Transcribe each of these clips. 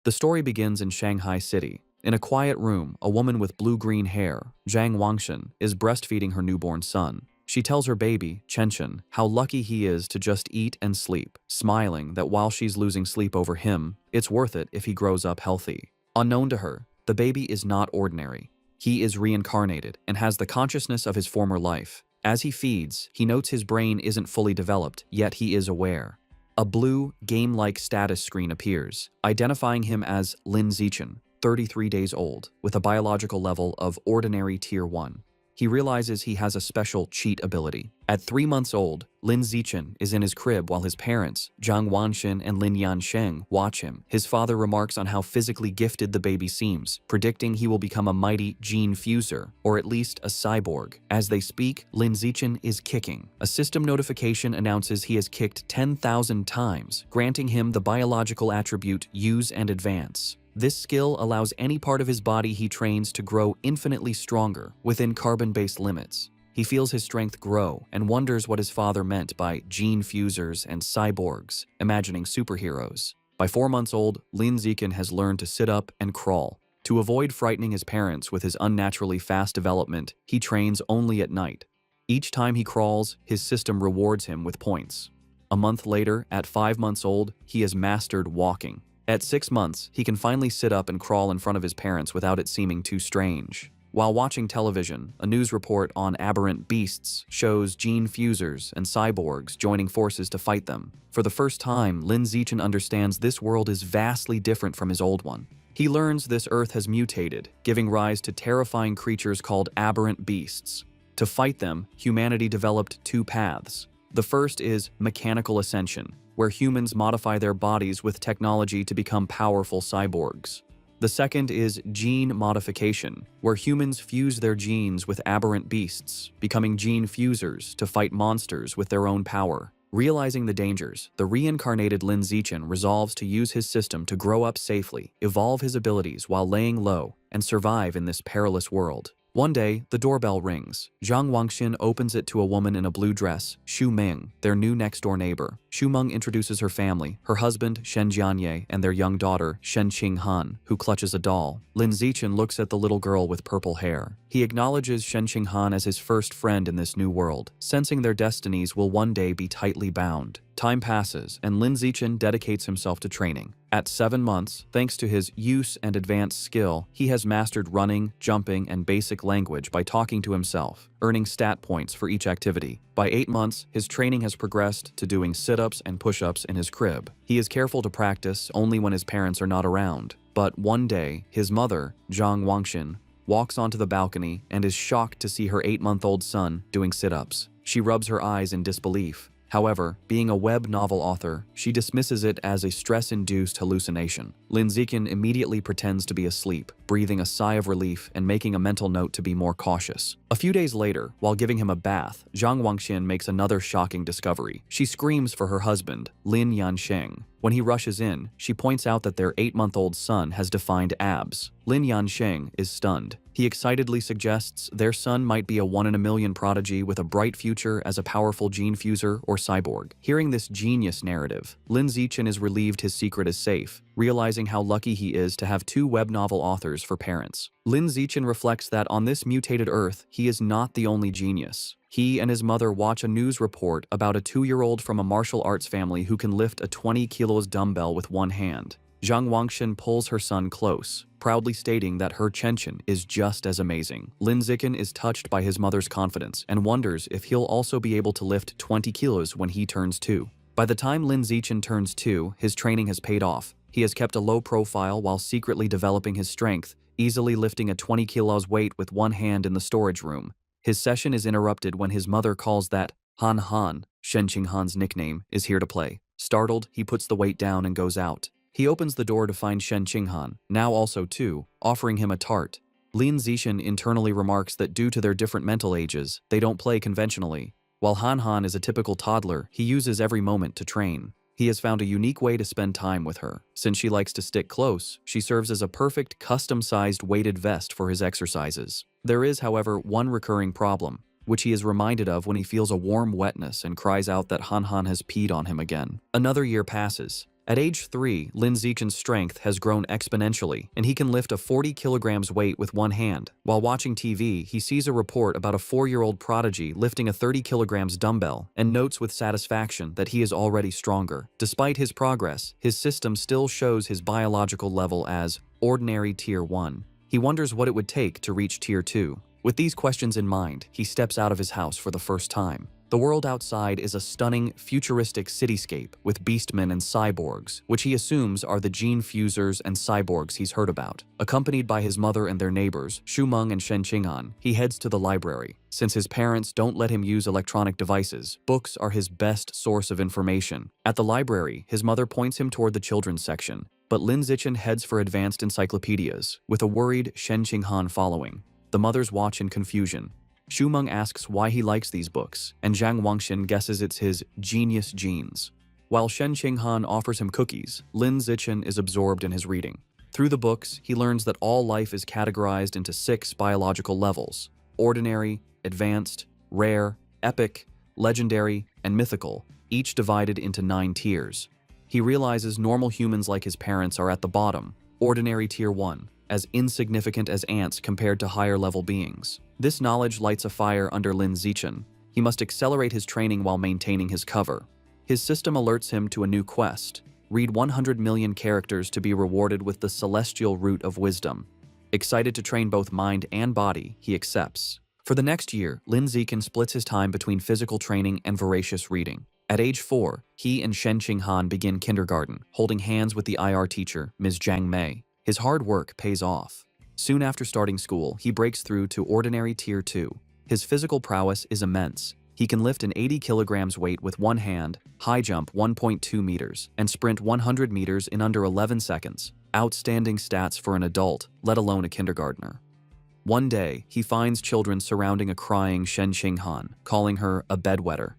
The story begins in Shanghai City. In a quiet room, a woman with blue-green hair, Zhang Wangshan, is breastfeeding her newborn son. She tells her baby, Chenchen, how lucky he is to just eat and sleep, smiling that while she's losing sleep over him, it's worth it if he grows up healthy. Unknown to her, the baby is not ordinary. He is reincarnated and has the consciousness of his former life. As he feeds, he notes his brain isn't fully developed, yet he is aware. A blue, game-like status screen appears, identifying him as Lin Zichen, 33 days old, with a biological level of ordinary Tier 1. He realizes he has a special cheat ability. At 3 months old, Lin Zichen is in his crib while his parents, Zhang Wanxin and Lin Yansheng, watch him. His father remarks on how physically gifted the baby seems, predicting he will become a mighty gene fuser, or at least a cyborg. As they speak, Lin Zichen is kicking. A system notification announces he has kicked 10,000 times, granting him the biological attribute Use and Advance. This skill allows any part of his body he trains to grow infinitely stronger within carbon-based limits. He feels his strength grow and wonders what his father meant by gene fusers and cyborgs, imagining superheroes. By 4 months old, Lin Zichen has learned to sit up and crawl. To avoid frightening his parents with his unnaturally fast development, he trains only at night. Each time he crawls, his system rewards him with points. A month later, at 5 months old, he has mastered walking. At 6 months, he can finally sit up and crawl in front of his parents without it seeming too strange. While watching television, a news report on aberrant beasts shows gene fusers and cyborgs joining forces to fight them. For the first time, Lin Zichen understands this world is vastly different from his old one. He learns this Earth has mutated, giving rise to terrifying creatures called aberrant beasts. To fight them, humanity developed 2 paths. The first is mechanical ascension, where humans modify their bodies with technology to become powerful cyborgs. The second is gene modification, where humans fuse their genes with aberrant beasts, becoming gene fusers to fight monsters with their own power. Realizing the dangers, the reincarnated Lin Zichen resolves to use his system to grow up safely, evolve his abilities while laying low, and survive in this perilous world. One day, the doorbell rings. Zhang Wanxin opens it to a woman in a blue dress, Xu Ming, their new next-door neighbor. Xu Meng introduces her family, her husband, Shen Jianye, and their young daughter, Shen Qinghan, who clutches a doll. Lin Zichen looks at the little girl with purple hair. He acknowledges Shen Qinghan as his first friend in this new world, sensing their destinies will one day be tightly bound. Time passes, and Lin Zichen dedicates himself to training. At 7 months, thanks to his use and advanced skill, he has mastered running, jumping, and basic language by talking to himself, earning stat points for each activity. By 8 months, his training has progressed to doing sit-ups and push-ups in his crib. He is careful to practice only when his parents are not around. But one day, his mother, Zhang Wanxin, walks onto the balcony and is shocked to see her 8-month-old son doing sit-ups. She rubs her eyes in disbelief. However, being a web novel author, she dismisses it as a stress-induced hallucination. Lin Zichen immediately pretends to be asleep, breathing a sigh of relief and making a mental note to be more cautious. A few days later, while giving him a bath, Zhang Wanxin makes another shocking discovery. She screams for her husband, Lin Yansheng. When he rushes in, she points out that their 8-month-old son has defined abs. Lin Yansheng is stunned. He excitedly suggests their son might be a 1-in-a-million prodigy with a bright future as a powerful gene fuser or cyborg. Hearing this genius narrative, Lin Zichen is relieved his secret is safe, realizing how lucky he is to have 2 web novel authors for parents. Lin Zichen reflects that on this mutated Earth, he is not the only genius. He and his mother watch a news report about a 2-year-old from a martial arts family who can lift a 20 kilos dumbbell with one hand. Zhang Wanxin pulls her son close, proudly stating that her Chenchen is just as amazing. Lin Zichen is touched by his mother's confidence and wonders if he'll also be able to lift 20 kilos when he turns 2. By the time Lin Zichen turns 2, his training has paid off. He has kept a low profile while secretly developing his strength, easily lifting a 20 kilos weight with one hand in the storage room. His session is interrupted when his mother calls that Han Han, Shen Qinghan's nickname, is here to play. Startled, he puts the weight down and goes out. He opens the door to find Shen Qinghan, now also 2, offering him a tart. Lin Zichen internally remarks that due to their different mental ages, they don't play conventionally. While Han Han is a typical toddler, he uses every moment to train. He has found a unique way to spend time with her. Since she likes to stick close, she serves as a perfect, custom-sized weighted vest for his exercises. There is, however, one recurring problem, which he is reminded of when he feels a warm wetness and cries out that Han Han has peed on him again. Another year passes. At age 3, Lin Zichen's strength has grown exponentially, and he can lift a 40 kilograms weight with one hand. While watching TV, he sees a report about a 4-year-old prodigy lifting a 30 kilograms dumbbell and notes with satisfaction that he is already stronger. Despite his progress, his system still shows his biological level as ordinary Tier 1. He wonders what it would take to reach Tier 2. With these questions in mind, he steps out of his house for the first time. The world outside is a stunning, futuristic cityscape with beastmen and cyborgs, which he assumes are the gene fusers and cyborgs he's heard about. Accompanied by his mother and their neighbors, Shumeng and Shen Qinghan, he heads to the library. Since his parents don't let him use electronic devices, books are his best source of information. At the library, his mother points him toward the children's section, but Lin Zichen heads for advanced encyclopedias, with a worried Shen Qinghan following. The mothers watch in confusion. Shumeng asks why he likes these books, and Zhang Wangxin guesses it's his genius genes. While Shen Qinghan offers him cookies, Lin Zichen is absorbed in his reading. Through the books, he learns that all life is categorized into 6 biological levels: ordinary, advanced, rare, epic, legendary, and mythical, each divided into 9 tiers. He realizes normal humans like his parents are at the bottom, ordinary Tier 1, as insignificant as ants compared to higher-level beings. This knowledge lights a fire under Lin Zichen. He must accelerate his training while maintaining his cover. His system alerts him to a new quest: read 100 million characters to be rewarded with the celestial root of wisdom. Excited to train both mind and body, he accepts. For the next year, Lin Zichen splits his time between physical training and voracious reading. At age 4, he and Shen Qinghan begin kindergarten, holding hands with the IR teacher, Ms. Zhang Mei. His hard work pays off. Soon after starting school, he breaks through to ordinary Tier 2. His physical prowess is immense. He can lift an 80 kilograms weight with one hand, high jump 1.2 meters, and sprint 100 meters in under 11 seconds. Outstanding stats for an adult, let alone a kindergartner. One day, he finds children surrounding a crying Shen Qinghan, calling her a bedwetter.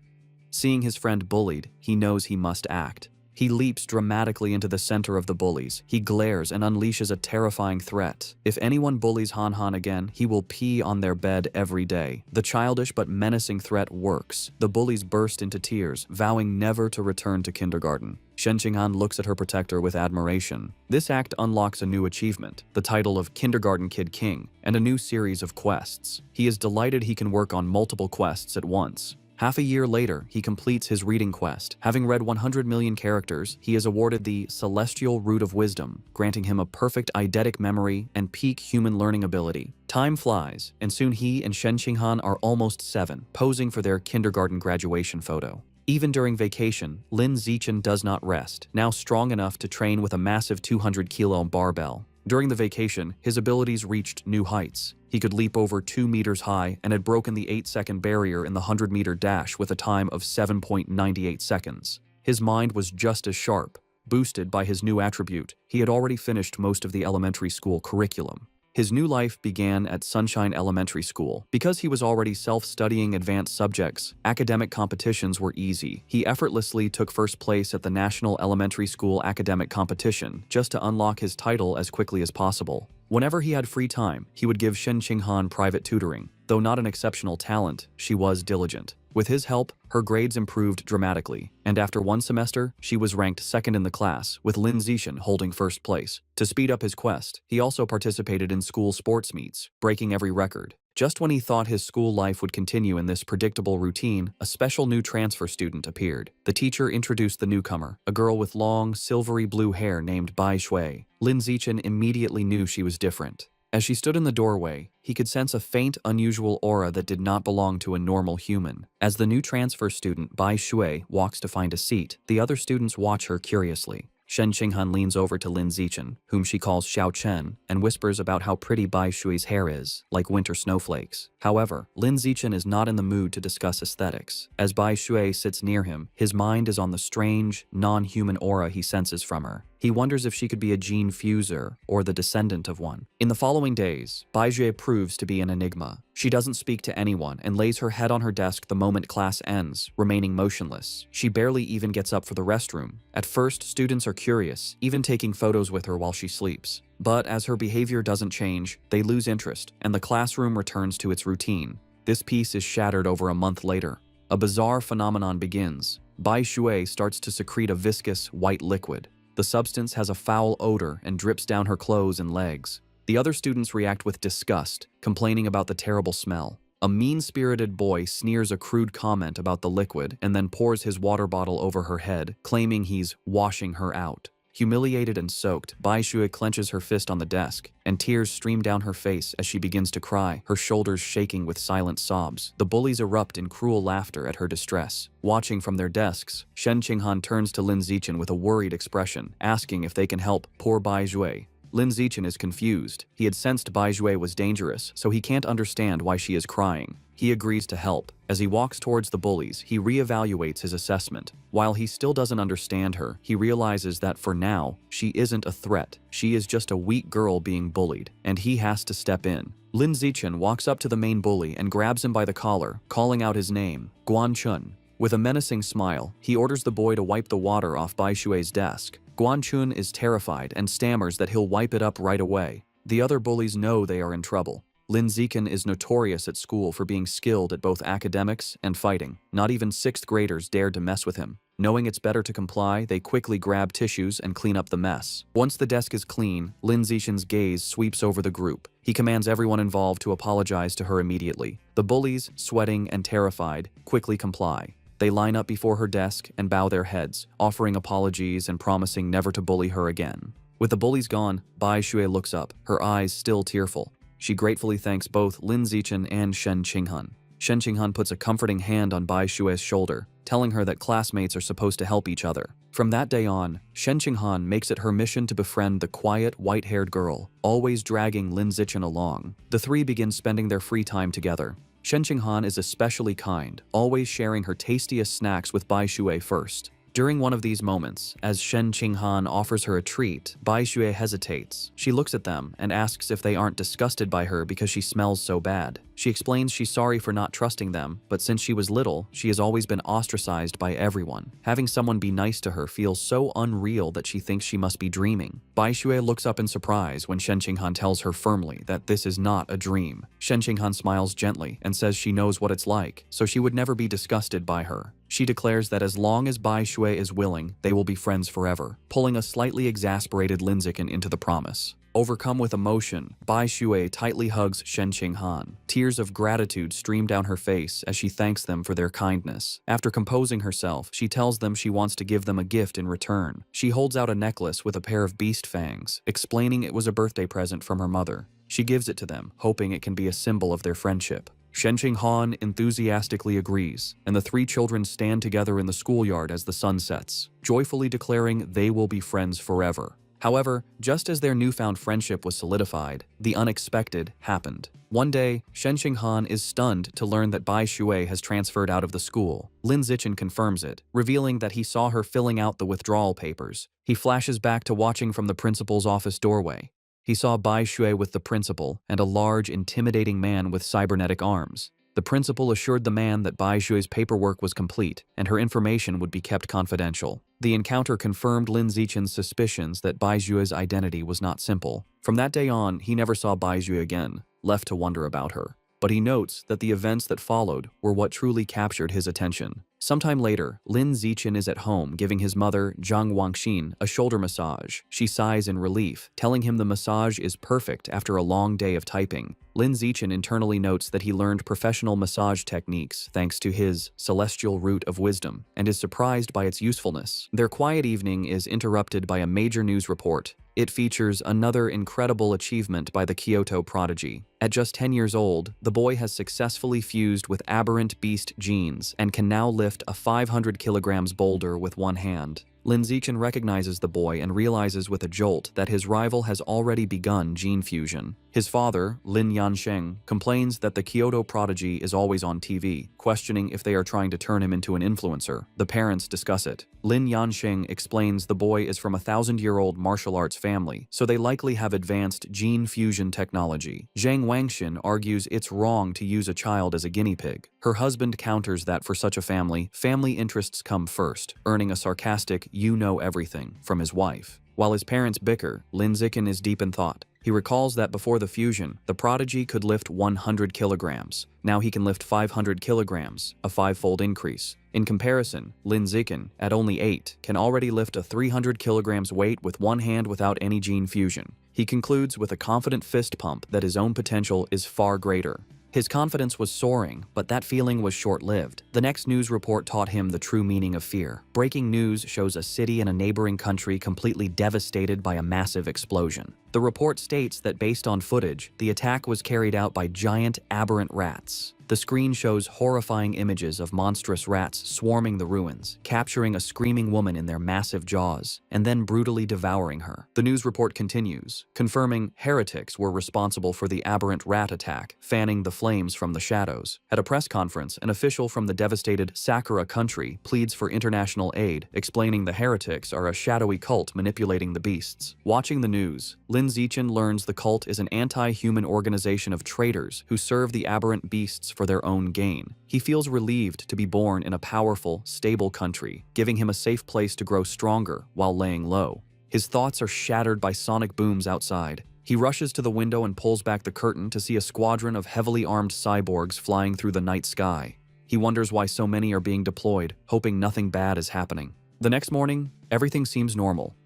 Seeing his friend bullied, he knows he must act. He leaps dramatically into the center of the bullies. He glares and unleashes a terrifying threat. If anyone bullies Han Han again, he will pee on their bed every day. The childish but menacing threat works. The bullies burst into tears, vowing never to return to kindergarten. Shen Qinghan looks at her protector with admiration. This act unlocks a new achievement, the title of Kindergarten Kid King, and a new series of quests. He is delighted he can work on multiple quests at once. Half a year later, he completes his reading quest. Having read 100 million characters, he is awarded the Celestial Root of Wisdom, granting him a perfect eidetic memory and peak human learning ability. Time flies, and soon he and Shen Qinghan are almost 7, posing for their kindergarten graduation photo. Even during vacation, Lin Zichen does not rest, now strong enough to train with a massive 200-kilo barbell. During the vacation, his abilities reached new heights. He could leap over 2 meters high and had broken the 8-second barrier in the 100-meter dash with a time of 7.98 seconds. His mind was just as sharp. Boosted by his new attribute, he had already finished most of the elementary school curriculum. His new life began at Sunshine Elementary School. Because he was already self-studying advanced subjects, academic competitions were easy. He effortlessly took first place at the National Elementary School Academic Competition just to unlock his title as quickly as possible. Whenever he had free time, he would give Shen Qinghan private tutoring. Though not an exceptional talent, she was diligent. With his help, her grades improved dramatically, and after one semester, she was ranked second in the class, with Lin Zichen holding first place. To speed up his quest, he also participated in school sports meets, breaking every record. Just when he thought his school life would continue in this predictable routine, a special new transfer student appeared. The teacher introduced the newcomer, a girl with long, silvery blue hair named Bai Shui. Lin Zichen immediately knew she was different. As she stood in the doorway, he could sense a faint, unusual aura that did not belong to a normal human. As the new transfer student, Bai Shui, walks to find a seat, the other students watch her curiously. Shen Qinghan leans over to Lin Zichen, whom she calls Xiao Chen, and whispers about how pretty Bai Shui's hair is, like winter snowflakes. However, Lin Zichen is not in the mood to discuss aesthetics. As Bai Shui sits near him, his mind is on the strange, non-human aura he senses from her. He wonders if she could be a gene fuser or the descendant of one. In the following days, Bai Shui proves to be an enigma. She doesn't speak to anyone and lays her head on her desk the moment class ends, remaining motionless. She barely even gets up for the restroom. At first, students are curious, even taking photos with her while she sleeps. But as her behavior doesn't change, they lose interest, and the classroom returns to its routine. This peace is shattered over a month later. A bizarre phenomenon begins. Bai Shui starts to secrete a viscous, white liquid. The substance has a foul odor and drips down her clothes and legs. The other students react with disgust, complaining about the terrible smell. A mean-spirited boy sneers a crude comment about the liquid and then pours his water bottle over her head, claiming he's washing her out. Humiliated and soaked, Bai Shui clenches her fist on the desk, and tears stream down her face as she begins to cry, her shoulders shaking with silent sobs. The bullies erupt in cruel laughter at her distress. Watching from their desks, Shen Qinghan turns to Lin Zichen with a worried expression, asking if they can help poor Bai Shui. Lin Zichen is confused. He had sensed Bai Shui was dangerous, so he can't understand why she is crying. He agrees to help. As he walks towards the bullies, he reevaluates his assessment. While he still doesn't understand her, he realizes that for now, she isn't a threat. She is just a weak girl being bullied, and he has to step in. Lin Zichen walks up to the main bully and grabs him by the collar, calling out his name, Guan Chun. With a menacing smile, he orders the boy to wipe the water off Bai Shui's desk. Guan Chun is terrified and stammers that he'll wipe it up right away. The other bullies know they are in trouble. Lin Zichen is notorious at school for being skilled at both academics and fighting. Not even 6th graders dared to mess with him. Knowing it's better to comply, they quickly grab tissues and clean up the mess. Once the desk is clean, Lin Zichen's gaze sweeps over the group. He commands everyone involved to apologize to her immediately. The bullies, sweating and terrified, quickly comply. They line up before her desk and bow their heads, offering apologies and promising never to bully her again. With the bullies gone, Bai Shui looks up, her eyes still tearful. She gratefully thanks both Lin Zichen and Shen Qinghan. Shen Qinghan puts a comforting hand on Bai Shui's shoulder, telling her that classmates are supposed to help each other. From that day on, Shen Qinghan makes it her mission to befriend the quiet, white-haired girl, always dragging Lin Zichen along. The three begin spending their free time together. Shen Qinghan is especially kind, always sharing her tastiest snacks with Bai Shui first. During one of these moments, as Shen Qinghan offers her a treat, Bai Shui hesitates. She looks at them and asks if they aren't disgusted by her because she smells so bad. She explains she's sorry for not trusting them, but since she was little, she has always been ostracized by everyone. Having someone be nice to her feels so unreal that she thinks she must be dreaming. Bai Shui looks up in surprise when Shen Qinghan tells her firmly that this is not a dream. Shen Qinghan smiles gently and says she knows what it's like, so she would never be disgusted by her. She declares that as long as Bai Shui is willing, they will be friends forever, pulling a slightly exasperated Lin Zichen into the promise. Overcome with emotion, Bai Shui tightly hugs Shen Qinghan. Tears of gratitude stream down her face as she thanks them for their kindness. After composing herself, she tells them she wants to give them a gift in return. She holds out a necklace with a pair of beast fangs, explaining it was a birthday present from her mother. She gives it to them, hoping it can be a symbol of their friendship. Shen Qinghan enthusiastically agrees, and the three children stand together in the schoolyard as the sun sets, joyfully declaring they will be friends forever. However, just as their newfound friendship was solidified, the unexpected happened. One day, Shen Qinghan is stunned to learn that Bai Shui has transferred out of the school. Lin Zichen confirms it, revealing that he saw her filling out the withdrawal papers. He flashes back to watching from the principal's office doorway. He saw Bai Shui with the principal and a large, intimidating man with cybernetic arms. The principal assured the man that Bai Shui's paperwork was complete and her information would be kept confidential. The encounter confirmed Lin Zichen's suspicions that Bai Shui's identity was not simple. From that day on, he never saw Bai Shui again, left to wonder about her. But he notes that the events that followed were what truly captured his attention. Sometime later, Lin Zichen is at home giving his mother, Zhang Wangxin, a shoulder massage. She sighs in relief, telling him the massage is perfect after a long day of typing. Lin Zichen internally notes that he learned professional massage techniques thanks to his celestial root of wisdom, and is surprised by its usefulness. Their quiet evening is interrupted by a major news report. It features another incredible achievement by the Kyoto prodigy. At just 10 years old, the boy has successfully fused with aberrant beast genes and can now lift a 500 kilograms boulder with one hand. Lin Zichen recognizes the boy and realizes with a jolt that his rival has already begun gene fusion. His father, Lin Yansheng, complains that the Kyoto prodigy is always on TV, questioning if they are trying to turn him into an influencer. The parents discuss it. Lin Yansheng explains the boy is from a 1,000-year-old martial arts family, so they likely have advanced gene fusion technology. Zhang Wangxin argues it's wrong to use a child as a guinea pig. Her husband counters that for such a family interests come first, earning a sarcastic "you know everything" from his wife. While his parents bicker, Lin Zichen is deep in thought. He recalls that before the fusion, the prodigy could lift 100 kilograms. Now he can lift 500 kilograms, a five-fold increase. In comparison, Lin Zichen, at only 8, can already lift a 300 kilograms weight with one hand without any gene fusion. He concludes with a confident fist pump that his own potential is far greater. His confidence was soaring, but that feeling was short-lived. The next news report taught him the true meaning of fear. Breaking news shows a city in a neighboring country completely devastated by a massive explosion. The report states that based on footage, the attack was carried out by giant, aberrant rats. The screen shows horrifying images of monstrous rats swarming the ruins, capturing a screaming woman in their massive jaws, and then brutally devouring her. The news report continues, confirming heretics were responsible for the aberrant rat attack, fanning the flames from the shadows. At a press conference, an official from the devastated Sakura country pleads for international aid, explaining the heretics are a shadowy cult manipulating the beasts. Watching the news, Lin Zichen learns the cult is an anti-human organization of traitors who serve the aberrant beasts for their own gain. He feels relieved to be born in a powerful, stable country, giving him a safe place to grow stronger while laying low. His thoughts are shattered by sonic booms outside. He rushes to the window and pulls back the curtain to see a squadron of heavily armed cyborgs flying through the night sky. He wonders why so many are being deployed, hoping nothing bad is happening. The next morning, everything seems normal.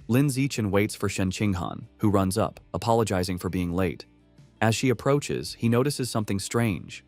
Lin Zichen waits for Shen Qinghan, who runs up, apologizing for being late. As she approaches, he notices something strange.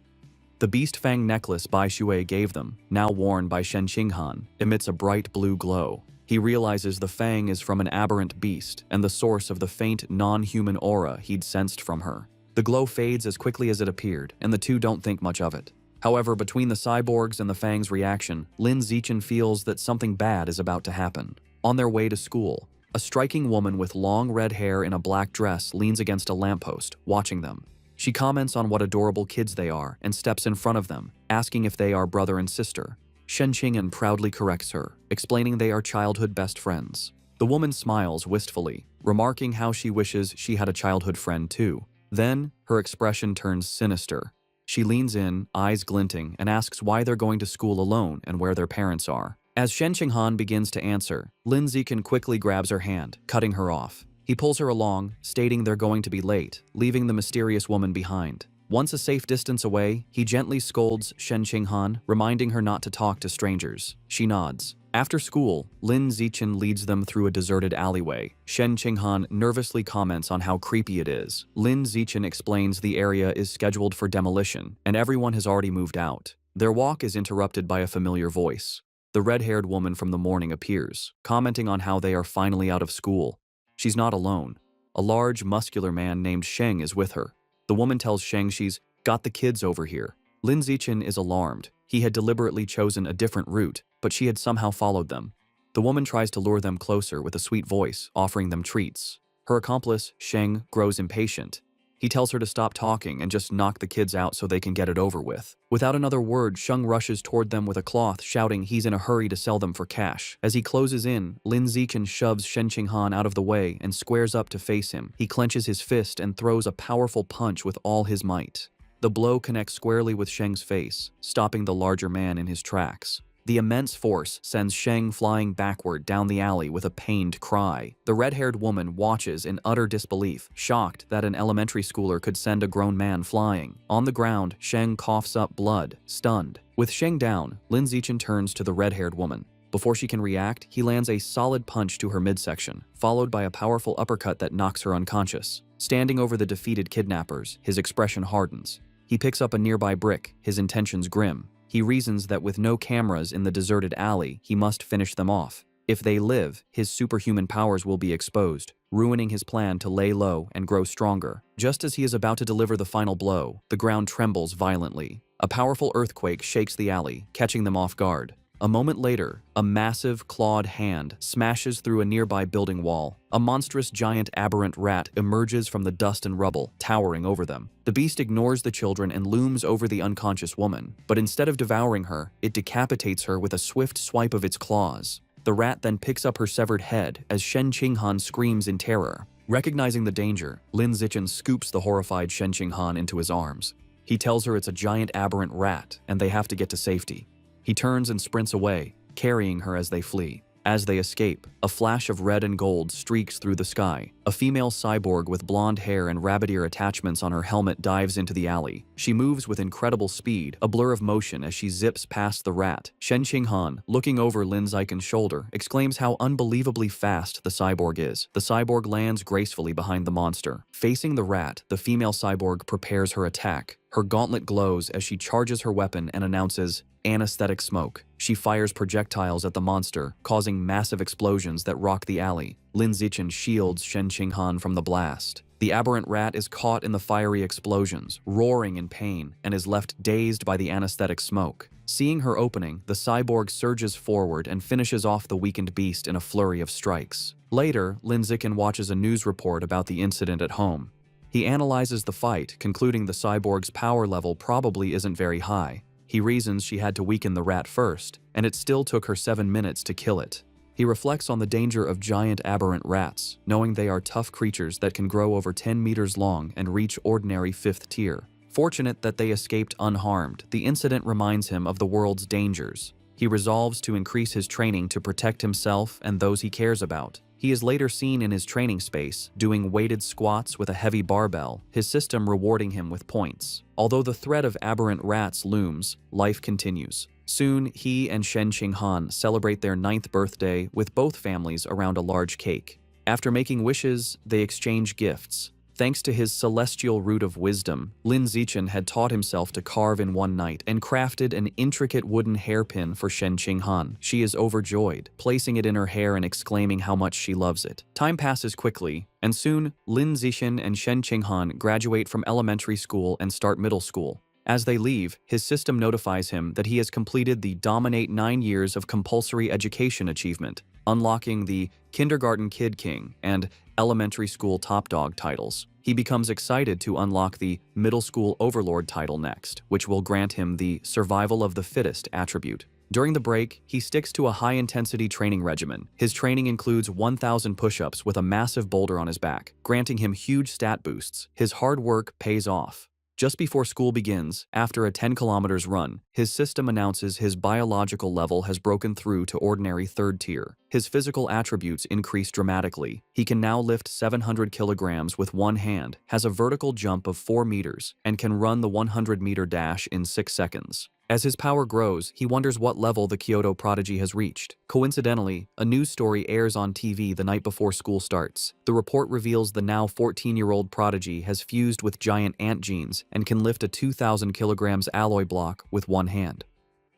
The beast fang necklace Bai Shui gave them, now worn by Shen Qinghan, emits a bright blue glow. He realizes the fang is from an aberrant beast and the source of the faint, non-human aura he'd sensed from her. The glow fades as quickly as it appeared, and the two don't think much of it. However, between the cyborgs and the fang's reaction, Lin Zichen feels that something bad is about to happen. On their way to school, a striking woman with long red hair in a black dress leans against a lamppost, watching them. She comments on what adorable kids they are and steps in front of them, asking if they are brother and sister. Shen Qinghan proudly corrects her, explaining they are childhood best friends. The woman smiles wistfully, remarking how she wishes she had a childhood friend too. Then, her expression turns sinister. She leans in, eyes glinting, and asks why they're going to school alone and where their parents are. As Shen Qinghan begins to answer, Lin Zichen quickly grabs her hand, cutting her off. He pulls her along, stating they're going to be late, leaving the mysterious woman behind. Once a safe distance away, he gently scolds Shen Qinghan, reminding her not to talk to strangers. She nods. After school, Lin Zichen leads them through a deserted alleyway. Shen Qinghan nervously comments on how creepy it is. Lin Zichen explains the area is scheduled for demolition, and everyone has already moved out. Their walk is interrupted by a familiar voice. The red-haired woman from the morning appears, commenting on how they are finally out of school. She's not alone. A large, muscular man named Sheng is with her. The woman tells Sheng she's got the kids over here. Lin Zichen is alarmed. He had deliberately chosen a different route, but she had somehow followed them. The woman tries to lure them closer with a sweet voice, offering them treats. Her accomplice, Sheng, grows impatient. He tells her to stop talking and just knock the kids out so they can get it over with. Without another word, Sheng rushes toward them with a cloth, shouting he's in a hurry to sell them for cash. As he closes in, Lin Zichen shoves Shen Qinghan out of the way and squares up to face him. He clenches his fist and throws a powerful punch with all his might. The blow connects squarely with Sheng's face, stopping the larger man in his tracks. The immense force sends Sheng flying backward down the alley with a pained cry. The red-haired woman watches in utter disbelief, shocked that an elementary schooler could send a grown man flying. On the ground, Sheng coughs up blood, stunned. With Sheng down, Lin Zichen turns to the red-haired woman. Before she can react, he lands a solid punch to her midsection, followed by a powerful uppercut that knocks her unconscious. Standing over the defeated kidnappers, his expression hardens. He picks up a nearby brick, his intentions grim. He reasons that with no cameras in the deserted alley, he must finish them off. If they live, his superhuman powers will be exposed, ruining his plan to lay low and grow stronger. Just as he is about to deliver the final blow, the ground trembles violently. A powerful earthquake shakes the alley, catching them off guard. A moment later, a massive, clawed hand smashes through a nearby building wall. A monstrous giant aberrant rat emerges from the dust and rubble, towering over them. The beast ignores the children and looms over the unconscious woman, but instead of devouring her, it decapitates her with a swift swipe of its claws. The rat then picks up her severed head as Shen Qinghan screams in terror. Recognizing the danger, Lin Zichen scoops the horrified Shen Qinghan into his arms. He tells her it's a giant aberrant rat and they have to get to safety. He turns and sprints away, carrying her as they flee. As they escape, a flash of red and gold streaks through the sky. A female cyborg with blonde hair and rabbit ear attachments on her helmet dives into the alley. She moves with incredible speed, a blur of motion as she zips past the rat. Shen Qinghan, looking over Lin Ziken's shoulder, exclaims how unbelievably fast the cyborg is. The cyborg lands gracefully behind the monster. Facing the rat, the female cyborg prepares her attack. Her gauntlet glows as she charges her weapon and announces, "Anesthetic smoke." She fires projectiles at the monster, causing massive explosions that rock the alley. Lin Zichen shields Shen Qinghan from the blast. The aberrant rat is caught in the fiery explosions, roaring in pain, and is left dazed by the anesthetic smoke. Seeing her opening, the cyborg surges forward and finishes off the weakened beast in a flurry of strikes. Later, Lin Zichen watches a news report about the incident at home. He analyzes the fight, concluding the cyborg's power level probably isn't very high. He reasons she had to weaken the rat first, and it still took her 7 minutes to kill it. He reflects on the danger of giant aberrant rats, knowing they are tough creatures that can grow over 10 meters long and reach ordinary 5th tier. Fortunate that they escaped unharmed, the incident reminds him of the world's dangers. He resolves to increase his training to protect himself and those he cares about. He is later seen in his training space, doing weighted squats with a heavy barbell, his system rewarding him with points. Although the threat of aberrant rats looms, life continues. Soon, he and Shen Qinghan celebrate their 9th birthday with both families around a large cake. After making wishes, they exchange gifts. Thanks to his celestial root of wisdom, Lin Zichen had taught himself to carve in one night and crafted an intricate wooden hairpin for Shen Qinghan. She is overjoyed, placing it in her hair and exclaiming how much she loves it. Time passes quickly, and soon, Lin Zichen and Shen Qinghan graduate from elementary school and start middle school. As they leave, his system notifies him that he has completed the Dominate 9 years of compulsory education achievement, unlocking the Kindergarten Kid King and Elementary School Top Dog titles. He becomes excited to unlock the Middle School Overlord title next, which will grant him the Survival of the Fittest attribute. During the break, he sticks to a high-intensity training regimen. His training includes 1,000 push-ups with a massive boulder on his back, granting him huge stat boosts. His hard work pays off. Just before school begins, after a 10 kilometers run, his system announces his biological level has broken through to ordinary 3rd tier. His physical attributes increase dramatically. He can now lift 700 kilograms with one hand, has a vertical jump of 4 meters, and can run the 100-meter dash in 6 seconds. As his power grows, he wonders what level the Kyoto prodigy has reached. Coincidentally, a news story airs on TV the night before school starts. The report reveals the now 14-year-old prodigy has fused with giant ant genes and can lift a 2,000 kilograms alloy block with one hand.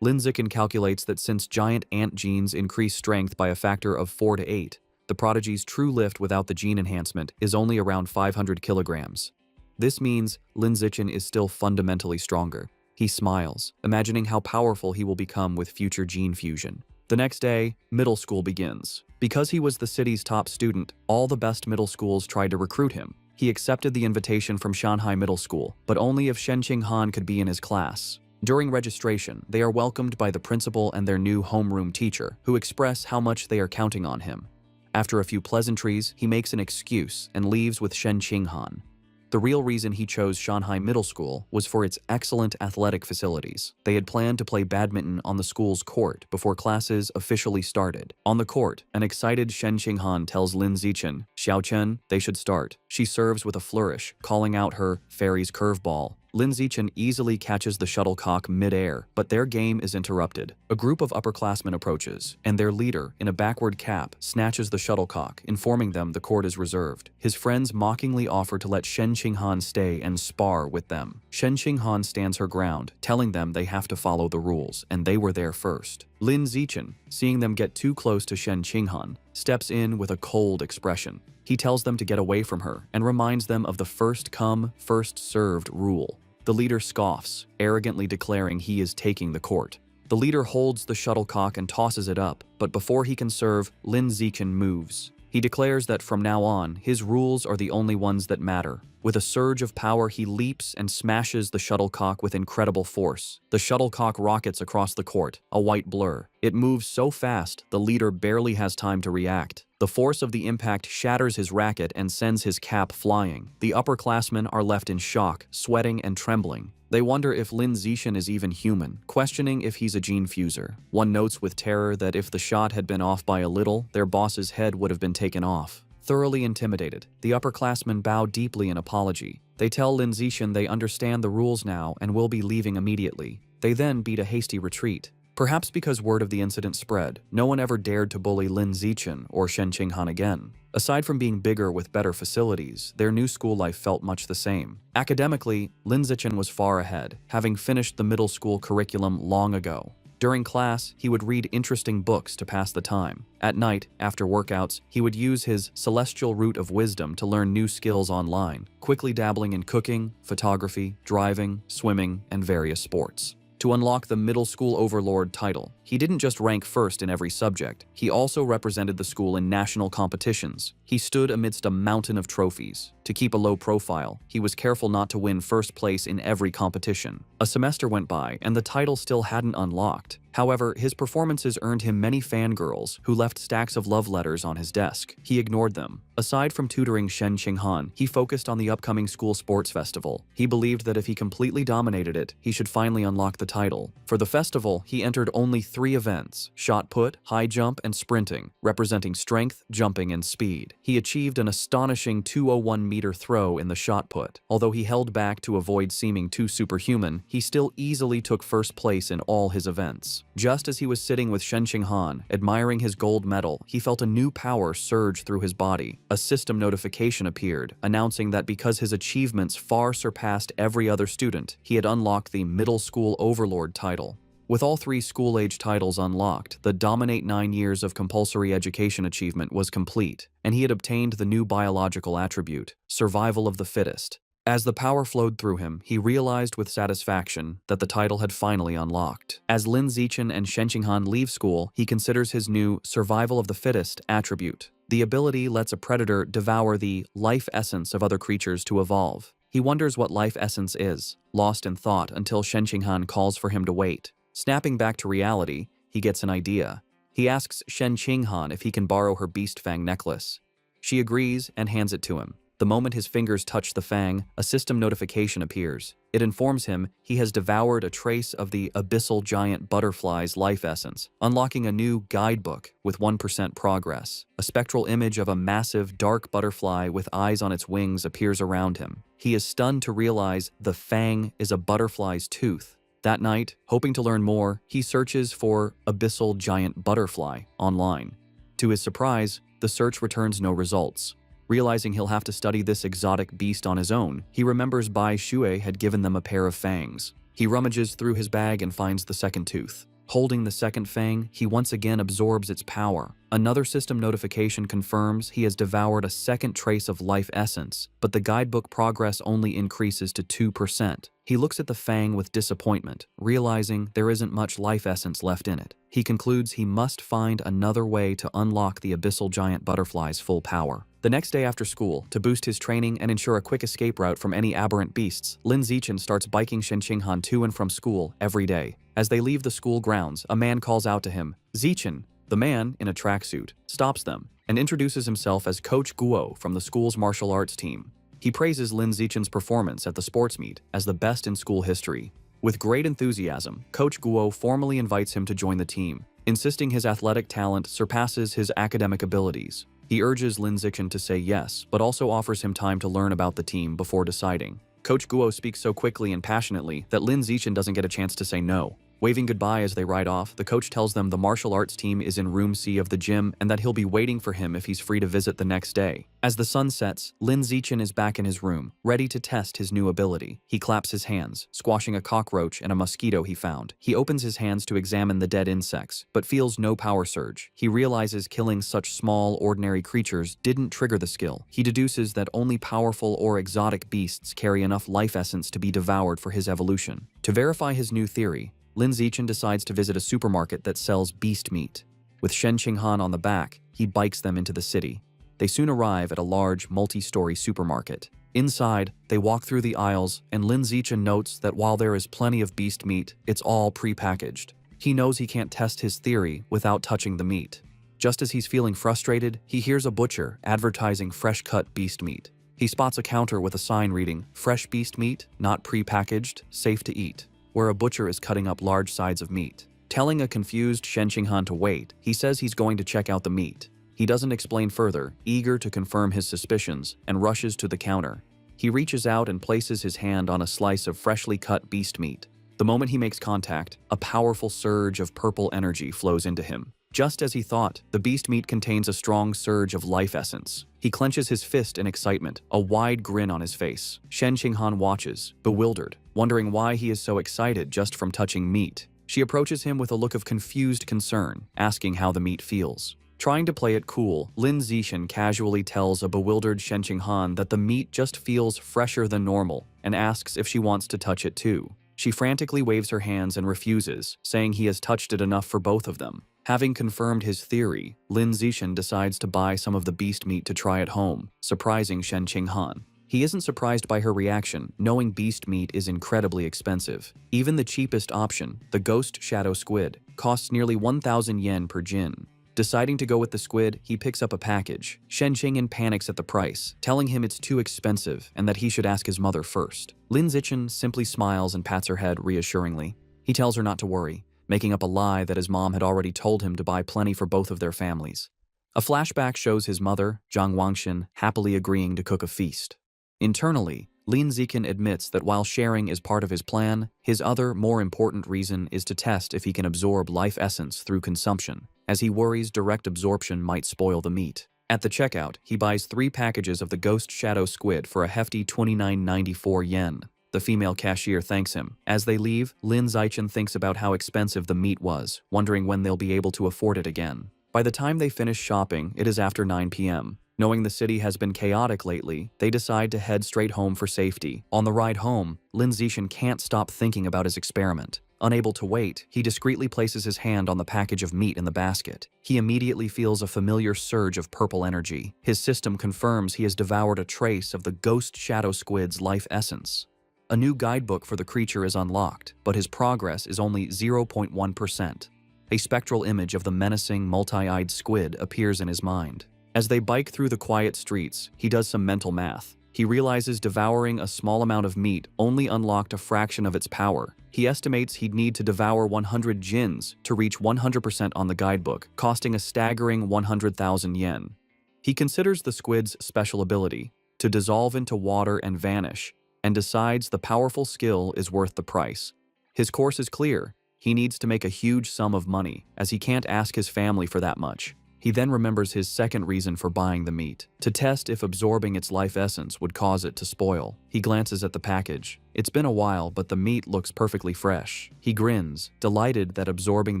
Lin Zichen calculates that since giant ant genes increase strength by a factor of 4 to 8, the prodigy's true lift without the gene enhancement is only around 500 kilograms. This means Lin Zichen is still fundamentally stronger. He smiles, imagining how powerful he will become with future gene fusion. The next day, middle school begins. Because he was the city's top student, all the best middle schools tried to recruit him. He accepted the invitation from Shanghai Middle School, but only if Shen Qinghan could be in his class. During registration, they are welcomed by the principal and their new homeroom teacher, who express how much they are counting on him. After a few pleasantries, he makes an excuse and leaves with Shen Qinghan. The real reason he chose Shanghai Middle School was for its excellent athletic facilities. They had planned to play badminton on the school's court before classes officially started. On the court, an excited Shen Qinghan tells Lin Zichen, "Xiaochen, they should start." She serves with a flourish, calling out her fairy's curveball. Lin Zichen easily catches the shuttlecock mid-air, but their game is interrupted. A group of upperclassmen approaches, and their leader, in a backward cap, snatches the shuttlecock, informing them the court is reserved. His friends mockingly offer to let Shen Qinghan stay and spar with them. Shen Qinghan stands her ground, telling them they have to follow the rules, and they were there first. Lin Zichen, seeing them get too close to Shen Qinghan, steps in with a cold expression. He tells them to get away from her and reminds them of the first come, first served rule. The leader scoffs, arrogantly declaring he is taking the court. The leader holds the shuttlecock and tosses it up, but before he can serve, Lin Zichen moves. He declares that from now on, his rules are the only ones that matter. With a surge of power, he leaps and smashes the shuttlecock with incredible force. The shuttlecock rockets across the court, a white blur. It moves so fast, the leader barely has time to react. The force of the impact shatters his racket and sends his cap flying. The upperclassmen are left in shock, sweating and trembling. They wonder if Lin Zichen is even human, questioning if he's a gene fuser. One notes with terror that if the shot had been off by a little, their boss's head would have been taken off. Thoroughly intimidated, the upperclassmen bow deeply in apology. They tell Lin Zixian they understand the rules now and will be leaving immediately. They then beat a hasty retreat. Perhaps because word of the incident spread, no one ever dared to bully Lin Zixian or Shen Qinghan again. Aside from being bigger with better facilities, their new school life felt much the same. Academically, Lin Zixian was far ahead, having finished the middle school curriculum long ago. During class, he would read interesting books to pass the time. At night, after workouts, he would use his celestial root of wisdom to learn new skills online, quickly dabbling in cooking, photography, driving, swimming, and various sports. To unlock the middle school overlord title, he didn't just rank first in every subject, he also represented the school in national competitions. He stood amidst a mountain of trophies. To keep a low profile, he was careful not to win first place in every competition. A semester went by, and the title still hadn't unlocked. However, his performances earned him many fangirls who left stacks of love letters on his desk. He ignored them. Aside from tutoring Shen Qinghan, he focused on the upcoming school sports festival. He believed that if he completely dominated it, he should finally unlock the title. For the festival, he entered only 3 events: shot put, high jump, and sprinting, representing strength, jumping, and speed. He achieved an astonishing 201-meter throw in the shot put. Although he held back to avoid seeming too superhuman, he still easily took first place in all his events. Just as he was sitting with Shen Qinghan, admiring his gold medal, he felt a new power surge through his body. A system notification appeared, announcing that because his achievements far surpassed every other student, he had unlocked the Middle School Overlord title. With all 3 school-age titles unlocked, the Dominate 9 years of compulsory education achievement was complete, and he had obtained the new biological attribute, Survival of the Fittest. As the power flowed through him, he realized with satisfaction that the title had finally unlocked. As Lin Zixian and Shen Qinghan leave school, he considers his new Survival of the Fittest attribute. The ability lets a predator devour the life essence of other creatures to evolve. He wonders what life essence is, lost in thought until Shen Qinghan calls for him to wait. Snapping back to reality, he gets an idea. He asks Shen Qinghan if he can borrow her beast fang necklace. She agrees and hands it to him. The moment his fingers touch the fang, a system notification appears. It informs him he has devoured a trace of the abyssal giant butterfly's life essence, unlocking a new guidebook with 1% progress. A spectral image of a massive, dark butterfly with eyes on its wings appears around him. He is stunned to realize the fang is a butterfly's tooth. That night, hoping to learn more, he searches for abyssal giant butterfly online. To his surprise, the search returns no results. Realizing he'll have to study this exotic beast on his own, he remembers Bai Shui had given them a pair of fangs. He rummages through his bag and finds the second tooth. Holding the second fang, he once again absorbs its power. Another system notification confirms he has devoured a second trace of life essence, but the guidebook progress only increases to 2%. He looks at the fang with disappointment, realizing there isn't much life essence left in it. He concludes he must find another way to unlock the abyssal giant butterfly's full power. The next day after school, to boost his training and ensure a quick escape route from any aberrant beasts, Lin Zixian starts biking Shen Qinghan to and from school every day. As they leave the school grounds, a man calls out to him, "Zixian." The man, in a tracksuit, stops them and introduces himself as Coach Guo from the school's martial arts team. He praises Lin Zixian's performance at the sports meet as the best in school history. With great enthusiasm, Coach Guo formally invites him to join the team, insisting his athletic talent surpasses his academic abilities. He urges Lin Zixian to say yes, but also offers him time to learn about the team before deciding. Coach Guo speaks so quickly and passionately that Lin Zixian doesn't get a chance to say no. Waving goodbye as they ride off, the coach tells them the martial arts team is in room C of the gym and that he'll be waiting for him if he's free to visit the next day. As the sun sets, Lin Zixian is back in his room, ready to test his new ability. He claps his hands, squashing a cockroach and a mosquito he found. He opens his hands to examine the dead insects, but feels no power surge. He realizes killing such small, ordinary creatures didn't trigger the skill. He deduces that only powerful or exotic beasts carry enough life essence to be devoured for his evolution. To verify his new theory, Lin Zixian decides to visit a supermarket that sells beast meat. With Shen Qinghan on the back, he bikes them into the city. They soon arrive at a large, multi-story supermarket. Inside, they walk through the aisles, and Lin Zixian notes that while there is plenty of beast meat, it's all pre-packaged. He knows he can't test his theory without touching the meat. Just as he's feeling frustrated, he hears a butcher advertising fresh-cut beast meat. He spots a counter with a sign reading, "Fresh beast meat, not pre-packaged, safe to eat," where a butcher is cutting up large sides of meat. Telling a confused Shen Qinghan to wait, he says he's going to check out the meat. He doesn't explain further, eager to confirm his suspicions, and rushes to the counter. He reaches out and places his hand on a slice of freshly cut beast meat. The moment he makes contact, a powerful surge of purple energy flows into him. Just as he thought, the beast meat contains a strong surge of life essence. He clenches his fist in excitement, a wide grin on his face. Shen Qinghan watches, bewildered, wondering why he is so excited just from touching meat. She approaches him with a look of confused concern, asking how the meat feels. Trying to play it cool, Lin Zixin casually tells a bewildered Shen Qinghan that the meat just feels fresher than normal and asks if she wants to touch it too. She frantically waves her hands and refuses, saying he has touched it enough for both of them. Having confirmed his theory, Lin Zixin decides to buy some of the beast meat to try at home, surprising Shen Qinghan. He isn't surprised by her reaction, knowing beast meat is incredibly expensive. Even the cheapest option, the ghost shadow squid, costs nearly 1,000 yen per jin. Deciding to go with the squid, he picks up a package. Shen Qinghan panics at the price, telling him it's too expensive and that he should ask his mother first. Lin Zixin simply smiles and pats her head reassuringly. He tells her not to worry, making up a lie that his mom had already told him to buy plenty for both of their families. A flashback shows his mother, Zhang Wangshan, happily agreeing to cook a feast. Internally, Lin Zixin admits that while sharing is part of his plan, his other, more important reason is to test if he can absorb life essence through consumption, as he worries direct absorption might spoil the meat. At the checkout, he buys 3 packages of the ghost shadow squid for a hefty 29.94 yen. The female cashier thanks him. As they leave, Lin Zixin thinks about how expensive the meat was, wondering when they'll be able to afford it again. By the time they finish shopping, it is after 9 p.m. Knowing the city has been chaotic lately, they decide to head straight home for safety. On the ride home, Lin Zixin can't stop thinking about his experiment. Unable to wait, he discreetly places his hand on the package of meat in the basket. He immediately feels a familiar surge of purple energy. His system confirms he has devoured a trace of the ghost shadow squid's life essence. A new guidebook for the creature is unlocked, but his progress is only 0.1%. A spectral image of the menacing, multi-eyed squid appears in his mind. As they bike through the quiet streets, he does some mental math. He realizes devouring a small amount of meat only unlocked a fraction of its power. He estimates he'd need to devour 100 jins to reach 100% on the guidebook, costing a staggering 100,000 yen. He considers the squid's special ability, to dissolve into water and vanish, and decides the powerful skill is worth the price. His course is clear. He needs to make a huge sum of money, as he can't ask his family for that much. He then remembers his second reason for buying the meat, to test if absorbing its life essence would cause it to spoil. He glances at the package. It's been a while, but the meat looks perfectly fresh. He grins, delighted that absorbing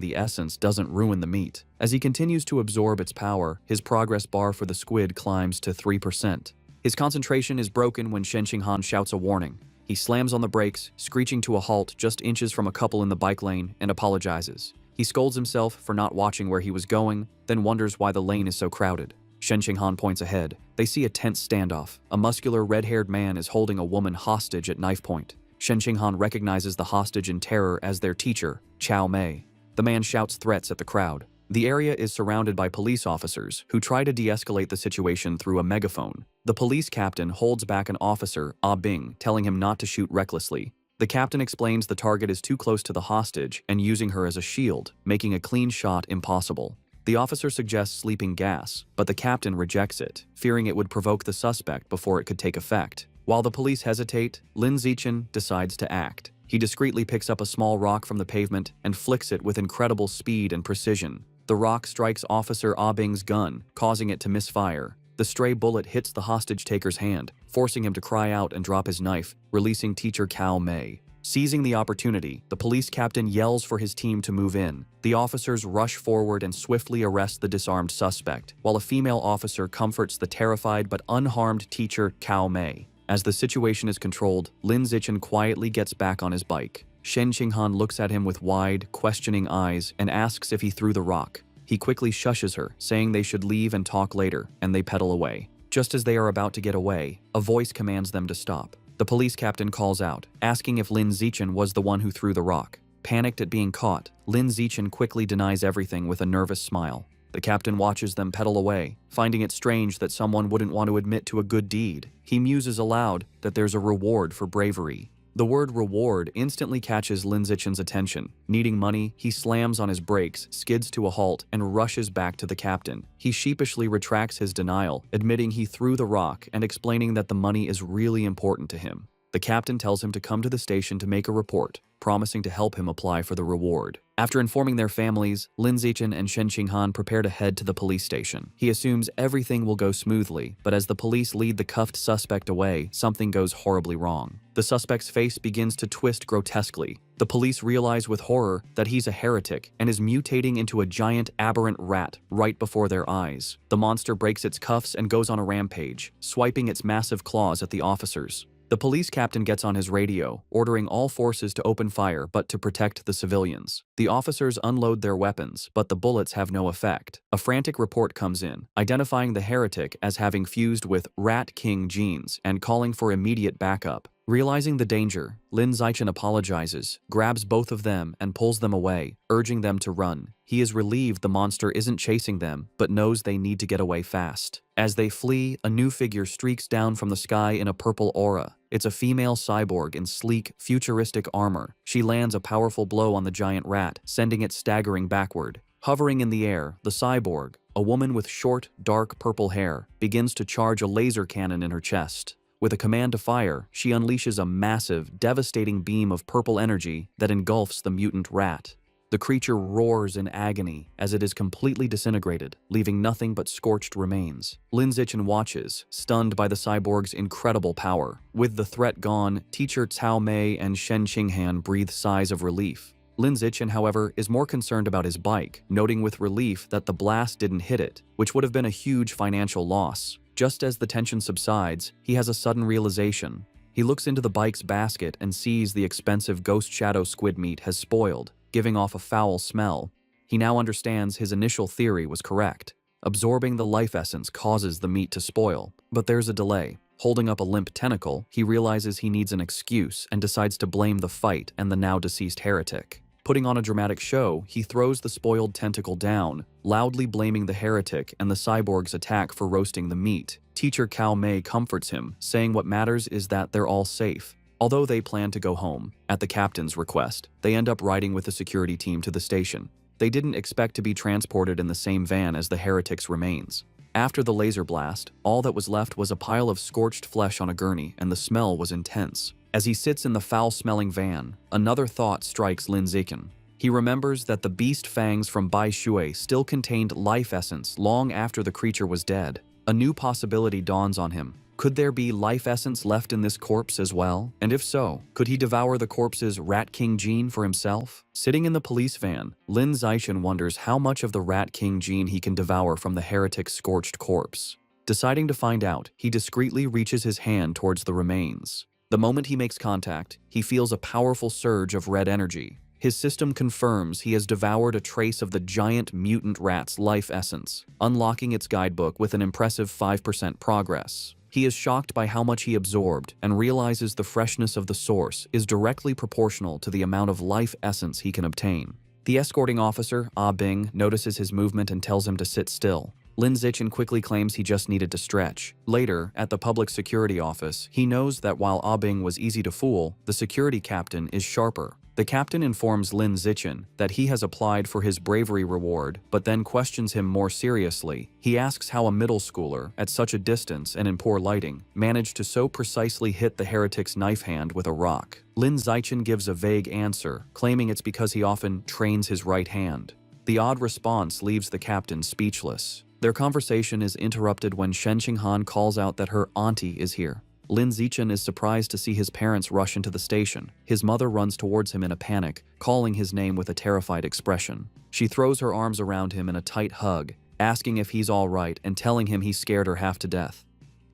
the essence doesn't ruin the meat. As he continues to absorb its power, his progress bar for the squid climbs to 3%. His concentration is broken when Shen Qinghan shouts a warning. He slams on the brakes, screeching to a halt just inches from a couple in the bike lane, and apologizes. He scolds himself for not watching where he was going, then wonders why the lane is so crowded. Shen Qinghan points ahead. They see a tense standoff. A muscular, red-haired man is holding a woman hostage at knife point. Shen Qinghan recognizes the hostage in terror as their teacher, Chao Mei. The man shouts threats at the crowd. The area is surrounded by police officers who try to de-escalate the situation through a megaphone. The police captain holds back an officer, Ah Bing, telling him not to shoot recklessly. The captain explains the target is too close to the hostage and using her as a shield, making a clean shot impossible. The officer suggests sleeping gas, but the captain rejects it, fearing it would provoke the suspect before it could take effect. While the police hesitate, Lin Zixin decides to act. He discreetly picks up a small rock from the pavement and flicks it with incredible speed and precision. The rock strikes Officer Ah Bing's gun, causing it to misfire. The stray bullet hits the hostage-taker's hand, forcing him to cry out and drop his knife, releasing teacher Chao Mei. Seizing the opportunity, the police captain yells for his team to move in. The officers rush forward and swiftly arrest the disarmed suspect, while a female officer comforts the terrified but unharmed teacher Chao Mei. As the situation is controlled, Lin Zixin quietly gets back on his bike. Shen Qinghan looks at him with wide, questioning eyes and asks if he threw the rock. He quickly shushes her, saying they should leave and talk later, and they pedal away. Just as they are about to get away, a voice commands them to stop. The police captain calls out, asking if Lin Zixin was the one who threw the rock. Panicked at being caught, Lin Zixin quickly denies everything with a nervous smile. The captain watches them pedal away, finding it strange that someone wouldn't want to admit to a good deed. He muses aloud that there's a reward for bravery. The word reward instantly catches Lin Zichen's attention. Needing money, he slams on his brakes, skids to a halt, and rushes back to the captain. He sheepishly retracts his denial, admitting he threw the rock and explaining that the money is really important to him. The captain tells him to come to the station to make a report, promising to help him apply for the reward. After informing their families, Lin Zichen and Shen Qinghan prepare to head to the police station. He assumes everything will go smoothly, but as the police lead the cuffed suspect away, something goes horribly wrong. The suspect's face begins to twist grotesquely. The police realize with horror that he's a heretic and is mutating into a giant aberrant rat right before their eyes. The monster breaks its cuffs and goes on a rampage, swiping its massive claws at the officers. The police captain gets on his radio, ordering all forces to open fire but to protect the civilians. The officers unload their weapons, but the bullets have no effect. A frantic report comes in, identifying the heretic as having fused with Rat King genes and calling for immediate backup. Realizing the danger, Lin Zichen apologizes, grabs both of them and pulls them away, urging them to run. He is relieved the monster isn't chasing them, but knows they need to get away fast. As they flee, a new figure streaks down from the sky in a purple aura. It's a female cyborg in sleek, futuristic armor. She lands a powerful blow on the giant rat, sending it staggering backward. Hovering in the air, the cyborg, a woman with short, dark purple hair, begins to charge a laser cannon in her chest. With a command to fire, she unleashes a massive, devastating beam of purple energy that engulfs the mutant rat. The creature roars in agony as it is completely disintegrated, leaving nothing but scorched remains. Lin Zichen watches, stunned by the cyborg's incredible power. With the threat gone, teacher Cao Mei and Shen Qinghan breathe sighs of relief. Lin Zichen, however, is more concerned about his bike, noting with relief that the blast didn't hit it, which would have been a huge financial loss. Just as the tension subsides, he has a sudden realization. He looks into the bike's basket and sees the expensive ghost shadow squid meat has spoiled, giving off a foul smell. He now understands his initial theory was correct. Absorbing the life essence causes the meat to spoil, but there's a delay. Holding up a limp tentacle, he realizes he needs an excuse and decides to blame the fight and the now deceased heretic. Putting on a dramatic show, he throws the spoiled tentacle down, loudly blaming the heretic and the cyborg's attack for roasting the meat. Teacher Cao Mei comforts him, saying what matters is that they're all safe. Although they plan to go home, at the captain's request, they end up riding with the security team to the station. They didn't expect to be transported in the same van as the heretic's remains. After the laser blast, all that was left was a pile of scorched flesh on a gurney, and the smell was intense. As he sits in the foul-smelling van, another thought strikes Lin Zichen. He remembers that the beast fangs from Bai Shui still contained life essence long after the creature was dead. A new possibility dawns on him. Could there be life essence left in this corpse as well? And if so, could he devour the corpse's Rat King gene for himself? Sitting in the police van, Lin Zichen wonders how much of the Rat King gene he can devour from the heretic's scorched corpse. Deciding to find out, he discreetly reaches his hand towards the remains. The moment he makes contact, he feels a powerful surge of red energy. His system confirms he has devoured a trace of the giant mutant rat's life essence, unlocking its guidebook with an impressive 5% progress. He is shocked by how much he absorbed and realizes the freshness of the source is directly proportional to the amount of life essence he can obtain. The escorting officer, Ah Bing, notices his movement and tells him to sit still. Lin Zichen quickly claims he just needed to stretch. Later, at the public security office, he knows that while Ah Bing was easy to fool, the security captain is sharper. The captain informs Lin Zichen that he has applied for his bravery reward, but then questions him more seriously. He asks how a middle schooler, at such a distance and in poor lighting, managed to so precisely hit the heretic's knife hand with a rock. Lin Zichen gives a vague answer, claiming it's because he often trains his right hand. The odd response leaves the captain speechless. Their conversation is interrupted when Shen Qinghan calls out that her auntie is here. Lin Zichen is surprised to see his parents rush into the station. His mother runs towards him in a panic, calling his name with a terrified expression. She throws her arms around him in a tight hug, asking if he's all right and telling him he scared her half to death.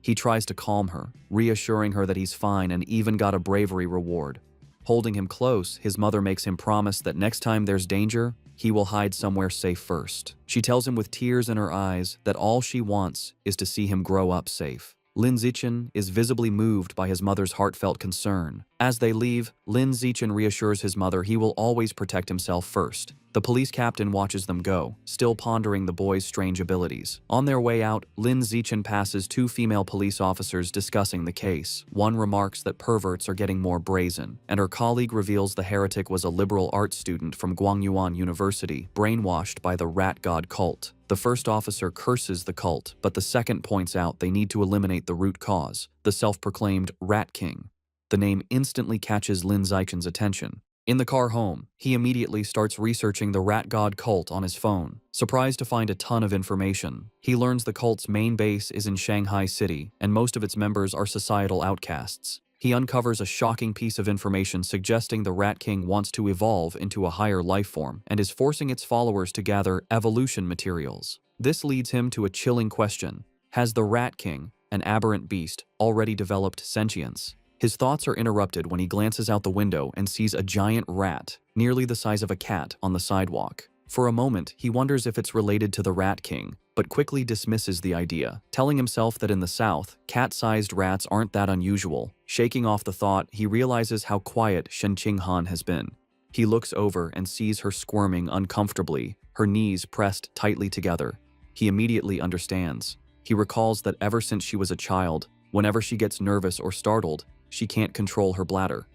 He tries to calm her, reassuring her that he's fine and even got a bravery reward. Holding him close, his mother makes him promise that next time there's danger, he will hide somewhere safe first. She tells him with tears in her eyes that all she wants is to see him grow up safe. Lin Zichen is visibly moved by his mother's heartfelt concern. As they leave, Lin Zichen reassures his mother he will always protect himself first. The police captain watches them go, still pondering the boy's strange abilities. On their way out, Lin Zichen passes two female police officers discussing the case. One remarks that perverts are getting more brazen, and her colleague reveals the heretic was a liberal arts student from Guangyuan University, brainwashed by the rat god cult. The first officer curses the cult, but the second points out they need to eliminate the root cause, the self-proclaimed Rat King. The name instantly catches Lin Zichen's attention. In the car home, he immediately starts researching the rat god cult on his phone. Surprised to find a ton of information, he learns the cult's main base is in Shanghai City, and most of its members are societal outcasts. He uncovers a shocking piece of information suggesting the Rat King wants to evolve into a higher life form and is forcing its followers to gather evolution materials. This leads him to a chilling question. Has the Rat King, an aberrant beast, already developed sentience? His thoughts are interrupted when he glances out the window and sees a giant rat, nearly the size of a cat, on the sidewalk. For a moment, he wonders if it's related to the Rat King, but quickly dismisses the idea, telling himself that in the South, cat-sized rats aren't that unusual. Shaking off the thought, he realizes how quiet Shen Qinghan has been. He looks over and sees her squirming uncomfortably, her knees pressed tightly together. He immediately understands. He recalls that ever since she was a child, whenever she gets nervous or startled, she can't control her bladder.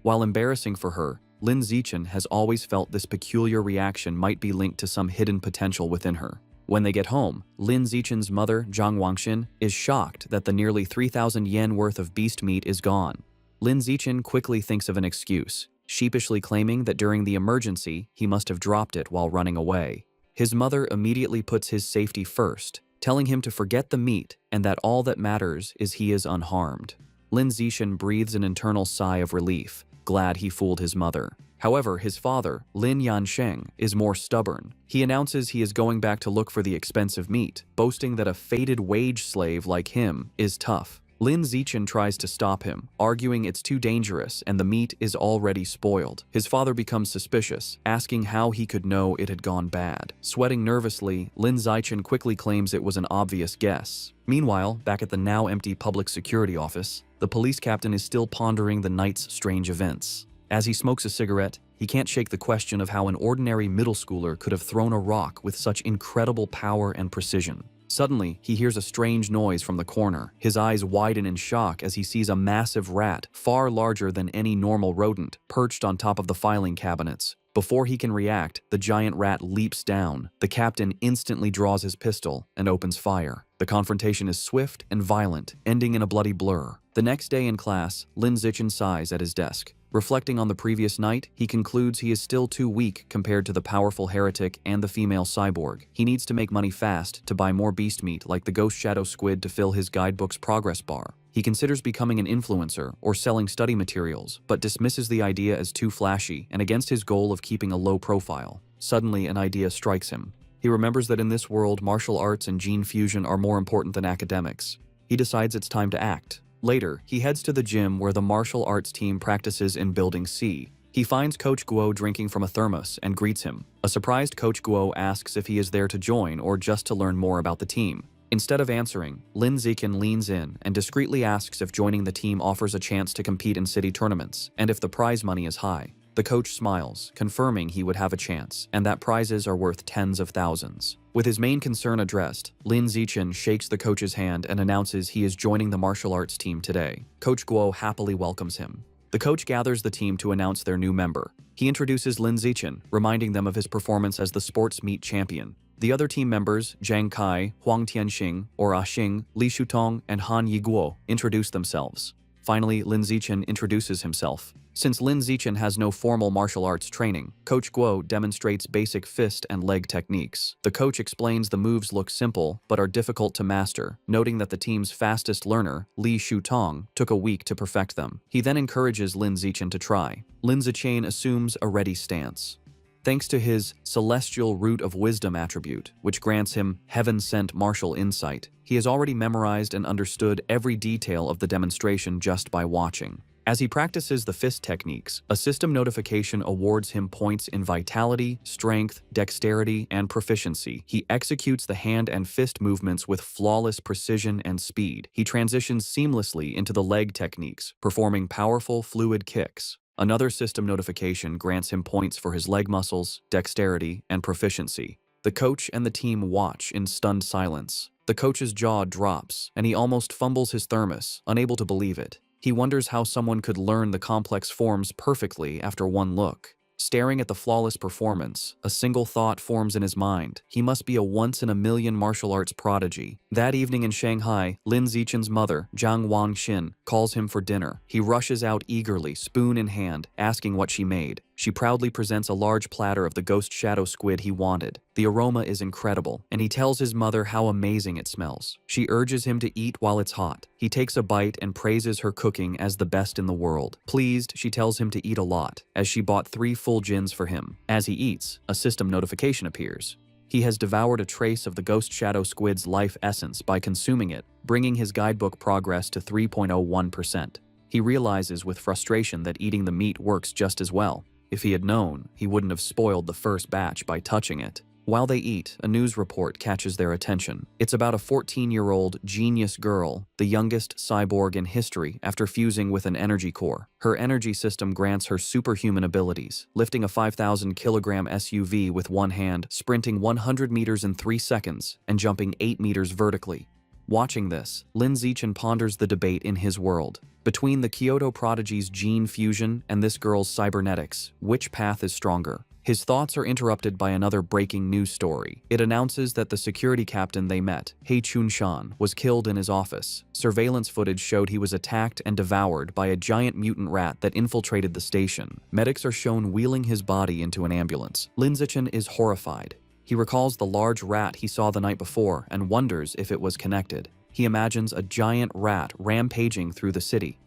While embarrassing for her, Lin Zichen has always felt this peculiar reaction might be linked to some hidden potential within her. When they get home, Lin Zichen's mother, Zhang Wangxin, is shocked that the nearly 3,000 yen worth of beast meat is gone. Lin Zichen quickly thinks of an excuse, sheepishly claiming that during the emergency, he must have dropped it while running away. His mother immediately puts his safety first, telling him to forget the meat and that all that matters is he is unharmed. Lin Zichen breathes an internal sigh of relief, glad he fooled his mother. However, his father, Lin Yansheng, is more stubborn. He announces he is going back to look for the expensive meat, boasting that a fated wage slave like him is tough. Lin Zichen tries to stop him, arguing it's too dangerous and the meat is already spoiled. His father becomes suspicious, asking how he could know it had gone bad. Sweating nervously, Lin Zichen quickly claims it was an obvious guess. Meanwhile, back at the now empty public security office, the police captain is still pondering the night's strange events. As he smokes a cigarette, he can't shake the question of how an ordinary middle schooler could have thrown a rock with such incredible power and precision. Suddenly, he hears a strange noise from the corner. His eyes widen in shock as he sees a massive rat, far larger than any normal rodent, perched on top of the filing cabinets. Before he can react, the giant rat leaps down. The captain instantly draws his pistol and opens fire. The confrontation is swift and violent, ending in a bloody blur. The next day in class, Lin Zichen sighs at his desk. Reflecting on the previous night, he concludes he is still too weak compared to the powerful heretic and the female cyborg. He needs to make money fast to buy more beast meat like the ghost shadow squid to fill his guidebook's progress bar. He considers becoming an influencer or selling study materials, but dismisses the idea as too flashy and against his goal of keeping a low profile. Suddenly, an idea strikes him. He remembers that in this world, martial arts and gene fusion are more important than academics. He decides it's time to act. Later, he heads to the gym where the martial arts team practices in Building C. He finds Coach Guo drinking from a thermos and greets him. A surprised Coach Guo asks if he is there to join or just to learn more about the team. Instead of answering, Lin Zichen leans in and discreetly asks if joining the team offers a chance to compete in city tournaments and if the prize money is high. The coach smiles, confirming he would have a chance, and that prizes are worth tens of thousands. With his main concern addressed, Lin Zichen shakes the coach's hand and announces he is joining the martial arts team today. Coach Guo happily welcomes him. The coach gathers the team to announce their new member. He introduces Lin Zichen, reminding them of his performance as the sports meet champion. The other team members, Zhang Kai, Huang Tianxing, or Ah Xing, Li Shutong, and Han Yiguo, introduce themselves. Finally, Lin Zichen introduces himself. Since Lin Zichen has no formal martial arts training, Coach Guo demonstrates basic fist and leg techniques. The coach explains the moves look simple, but are difficult to master, noting that the team's fastest learner, Li Shutong, took a week to perfect them. He then encourages Lin Zichen to try. Lin Zichen assumes a ready stance. Thanks to his celestial root of wisdom attribute, which grants him heaven-sent martial insight, he has already memorized and understood every detail of the demonstration just by watching. As he practices the fist techniques, a system notification awards him points in vitality, strength, dexterity, and proficiency. He executes the hand and fist movements with flawless precision and speed. He transitions seamlessly into the leg techniques, performing powerful, fluid kicks. Another system notification grants him points for his leg muscles, dexterity, and proficiency. The coach and the team watch in stunned silence. The coach's jaw drops, and he almost fumbles his thermos, unable to believe it. He wonders how someone could learn the complex forms perfectly after one look. Staring at the flawless performance, a single thought forms in his mind. He must be a once-in-a-million martial arts prodigy. That evening in Shanghai, Lin Zichen's mother, Zhang Wangxin, calls him for dinner. He rushes out eagerly, spoon in hand, asking what she made. She proudly presents a large platter of the ghost shadow squid he wanted. The aroma is incredible, and he tells his mother how amazing it smells. She urges him to eat while it's hot. He takes a bite and praises her cooking as the best in the world. Pleased, she tells him to eat a lot, as she bought 3 full gins for him. As he eats, a system notification appears. He has devoured a trace of the ghost shadow squid's life essence by consuming it, bringing his guidebook progress to 3.01%. He realizes with frustration that eating the meat works just as well. If he had known, he wouldn't have spoiled the first batch by touching it. While they eat, a news report catches their attention. It's about a 14-year-old genius girl, the youngest cyborg in history after fusing with an energy core. Her energy system grants her superhuman abilities, lifting a 5,000-kilogram SUV with one hand, sprinting 100 meters in 3 seconds, and jumping 8 meters vertically. Watching this, Lin Zichen ponders the debate in his world. Between the Kyoto prodigy's gene fusion and this girl's cybernetics, which path is stronger? His thoughts are interrupted by another breaking news story. It announces that the security captain they met, He Chun-shan, was killed in his office. Surveillance footage showed he was attacked and devoured by a giant mutant rat that infiltrated the station. Medics are shown wheeling his body into an ambulance. Lin Zichen is horrified. He recalls the large rat he saw the night before and wonders if it was connected. He imagines a giant rat rampaging through the city.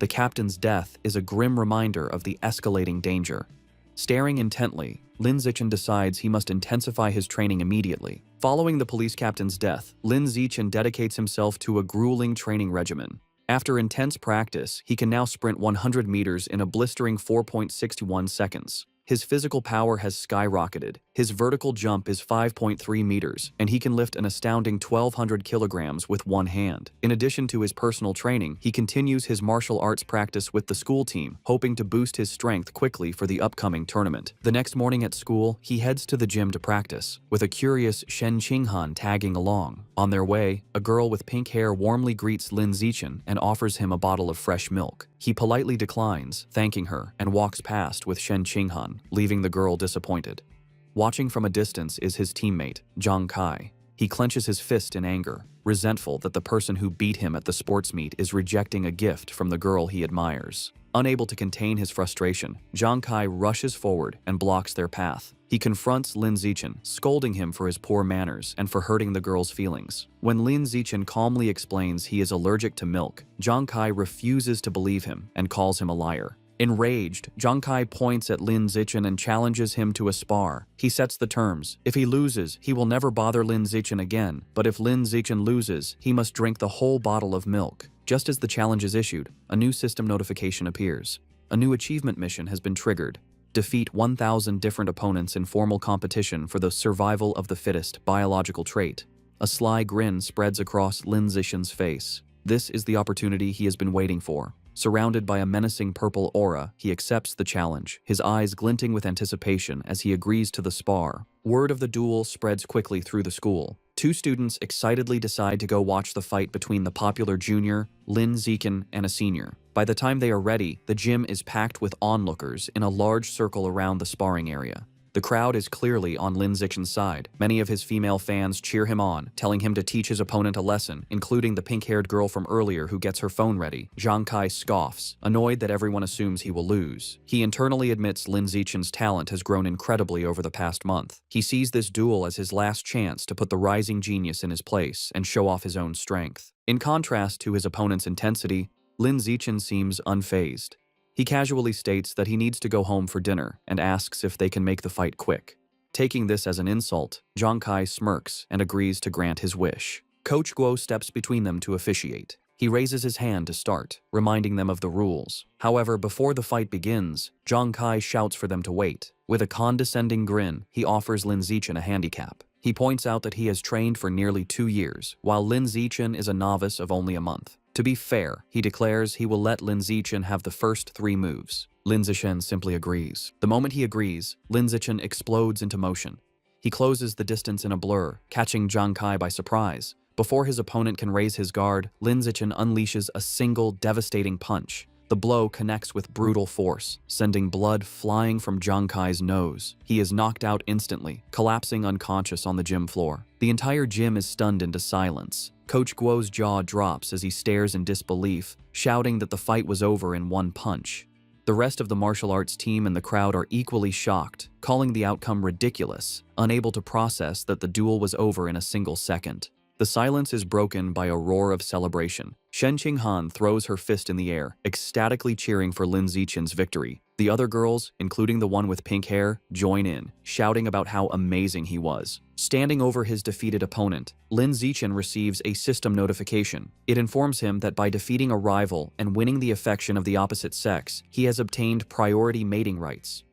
The captain's death is a grim reminder of the escalating danger. Staring intently, Lin Zichen decides he must intensify his training immediately. Following the police captain's death, Lin Zichen dedicates himself to a grueling training regimen. After intense practice, he can now sprint 100 meters in a blistering 4.61 seconds. His physical power has skyrocketed. His vertical jump is 5.3 meters, and he can lift an astounding 1,200 kilograms with one hand. In addition to his personal training, he continues his martial arts practice with the school team, hoping to boost his strength quickly for the upcoming tournament. The next morning at school, he heads to the gym to practice, with a curious Shen Qinghan tagging along. On their way, a girl with pink hair warmly greets Lin Zichen and offers him a bottle of fresh milk. He politely declines, thanking her, and walks past with Shen Qinghan, leaving the girl disappointed. Watching from a distance is his teammate, Zhang Kai. He clenches his fist in anger, resentful that the person who beat him at the sports meet is rejecting a gift from the girl he admires. Unable to contain his frustration, Zhang Kai rushes forward and blocks their path. He confronts Lin Zichen, scolding him for his poor manners and for hurting the girl's feelings. When Lin Zichen calmly explains he is allergic to milk, Zhang Kai refuses to believe him and calls him a liar. Enraged, Zhang Kai points at Lin Zichen and challenges him to a spar. He sets the terms. If he loses, he will never bother Lin Zichen again, but if Lin Zichen loses, he must drink the whole bottle of milk. Just as the challenge is issued, a new system notification appears. A new achievement mission has been triggered. Defeat 1,000 different opponents in formal competition for the survival of the fittest biological trait. A sly grin spreads across Lin Zichen's face. This is the opportunity he has been waiting for. Surrounded by a menacing purple aura, he accepts the challenge, his eyes glinting with anticipation as he agrees to the spar. Word of the duel spreads quickly through the school. 2 students excitedly decide to go watch the fight between the popular junior, Lin Zichen, and a senior. By the time they are ready, the gym is packed with onlookers in a large circle around the sparring area. The crowd is clearly on Lin Zichen's side. Many of his female fans cheer him on, telling him to teach his opponent a lesson, including the pink-haired girl from earlier who gets her phone ready. Zhang Kai scoffs, annoyed that everyone assumes he will lose. He internally admits Lin Zichen's talent has grown incredibly over the past month. He sees this duel as his last chance to put the rising genius in his place and show off his own strength. In contrast to his opponent's intensity, Lin Zichen seems unfazed. He casually states that he needs to go home for dinner and asks if they can make the fight quick. Taking this as an insult, Zhang Kai smirks and agrees to grant his wish. Coach Guo steps between them to officiate. He raises his hand to start, reminding them of the rules. However, before the fight begins, Zhang Kai shouts for them to wait. With a condescending grin, he offers Lin Zichen a handicap. He points out that he has trained for nearly 2 years, while Lin Zichen is a novice of only a month. To be fair, he declares he will let Lin Zichen have the first 3 moves. Lin Zichen simply agrees. The moment he agrees, Lin Zichen explodes into motion. He closes the distance in a blur, catching Zhang Kai by surprise. Before his opponent can raise his guard, Lin Zichen unleashes a single devastating punch. The blow connects with brutal force, sending blood flying from Zhang Kai's nose. He is knocked out instantly, collapsing unconscious on the gym floor. The entire gym is stunned into silence. Coach Guo's jaw drops as he stares in disbelief, shouting that the fight was over in 1 punch. The rest of the martial arts team and the crowd are equally shocked, calling the outcome ridiculous, unable to process that the duel was over in a single second. The silence is broken by a roar of celebration. Shen Qinghan throws her fist in the air, ecstatically cheering for Lin Zichen's victory. The other girls, including the one with pink hair, join in, shouting about how amazing he was. Standing over his defeated opponent, Lin Zichen receives a system notification. It informs him that by defeating a rival and winning the affection of the opposite sex, he has obtained priority mating rights.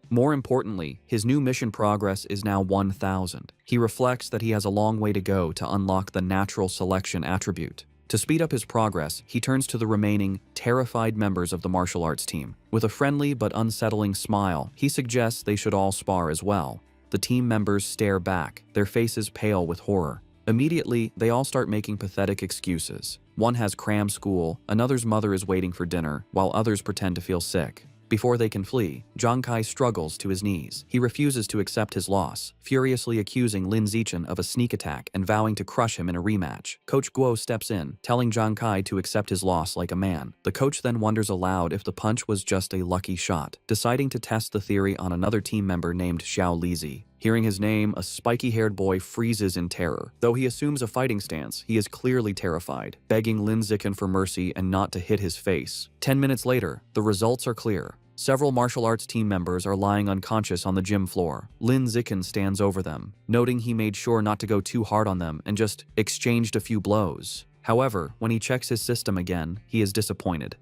More importantly, his new mission progress is now 1000. He reflects that he has a long way to go to unlock the natural selection attribute. To speed up his progress, he turns to the remaining, terrified members of the martial arts team. With a friendly but unsettling smile, he suggests they should all spar as well. The team members stare back, their faces pale with horror. Immediately, they all start making pathetic excuses. One has cram school, another's mother is waiting for dinner, while others pretend to feel sick. Before they can flee, Zhang Kai struggles to his knees. He refuses to accept his loss, furiously accusing Lin Zichen of a sneak attack and vowing to crush him in a rematch. Coach Guo steps in, telling Zhang Kai to accept his loss like a man. The coach then wonders aloud if the punch was just a lucky shot, deciding to test the theory on another team member named Xiao Lizi. Hearing his name, a spiky-haired boy freezes in terror. Though he assumes a fighting stance, he is clearly terrified, begging Lin Zichen for mercy and not to hit his face. 10 minutes later, the results are clear. Several martial arts team members are lying unconscious on the gym floor. Lin Zichen stands over them, noting he made sure not to go too hard on them and just exchanged a few blows. However, when he checks his system again, he is disappointed.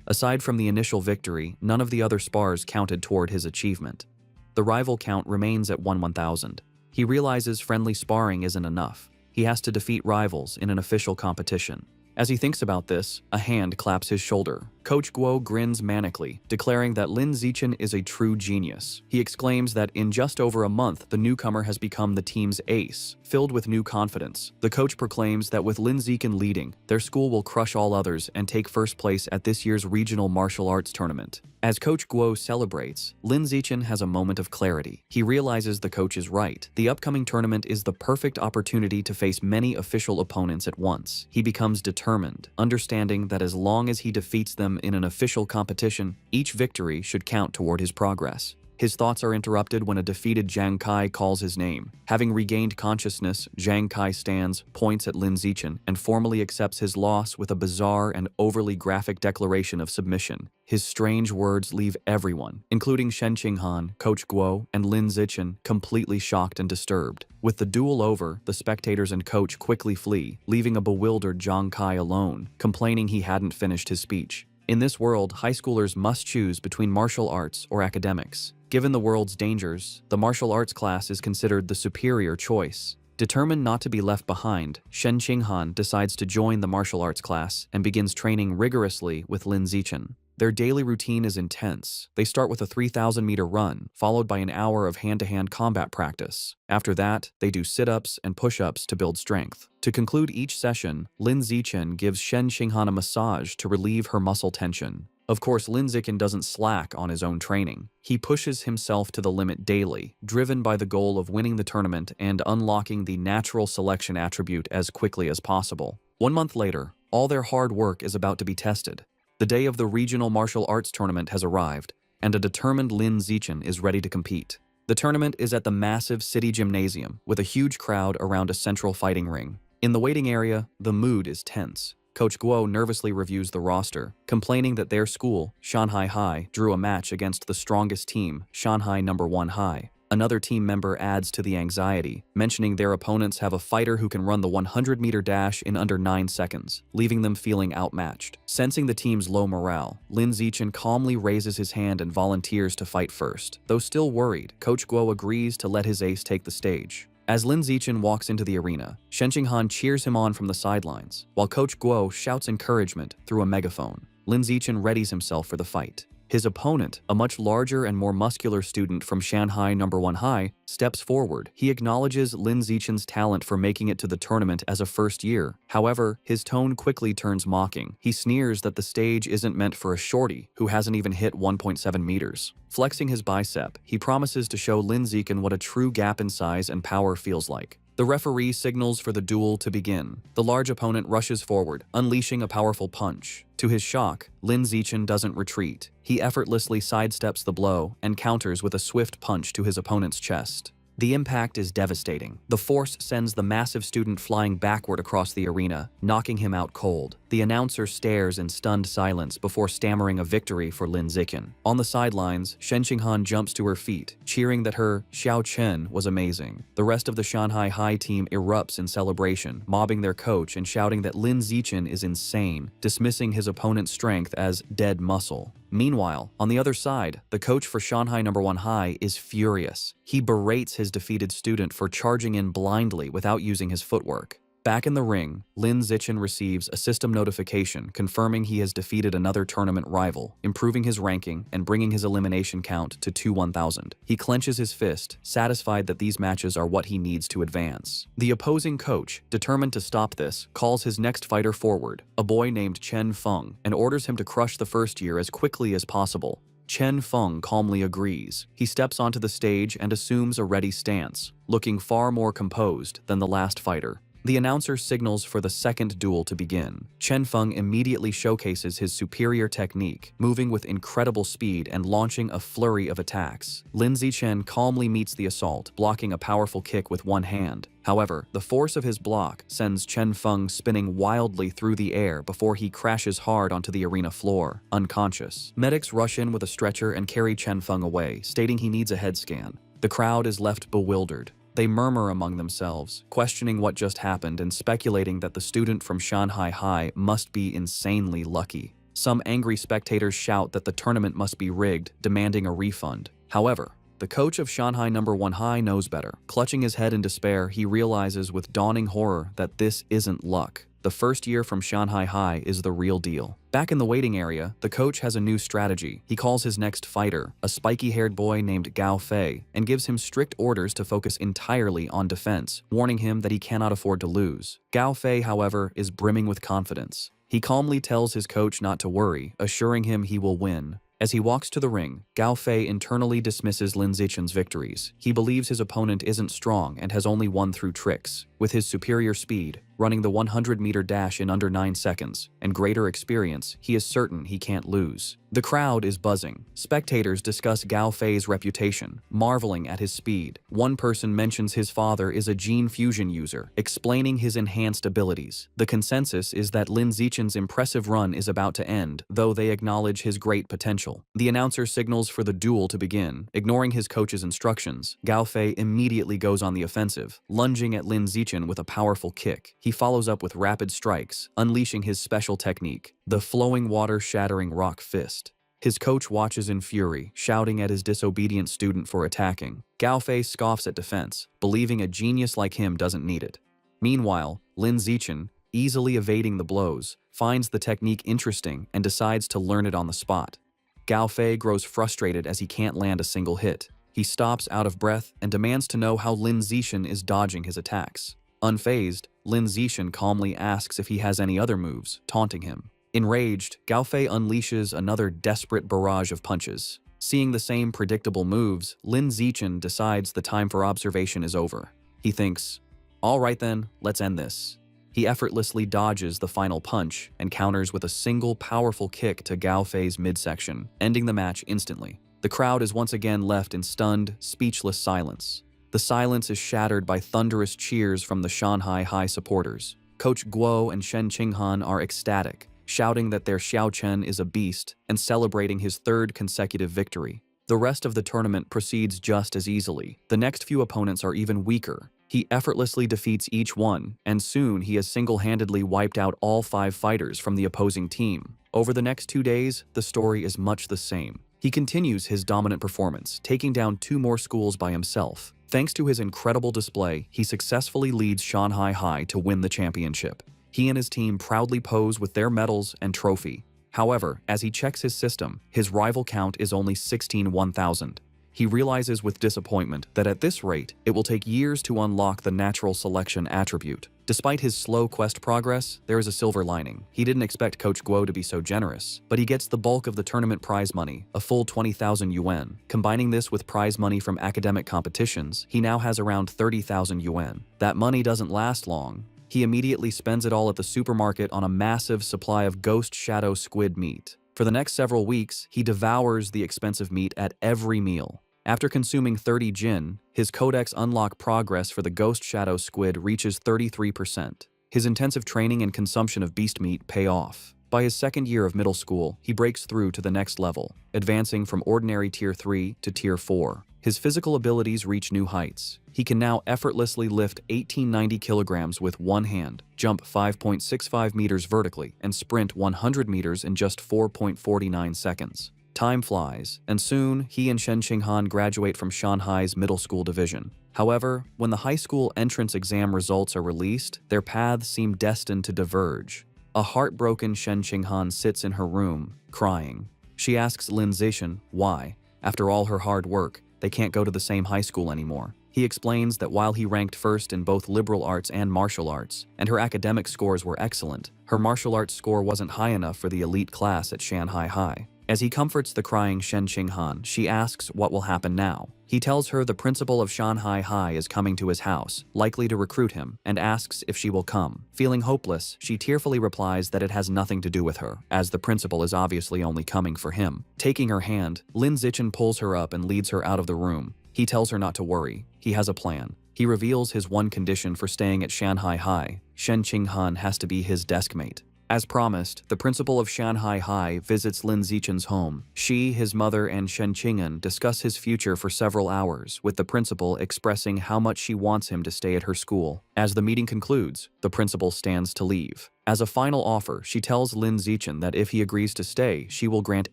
Aside from the initial victory, none of the other spars counted toward his achievement. The rival count remains at 1000. He realizes friendly sparring isn't enough. He has to defeat rivals in an official competition. As he thinks about this, a hand claps his shoulder. Coach Guo grins manically, declaring that Lin Zichen is a true genius. He exclaims that in just over a month, the newcomer has become the team's ace. Filled with new confidence, the coach proclaims that with Lin Zichen leading, their school will crush all others and take first place at this year's regional martial arts tournament. As Coach Guo celebrates, Lin Zichen has a moment of clarity. He realizes the coach is right. The upcoming tournament is the perfect opportunity to face many official opponents at once. He becomes determined, understanding that as long as he defeats them in an official competition, each victory should count toward his progress. His thoughts are interrupted when a defeated Zhang Kai calls his name. Having regained consciousness, Zhang Kai stands, points at Lin Zichen, and formally accepts his loss with a bizarre and overly graphic declaration of submission. His strange words leave everyone, including Shen Qinghan, Coach Guo, and Lin Zichen, completely shocked and disturbed. With the duel over, the spectators and coach quickly flee, leaving a bewildered Zhang Kai alone, complaining he hadn't finished his speech. In this world, high schoolers must choose between martial arts or academics. Given the world's dangers, the martial arts class is considered the superior choice. Determined not to be left behind, Shen Qinghan decides to join the martial arts class and begins training rigorously with Lin Zichen. Their daily routine is intense. They start with a 3,000-meter run, followed by an hour of hand-to-hand combat practice. After that, they do sit-ups and push-ups to build strength. To conclude each session, Lin Zichen gives Shen Qinghan a massage to relieve her muscle tension. Of course, Lin Zichen doesn't slack on his own training. He pushes himself to the limit daily, driven by the goal of winning the tournament and unlocking the natural selection attribute as quickly as possible. 1 month later, all their hard work is about to be tested. The day of the regional martial arts tournament has arrived, and a determined Lin Zichen is ready to compete. The tournament is at the massive city gymnasium, with a huge crowd around a central fighting ring. In the waiting area, the mood is tense. Coach Guo nervously reviews the roster, complaining that their school, Shanghai High, drew a match against the strongest team, Shanghai No. 1 High. Another team member adds to the anxiety, mentioning their opponents have a fighter who can run the 100-meter dash in under 9 seconds, leaving them feeling outmatched. Sensing the team's low morale, Lin Zichen calmly raises his hand and volunteers to fight first. Though still worried, Coach Guo agrees to let his ace take the stage. As Lin Zichen walks into the arena, Shen Qinghan cheers him on from the sidelines, while Coach Guo shouts encouragement through a megaphone. Lin Zichen readies himself for the fight. His opponent, a much larger and more muscular student from Shanghai No. 1 High, steps forward. He acknowledges Lin Zichen's talent for making it to the tournament as a first year. However, his tone quickly turns mocking. He sneers that the stage isn't meant for a shorty who hasn't even hit 1.7 meters. Flexing his bicep, he promises to show Lin Zichen what a true gap in size and power feels like. The referee signals for the duel to begin. The large opponent rushes forward, unleashing a powerful punch. To his shock, Lin Zichen doesn't retreat. He effortlessly sidesteps the blow and counters with a swift punch to his opponent's chest. The impact is devastating. The force sends the massive student flying backward across the arena, knocking him out cold. The announcer stares in stunned silence before stammering a victory for Lin Zichen. On the sidelines, Shen Qinghan jumps to her feet, cheering that her Xiao Chen was amazing. The rest of the Shanghai High team erupts in celebration, mobbing their coach and shouting that Lin Zichen is insane, dismissing his opponent's strength as dead muscle. Meanwhile, on the other side, the coach for Shanghai No. 1 High is furious. He berates his defeated student for charging in blindly without using his footwork. Back in the ring, Lin Zichen receives a system notification confirming he has defeated another tournament rival, improving his ranking and bringing his elimination count to 2-1000. He clenches his fist, satisfied that these matches are what he needs to advance. The opposing coach, determined to stop this, calls his next fighter forward, a boy named Chen Feng, and orders him to crush the first year as quickly as possible. Chen Feng calmly agrees. He steps onto the stage and assumes a ready stance, looking far more composed than the last fighter. The announcer signals for the second duel to begin. Chen Feng immediately showcases his superior technique, moving with incredible speed and launching a flurry of attacks. Lin Zichen calmly meets the assault, blocking a powerful kick with one hand. However, the force of his block sends Chen Feng spinning wildly through the air before he crashes hard onto the arena floor, unconscious. Medics rush in with a stretcher and carry Chen Feng away, stating he needs a head scan. The crowd is left bewildered. They murmur among themselves, questioning what just happened and speculating that the student from Shanghai High must be insanely lucky. Some angry spectators shout that the tournament must be rigged, demanding a refund. However, the coach of Shanghai No. 1 High knows better. Clutching his head in despair, he realizes with dawning horror that this isn't luck. The first year from Shanghai High is the real deal. Back in the waiting area, the coach has a new strategy. He calls his next fighter, a spiky-haired boy named Gao Fei, and gives him strict orders to focus entirely on defense, warning him that he cannot afford to lose. Gao Fei, however, is brimming with confidence. He calmly tells his coach not to worry, assuring him he will win. As he walks to the ring, Gao Fei internally dismisses Lin Zichen's victories. He believes his opponent isn't strong and has only won through tricks. With his superior speed, running the 100-meter dash in under 9 seconds, and greater experience, he is certain he can't lose. The crowd is buzzing. Spectators discuss Gao Fei's reputation, marveling at his speed. One person mentions his father is a gene fusion user, explaining his enhanced abilities. The consensus is that Lin Zichen's impressive run is about to end, though they acknowledge his great potential. The announcer signals for the duel to begin. Ignoring his coach's instructions, Gao Fei immediately goes on the offensive, lunging at Lin Zichen with a powerful kick. He follows up with rapid strikes, unleashing his special technique, the flowing water-shattering rock fist. His coach watches in fury, shouting at his disobedient student for attacking. Gao Fei scoffs at defense, believing a genius like him doesn't need it. Meanwhile, Lin Zichen, easily evading the blows, finds the technique interesting and decides to learn it on the spot. Gao Fei grows frustrated as he can't land a single hit. He stops out of breath and demands to know how Lin Zichen is dodging his attacks. Unfazed, Lin Zichen calmly asks if he has any other moves, taunting him. Enraged, Gao Fei unleashes another desperate barrage of punches. Seeing the same predictable moves, Lin Zichen decides the time for observation is over. He thinks, "All right then, let's end this." He effortlessly dodges the final punch and counters with a single powerful kick to Gao Fei's midsection, ending the match instantly. The crowd is once again left in stunned, speechless silence. The silence is shattered by thunderous cheers from the Shanghai High supporters. Coach Guo and Shen Qinghan are ecstatic, shouting that their Xiao Chen is a beast and celebrating his third consecutive victory. The rest of the tournament proceeds just as easily. The next few opponents are even weaker. He effortlessly defeats each one, and soon he has single-handedly wiped out all 5 fighters from the opposing team. Over the next 2 days, the story is much the same. He continues his dominant performance, taking down 2 more schools by himself. Thanks to his incredible display, he successfully leads Shanghai High to win the championship. He and his team proudly pose with their medals and trophy. However, as he checks his system, his rival count is only 16,000. He realizes with disappointment that at this rate, it will take years to unlock the natural selection attribute. Despite his slow quest progress, there is a silver lining. He didn't expect Coach Guo to be so generous, but he gets the bulk of the tournament prize money, a full 20,000 yuan. Combining this with prize money from academic competitions, he now has around 30,000 yuan. That money doesn't last long. He immediately spends it all at the supermarket on a massive supply of ghost shadow squid meat. For the next several weeks, he devours the expensive meat at every meal. After consuming 30 jin, his codex unlock progress for the ghost shadow squid reaches 33%. His intensive training and consumption of beast meat pay off. By his second year of middle school, he breaks through to the next level, advancing from ordinary Tier 3 to Tier 4. His physical abilities reach new heights. He can now effortlessly lift 1890 kilograms with one hand, jump 5.65 meters vertically, and sprint 100 meters in just 4.49 seconds. Time flies, and soon he and Shen Qinghan graduate from Shanghai's middle school division. However, when the high school entrance exam results are released, their paths seem destined to diverge. A heartbroken Shen Qinghan sits in her room, crying. She asks Lin Zixin why, after all her hard work, they can't go to the same high school anymore. He explains that while he ranked first in both liberal arts and martial arts, and her academic scores were excellent, her martial arts score wasn't high enough for the elite class at Shanghai High. As he comforts the crying Shen Qinghan, she asks what will happen now. He tells her the principal of Shanghai High is coming to his house, likely to recruit him, and asks if she will come. Feeling hopeless, she tearfully replies that it has nothing to do with her, as the principal is obviously only coming for him. Taking her hand, Lin Zixin pulls her up and leads her out of the room. He tells her not to worry. He has a plan. He reveals his one condition for staying at Shanghai High. Shen Qinghan has to be his deskmate. As promised, the principal of Shanghai High visits Lin Zixin's home. She, his mother, and Shen Qinghan discuss his future for several hours, with the principal expressing how much she wants him to stay at her school. As the meeting concludes, the principal stands to leave. As a final offer, she tells Lin Zixin that if he agrees to stay, she will grant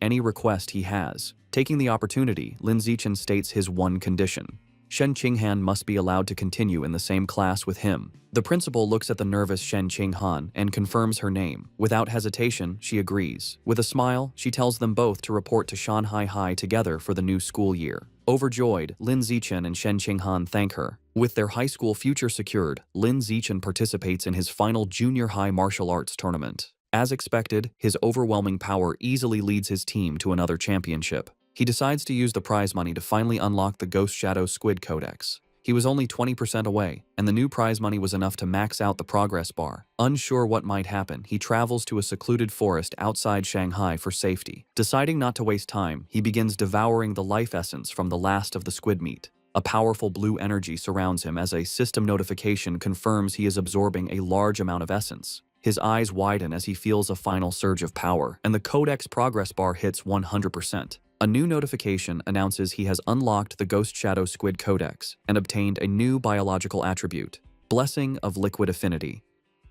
any request he has. Taking the opportunity, Lin Zixin states his one condition. Shen Qinghan must be allowed to continue in the same class with him. The principal looks at the nervous Shen Qinghan and confirms her name. Without hesitation, she agrees. With a smile, she tells them both to report to Shanghai High together for the new school year. Overjoyed, Lin Zixin and Shen Qinghan thank her. With their high school future secured, Lin Zixin participates in his final junior high martial arts tournament. As expected, his overwhelming power easily leads his team to another championship. He decides to use the prize money to finally unlock the Ghost Shadow Squid Codex. He was only 20% away, and the new prize money was enough to max out the progress bar. Unsure what might happen, he travels to a secluded forest outside Shanghai for safety. Deciding not to waste time, he begins devouring the life essence from the last of the squid meat. A powerful blue energy surrounds him as a system notification confirms he is absorbing a large amount of essence. His eyes widen as he feels a final surge of power, and the Codex progress bar hits 100%. A new notification announces he has unlocked the Ghost Shadow Squid Codex and obtained a new biological attribute, Blessing of Liquid Affinity.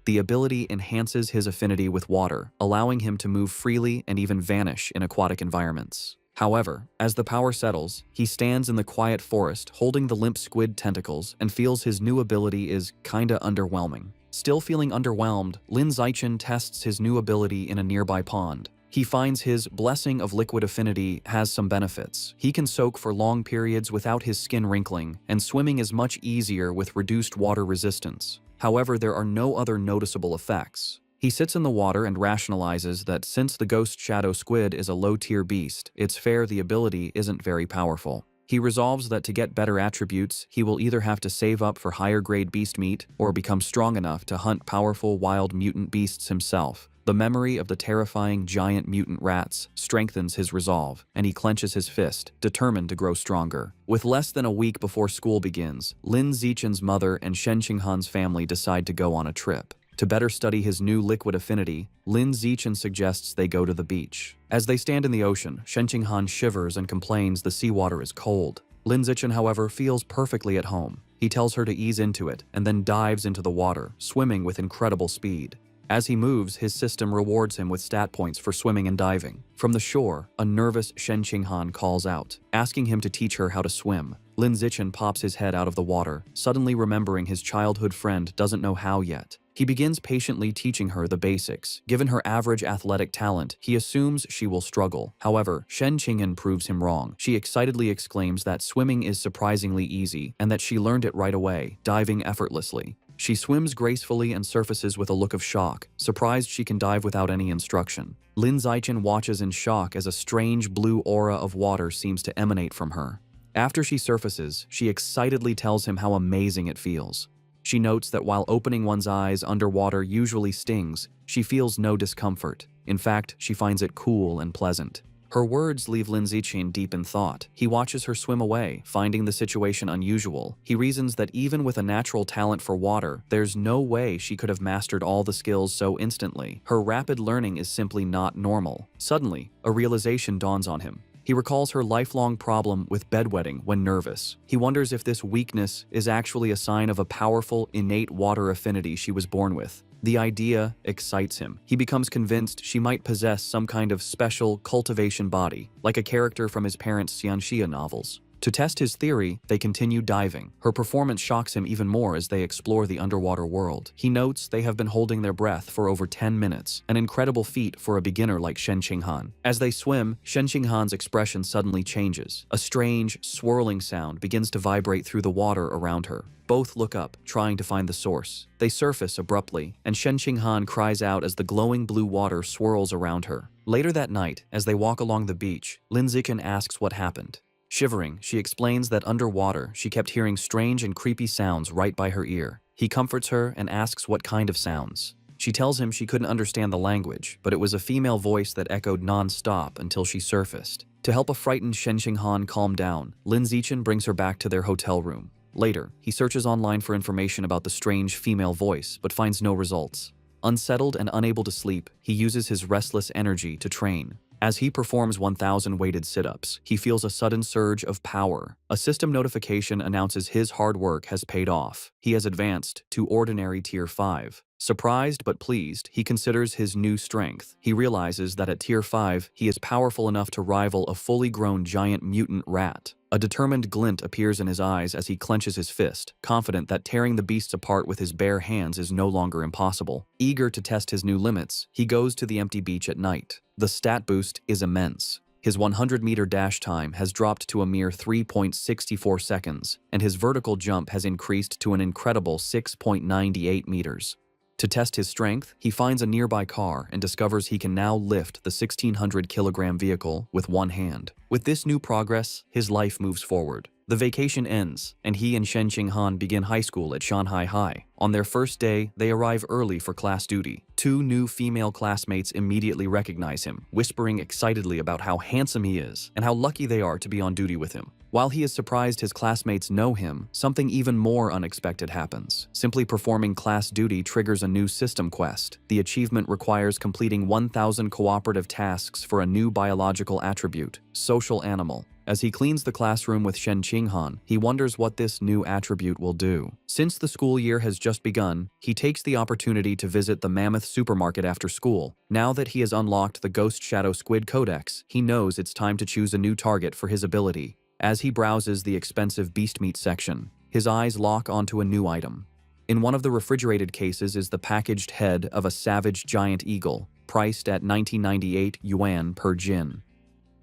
The ability enhances his affinity with water, allowing him to move freely and even vanish in aquatic environments. However, as the power settles, he stands in the quiet forest holding the limp squid tentacles and feels his new ability is kinda underwhelming. Still feeling underwhelmed, Lin Zixin tests his new ability in a nearby pond. He finds his Blessing of Liquid Affinity has some benefits. He can soak for long periods without his skin wrinkling, and swimming is much easier with reduced water resistance. However, there are no other noticeable effects. He sits in the water and rationalizes that since the Ghost Shadow Squid is a low-tier beast, it's fair the ability isn't very powerful. He resolves that to get better attributes, he will either have to save up for higher-grade beast meat or become strong enough to hunt powerful wild mutant beasts himself. The memory of the terrifying giant mutant rats strengthens his resolve, and he clenches his fist, determined to grow stronger. With less than a week before school begins, Lin Zixin's mother and Shen Qinghan's family decide to go on a trip. To better study his new liquid affinity, Lin Zixin suggests they go to the beach. As they stand in the ocean, Shen Qinghan shivers and complains the seawater is cold. Lin Zixin, however, feels perfectly at home. He tells her to ease into it, and then dives into the water, swimming with incredible speed. As he moves, his system rewards him with stat points for swimming and diving. From the shore, a nervous Shen Qinghan calls out, asking him to teach her how to swim. Lin Zichen pops his head out of the water, suddenly remembering his childhood friend doesn't know how yet. He begins patiently teaching her the basics. Given her average athletic talent, he assumes she will struggle. However, Shen Qinghan proves him wrong. She excitedly exclaims that swimming is surprisingly easy and that she learned it right away, diving effortlessly. She swims gracefully and surfaces with a look of shock, surprised she can dive without any instruction. Lin Zichen watches in shock as a strange blue aura of water seems to emanate from her. After she surfaces, she excitedly tells him how amazing it feels. She notes that while opening one's eyes underwater usually stings, she feels no discomfort. In fact, she finds it cool and pleasant. Her words leave Lin Zichen deep in thought. He watches her swim away, finding the situation unusual. He reasons that even with a natural talent for water, there's no way she could have mastered all the skills so instantly. Her rapid learning is simply not normal. Suddenly, a realization dawns on him. He recalls her lifelong problem with bedwetting when nervous. He wonders if this weakness is actually a sign of a powerful, innate water affinity she was born with. The idea excites him. He becomes convinced she might possess some kind of special cultivation body, like a character from his parents' Xianxia novels. To test his theory, they continue diving. Her performance shocks him even more as they explore the underwater world. He notes they have been holding their breath for over 10 minutes, an incredible feat for a beginner like Shen Qinghan. As they swim, Shen Qinghan's expression suddenly changes. A strange, swirling sound begins to vibrate through the water around her. Both look up, trying to find the source. They surface abruptly, and Shen Qinghan cries out as the glowing blue water swirls around her. Later that night, as they walk along the beach, Lin Zichen asks what happened. Shivering, she explains that underwater, she kept hearing strange and creepy sounds right by her ear. He comforts her and asks what kind of sounds. She tells him she couldn't understand the language, but it was a female voice that echoed non-stop until she surfaced. To help a frightened Shen Qinghan calm down, Lin Zichen brings her back to their hotel room. Later, he searches online for information about the strange female voice, but finds no results. Unsettled and unable to sleep, he uses his restless energy to train. As he performs 1,000 weighted sit-ups, he feels a sudden surge of power. A system notification announces his hard work has paid off. He has advanced to ordinary Tier 5. Surprised but pleased, he considers his new strength. He realizes that at Tier 5, he is powerful enough to rival a fully grown giant mutant rat. A determined glint appears in his eyes as he clenches his fist, confident that tearing the beasts apart with his bare hands is no longer impossible. Eager to test his new limits, he goes to the empty beach at night. The stat boost is immense. His 100-meter dash time has dropped to a mere 3.64 seconds, and his vertical jump has increased to an incredible 6.98 meters. To test his strength, he finds a nearby car and discovers he can now lift the 1,600-kilogram vehicle with one hand. With this new progress, his life moves forward. The vacation ends, and he and Shen Qinghan begin high school at Shanghai High. On their first day, they arrive early for class duty. Two new female classmates immediately recognize him, whispering excitedly about how handsome he is and how lucky they are to be on duty with him. While he is surprised his classmates know him, something even more unexpected happens. Simply performing class duty triggers a new system quest. The achievement requires completing 1,000 cooperative tasks for a new biological attribute, social animal. As he cleans the classroom with Shen Qinghan, he wonders what this new attribute will do. Since the school year has just begun, he takes the opportunity to visit the Mammoth supermarket after school. Now that he has unlocked the Ghost Shadow Squid Codex, he knows it's time to choose a new target for his ability. As he browses the expensive beast meat section, his eyes lock onto a new item. In one of the refrigerated cases is the packaged head of a savage giant eagle, priced at 1998 yuan per jin.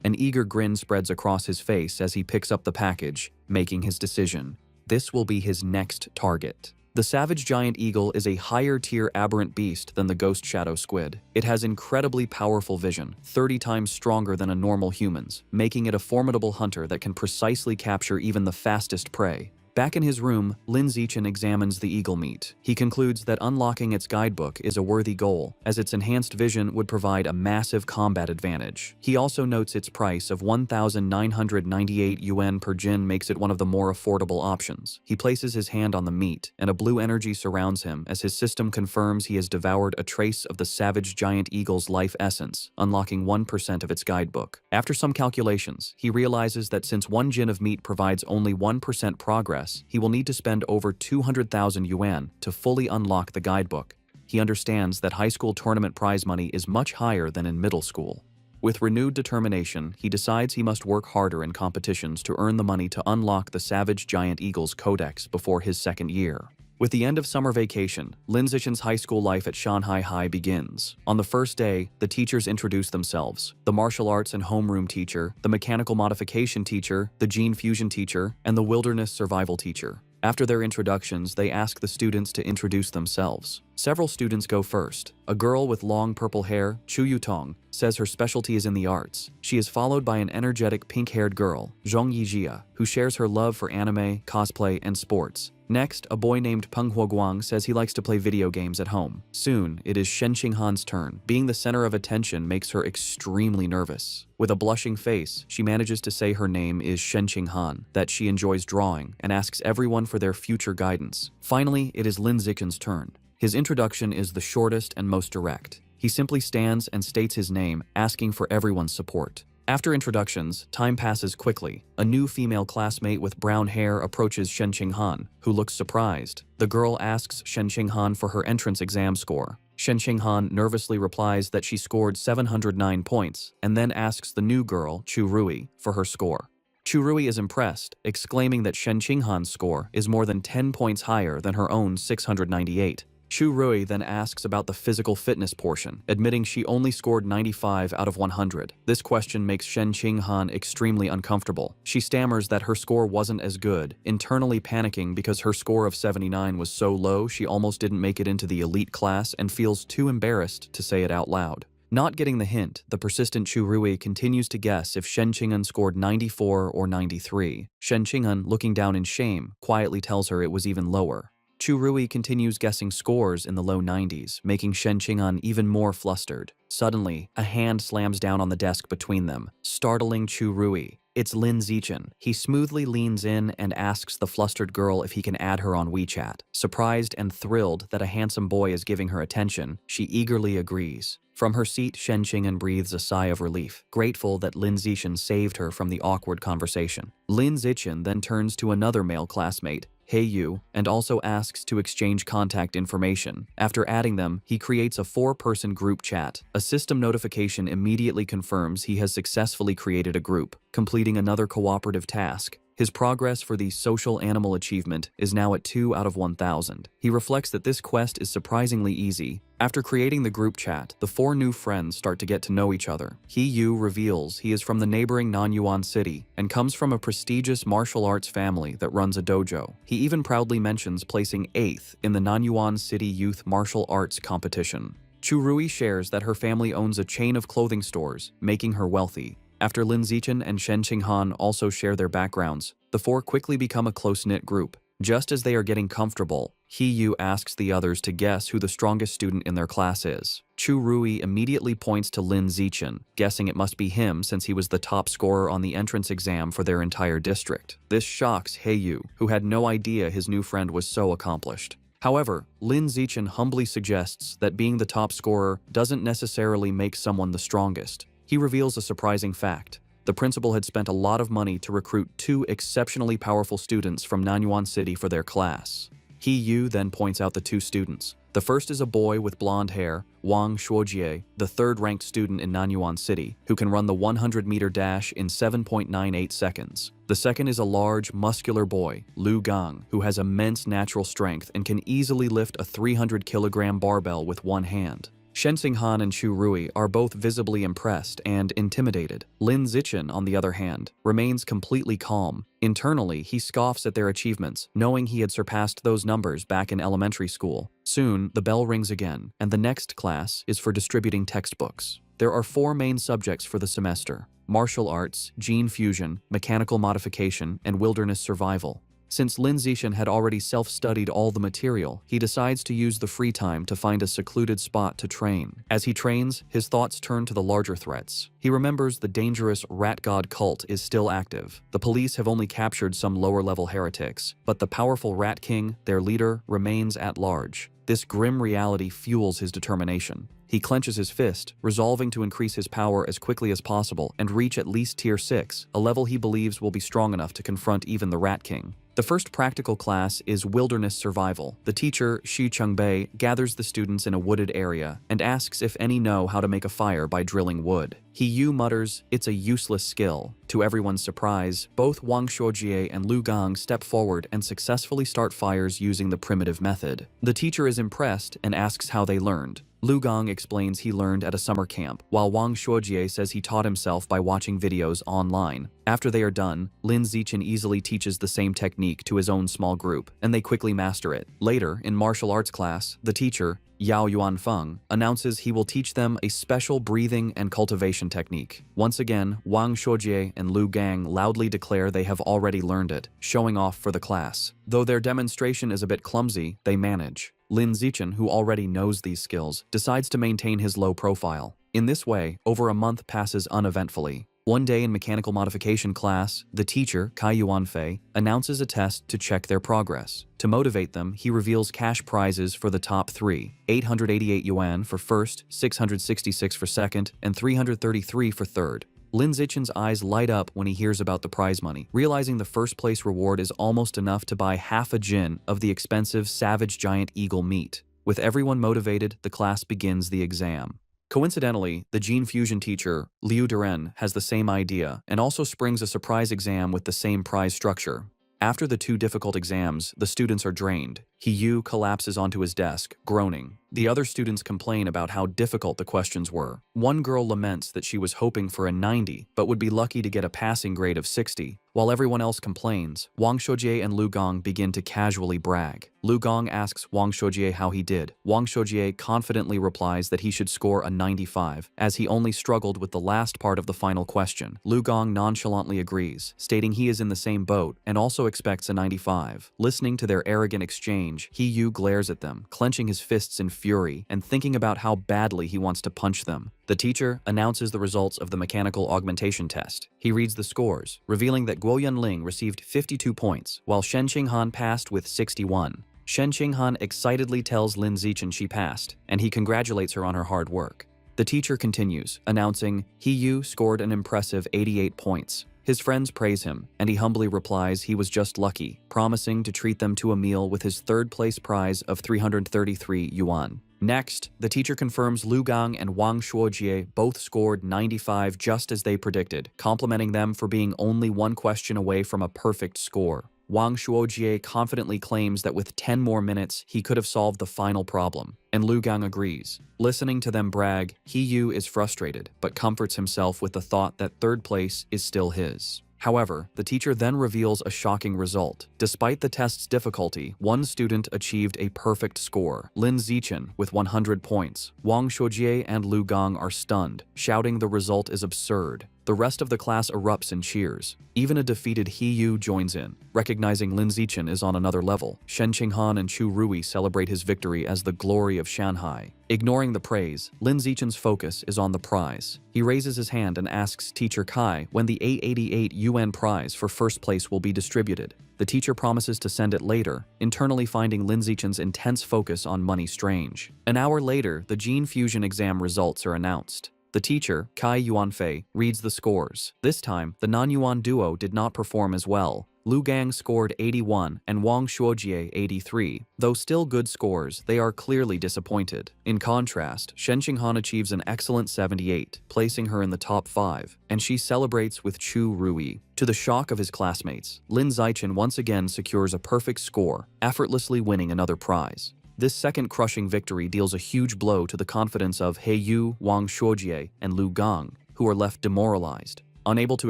An eager grin spreads across his face as he picks up the package, making his decision. This will be his next target. The savage giant eagle is a higher-tier aberrant beast than the ghost shadow squid. It has incredibly powerful vision, 30 times stronger than a normal human's, making it a formidable hunter that can precisely capture even the fastest prey. Back in his room, Lin Zichen examines the eagle meat. He concludes that unlocking its guidebook is a worthy goal, as its enhanced vision would provide a massive combat advantage. He also notes its price of 1,998 yuan per jin makes it one of the more affordable options. He places his hand on the meat, and a blue energy surrounds him as his system confirms he has devoured a trace of the savage giant eagle's life essence, unlocking 1% of its guidebook. After some calculations, he realizes that since 1 jin of meat provides only 1% progress, he will need to spend over 200,000 yuan to fully unlock the guidebook. he understands that high school tournament prize money is much higher than in middle school. With renewed determination, he decides he must work harder in competitions to earn the money to unlock the Savage Giant Eagle's Codex before his second year. With the end of summer vacation, Lin Zichen's high school life at Shanghai High begins. On the first day, the teachers introduce themselves: the martial arts and homeroom teacher, the mechanical modification teacher, the gene fusion teacher, and the wilderness survival teacher. After their introductions, they ask the students to introduce themselves. Several students go first. A girl with long purple hair, Chu Yutong, says her specialty is in the arts. She is followed by an energetic pink-haired girl, Zhong Yijia, who shares her love for anime, cosplay, and sports. Next, a boy named Peng Huoguang says he likes to play video games at home. Soon, it is Shen Qinghan's turn. Being the center of attention makes her extremely nervous. With a blushing face, she manages to say her name is Shen Qinghan, that she enjoys drawing, and asks everyone for their future guidance. Finally, it is Lin Zichen's turn. His introduction is the shortest and most direct. He simply stands and states his name, asking for everyone's support. After introductions, time passes quickly. A new female classmate with brown hair approaches Shen Qinghan, who looks surprised. The girl asks Shen Qinghan for her entrance exam score. Shen Qinghan nervously replies that she scored 709 points, and then asks the new girl, Chu Rui, for her score. Chu Rui is impressed, exclaiming that Shen Qinghan's score is more than 10 points higher than her own 698. Chu Rui then asks about the physical fitness portion, admitting she only scored 95 out of 100. This question makes Shen Qinghan extremely uncomfortable. She stammers that her score wasn't as good, internally panicking because her score of 79 was so low she almost didn't make it into the elite class and feels too embarrassed to say it out loud. Not getting the hint, the persistent Chu Rui continues to guess if Shen Qinghan scored 94 or 93. Shen Qinghan, looking down in shame, quietly tells her it was even lower. Chu Rui continues guessing scores in the low 90s, making Shen Qinghan even more flustered. Suddenly, a hand slams down on the desk between them, startling Chu Rui. It's Lin Zichen. He smoothly leans in and asks the flustered girl if he can add her on WeChat. Surprised and thrilled that a handsome boy is giving her attention, she eagerly agrees. From her seat, Shen Qinghan breathes a sigh of relief, grateful that Lin Zichen saved her from the awkward conversation. Lin Zichen then turns to another male classmate, Hey Yu, and also asks to exchange contact information. After adding them, he creates a 4-person group chat. A system notification immediately confirms he has successfully created a group, completing another cooperative task. His progress for the social animal achievement is now at 2 out of 1,000. He reflects that this quest is surprisingly easy. After creating the group chat, the 4 new friends start to get to know each other. He Yu reveals he is from the neighboring Nanyuan city and comes from a prestigious martial arts family that runs a dojo. He even proudly mentions placing 8th in the Nanyuan City Youth Martial Arts competition. Chu Rui shares that her family owns a chain of clothing stores, making her wealthy. After Lin Zichen and Shen Qinghan also share their backgrounds, the 4 quickly become a close-knit group. Just as they are getting comfortable, He Yu asks the others to guess who the strongest student in their class is. Chu Rui immediately points to Lin Zichen, guessing it must be him since he was the top scorer on the entrance exam for their entire district. This shocks He Yu, who had no idea his new friend was so accomplished. However, Lin Zichen humbly suggests that being the top scorer doesn't necessarily make someone the strongest. He reveals a surprising fact. The principal had spent a lot of money to recruit 2 exceptionally powerful students from Nanyuan City for their class. He Yu then points out the 2 students. The first is a boy with blonde hair, Wang Shuojie, the 3rd-ranked student in Nanyuan City, who can run the 100-meter dash in 7.98 seconds. The second is a large, muscular boy, Lu Gang, who has immense natural strength and can easily lift a 300-kilogram barbell with one hand. Shen Qinghan and Chu Rui are both visibly impressed and intimidated. Lin Zichen, on the other hand, remains completely calm. Internally, he scoffs at their achievements, knowing he had surpassed those numbers back in elementary school. Soon, the bell rings again, and the next class is for distributing textbooks. There are 4 main subjects for the semester: martial arts, gene fusion, mechanical modification, and wilderness survival. Since Lin Zichen had already self-studied all the material, he decides to use the free time to find a secluded spot to train. As he trains, his thoughts turn to the larger threats. He remembers the dangerous rat god cult is still active. The police have only captured some lower-level heretics, but the powerful Rat King, their leader, remains at large. This grim reality fuels his determination. He clenches his fist, resolving to increase his power as quickly as possible and reach at least Tier 6, a level he believes will be strong enough to confront even the Rat King. The first practical class is Wilderness Survival. The teacher, Shi Chungbei, gathers the students in a wooded area and asks if any know how to make a fire by drilling wood. He Yu mutters, "It's a useless skill." To everyone's surprise, both Wang Shuojie and Lu Gang step forward and successfully start fires using the primitive method. The teacher is impressed and asks how they learned. Lu Gang explains he learned at a summer camp, while Wang Shuojie says he taught himself by watching videos online. After they are done, Lin Zichen easily teaches the same technique to his own small group, and they quickly master it. Later, in martial arts class, the teacher, Yao Yuanfeng, announces he will teach them a special breathing and cultivation technique. Once again, Wang Shuojie and Lu Gang loudly declare they have already learned it, showing off for the class. Though their demonstration is a bit clumsy, they manage. Lin Zichen, who already knows these skills, decides to maintain his low profile. In this way, over a month passes uneventfully. One day in mechanical modification class, the teacher, Kai Yuanfei, announces a test to check their progress. To motivate them, he reveals cash prizes for the top 3, 888 yuan for first, 666 for second, and 333 for third. Lin Zichen's eyes light up when he hears about the prize money, realizing the first place reward is almost enough to buy half a jin of the expensive savage giant eagle meat. With everyone motivated, the class begins the exam. Coincidentally, the gene fusion teacher, Liu Duren, has the same idea and also springs a surprise exam with the same prize structure. After the 2 difficult exams, the students are drained. He Yu collapses onto his desk, groaning. The other students complain about how difficult the questions were. One girl laments that she was hoping for a 90, but would be lucky to get a passing grade of 60. While everyone else complains, Wang Shuojie and Lu Gang begin to casually brag. Lu Gang asks Wang Shuojie how he did. Wang Shuojie confidently replies that he should score a 95, as he only struggled with the last part of the final question. Lu Gang nonchalantly agrees, stating he is in the same boat and also expects a 95. Listening to their arrogant exchange, He Yu glares at them, clenching his fists in fury and thinking about how badly he wants to punch them. The teacher announces the results of the mechanical augmentation test. He reads the scores, revealing that Guo Yunling received 52 points, while Shen Qinghan passed with 61. Shen Qinghan excitedly tells Lin Zichen she passed, and he congratulates her on her hard work. The teacher continues, announcing He Yu scored an impressive 88 points. His friends praise him, and he humbly replies he was just lucky, promising to treat them to a meal with his third-place prize of 333 yuan. Next, the teacher confirms Lu Gang and Wang Shuojie both scored 95 just as they predicted, complimenting them for being only one question away from a perfect score. Wang Shuojie confidently claims that with 10 more minutes, he could have solved the final problem, and Lu Gang agrees. Listening to them brag, He Yu is frustrated, but comforts himself with the thought that third place is still his. However, the teacher then reveals a shocking result. Despite the test's difficulty, one student achieved a perfect score, Lin Zichen, with 100 points. Wang Shuojie and Lu Gang are stunned, shouting the result is absurd. The rest of the class erupts in cheers. Even a defeated He Yu joins in. Recognizing Lin Zichen is on another level, Shen Qinghan and Chu Rui celebrate his victory as the glory of Shanghai. Ignoring the praise, Lin Zichen's focus is on the prize. He raises his hand and asks Teacher Kai when the 888 yuan prize for first place will be distributed. The teacher promises to send it later, internally finding Lin Zichen's intense focus on money strange. An hour later, the gene fusion exam results are announced. The teacher, Kai Yuanfei, reads the scores. This time, the non-Yuan duo did not perform as well. Lu Gang scored 81 and Wang Shuojie 83. Though still good scores, they are clearly disappointed. In contrast, Shen Qinghan achieves an excellent 78, placing her in the top 5, and she celebrates with Chu Rui. To the shock of his classmates, Lin Zichen once again secures a perfect score, effortlessly winning another prize. This second crushing victory deals a huge blow to the confidence of He Yu, Wang Shuojie, and Lu Gang, who are left demoralized. Unable to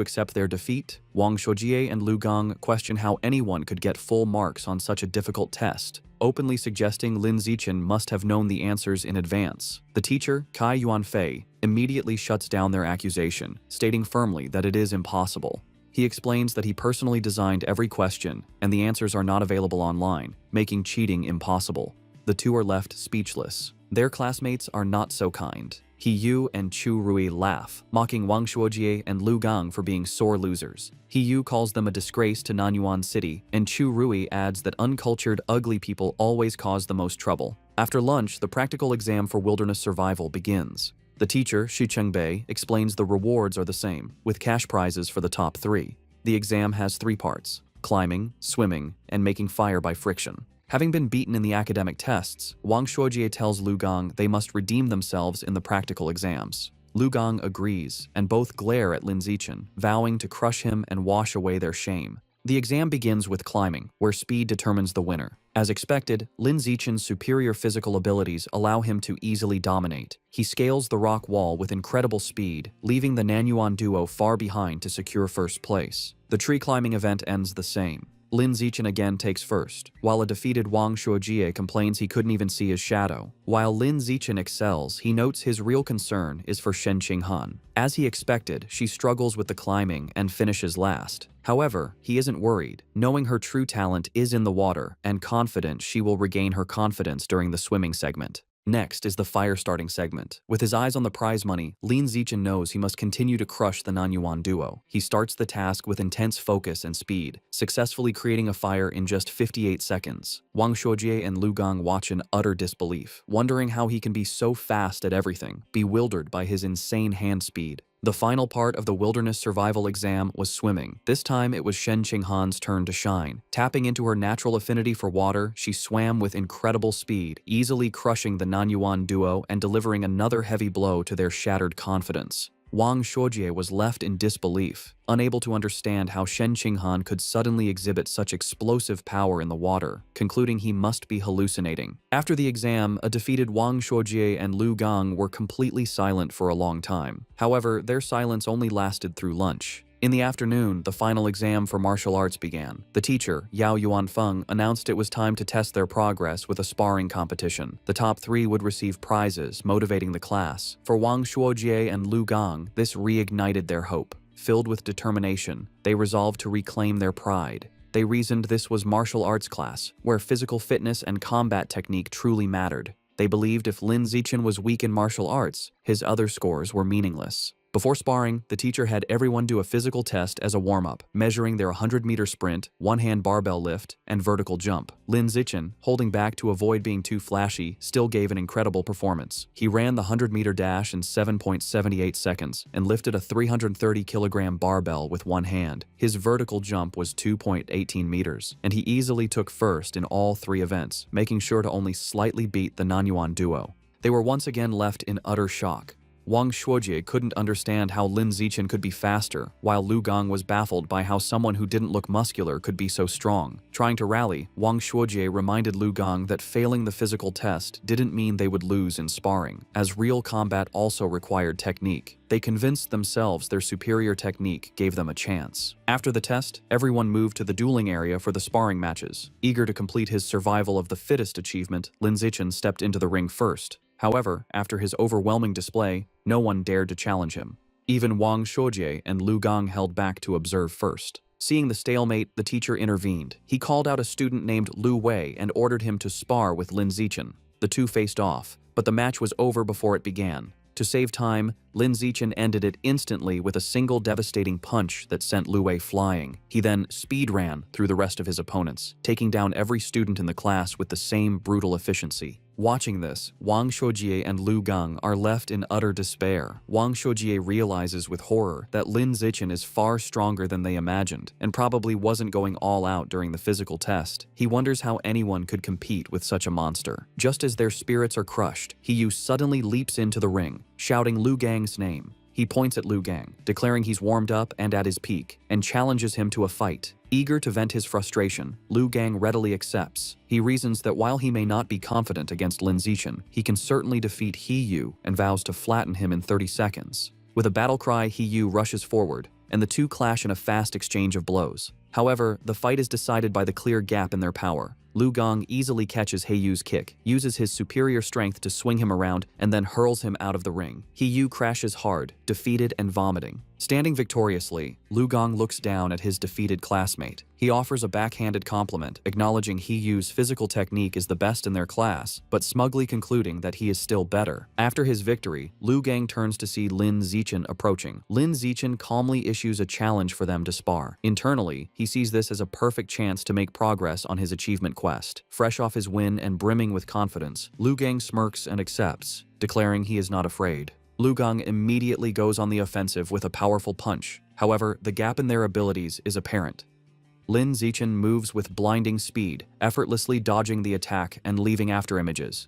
accept their defeat, Wang Shuojie and Lu Gang question how anyone could get full marks on such a difficult test, openly suggesting Lin Zichen must have known the answers in advance. The teacher, Kai Yuanfei, immediately shuts down their accusation, stating firmly that it is impossible. He explains that he personally designed every question, and the answers are not available online, making cheating impossible. The two are left speechless. Their classmates are not so kind. He Yu and Chu Rui laugh, mocking Wang Shuojie and Lu Gang for being sore losers. He Yu calls them a disgrace to Nanyuan City, and Chu Rui adds that uncultured, ugly people always cause the most trouble. After lunch, the practical exam for wilderness survival begins. The teacher, Shi Chengbei, explains the rewards are the same, with cash prizes for the top 3. The exam has 3 parts: climbing, swimming, and making fire by friction. Having been beaten in the academic tests, Wang Shuojie tells Lu Gang they must redeem themselves in the practical exams. Lu Gang agrees, and both glare at Lin Zichen, vowing to crush him and wash away their shame. The exam begins with climbing, where speed determines the winner. As expected, Lin Zichen's superior physical abilities allow him to easily dominate. He scales the rock wall with incredible speed, leaving the Nanyuan duo far behind to secure first place. The tree climbing event ends the same. Lin Zichen again takes first, while a defeated Wang Shuojie complains he couldn't even see his shadow. While Lin Zichen excels, he notes his real concern is for Shen Qinghan. As he expected, she struggles with the climbing and finishes last. However, he isn't worried, knowing her true talent is in the water and confident she will regain her confidence during the swimming segment. Next is the fire starting segment. With his eyes on the prize money, Lin Zichen knows he must continue to crush the Nanyuan duo. He starts the task with intense focus and speed, successfully creating a fire in just 58 seconds. Wang Shuojie and Lu Gang watch in utter disbelief, wondering how he can be so fast at everything, bewildered by his insane hand speed. The final part of the wilderness survival exam was swimming. This time it was Shen Qinghan's turn to shine. Tapping into her natural affinity for water, she swam with incredible speed, easily crushing the Nanyuan duo and delivering another heavy blow to their shattered confidence. Wang Shuojie was left in disbelief, unable to understand how Shen Qinghan could suddenly exhibit such explosive power in the water, concluding he must be hallucinating. After the exam, a defeated Wang Shuojie and Lu Gang were completely silent for a long time. However, their silence only lasted through lunch. In the afternoon, the final exam for martial arts began. The teacher, Yao Yuanfeng, announced it was time to test their progress with a sparring competition. The top 3 would receive prizes, motivating the class. For Wang Shuojie and Lu Gang, this reignited their hope. Filled with determination, they resolved to reclaim their pride. They reasoned this was martial arts class, where physical fitness and combat technique truly mattered. They believed if Lin Zichen was weak in martial arts, his other scores were meaningless. Before sparring, the teacher had everyone do a physical test as a warm-up, measuring their 100-meter sprint, one-hand barbell lift, and vertical jump. Lin Zichen, holding back to avoid being too flashy, still gave an incredible performance. He ran the 100-meter dash in 7.78 seconds and lifted a 330-kilogram barbell with one hand. His vertical jump was 2.18 meters, and he easily took first in all 3 events, making sure to only slightly beat the Nanyuan duo. They were once again left in utter shock. Wang Shuojie couldn't understand how Lin Zichen could be faster, while Lu Gang was baffled by how someone who didn't look muscular could be so strong. Trying to rally, Wang Shuojie reminded Lu Gang that failing the physical test didn't mean they would lose in sparring, as real combat also required technique. They convinced themselves their superior technique gave them a chance. After the test, everyone moved to the dueling area for the sparring matches. Eager to complete his survival of the fittest achievement, Lin Zichen stepped into the ring first. However, after his overwhelming display, no one dared to challenge him. Even Wang Shuojie and Lu Gang held back to observe first. Seeing the stalemate, the teacher intervened. He called out a student named Lu Wei and ordered him to spar with Lin Zichen. The two faced off, but the match was over before it began. To save time, Lin Zichen ended it instantly with a single devastating punch that sent Lu Wei flying. He then speed ran through the rest of his opponents, taking down every student in the class with the same brutal efficiency. Watching this, Wang Shuojie and Lu Gang are left in utter despair. Wang Shuojie realizes with horror that Lin Zichen is far stronger than they imagined, and probably wasn't going all out during the physical test. He wonders how anyone could compete with such a monster. Just as their spirits are crushed, He Yu suddenly leaps into the ring, shouting Lu Gang's name. He points at Lu Gang, declaring he's warmed up and at his peak, and challenges him to a fight. Eager to vent his frustration, Lu Gang readily accepts. He reasons that while he may not be confident against Lin Zichen, he can certainly defeat He Yu and vows to flatten him in 30 seconds. With a battle cry, He Yu rushes forward, and the two clash in a fast exchange of blows. However, the fight is decided by the clear gap in their power. Lu Gong easily catches Heiyu's kick, uses his superior strength to swing him around, and then hurls him out of the ring. Heiyu crashes hard, defeated and vomiting. Standing victoriously, Lu Gong looks down at his defeated classmate. He offers a backhanded compliment, acknowledging Heiyu's physical technique is the best in their class, but smugly concluding that he is still better. After his victory, Lu Gang turns to see Lin Zichen approaching. Lin Zichen calmly issues a challenge for them to spar. Internally, he sees this as a perfect chance to make progress on his achievement quest. Fresh off his win and brimming with confidence, Lu Gang smirks and accepts, declaring he is not afraid. Lu Gang immediately goes on the offensive with a powerful punch. However, the gap in their abilities is apparent. Lin Zichen moves with blinding speed, effortlessly dodging the attack and leaving after images.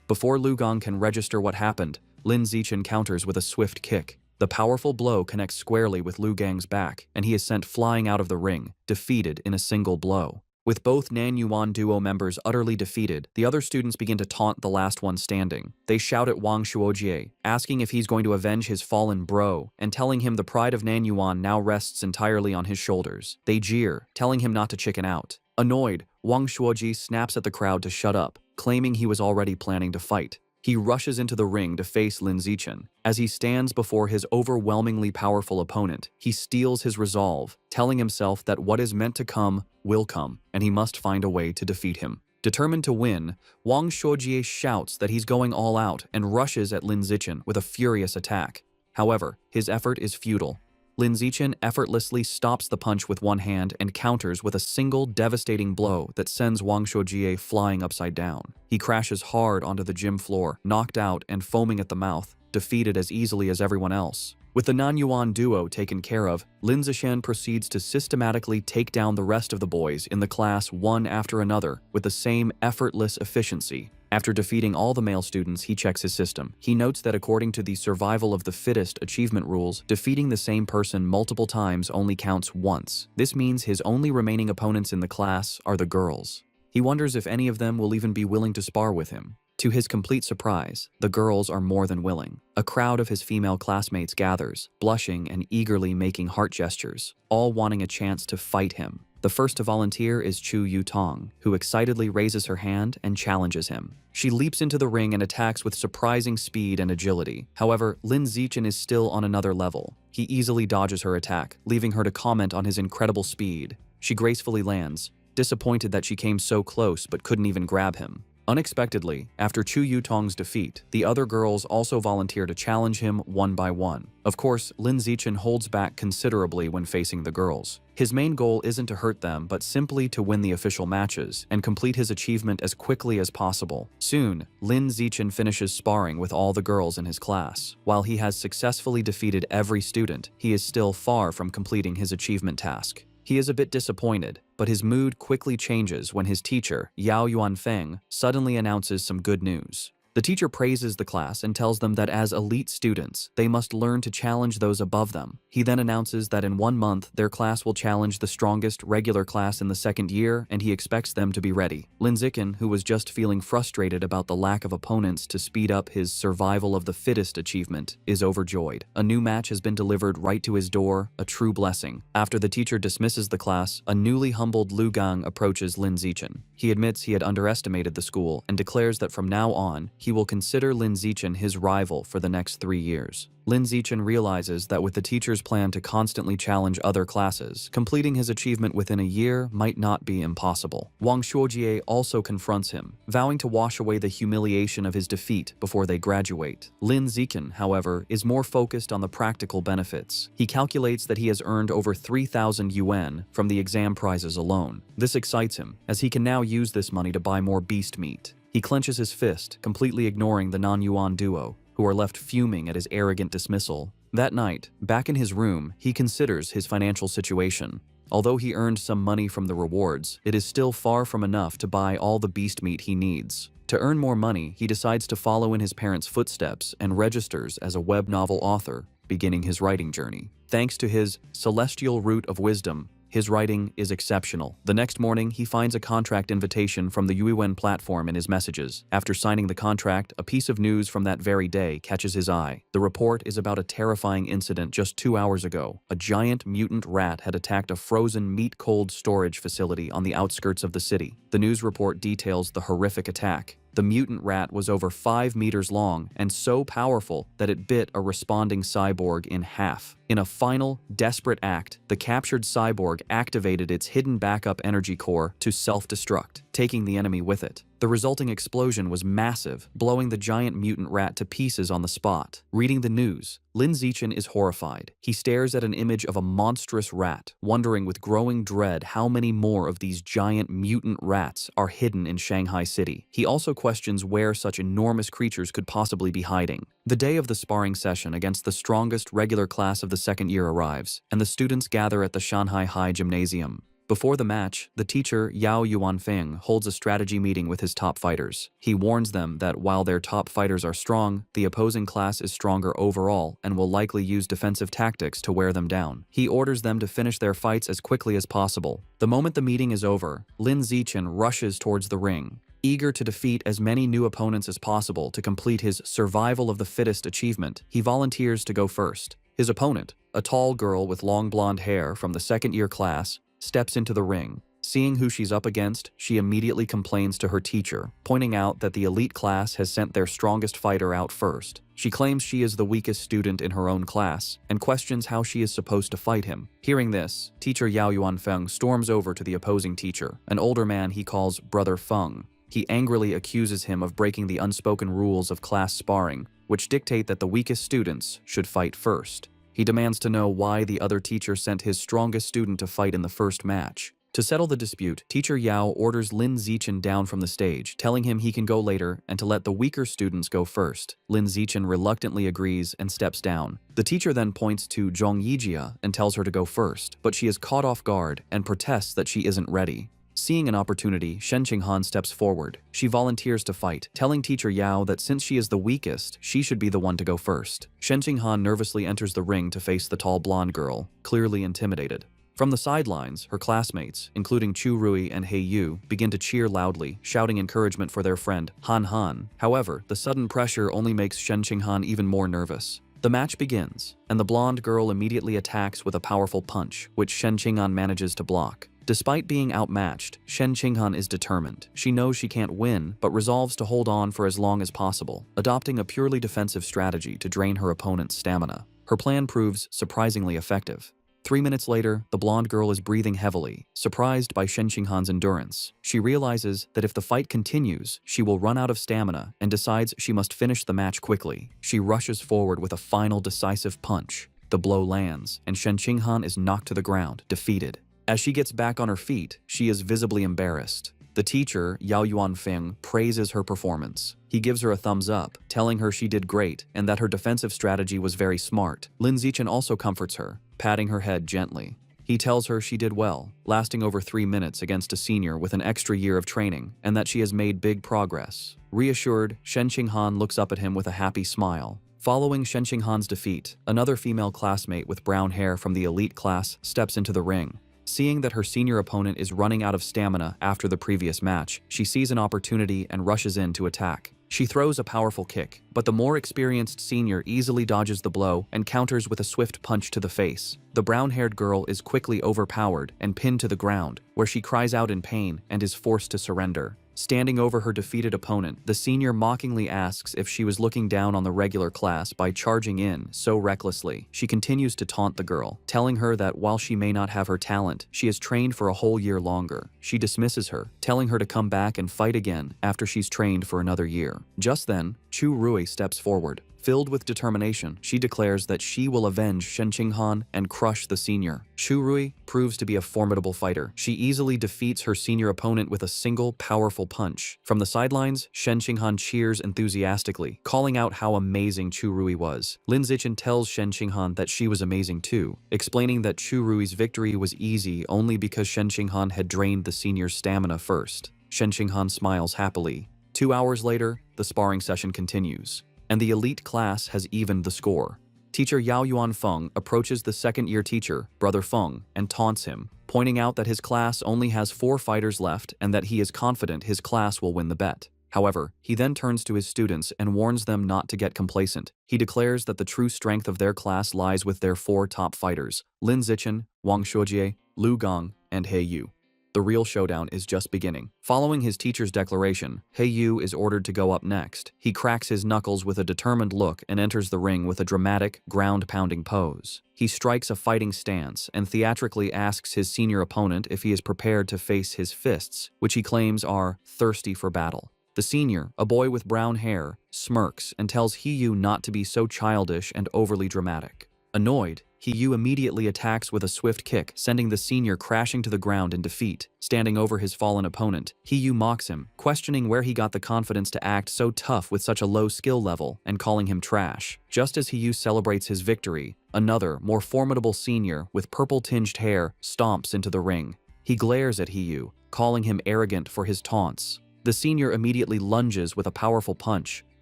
Before Lu Gang can register what happened, Lin Zichen counters with a swift kick. The powerful blow connects squarely with Lu Gang's back, and he is sent flying out of the ring, defeated in a single blow. With both Nan Yuan duo members utterly defeated, the other students begin to taunt the last one standing. They shout at Wang Shuojie, asking if he's going to avenge his fallen bro, and telling him the pride of Nan Yuan now rests entirely on his shoulders. They jeer, telling him not to chicken out. Annoyed, Wang Shuojie snaps at the crowd to shut up, claiming he was already planning to fight. He rushes into the ring to face Lin Zichen. As he stands before his overwhelmingly powerful opponent, he steels his resolve, telling himself that what is meant to come will come, and he must find a way to defeat him. Determined to win, Wang Shuojie shouts that he's going all out and rushes at Lin Zichen with a furious attack. However, his effort is futile. Lin Zichen effortlessly stops the punch with one hand and counters with a single devastating blow that sends Wang Shuojie flying upside down. He crashes hard onto the gym floor, knocked out and foaming at the mouth, defeated as easily as everyone else. With the Nan Yuan duo taken care of, Lin Zichen proceeds to systematically take down the rest of the boys in the class one after another with the same effortless efficiency. After defeating all the male students, he checks his system. He notes that according to the survival of the fittest achievement rules, defeating the same person multiple times only counts once. This means his only remaining opponents in the class are the girls. He wonders if any of them will even be willing to spar with him. To his complete surprise, the girls are more than willing. A crowd of his female classmates gathers, blushing and eagerly making heart gestures, all wanting a chance to fight him. The first to volunteer is Chu Yutong, who excitedly raises her hand and challenges him. She leaps into the ring and attacks with surprising speed and agility. However, Lin Zichen is still on another level. He easily dodges her attack, leaving her to comment on his incredible speed. She gracefully lands, disappointed that she came so close but couldn't even grab him. Unexpectedly, after Chu Yutong's defeat, the other girls also volunteer to challenge him one by one. Of course, Lin Zichen holds back considerably when facing the girls. His main goal isn't to hurt them, but simply to win the official matches and complete his achievement as quickly as possible. Soon, Lin Zichen finishes sparring with all the girls in his class. While he has successfully defeated every student, he is still far from completing his achievement task. He is a bit disappointed, but his mood quickly changes when his teacher, Yao Yuanfeng, suddenly announces some good news. The teacher praises the class and tells them that as elite students, they must learn to challenge those above them. He then announces that in 1 month, their class will challenge the strongest regular class in the second year, and he expects them to be ready. Lin Zichen, who was just feeling frustrated about the lack of opponents to speed up his survival of the fittest achievement, is overjoyed. A new match has been delivered right to his door, a true blessing. After the teacher dismisses the class, a newly humbled Lu Gang approaches Lin Zichen. He admits he had underestimated the school and declares that from now on, he will consider Lin Zichen his rival for the next 3 years. Lin Zichen realizes that with the teacher's plan to constantly challenge other classes, completing his achievement within a year might not be impossible. Wang Shuojie also confronts him, vowing to wash away the humiliation of his defeat before they graduate. Lin Zichen, however, is more focused on the practical benefits. He calculates that he has earned over 3,000 yuan from the exam prizes alone. This excites him, as he can now use this money to buy more beast meat. He clenches his fist, completely ignoring the Nan Yuan duo, who are left fuming at his arrogant dismissal. That night, back in his room, he considers his financial situation. Although he earned some money from the rewards, it is still far from enough to buy all the beast meat he needs. To earn more money, he decides to follow in his parents' footsteps and registers as a web novel author, beginning his writing journey. Thanks to his celestial root of wisdom, His writing is exceptional. The next morning, he finds a contract invitation from the Yuiwen platform in his messages. After signing the contract, a piece of news from that very day catches his eye. The report is about a terrifying incident just 2 hours ago. A giant mutant rat had attacked a frozen meat-cold storage facility on the outskirts of the city. The news report details the horrific attack. The mutant rat was over 5 meters long and so powerful that it bit a responding cyborg in half. In a final, desperate act, the captured cyborg activated its hidden backup energy core to self-destruct, taking the enemy with it. The resulting explosion was massive, blowing the giant mutant rat to pieces on the spot. Reading the news, Lin Zichen is horrified. He stares at an image of a monstrous rat, wondering with growing dread how many more of these giant mutant rats are hidden in Shanghai City. He also questions where such enormous creatures could possibly be hiding. The day of the sparring session against the strongest regular class of the second year arrives, and the students gather at the Shanghai High Gymnasium. Before the match, the teacher Yao Yuanfeng holds a strategy meeting with his top fighters. He warns them that while their top fighters are strong, the opposing class is stronger overall and will likely use defensive tactics to wear them down. He orders them to finish their fights as quickly as possible. The moment the meeting is over, Lin Zichen rushes towards the ring. Eager to defeat as many new opponents as possible to complete his survival of the fittest achievement, he volunteers to go first. His opponent, a tall girl with long blonde hair from the second-year class, steps into the ring. Seeing who she's up against, she immediately complains to her teacher, pointing out that the elite class has sent their strongest fighter out first. She claims she is the weakest student in her own class, and questions how she is supposed to fight him. Hearing this, teacher Yao Yuanfeng storms over to the opposing teacher, an older man he calls Brother Feng. He angrily accuses him of breaking the unspoken rules of class sparring, which dictate that the weakest students should fight first. He demands to know why the other teacher sent his strongest student to fight in the first match. To settle the dispute, teacher Yao orders Lin Zichen down from the stage, telling him he can go later and to let the weaker students go first. Lin Zichen reluctantly agrees and steps down. The teacher then points to Zhong Yijia and tells her to go first, but she is caught off guard and protests that she isn't ready. Seeing an opportunity, Shen Qinghan steps forward. She volunteers to fight, telling teacher Yao that since she is the weakest, she should be the one to go first. Shen Qinghan nervously enters the ring to face the tall blonde girl, clearly intimidated. From the sidelines, her classmates, including Chu Rui and He Yu, begin to cheer loudly, shouting encouragement for their friend, Han Han. However, the sudden pressure only makes Shen Qinghan even more nervous. The match begins, and the blonde girl immediately attacks with a powerful punch, which Shen Qinghan manages to block. Despite being outmatched, Shen Qinghan is determined. She knows she can't win, but resolves to hold on for as long as possible, adopting a purely defensive strategy to drain her opponent's stamina. Her plan proves surprisingly effective. 3 minutes later, the blonde girl is breathing heavily, surprised by Shen Qinghan's endurance. She realizes that if the fight continues, she will run out of stamina and decides she must finish the match quickly. She rushes forward with a final decisive punch. The blow lands, and Shen Qinghan is knocked to the ground, defeated. As she gets back on her feet, she is visibly embarrassed. The teacher, Yao Yuanfeng, praises her performance. He gives her a thumbs up, telling her she did great and that her defensive strategy was very smart. Lin Zichen also comforts her, patting her head gently. He tells her she did well, lasting over 3 minutes against a senior with an extra year of training, and that she has made big progress. Reassured, Shen Qinghan looks up at him with a happy smile. Following Shen Qinghan's defeat, another female classmate with brown hair from the elite class steps into the ring. Seeing that her senior opponent is running out of stamina after the previous match, she sees an opportunity and rushes in to attack. She throws a powerful kick, but the more experienced senior easily dodges the blow and counters with a swift punch to the face. The brown-haired girl is quickly overpowered and pinned to the ground, where she cries out in pain and is forced to surrender. Standing over her defeated opponent, the senior mockingly asks if she was looking down on the regular class by charging in so recklessly. She continues to taunt the girl, telling her that while she may not have her talent, she has trained for a whole year longer. She dismisses her, telling her to come back and fight again after she's trained for another year. Just then, Chu Rui steps forward. Filled with determination, she declares that she will avenge Shen Qinghan and crush the senior. Chu Rui proves to be a formidable fighter. She easily defeats her senior opponent with a single powerful punch. From the sidelines, Shen Qinghan cheers enthusiastically, calling out how amazing Chu Rui was. Lin Zichen tells Shen Qinghan that she was amazing too, explaining that Chu Rui's victory was easy only because Shen Qinghan had drained the senior's stamina first. Shen Qinghan smiles happily. 2 hours later, the sparring session continues, and the elite class has evened the score. Teacher Yao Yuanfeng approaches the second-year teacher, Brother Feng, and taunts him, pointing out that his class only has 4 fighters left and that he is confident his class will win the bet. However, he then turns to his students and warns them not to get complacent. He declares that the true strength of their class lies with their 4 top fighters, Lin Zichen, Wang Shuojie, Lu Gong, and He Yu. The real showdown is just beginning. Following his teacher's declaration, He Yu is ordered to go up next. He cracks his knuckles with a determined look and enters the ring with a dramatic, ground-pounding pose. He strikes a fighting stance and theatrically asks his senior opponent if he is prepared to face his fists, which he claims are thirsty for battle. The senior, a boy with brown hair, smirks and tells He Yu not to be so childish and overly dramatic. Annoyed, He Yu immediately attacks with a swift kick, sending the senior crashing to the ground in defeat. Standing over his fallen opponent, He Yu mocks him, questioning where he got the confidence to act so tough with such a low skill level, and calling him trash. Just as He Yu celebrates his victory, another, more formidable senior with purple-tinged hair stomps into the ring. He glares at He Yu, calling him arrogant for his taunts. The senior immediately lunges with a powerful punch,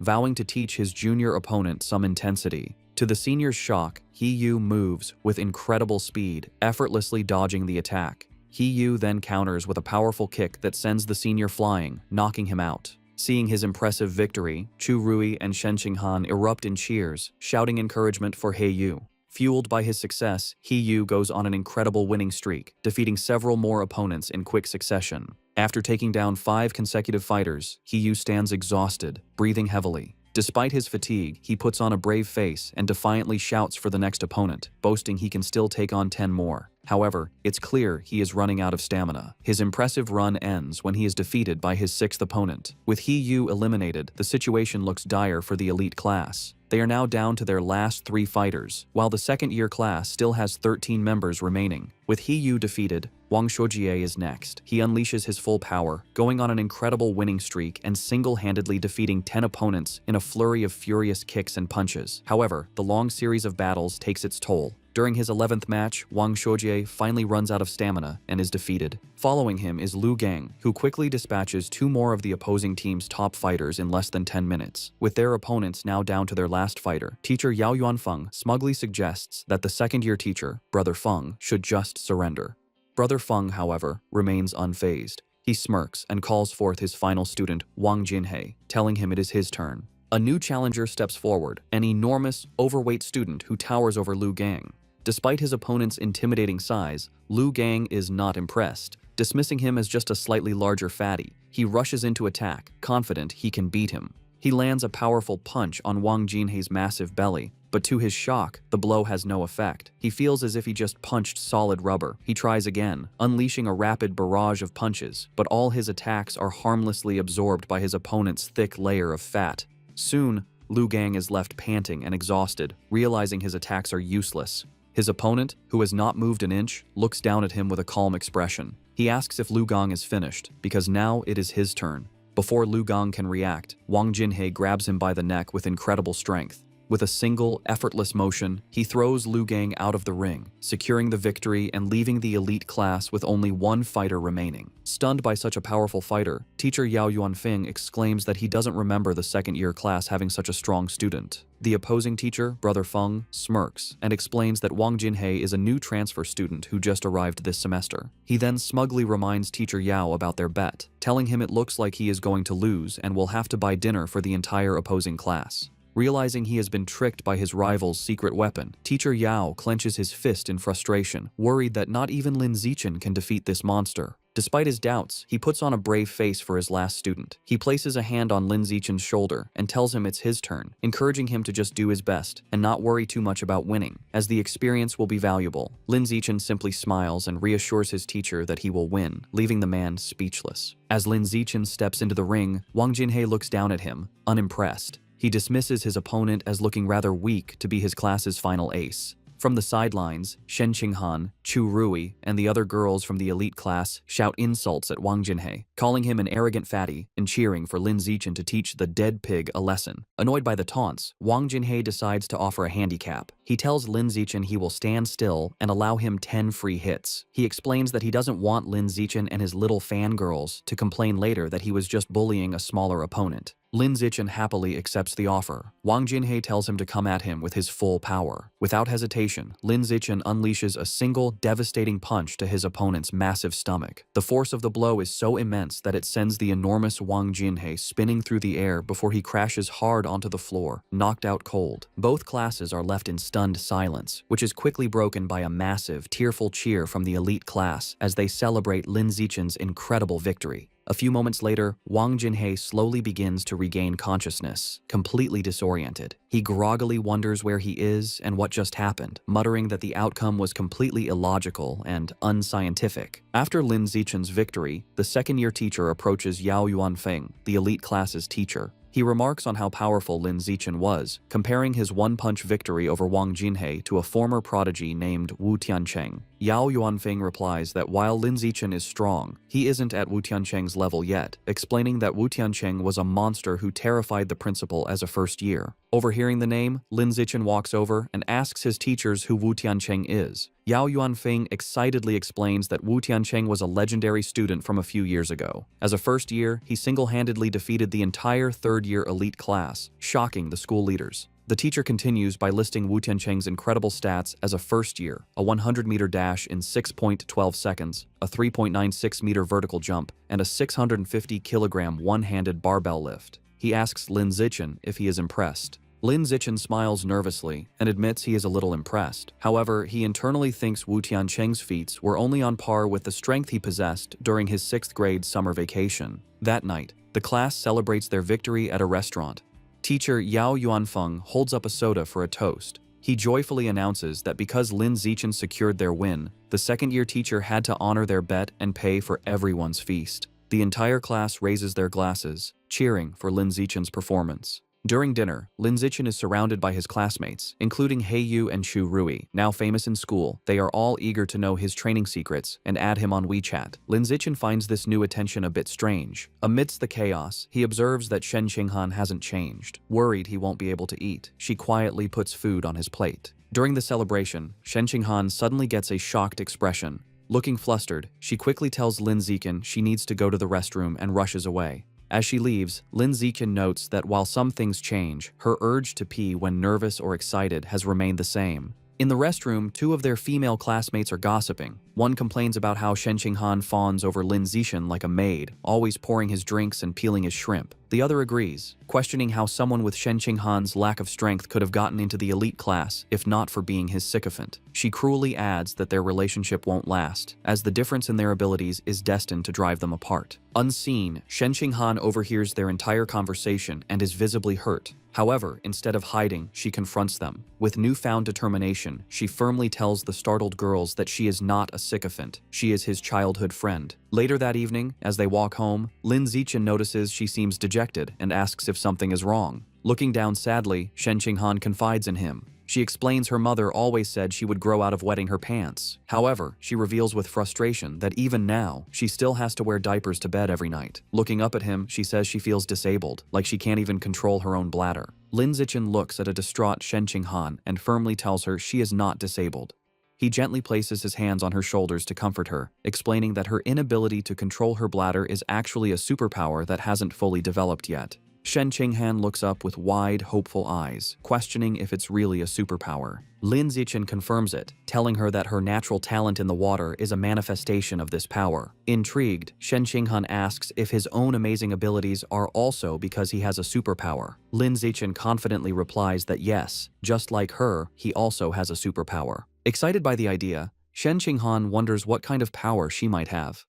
vowing to teach his junior opponent some intensity. To the senior's shock, He Yu moves with incredible speed, effortlessly dodging the attack. He Yu then counters with a powerful kick that sends the senior flying, knocking him out. Seeing his impressive victory, Chu Rui and Shen Qinghan erupt in cheers, shouting encouragement for He Yu. Fueled by his success, He Yu goes on an incredible winning streak, defeating several more opponents in quick succession. After taking down 5 consecutive fighters, He Yu stands exhausted, breathing heavily. Despite his fatigue, he puts on a brave face and defiantly shouts for the next opponent, boasting he can still take on 10 more. However, it's clear he is running out of stamina. His impressive run ends when he is defeated by his 6th opponent. With He Yu eliminated, the situation looks dire for the elite class. They are now down to their last 3 fighters, while the second-year class still has 13 members remaining. With He Yu defeated, Wang Shuojie is next. He unleashes his full power, going on an incredible winning streak and single-handedly defeating 10 opponents in a flurry of furious kicks and punches. However, the long series of battles takes its toll. During his 11th match, Wang Shuojie finally runs out of stamina and is defeated. Following him is Lu Gang, who quickly dispatches 2 more of the opposing team's top fighters in less than 10 minutes. With their opponents now down to their last fighter, teacher Yao Yuanfeng smugly suggests that the second-year teacher, Brother Feng, should just surrender. Brother Feng, however, remains unfazed. He smirks and calls forth his final student, Wang Jinhei, telling him it is his turn. A new challenger steps forward, an enormous, overweight student who towers over Lu Gang. Despite his opponent's intimidating size, Lu Gang is not impressed. Dismissing him as just a slightly larger fatty, he rushes into attack, confident he can beat him. He lands a powerful punch on Wang Jinhei's massive belly, but to his shock, the blow has no effect. He feels as if he just punched solid rubber. He tries again, unleashing a rapid barrage of punches, but all his attacks are harmlessly absorbed by his opponent's thick layer of fat. Soon, Lu Gang is left panting and exhausted, realizing his attacks are useless. His opponent, who has not moved an inch, looks down at him with a calm expression. He asks if Lu Gang is finished, because now it is his turn. Before Lu Gang can react, Wang Jinhei grabs him by the neck with incredible strength. With a single, effortless motion, he throws Lu Gang out of the ring, securing the victory and leaving the elite class with only 1 fighter remaining. Stunned by such a powerful fighter, teacher Yao Yuanfeng exclaims that he doesn't remember the second-year class having such a strong student. The opposing teacher, Brother Feng, smirks and explains that Wang Jinhei is a new transfer student who just arrived this semester. He then smugly reminds teacher Yao about their bet, telling him it looks like he is going to lose and will have to buy dinner for the entire opposing class. Realizing he has been tricked by his rival's secret weapon, teacher Yao clenches his fist in frustration, worried that not even Lin Zichen can defeat this monster. Despite his doubts, he puts on a brave face for his last student. He places a hand on Lin Zichen's shoulder and tells him it's his turn, encouraging him to just do his best and not worry too much about winning, as the experience will be valuable. Lin Zichen simply smiles and reassures his teacher that he will win, leaving the man speechless. As Lin Zichen steps into the ring, Wang Jinhei looks down at him, unimpressed. He dismisses his opponent as looking rather weak to be his class's final ace. From the sidelines, Shen Qinghan, Chu Rui, and the other girls from the elite class shout insults at Wang Jinhei, calling him an arrogant fatty and cheering for Lin Zichen to teach the dead pig a lesson. Annoyed by the taunts, Wang Jinhei decides to offer a handicap. He tells Lin Zichen he will stand still and allow him 10 free hits. He explains that he doesn't want Lin Zichen and his little fangirls to complain later that he was just bullying a smaller opponent. Lin Zichen happily accepts the offer. Wang Jinhe tells him to come at him with his full power. Without hesitation, Lin Zichen unleashes a single devastating punch to his opponent's massive stomach. The force of the blow is so immense that it sends the enormous Wang Jinhe spinning through the air before he crashes hard onto the floor, knocked out cold. Both classes are left in stunned silence, which is quickly broken by a massive, tearful cheer from the elite class as they celebrate Lin Zichen's incredible victory. A few moments later, Wang Jinhe slowly begins to regain consciousness, completely disoriented. He groggily wonders where he is and what just happened, muttering that the outcome was completely illogical and unscientific. After Lin Zichen's victory, the second-year teacher approaches Yao Yuanfeng, the elite class's teacher. He remarks on how powerful Lin Zichen was, comparing his one-punch victory over Wang Jinhe to a former prodigy named Wu Tiancheng. Yao Yuanfeng replies that while Lin Zichen is strong, he isn't at Wu Tiancheng's level yet, explaining that Wu Tiancheng was a monster who terrified the principal as a first year. Overhearing the name, Lin Zichen walks over and asks his teachers who Wu Tiancheng is. Yao Yuanfeng excitedly explains that Wu Tiancheng was a legendary student from a few years ago. As a first year, he single-handedly defeated the entire third-year elite class, shocking the school leaders. The teacher continues by listing Wu Tiancheng's incredible stats as a first year, a 100-meter dash in 6.12 seconds, a 3.96-meter vertical jump, and a 650-kilogram one-handed barbell lift. He asks Lin Zichen if he is impressed. Lin Zichen smiles nervously and admits he is a little impressed. However, he internally thinks Wu Tiancheng's feats were only on par with the strength he possessed during his 6th grade summer vacation. That night, the class celebrates their victory at a restaurant. Teacher Yao Yuanfeng holds up a soda for a toast. He joyfully announces that because Lin Zichen secured their win, the second-year teacher had to honor their bet and pay for everyone's feast. The entire class raises their glasses, cheering for Lin Zichen's performance. During dinner, Lin Zichen is surrounded by his classmates, including Yu and Chu Rui. Now famous in school, they are all eager to know his training secrets and add him on WeChat. Lin Zichen finds this new attention a bit strange. Amidst the chaos, he observes that Shen Qinghan hasn't changed. Worried he won't be able to eat, she quietly puts food on his plate. During the celebration, Shen Qinghan suddenly gets a shocked expression. Looking flustered, she quickly tells Lin Zichen she needs to go to the restroom and rushes away. As she leaves, Lin Zichen notes that while some things change, her urge to pee when nervous or excited has remained the same. In the restroom, 2 of their female classmates are gossiping. One complains about how Shen Qinghan fawns over Lin Zichen like a maid, always pouring his drinks and peeling his shrimp. The other agrees, questioning how someone with Shen Qinghan's lack of strength could have gotten into the elite class if not for being his sycophant. She cruelly adds that their relationship won't last, as the difference in their abilities is destined to drive them apart. Unseen, Shen Qinghan overhears their entire conversation and is visibly hurt. However, instead of hiding, she confronts them. With newfound determination, she firmly tells the startled girls that she is not a sycophant. She is his childhood friend. Later that evening, as they walk home, Lin Zichen notices she seems dejected and asks if something is wrong. Looking down sadly, Shen Qinghan confides in him. She explains her mother always said she would grow out of wetting her pants. However, she reveals with frustration that even now, she still has to wear diapers to bed every night. Looking up at him, she says she feels disabled, like she can't even control her own bladder. Lin Zichen looks at a distraught Shen Qinghan and firmly tells her she is not disabled. He gently places his hands on her shoulders to comfort her, explaining that her inability to control her bladder is actually a superpower that hasn't fully developed yet. Shen Qinghan looks up with wide, hopeful eyes, questioning if it's really a superpower. Lin Zichen confirms it, telling her that her natural talent in the water is a manifestation of this power. Intrigued, Shen Qinghan asks if his own amazing abilities are also because he has a superpower. Lin Zichen confidently replies that yes, just like her, he also has a superpower. Excited by the idea, Shen Qinghan wonders what kind of power she might have.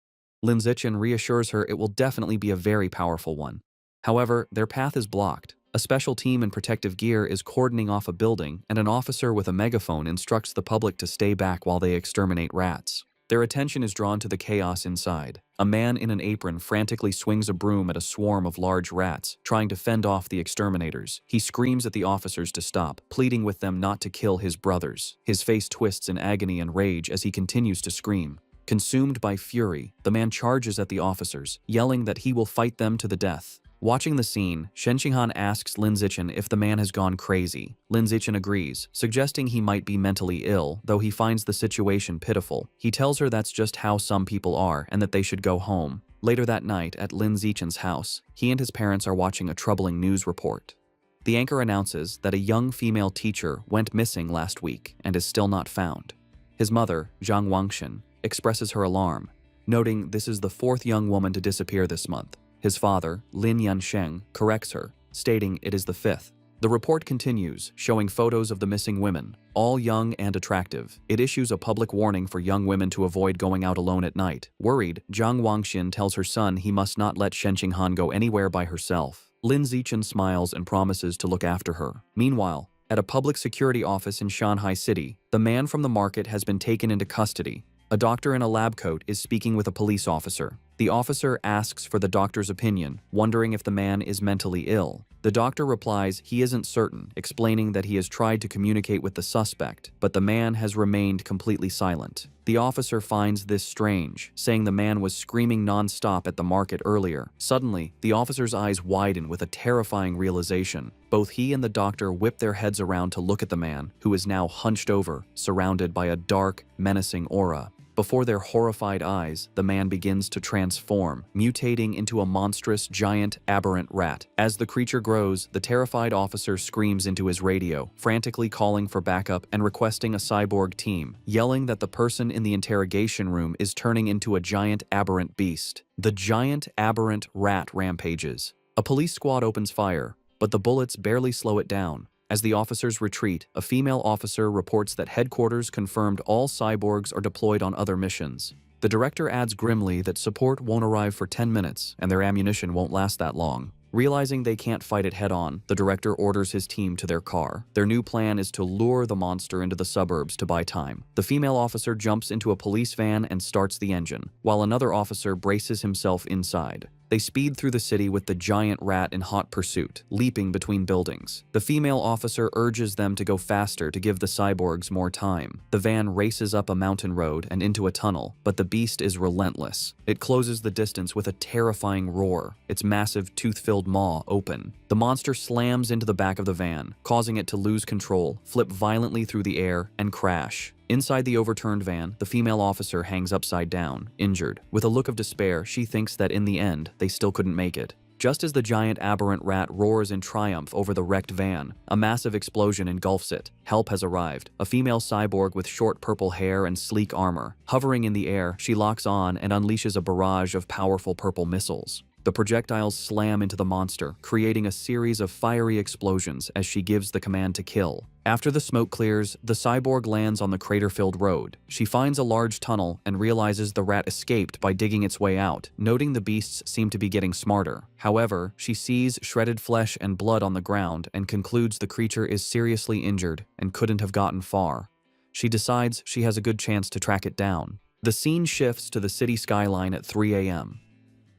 Lin Zichen reassures her it will definitely be a very powerful one. However, their path is blocked. A special team in protective gear is cordoning off a building, and an officer with a megaphone instructs the public to stay back while they exterminate rats. Their attention is drawn to the chaos inside. A man in an apron frantically swings a broom at a swarm of large rats, trying to fend off the exterminators. He screams at the officers to stop, pleading with them not to kill his brothers. His face twists in agony and rage as he continues to scream. Consumed by fury, the man charges at the officers, yelling that he will fight them to the death. Watching the scene, Shen Qinghan asks Lin Zichen if the man has gone crazy. Lin Zichen agrees, suggesting he might be mentally ill, though he finds the situation pitiful. He tells her that's just how some people are and that they should go home. Later that night at Lin Zichen's house, he and his parents are watching a troubling news report. The anchor announces that a young female teacher went missing last week and is still not found. His mother, Zhang Wangshan, expresses her alarm, noting this is the fourth young woman to disappear this month. His father, Lin Yansheng, corrects her, stating it is the fifth. The report continues, showing photos of the missing women, all young and attractive. It issues a public warning for young women to avoid going out alone at night. Worried, Zhang Wangshan tells her son he must not let Shen Qinghan go anywhere by herself. Lin Zichen smiles and promises to look after her. Meanwhile, at a public security office in Shanghai City, the man from the market has been taken into custody. A doctor in a lab coat is speaking with a police officer. The officer asks for the doctor's opinion, wondering if the man is mentally ill. The doctor replies he isn't certain, explaining that he has tried to communicate with the suspect, but the man has remained completely silent. The officer finds this strange, saying the man was screaming non-stop at the market earlier. Suddenly, the officer's eyes widen with a terrifying realization. Both he and the doctor whip their heads around to look at the man, who is now hunched over, surrounded by a dark, menacing aura. Before their horrified eyes, the man begins to transform, mutating into a monstrous, giant, aberrant rat. As the creature grows, the terrified officer screams into his radio, frantically calling for backup and requesting a cyborg team, yelling that the person in the interrogation room is turning into a giant, aberrant beast. The giant, aberrant rat rampages. A police squad opens fire, but the bullets barely slow it down. As the officers retreat, a female officer reports that headquarters confirmed all cyborgs are deployed on other missions. The director adds grimly that support won't arrive for 10 minutes and their ammunition won't last that long. Realizing they can't fight it head-on, the director orders his team to their car. Their new plan is to lure the monster into the suburbs to buy time. The female officer jumps into a police van and starts the engine, while another officer braces himself inside. They speed through the city with the giant rat in hot pursuit, leaping between buildings. The female officer urges them to go faster to give the cyborgs more time. The van races up a mountain road and into a tunnel, but the beast is relentless. It closes the distance with a terrifying roar, its massive tooth-filled maw open. The monster slams into the back of the van, causing it to lose control, flip violently through the air, and crash. Inside the overturned van, the female officer hangs upside down, injured. With a look of despair, she thinks that in the end, they still couldn't make it. Just as the giant aberrant rat roars in triumph over the wrecked van, a massive explosion engulfs it. Help has arrived. A female cyborg with short purple hair and sleek armor. Hovering in the air, she locks on and unleashes a barrage of powerful purple missiles. The projectiles slam into the monster, creating a series of fiery explosions as she gives the command to kill. After the smoke clears, the cyborg lands on the crater-filled road. She finds a large tunnel and realizes the rat escaped by digging its way out, noting the beasts seem to be getting smarter. However, she sees shredded flesh and blood on the ground and concludes the creature is seriously injured and couldn't have gotten far. She decides she has a good chance to track it down. The scene shifts to the city skyline at 3 a.m.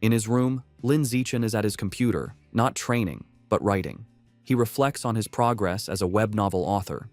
In his room, Lin Zichen is at his computer, not training, but writing. He reflects on his progress as a web novel author.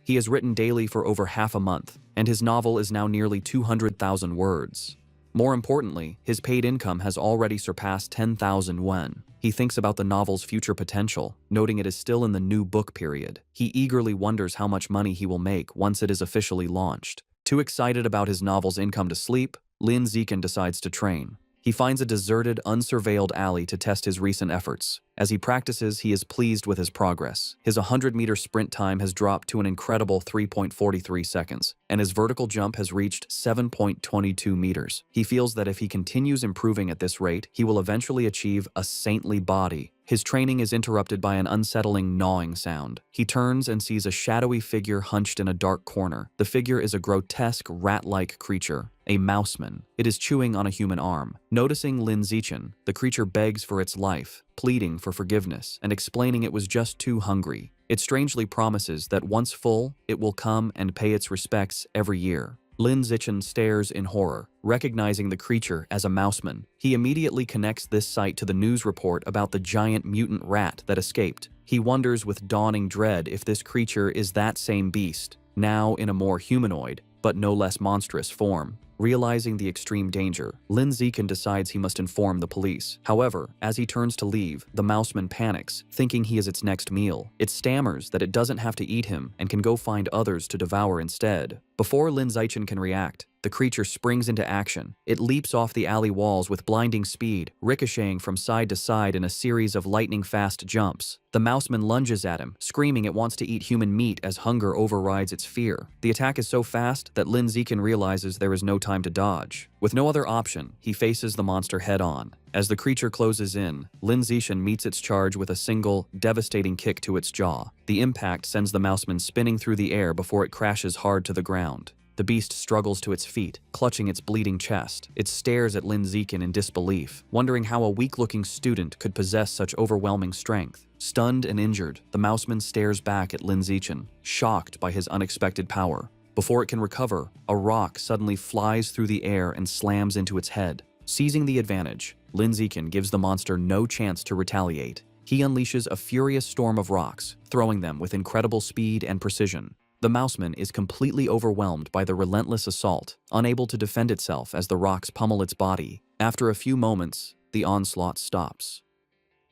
He has written daily for over half a month, and his novel is now nearly 200,000 words. More importantly, his paid income has already surpassed 10,000 yuan. He thinks about the novel's future potential, noting it is still in the new book period. He eagerly wonders how much money he will make once it is officially launched. Too excited about his novel's income to sleep, Lin Zichen decides to train. He finds a deserted, unsurveilled alley to test his recent efforts. As he practices, he is pleased with his progress. His 100-meter sprint time has dropped to an incredible 3.43 seconds, and his vertical jump has reached 7.22 meters. He feels that if he continues improving at this rate, he will eventually achieve a saintly body. His training is interrupted by an unsettling gnawing sound. He turns and sees a shadowy figure hunched in a dark corner. The figure is a grotesque, rat-like creature, a mouseman. It is chewing on a human arm. Noticing Lin Zichen, the creature begs for its life, pleading for forgiveness and explaining it was just too hungry. It strangely promises that once full, it will come and pay its respects every year. Lin Zichen stares in horror, recognizing the creature as a mouseman. He immediately connects this sight to the news report about the giant mutant rat that escaped. He wonders with dawning dread if this creature is that same beast, now in a more humanoid, but no less monstrous form. Realizing the extreme danger, Lin Zichen decides he must inform the police. However, as he turns to leave, the mouseman panics, thinking he is its next meal. It stammers that it doesn't have to eat him and can go find others to devour instead. Before Lin Zichen can react, the creature springs into action. It leaps off the alley walls with blinding speed, ricocheting from side to side in a series of lightning-fast jumps. The mouseman lunges at him, screaming it wants to eat human meat as hunger overrides its fear. The attack is so fast that Lin Zichen realizes there is no time to dodge. With no other option, he faces the monster head-on. As the creature closes in, Lin Zichen meets its charge with a single, devastating kick to its jaw. The impact sends the mouseman spinning through the air before it crashes hard to the ground. The beast struggles to its feet, clutching its bleeding chest. It stares at Lin Zichen in disbelief, wondering how a weak-looking student could possess such overwhelming strength. Stunned and injured, the mouseman stares back at Lin Zichen, shocked by his unexpected power. Before it can recover, a rock suddenly flies through the air and slams into its head. Seizing the advantage, Lin Zichen gives the monster no chance to retaliate. He unleashes a furious storm of rocks, throwing them with incredible speed and precision. The mouseman is completely overwhelmed by the relentless assault, unable to defend itself as the rocks pummel its body. After a few moments, the onslaught stops.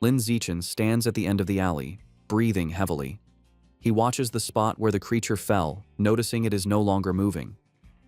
Lin Zichen stands at the end of the alley, breathing heavily. He watches the spot where the creature fell, noticing it is no longer moving.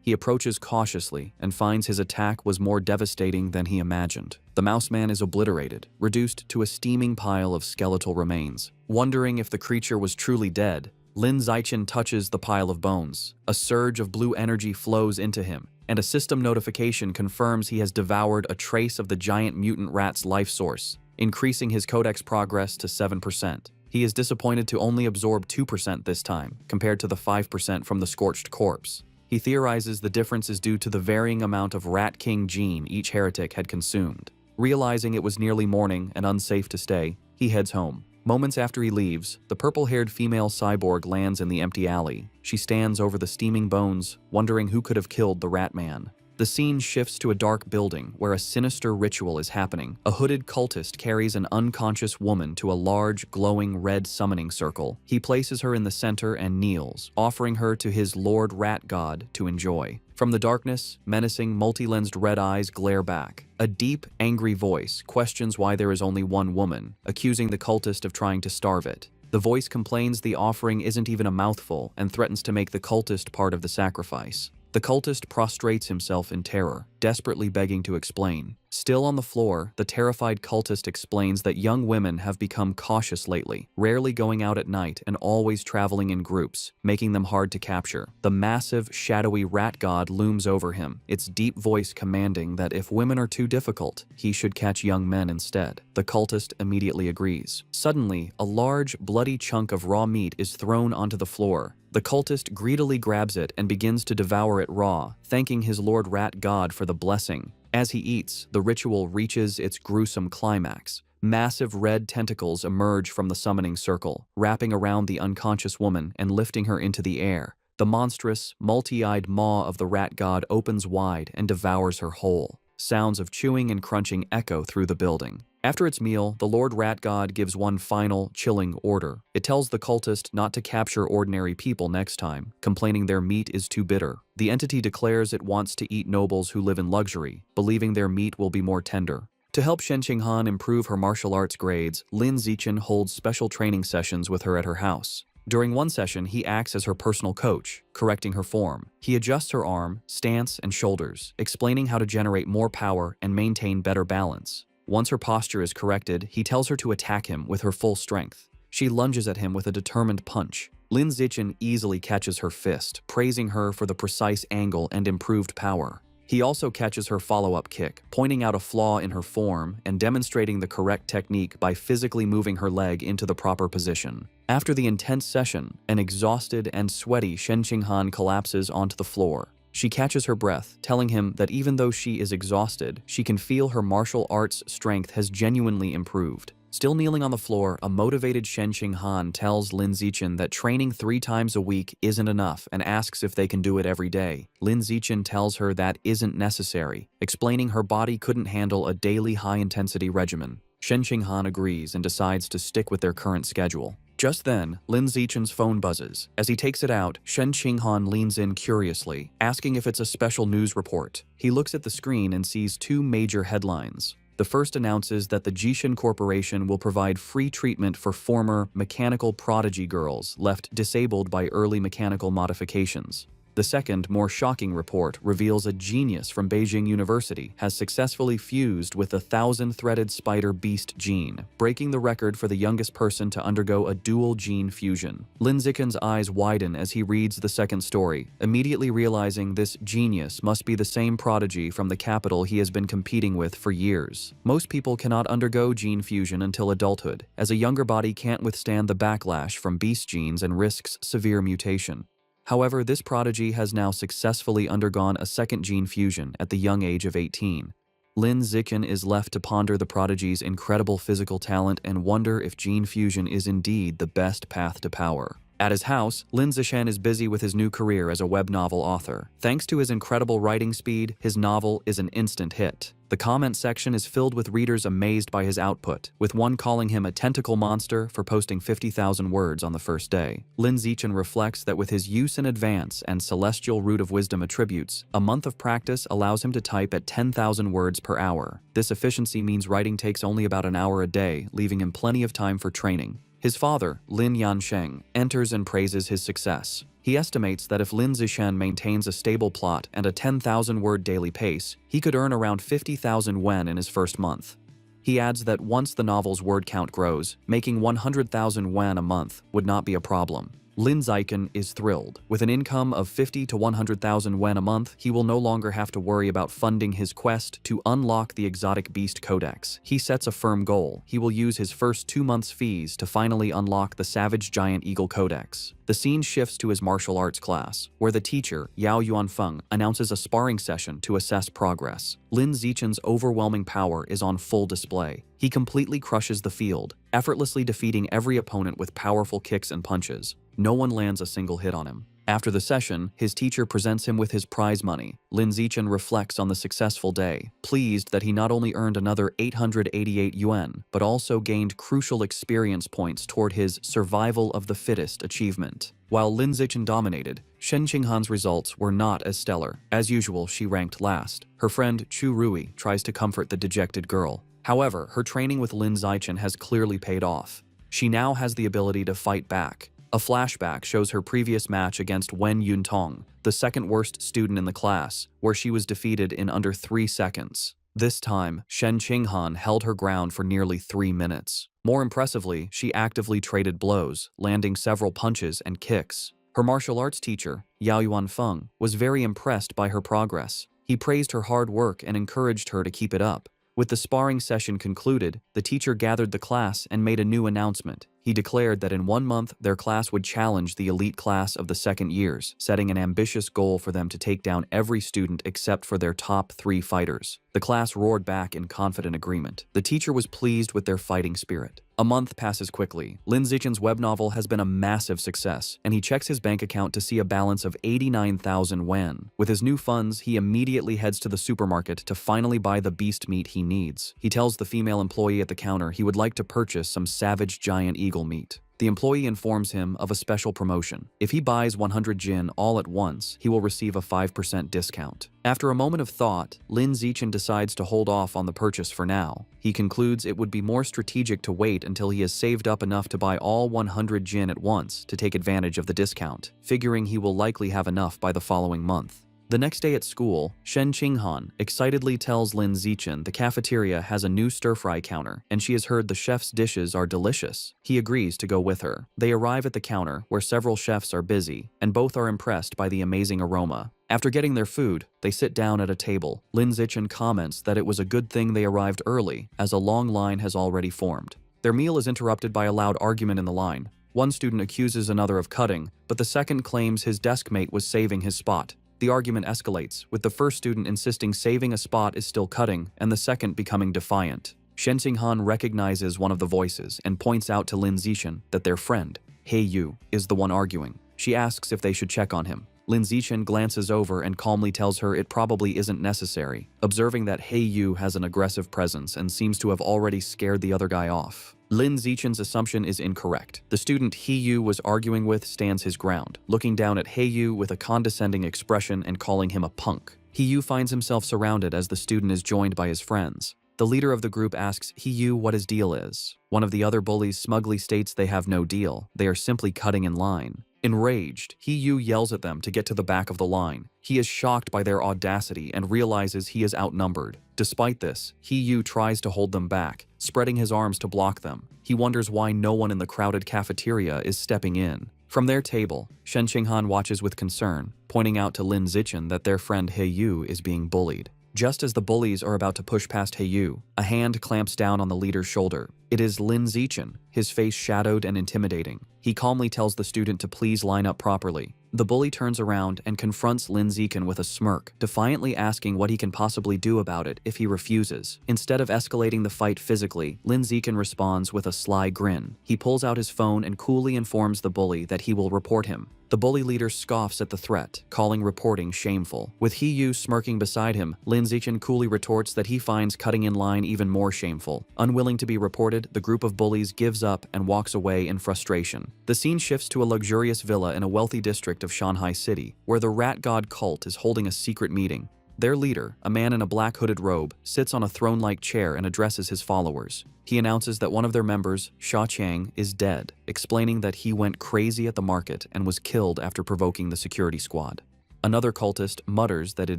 He approaches cautiously and finds his attack was more devastating than he imagined. The mouseman is obliterated, reduced to a steaming pile of skeletal remains. Wondering if the creature was truly dead, Lin Zichen touches the pile of bones. A surge of blue energy flows into him, and a system notification confirms he has devoured a trace of the giant mutant rat's life source, increasing his codex progress to 7%. He is disappointed to only absorb 2% this time, compared to the 5% from the scorched corpse. He theorizes the difference is due to the varying amount of Rat King gene each heretic had consumed. Realizing it was nearly morning and unsafe to stay, he heads home. Moments after he leaves, the purple-haired female cyborg lands in the empty alley. She stands over the steaming bones, wondering who could have killed the Rat Man. The scene shifts to a dark building where a sinister ritual is happening. A hooded cultist carries an unconscious woman to a large, glowing red summoning circle. He places her in the center and kneels, offering her to his Lord Rat God to enjoy. From the darkness, menacing, multi-lensed red eyes glare back. A deep, angry voice questions why there is only one woman, accusing the cultist of trying to starve it. The voice complains the offering isn't even a mouthful and threatens to make the cultist part of the sacrifice. The cultist prostrates himself in terror, desperately begging to explain. Still on the floor, the terrified cultist explains that young women have become cautious lately, rarely going out at night and always traveling in groups, making them hard to capture. The massive, shadowy rat god looms over him, its deep voice commanding that if women are too difficult, he should catch young men instead. The cultist immediately agrees. Suddenly, a large, bloody chunk of raw meat is thrown onto the floor. The cultist greedily grabs it and begins to devour it raw, thanking his Lord Rat God for the blessing. As he eats, the ritual reaches its gruesome climax. Massive red tentacles emerge from the summoning circle, wrapping around the unconscious woman and lifting her into the air. The monstrous, multi-eyed maw of the rat god opens wide and devours her whole. Sounds of chewing and crunching echo through the building. After its meal, the Lord Rat God gives one final, chilling order. It tells the cultist not to capture ordinary people next time, complaining their meat is too bitter. The entity declares it wants to eat nobles who live in luxury, believing their meat will be more tender. To help Shen Qinghan improve her martial arts grades, Lin Zichen holds special training sessions with her at her house. During one session, he acts as her personal coach, correcting her form. He adjusts her arm, stance, and shoulders, explaining how to generate more power and maintain better balance. Once her posture is corrected, he tells her to attack him with her full strength. She lunges at him with a determined punch. Lin Zichen easily catches her fist, praising her for the precise angle and improved power. He also catches her follow-up kick, pointing out a flaw in her form and demonstrating the correct technique by physically moving her leg into the proper position. After the intense session, an exhausted and sweaty Shen Qinghan collapses onto the floor. She catches her breath, telling him that even though she is exhausted, she can feel her martial arts strength has genuinely improved. Still kneeling on the floor, a motivated Shen Qinghan tells Lin Zichen that training 3 times a week isn't enough and asks if they can do it every day. Lin Zichen tells her that isn't necessary, explaining her body couldn't handle a daily high-intensity regimen. Shen Qinghan agrees and decides to stick with their current schedule. Just then, Lin Zichen's phone buzzes. As he takes it out, Shen Qinghan leans in curiously, asking if it's a special news report. He looks at the screen and sees 2 major headlines. The first announces that the Jishin Corporation will provide free treatment for former mechanical prodigy girls left disabled by early mechanical modifications. The second, more shocking report reveals a genius from Beijing University has successfully fused with the 1,000-threaded spider beast gene, breaking the record for the youngest person to undergo a dual gene fusion. Lin Zichen's eyes widen as he reads the second story, immediately realizing this genius must be the same prodigy from the capital he has been competing with for years. Most people cannot undergo gene fusion until adulthood, as a younger body can't withstand the backlash from beast genes and risks severe mutation. However, this prodigy has now successfully undergone a second gene fusion at the young age of 18. Lin Zichen is left to ponder the prodigy's incredible physical talent and wonder if gene fusion is indeed the best path to power. At his house, Lin Zichen is busy with his new career as a web novel author. Thanks to his incredible writing speed, his novel is an instant hit. The comment section is filled with readers amazed by his output, with one calling him a tentacle monster for posting 50,000 words on the first day. Lin Zichen reflects that with his use in advance and celestial root of wisdom attributes, a month of practice allows him to type at 10,000 words per hour. This efficiency means writing takes only about an hour a day, leaving him plenty of time for training. His father, Lin Yansheng, enters and praises his success. He estimates that if Lin Zichen maintains a stable plot and a 10,000-word daily pace, he could earn around 50,000 yuan in his first month. He adds that once the novel's word count grows, making 100,000 yuan a month would not be a problem. Lin Zichen is thrilled. With an income of 50 to 100,000 yuan a month, he will no longer have to worry about funding his quest to unlock the exotic beast codex. He sets a firm goal. He will use his first 2 months' fees to finally unlock the savage giant eagle codex. The scene shifts to his martial arts class, where the teacher, Yao Yuanfeng, announces a sparring session to assess progress. Lin Zichen's overwhelming power is on full display. He completely crushes the field, effortlessly defeating every opponent with powerful kicks and punches. No one lands a single hit on him. After the session, his teacher presents him with his prize money. Lin Zichen reflects on the successful day, pleased that he not only earned another 888 yuan, but also gained crucial experience points toward his survival of the fittest achievement. While Lin Zichen dominated, Shen Qinghan's results were not as stellar. As usual, she ranked last. Her friend Chu Rui tries to comfort the dejected girl. However, her training with Lin Zichen has clearly paid off. She now has the ability to fight back. A flashback shows her previous match against Wen Yuntong, the second worst student in the class, where she was defeated in under 3 seconds. This time, Shen Qinghan held her ground for nearly 3 minutes. More impressively, she actively traded blows, landing several punches and kicks. Her martial arts teacher, Yao Yuanfeng, was very impressed by her progress. He praised her hard work and encouraged her to keep it up. With the sparring session concluded, the teacher gathered the class and made a new announcement. He declared that in 1 month, their class would challenge the elite class of the second years, setting an ambitious goal for them to take down every student except for their top 3 fighters. The class roared back in confident agreement. The teacher was pleased with their fighting spirit. A month passes quickly. Lin Zichen's web novel has been a massive success, and he checks his bank account to see a balance of 89,000 yuan. With his new funds, he immediately heads to the supermarket to finally buy the beast meat he needs. He tells the female employee at the counter he would like to purchase some savage giant eagle meat. The employee informs him of a special promotion. If he buys 100 jin all at once, he will receive a 5% discount. After a moment of thought, Lin Zichen decides to hold off on the purchase for now. He concludes it would be more strategic to wait until he has saved up enough to buy all 100 jin at once to take advantage of the discount, figuring he will likely have enough by the following month. The next day at school, Shen Qinghan excitedly tells Lin Zichen the cafeteria has a new stir-fry counter, and she has heard the chef's dishes are delicious. He agrees to go with her. They arrive at the counter, where several chefs are busy, and both are impressed by the amazing aroma. After getting their food, they sit down at a table. Lin Zichen comments that it was a good thing they arrived early, as a long line has already formed. Their meal is interrupted by a loud argument in the line. One student accuses another of cutting, but the second claims his desk mate was saving his spot. The argument escalates, with the first student insisting saving a spot is still cutting, and the second becoming defiant. Shen Qinghan recognizes one of the voices and points out to Lin Zichen that their friend, He Yu, is the one arguing. She asks if they should check on him. Lin Zichen glances over and calmly tells her it probably isn't necessary, observing that He Yu has an aggressive presence and seems to have already scared the other guy off. Lin Zichen's assumption is incorrect. The student He Yu was arguing with stands his ground, looking down at He Yu with a condescending expression and calling him a punk. He Yu finds himself surrounded as the student is joined by his friends. The leader of the group asks He Yu what his deal is. One of the other bullies smugly states they have no deal, they are simply cutting in line. Enraged, Yu yells at them to get to the back of the line. He is shocked by their audacity and realizes he is outnumbered. Despite this, Yu tries to hold them back, spreading his arms to block them. He wonders why no one in the crowded cafeteria is stepping in. From their table, Shen Qinghan watches with concern, pointing out to Lin Zichen that their friend Yu is being bullied. Just as the bullies are about to push past Yu, a hand clamps down on the leader's shoulder. It is Lin Zichen, his face shadowed and intimidating. He calmly tells the student to please line up properly. The bully turns around and confronts Lin Zichen with a smirk, defiantly asking what he can possibly do about it if he refuses. Instead of escalating the fight physically, Lin Zichen responds with a sly grin. He pulls out his phone and coolly informs the bully that he will report him. The bully leader scoffs at the threat, calling reporting shameful. With Yu smirking beside him, Lin Zichen coolly retorts that he finds cutting in line even more shameful. Unwilling to be reported, the group of bullies gives up and walks away in frustration. The scene shifts to a luxurious villa in a wealthy district of Shanghai City, where the rat god cult is holding a secret meeting. Their leader, a man in a black hooded robe, sits on a throne-like chair and addresses his followers. He announces that one of their members, Sha Qiang, is dead, explaining that he went crazy at the market and was killed after provoking the security squad. Another cultist mutters that it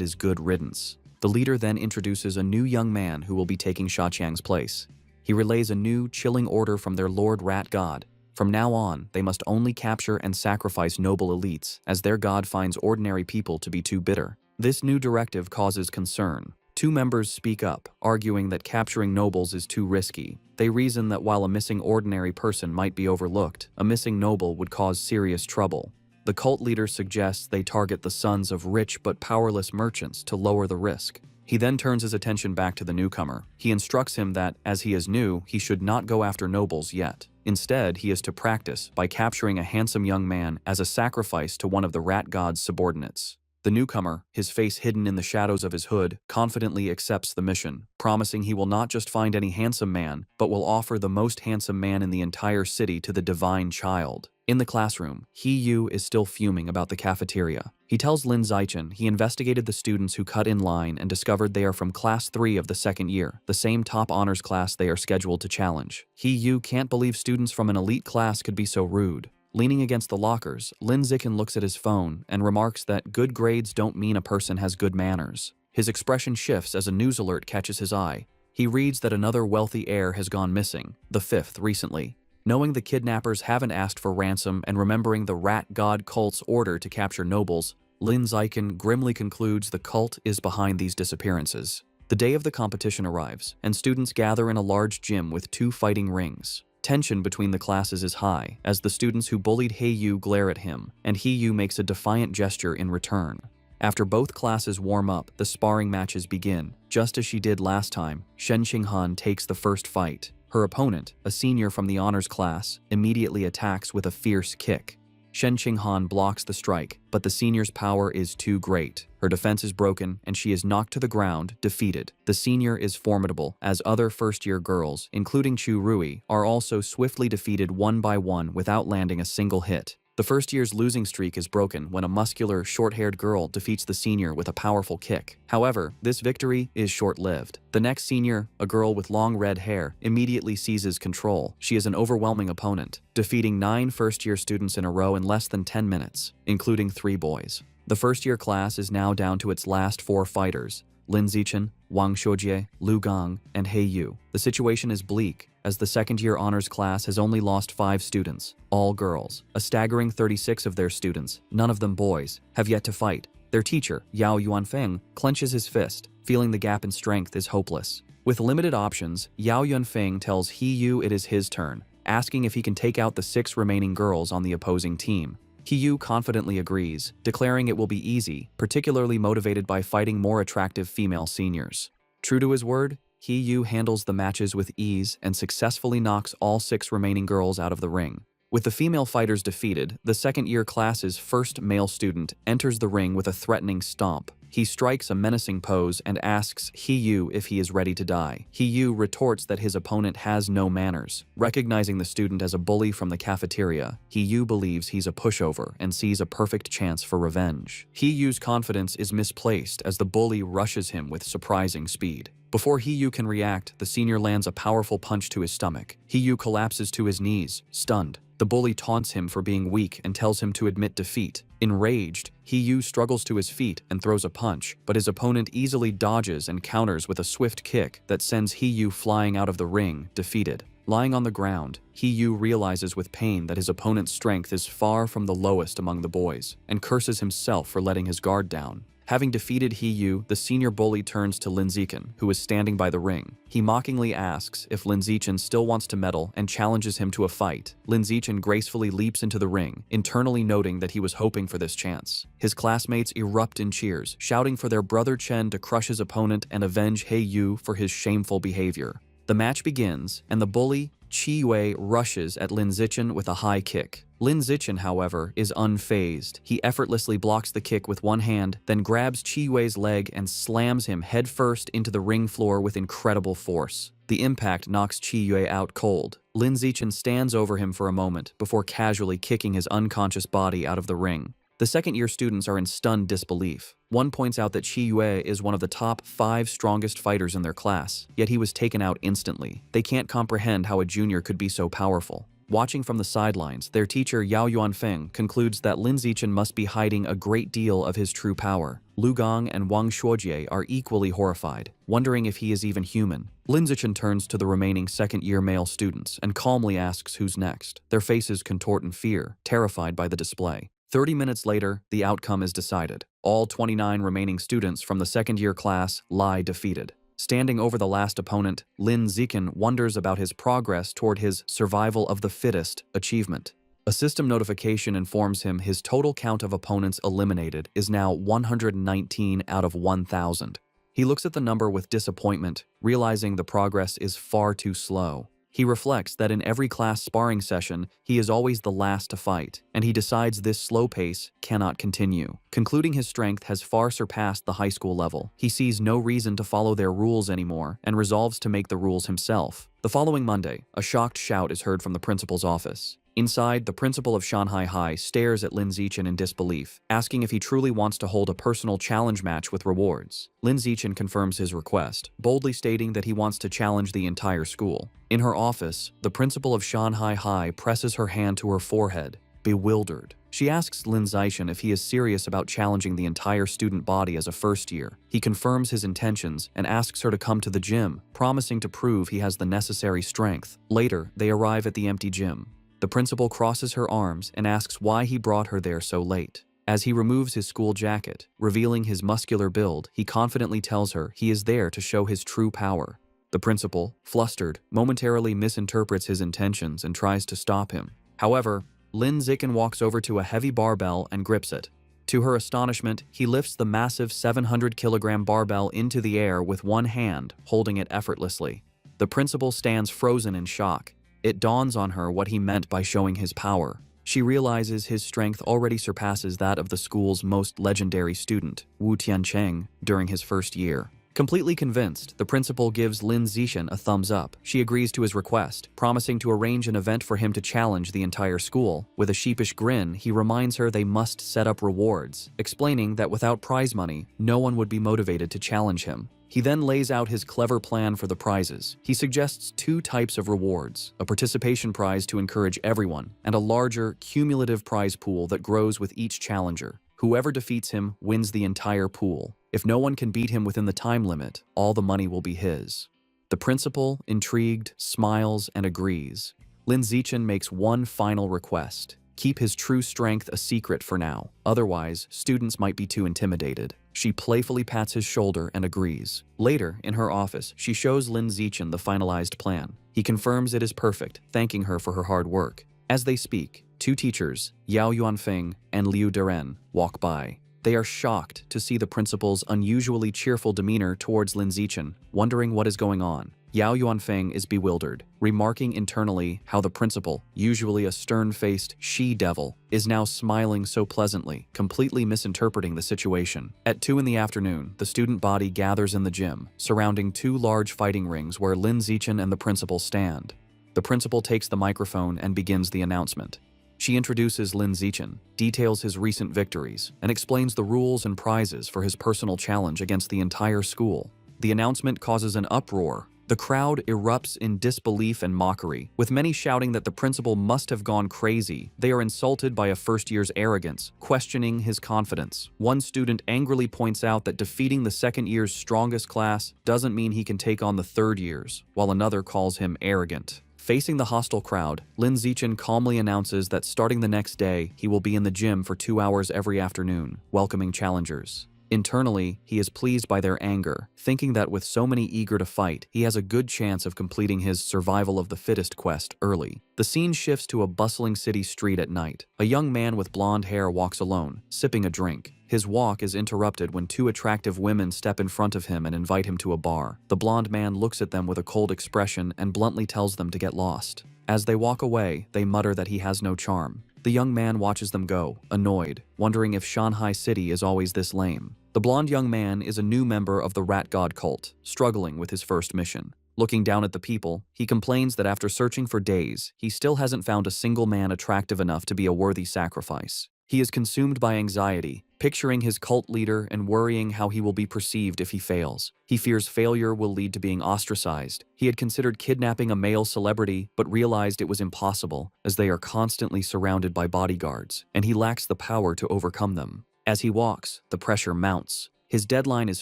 is good riddance. The leader then introduces a new young man who will be taking Sha Qiang's place. He relays a new, chilling order from their Lord Rat God. From now on, they must only capture and sacrifice noble elites, as their god finds ordinary people to be too bitter. This new directive causes concern. Two members speak up, arguing that capturing nobles is too risky. They reason that while a missing ordinary person might be overlooked, a missing noble would cause serious trouble. The cult leader suggests they target the sons of rich but powerless merchants to lower the risk. He then turns his attention back to the newcomer. He instructs him that, as he is new, he should not go after nobles yet. Instead, he is to practice by capturing a handsome young man as a sacrifice to one of the rat god's subordinates. The newcomer, his face hidden in the shadows of his hood, confidently accepts the mission, promising he will not just find any handsome man, but will offer the most handsome man in the entire city to the divine child. In the classroom, Yu is still fuming about the cafeteria. He tells Lin Zichen he investigated the students who cut in line and discovered they are from Class 3 of the second year, the same top honors class they are scheduled to challenge. Yu can't believe students from an elite class could be so rude. Leaning against the lockers, Lin Zichen looks at his phone and remarks that good grades don't mean a person has good manners. His expression shifts as a news alert catches his eye. He reads that another wealthy heir has gone missing, the fifth recently. Knowing the kidnappers haven't asked for ransom and remembering the rat god cult's order to capture nobles, Lin Zichen grimly concludes the cult is behind these disappearances. The day of the competition arrives, and students gather in a large gym with 2 fighting rings. Tension between the classes is high, as the students who bullied Yu glare at him, and Yu makes a defiant gesture in return. After both classes warm up, the sparring matches begin. Just as she did last time, Shen Qinghan takes the first fight. Her opponent, a senior from the honors class, immediately attacks with a fierce kick. Shen Qinghan blocks the strike, but the senior's power is too great. Her defense is broken, and she is knocked to the ground, defeated. The senior is formidable, as other first-year girls, including Chu Rui, are also swiftly defeated one by one without landing a single hit. The first year's losing streak is broken when a muscular, short-haired girl defeats the senior with a powerful kick. However, this victory is short-lived. The next senior, a girl with long red hair, immediately seizes control. She is an overwhelming opponent, defeating 9 first-year students in a row in less than 10 minutes, including 3 boys. The first-year class is now down to its last 4 fighters: Lin Zichen, Wang Xiujie, Lu Gang, and Yu. The situation is bleak, as the second-year honors class has only lost 5 students, all girls. A staggering 36 of their students, none of them boys, have yet to fight. Their teacher, Yao Yuanfeng, clenches his fist, feeling the gap in strength is hopeless. With limited options, Yao Yuanfeng tells Yu it is his turn, asking if he can take out the 6 remaining girls on the opposing team. Yu confidently agrees, declaring it will be easy, particularly motivated by fighting more attractive female seniors. True to his word, Yu handles the matches with ease and successfully knocks all 6 remaining girls out of the ring. With the female fighters defeated, the second-year class's first male student enters the ring with a threatening stomp. He strikes a menacing pose and asks Yu if he is ready to die. Yu retorts that his opponent has no manners. Recognizing the student as a bully from the cafeteria, Yu believes he's a pushover and sees a perfect chance for revenge. Yu's confidence is misplaced as the bully rushes him with surprising speed. Before Hiyu can react, the senior lands a powerful punch to his stomach. Hiyu collapses to his knees, stunned. The bully taunts him for being weak and tells him to admit defeat. Enraged, Hiyu struggles to his feet and throws a punch, but his opponent easily dodges and counters with a swift kick that sends Hiyu flying out of the ring, defeated. Lying on the ground, Hiyu realizes with pain that his opponent's strength is far from the lowest among the boys, and curses himself for letting his guard down. Having defeated Hiyu, the senior bully turns to Lin Zichen, who is standing by the ring. He mockingly asks if Lin Zichen still wants to medal and challenges him to a fight. Lin Zichen gracefully leaps into the ring, internally noting that he was hoping for this chance. His classmates erupt in cheers, shouting for their brother Chen to crush his opponent and avenge Hiyu for his shameful behavior. The match begins, and the bully, Chi Yue, rushes at Lin Zichen with a high kick. Lin Zichen, however, is unfazed. He effortlessly blocks the kick with one hand, then grabs Chi Yue's leg and slams him headfirst into the ring floor with incredible force. The impact knocks Chi Yue out cold. Lin Zichen stands over him for a moment before casually kicking his unconscious body out of the ring. The second-year students are in stunned disbelief. One points out that Chi Yue is one of the top 5 strongest fighters in their class, yet he was taken out instantly. They can't comprehend how a junior could be so powerful. Watching from the sidelines, their teacher Yao Yuanfeng concludes that Lin Zichen must be hiding a great deal of his true power. Lu Gong and Wang Shuojie are equally horrified, wondering if he is even human. Lin Zichen turns to the remaining second-year male students and calmly asks who's next. Their faces contort in fear, terrified by the display. 30 minutes later, the outcome is decided. All 29 remaining students from the second-year class lie defeated. Standing over the last opponent, Lin Zichen wonders about his progress toward his survival of the fittest achievement. A system notification informs him his total count of opponents eliminated is now 119 out of 1,000. He looks at the number with disappointment, realizing the progress is far too slow. He reflects that in every class sparring session, he is always the last to fight, and he decides this slow pace cannot continue. Concluding his strength has far surpassed the high school level, he sees no reason to follow their rules anymore and resolves to make the rules himself. The following Monday, a shocked shout is heard from the principal's office. Inside, the principal of Shanghai High stares at Lin Zichen in disbelief, asking if he truly wants to hold a personal challenge match with rewards. Lin Zichen confirms his request, boldly stating that he wants to challenge the entire school. In her office, the principal of Shanghai High presses her hand to her forehead, bewildered. She asks Lin Zichen if he is serious about challenging the entire student body as a first year. He confirms his intentions and asks her to come to the gym, promising to prove he has the necessary strength. Later, they arrive at the empty gym. The principal crosses her arms and asks why he brought her there so late. As he removes his school jacket, revealing his muscular build, he confidently tells her he is there to show his true power. The principal, flustered, momentarily misinterprets his intentions and tries to stop him. However, Lin Zichen walks over to a heavy barbell and grips it. To her astonishment, he lifts the massive 700-kilogram barbell into the air with one hand, holding it effortlessly. The principal stands frozen in shock. It dawns on her what he meant by showing his power. She realizes his strength already surpasses that of the school's most legendary student, Wu Tiancheng, during his first year. Completely convinced, the principal gives Lin Zichen a thumbs up. She agrees to his request, promising to arrange an event for him to challenge the entire school. With a sheepish grin, he reminds her they must set up rewards, explaining that without prize money, no one would be motivated to challenge him. He then lays out his clever plan for the prizes. He suggests 2 types of rewards, a participation prize to encourage everyone, and a larger, cumulative prize pool that grows with each challenger. Whoever defeats him wins the entire pool. If no one can beat him within the time limit, all the money will be his. The principal, intrigued, smiles and agrees. Lin Zichen makes one final request. Keep his true strength a secret for now, otherwise students might be too intimidated. She playfully pats his shoulder and agrees. Later, in her office, she shows Lin Zichen the finalized plan. He confirms it is perfect, thanking her for her hard work. As they speak, 2 teachers, Yao Yuanfeng and Liu Deren, walk by. They are shocked to see the principal's unusually cheerful demeanor towards Lin Zichen, wondering what is going on. Yao Yuanfeng is bewildered, remarking internally how the principal, usually a stern-faced she-devil, is now smiling so pleasantly, completely misinterpreting the situation. At 2 in the afternoon, the student body gathers in the gym, surrounding 2 large fighting rings where Lin Zichen and the principal stand. The principal takes the microphone and begins the announcement. She introduces Lin Zichen, details his recent victories, and explains the rules and prizes for his personal challenge against the entire school. The announcement causes an uproar. The crowd erupts in disbelief and mockery, with many shouting that the principal must have gone crazy. They are insulted by a first year's arrogance, questioning his confidence. One student angrily points out that defeating the second year's strongest class doesn't mean he can take on the third year's, while another calls him arrogant. Facing the hostile crowd, Lin Zichen calmly announces that starting the next day, he will be in the gym for 2 hours every afternoon, welcoming challengers. Internally, he is pleased by their anger, thinking that with so many eager to fight, he has a good chance of completing his survival of the fittest quest early. The scene shifts to a bustling city street at night. A young man with blonde hair walks alone, sipping a drink. His walk is interrupted when 2 attractive women step in front of him and invite him to a bar. The blonde man looks at them with a cold expression and bluntly tells them to get lost. As they walk away, they mutter that he has no charm. The young man watches them go, annoyed, wondering if Shanghai City is always this lame. The blonde young man is a new member of the Rat God cult, struggling with his first mission. Looking down at the people, he complains that after searching for days, he still hasn't found a single man attractive enough to be a worthy sacrifice. He is consumed by anxiety, picturing his cult leader and worrying how he will be perceived if he fails. He fears failure will lead to being ostracized. He had considered kidnapping a male celebrity, but realized it was impossible, as they are constantly surrounded by bodyguards, and he lacks the power to overcome them. As he walks, the pressure mounts. His deadline is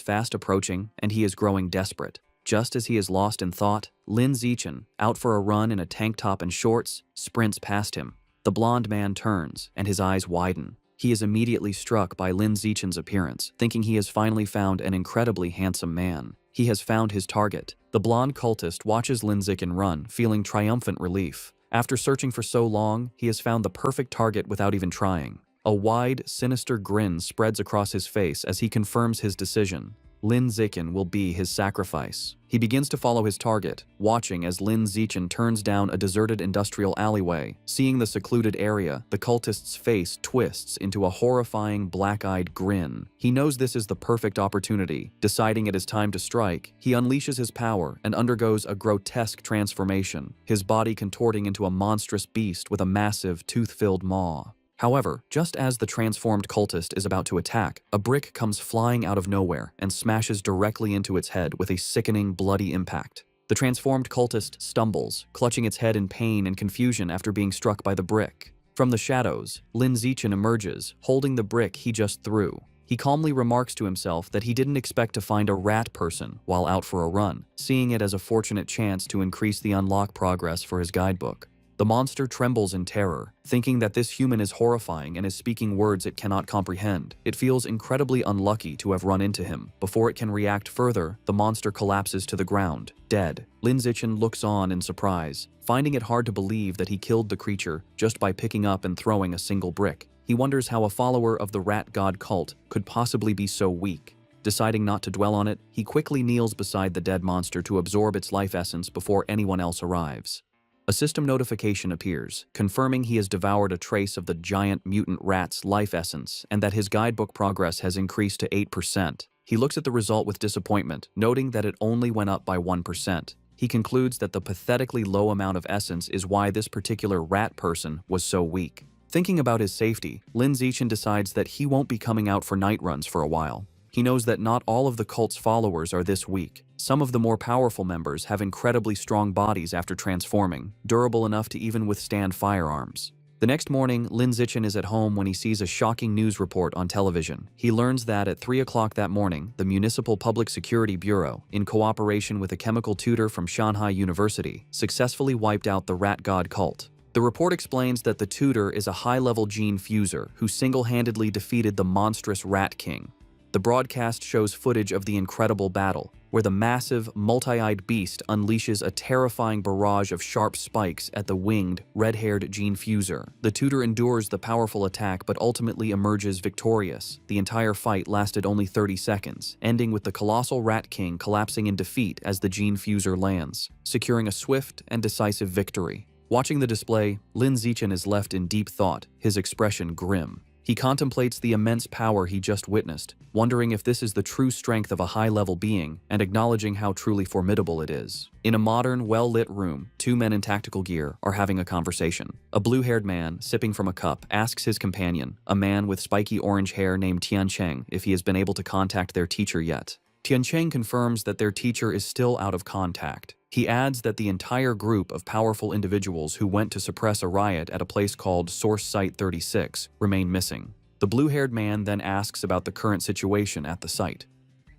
fast approaching, and he is growing desperate. Just as he is lost in thought, Lin Zichen, out for a run in a tank top and shorts, sprints past him. The blonde man turns, and his eyes widen. He is immediately struck by Lin Zichen's appearance, thinking he has finally found an incredibly handsome man. He has found his target. The blonde cultist watches Lin Zichen run, feeling triumphant relief. After searching for so long, he has found the perfect target without even trying. A wide, sinister grin spreads across his face as he confirms his decision. Lin Zichen will be his sacrifice. He begins to follow his target, watching as Lin Zichen turns down a deserted industrial alleyway. Seeing the secluded area, the cultist's face twists into a horrifying black-eyed grin. He knows this is the perfect opportunity. Deciding it is time to strike, he unleashes his power and undergoes a grotesque transformation, his body contorting into a monstrous beast with a massive, tooth-filled maw. However, just as the transformed cultist is about to attack, a brick comes flying out of nowhere and smashes directly into its head with a sickening, bloody impact. The transformed cultist stumbles, clutching its head in pain and confusion after being struck by the brick. From the shadows, Lin Zichen emerges, holding the brick he just threw. He calmly remarks to himself that he didn't expect to find a rat person while out for a run, seeing it as a fortunate chance to increase the unlock progress for his guidebook. The monster trembles in terror, thinking that this human is horrifying and is speaking words it cannot comprehend. It feels incredibly unlucky to have run into him. Before it can react further, the monster collapses to the ground, dead. Lin Zichen looks on in surprise, finding it hard to believe that he killed the creature just by picking up and throwing a single brick. He wonders how a follower of the Rat God cult could possibly be so weak. Deciding not to dwell on it, he quickly kneels beside the dead monster to absorb its life essence before anyone else arrives. A system notification appears, confirming he has devoured a trace of the giant mutant rat's life essence and that his guidebook progress has increased to 8%. He looks at the result with disappointment, noting that it only went up by 1%. He concludes that the pathetically low amount of essence is why this particular rat person was so weak. Thinking about his safety, Lin Zichen decides that he won't be coming out for night runs for a while. He knows that not all of the cult's followers are this weak. Some of the more powerful members have incredibly strong bodies after transforming, durable enough to even withstand firearms. The next morning, Lin Zichen is at home when he sees a shocking news report on television. He learns that at 3 o'clock that morning, the Municipal Public Security Bureau, in cooperation with a chemical tutor from Shanghai University, successfully wiped out the Rat God cult. The report explains that the tutor is a high-level gene fuser who single-handedly defeated the monstrous Rat King. The broadcast shows footage of the incredible battle, where the massive, multi-eyed beast unleashes a terrifying barrage of sharp spikes at the winged, red-haired gene fuser. The tutor endures the powerful attack but ultimately emerges victorious. The entire fight lasted only 30 seconds, ending with the colossal Rat King collapsing in defeat as the gene fuser lands, securing a swift and decisive victory. Watching the display, Lin Zichen is left in deep thought, his expression grim. He contemplates the immense power he just witnessed, wondering if this is the true strength of a high-level being and acknowledging how truly formidable it is. In a modern, well-lit room, 2 men in tactical gear are having a conversation. A blue-haired man, sipping from a cup, asks his companion, a man with spiky orange hair named Tiancheng, if he has been able to contact their teacher yet. Tiancheng confirms that their teacher is still out of contact. He adds that the entire group of powerful individuals who went to suppress a riot at a place called Source Site 36 remain missing. The blue-haired man then asks about the current situation at the site.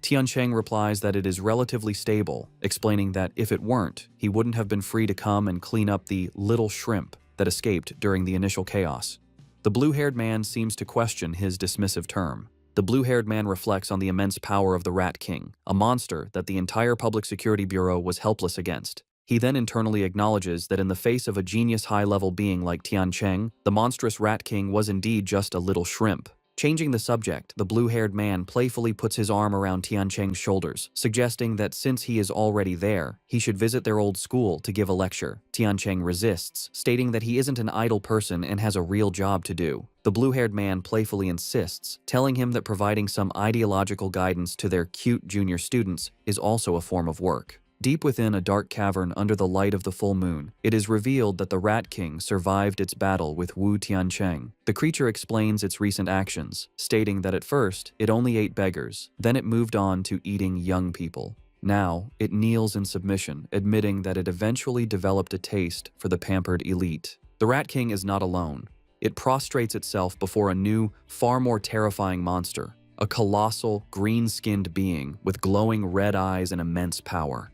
Tiancheng replies that it is relatively stable, explaining that if it weren't, he wouldn't have been free to come and clean up the little shrimp that escaped during the initial chaos. The blue-haired man seems to question his dismissive term. The blue-haired man reflects on the immense power of the Rat King, a monster that the entire Public Security Bureau was helpless against. He then internally acknowledges that in the face of a genius high-level being like Tiancheng, the monstrous Rat King was indeed just a little shrimp. Changing the subject, the blue-haired man playfully puts his arm around Tiancheng's shoulders, suggesting that since he is already there, he should visit their old school to give a lecture. Tiancheng resists, stating that he isn't an idle person and has a real job to do. The blue-haired man playfully insists, telling him that providing some ideological guidance to their cute junior students is also a form of work. Deep within a dark cavern under the light of the full moon, it is revealed that the Rat King survived its battle with Wu Tiancheng. The creature explains its recent actions, stating that at first, it only ate beggars, then it moved on to eating young people. Now, it kneels in submission, admitting that it eventually developed a taste for the pampered elite. The Rat King is not alone. It prostrates itself before a new, far more terrifying monster, a colossal, green-skinned being with glowing red eyes and immense power.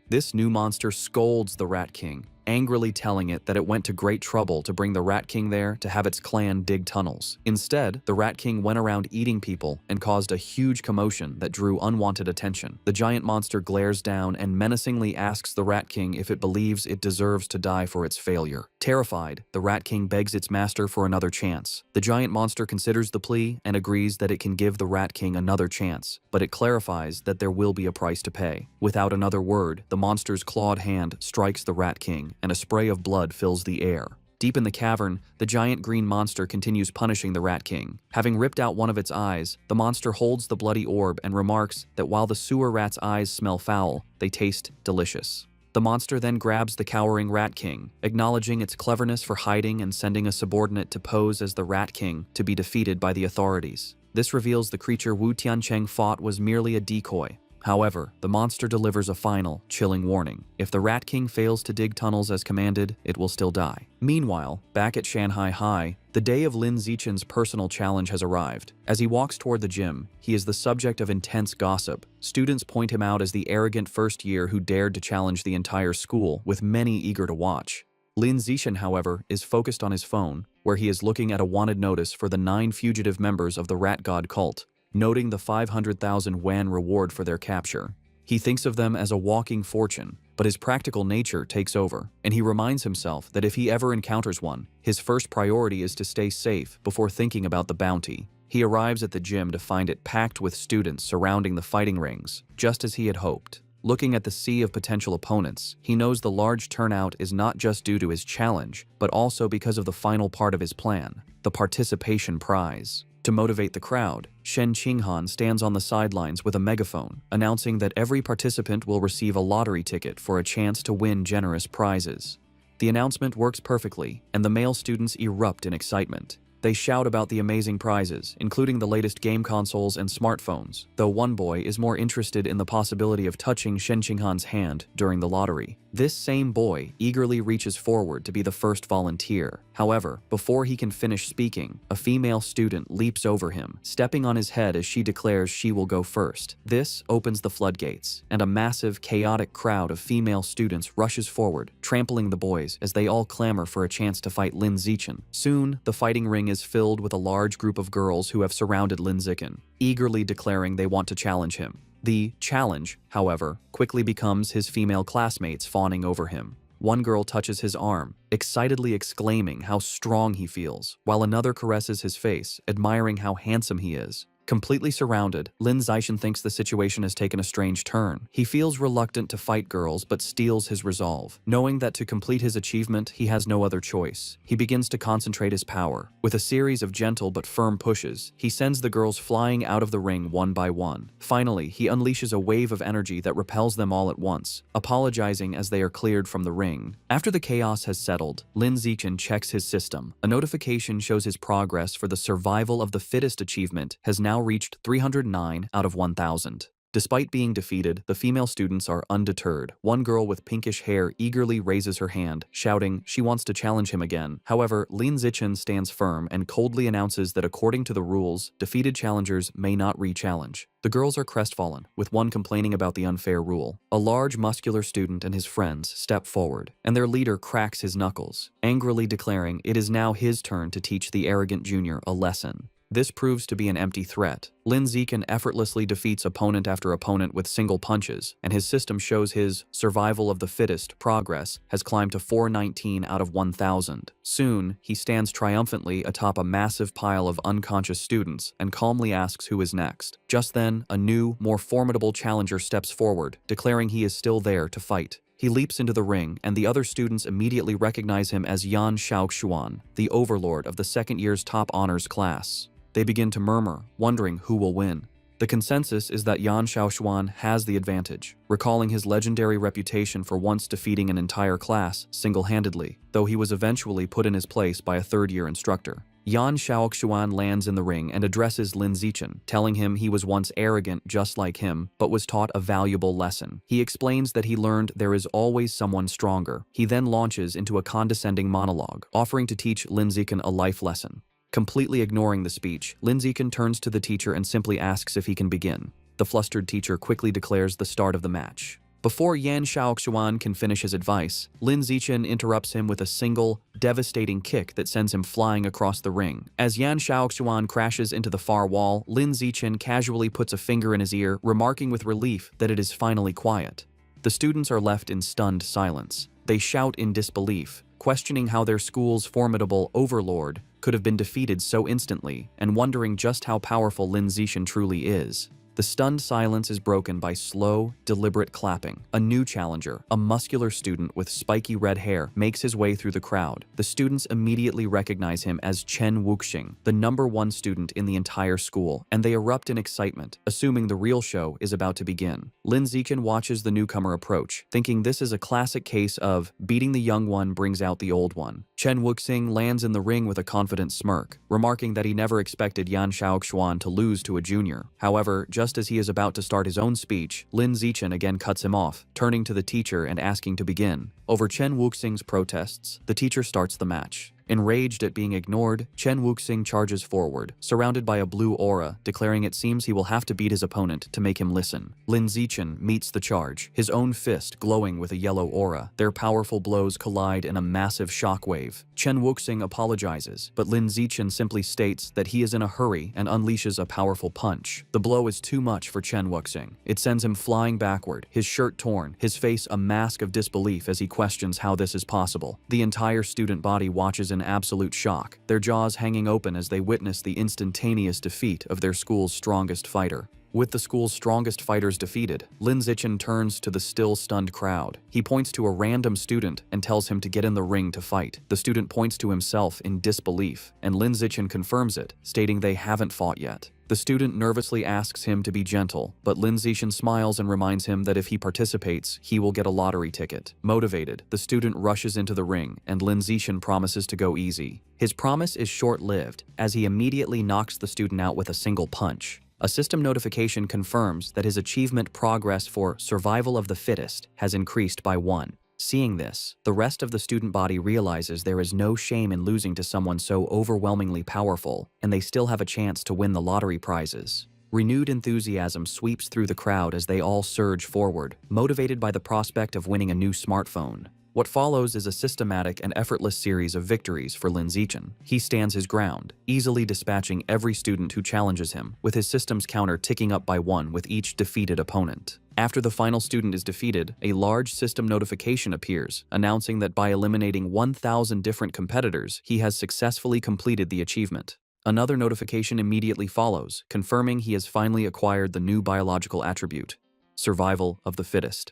This new monster scolds the Rat King, angrily telling it that it went to great trouble to bring the Rat King there to have its clan dig tunnels. Instead, the Rat King went around eating people and caused a huge commotion that drew unwanted attention. The giant monster glares down and menacingly asks the Rat King if it believes it deserves to die for its failure. Terrified, the Rat King begs its master for another chance. The giant monster considers the plea and agrees that it can give the Rat King another chance, but it clarifies that there will be a price to pay. Without another word, the monster's clawed hand strikes the Rat King, and a spray of blood fills the air. Deep in the cavern, the giant green monster continues punishing the Rat King. Having ripped out one of its eyes, the monster holds the bloody orb and remarks that while the sewer rat's eyes smell foul, they taste delicious. The monster then grabs the cowering Rat King, acknowledging its cleverness for hiding and sending a subordinate to pose as the Rat King to be defeated by the authorities. This reveals the creature Wu Tiancheng fought was merely a decoy. However, the monster delivers a final, chilling warning. If the Rat King fails to dig tunnels as commanded, it will still die. Meanwhile, back at Shanghai High, the day of Lin Zichen's personal challenge has arrived. As he walks toward the gym, he is the subject of intense gossip. Students point him out as the arrogant first year who dared to challenge the entire school, with many eager to watch. Lin Zichen, however, is focused on his phone, where he is looking at a wanted notice for the 9 fugitive members of the Rat God cult, noting the 500,000 yuan reward for their capture. He thinks of them as a walking fortune, but his practical nature takes over, and he reminds himself that if he ever encounters one, his first priority is to stay safe before thinking about the bounty. He arrives at the gym to find it packed with students surrounding the fighting rings, just as he had hoped. Looking at the sea of potential opponents, he knows the large turnout is not just due to his challenge, but also because of the final part of his plan, the participation prize. To motivate the crowd, Shen Qinghan stands on the sidelines with a megaphone, announcing that every participant will receive a lottery ticket for a chance to win generous prizes. The announcement works perfectly, and the male students erupt in excitement. They shout about the amazing prizes, including the latest game consoles and smartphones, though one boy is more interested in the possibility of touching Shen Qinghan's hand during the lottery. This same boy eagerly reaches forward to be the first volunteer. However, before he can finish speaking, a female student leaps over him, stepping on his head as she declares she will go first. This opens the floodgates, and a massive, chaotic crowd of female students rushes forward, trampling the boys as they all clamor for a chance to fight Lin Zichen. Soon, the fighting ring is filled with a large group of girls who have surrounded Lin Zichen, eagerly declaring they want to challenge him. The challenge, however, quickly becomes his female classmates fawning over him. One girl touches his arm, excitedly exclaiming how strong he feels, while another caresses his face, admiring how handsome he is. Completely surrounded, Lin Zichen thinks the situation has taken a strange turn. He feels reluctant to fight girls but steels his resolve. Knowing that to complete his achievement, he has no other choice. He begins to concentrate his power. With a series of gentle but firm pushes, he sends the girls flying out of the ring one by one. Finally, he unleashes a wave of energy that repels them all at once, apologizing as they are cleared from the ring. After the chaos has settled, Lin Zichen checks his system. A notification shows his progress for the survival of the fittest achievement has now reached 309 out of 1,000. Despite being defeated, the female students are undeterred. One girl with pinkish hair eagerly raises her hand, shouting she wants to challenge him again. However, Lin Zichen stands firm and coldly announces that according to the rules, defeated challengers may not re-challenge. The girls are crestfallen, with one complaining about the unfair rule. A large, muscular student and his friends step forward, and their leader cracks his knuckles, angrily declaring it is now his turn to teach the arrogant junior a lesson. This proves to be an empty threat. Lin Zichen effortlessly defeats opponent after opponent with single punches, and his system shows his survival of the fittest progress has climbed to 419 out of 1,000. Soon, he stands triumphantly atop a massive pile of unconscious students and calmly asks who is next. Just then, a new, more formidable challenger steps forward, declaring he is still there to fight. He leaps into the ring, and the other students immediately recognize him as Yan Xiaoxuan, the overlord of the second year's top honors class. They begin to murmur, wondering who will win. The consensus is that Yan Xiaoxuan has the advantage, recalling his legendary reputation for once defeating an entire class single-handedly, though he was eventually put in his place by a third-year instructor. Yan Xiaoxuan lands in the ring and addresses Lin Zichen, telling him he was once arrogant just like him, but was taught a valuable lesson. He explains that he learned there is always someone stronger. He then launches into a condescending monologue, offering to teach Lin Zichen a life lesson. Completely ignoring the speech, Lin Zichen turns to the teacher and simply asks if he can begin. The flustered teacher quickly declares the start of the match. Before Yan Xiaoxuan can finish his advice, Lin Zichen interrupts him with a single, devastating kick that sends him flying across the ring. As Yan Xiaoxuan crashes into the far wall, Lin Zichen casually puts a finger in his ear, remarking with relief that it is finally quiet. The students are left in stunned silence. They shout in disbelief, questioning how their school's formidable overlord could have been defeated so instantly, and wondering just how powerful Lin Zichen truly is. The stunned silence is broken by slow, deliberate clapping. A new challenger, a muscular student with spiky red hair, makes his way through the crowd. The students immediately recognize him as Chen Wuxing, the #1 student in the entire school, and they erupt in excitement, assuming the real show is about to begin. Lin Zichen watches the newcomer approach, thinking this is a classic case of beating the young one brings out the old one. Chen Wuxing lands in the ring with a confident smirk, remarking that he never expected Yan Xiaoxuan to lose to a junior. However, just as he is about to start his own speech, Lin Zichen again cuts him off, turning to the teacher and asking to begin. Over Chen Wuxing's protests, the teacher starts the match. Enraged at being ignored, Chen Wuxing charges forward, surrounded by a blue aura, declaring it seems he will have to beat his opponent to make him listen. Lin Zichen meets the charge, his own fist glowing with a yellow aura. Their powerful blows collide in a massive shockwave. Chen Wuxing apologizes, but Lin Zichen simply states that he is in a hurry and unleashes a powerful punch. The blow is too much for Chen Wuxing. It sends him flying backward, his shirt torn, his face a mask of disbelief as he questions how this is possible. The entire student body watches in absolute shock, their jaws hanging open as they witness the instantaneous defeat of their school's strongest fighter. With the school's strongest fighters defeated, Lin Zichen turns to the still stunned crowd. He points to a random student and tells him to get in the ring to fight. The student points to himself in disbelief, and Lin Zichen confirms it, stating they haven't fought yet. The student nervously asks him to be gentle, but Lin Zichen smiles and reminds him that if he participates, he will get a lottery ticket. Motivated, the student rushes into the ring, and Lin Zichen promises to go easy. His promise is short-lived, as he immediately knocks the student out with a single punch. A system notification confirms that his achievement progress for survival of the fittest has increased by 1. Seeing this, the rest of the student body realizes there is no shame in losing to someone so overwhelmingly powerful, and they still have a chance to win the lottery prizes. Renewed enthusiasm sweeps through the crowd as they all surge forward, motivated by the prospect of winning a new smartphone. What follows is a systematic and effortless series of victories for Lin Zichen. He stands his ground, easily dispatching every student who challenges him, with his system's counter ticking up by 1 with each defeated opponent. After the final student is defeated, a large system notification appears, announcing that by eliminating 1,000 different competitors, he has successfully completed the achievement. Another notification immediately follows, confirming he has finally acquired the new biological attribute, survival of the fittest.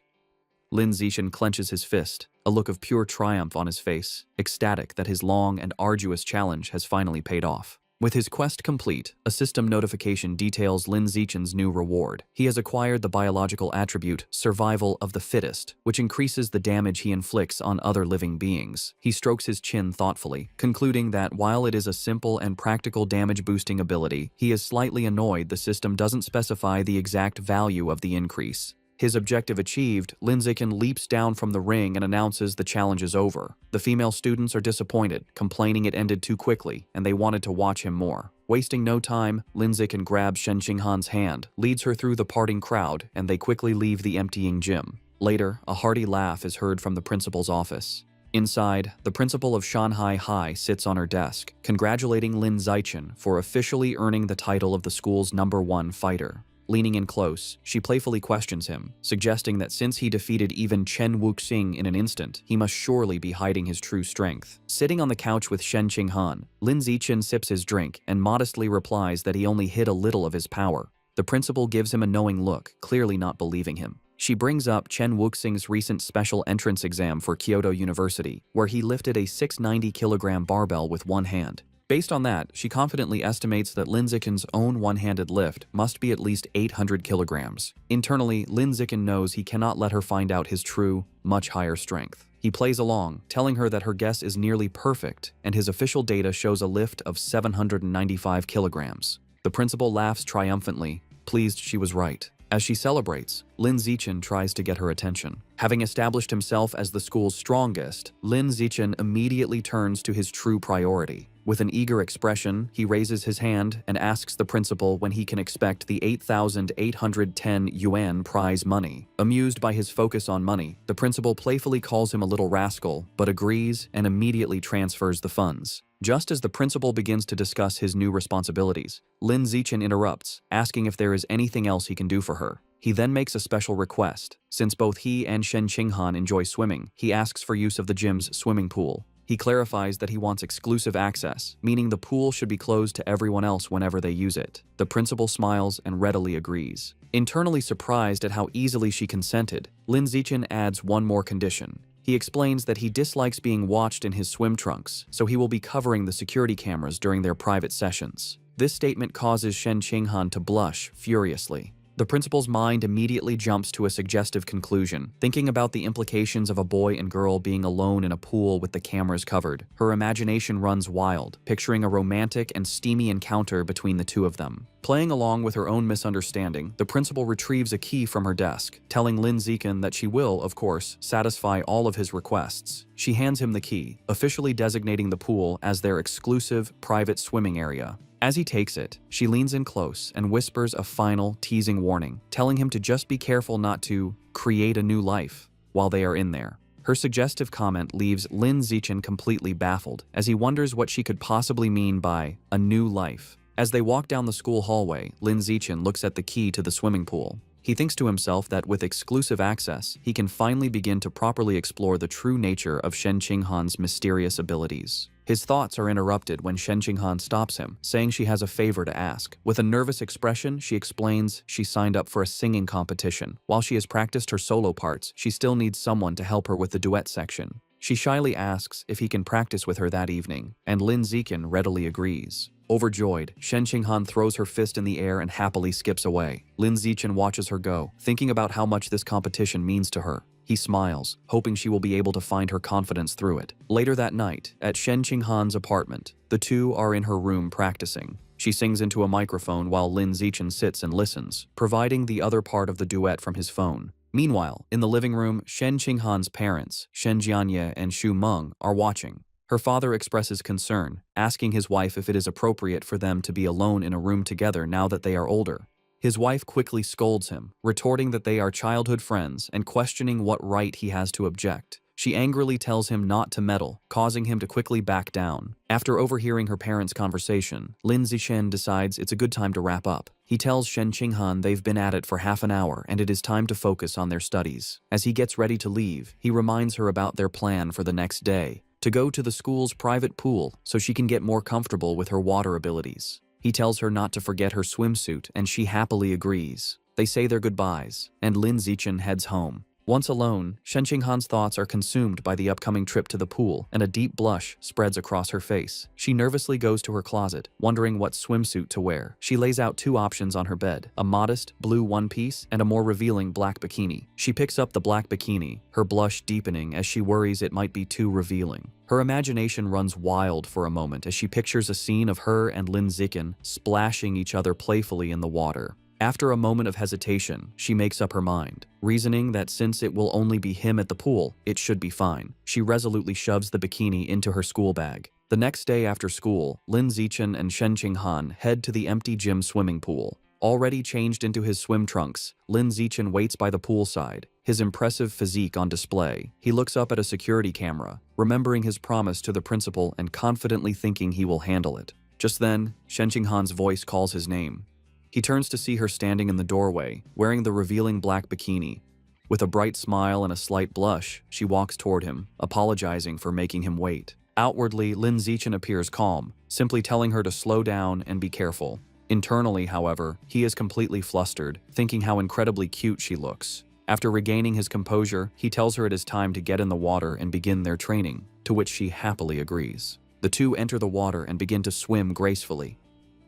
Lin Zichen clenches his fist, a look of pure triumph on his face, ecstatic that his long and arduous challenge has finally paid off. With his quest complete, a system notification details Lin Zichen's new reward. He has acquired the biological attribute Survival of the Fittest, which increases the damage he inflicts on other living beings. He strokes his chin thoughtfully, concluding that while it is a simple and practical damage-boosting ability, he is slightly annoyed the system doesn't specify the exact value of the increase. His objective achieved, Lin Zichen leaps down from the ring and announces the challenge is over. The female students are disappointed, complaining it ended too quickly, and they wanted to watch him more. Wasting no time, Lin Zichen grabs Shen Qinghan's hand, leads her through the parting crowd, and they quickly leave the emptying gym. Later, a hearty laugh is heard from the principal's office. Inside, the principal of Shanghai High sits on her desk, congratulating Lin Zichen for officially earning the title of the school's #1 fighter. Leaning in close, she playfully questions him, suggesting that since he defeated even Chen Wuxing in an instant, he must surely be hiding his true strength. Sitting on the couch with Shen Qinghan, Lin Zichen sips his drink and modestly replies that he only hid a little of his power. The principal gives him a knowing look, clearly not believing him. She brings up Chen Wuxing's recent special entrance exam for Kyoto University, where he lifted a 690-kilogram barbell with one hand. Based on that, she confidently estimates that Lin Zichen's own one-handed lift must be at least 800 kilograms. Internally, Lin Zichen knows he cannot let her find out his true, much higher strength. He plays along, telling her that her guess is nearly perfect, and his official data shows a lift of 795 kilograms. The principal laughs triumphantly, pleased she was right. As she celebrates, Lin Zichen tries to get her attention. Having established himself as the school's strongest, Lin Zichen immediately turns to his true priority. With an eager expression, he raises his hand and asks the principal when he can expect the 8,810 yuan prize money. Amused by his focus on money, the principal playfully calls him a little rascal, but agrees and immediately transfers the funds. Just as the principal begins to discuss his new responsibilities, Lin Zichen interrupts, asking if there is anything else he can do for her. He then makes a special request. Since both he and Shen Qinghan enjoy swimming, he asks for use of the gym's swimming pool. He clarifies that he wants exclusive access, meaning the pool should be closed to everyone else whenever they use it. The principal smiles and readily agrees. Internally surprised at how easily she consented, Lin Zichen adds one more condition. He explains that he dislikes being watched in his swim trunks, so he will be covering the security cameras during their private sessions. This statement causes Shen Qinghan to blush furiously. The principal's mind immediately jumps to a suggestive conclusion, thinking about the implications of a boy and girl being alone in a pool with the cameras covered. Her imagination runs wild, picturing a romantic and steamy encounter between the two of them. Playing along with her own misunderstanding, the principal retrieves a key from her desk, telling Lin Zichen that she will, of course, satisfy all of his requests. She hands him the key, officially designating the pool as their exclusive, private swimming area. As he takes it, she leans in close and whispers a final, teasing warning, telling him to just be careful not to create a new life while they are in there. Her suggestive comment leaves Lin Zichen completely baffled, as he wonders what she could possibly mean by a new life. As they walk down the school hallway, Lin Zichen looks at the key to the swimming pool. He thinks to himself that with exclusive access, he can finally begin to properly explore the true nature of Shen Qinghan's mysterious abilities. His thoughts are interrupted when Shen Qinghan stops him, saying she has a favor to ask. With a nervous expression, she explains she signed up for a singing competition. While she has practiced her solo parts, she still needs someone to help her with the duet section. She shyly asks if he can practice with her that evening, and Lin Zichen readily agrees. Overjoyed, Shen Qinghan throws her fist in the air and happily skips away. Lin Zichen watches her go, thinking about how much this competition means to her. He smiles, hoping she will be able to find her confidence through it. Later that night, at Shen Qinghan's apartment, the two are in her room practicing. She sings into a microphone while Lin Zichen sits and listens, providing the other part of the duet from his phone. Meanwhile, in the living room, Shen Qinghan's parents, Shen Jianye and Xu Meng, are watching. Her father expresses concern, asking his wife if it is appropriate for them to be alone in a room together now that they are older. His wife quickly scolds him, retorting that they are childhood friends and questioning what right he has to object. She angrily tells him not to meddle, causing him to quickly back down. After overhearing her parents' conversation, Lin Zichen decides it's a good time to wrap up. He tells Shen Qinghan they've been at it for half an hour and it is time to focus on their studies. As he gets ready to leave, he reminds her about their plan for the next day, to go to the school's private pool so she can get more comfortable with her water abilities. He tells her not to forget her swimsuit, and she happily agrees. They say their goodbyes, and Lin Zichen heads home. Once alone, Shen Qinghan's thoughts are consumed by the upcoming trip to the pool, and a deep blush spreads across her face. She nervously goes to her closet, wondering what swimsuit to wear. She lays out two options on her bed, a modest blue one-piece and a more revealing black bikini. She picks up the black bikini, her blush deepening as she worries it might be too revealing. Her imagination runs wild for a moment as she pictures a scene of her and Lin Zichen splashing each other playfully in the water. After a moment of hesitation, she makes up her mind, reasoning that since it will only be him at the pool, it should be fine. She resolutely shoves the bikini into her school bag. The next day after school, Lin Zichen and Shen Qinghan head to the empty gym swimming pool. Already changed into his swim trunks, Lin Zichen waits by the poolside, his impressive physique on display. He looks up at a security camera, remembering his promise to the principal and confidently thinking he will handle it. Just then, Shen Qinghan's voice calls his name. He turns to see her standing in the doorway, wearing the revealing black bikini. With a bright smile and a slight blush, she walks toward him, apologizing for making him wait. Outwardly, Lin Zichen appears calm, simply telling her to slow down and be careful. Internally, however, he is completely flustered, thinking how incredibly cute she looks. After regaining his composure, he tells her it is time to get in the water and begin their training, to which she happily agrees. The two enter the water and begin to swim gracefully.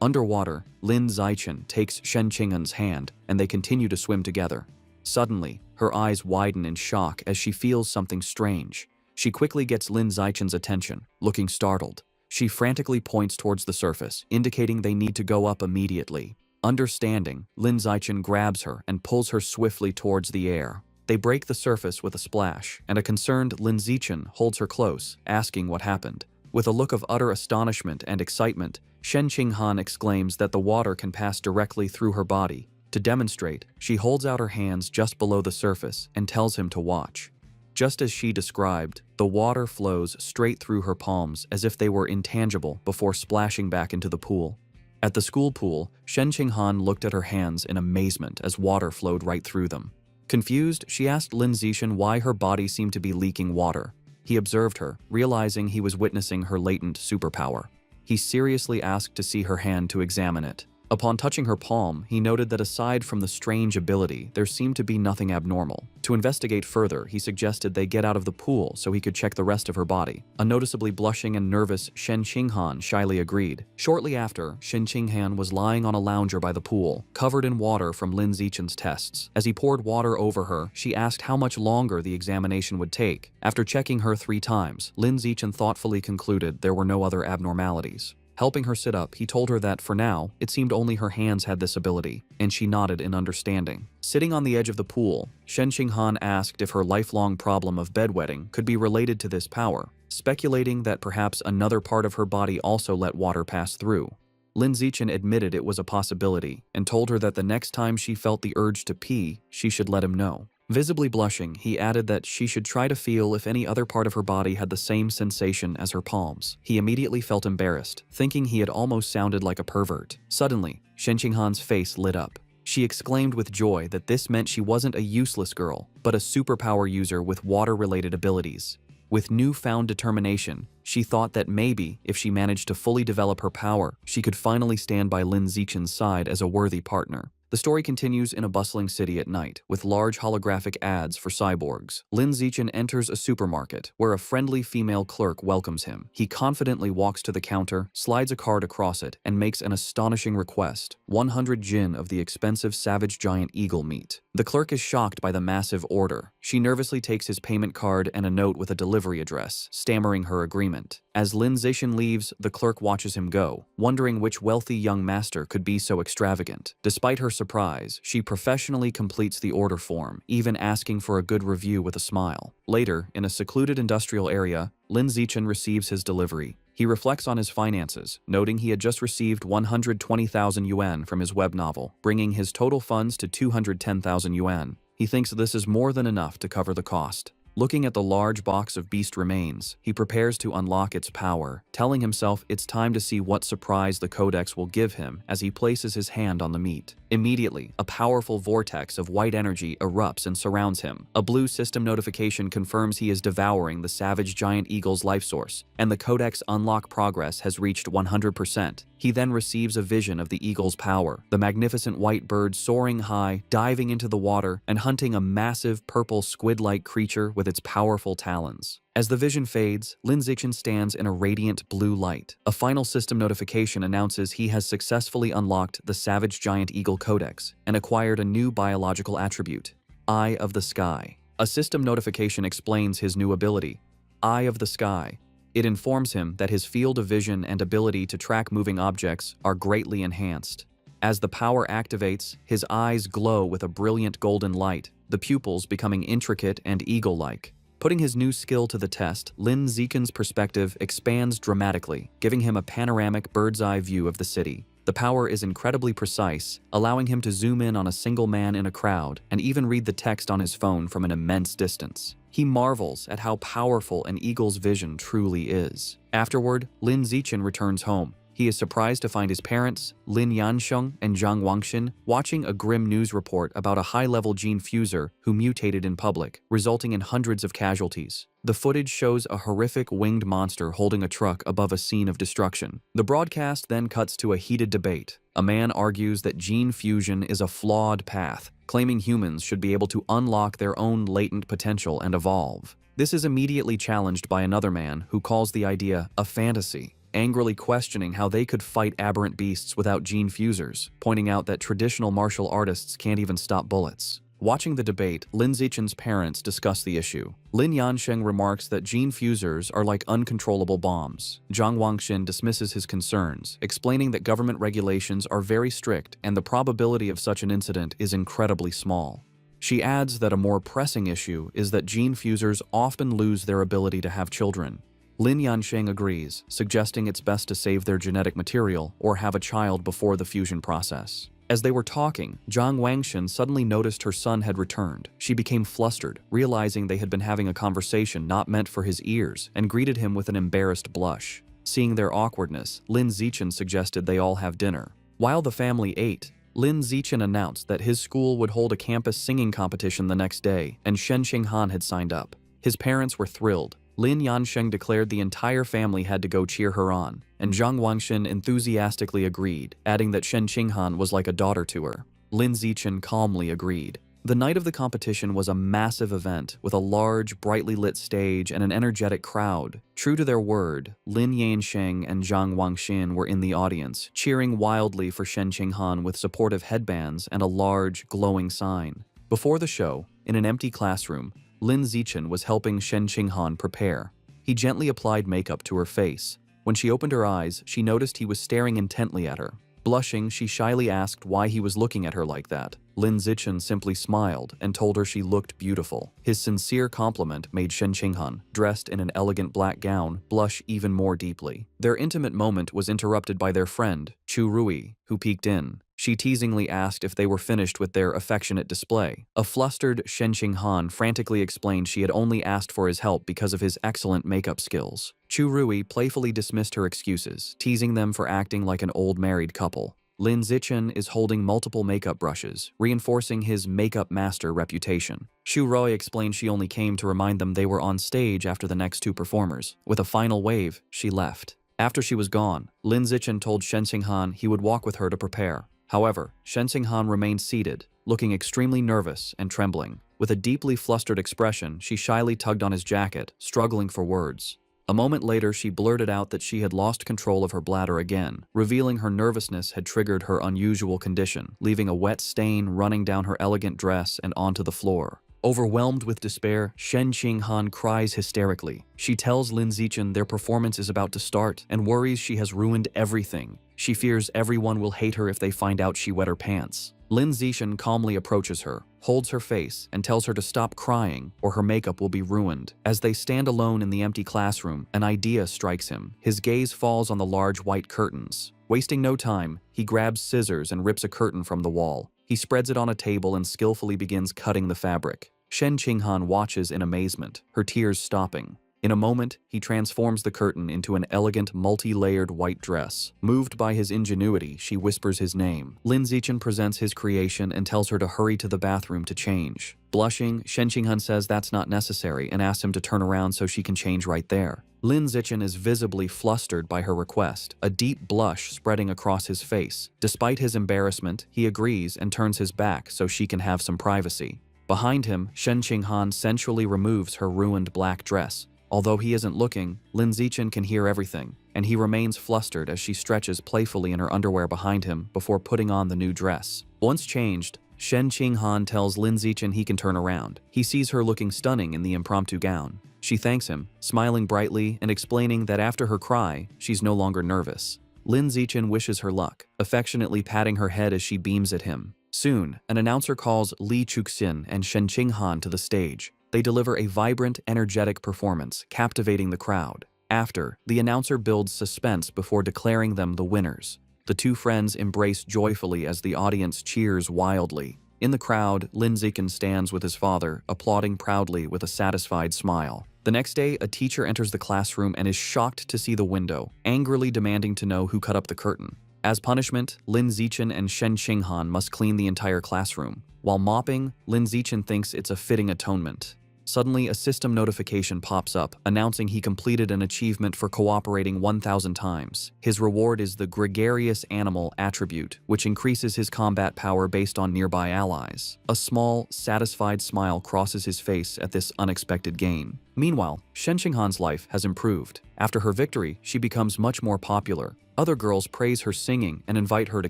Underwater, Lin Zichen takes Shen Qinghan's hand, and they continue to swim together. Suddenly, her eyes widen in shock as she feels something strange. She quickly gets Lin Zichen's attention, looking startled. She frantically points towards the surface, indicating they need to go up immediately. Understanding, Lin Zichen grabs her and pulls her swiftly towards the air. They break the surface with a splash, and a concerned Lin Zichen holds her close, asking what happened. With a look of utter astonishment and excitement, Shen Qinghan exclaims that the water can pass directly through her body. To demonstrate, she holds out her hands just below the surface and tells him to watch. Just as she described, the water flows straight through her palms as if they were intangible before splashing back into the pool. At the school pool, Shen Qinghan looked at her hands in amazement as water flowed right through them. Confused, she asked Lin Zichen why her body seemed to be leaking water. He observed her, realizing he was witnessing her latent superpower. He seriously asked to see her hand to examine it. Upon touching her palm, he noted that aside from the strange ability, there seemed to be nothing abnormal. To investigate further, he suggested they get out of the pool so he could check the rest of her body. A noticeably blushing and nervous Shen Qinghan shyly agreed. Shortly after, Shen Qinghan was lying on a lounger by the pool, covered in water from Lin Zichen's tests. As he poured water over her, she asked how much longer the examination would take. After checking her 3 times, Lin Zichen thoughtfully concluded there were no other abnormalities. Helping her sit up, he told her that, for now, it seemed only her hands had this ability, and she nodded in understanding. Sitting on the edge of the pool, Shen Qinghan asked if her lifelong problem of bedwetting could be related to this power, speculating that perhaps another part of her body also let water pass through. Lin Zichen admitted it was a possibility, and told her that the next time she felt the urge to pee, she should let him know. Visibly blushing, he added that she should try to feel if any other part of her body had the same sensation as her palms. He immediately felt embarrassed, thinking he had almost sounded like a pervert. Suddenly, Shen Qinghan's face lit up. She exclaimed with joy that this meant she wasn't a useless girl, but a superpower user with water-related abilities. With newfound determination, she thought that maybe, if she managed to fully develop her power, she could finally stand by Lin Zichen's side as a worthy partner. The story continues in a bustling city at night, with large holographic ads for cyborgs. Lin Zichen enters a supermarket, where a friendly female clerk welcomes him. He confidently walks to the counter, slides a card across it, and makes an astonishing request: 100 jin of the expensive savage giant eagle meat. The clerk is shocked by the massive order. She nervously takes his payment card and a note with a delivery address, stammering her agreement. As Lin Zichen leaves, the clerk watches him go, wondering which wealthy young master could be so extravagant. Despite her surprise, she professionally completes the order form, even asking for a good review with a smile. Later, in a secluded industrial area, Lin Zichen receives his delivery. He reflects on his finances, noting he had just received 120,000 yuan from his web novel, bringing his total funds to 210,000 yuan. He thinks this is more than enough to cover the cost. Looking at the large box of beast remains, he prepares to unlock its power, telling himself it's time to see what surprise the codex will give him as he places his hand on the meat. Immediately, a powerful vortex of white energy erupts and surrounds him. A blue system notification confirms he is devouring the savage giant eagle's life source, and the codex unlock progress has reached 100%. He then receives a vision of the eagle's power, the magnificent white bird soaring high, diving into the water, and hunting a massive purple squid-like creature with its powerful talons. As the vision fades, Lin Zichen stands in a radiant blue light. A final system notification announces he has successfully unlocked the Savage Giant Eagle Codex and acquired a new biological attribute, Eye of the Sky. A system notification explains his new ability, Eye of the Sky. It informs him that his field of vision and ability to track moving objects are greatly enhanced. As the power activates, his eyes glow with a brilliant golden light, the pupils becoming intricate and eagle-like. Putting his new skill to the test, Lin Zichen's perspective expands dramatically, giving him a panoramic bird's-eye view of the city. The power is incredibly precise, allowing him to zoom in on a single man in a crowd and even read the text on his phone from an immense distance. He marvels at how powerful an eagle's vision truly is. Afterward, Lin Zichen returns home. He is surprised to find his parents, Lin Yansheng and Zhang Wangshin, watching a grim news report about a high-level gene fuser who mutated in public, resulting in hundreds of casualties. The footage shows a horrific winged monster holding a truck above a scene of destruction. The broadcast then cuts to a heated debate. A man argues that gene fusion is a flawed path, claiming humans should be able to unlock their own latent potential and evolve. This is immediately challenged by another man who calls the idea a fantasy, angrily questioning how they could fight aberrant beasts without gene fusers, pointing out that traditional martial artists can't even stop bullets. Watching the debate, Lin Zichen's parents discuss the issue. Lin Yansheng remarks that gene fusers are like uncontrollable bombs. Zhang Wangshin dismisses his concerns, explaining that government regulations are very strict and the probability of such an incident is incredibly small. She adds that a more pressing issue is that gene fusers often lose their ability to have children. Lin Yansheng agrees, suggesting it's best to save their genetic material or have a child before the fusion process. As they were talking, Zhang Wangshin suddenly noticed her son had returned. She became flustered, realizing they had been having a conversation not meant for his ears, and greeted him with an embarrassed blush. Seeing their awkwardness, Lin Zichen suggested they all have dinner. While the family ate, Lin Zichen announced that his school would hold a campus singing competition the next day, and Shen Qinghan had signed up. His parents were thrilled. Lin Yansheng declared the entire family had to go cheer her on, and Zhang Wangshin enthusiastically agreed, adding that Shen Qinghan was like a daughter to her. Lin Zichen calmly agreed. The night of the competition was a massive event with a large, brightly lit stage and an energetic crowd. True to their word, Lin Yansheng and Zhang Wangshin were in the audience, cheering wildly for Shen Qinghan with supportive headbands and a large, glowing sign. Before the show, in an empty classroom, Lin Zichen was helping Shen Qinghan prepare. He gently applied makeup to her face. When she opened her eyes, she noticed he was staring intently at her. Blushing, she shyly asked why he was looking at her like that. Lin Zichen simply smiled and told her she looked beautiful. His sincere compliment made Shen Qinghan, dressed in an elegant black gown, blush even more deeply. Their intimate moment was interrupted by their friend, Chu Rui, who peeked in. She teasingly asked if they were finished with their affectionate display. A flustered Shen Qinghan frantically explained she had only asked for his help because of his excellent makeup skills. Chu Rui playfully dismissed her excuses, teasing them for acting like an old married couple. Lin Zichen is holding multiple makeup brushes, reinforcing his makeup master reputation. Xu Rui explained she only came to remind them they were on stage after the next two performers. With a final wave, she left. After she was gone, Lin Zichen told Shen Qinghan he would walk with her to prepare. However, Shen Qinghan remained seated, looking extremely nervous and trembling. With a deeply flustered expression, she shyly tugged on his jacket, struggling for words. A moment later, she blurted out that she had lost control of her bladder again, revealing her nervousness had triggered her unusual condition, leaving a wet stain running down her elegant dress and onto the floor. Overwhelmed with despair, Shen Qinghan cries hysterically. She tells Lin Zichen their performance is about to start and worries she has ruined everything. She fears everyone will hate her if they find out she wet her pants. Lin Zichen calmly approaches her, holds her face, and tells her to stop crying or her makeup will be ruined. As they stand alone in the empty classroom, an idea strikes him. His gaze falls on the large white curtains. Wasting no time, he grabs scissors and rips a curtain from the wall. He spreads it on a table and skillfully begins cutting the fabric. Shen Qinghan watches in amazement, her tears stopping. In a moment, he transforms the curtain into an elegant, multi-layered white dress. Moved by his ingenuity, she whispers his name. Lin Zichen presents his creation and tells her to hurry to the bathroom to change. Blushing, Shen Qinghan says that's not necessary and asks him to turn around so she can change right there. Lin Zichen is visibly flustered by her request, a deep blush spreading across his face. Despite his embarrassment, he agrees and turns his back so she can have some privacy. Behind him, Shen Qinghan sensually removes her ruined black dress. Although he isn't looking, Lin Zichen can hear everything, and he remains flustered as she stretches playfully in her underwear behind him before putting on the new dress. Once changed, Shen Qinghan tells Lin Zichen he can turn around. He sees her looking stunning in the impromptu gown. She thanks him, smiling brightly and explaining that after her cry, she's no longer nervous. Lin Zichen wishes her luck, affectionately patting her head as she beams at him. Soon, an announcer calls Li Chuxin and Shen Qinghan to the stage. They deliver a vibrant, energetic performance, captivating the crowd. After, the announcer builds suspense before declaring them the winners. The two friends embrace joyfully as the audience cheers wildly. In the crowd, Lin Zichen stands with his father, applauding proudly with a satisfied smile. The next day, a teacher enters the classroom and is shocked to see the window, angrily demanding to know who cut up the curtain. As punishment, Lin Zichen and Shen Qinghan must clean the entire classroom. While mopping, Lin Zichen thinks it's a fitting atonement. Suddenly, a system notification pops up, announcing he completed an achievement for cooperating 1,000 times. His reward is the Gregarious Animal attribute, which increases his combat power based on nearby allies. A small, satisfied smile crosses his face at this unexpected gain. Meanwhile, Shen Qinghan's life has improved. After her victory, she becomes much more popular. Other girls praise her singing and invite her to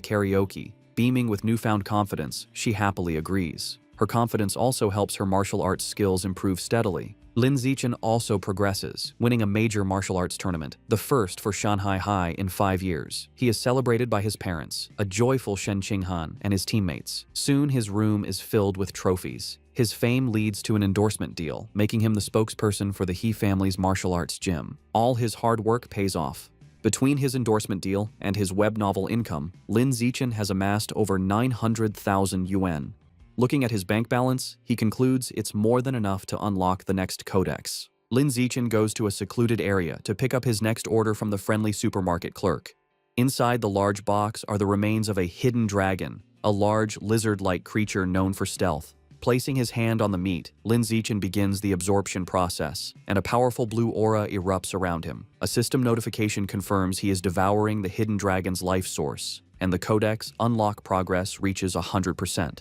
karaoke. Beaming with newfound confidence, she happily agrees. Her confidence also helps her martial arts skills improve steadily. Lin Zichen also progresses, winning a major martial arts tournament, the first for Shanghai High in 5 years. He is celebrated by his parents, a joyful Shen Qinghan, and his teammates. Soon his room is filled with trophies. His fame leads to an endorsement deal, making him the spokesperson for the He family's martial arts gym. All his hard work pays off. Between his endorsement deal and his web novel income, Lin Zichen has amassed over 900,000 yuan. Looking at his bank balance, he concludes it's more than enough to unlock the next codex. Lin Zichen goes to a secluded area to pick up his next order from the friendly supermarket clerk. Inside the large box are the remains of a hidden dragon, a large lizard-like creature known for stealth. Placing his hand on the meat, Lin Zichen begins the absorption process, and a powerful blue aura erupts around him. A system notification confirms he is devouring the hidden dragon's life source, and the codex unlock progress reaches 100%.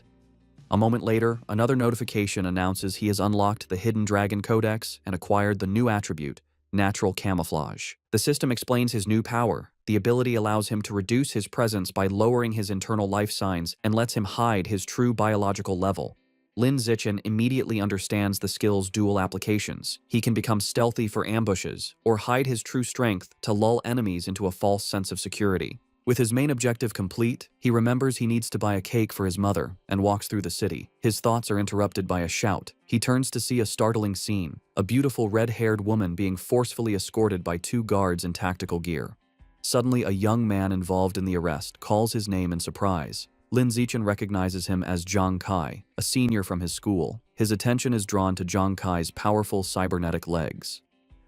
A moment later, another notification announces he has unlocked the Hidden Dragon Codex and acquired the new attribute, Natural Camouflage. The system explains his new power. The ability allows him to reduce his presence by lowering his internal life signs and lets him hide his true biological level. Lin Zichen immediately understands the skill's dual applications. He can become stealthy for ambushes, or hide his true strength to lull enemies into a false sense of security. With his main objective complete, he remembers he needs to buy a cake for his mother and walks through the city. His thoughts are interrupted by a shout. He turns to see a startling scene, a beautiful red-haired woman being forcefully escorted by 2 guards in tactical gear. Suddenly, a young man involved in the arrest calls his name in surprise. Lin Zichen recognizes him as Zhang Kai, a senior from his school. His attention is drawn to Zhang Kai's powerful cybernetic legs.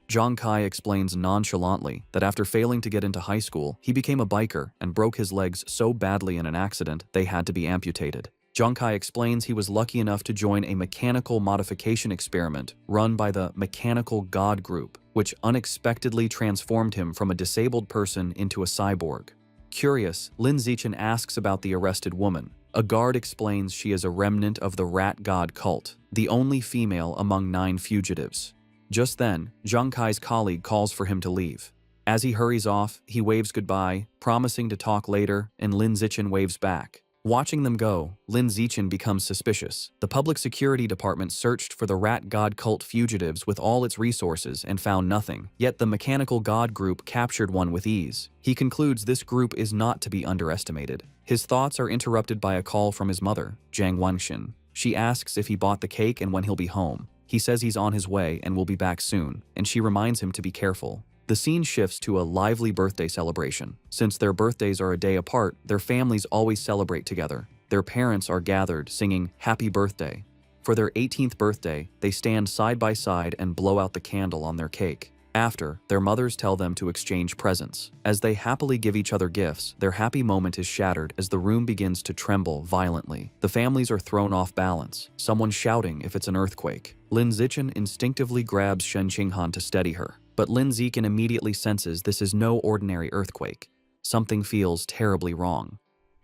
Zhang Kai explains nonchalantly that after failing to get into high school, he became a biker and broke his legs so badly in an accident they had to be amputated. Zhang Kai explains he was lucky enough to join a mechanical modification experiment run by the Mechanical God Group, which unexpectedly transformed him from a disabled person into a cyborg. Curious, Lin Zichen asks about the arrested woman. A guard explains she is a remnant of the Rat God cult, the only female among 9 fugitives. Just then, Zhang Kai's colleague calls for him to leave. As he hurries off, he waves goodbye, promising to talk later, and Lin Zichen waves back. Watching them go, Lin Zichen becomes suspicious. The public security department searched for the Rat God cult fugitives with all its resources and found nothing, yet the Mechanical God group captured one with ease. He concludes this group is not to be underestimated. His thoughts are interrupted by a call from his mother, Jiang Wenxin. She asks if he bought the cake and when he'll be home. He says he's on his way and will be back soon, and she reminds him to be careful. The scene shifts to a lively birthday celebration. Since their birthdays are a day apart, their families always celebrate together. Their parents are gathered, singing "Happy Birthday." For their 18th birthday, they stand side by side and blow out the candle on their cake. After, their mothers tell them to exchange presents. As they happily give each other gifts, their happy moment is shattered as the room begins to tremble violently. The families are thrown off balance, someone shouting if it's an earthquake. Lin Zichen instinctively grabs Shen Qinghan to steady her, but Lin Zichen immediately senses this is no ordinary earthquake. Something feels terribly wrong.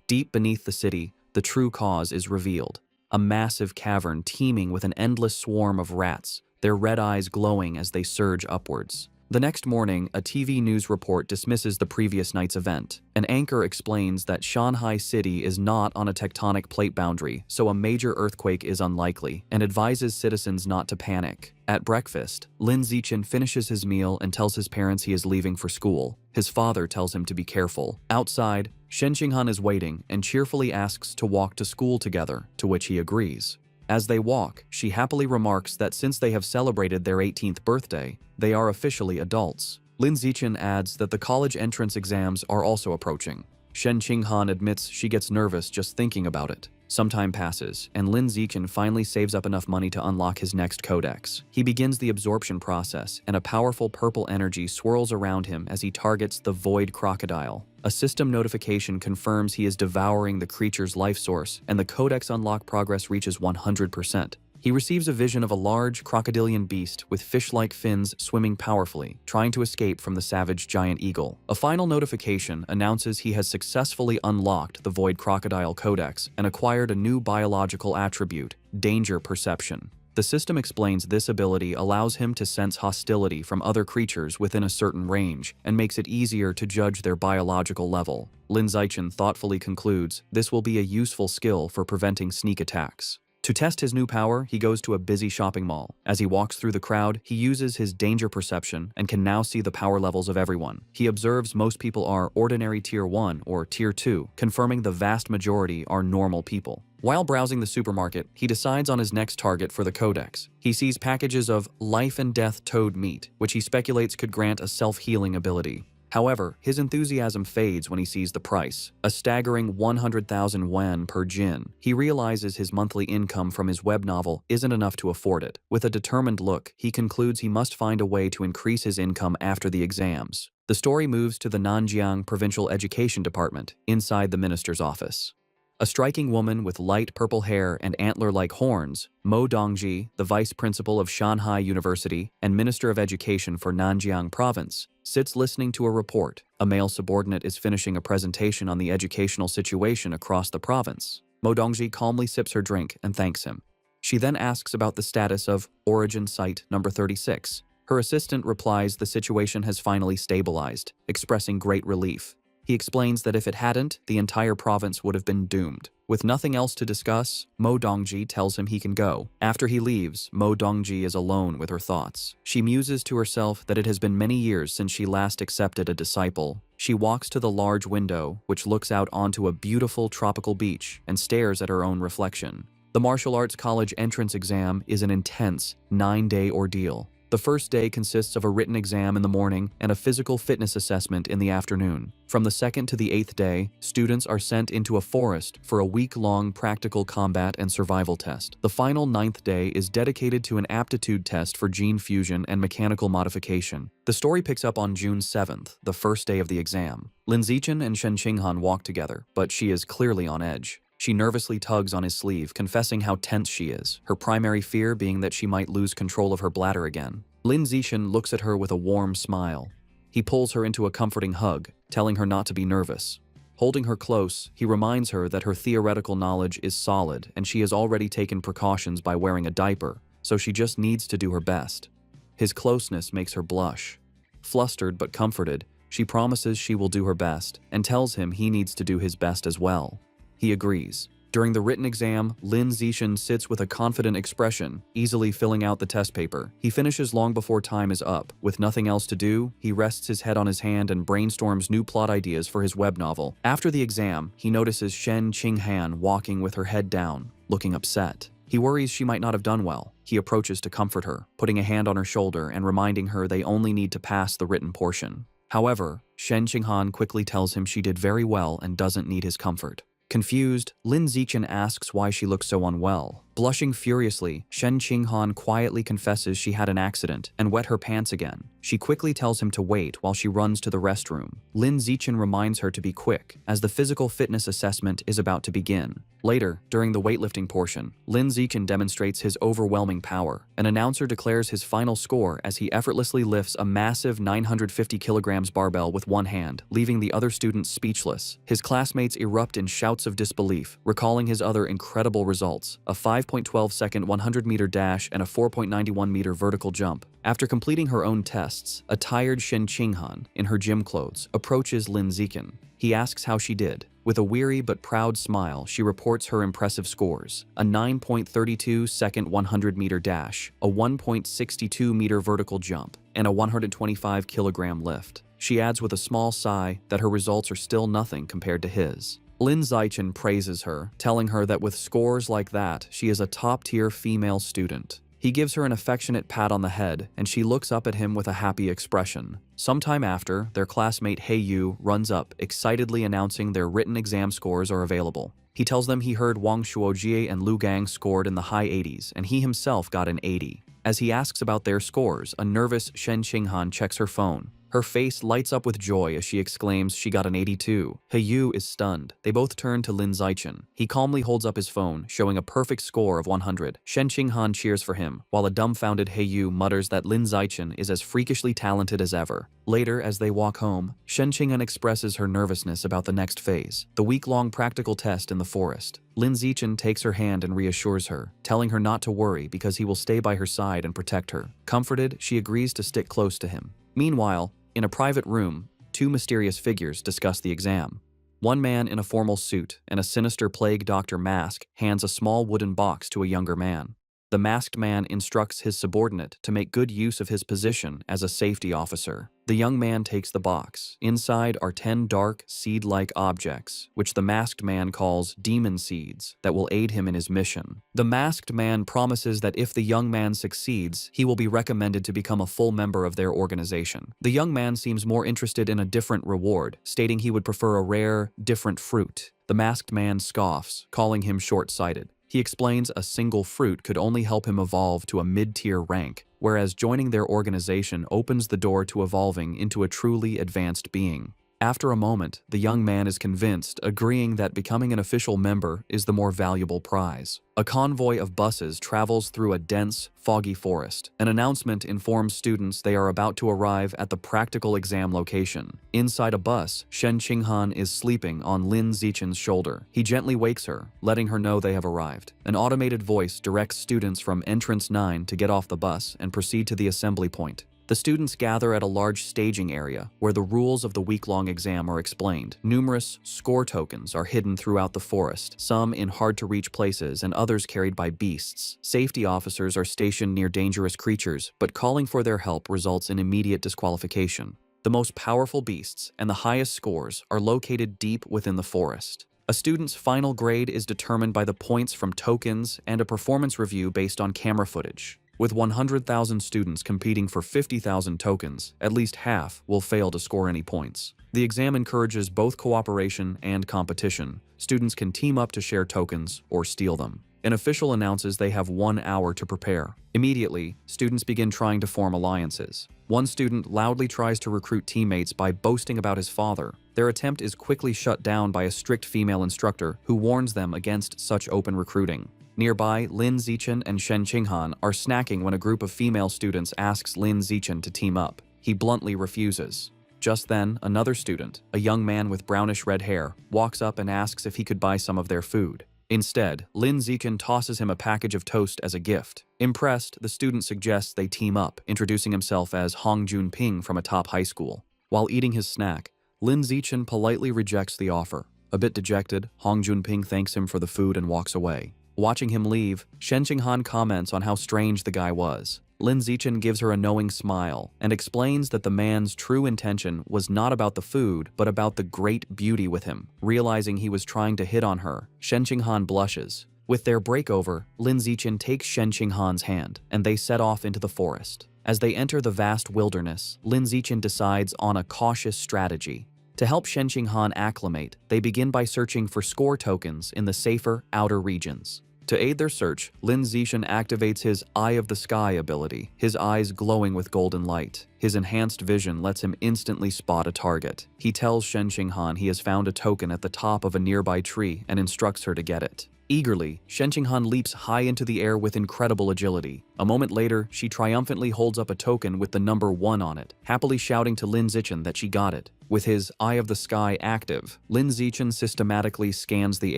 Deep beneath the city, the true cause is revealed. A massive cavern teeming with an endless swarm of rats, their red eyes glowing as they surge upwards. The next morning, a TV news report dismisses the previous night's event. An anchor explains that Shanghai City is not on a tectonic plate boundary, so a major earthquake is unlikely, and advises citizens not to panic. At breakfast, Lin Zichen finishes his meal and tells his parents he is leaving for school. His father tells him to be careful. Outside, Shen Qinghan is waiting and cheerfully asks to walk to school together, to which he agrees. As they walk, she happily remarks that since they have celebrated their 18th birthday, they are officially adults. Lin Zichen adds that the college entrance exams are also approaching. Shen Qinghan admits she gets nervous just thinking about it. Some time passes, and Lin Zichen finally saves up enough money to unlock his next codex. He begins the absorption process, and a powerful purple energy swirls around him as he targets the void crocodile. A system notification confirms he is devouring the creature's life source, and the codex unlock progress reaches 100%. He receives a vision of a large crocodilian beast with fish-like fins swimming powerfully, trying to escape from the savage giant eagle. A final notification announces he has successfully unlocked the Void Crocodile Codex and acquired a new biological attribute, danger perception. The system explains this ability allows him to sense hostility from other creatures within a certain range and makes it easier to judge their biological level. Lin Zichen thoughtfully concludes this will be a useful skill for preventing sneak attacks. To test his new power, he goes to a busy shopping mall. As he walks through the crowd, he uses his danger perception and can now see the power levels of everyone. He observes most people are ordinary Tier 1 or Tier 2, confirming the vast majority are normal people. While browsing the supermarket, he decides on his next target for the codex. He sees packages of life and death toad meat, which he speculates could grant a self-healing ability. However, his enthusiasm fades when he sees the price, a staggering 100,000 yuan per jin. He realizes his monthly income from his web novel isn't enough to afford it. With a determined look, he concludes he must find a way to increase his income after the exams. The story moves to the Nanjiang Provincial Education Department, inside the minister's office. A striking woman with light purple hair and antler-like horns, Mo Dongji, the vice principal of Shanghai University and Minister of Education for Nanjiang Province, sits listening to a report. A male subordinate is finishing a presentation on the educational situation across the province. Mo Dongji calmly sips her drink and thanks him. She then asks about the status of Origin Site number 36. Her assistant replies the situation has finally stabilized, expressing great relief. He explains that if it hadn't, the entire province would have been doomed. With nothing else to discuss, Mo Dongji tells him he can go. After he leaves, Mo Dongji is alone with her thoughts. She muses to herself that it has been many years since she last accepted a disciple. She walks to the large window, which looks out onto a beautiful tropical beach, and stares at her own reflection. The martial arts college entrance exam is an intense, 9-day ordeal. The first day consists of a written exam in the morning and a physical fitness assessment in the afternoon. From the second to the 8th day, students are sent into a forest for a week-long practical combat and survival test. The final 9th day is dedicated to an aptitude test for gene fusion and mechanical modification. The story picks up on June 7th, the first day of the exam. Lin Zichen and Shen Qinghan walk together, but she is clearly on edge. She nervously tugs on his sleeve, confessing how tense she is, her primary fear being that she might lose control of her bladder again. Lin Zichen looks at her with a warm smile. He pulls her into a comforting hug, telling her not to be nervous. Holding her close, he reminds her that her theoretical knowledge is solid and she has already taken precautions by wearing a diaper, so she just needs to do her best. His closeness makes her blush. Flustered but comforted, she promises she will do her best and tells him he needs to do his best as well. He agrees. During the written exam, Lin Zichen sits with a confident expression, easily filling out the test paper. He finishes long before time is up. With nothing else to do, he rests his head on his hand and brainstorms new plot ideas for his web novel. After the exam, he notices Shen Qinghan walking with her head down, looking upset. He worries she might not have done well. He approaches to comfort her, putting a hand on her shoulder and reminding her they only need to pass the written portion. However, Shen Qinghan quickly tells him she did very well and doesn't need his comfort. Confused, Lin Zichen asks why she looks so unwell. Blushing furiously, Shen Qinghan quietly confesses she had an accident and wet her pants again. She quickly tells him to wait while she runs to the restroom. Lin Zichen reminds her to be quick, as the physical fitness assessment is about to begin. Later, during the weightlifting portion, Lin Zichen demonstrates his overwhelming power. An announcer declares his final score as he effortlessly lifts a massive 950 kilograms barbell with one hand, leaving the other students speechless. His classmates erupt in shouts of disbelief, recalling his other incredible results, a 5.12-second 100-meter dash and a 4.91-meter vertical jump. After completing her own tests, a tired Shen Qinghan, in her gym clothes, approaches Lin Zichen. He asks how she did. With a weary but proud smile, she reports her impressive scores: a 9.32-second 100-meter dash, a 1.62-meter vertical jump, and a 125-kilogram lift. She adds with a small sigh that her results are still nothing compared to his. Lin Zichen praises her, telling her that with scores like that, she is a top-tier female student. He gives her an affectionate pat on the head, and she looks up at him with a happy expression. Sometime after, their classmate He Yu runs up, excitedly announcing their written exam scores are available. He tells them he heard Wang Shuojie and Lu Gang scored in the high 80s, and he himself got an 80. As he asks about their scores, a nervous Shen Qinghan checks her phone. Her face lights up with joy as she exclaims she got an 82. He Yu is stunned. They both turn to Lin Zichen. He calmly holds up his phone, showing a perfect score of 100. Shen Qinghan cheers for him, while a dumbfounded He Yu mutters that Lin Zichen is as freakishly talented as ever. Later, as they walk home, Shen Qinghan expresses her nervousness about the next phase, the week-long practical test in the forest. Lin Zichen takes her hand and reassures her, telling her not to worry because he will stay by her side and protect her. Comforted, she agrees to stick close to him. Meanwhile, in a private room, two mysterious figures discuss the exam. One man in a formal suit and a sinister plague doctor mask hands a small wooden box to a younger man. The masked man instructs his subordinate to make good use of his position as a safety officer. The young man takes the box. Inside are 10 dark, seed-like objects, which the masked man calls demon seeds, that will aid him in his mission. The masked man promises that if the young man succeeds, he will be recommended to become a full member of their organization. The young man seems more interested in a different reward, stating he would prefer a rare, different fruit. The masked man scoffs, calling him short-sighted. He explains a single fruit could only help him evolve to a mid-tier rank, whereas joining their organization opens the door to evolving into a truly advanced being. After a moment, the young man is convinced, agreeing that becoming an official member is the more valuable prize. A convoy of buses travels through a dense, foggy forest. An announcement informs students they are about to arrive at the practical exam location. Inside a bus, Shen Qinghan is sleeping on Lin Zichen's shoulder. He gently wakes her, letting her know they have arrived. An automated voice directs students from Entrance 9 to get off the bus and proceed to the assembly point. The students gather at a large staging area where the rules of the week-long exam are explained. Numerous score tokens are hidden throughout the forest, some in hard-to-reach places and others carried by beasts. Safety officers are stationed near dangerous creatures, but calling for their help results in immediate disqualification. The most powerful beasts and the highest scores are located deep within the forest. A student's final grade is determined by the points from tokens and a performance review based on camera footage. With 100,000 students competing for 50,000 tokens, at least half will fail to score any points. The exam encourages both cooperation and competition. Students can team up to share tokens or steal them. An official announces they have 1 hour to prepare. Immediately, students begin trying to form alliances. One student loudly tries to recruit teammates by boasting about his father. Their attempt is quickly shut down by a strict female instructor who warns them against such open recruiting. Nearby, Lin Zichen and Shen Qinghan are snacking when a group of female students asks Lin Zichen to team up. He bluntly refuses. Just then, another student, a young man with brownish-red hair, walks up and asks if he could buy some of their food. Instead, Lin Zichen tosses him a package of toast as a gift. Impressed, the student suggests they team up, introducing himself as Hong Junping from a top high school. While eating his snack, Lin Zichen politely rejects the offer. A bit dejected, Hong Junping thanks him for the food and walks away. Watching him leave, Shen Qinghan comments on how strange the guy was. Lin Zichen gives her a knowing smile and explains that the man's true intention was not about the food, but about the great beauty with him. Realizing he was trying to hit on her, Shen Qinghan blushes. With their breakover, Lin Zichen takes Shen Qinghan's hand, and they set off into the forest. As they enter the vast wilderness, Lin Zichen decides on a cautious strategy. To help Shen Qinghan acclimate, they begin by searching for score tokens in the safer outer regions. To aid their search, Lin Zixin activates his Eye of the Sky ability, his eyes glowing with golden light. His enhanced vision lets him instantly spot a target. He tells Shen Qinghan he has found a token at the top of a nearby tree and instructs her to get it. Eagerly, Shen Qinghan leaps high into the air with incredible agility. A moment later, she triumphantly holds up a token with the number 1 on it, happily shouting to Lin Zixin that she got it. With his Eye of the Sky active, Lin Zixin systematically scans the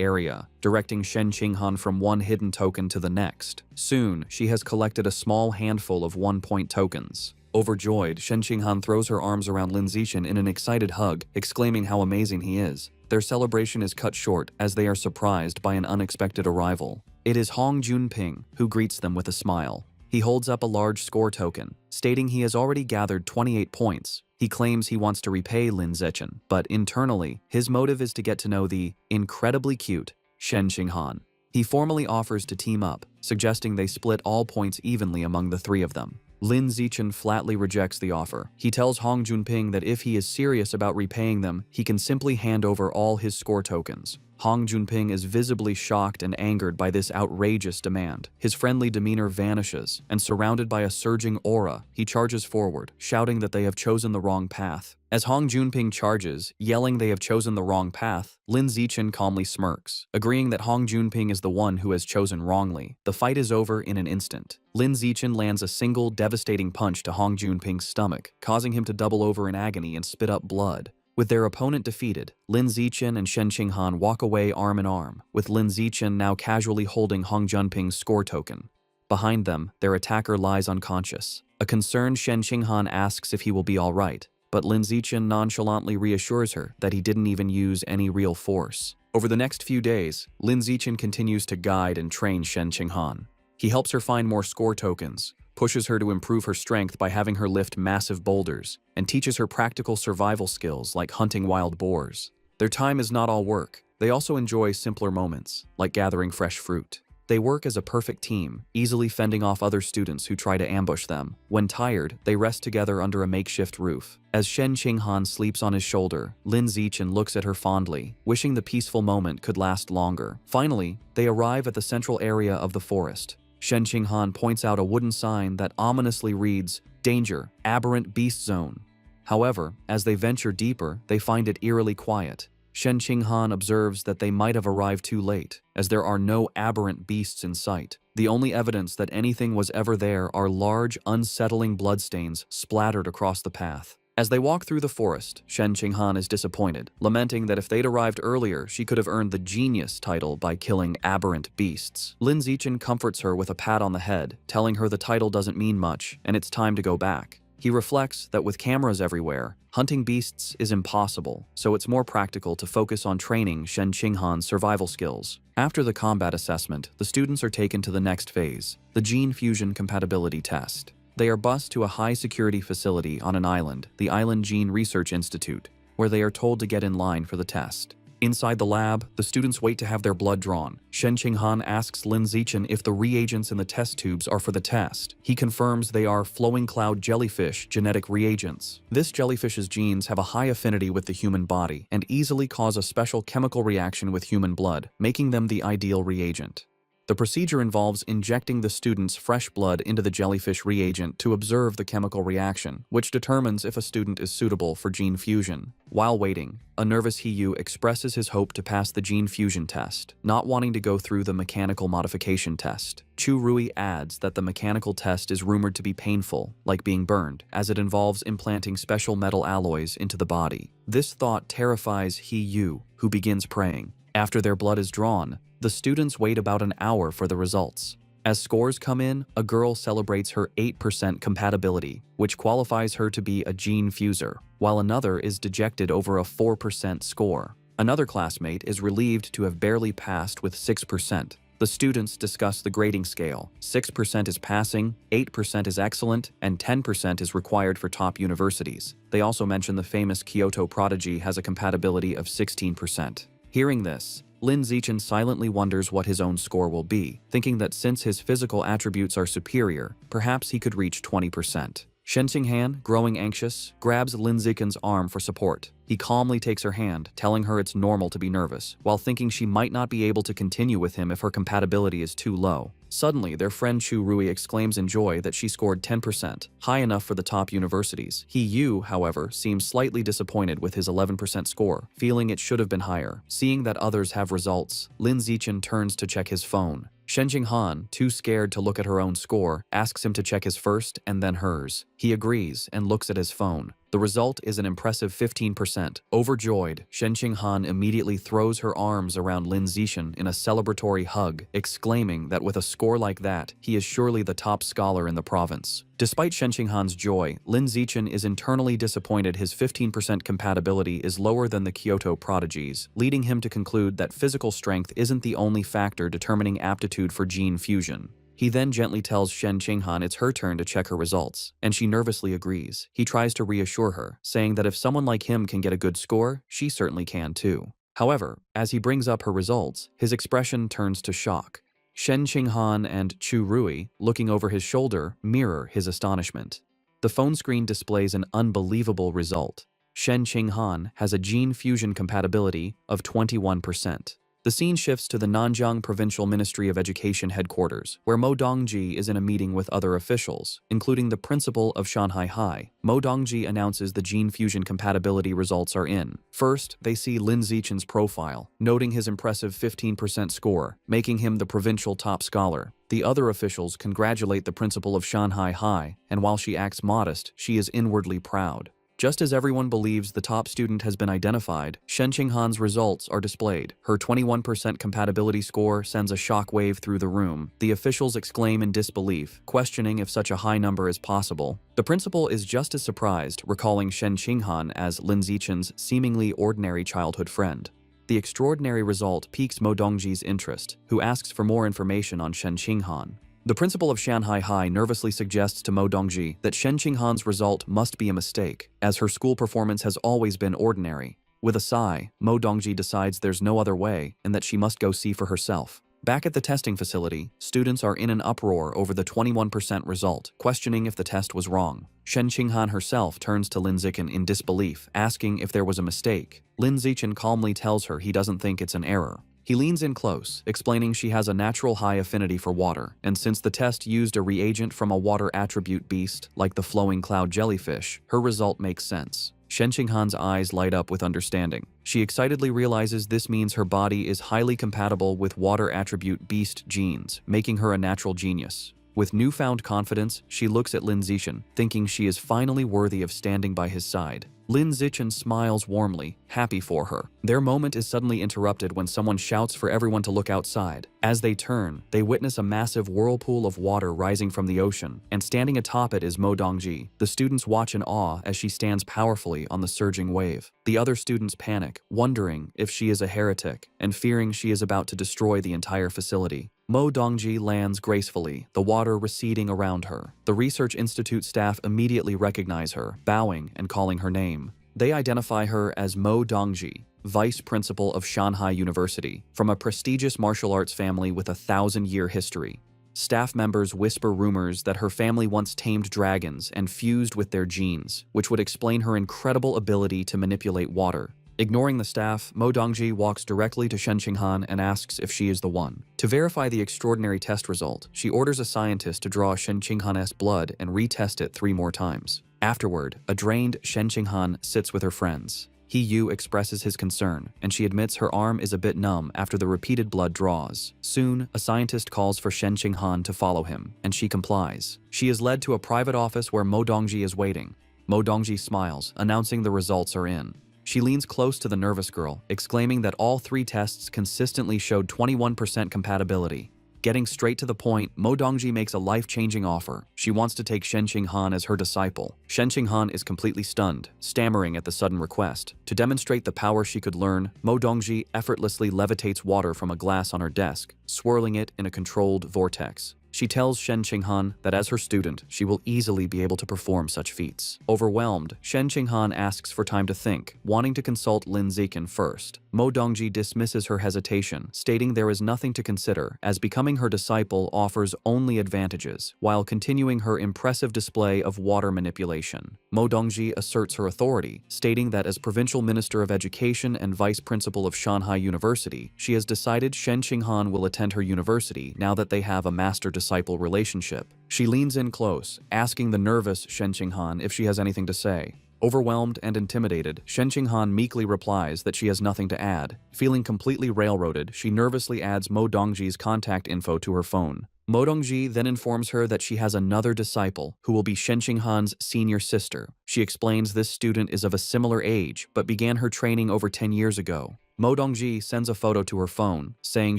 area, directing Shen Qinghan from one hidden token to the next. Soon, she has collected a small handful of 1-point tokens. Overjoyed, Shen Qinghan throws her arms around Lin Zixin in an excited hug, exclaiming how amazing he is. Their celebration is cut short as they are surprised by an unexpected arrival. It is Hong Junping who greets them with a smile. He holds up a large score token, stating he has already gathered 28 points. He claims he wants to repay Lin Zixin, but internally, his motive is to get to know the incredibly cute Shen Qinghan. He formally offers to team up, suggesting they split all points evenly among the 3 of them. Lin Zixin flatly rejects the offer. He tells Hong Junping that if he is serious about repaying them, he can simply hand over all his score tokens. Hong Junping is visibly shocked and angered by this outrageous demand. His friendly demeanor vanishes, and surrounded by a surging aura, he charges forward, shouting that they have chosen the wrong path. As Hong Junping charges, yelling they have chosen the wrong path, Lin Zixin calmly smirks, agreeing that Hong Junping is the one who has chosen wrongly. The fight is over in an instant. Lin Zixin lands a single devastating punch to Hong Junping's stomach, causing him to double over in agony and spit up blood. With their opponent defeated, Lin Zixin and Shen Qinghan walk away arm in arm, with Lin Zixin now casually holding Hong Junping's score token. Behind them, their attacker lies unconscious. A concerned Shen Qinghan asks if he will be all right, but Lin Zixin nonchalantly reassures her that he didn't even use any real force. Over the next few days, Lin Zixin continues to guide and train Shen Qinghan. He helps her find more score tokens, pushes her to improve her strength by having her lift massive boulders, and teaches her practical survival skills like hunting wild boars. Their time is not all work. They also enjoy simpler moments, like gathering fresh fruit. They work as a perfect team, easily fending off other students who try to ambush them. When tired, they rest together under a makeshift roof. As Shen Qinghan sleeps on his shoulder, Lin Zixin looks at her fondly, wishing the peaceful moment could last longer. Finally, they arrive at the central area of the forest. Shen Qinghan points out a wooden sign that ominously reads, "Danger, Aberrant Beast Zone." However, as they venture deeper, they find it eerily quiet. Shen Qinghan observes that they might have arrived too late, as there are no aberrant beasts in sight. The only evidence that anything was ever there are large, unsettling bloodstains splattered across the path. As they walk through the forest, Shen Qinghan is disappointed, lamenting that if they'd arrived earlier, she could have earned the genius title by killing aberrant beasts. Lin Zixin comforts her with a pat on the head, telling her the title doesn't mean much, and it's time to go back. He reflects that with cameras everywhere, hunting beasts is impossible, so it's more practical to focus on training Shen Qinghan's survival skills. After the combat assessment, the students are taken to the next phase, the gene fusion compatibility test. They are bused to a high-security facility on an island, the Island Gene Research Institute, where they are told to get in line for the test. Inside the lab, the students wait to have their blood drawn. Shen Qinghan asks Lin Zixin if the reagents in the test tubes are for the test. He confirms they are flowing cloud jellyfish genetic reagents. This jellyfish's genes have a high affinity with the human body and easily cause a special chemical reaction with human blood, making them the ideal reagent. The procedure involves injecting the student's fresh blood into the jellyfish reagent to observe the chemical reaction, which determines if a student is suitable for gene fusion. While waiting, a nervous Hiyu expresses his hope to pass the gene fusion test, not wanting to go through the mechanical modification test. Chu Rui adds that the mechanical test is rumored to be painful, like being burned, as it involves implanting special metal alloys into the body. This thought terrifies Hiyu, who begins praying. After their blood is drawn, the students wait about an hour for the results. As scores come in, a girl celebrates her 8% compatibility, which qualifies her to be a gene fuser, while another is dejected over a 4% score. Another classmate is relieved to have barely passed with 6%. The students discuss the grading scale. 6% is passing, 8% is excellent, and 10% is required for top universities. They also mention the famous Kyoto prodigy has a compatibility of 16%. Hearing this, Lin Zixin silently wonders what his own score will be, thinking that since his physical attributes are superior, perhaps he could reach 20%. Shen Qinghan, growing anxious, grabs Lin Zixin's arm for support. He calmly takes her hand, telling her it's normal to be nervous, while thinking she might not be able to continue with him if her compatibility is too low. Suddenly, their friend Chu Rui exclaims in joy that she scored 10%, high enough for the top universities. He Yu, however, seems slightly disappointed with his 11% score, feeling it should have been higher. Seeing that others have results, Lin Zichen turns to check his phone. Shen Qinghan, too scared to look at her own score, asks him to check his first and then hers. He agrees and looks at his phone. The result is an impressive 15%. Overjoyed, Shen Qinghan immediately throws her arms around Lin Zichen in a celebratory hug, exclaiming that with a score like that, he is surely the top scholar in the province. Despite Shen Qinghan's joy, Lin Zichen is internally disappointed his 15% compatibility is lower than the Kyoto prodigies, leading him to conclude that physical strength isn't the only factor determining aptitude for gene fusion. He then gently tells Shen Qinghan it's her turn to check her results, and she nervously agrees. He tries to reassure her, saying that if someone like him can get a good score, she certainly can too. However, as he brings up her results, his expression turns to shock. Shen Qinghan and Chu Rui, looking over his shoulder, mirror his astonishment. The phone screen displays an unbelievable result. Shen Qinghan has a gene fusion compatibility of 21%. The scene shifts to the Nanjing Provincial Ministry of Education headquarters, where Mo Dongji is in a meeting with other officials, including the principal of Shanghai High. Mo Dongji announces the gene fusion compatibility results are in. First, they see Lin Zichen's profile, noting his impressive 15% score, making him the provincial top scholar. The other officials congratulate the principal of Shanghai High, and while she acts modest, she is inwardly proud. Just as everyone believes the top student has been identified, Shen Qinghan's results are displayed. Her 21% compatibility score sends a shockwave through the room. The officials exclaim in disbelief, questioning if such a high number is possible. The principal is just as surprised, recalling Shen Qinghan as Lin Zichen's seemingly ordinary childhood friend. The extraordinary result piques Mo Dongji's interest, who asks for more information on Shen Qinghan. The principal of Shanghai High nervously suggests to Mo Dongji that Shen Qinghan's result must be a mistake, as her school performance has always been ordinary. With a sigh, Mo Dongji decides there's no other way and that she must go see for herself. Back at the testing facility, students are in an uproar over the 21% result, questioning if the test was wrong. Shen Qinghan herself turns to Lin Zichen in disbelief, asking if there was a mistake. Lin Zichen calmly tells her he doesn't think it's an error. He leans in close, explaining she has a natural high affinity for water, and since the test used a reagent from a water attribute beast, like the flowing cloud jellyfish, her result makes sense. Shen Qinghan's eyes light up with understanding. She excitedly realizes this means her body is highly compatible with water attribute beast genes, making her a natural genius. With newfound confidence, she looks at Lin Zichen, thinking she is finally worthy of standing by his side. Lin Zichen smiles warmly, happy for her. Their moment is suddenly interrupted when someone shouts for everyone to look outside. As they turn, they witness a massive whirlpool of water rising from the ocean, and standing atop it is Mo Dongji. The students watch in awe as she stands powerfully on the surging wave. The other students panic, wondering if she is a heretic, and fearing she is about to destroy the entire facility. Mo Dongji lands gracefully, the water receding around her. The Research Institute staff immediately recognize her, bowing and calling her name. They identify her as Mo Dongji, Vice Principal of Shanghai University, from a prestigious martial arts family with a 1,000-year history. Staff members whisper rumors that her family once tamed dragons and fused with their genes, which would explain her incredible ability to manipulate water. Ignoring the staff, Mo Dongji walks directly to Shen Qinghan and asks if she is the one. To verify the extraordinary test result, she orders a scientist to draw Shen Qinghan's blood and retest it 3 more times. Afterward, a drained Shen Qinghan sits with her friends. He Yu expresses his concern, and she admits her arm is a bit numb after the repeated blood draws. Soon, a scientist calls for Shen Qinghan to follow him, and she complies. She is led to a private office where Mo Dongji is waiting. Mo Dongji smiles, announcing the results are in. She leans close to the nervous girl, exclaiming that all 3 tests consistently showed 21% compatibility. Getting straight to the point, Mo Dongji makes a life-changing offer. She wants to take Shen Qinghan as her disciple. Shen Qinghan is completely stunned, stammering at the sudden request. To demonstrate the power she could learn, Mo Dongji effortlessly levitates water from a glass on her desk, swirling it in a controlled vortex. She tells Shen Qinghan that as her student, she will easily be able to perform such feats. Overwhelmed, Shen Qinghan asks for time to think, wanting to consult Lin Zichen first. Mo Dongji dismisses her hesitation, stating there is nothing to consider, as becoming her disciple offers only advantages, while continuing her impressive display of water manipulation. Mo Dongji asserts her authority, stating that as Provincial Minister of Education and Vice Principal of Shanghai University, she has decided Shen Qinghan will attend her university now that they have a master-disciple relationship. She leans in close, asking the nervous Shen Qinghan if she has anything to say. Overwhelmed and intimidated, Shen Qinghan meekly replies that she has nothing to add. Feeling completely railroaded, she nervously adds Mo Dongji's contact info to her phone. Mo Dongji then informs her that she has another disciple, who will be Shen Qinghan's senior sister. She explains this student is of a similar age, but began her training over 10 years ago. Mo Dongji sends a photo to her phone, saying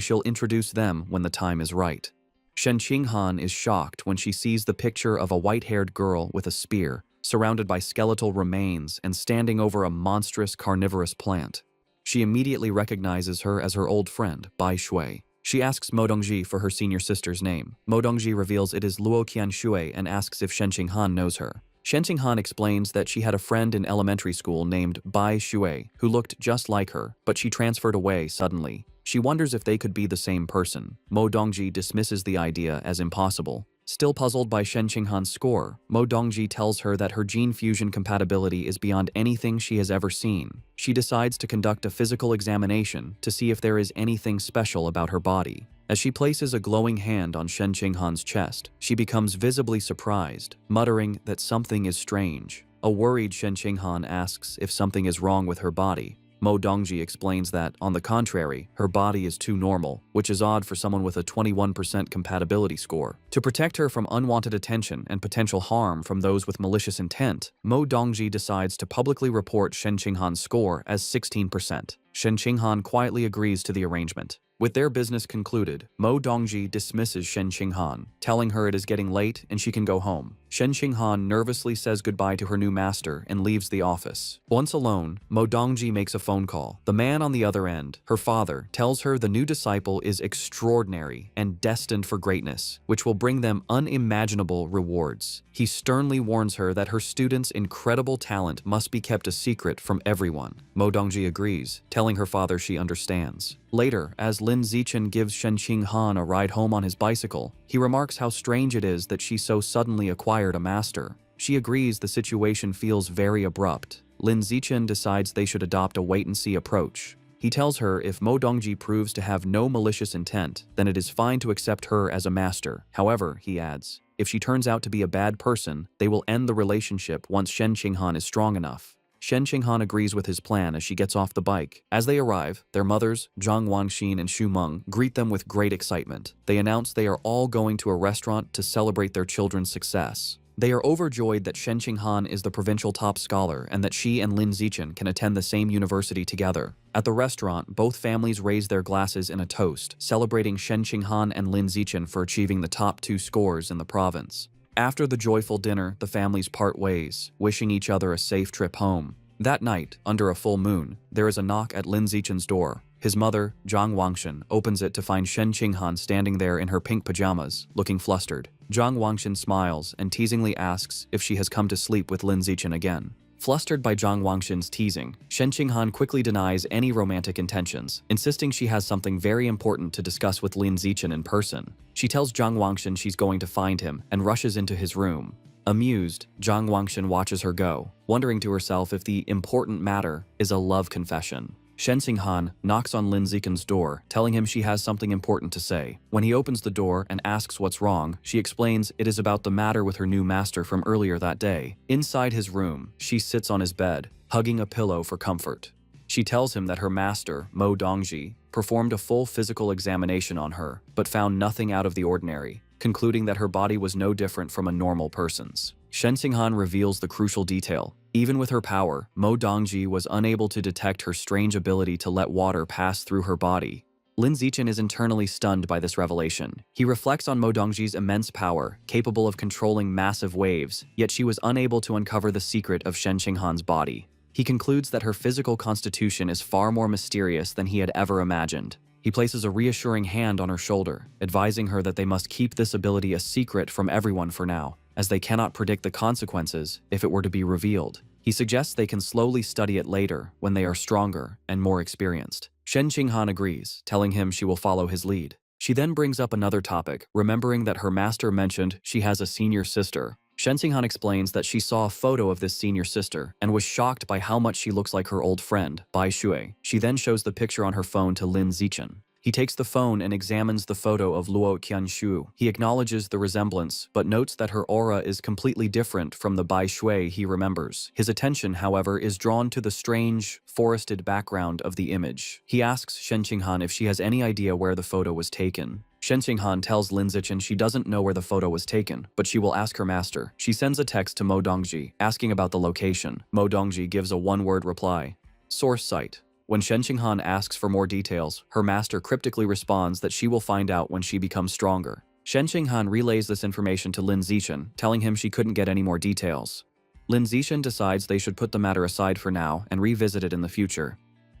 she'll introduce them when the time is right. Shen Qinghan is shocked when she sees the picture of a white-haired girl with a spear, surrounded by skeletal remains and standing over a monstrous carnivorous plant. She immediately recognizes her as her old friend, Bai Shui. She asks Mo Dongji for her senior sister's name. Mo Dongji reveals it is Luo Qianshui and asks if Shen Qinghan knows her. Shen Qinghan explains that she had a friend in elementary school named Bai Shui who looked just like her, but she transferred away suddenly. She wonders if they could be the same person. Mo Dongji dismisses the idea as impossible. Still puzzled by Shen Qinghan's score, Mo Dongji tells her that her gene fusion compatibility is beyond anything she has ever seen. She decides to conduct a physical examination to see if there is anything special about her body. As she places a glowing hand on Shen Qinghan's chest, she becomes visibly surprised, muttering that something is strange. A worried Shen Qinghan asks if something is wrong with her body. Mo Dongji explains that, on the contrary, her body is too normal, which is odd for someone with a 21% compatibility score. To protect her from unwanted attention and potential harm from those with malicious intent, Mo Dongji decides to publicly report Shen Qinghan's score as 16%. Shen Qinghan quietly agrees to the arrangement. With their business concluded, Mo Dongji dismisses Shen Qinghan, telling her it is getting late and she can go home. Shen Qinghan nervously says goodbye to her new master and leaves the office. Once alone, Mo Dongji makes a phone call. The man on the other end, her father, tells her the new disciple is extraordinary and destined for greatness, which will bring them unimaginable rewards. He sternly warns her that her student's incredible talent must be kept a secret from everyone. Mo Dongji agrees, telling her father she understands. Later, as Lin Zichen gives Shen Qinghan a ride home on his bicycle, he remarks how strange it is that she so suddenly acquired a master. She agrees the situation feels very abrupt. Lin Zichen decides they should adopt a wait-and-see approach. He tells her if Mo Dongji proves to have no malicious intent, then it is fine to accept her as a master. However, he adds, if she turns out to be a bad person, they will end the relationship once Shen Qinghan is strong enough. Shen Qinghan agrees with his plan as she gets off the bike. As they arrive, their mothers, Zhang Wangxin and Xu Meng, greet them with great excitement. They announce they are all going to a restaurant to celebrate their children's success. They are overjoyed that Shen Qinghan is the provincial top scholar and that she and Lin Zichen can attend the same university together. At the restaurant, both families raise their glasses in a toast, celebrating Shen Qinghan and Lin Zichen for achieving the top 2 scores in the province. After the joyful dinner, the families part ways, wishing each other a safe trip home. That night, under a full moon, there is a knock at Lin Zichen's door. His mother, Zhang Wangxin, opens it to find Shen Qinghan standing there in her pink pajamas, looking flustered. Zhang Wangxin smiles and teasingly asks if she has come to sleep with Lin Zichen again. Flustered by Zhang Wangxin's teasing, Shen Qinghan quickly denies any romantic intentions, insisting she has something very important to discuss with Lin Zichen in person. She tells Zhang Wangxin she's going to find him and rushes into his room. Amused, Zhang Wangxin watches her go, wondering to herself if the important matter is a love confession. Shen Qinghan knocks on Lin Zichen's door, telling him she has something important to say. When he opens the door and asks what's wrong, she explains it is about the matter with her new master from earlier that day. Inside his room, she sits on his bed, hugging a pillow for comfort. She tells him that her master, Mo Dongji, performed a full physical examination on her, but found nothing out of the ordinary, concluding that her body was no different from a normal person's. Shen Qinghan reveals the crucial detail. Even with her power, Mo Dongji was unable to detect her strange ability to let water pass through her body. Lin Zichen is internally stunned by this revelation. He reflects on Mo Dongji's immense power, capable of controlling massive waves, yet she was unable to uncover the secret of Shen Qinghan's body. He concludes that her physical constitution is far more mysterious than he had ever imagined. He places a reassuring hand on her shoulder, advising her that they must keep this ability a secret from everyone for now, as they cannot predict the consequences if it were to be revealed. He suggests they can slowly study it later when they are stronger and more experienced. Shen Qinghan agrees, telling him she will follow his lead. She then brings up another topic, remembering that her master mentioned she has a senior sister. Shen Qinghan explains that she saw a photo of this senior sister and was shocked by how much she looks like her old friend, Bai Shui. She then shows the picture on her phone to Lin Zichen. He takes the phone and examines the photo of Luo Qianshu. He acknowledges the resemblance, but notes that her aura is completely different from the Bai Shui he remembers. His attention, however, is drawn to the strange, forested background of the image. He asks Shen Qinghan if she has any idea where the photo was taken. Shen Qinghan tells Lin Zichen she doesn't know where the photo was taken, but she will ask her master. She sends a text to Mo Dongji, asking about the location. Mo Dongji gives a one-word reply: source site. When Shen Qinghan asks for more details, her master cryptically responds that she will find out when she becomes stronger. Shen Qinghan relays this information to Lin Zichen, telling him she couldn't get any more details. Lin Zichen decides they should put the matter aside for now and revisit it in the future.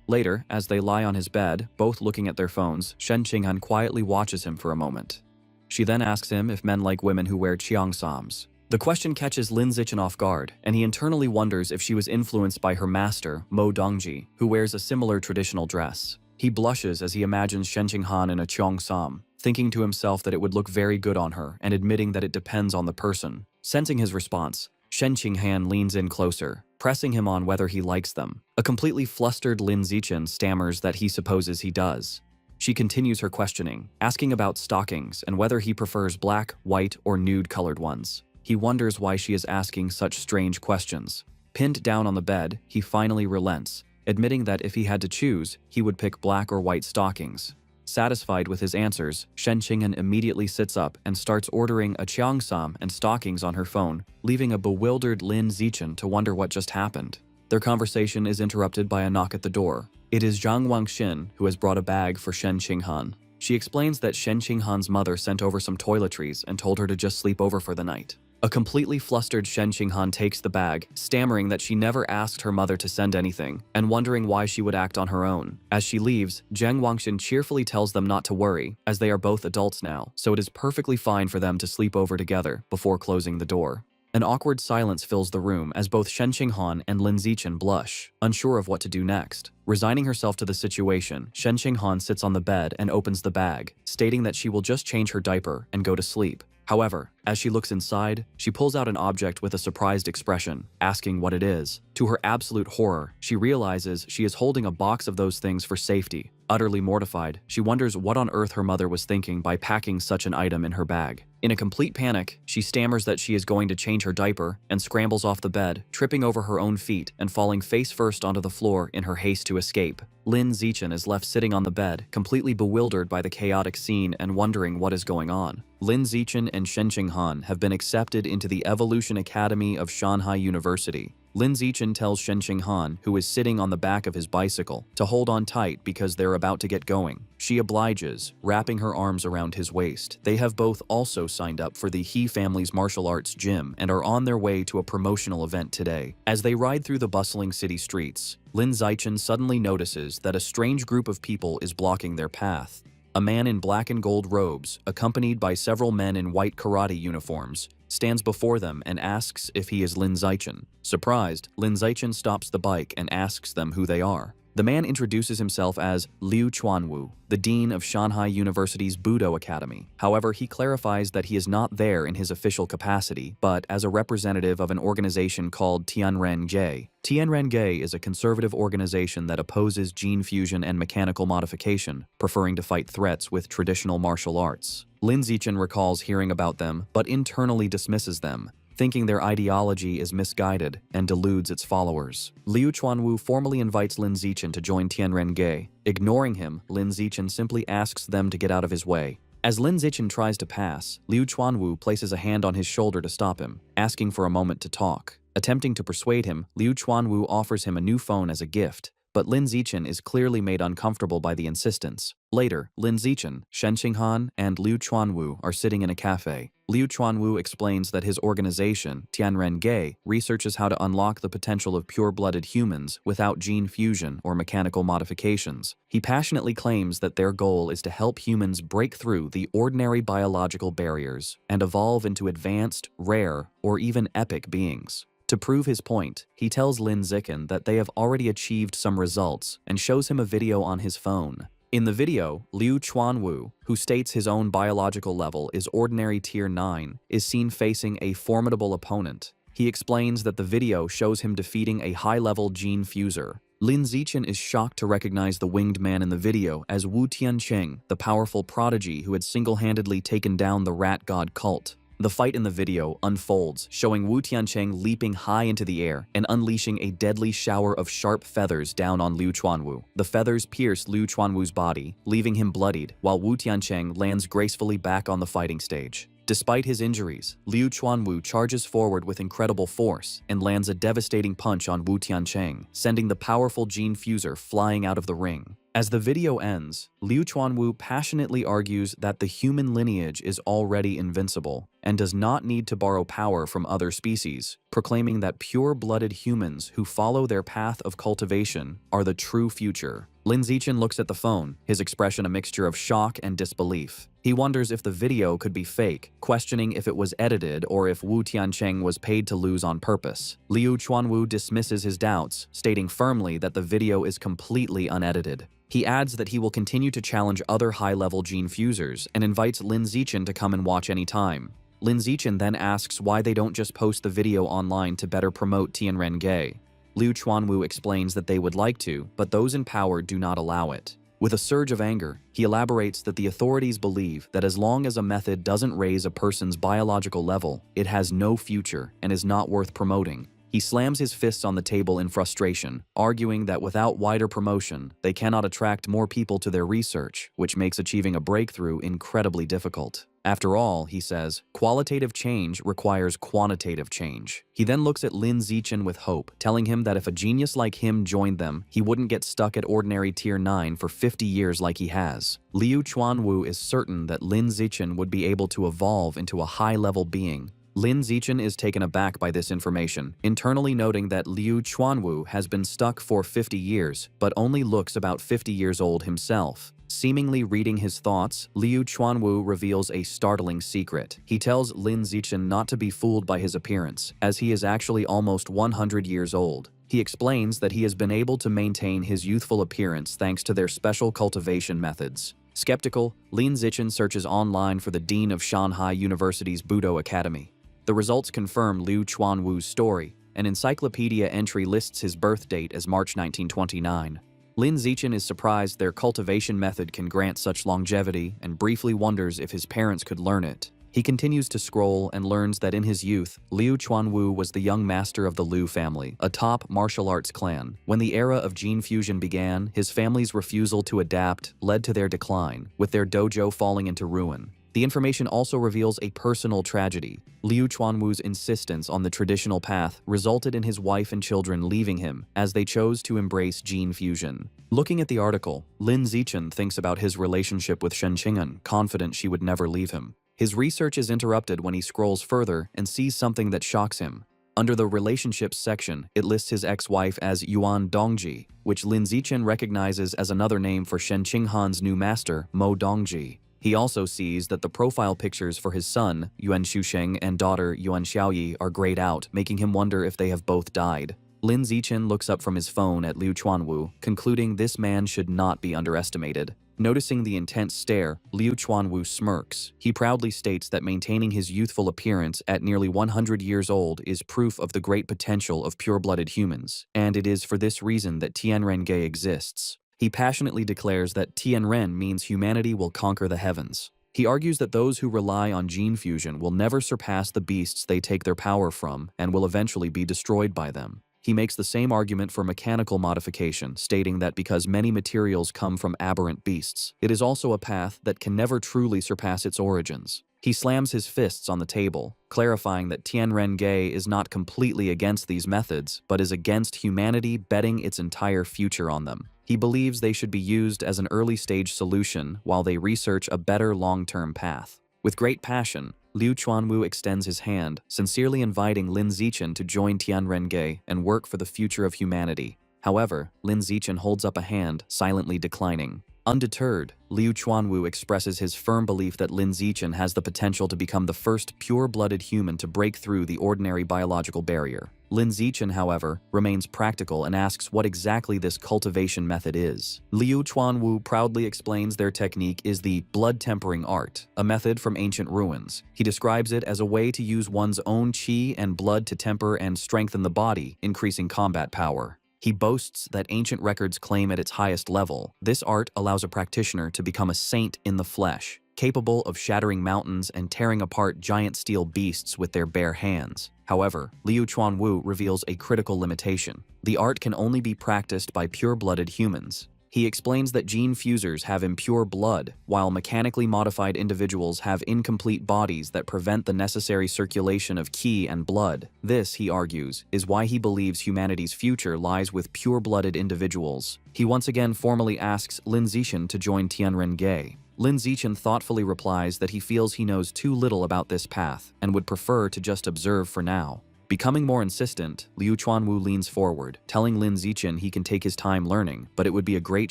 Later, as they lie on his bed, both looking at their phones, Shen Qinghan quietly watches him for a moment. She then asks him if men like women who wear cheongsams. The question catches Lin Zichen off guard, and he internally wonders if she was influenced by her master, Mo Dongji, who wears a similar traditional dress. He blushes as he imagines Shen Qinghan in a cheongsam, thinking to himself that it would look very good on her and admitting that it depends on the person. Sensing his response, Shen Qinghan leans in closer, pressing him on whether he likes them. A completely flustered Lin Zichen stammers that he supposes he does. She continues her questioning, asking about stockings and whether he prefers black, white, or nude-colored ones. He wonders why she is asking such strange questions. Pinned down on the bed, he finally relents, admitting that if he had to choose, he would pick black or white stockings. Satisfied with his answers, Shen Qinghan immediately sits up and starts ordering a cheongsam and stockings on her phone, leaving a bewildered Lin Zichen to wonder what just happened. Their conversation is interrupted by a knock at the door. It is Zhang Wangxin who has brought a bag for Shen Qinghan. She explains that Shen Qinghan's mother sent over some toiletries and told her to just sleep over for the night. A completely flustered Shen Qinghan takes the bag, stammering that she never asked her mother to send anything, and wondering why she would act on her own. As she leaves, Zhang Wangxin cheerfully tells them not to worry, as they are both adults now, so it is perfectly fine for them to sleep over together before closing the door. An awkward silence fills the room as both Shen Qinghan and Lin Zichen blush, unsure of what to do next. Resigning herself to the situation, Shen Qinghan sits on the bed and opens the bag, stating that she will just change her diaper and go to sleep. However, as she looks inside, she pulls out an object with a surprised expression, asking what it is. To her absolute horror, she realizes she is holding a box of those things for safety. Utterly mortified, she wonders what on earth her mother was thinking by packing such an item in her bag. In a complete panic, she stammers that she is going to change her diaper and scrambles off the bed, tripping over her own feet and falling face first onto the floor in her haste to escape. Lin Zichen is left sitting on the bed, completely bewildered by the chaotic scene and wondering what is going on. Lin Zichen and Shen Qinghan have been accepted into the Evolution Academy of Shanghai University. Lin Zichen tells Shen Qinghan, who is sitting on the back of his bicycle, to hold on tight because they're about to get going. She obliges, wrapping her arms around his waist. They have both also signed up for the He family's martial arts gym and are on their way to a promotional event today. As they ride through the bustling city streets, Lin Zichen suddenly notices that a strange group of people is blocking their path. A man in black and gold robes, accompanied by several men in white karate uniforms, stands before them and asks if he is Lin Zichen. Surprised, Lin Zichen stops the bike and asks them who they are. The man introduces himself as Liu Chuanwu, the dean of Shanghai University's Budo Academy. However, he clarifies that he is not there in his official capacity, but as a representative of an organization called Tianren-ge. Tianren-ge is a conservative organization that opposes gene fusion and mechanical modification, preferring to fight threats with traditional martial arts. Lin Zichen recalls hearing about them, but internally dismisses them, thinking their ideology is misguided and deludes its followers. Liu Chuanwu formally invites Lin Zichen to join Tianren-ge. Ignoring him, Lin Zichen simply asks them to get out of his way. As Lin Zichen tries to pass, Liu Chuanwu places a hand on his shoulder to stop him, asking for a moment to talk. Attempting to persuade him, Liu Chuanwu offers him a new phone as a gift, but Lin Zichen is clearly made uncomfortable by the insistence. Later, Lin Zichen, Shen Qinghan, and Liu Chuanwu are sitting in a cafe. Liu Chuanwu explains that his organization, Tianren-ge, researches how to unlock the potential of pure-blooded humans without gene fusion or mechanical modifications. He passionately claims that their goal is to help humans break through the ordinary biological barriers and evolve into advanced, rare, or even epic beings. To prove his point, he tells Lin Zichen that they have already achieved some results and shows him a video on his phone. In the video, Liu Chuanwu, who states his own biological level is ordinary tier 9, is seen facing a formidable opponent. He explains that the video shows him defeating a high-level gene fuser. Lin Zichen is shocked to recognize the winged man in the video as Wu Tiancheng, the powerful prodigy who had single-handedly taken down the rat god cult. The fight in the video unfolds, showing Wu Tiancheng leaping high into the air and unleashing a deadly shower of sharp feathers down on Liu Chuanwu. The feathers pierce Liu Chuanwu's body, leaving him bloodied, while Wu Tiancheng lands gracefully back on the fighting stage. Despite his injuries, Liu Chuanwu charges forward with incredible force and lands a devastating punch on Wu Tiancheng, sending the powerful gene fuser flying out of the ring. As the video ends, Liu Chuanwu passionately argues that the human lineage is already invincible and does not need to borrow power from other species, proclaiming that pure-blooded humans who follow their path of cultivation are the true future. Lin Zichen looks at the phone, his expression a mixture of shock and disbelief. He wonders if the video could be fake, questioning if it was edited or if Wu Tiancheng was paid to lose on purpose. Liu Chuanwu dismisses his doubts, stating firmly that the video is completely unedited. He adds that he will continue to challenge other high-level gene fusers and invites Lin Zichen to come and watch anytime. Lin Zichen then asks why they don't just post the video online to better promote Tianren-ge. Liu Chuanwu explains that they would like to, but those in power do not allow it. With a surge of anger, he elaborates that the authorities believe that as long as a method doesn't raise a person's biological level, it has no future and is not worth promoting. He slams his fists on the table in frustration, arguing that without wider promotion, they cannot attract more people to their research, which makes achieving a breakthrough incredibly difficult. After all, he says, qualitative change requires quantitative change. He then looks at Lin Zichen with hope, telling him that if a genius like him joined them, he wouldn't get stuck at ordinary tier 9 for 50 years like he has. Liu Chuanwu is certain that Lin Zichen would be able to evolve into a high-level being. Lin Zichen is taken aback by this information, internally noting that Liu Chuanwu has been stuck for 50 years, but only looks about 50 years old himself. Seemingly reading his thoughts, Liu Chuanwu reveals a startling secret. He tells Lin Zichen not to be fooled by his appearance, as he is actually almost 100 years old. He explains that he has been able to maintain his youthful appearance thanks to their special cultivation methods. Skeptical, Lin Zichen searches online for the dean of Shanghai University's Budo Academy. The results confirm Liu Chuanwu's story. An encyclopedia entry lists his birth date as March 1929. Lin Zichen is surprised their cultivation method can grant such longevity and briefly wonders if his parents could learn it. He continues to scroll and learns that in his youth, Liu Chuanwu was the young master of the Liu family, a top martial arts clan. When the era of gene fusion began, his family's refusal to adapt led to their decline, with their dojo falling into ruin. The information also reveals a personal tragedy. Liu Chuanwu's insistence on the traditional path resulted in his wife and children leaving him as they chose to embrace gene fusion. Looking at the article, Lin Zichen thinks about his relationship with Shen Qing'an, confident she would never leave him. His research is interrupted when he scrolls further and sees something that shocks him. Under the relationships section, it lists his ex-wife as Yuan Dongji, which Lin Zichen recognizes as another name for Shen Qing'an's new master, Mo Dongji. He also sees that the profile pictures for his son, Yuan Xusheng, and daughter, Yuan Xiaoyi, are grayed out, making him wonder if they have both died. Lin Zichen looks up from his phone at Liu Chuanwu, concluding this man should not be underestimated. Noticing the intense stare, Liu Chuanwu smirks. He proudly states that maintaining his youthful appearance at nearly 100 years old is proof of the great potential of pure-blooded humans, and it is for this reason that Tianren-ge exists. He passionately declares that Tianren means humanity will conquer the heavens. He argues that those who rely on gene fusion will never surpass the beasts they take their power from and will eventually be destroyed by them. He makes the same argument for mechanical modification, stating that because many materials come from aberrant beasts, it is also a path that can never truly surpass its origins. He slams his fists on the table, clarifying that Tianren-ge is not completely against these methods, but is against humanity betting its entire future on them. He believes they should be used as an early-stage solution while they research a better long-term path. With great passion, Liu Chuanwu extends his hand, sincerely inviting Lin Zichen to join Tianren-ge and work for the future of humanity. However, Lin Zichen holds up a hand, silently declining. Undeterred, Liu Chuanwu expresses his firm belief that Lin Zichen has the potential to become the first pure-blooded human to break through the ordinary biological barrier. Lin Zichen, however, remains practical and asks what exactly this cultivation method is. Liu Chuanwu proudly explains their technique is the blood-tempering art, a method from ancient ruins. He describes it as a way to use one's own qi and blood to temper and strengthen the body, increasing combat power. He boasts that ancient records claim at its highest level, this art allows a practitioner to become a saint in the flesh, capable of shattering mountains and tearing apart giant steel beasts with their bare hands. However, Liu Chuanwu reveals a critical limitation. The art can only be practiced by pure-blooded humans. He explains that gene fusers have impure blood, while mechanically modified individuals have incomplete bodies that prevent the necessary circulation of qi and blood. This, he argues, is why he believes humanity's future lies with pure-blooded individuals. He once again formally asks Lin Zichen to join Tianren-ge. Lin Zichen thoughtfully replies that he feels he knows too little about this path and would prefer to just observe for now. Becoming more insistent, Liu Chuanwu leans forward, telling Lin Zichen he can take his time learning, but it would be a great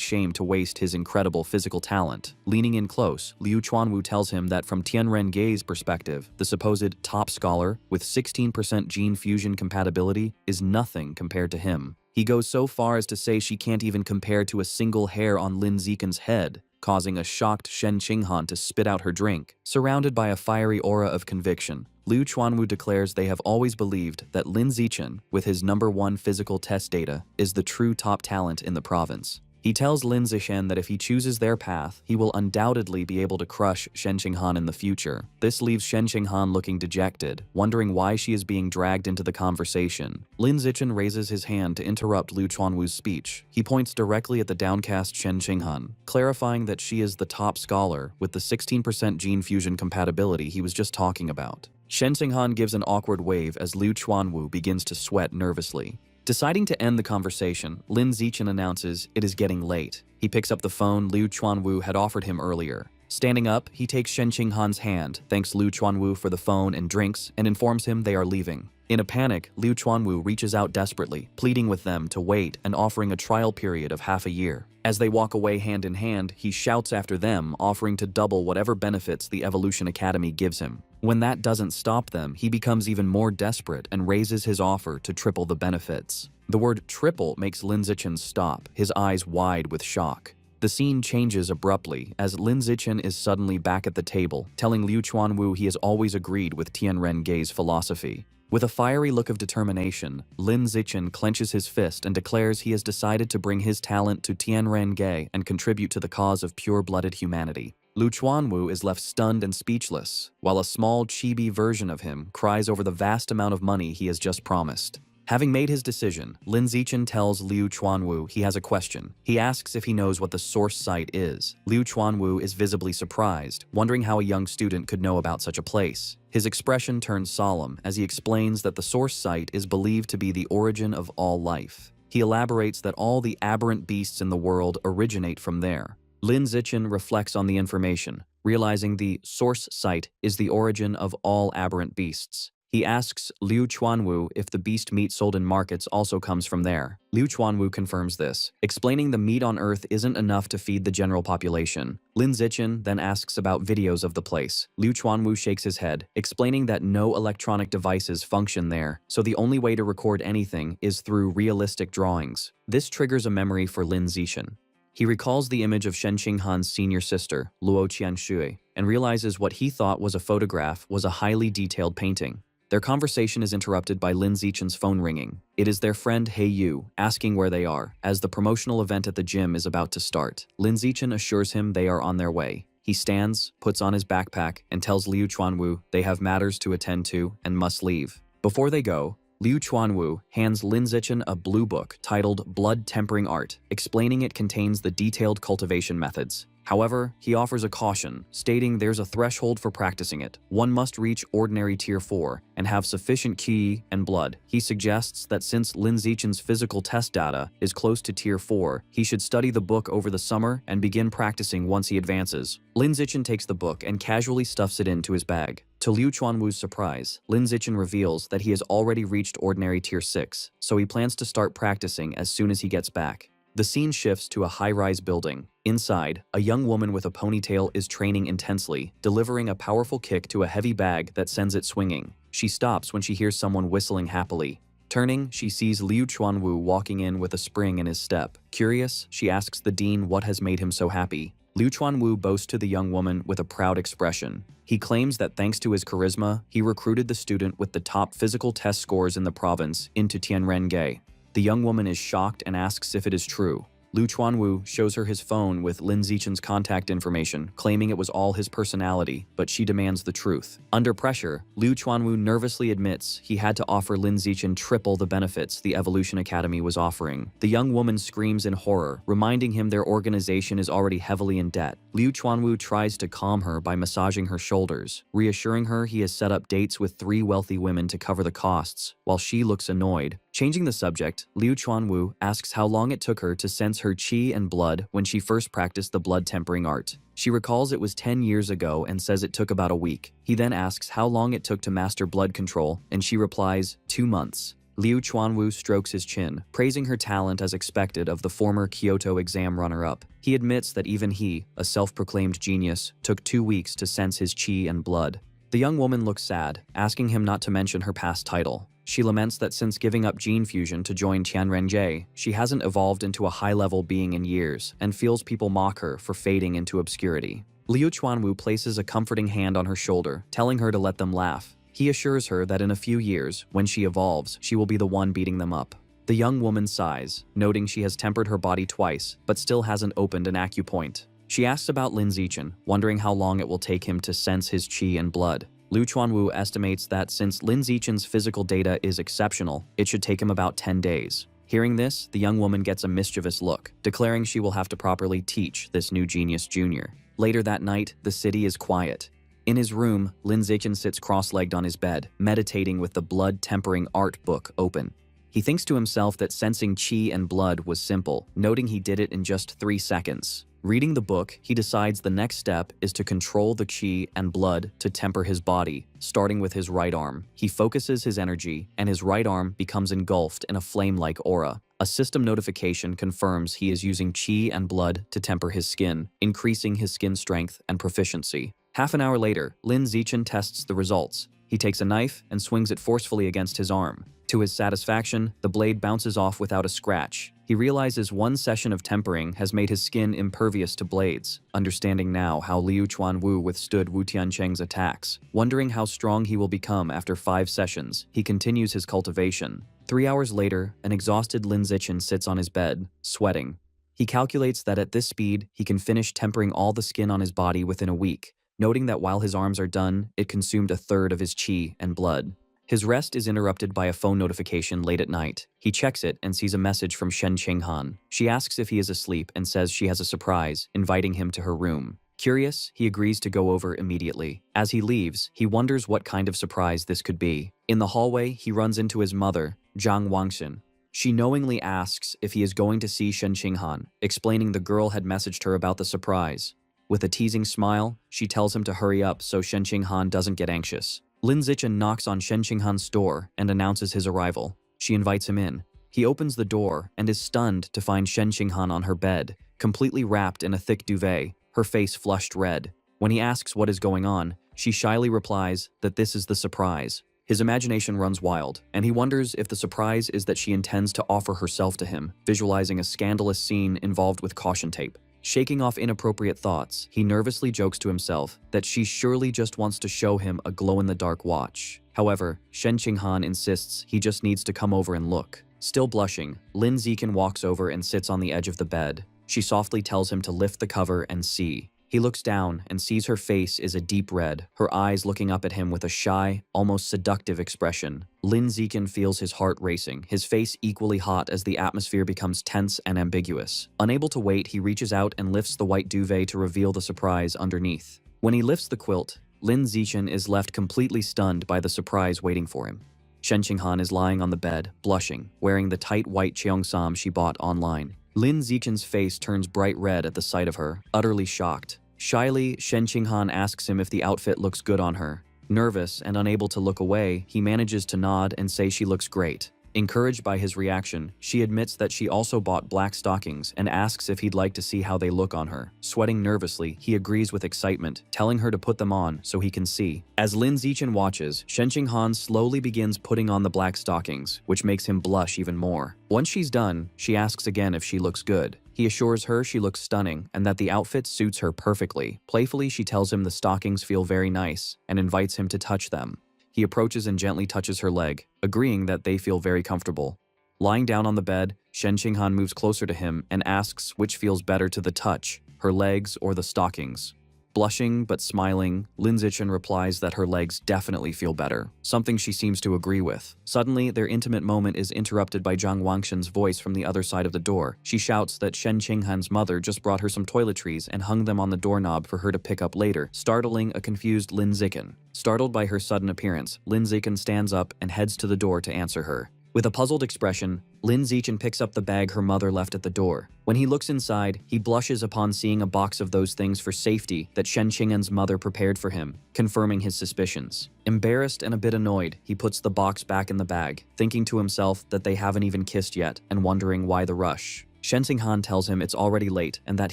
shame to waste his incredible physical talent. Leaning in close, Liu Chuanwu tells him that from Tianren-ge's perspective, the supposed top scholar with 16% gene fusion compatibility is nothing compared to him. He goes so far as to say she can't even compare to a single hair on Lin Zichen's head, causing a shocked Shen Qinghan to spit out her drink. Surrounded by a fiery aura of conviction, Liu Chuanwu declares they have always believed that Lin Zichen, with his #1 physical test data, is the true top talent in the province. He tells Lin Zichen that if he chooses their path, he will undoubtedly be able to crush Shen Qinghan in the future. This leaves Shen Qinghan looking dejected, wondering why she is being dragged into the conversation. Lin Zichen raises his hand to interrupt Liu Chuanwu's speech. He points directly at the downcast Shen Qinghan, clarifying that she is the top scholar with the 16% gene fusion compatibility he was just talking about. Shen Qinghan gives an awkward wave as Liu Chuanwu begins to sweat nervously. Deciding to end the conversation, Lin Zichen announces it is getting late. He picks up the phone Liu Chuanwu had offered him earlier. Standing up, he takes Shen Qinghan's hand, thanks Liu Chuanwu for the phone and drinks, and informs him they are leaving. In a panic, Liu Chuanwu reaches out desperately, pleading with them to wait and offering a trial period of half a year. As they walk away hand in hand, he shouts after them, offering to double whatever benefits the Evolution Academy gives him. When that doesn't stop them, he becomes even more desperate and raises his offer to triple the benefits. The word triple makes Lin Zichen stop, his eyes wide with shock. The scene changes abruptly as Lin Zichen is suddenly back at the table, telling Liu Chuanwu he has always agreed with Tianren-ge's philosophy. With a fiery look of determination, Lin Zichen clenches his fist and declares he has decided to bring his talent to Tianren-ge and contribute to the cause of pure-blooded humanity. Liu Chuanwu is left stunned and speechless, while a small chibi version of him cries over the vast amount of money he has just promised. Having made his decision, Lin Zichen tells Liu Chuanwu he has a question. He asks if he knows what the source site is. Liu Chuanwu is visibly surprised, wondering how a young student could know about such a place. His expression turns solemn as he explains that the source site is believed to be the origin of all life. He elaborates that all the aberrant beasts in the world originate from there. Lin Zichen reflects on the information, realizing the source site is the origin of all aberrant beasts. He asks Liu Chuanwu if the beast meat sold in markets also comes from there. Liu Chuanwu confirms this, explaining the meat on Earth isn't enough to feed the general population. Lin Zichen then asks about videos of the place. Liu Chuanwu shakes his head, explaining that no electronic devices function there, so the only way to record anything is through realistic drawings. This triggers a memory for Lin Zichen. He recalls the image of Shen Qinghan's senior sister, Luo Qianshui, and realizes what he thought was a photograph was a highly detailed painting. Their conversation is interrupted by Lin Zichen's phone ringing. It is their friend He Yu, asking where they are, as the promotional event at the gym is about to start. Lin Zichen assures him they are on their way. He stands, puts on his backpack, and tells Liu Chuanwu they have matters to attend to and must leave. Before they go, Liu Chuanwu hands Lin Zichen a blue book titled Blood Tempering Art, explaining it contains the detailed cultivation methods. However, he offers a caution, stating there's a threshold for practicing it. One must reach ordinary Tier 4 and have sufficient qi and blood. He suggests that since Lin Zichen's physical test data is close to Tier 4, he should study the book over the summer and begin practicing once he advances. Lin Zichen takes the book and casually stuffs it into his bag. To Liu Chuanwu's surprise, Lin Zichen reveals that he has already reached ordinary Tier 6, so he plans to start practicing as soon as he gets back. The scene shifts to a high-rise building. Inside, a young woman with a ponytail is training intensely, delivering a powerful kick to a heavy bag that sends it swinging. She stops when she hears someone whistling happily. Turning, she sees Liu Chuanwu walking in with a spring in his step. Curious, she asks the dean what has made him so happy. Liu Chuanwu boasts to the young woman with a proud expression. He claims that thanks to his charisma, he recruited the student with the top physical test scores in the province into Tianrenge. The young woman is shocked and asks if it is true. Liu Chuanwu shows her his phone with Lin Zichen's contact information, claiming it was all his personality, but she demands the truth. Under pressure, Liu Chuanwu nervously admits he had to offer Lin Zichen triple the benefits the Evolution Academy was offering. The young woman screams in horror, reminding him their organization is already heavily in debt. Liu Chuanwu tries to calm her by massaging her shoulders, reassuring her he has set up dates with 3 wealthy women to cover the costs, while she looks annoyed. Changing the subject, Liu Chuanwu asks how long it took her to sense her qi and blood when she first practiced the blood tempering art. She recalls it was 10 years ago and says it took about a week. He then asks how long it took to master blood control, and she replies, 2 months. Liu Chuanwu strokes his chin, praising her talent as expected of the former Kyoto exam runner-up. He admits that even he, a self-proclaimed genius, took 2 weeks to sense his qi and blood. The young woman looks sad, asking him not to mention her past title. She laments that since giving up gene fusion to join Tianrenge, she hasn't evolved into a high-level being in years, and feels people mock her for fading into obscurity. Liu Chuanwu places a comforting hand on her shoulder, telling her to let them laugh. He assures her that in a few years, when she evolves, she will be the one beating them up. The young woman sighs, noting she has tempered her body twice, but still hasn't opened an acupoint. She asks about Lin Zichen, wondering how long it will take him to sense his qi and blood. Liu Chuanwu estimates that since Lin Zichen's physical data is exceptional, it should take him about 10 days. Hearing this, the young woman gets a mischievous look, declaring she will have to properly teach this new genius junior. Later that night, the city is quiet. In his room, Lin Zichen sits cross-legged on his bed, meditating with the blood-tempering art book open. He thinks to himself that sensing qi and blood was simple, noting he did it in just 3 seconds. Reading the book, he decides the next step is to control the qi and blood to temper his body, starting with his right arm. He focuses his energy, and his right arm becomes engulfed in a flame-like aura. A system notification confirms he is using qi and blood to temper his skin, increasing his skin strength and proficiency. Half an hour later, Lin Zichen tests the results. He takes a knife and swings it forcefully against his arm. To his satisfaction, the blade bounces off without a scratch. He realizes one session of tempering has made his skin impervious to blades, understanding now how Liu Chuanwu withstood Wu Tiancheng's attacks. Wondering how strong he will become after 5 sessions, he continues his cultivation. 3 hours later, an exhausted Lin Zichen sits on his bed, sweating. He calculates that at this speed, he can finish tempering all the skin on his body within a week, noting that while his arms are done, it consumed 1/3 of his qi and blood. His rest is interrupted by a phone notification late at night. He checks it and sees a message from Shen Qinghan. She asks if he is asleep and says she has a surprise, inviting him to her room. Curious, he agrees to go over immediately. As he leaves, he wonders what kind of surprise this could be. In the hallway, he runs into his mother, Zhang Wangxin. She knowingly asks if he is going to see Shen Qinghan, explaining the girl had messaged her about the surprise. With a teasing smile, she tells him to hurry up so Shen Qinghan doesn't get anxious. Lin Zichen knocks on Shen Qinghan's door and announces his arrival. She invites him in. He opens the door and is stunned to find Shen Qinghan on her bed, completely wrapped in a thick duvet, her face flushed red. When he asks what is going on, she shyly replies that this is the surprise. His imagination runs wild, and he wonders if the surprise is that she intends to offer herself to him, visualizing a scandalous scene involved with caution tape. Shaking off inappropriate thoughts, he nervously jokes to himself that she surely just wants to show him a glow-in-the-dark watch. However, Shen Qinghan insists he just needs to come over and look. Still blushing, Lin Zichen walks over and sits on the edge of the bed. She softly tells him to lift the cover and see. He looks down and sees her face is a deep red, her eyes looking up at him with a shy, almost seductive expression. Lin Zichen feels his heart racing, his face equally hot as the atmosphere becomes tense and ambiguous. Unable to wait, he reaches out and lifts the white duvet to reveal the surprise underneath. When he lifts the quilt, Lin Zichen is left completely stunned by the surprise waiting for him. Shen Qinghan is lying on the bed, blushing, wearing the tight white cheongsam she bought online. Lin Zichen's face turns bright red at the sight of her, utterly shocked. Shyly, Shen Qinghan asks him if the outfit looks good on her. Nervous and unable to look away, he manages to nod and say she looks great. Encouraged by his reaction, she admits that she also bought black stockings and asks if he'd like to see how they look on her. Sweating nervously, he agrees with excitement, telling her to put them on so he can see. As Lin Zichen watches, Shen Qinghan slowly begins putting on the black stockings, which makes him blush even more. Once she's done, she asks again if she looks good. He assures her she looks stunning and that the outfit suits her perfectly. Playfully, she tells him the stockings feel very nice and invites him to touch them. He approaches and gently touches her leg, agreeing that they feel very comfortable. Lying down on the bed, Shen Qinghan moves closer to him and asks which feels better to the touch, her legs or the stockings. Blushing but smiling, Lin Zichen replies that her legs definitely feel better, something she seems to agree with. Suddenly, their intimate moment is interrupted by Zhang Wangshen's voice from the other side of the door. She shouts that Shen Qinghan's mother just brought her some toiletries and hung them on the doorknob for her to pick up later, startling a confused Lin Zichen. Startled by her sudden appearance, Lin Zichen stands up and heads to the door to answer her. With a puzzled expression, Lin Zichen picks up the bag her mother left at the door. When he looks inside, he blushes upon seeing a box of those things for safety that Shen Qinghan's mother prepared for him, confirming his suspicions. Embarrassed and a bit annoyed, he puts the box back in the bag, thinking to himself that they haven't even kissed yet and wondering why the rush. Shen Qinghan tells him it's already late and that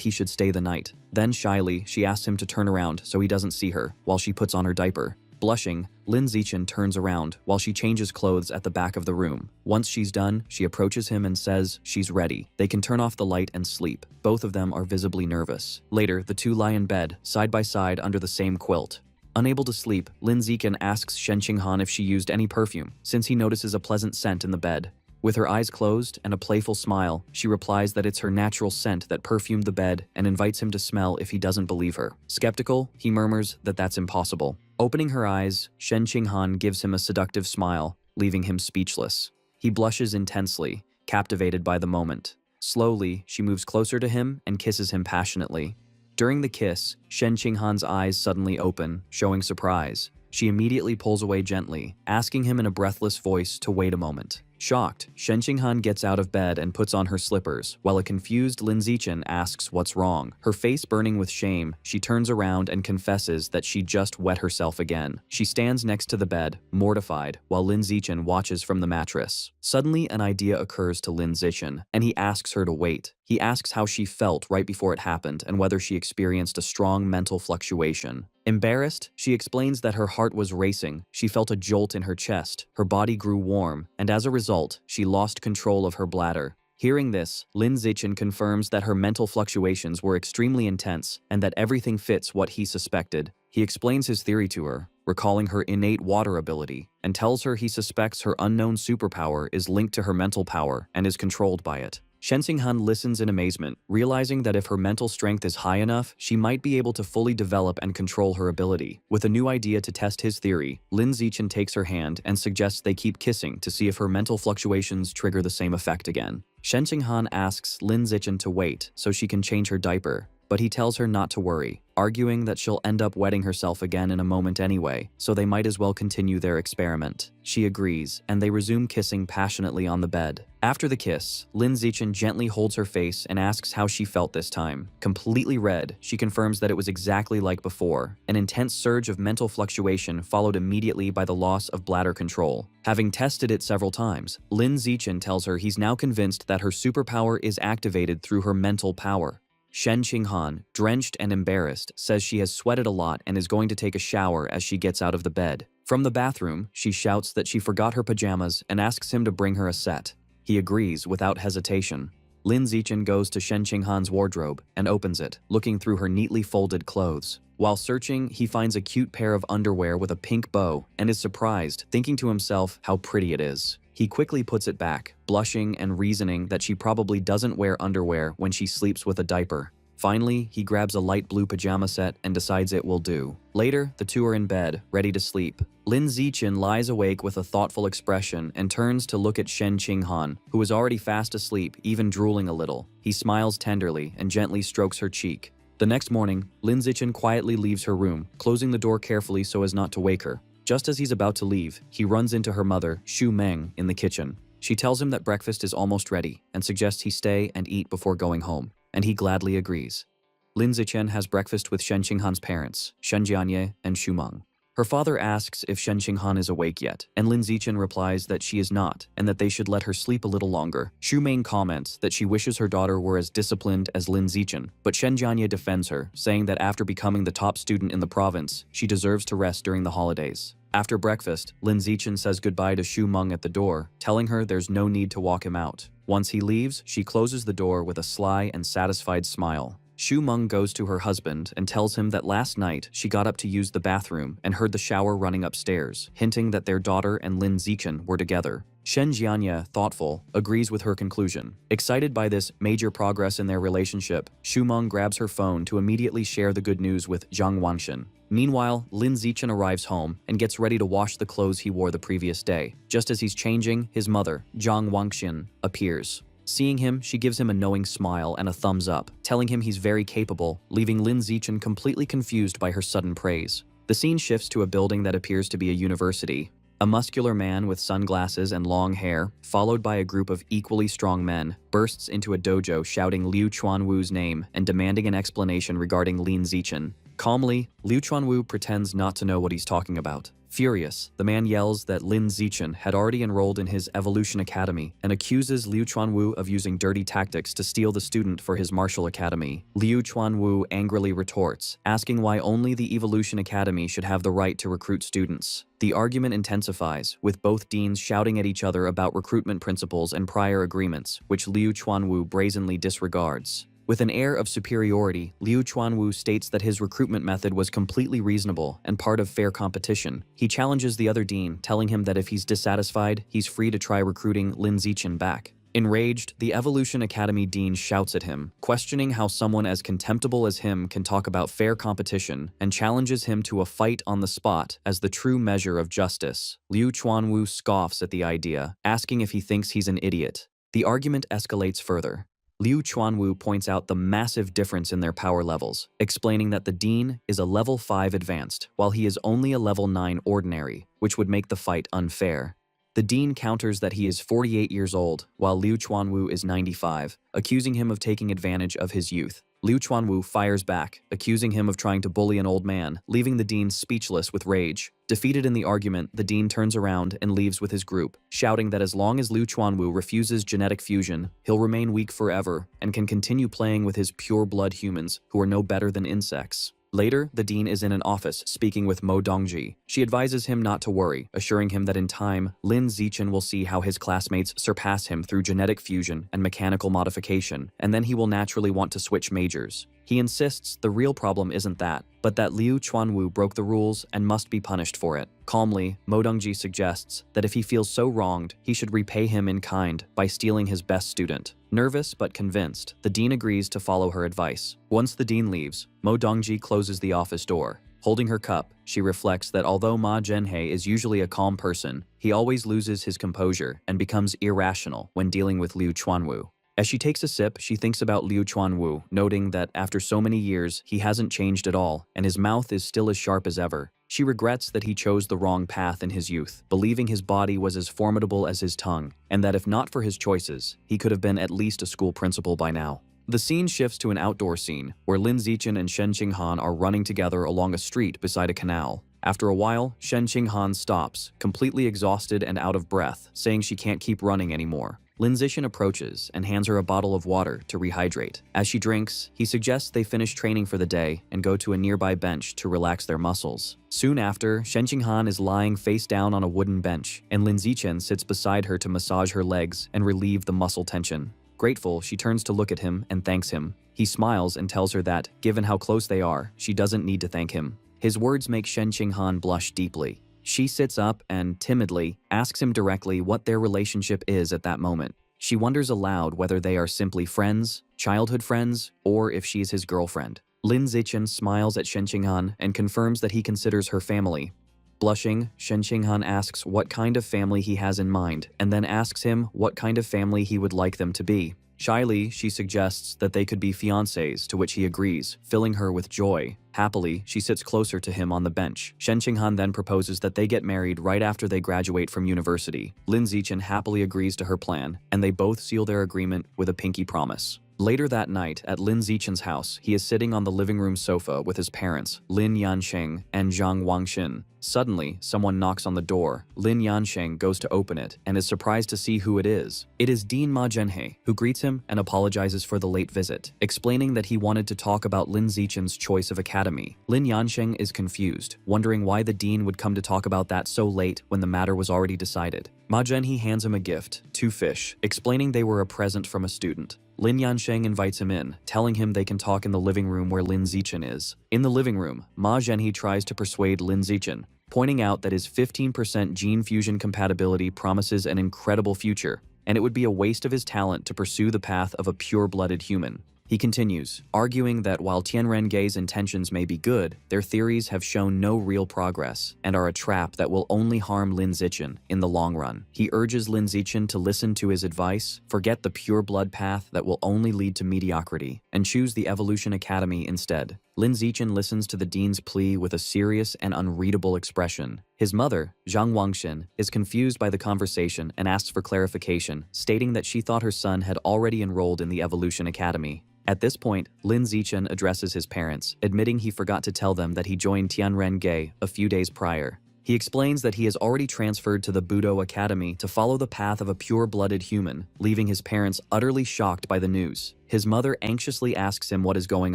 he should stay the night. Then shyly, she asks him to turn around so he doesn't see her, while she puts on her diaper. Blushing, Lin Zichen turns around while she changes clothes at the back of the room. Once she's done, she approaches him and says she's ready. They can turn off the light and sleep. Both of them are visibly nervous. Later, the two lie in bed, side by side under the same quilt. Unable to sleep, Lin Zichen asks Shen Qinghan if she used any perfume, since he notices a pleasant scent in the bed. With her eyes closed and a playful smile, she replies that it's her natural scent that perfumed the bed and invites him to smell if he doesn't believe her. Skeptical, he murmurs that that's impossible. Opening her eyes, Shen Qinghan gives him a seductive smile, leaving him speechless. He blushes intensely, captivated by the moment. Slowly, she moves closer to him and kisses him passionately. During the kiss, Shen Qinghan's eyes suddenly open, showing surprise. She immediately pulls away gently, asking him in a breathless voice to wait a moment. Shocked, Shen Qinghan gets out of bed and puts on her slippers, while a confused Lin Zichen asks what's wrong. Her face burning with shame, she turns around and confesses that she just wet herself again. She stands next to the bed, mortified, while Lin Zichen watches from the mattress. Suddenly, an idea occurs to Lin Zichen, and he asks her to wait. He asks how she felt right before it happened and whether she experienced a strong mental fluctuation. Embarrassed, she explains that her heart was racing, she felt a jolt in her chest, her body grew warm, and as a result, she lost control of her bladder. Hearing this, Lin Zichen confirms that her mental fluctuations were extremely intense and that everything fits what he suspected. He explains his theory to her, recalling her innate water ability, and tells her he suspects her unknown superpower is linked to her mental power and is controlled by it. Shen Qinghan listens in amazement, realizing that if her mental strength is high enough, she might be able to fully develop and control her ability. With a new idea to test his theory, Lin Zichen takes her hand and suggests they keep kissing to see if her mental fluctuations trigger the same effect again. Shen Qinghan asks Lin Zichen to wait so she can change her diaper, but he tells her not to worry, arguing that she'll end up wetting herself again in a moment anyway, so they might as well continue their experiment. She agrees, and they resume kissing passionately on the bed. After the kiss, Lin Zichen gently holds her face and asks how she felt this time. Completely red, she confirms that it was exactly like before. An intense surge of mental fluctuation followed immediately by the loss of bladder control. Having tested it several times, Lin Zichen tells her he's now convinced that her superpower is activated through her mental power. Shen Qinghan, drenched and embarrassed, says she has sweated a lot and is going to take a shower as she gets out of the bed. From the bathroom, she shouts that she forgot her pajamas and asks him to bring her a set. He agrees without hesitation. Lin Zichen goes to Shen Qinghan's wardrobe and opens it, looking through her neatly folded clothes. While searching, he finds a cute pair of underwear with a pink bow and is surprised, thinking to himself how pretty it is. He quickly puts it back, blushing and reasoning that she probably doesn't wear underwear when she sleeps with a diaper. Finally, he grabs a light blue pajama set and decides it will do. Later, the two are in bed, ready to sleep. Lin Zichen lies awake with a thoughtful expression and turns to look at Shen Qinghan, who is already fast asleep, even drooling a little. He smiles tenderly and gently strokes her cheek. The next morning, Lin Zichen quietly leaves her room, closing the door carefully so as not to wake her. Just as he's about to leave, he runs into her mother, Xu Meng, in the kitchen. She tells him that breakfast is almost ready and suggests he stay and eat before going home, and he gladly agrees. Lin Zichen has breakfast with Shen Qinghan's parents, Shen Jianye and Xu Meng. Her father asks if Shen Qinghan is awake yet, and Lin Zichen replies that she is not, and that they should let her sleep a little longer. Xu Ming comments that she wishes her daughter were as disciplined as Lin Zichen, but Shen Jianye defends her, saying that after becoming the top student in the province, she deserves to rest during the holidays. After breakfast, Lin Zichen says goodbye to Xu Meng at the door, telling her there's no need to walk him out. Once he leaves, she closes the door with a sly and satisfied smile. Xu Meng goes to her husband and tells him that last night she got up to use the bathroom and heard the shower running upstairs, hinting that their daughter and Lin Zichen were together. Shen Jianye, thoughtful, agrees with her conclusion. Excited by this major progress in their relationship, Xu Meng grabs her phone to immediately share the good news with Zhang Wangshan. Meanwhile, Lin Zichen arrives home and gets ready to wash the clothes he wore the previous day. Just as he's changing, his mother, Zhang Wangshan, appears. Seeing him, she gives him a knowing smile and a thumbs up, telling him he's very capable, leaving Lin Zichen completely confused by her sudden praise. The scene shifts to a building that appears to be a university. A muscular man with sunglasses and long hair, followed by a group of equally strong men, bursts into a dojo shouting Liu Chuanwu's name and demanding an explanation regarding Lin Zichen. Calmly, Liu Chuanwu pretends not to know what he's talking about. Furious, the man yells that Lin Zichen had already enrolled in his Evolution Academy and accuses Liu Chuanwu of using dirty tactics to steal the student for his martial academy. Liu Chuanwu angrily retorts, asking why only the Evolution Academy should have the right to recruit students. The argument intensifies, with both deans shouting at each other about recruitment principles and prior agreements, which Liu Chuanwu brazenly disregards. With an air of superiority, Liu Chuanwu states that his recruitment method was completely reasonable and part of fair competition. He challenges the other dean, telling him that if he's dissatisfied, he's free to try recruiting Lin Zichen back. Enraged, the Evolution Academy dean shouts at him, questioning how someone as contemptible as him can talk about fair competition, and challenges him to a fight on the spot as the true measure of justice. Liu Chuanwu scoffs at the idea, asking if he thinks he's an idiot. The argument escalates further. Liu Chuanwu points out the massive difference in their power levels, explaining that the dean is a level 5 advanced, while he is only a level 9 ordinary, which would make the fight unfair. The dean counters that he is 48 years old, while Liu Chuanwu is 95, accusing him of taking advantage of his youth. Liu Chuanwu fires back, accusing him of trying to bully an old man, leaving the dean speechless with rage. Defeated in the argument, the dean turns around and leaves with his group, shouting that as long as Liu Chuanwu refuses genetic fusion, he'll remain weak forever and can continue playing with his pure-blood humans who are no better than insects. Later, the dean is in an office speaking with Mo Dongji. She advises him not to worry, assuring him that in time, Lin Zichen will see how his classmates surpass him through genetic fusion and mechanical modification, and then he will naturally want to switch majors. He insists the real problem isn't that, but that Liu Chuanwu broke the rules and must be punished for it. Calmly, Mo Dongji suggests that if he feels so wronged, he should repay him in kind by stealing his best student. Nervous but convinced, the dean agrees to follow her advice. Once the dean leaves, Mo Dongji closes the office door. Holding her cup, she reflects that although Ma Zhenhe is usually a calm person, he always loses his composure and becomes irrational when dealing with Liu Chuanwu. As she takes a sip, she thinks about Liu Chuanwu, noting that after so many years, he hasn't changed at all, and his mouth is still as sharp as ever. She regrets that he chose the wrong path in his youth, believing his body was as formidable as his tongue, and that if not for his choices, he could have been at least a school principal by now. The scene shifts to an outdoor scene, where Lin Zichen and Shen Qinghan are running together along a street beside a canal. After a while, Shen Qinghan stops, completely exhausted and out of breath, saying she can't keep running anymore. Lin Zichen approaches and hands her a bottle of water to rehydrate. As she drinks, he suggests they finish training for the day and go to a nearby bench to relax their muscles. Soon after, Shen Qinghan is lying face down on a wooden bench, and Lin Zichen sits beside her to massage her legs and relieve the muscle tension. Grateful, she turns to look at him and thanks him. He smiles and tells her that, given how close they are, she doesn't need to thank him. His words make Shen Qinghan blush deeply. She sits up and, timidly, asks him directly what their relationship is at that moment. She wonders aloud whether they are simply friends, childhood friends, or if she's his girlfriend. Lin Zichen smiles at Shen Qinghan and confirms that he considers her family. Blushing, Shen Qinghan asks what kind of family he has in mind, and then asks him what kind of family he would like them to be. Shyly, she suggests that they could be fiancés, to which he agrees, filling her with joy. Happily, she sits closer to him on the bench. Shen Qinghan then proposes that they get married right after they graduate from university. Lin Zichen happily agrees to her plan, and they both seal their agreement with a pinky promise. Later that night, at Lin Zichen's house, he is sitting on the living room sofa with his parents, Lin Yansheng and Zhang Wangshan. Suddenly, someone knocks on the door. Lin Yansheng goes to open it and is surprised to see who it is. It is Dean Ma Zhenhe, who greets him and apologizes for the late visit, explaining that he wanted to talk about Lin Zichen's choice of academy. Lin Yansheng is confused, wondering why the dean would come to talk about that so late when the matter was already decided. Ma Zhenhe hands him a gift, 2 fish, explaining they were a present from a student. Lin Yansheng invites him in, telling him they can talk in the living room where Lin Zichen is. In the living room, Ma Zhenhe tries to persuade Lin Zichen, pointing out that his 15% gene fusion compatibility promises an incredible future, and it would be a waste of his talent to pursue the path of a pure-blooded human. He continues, arguing that while Tianrengei's intentions may be good, their theories have shown no real progress and are a trap that will only harm Lin Zichen in the long run. He urges Lin Zichen to listen to his advice, forget the pure blood path that will only lead to mediocrity, and choose the Evolution Academy instead. Lin Zichen listens to the dean's plea with a serious and unreadable expression. His mother, Zhang Wangxin, is confused by the conversation and asks for clarification, stating that she thought her son had already enrolled in the Evolution Academy. At this point, Lin Zichen addresses his parents, admitting he forgot to tell them that he joined Tianrengei a few days prior. He explains that he has already transferred to the Budo Academy to follow the path of a pure-blooded human, leaving his parents utterly shocked by the news. His mother anxiously asks him what is going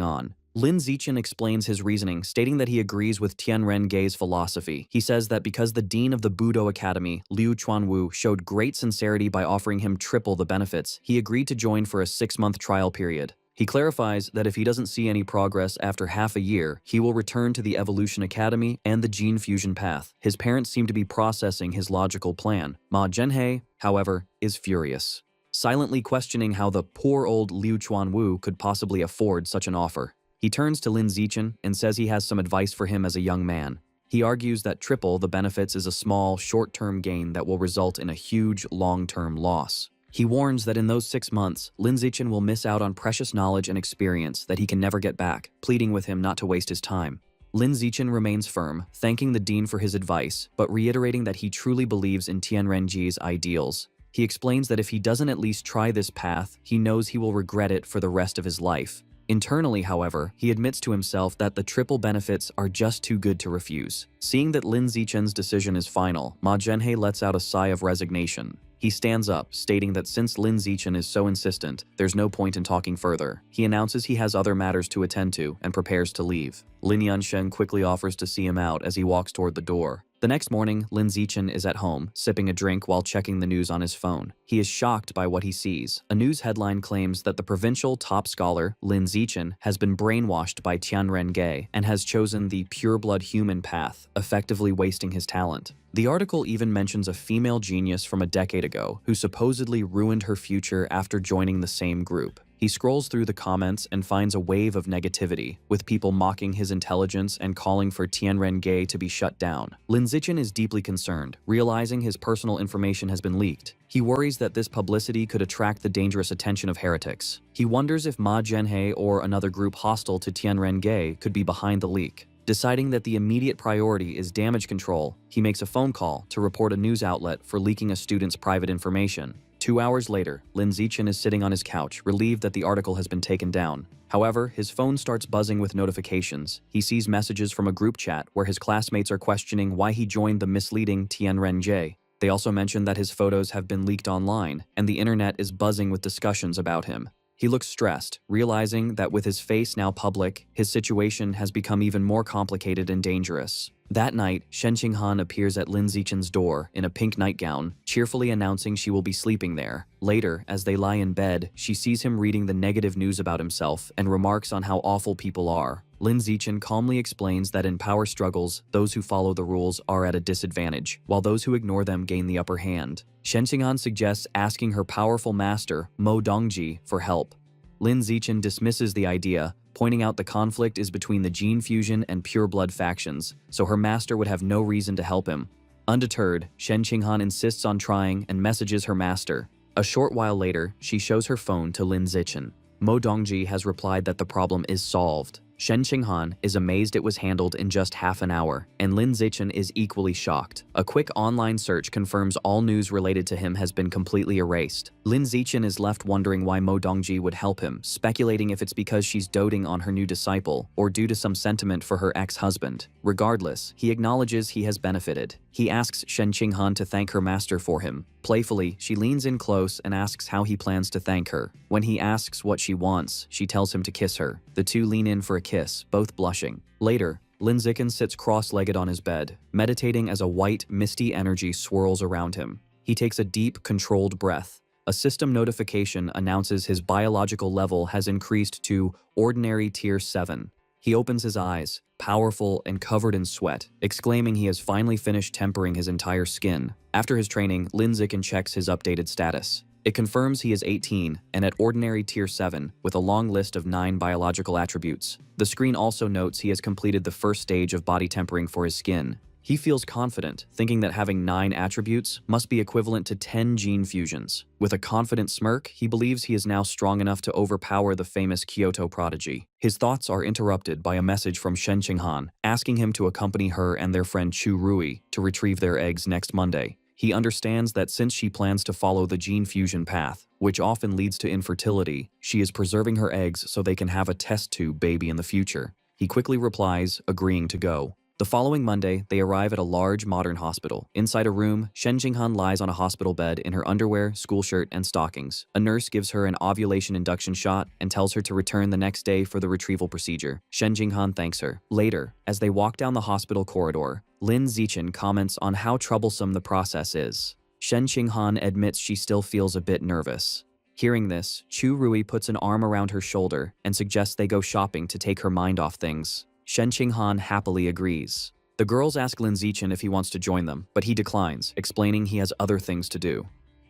on. Lin Zichen explains his reasoning, stating that he agrees with Tianrengei's philosophy. He says that because the dean of the Budo Academy, Liu Chuanwu, showed great sincerity by offering him triple the benefits, he agreed to join for a 6-month trial period. He clarifies that if he doesn't see any progress after half a year, he will return to the Evolution Academy and the gene fusion path. His parents seem to be processing his logical plan. Ma Zhenhe, however, is furious, silently questioning how the poor old Liu Chuanwu could possibly afford such an offer. He turns to Lin Zichen and says he has some advice for him as a young man. He argues that triple the benefits is a small, short-term gain that will result in a huge, long-term loss. He warns that in those 6 months, Lin Zichen will miss out on precious knowledge and experience that he can never get back, pleading with him not to waste his time. Lin Zichen remains firm, thanking the dean for his advice, but reiterating that he truly believes in Tianrengei's ideals. He explains that if he doesn't at least try this path, he knows he will regret it for the rest of his life. Internally, however, he admits to himself that the triple benefits are just too good to refuse. Seeing that Lin Zichen's decision is final, Ma Zhenhe lets out a sigh of resignation. He stands up, stating that since Lin Zichen is so insistent, there's no point in talking further. He announces he has other matters to attend to and prepares to leave. Lin Yansheng quickly offers to see him out as he walks toward the door. The next morning, Lin Zichen is at home, sipping a drink while checking the news on his phone. He is shocked by what he sees. A news headline claims that the provincial top scholar, Lin Zichen, has been brainwashed by Tianrengei and has chosen the pure-blood human path, effectively wasting his talent. The article even mentions a female genius from a decade ago who supposedly ruined her future after joining the same group. He scrolls through the comments and finds a wave of negativity, with people mocking his intelligence and calling for Tianrengei to be shut down. Lin Zichen is deeply concerned, realizing his personal information has been leaked. He worries that this publicity could attract the dangerous attention of heretics. He wonders if Ma Zhenhe or another group hostile to Tianrengei could be behind the leak. Deciding that the immediate priority is damage control, he makes a phone call to report a news outlet for leaking a student's private information. 2 hours later, Lin Zichen is sitting on his couch, relieved that the article has been taken down. However, his phone starts buzzing with notifications. He sees messages from a group chat where his classmates are questioning why he joined the misleading Tianrengei. They also mention that his photos have been leaked online, and the internet is buzzing with discussions about him. He looks stressed, realizing that with his face now public, his situation has become even more complicated and dangerous. That night, Shen Qinghan appears at Lin Zichen's door in a pink nightgown, cheerfully announcing she will be sleeping there. Later, as they lie in bed, she sees him reading the negative news about himself and remarks on how awful people are. Lin Zichen calmly explains that in power struggles, those who follow the rules are at a disadvantage, while those who ignore them gain the upper hand. Shen Qinghan suggests asking her powerful master, Mo Dongji, for help. Lin Zichen dismisses the idea, pointing out the conflict is between the gene fusion and pure blood factions, so her master would have no reason to help him. Undeterred, Shen Qinghan insists on trying and messages her master. A short while later, she shows her phone to Lin Zichen. Mo Dongji has replied that the problem is solved. Shen Qinghan is amazed it was handled in just half an hour, and Lin Zichen is equally shocked. A quick online search confirms all news related to him has been completely erased. Lin Zichen is left wondering why Mo Dongji would help him, speculating if it's because she's doting on her new disciple or due to some sentiment for her ex-husband. Regardless, he acknowledges he has benefited. He asks Shen Qinghan to thank her master for him. Playfully, she leans in close and asks how he plans to thank her. When he asks what she wants, she tells him to kiss her. The two lean in for a kiss, both blushing. Later, Lin Zichen sits cross-legged on his bed, meditating as a white, misty energy swirls around him. He takes a deep, controlled breath. A system notification announces his biological level has increased to Ordinary Tier 7. He opens his eyes, powerful and covered in sweat, exclaiming he has finally finished tempering his entire skin. After his training, Lin Zichen checks his updated status. It confirms he is 18 and at Ordinary Tier 7 with a long list of 9 biological attributes. The screen also notes he has completed the first stage of body tempering for his skin. He feels confident, thinking that having 9 attributes must be equivalent to 10 gene fusions. With a confident smirk, he believes he is now strong enough to overpower the famous Kyoto prodigy. His thoughts are interrupted by a message from Shen Qinghan, asking him to accompany her and their friend Chu Rui to retrieve their eggs next Monday. He understands that since she plans to follow the gene fusion path, which often leads to infertility, she is preserving her eggs so they can have a test tube baby in the future. He quickly replies, agreeing to go. The following Monday, they arrive at a large modern hospital. Inside a room, Shen Qinghan lies on a hospital bed in her underwear, school shirt, and stockings. A nurse gives her an ovulation induction shot and tells her to return the next day for the retrieval procedure. Shen Qinghan thanks her. Later, as they walk down the hospital corridor, Lin Zichen comments on how troublesome the process is. Shen Qinghan admits she still feels a bit nervous. Hearing this, Chu Rui puts an arm around her shoulder and suggests they go shopping to take her mind off things. Shen Qinghan happily agrees. The girls ask Lin Zichen if he wants to join them, but he declines, explaining he has other things to do.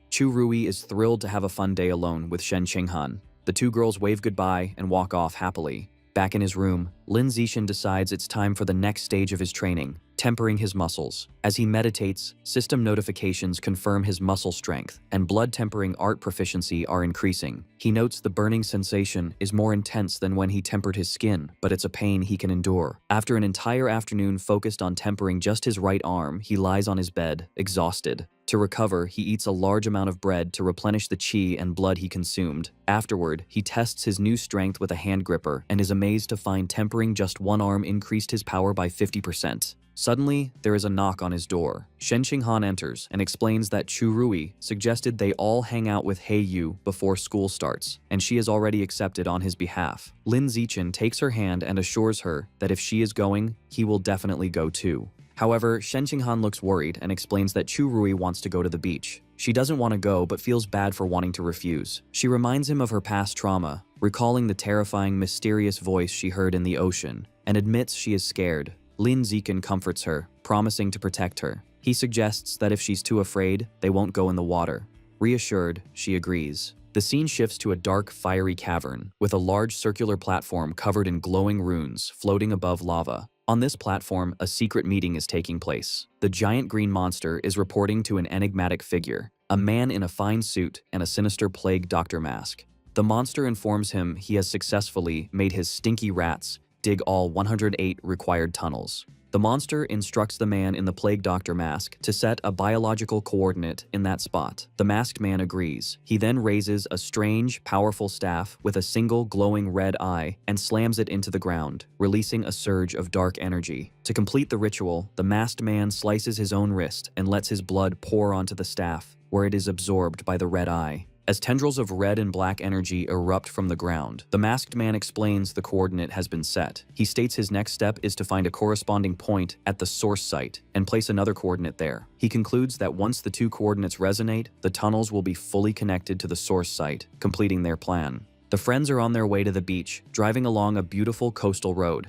Chu Rui is thrilled to have a fun day alone with Shen Qinghan. The two girls wave goodbye and walk off happily. Back in his room, Lin Zichen decides it's time for the next stage of his training, tempering his muscles. As he meditates, system notifications confirm his muscle strength, and blood tempering art proficiency are increasing. He notes the burning sensation is more intense than when he tempered his skin, but it's a pain he can endure. After an entire afternoon focused on tempering just his right arm, he lies on his bed, exhausted. To recover, he eats a large amount of bread to replenish the qi and blood he consumed. Afterward, he tests his new strength with a hand gripper and is amazed to find tempering just one arm increased his power by 50%. Suddenly, there is a knock on his door. Shen Qinghan enters and explains that Chu Rui suggested they all hang out with He Yu before school starts, and she has already accepted on his behalf. Lin Zichen takes her hand and assures her that if she is going, he will definitely go too. However, Shen Qinghan looks worried and explains that Chu Rui wants to go to the beach. She doesn't want to go but feels bad for wanting to refuse. She reminds him of her past trauma, recalling the terrifying, mysterious voice she heard in the ocean, and admits she is scared. Lin Zichen comforts her, promising to protect her. He suggests that if she's too afraid, they won't go in the water. Reassured, she agrees. The scene shifts to a dark, fiery cavern, with a large circular platform covered in glowing runes floating above lava. On this platform, a secret meeting is taking place. The giant green monster is reporting to an enigmatic figure, a man in a fine suit and a sinister plague doctor mask. The monster informs him he has successfully made his stinky rats dig all 108 required tunnels. The monster instructs the man in the plague doctor mask to set a biological coordinate in that spot. The masked man agrees. He then raises a strange, powerful staff with a single glowing red eye and slams it into the ground, releasing a surge of dark energy. To complete the ritual, the masked man slices his own wrist and lets his blood pour onto the staff, where it is absorbed by the red eye. As tendrils of red and black energy erupt from the ground, the masked man explains the coordinate has been set. He states his next step is to find a corresponding point at the source site and place another coordinate there. He concludes that once the two coordinates resonate, the tunnels will be fully connected to the source site, completing their plan. The friends are on their way to the beach, driving along a beautiful coastal road.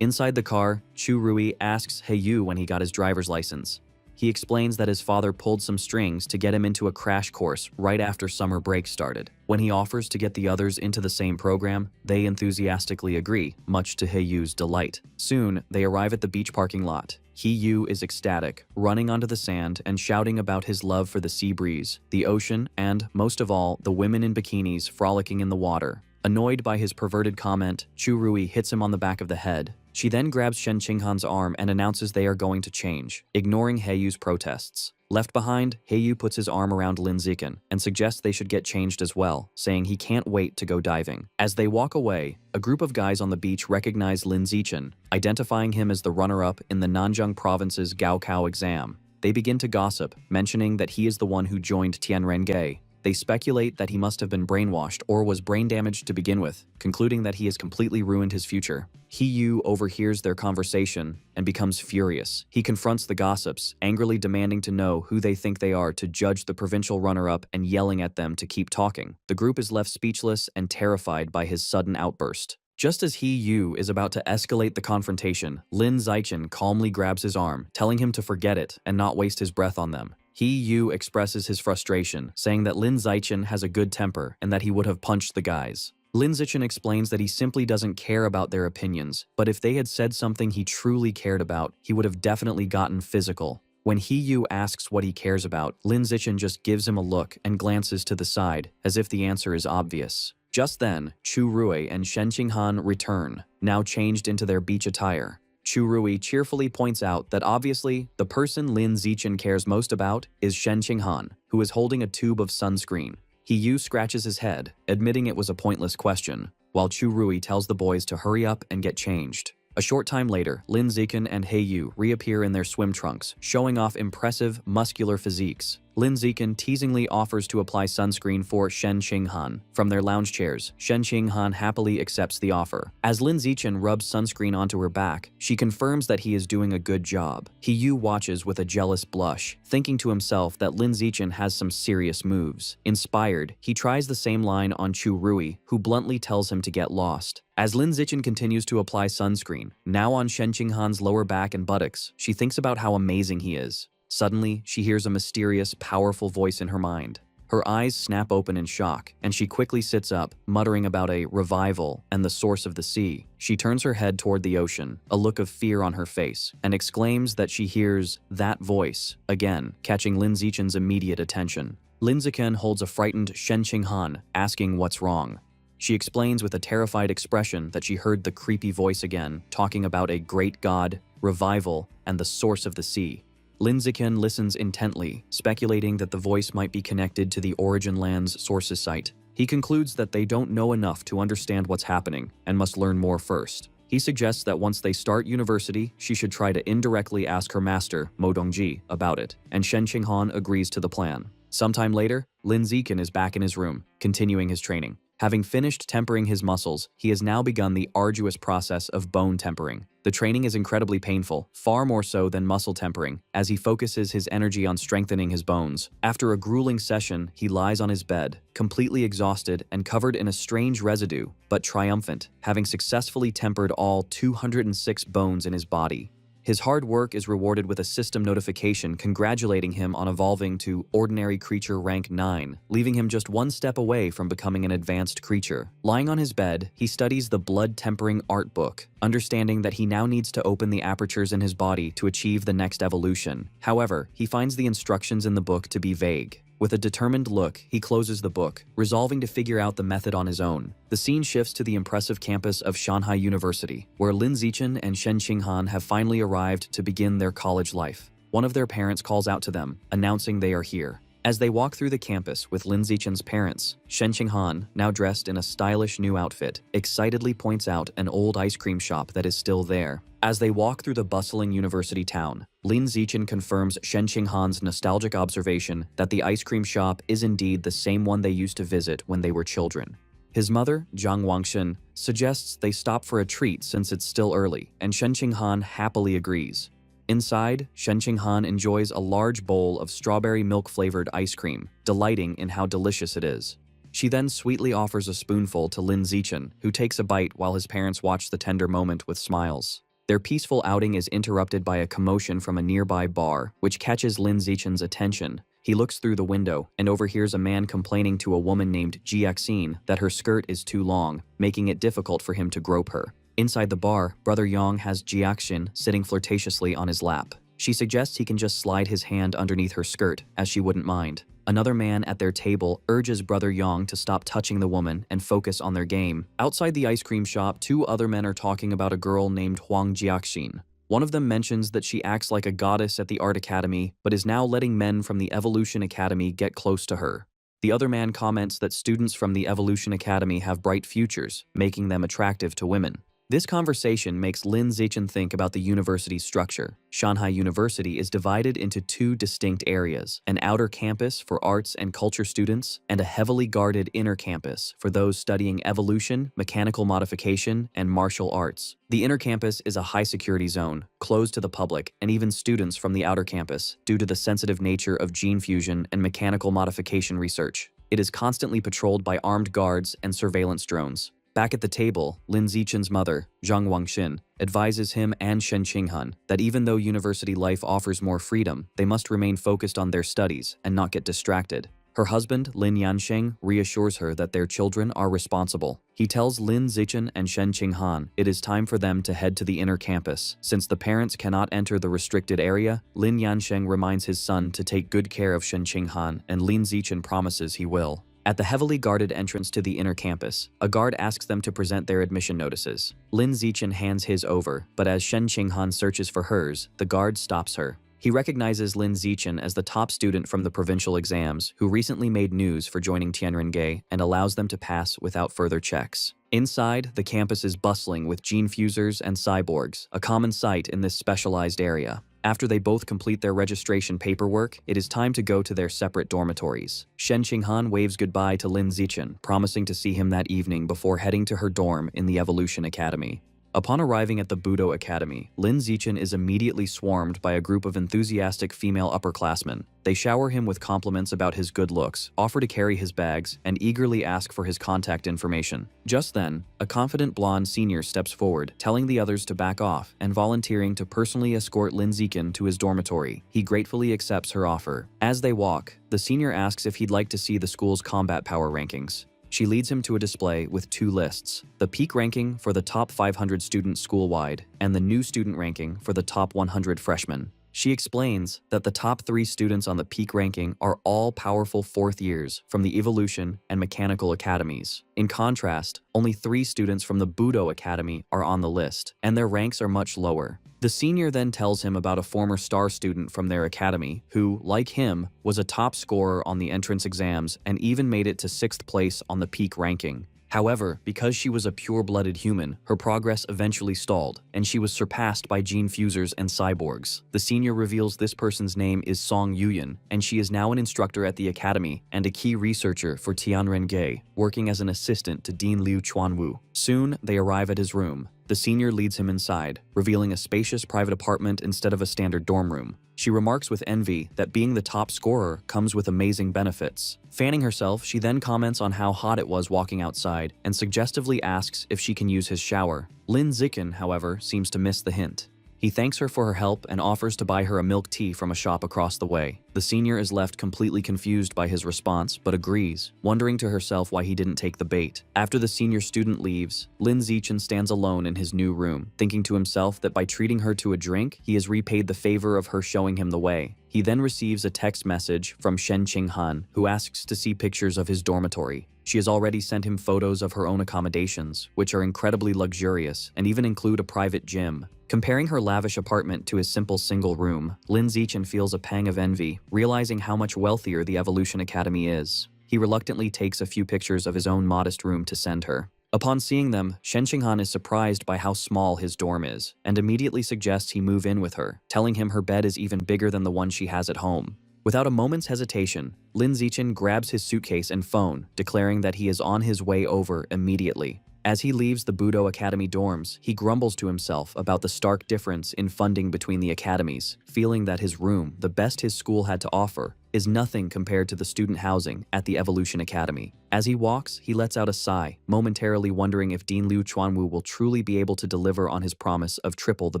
Inside the car, Chu Rui asks He Yu when he got his driver's license. He explains that his father pulled some strings to get him into a crash course right after summer break started. When he offers to get the others into the same program, they enthusiastically agree, much to He Yu's delight. Soon, they arrive at the beach parking lot. He Yu is ecstatic, running onto the sand and shouting about his love for the sea breeze, the ocean, and, most of all, the women in bikinis frolicking in the water. Annoyed by his perverted comment, Chu Rui hits him on the back of the head. She then grabs Shen Qinghan's arm and announces they are going to change, ignoring Heiyu's protests. Left behind, Heiyu puts his arm around Lin Zichen and suggests they should get changed as well, saying he can't wait to go diving. As they walk away, a group of guys on the beach recognize Lin Zichen, identifying him as the runner-up in the Nanjing province's Gaokao exam. They begin to gossip, mentioning that he is the one who joined Tianrenge. They speculate that he must have been brainwashed or was brain damaged to begin with, concluding that he has completely ruined his future. Heiyu overhears their conversation and becomes furious. He confronts the gossips, angrily demanding to know who they think they are to judge the provincial runner-up and yelling at them to keep talking. The group is left speechless and terrified by his sudden outburst. Just as Heiyu is about to escalate the confrontation, Lin Zichen calmly grabs his arm, telling him to forget it and not waste his breath on them. Heiyu expresses his frustration, saying that Lin Zichen has a good temper and that he would have punched the guys. Lin Zichen explains that he simply doesn't care about their opinions, but if they had said something he truly cared about, he would have definitely gotten physical. When Heiyu asks what he cares about, Lin Zichen just gives him a look and glances to the side, as if the answer is obvious. Just then, Chu Rui and Shen Qinghan return, now changed into their beach attire. Chu Rui cheerfully points out that obviously, the person Lin Zichen cares most about is Shen Qinghan, who is holding a tube of sunscreen. Heiyu scratches his head, admitting it was a pointless question, while Chu Rui tells the boys to hurry up and get changed. A short time later, Lin Zichen and Heiyu reappear in their swim trunks, showing off impressive, muscular physiques. Lin Zichen teasingly offers to apply sunscreen for Shen Qinghan. From their lounge chairs, Shen Qinghan happily accepts the offer. As Lin Zichen rubs sunscreen onto her back, she confirms that he is doing a good job. Heiyu watches with a jealous blush, thinking to himself that Lin Zichen has some serious moves. Inspired, he tries the same line on Chu Rui, who bluntly tells him to get lost. As Lin Zichen continues to apply sunscreen, now on Shen Qinghan's lower back and buttocks, she thinks about how amazing he is. Suddenly, she hears a mysterious, powerful voice in her mind. Her eyes snap open in shock, and she quickly sits up, muttering about a revival and the source of the sea. She turns her head toward the ocean, a look of fear on her face, and exclaims that she hears that voice, again, catching Lin Zichen's immediate attention. Lin Zichen holds a frightened Shen Qinghan, asking what's wrong. She explains with a terrified expression that she heard the creepy voice again, talking about a great god, revival, and the source of the sea. Lin Zichen listens intently, speculating that the voice might be connected to the Origin Land's sources site. He concludes that they don't know enough to understand what's happening and must learn more first. He suggests that once they start university, she should try to indirectly ask her master, Mo Dongji, about it, and Shen Qinghan agrees to the plan. Sometime later, Lin Zichen is back in his room, continuing his training. Having finished tempering his muscles, he has now begun the arduous process of bone tempering. The training is incredibly painful, far more so than muscle tempering, as he focuses his energy on strengthening his bones. After a grueling session, he lies on his bed, completely exhausted and covered in a strange residue, but triumphant, having successfully tempered all 206 bones in his body. His hard work is rewarded with a system notification congratulating him on evolving to Ordinary Creature Rank 9, leaving him just one step away from becoming an advanced creature. Lying on his bed, he studies the blood tempering art book, understanding that he now needs to open the apertures in his body to achieve the next evolution. However, he finds the instructions in the book to be vague. With a determined look, he closes the book, resolving to figure out the method on his own. The scene shifts to the impressive campus of Shanghai University, where Lin Zichen and Shen Qinghan have finally arrived to begin their college life. One of their parents calls out to them, announcing they are here. As they walk through the campus with Lin Zichen's parents, Shen Qinghan, now dressed in a stylish new outfit, excitedly points out an old ice cream shop that is still there. As they walk through the bustling university town, Lin Zichen confirms Shen Qinghan's nostalgic observation that the ice cream shop is indeed the same one they used to visit when they were children. His mother, Zhang Wangshen, suggests they stop for a treat since it's still early, and Shen Qinghan happily agrees. Inside, Shen Qinghan enjoys a large bowl of strawberry milk-flavored ice cream, delighting in how delicious it is. She then sweetly offers a spoonful to Lin Zichen, who takes a bite while his parents watch the tender moment with smiles. Their peaceful outing is interrupted by a commotion from a nearby bar, which catches Lin Zichen's attention. He looks through the window and overhears a man complaining to a woman named Jiaxin that her skirt is too long, making it difficult for him to grope her. Inside the bar, Brother Yang has Jiaxin sitting flirtatiously on his lap. She suggests he can just slide his hand underneath her skirt, as she wouldn't mind. Another man at their table urges Brother Yang to stop touching the woman and focus on their game. Outside the ice cream shop, two other men are talking about a girl named Huang Jiaxin. One of them mentions that she acts like a goddess at the art academy, but is now letting men from the Evolution Academy get close to her. The other man comments that students from the Evolution Academy have bright futures, making them attractive to women. This conversation makes Lin Zichen think about the university's structure. Shanghai University is divided into two distinct areas, an outer campus for arts and culture students, and a heavily guarded inner campus for those studying evolution, mechanical modification, and martial arts. The inner campus is a high-security zone, closed to the public and even students from the outer campus, due to the sensitive nature of gene fusion and mechanical modification research. It is constantly patrolled by armed guards and surveillance drones. Back at the table, Lin Zichen's mother, Zhang Wangxin, advises him and Shen Qinghan that even though university life offers more freedom, they must remain focused on their studies and not get distracted. Her husband, Lin Yansheng, reassures her that their children are responsible. He tells Lin Zichen and Shen Qinghan it is time for them to head to the inner campus. Since the parents cannot enter the restricted area, Lin Yansheng reminds his son to take good care of Shen Qinghan, and Lin Zichen promises he will. At the heavily guarded entrance to the inner campus, a guard asks them to present their admission notices. Lin Zichen hands his over, but as Shen Qinghan searches for hers, the guard stops her. He recognizes Lin Zichen as the top student from the provincial exams who recently made news for joining Tianrengei and allows them to pass without further checks. Inside, the campus is bustling with gene fusers and cyborgs, a common sight in this specialized area. After they both complete their registration paperwork, it is time to go to their separate dormitories. Shen Qinghan waves goodbye to Lin Zichen, promising to see him that evening before heading to her dorm in the Evolution Academy. Upon arriving at the Budo Academy, Lin Zichen is immediately swarmed by a group of enthusiastic female upperclassmen. They shower him with compliments about his good looks, offer to carry his bags, and eagerly ask for his contact information. Just then, a confident blonde senior steps forward, telling the others to back off and volunteering to personally escort Lin Zichen to his dormitory. He gratefully accepts her offer. As they walk, the senior asks if he'd like to see the school's combat power rankings. She leads him to a display with two lists, the peak ranking for the top 500 students school-wide and the new student ranking for the top 100 freshmen. She explains that the top 3 students on the peak ranking are all powerful 4th years from the Evolution and Mechanical Academies. In contrast, only 3 students from the Budo Academy are on the list, and their ranks are much lower. The senior then tells him about a former star student from their academy who, like him, was a top scorer on the entrance exams and even made it to 6th place on the peak ranking. However, because she was a pure-blooded human, her progress eventually stalled, and she was surpassed by gene fusers and cyborgs. The senior reveals this person's name is Song Yuyan, and she is now an instructor at the academy and a key researcher for Tianrengei, working as an assistant to Dean Liu Chuanwu. Soon, they arrive at his room. The senior leads him inside, revealing a spacious private apartment instead of a standard dorm room. She remarks with envy that being the top scorer comes with amazing benefits. Fanning herself, she then comments on how hot it was walking outside and suggestively asks if she can use his shower. Lin Zichen, however, seems to miss the hint. He thanks her for her help and offers to buy her a milk tea from a shop across the way. The senior is left completely confused by his response, but agrees, wondering to herself why he didn't take the bait. After the senior student leaves, Lin Zichen stands alone in his new room, thinking to himself that by treating her to a drink, he has repaid the favor of her showing him the way. He then receives a text message from Shen Qinghan, who asks to see pictures of his dormitory. She has already sent him photos of her own accommodations, which are incredibly luxurious and even include a private gym. Comparing her lavish apartment to his simple single room, Lin Zichen feels a pang of envy, realizing how much wealthier the Evolution Academy is. He reluctantly takes a few pictures of his own modest room to send her. Upon seeing them, Shen Qinghan is surprised by how small his dorm is, and immediately suggests he move in with her, telling him her bed is even bigger than the one she has at home. Without a moment's hesitation, Lin Zichen grabs his suitcase and phone, declaring that he is on his way over immediately. As he leaves the Budo Academy dorms, he grumbles to himself about the stark difference in funding between the academies, feeling that his room, the best his school had to offer, is nothing compared to the student housing at the Evolution Academy. As he walks, he lets out a sigh, momentarily wondering if Dean Liu Chuanwu will truly be able to deliver on his promise of triple the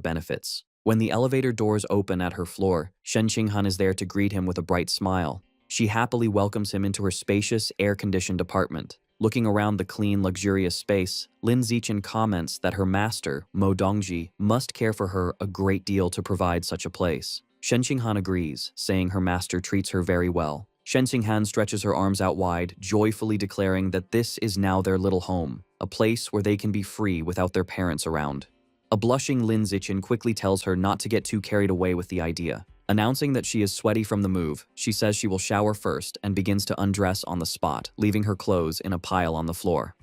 benefits. When the elevator doors open at her floor, Shen Qinghan is there to greet him with a bright smile. She happily welcomes him into her spacious, air-conditioned apartment. Looking around the clean, luxurious space, Lin Zichen comments that her master, Mo Dongji, must care for her a great deal to provide such a place. Shen Qinghan agrees, saying her master treats her very well. Shen Xinghan stretches her arms out wide, joyfully declaring that this is now their little home, a place where they can be free without their parents around. A blushing Lin Zichen quickly tells her not to get too carried away with the idea. Announcing that she is sweaty from the move, she says she will shower first and begins to undress on the spot, leaving her clothes in a pile on the floor.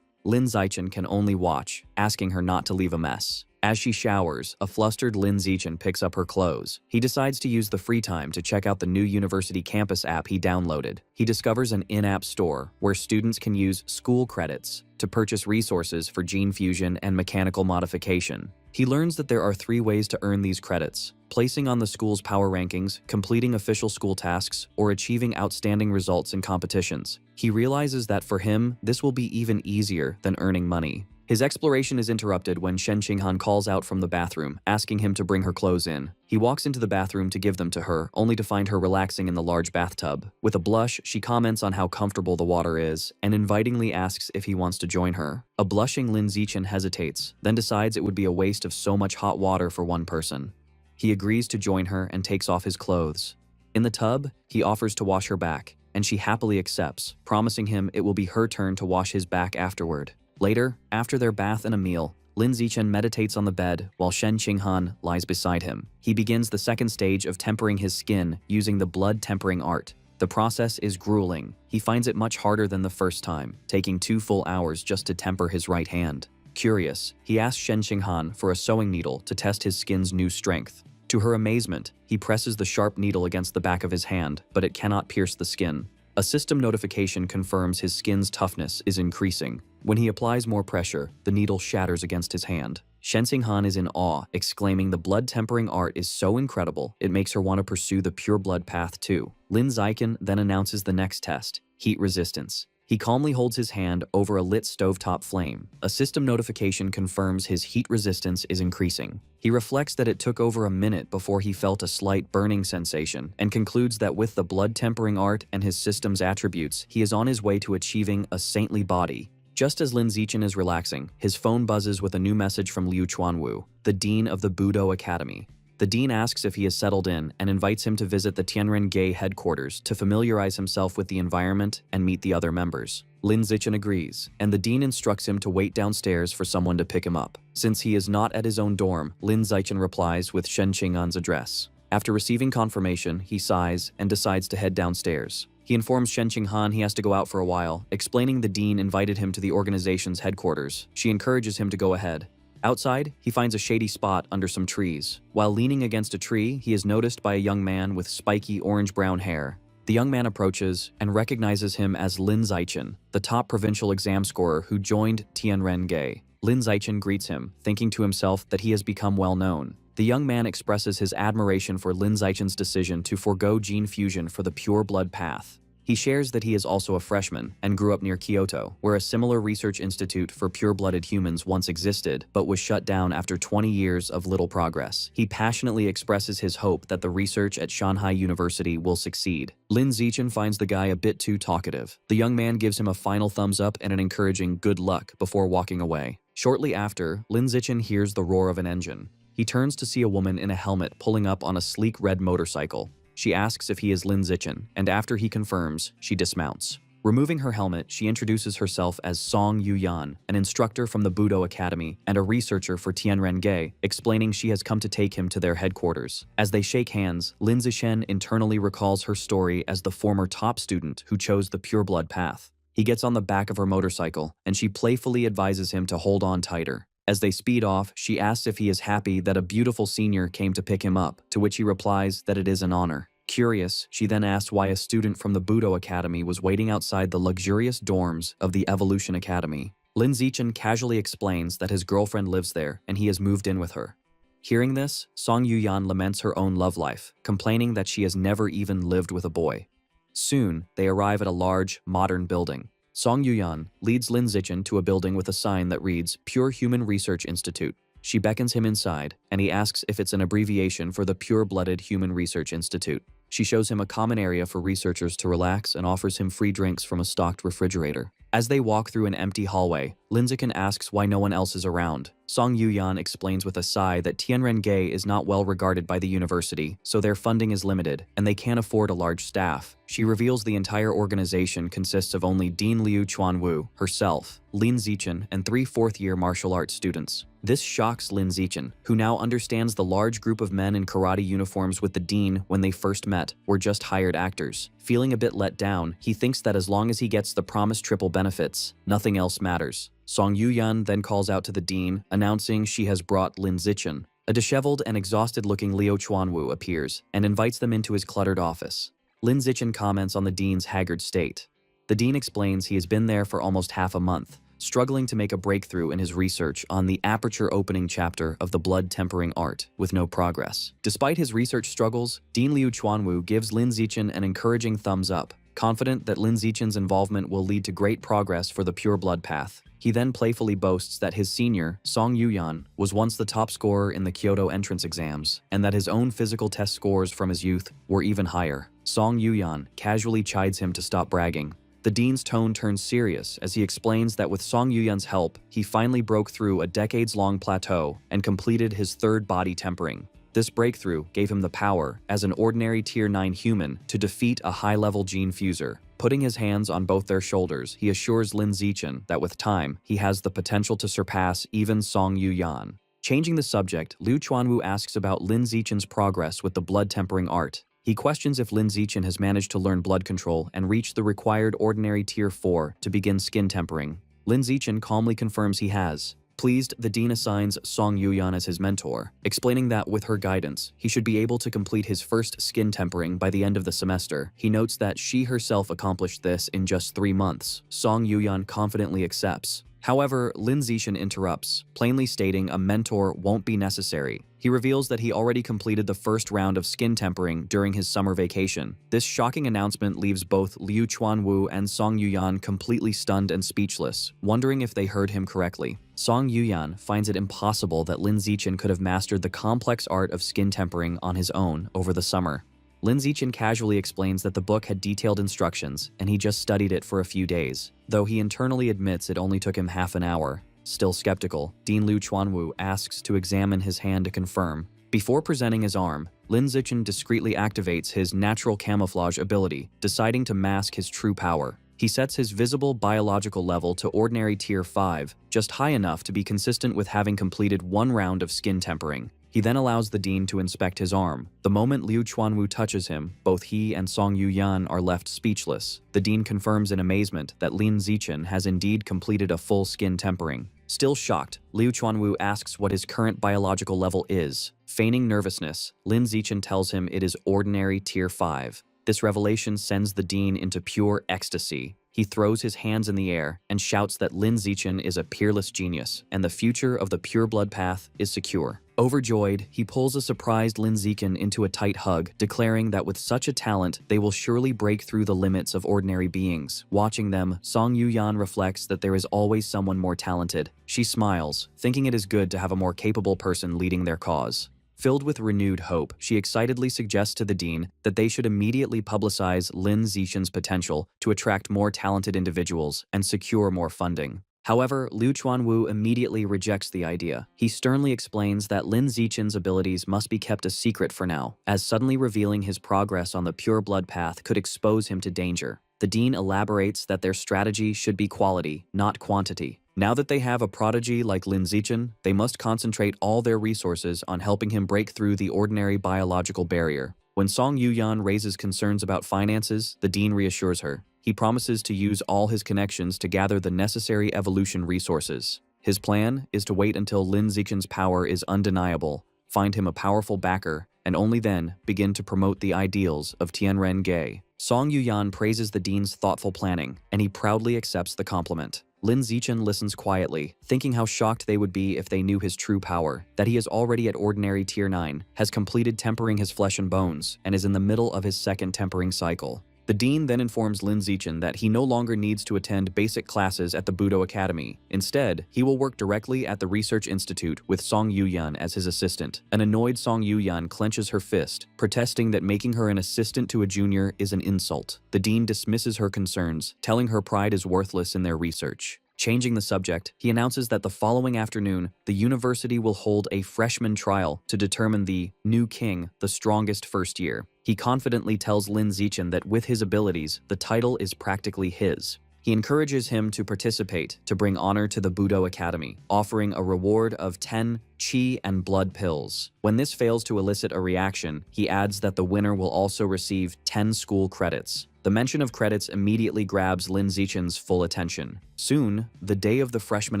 Lin Zichen can only watch, asking her not to leave a mess. As she showers, a flustered Lin Zichen picks up her clothes. He decides to use the free time to check out the new university campus app he downloaded. He discovers an in-app store where students can use school credits to purchase resources for gene fusion and mechanical modification. He learns that there are 3 ways to earn these credits: placing on the school's power rankings, completing official school tasks, or achieving outstanding results in competitions. He realizes that for him, this will be even easier than earning money. His exploration is interrupted when Shen Xinghan calls out from the bathroom, asking him to bring her clothes in. He walks into the bathroom to give them to her, only to find her relaxing in the large bathtub. With a blush, she comments on how comfortable the water is, and invitingly asks if he wants to join her. A blushing Lin Zichen hesitates, then decides it would be a waste of so much hot water for one person. He agrees to join her and takes off his clothes. In the tub, he offers to wash her back, and she happily accepts, promising him it will be her turn to wash his back afterward. Later, after their bath and a meal, Lin Zichen meditates on the bed while Shen Xinghan lies beside him. He begins the second stage of tempering his skin using the blood tempering art. The process is grueling. He finds it much harder than the first time, taking 2 full hours just to temper his right hand. Curious, he asks Shen Xinghan for a sewing needle to test his skin's new strength. To her amazement, he presses the sharp needle against the back of his hand, but it cannot pierce the skin. A system notification confirms his skin's toughness is increasing. When he applies more pressure, the needle shatters against his hand. Shen Xinghan is in awe, exclaiming the blood-tempering art is so incredible, it makes her want to pursue the pure blood path too. Lin Zichen then announces the next test, heat resistance. He calmly holds his hand over a lit stovetop flame. A system notification confirms his heat resistance is increasing. He reflects that it took over a minute before he felt a slight burning sensation, and concludes that with the blood-tempering art and his system's attributes, he is on his way to achieving a saintly body. Just as Lin Zichen is relaxing, his phone buzzes with a new message from Liu Chuanwu, the dean of the Budo Academy. The dean asks if he is settled in and invites him to visit the Tianren-Gei headquarters to familiarize himself with the environment and meet the other members. Lin Zichen agrees, and the dean instructs him to wait downstairs for someone to pick him up. Since he is not at his own dorm, Lin Zichen replies with Shen Xinghan's address. After receiving confirmation, he sighs and decides to head downstairs. He informs Shen Xinghan he has to go out for a while, explaining the dean invited him to the organization's headquarters. She encourages him to go ahead. Outside, he finds a shady spot under some trees. While leaning against a tree, he is noticed by a young man with spiky orange-brown hair. The young man approaches and recognizes him as Lin Zichen, the top provincial exam scorer who joined Tianren-Gei. Lin Zichen greets him, thinking to himself that he has become well known. The young man expresses his admiration for Lin Zichen's decision to forego gene fusion for the pure blood path. He shares that he is also a freshman and grew up near Kyoto, where a similar research institute for pure-blooded humans once existed, but was shut down after 20 years of little progress. He passionately expresses his hope that the research at Shanghai University will succeed. Lin Zichen finds the guy a bit too talkative. The young man gives him a final thumbs up and an encouraging good luck before walking away. Shortly after, Lin Zichen hears the roar of an engine. He turns to see a woman in a helmet pulling up on a sleek red motorcycle. She asks if he is Lin Zichen, and after he confirms, she dismounts. Removing her helmet, she introduces herself as Song Yuyan, an instructor from the Budo Academy and a researcher for Tianren-Gei, explaining she has come to take him to their headquarters. As they shake hands, Lin Zichen internally recalls her story as the former top student who chose the pure blood path. He gets on the back of her motorcycle, and she playfully advises him to hold on tighter. As they speed off, she asks if he is happy that a beautiful senior came to pick him up, to which he replies that it is an honor. Curious, she then asks why a student from the Budo Academy was waiting outside the luxurious dorms of the Evolution Academy. Lin Zichen casually explains that his girlfriend lives there and he has moved in with her. Hearing this, Song Yuyan laments her own love life, complaining that she has never even lived with a boy. Soon, they arrive at a large, modern building. Song Yuyan leads Lin Zichen to a building with a sign that reads Pure Human Research Institute. She beckons him inside, and he asks if it's an abbreviation for the Pure-Blooded Human Research Institute. She shows him a common area for researchers to relax and offers him free drinks from a stocked refrigerator. As they walk through an empty hallway, Lin Zichen asks why no one else is around. Song Yuyan explains with a sigh that Tianrenge is not well regarded by the university, so their funding is limited, and they can't afford a large staff. She reveals the entire organization consists of only Dean Liu Chuanwu, herself, Lin Zichen, and 3 fourth-year martial arts students. This shocks Lin Zichen, who now understands the large group of men in karate uniforms with the dean when they first met were just hired actors. Feeling a bit let down, he thinks that as long as he gets the promised triple benefits, nothing else matters. Song Yuyan then calls out to the dean, announcing she has brought Lin Zichen. A disheveled and exhausted-looking Liu Chuanwu appears and invites them into his cluttered office. Lin Zichen comments on the dean's haggard state. The dean explains he has been there for almost half a month, struggling to make a breakthrough in his research on the aperture opening chapter of the blood tempering art, with no progress. Despite his research struggles, Dean Liu Chuanwu gives Lin Zichen an encouraging thumbs up, confident that Lin Zichen's involvement will lead to great progress for the pure blood path. He then playfully boasts that his senior, Song Yuyan, was once the top scorer in the Kyoto entrance exams, and that his own physical test scores from his youth were even higher. Song Yuyan casually chides him to stop bragging. The dean's tone turns serious as he explains that with Song Yuyan's help, he finally broke through a decades-long plateau and completed his third body tempering. This breakthrough gave him the power, as an ordinary Tier 9 human, to defeat a high-level gene fuser. Putting his hands on both their shoulders, he assures Lin Zichen that with time, he has the potential to surpass even Song Yuyan. Changing the subject, Liu Chuanwu asks about Lin Zichen's progress with the blood tempering art. He questions if Lin Zichen has managed to learn blood control and reach the required ordinary Tier 4 to begin skin tempering. Lin Zichen calmly confirms he has. Pleased, the dean assigns Song Yuyan as his mentor, explaining that with her guidance, he should be able to complete his first skin tempering by the end of the semester. He notes that she herself accomplished this in just 3 months. Song Yuyan confidently accepts. However, Lin Zichen interrupts, plainly stating a mentor won't be necessary. He reveals that he already completed the first round of skin tempering during his summer vacation. This shocking announcement leaves both Liu Chuanwu and Song Yuyan completely stunned and speechless, wondering if they heard him correctly. Song Yuyan finds it impossible that Lin Zichen could have mastered the complex art of skin tempering on his own over the summer. Lin Zichen casually explains that the book had detailed instructions, and he just studied it for a few days, though he internally admits it only took him half an hour. Still skeptical, Dean Liu Chuanwu asks to examine his hand to confirm. Before presenting his arm, Lin Zichen discreetly activates his natural camouflage ability, deciding to mask his true power. He sets his visible biological level to ordinary Tier 5, just high enough to be consistent with having completed 1 round of skin tempering. He then allows the dean to inspect his arm. The moment Liu Chuanwu touches him, both he and Song Yuyan are left speechless. The dean confirms in amazement that Lin Zichen has indeed completed a full skin tempering. Still shocked, Liu Chuanwu asks what his current biological level is. Feigning nervousness, Lin Zichen tells him it is ordinary Tier 5. This revelation sends the dean into pure ecstasy. He throws his hands in the air and shouts that Lin Zichen is a peerless genius, and the future of the pure blood path is secure. Overjoyed, he pulls a surprised Lin Zichen into a tight hug, declaring that with such a talent, they will surely break through the limits of ordinary beings. Watching them, Song Yuyan reflects that there is always someone more talented. She smiles, thinking it is good to have a more capable person leading their cause. Filled with renewed hope, she excitedly suggests to the dean that they should immediately publicize Lin Zichen's potential to attract more talented individuals and secure more funding. However, Liu Chuanwu immediately rejects the idea. He sternly explains that Lin Zichen's abilities must be kept a secret for now, as suddenly revealing his progress on the pure blood path could expose him to danger. The dean elaborates that their strategy should be quality, not quantity. Now that they have a prodigy like Lin Zichen, they must concentrate all their resources on helping him break through the ordinary biological barrier. When Song Yuyan raises concerns about finances, the dean reassures her. He promises to use all his connections to gather the necessary evolution resources. His plan is to wait until Lin Zichen's power is undeniable, find him a powerful backer, and only then begin to promote the ideals of Tianrenge. Song Yuyan praises the dean's thoughtful planning, and he proudly accepts the compliment. Lin Zichen listens quietly, thinking how shocked they would be if they knew his true power, that he is already at ordinary Tier 9, has completed tempering his flesh and bones, and is in the middle of his second tempering cycle. The dean then informs Lin Zichen that he no longer needs to attend basic classes at the Budo Academy. Instead, he will work directly at the Research Institute with Song Yuyan as his assistant. An annoyed Song Yuyan clenches her fist, protesting that making her an assistant to a junior is an insult. The dean dismisses her concerns, telling her pride is worthless in their research. Changing the subject, he announces that the following afternoon, the university will hold a freshman trial to determine the new king, the strongest first year. He confidently tells Lin Zichen that with his abilities, the title is practically his. He encourages him to participate to bring honor to the Budo Academy, offering a reward of 10 chi and blood pills. When this fails to elicit a reaction, he adds that the winner will also receive 10 school credits. The mention of credits immediately grabs Lin Zichen's full attention. Soon, the day of the freshman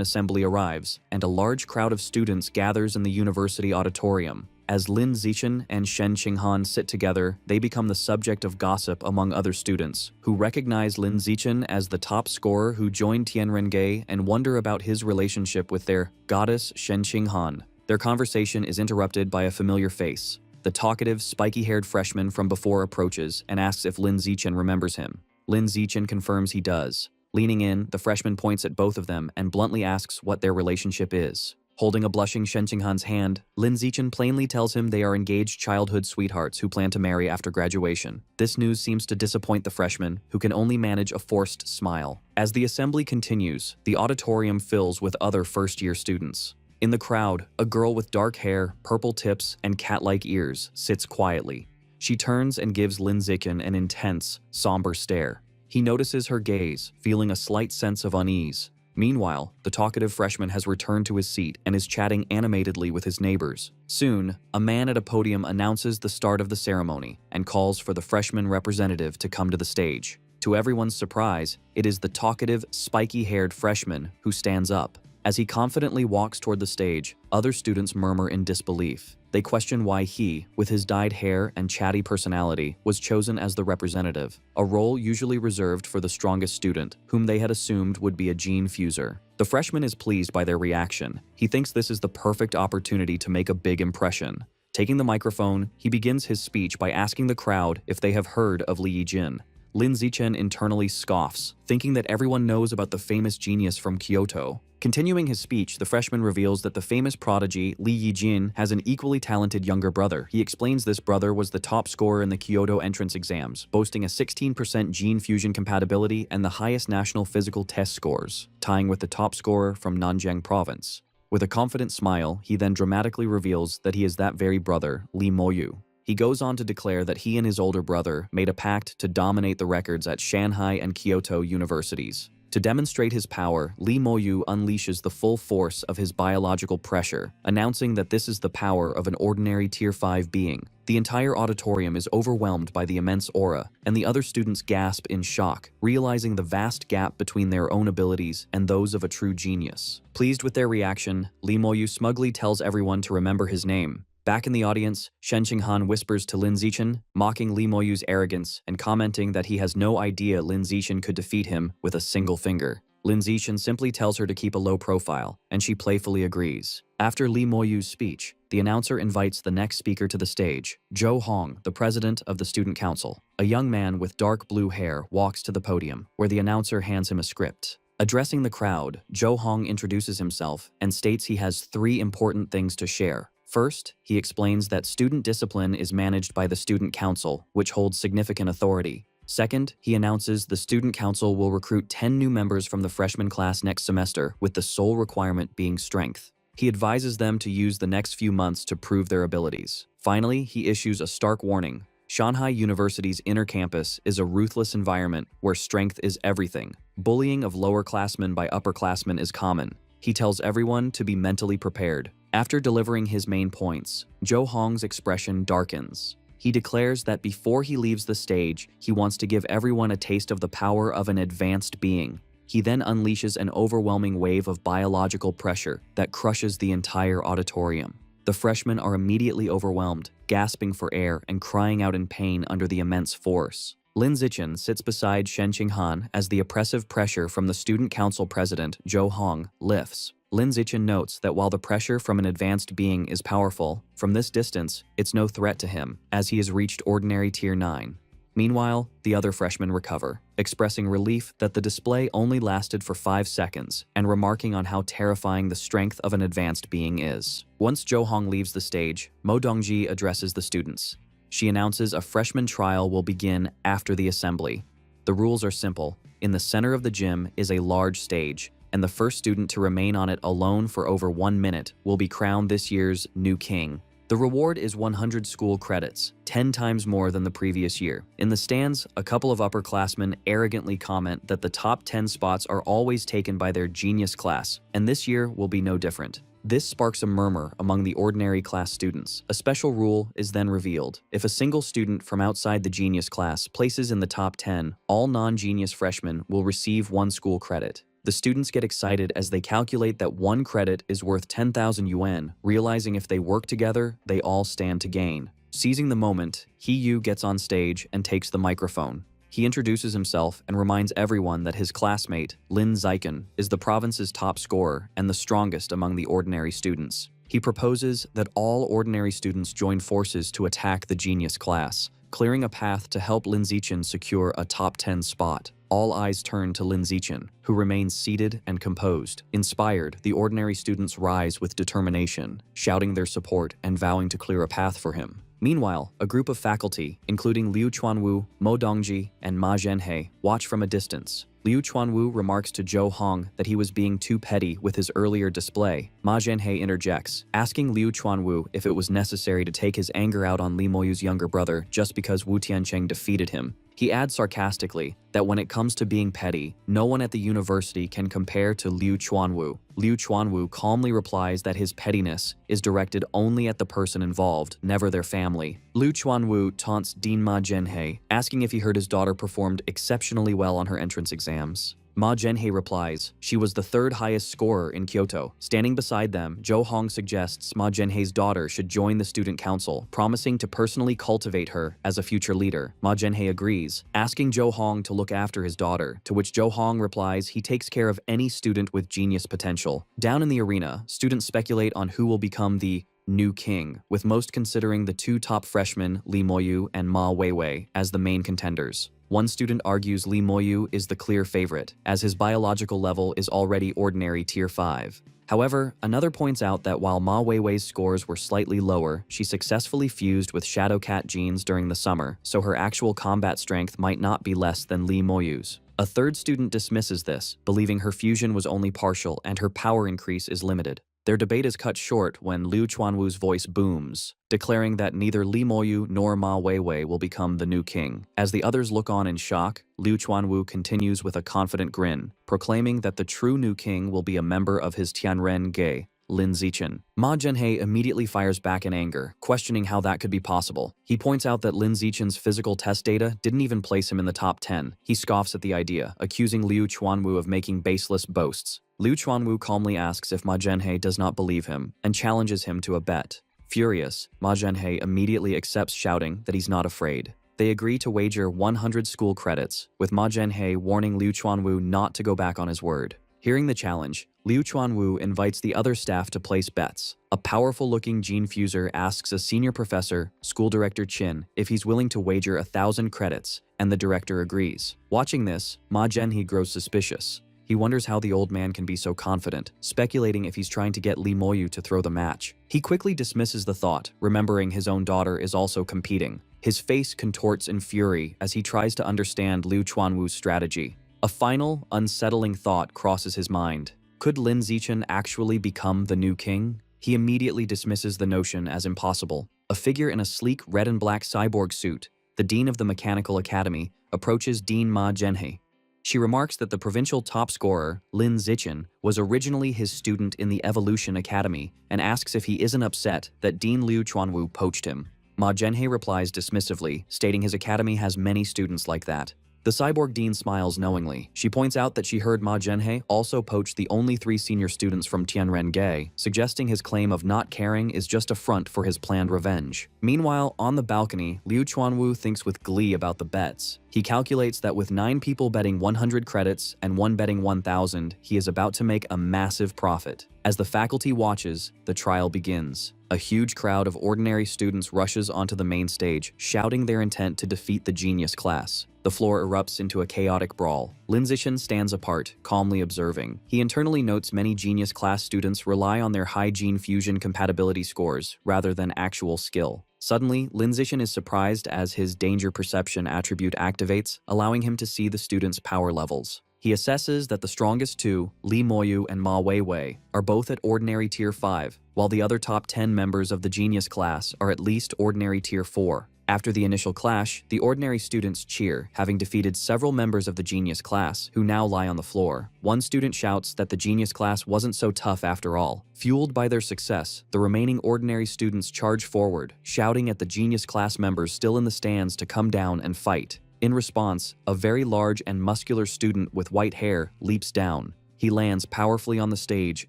assembly arrives, and a large crowd of students gathers in the university auditorium. As Lin Zichen and Shen Qinghan sit together, they become the subject of gossip among other students, who recognize Lin Zichen as the top scorer who joined Tianrenge and wonder about his relationship with their goddess Shen Qinghan. Their conversation is interrupted by a familiar face. The talkative, spiky-haired freshman from before approaches and asks if Lin Zichen remembers him. Lin Zichen confirms he does. Leaning in, the freshman points at both of them and bluntly asks what their relationship is. Holding a blushing Shen Qinghan's hand, Lin Zichen plainly tells him they are engaged childhood sweethearts who plan to marry after graduation. This news seems to disappoint the freshman, who can only manage a forced smile. As the assembly continues, the auditorium fills with other first-year students. In the crowd, a girl with dark hair, purple tips, and cat-like ears sits quietly. She turns and gives Lin Zichen an intense, somber stare. He notices her gaze, feeling a slight sense of unease. Meanwhile, the talkative freshman has returned to his seat and is chatting animatedly with his neighbors. Soon, a man at a podium announces the start of the ceremony and calls for the freshman representative to come to the stage. To everyone's surprise, it is the talkative, spiky-haired freshman who stands up. As he confidently walks toward the stage, other students murmur in disbelief. They question why he, with his dyed hair and chatty personality, was chosen as the representative, a role usually reserved for the strongest student, whom they had assumed would be a gene fuser. The freshman is pleased by their reaction. He thinks this is the perfect opportunity to make a big impression. Taking the microphone, he begins his speech by asking the crowd if they have heard of Li Yijin. Lin Zichen internally scoffs, thinking that everyone knows about the famous genius from Kyoto. Continuing his speech, the freshman reveals that the famous prodigy Li Yijin has an equally talented younger brother. He explains this brother was the top scorer in the Kyoto entrance exams, boasting a 16% gene fusion compatibility and the highest national physical test scores, tying with the top scorer from Nanjing province. With a confident smile, he then dramatically reveals that he is that very brother, Li Moyu. He goes on to declare that he and his older brother made a pact to dominate the records at Shanghai and Kyoto universities. To demonstrate his power, Li Moyu unleashes the full force of his biological pressure, announcing that this is the power of an ordinary Tier 5 being. The entire auditorium is overwhelmed by the immense aura, and the other students gasp in shock, realizing the vast gap between their own abilities and those of a true genius. Pleased with their reaction, Li Moyu smugly tells everyone to remember his name. Back in the audience, Shen Qinghan whispers to Lin Zichen, mocking Li Moyu's arrogance and commenting that he has no idea Lin Zichen could defeat him with a single finger. Lin Zichen simply tells her to keep a low profile, and she playfully agrees. After Li Moyu's speech, the announcer invites the next speaker to the stage, Zhou Hong, the president of the student council. A young man with dark blue hair walks to the podium, where the announcer hands him a script. Addressing the crowd, Zhou Hong introduces himself and states he has 3 important things to share. First, he explains that student discipline is managed by the student council, which holds significant authority. Second, he announces the student council will recruit 10 new members from the freshman class next semester, with the sole requirement being strength. He advises them to use the next few months to prove their abilities. Finally, he issues a stark warning. Shanghai University's inner campus is a ruthless environment where strength is everything. Bullying of lower-classmen by upperclassmen is common. He tells everyone to be mentally prepared. After delivering his main points, Zhou Hong's expression darkens. He declares that before he leaves the stage, he wants to give everyone a taste of the power of an advanced being. He then unleashes an overwhelming wave of biological pressure that crushes the entire auditorium. The freshmen are immediately overwhelmed, gasping for air and crying out in pain under the immense force. Lin Zichen sits beside Shen Qinghan as the oppressive pressure from the student council president, Zhou Hong, lifts. Lin Zichen notes that while the pressure from an advanced being is powerful, from this distance, it's no threat to him, as he has reached ordinary Tier 9. Meanwhile, the other freshmen recover, expressing relief that the display only lasted for 5 seconds, and remarking on how terrifying the strength of an advanced being is. Once Zhou Hong leaves the stage, Mo Dongji addresses the students. She announces a freshman trial will begin after the assembly. The rules are simple. In the center of the gym is a large stage, and the first student to remain on it alone for over 1 minute will be crowned this year's new king. The reward is 100 school credits, 10 times more than the previous year. In the stands, a couple of upperclassmen arrogantly comment that the top 10 spots are always taken by their genius class, and this year will be no different. This sparks a murmur among the ordinary class students. A special rule is then revealed. If a single student from outside the genius class places in the top 10, all non-genius freshmen will receive 1 school credit. The students get excited as they calculate that 1 credit is worth 10,000 yuan, realizing if they work together, they all stand to gain. Seizing the moment, He-yu gets on stage and takes the microphone. He introduces himself and reminds everyone that his classmate, Lin Zichen, is the province's top scorer and the strongest among the ordinary students. He proposes that all ordinary students join forces to attack the genius class, clearing a path to help Lin Zichen secure a top 10 spot. All eyes turn to Lin Zichen, who remains seated and composed. Inspired, the ordinary students rise with determination, shouting their support and vowing to clear a path for him. Meanwhile, a group of faculty, including Liu Chuanwu, Mo Dongji, and Ma Zhenhe, watch from a distance. Liu Chuanwu remarks to Zhou Hong that he was being too petty with his earlier display. Ma Zhenhe interjects, asking Liu Chuanwu if it was necessary to take his anger out on Li Moyu's younger brother just because Wu Tiancheng defeated him. He adds sarcastically that when it comes to being petty, no one at the university can compare to Liu Chuanwu. Liu Chuanwu calmly replies that his pettiness is directed only at the person involved, never their family. Liu Chuanwu taunts Dean Ma Zhenhe, asking if he heard his daughter performed exceptionally well on her entrance exams. Ma Zhenhe replies, she was the 3rd highest scorer in Kyoto. Standing beside them, Zhou Hong suggests Ma Zhenhe's daughter should join the student council, promising to personally cultivate her as a future leader. Ma Zhenhe agrees, asking Zhou Hong to look after his daughter, to which Zhou Hong replies he takes care of any student with genius potential. Down in the arena, students speculate on who will become the new king, with most considering the 2 top freshmen, Li Moyu and Ma Weiwei, as the main contenders. One student argues Li Moyu is the clear favorite, as his biological level is already ordinary tier 5. However, another points out that while Ma Weiwei's scores were slightly lower, she successfully fused with Shadow Cat genes during the summer, so her actual combat strength might not be less than Li Moyu's. A 3rd student dismisses this, believing her fusion was only partial and her power increase is limited. Their debate is cut short when Liu Chuanwu's voice booms, declaring that neither Li Moyu nor Ma Weiwei will become the new king. As the others look on in shock, Liu Chuanwu continues with a confident grin, proclaiming that the true new king will be a member of his Tianren Ge, Lin Zichen. Ma Zhenhe immediately fires back in anger, questioning how that could be possible. He points out that Lin Zichen's physical test data didn't even place him in the top 10. He scoffs at the idea, accusing Liu Chuanwu of making baseless boasts. Liu Chuanwu calmly asks if Ma Zhenhe does not believe him, and challenges him to a bet. Furious, Ma Zhenhe immediately accepts, shouting that he's not afraid. They agree to wager 100 school credits, with Ma Zhenhe warning Liu Chuanwu not to go back on his word. Hearing the challenge, Liu Chuanwu invites the other staff to place bets. A powerful-looking gene fuser asks a senior professor, School Director Qin, if he's willing to wager 1,000 credits, and the director agrees. Watching this, Ma Zhenhe grows suspicious. He wonders how the old man can be so confident, speculating if he's trying to get Li Moyu to throw the match. He quickly dismisses the thought, remembering his own daughter is also competing. His face contorts in fury as he tries to understand Liu Chuanwu's strategy. A final, unsettling thought crosses his mind. Could Lin Zichen actually become the new king? He immediately dismisses the notion as impossible. A figure in a sleek red and black cyborg suit, the dean of the Mechanical Academy, approaches Dean Ma Zhenhe. She remarks that the provincial top scorer, Lin Zichen, was originally his student in the Evolution Academy and asks if he isn't upset that Dean Liu Chuanwu poached him. Ma Zhenhe replies dismissively, stating his academy has many students like that. The cyborg dean smiles knowingly. She points out that she heard Ma Zhenhe also poached the only 3 senior students from Tianren Ge, suggesting his claim of not caring is just a front for his planned revenge. Meanwhile, on the balcony, Liu Chuanwu thinks with glee about the bets. He calculates that with 9 people betting 100 credits and 1 betting 1,000, he is about to make a massive profit. As the faculty watches, the trial begins. A huge crowd of ordinary students rushes onto the main stage, shouting their intent to defeat the genius class. The floor erupts into a chaotic brawl. Lin Zichen stands apart, calmly observing. He internally notes many genius class students rely on their high gene fusion compatibility scores rather than actual skill. Suddenly, Lin Zichen is surprised as his danger perception attribute activates, allowing him to see the students' power levels. He assesses that the strongest two, Li Moyu and Ma Weiwei, are both at ordinary tier 5, while the other top 10 members of the genius class are at least ordinary tier 4. After the initial clash, the ordinary students cheer, having defeated several members of the genius class, who now lie on the floor. One student shouts that the genius class wasn't so tough after all. Fueled by their success, the remaining ordinary students charge forward, shouting at the genius class members still in the stands to come down and fight. In response, a very large and muscular student with white hair leaps down. He lands powerfully on the stage,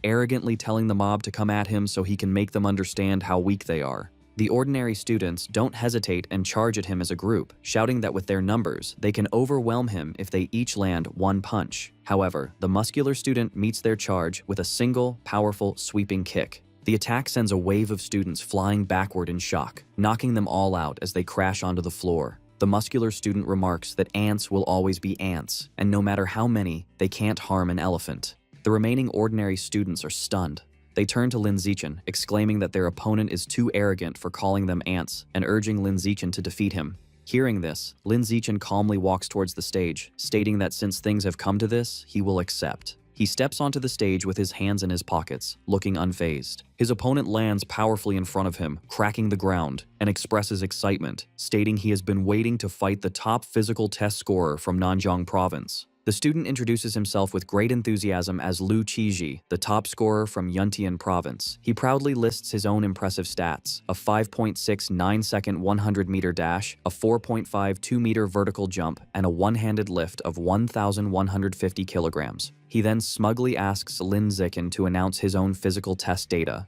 arrogantly telling the mob to come at him so he can make them understand how weak they are. The ordinary students don't hesitate and charge at him as a group, shouting that with their numbers, they can overwhelm him if they each land one punch. However, the muscular student meets their charge with a single, powerful, sweeping kick. The attack sends a wave of students flying backward in shock, knocking them all out as they crash onto the floor. The muscular student remarks that ants will always be ants, and no matter how many, they can't harm an elephant. The remaining ordinary students are stunned. They turn to Lin Zichen, exclaiming that their opponent is too arrogant for calling them ants and urging Lin Zichen to defeat him. Hearing this, Lin Zichen calmly walks towards the stage, stating that since things have come to this, he will accept. He steps onto the stage with his hands in his pockets, looking unfazed. His opponent lands powerfully in front of him, cracking the ground, and expresses excitement, stating he has been waiting to fight the top physical test scorer from Nanjiang province. The student introduces himself with great enthusiasm as Lu Qiji, the top scorer from Yuntian province. He proudly lists his own impressive stats: a 5.69-second 100-meter dash, a 4.52-meter vertical jump, and a one-handed lift of 1,150 kilograms. He then smugly asks Lin Zichen to announce his own physical test data.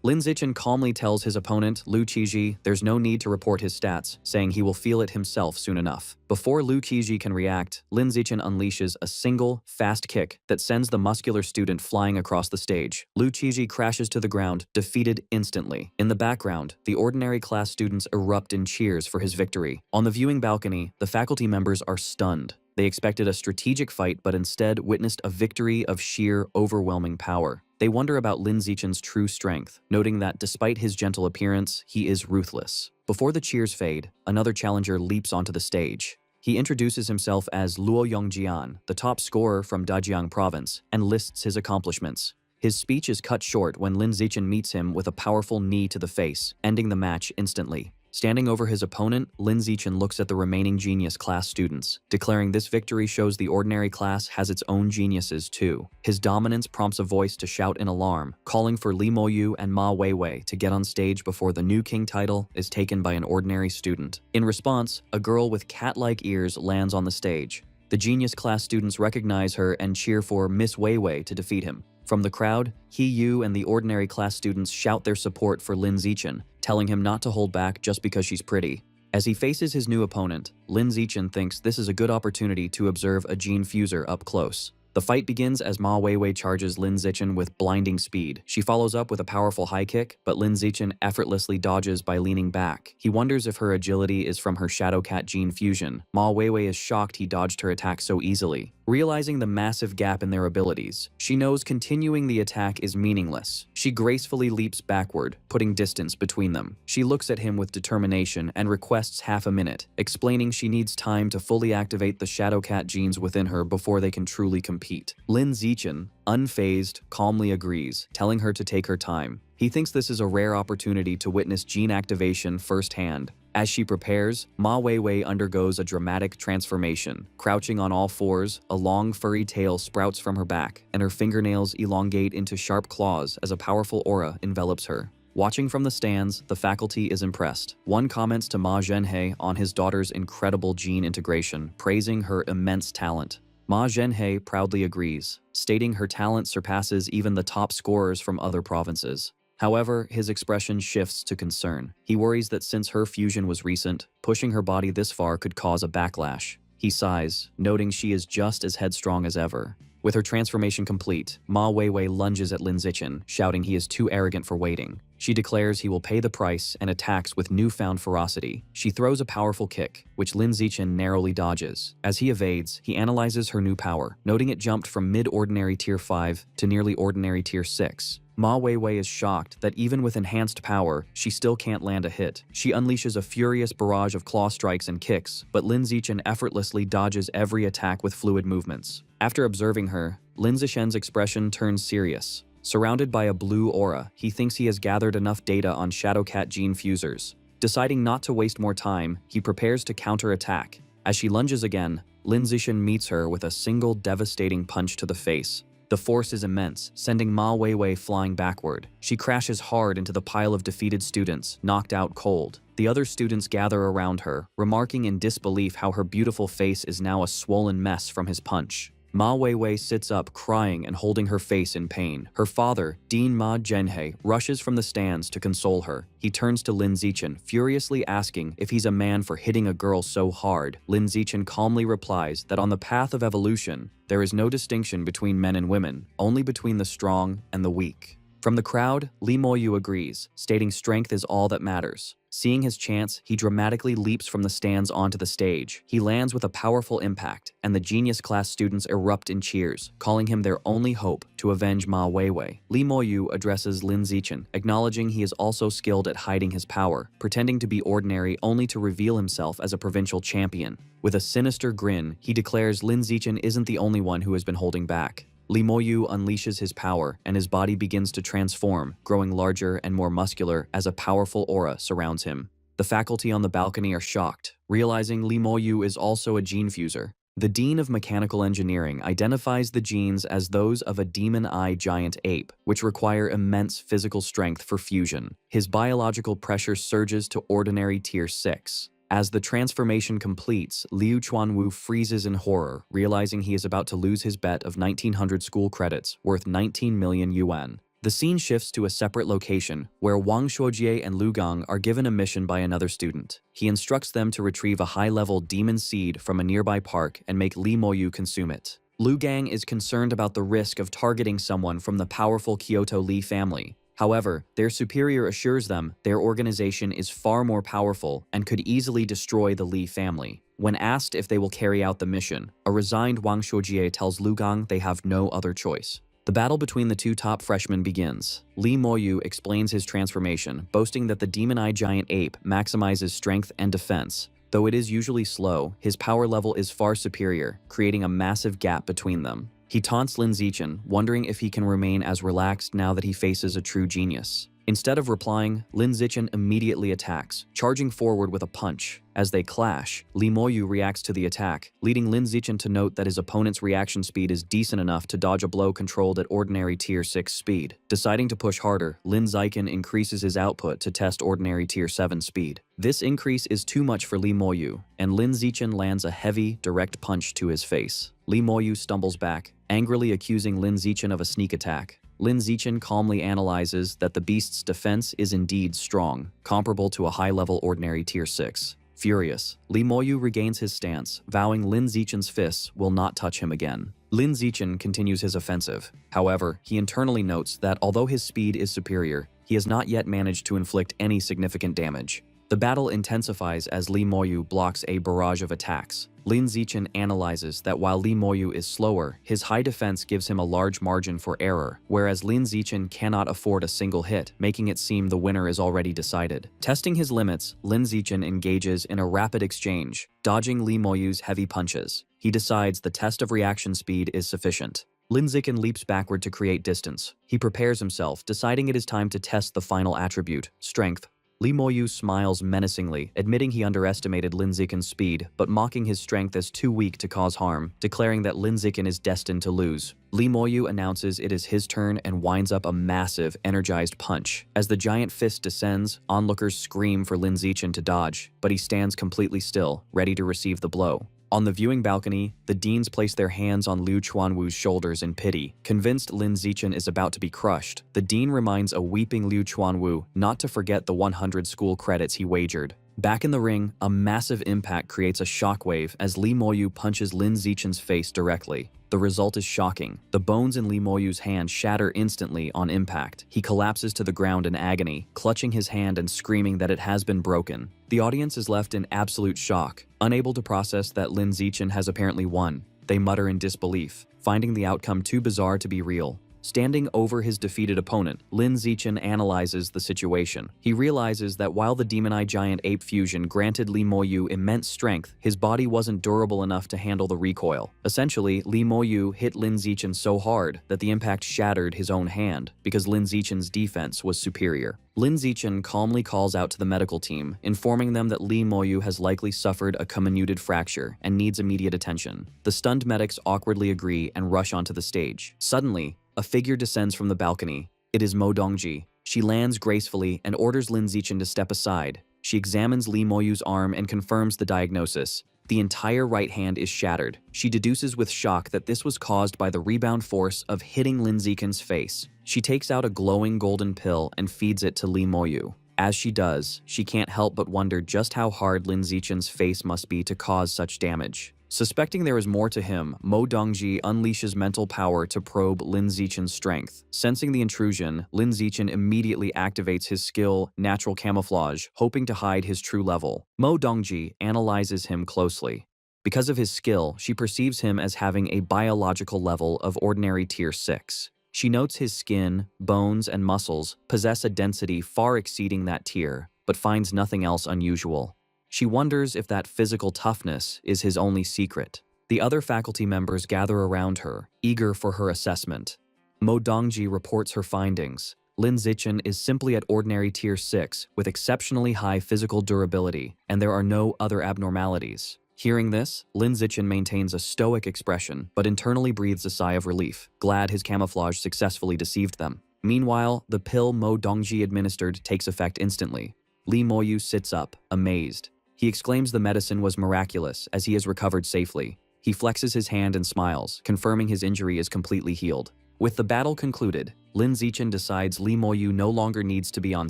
Lin Zichen calmly tells his opponent, Lu Qiji, there's no need to report his stats, saying he will feel it himself soon enough. Before Lu Qiji can react, Lin Zichen unleashes a single, fast kick that sends the muscular student flying across the stage. Lu Qiji crashes to the ground, defeated instantly. In the background, the ordinary class students erupt in cheers for his victory. On the viewing balcony, the faculty members are stunned. They expected a strategic fight, but instead witnessed a victory of sheer, overwhelming power. They wonder about Lin Zichen's true strength, noting that despite his gentle appearance, he is ruthless. Before the cheers fade, another challenger leaps onto the stage. He introduces himself as Luo Yongjian, the top scorer from Dajiang province, and lists his accomplishments. His speech is cut short when Lin Zichen meets him with a powerful knee to the face, ending the match instantly. Standing over his opponent, Lin Zichen looks at the remaining genius class students, declaring this victory shows the ordinary class has its own geniuses too. His dominance prompts a voice to shout in alarm, calling for Li Moyu and Ma Weiwei to get on stage before the new king title is taken by an ordinary student. In response, a girl with cat-like ears lands on the stage. The genius class students recognize her and cheer for Miss Weiwei to defeat him. From the crowd, He Yu and the ordinary class students shout their support for Lin Zichen, telling him not to hold back just because she's pretty. As he faces his new opponent, Lin Zichen thinks this is a good opportunity to observe a gene fuser up close. The fight begins as Ma Weiwei charges Lin Zichen with blinding speed. She follows up with a powerful high kick, but Lin Zichen effortlessly dodges by leaning back. He wonders if her agility is from her Shadow Cat gene fusion. Ma Weiwei is shocked he dodged her attack so easily. Realizing the massive gap in their abilities, she knows continuing the attack is meaningless. She gracefully leaps backward, putting distance between them. She looks at him with determination and requests half a minute, explaining she needs time to fully activate the Shadow Cat genes within her before they can truly compete. Lin Zichen, unfazed, calmly agrees, telling her to take her time. He thinks this is a rare opportunity to witness gene activation firsthand. As she prepares, Ma Weiwei undergoes a dramatic transformation. Crouching on all fours, a long furry tail sprouts from her back, and her fingernails elongate into sharp claws as a powerful aura envelops her. Watching from the stands, the faculty is impressed. One comments to Ma Zhenhe on his daughter's incredible gene integration, praising her immense talent. Ma Zhenhe proudly agrees, stating her talent surpasses even the top scorers from other provinces. However, his expression shifts to concern. He worries that since her fusion was recent, pushing her body this far could cause a backlash. He sighs, noting she is just as headstrong as ever. With her transformation complete, Ma Weiwei lunges at Lin Zichen, shouting he is too arrogant for waiting. She declares he will pay the price and attacks with newfound ferocity. She throws a powerful kick, which Lin Zichen narrowly dodges. As he evades, he analyzes her new power, noting it jumped from mid-ordinary tier 5 to nearly ordinary tier 6. Ma Weiwei is shocked that even with enhanced power, she still can't land a hit. She unleashes a furious barrage of claw strikes and kicks, but Lin Zichen effortlessly dodges every attack with fluid movements. After observing her, Lin Zixen's expression turns serious. Surrounded by a blue aura, he thinks he has gathered enough data on Shadowcat gene fusers. Deciding not to waste more time, he prepares to counterattack. As she lunges again, Lin Zixen meets her with a single devastating punch to the face. The force is immense, sending Ma Weiwei flying backward. She crashes hard into the pile of defeated students, knocked out cold. The other students gather around her, remarking in disbelief how her beautiful face is now a swollen mess from his punch. Ma Weiwei sits up, crying and holding her face in pain. Her father, Dean Ma Zhenhe, rushes from the stands to console her. He turns to Lin Zixen, furiously asking if he's a man for hitting a girl so hard. Lin Zixen calmly replies that on the path of evolution, there is no distinction between men and women, only between the strong and the weak. From the crowd, Li Moyu agrees, stating strength is all that matters. Seeing his chance, he dramatically leaps from the stands onto the stage. He lands with a powerful impact, and the genius class students erupt in cheers, calling him their only hope to avenge Ma Weiwei. Li Moyu addresses Lin Zixen, acknowledging he is also skilled at hiding his power, pretending to be ordinary only to reveal himself as a provincial champion. With a sinister grin, he declares Lin Zixen isn't the only one who has been holding back. Li Moyu unleashes his power, and his body begins to transform, growing larger and more muscular as a powerful aura surrounds him. The faculty on the balcony are shocked, realizing Li Moyu is also a gene fuser. The Dean of Mechanical Engineering identifies the genes as those of a demon-eye giant ape, which require immense physical strength for fusion. His biological pressure surges to ordinary Tier 6. As the transformation completes, Liu Chuanwu freezes in horror, realizing he is about to lose his bet of 1900 school credits, worth 19 million yuan. The scene shifts to a separate location, where Wang Shuojie and Lu Gang are given a mission by another student. He instructs them to retrieve a high-level demon seed from a nearby park and make Li Moyu consume it. Lu Gang is concerned about the risk of targeting someone from the powerful Kyoto Li family. However, their superior assures them their organization is far more powerful and could easily destroy the Li family. When asked if they will carry out the mission, a resigned Wang Shuojie tells Lu Gang they have no other choice. The battle between the two top freshmen begins. Li Moyu explains his transformation, boasting that the demon-eye giant ape maximizes strength and defense. Though it is usually slow, his power level is far superior, creating a massive gap between them. He taunts Lin Zixen, wondering if he can remain as relaxed now that he faces a true genius. Instead of replying, Lin Zixen immediately attacks, charging forward with a punch. As they clash, Li Moyu reacts to the attack, leading Lin Zixen to note that his opponent's reaction speed is decent enough to dodge a blow controlled at ordinary Tier 6 speed. Deciding to push harder, Lin Zixen increases his output to test ordinary Tier 7 speed. This increase is too much for Li Moyu, and Lin Zixen lands a heavy, direct punch to his face. Li Moyu stumbles back, angrily accusing Lin Zixen of a sneak attack. Lin Zixen calmly analyzes that the beast's defense is indeed strong, comparable to a high-level ordinary Tier 6. Furious, Li Moyu regains his stance, vowing Lin Zixen's fists will not touch him again. Lin Zixen continues his offensive. However, he internally notes that although his speed is superior, he has not yet managed to inflict any significant damage. The battle intensifies as Li Moyu blocks a barrage of attacks. Lin Zixen analyzes that while Li Moyu is slower, his high defense gives him a large margin for error, whereas Lin Zixen cannot afford a single hit, making it seem the winner is already decided. Testing his limits, Lin Zixen engages in a rapid exchange, dodging Li Moyu's heavy punches. He decides the test of reaction speed is sufficient. Lin Zixen leaps backward to create distance. He prepares himself, deciding it is time to test the final attribute, strength. Li Moyu smiles menacingly, admitting he underestimated Lin Zixen's speed, but mocking his strength as too weak to cause harm, declaring that Lin Zixen is destined to lose. Li Moyu announces it is his turn and winds up a massive, energized punch. As the giant fist descends, onlookers scream for Lin Zixen to dodge, but he stands completely still, ready to receive the blow. On the viewing balcony, the deans place their hands on Liu Chuanwu's shoulders in pity. Convinced Lin Zixen is about to be crushed, the dean reminds a weeping Liu Chuanwu not to forget the 100 school credits he wagered. Back in the ring, a massive impact creates a shockwave as Li Moyu punches Lin Zixen's face directly. The result is shocking. The bones in Li Moyu's hand shatter instantly on impact. He collapses to the ground in agony, clutching his hand and screaming that it has been broken. The audience is left in absolute shock, unable to process that Lin Zixen has apparently won. They mutter in disbelief, finding the outcome too bizarre to be real. Standing over his defeated opponent, Lin Zichen analyzes the situation. He realizes that while the Demon Eye Giant Ape fusion granted Li Moyu immense strength, his body wasn't durable enough to handle the recoil. Essentially, Li Moyu hit Lin Zichen so hard that the impact shattered his own hand, because Lin Zichen's defense was superior. Lin Zichen calmly calls out to the medical team, informing them that Li Moyu has likely suffered a comminuted fracture and needs immediate attention. The stunned medics awkwardly agree and rush onto the stage. Suddenly, a figure descends from the balcony. It is Mo Dongji. She lands gracefully and orders Lin Zichen to step aside. She examines Li Moyu's arm and confirms the diagnosis. The entire right hand is shattered. She deduces with shock that this was caused by the rebound force of hitting Lin Zichen's face. She takes out a glowing golden pill and feeds it to Li Moyu. As she does, she can't help but wonder just how hard Lin Zichen's face must be to cause such damage. Suspecting there is more to him, Mo Dongji unleashes mental power to probe Lin Zichen's strength. Sensing the intrusion, Lin Zichen immediately activates his skill, Natural Camouflage, hoping to hide his true level. Mo Dongji analyzes him closely. Because of his skill, she perceives him as having a biological level of ordinary Tier 6. She notes his skin, bones, and muscles possess a density far exceeding that tier, but finds nothing else unusual. She wonders if that physical toughness is his only secret. The other faculty members gather around her, eager for her assessment. Mo Dongji reports her findings. Lin Zichen is simply at ordinary Tier 6 with exceptionally high physical durability, and there are no other abnormalities. Hearing this, Lin Zichen maintains a stoic expression, but internally breathes a sigh of relief, glad his camouflage successfully deceived them. Meanwhile, the pill Mo Dongji administered takes effect instantly. Li Moyu sits up, amazed. He exclaims the medicine was miraculous as he has recovered safely. He flexes his hand and smiles, confirming his injury is completely healed. With the battle concluded, Lin Zichen decides Li Moyu no longer needs to be on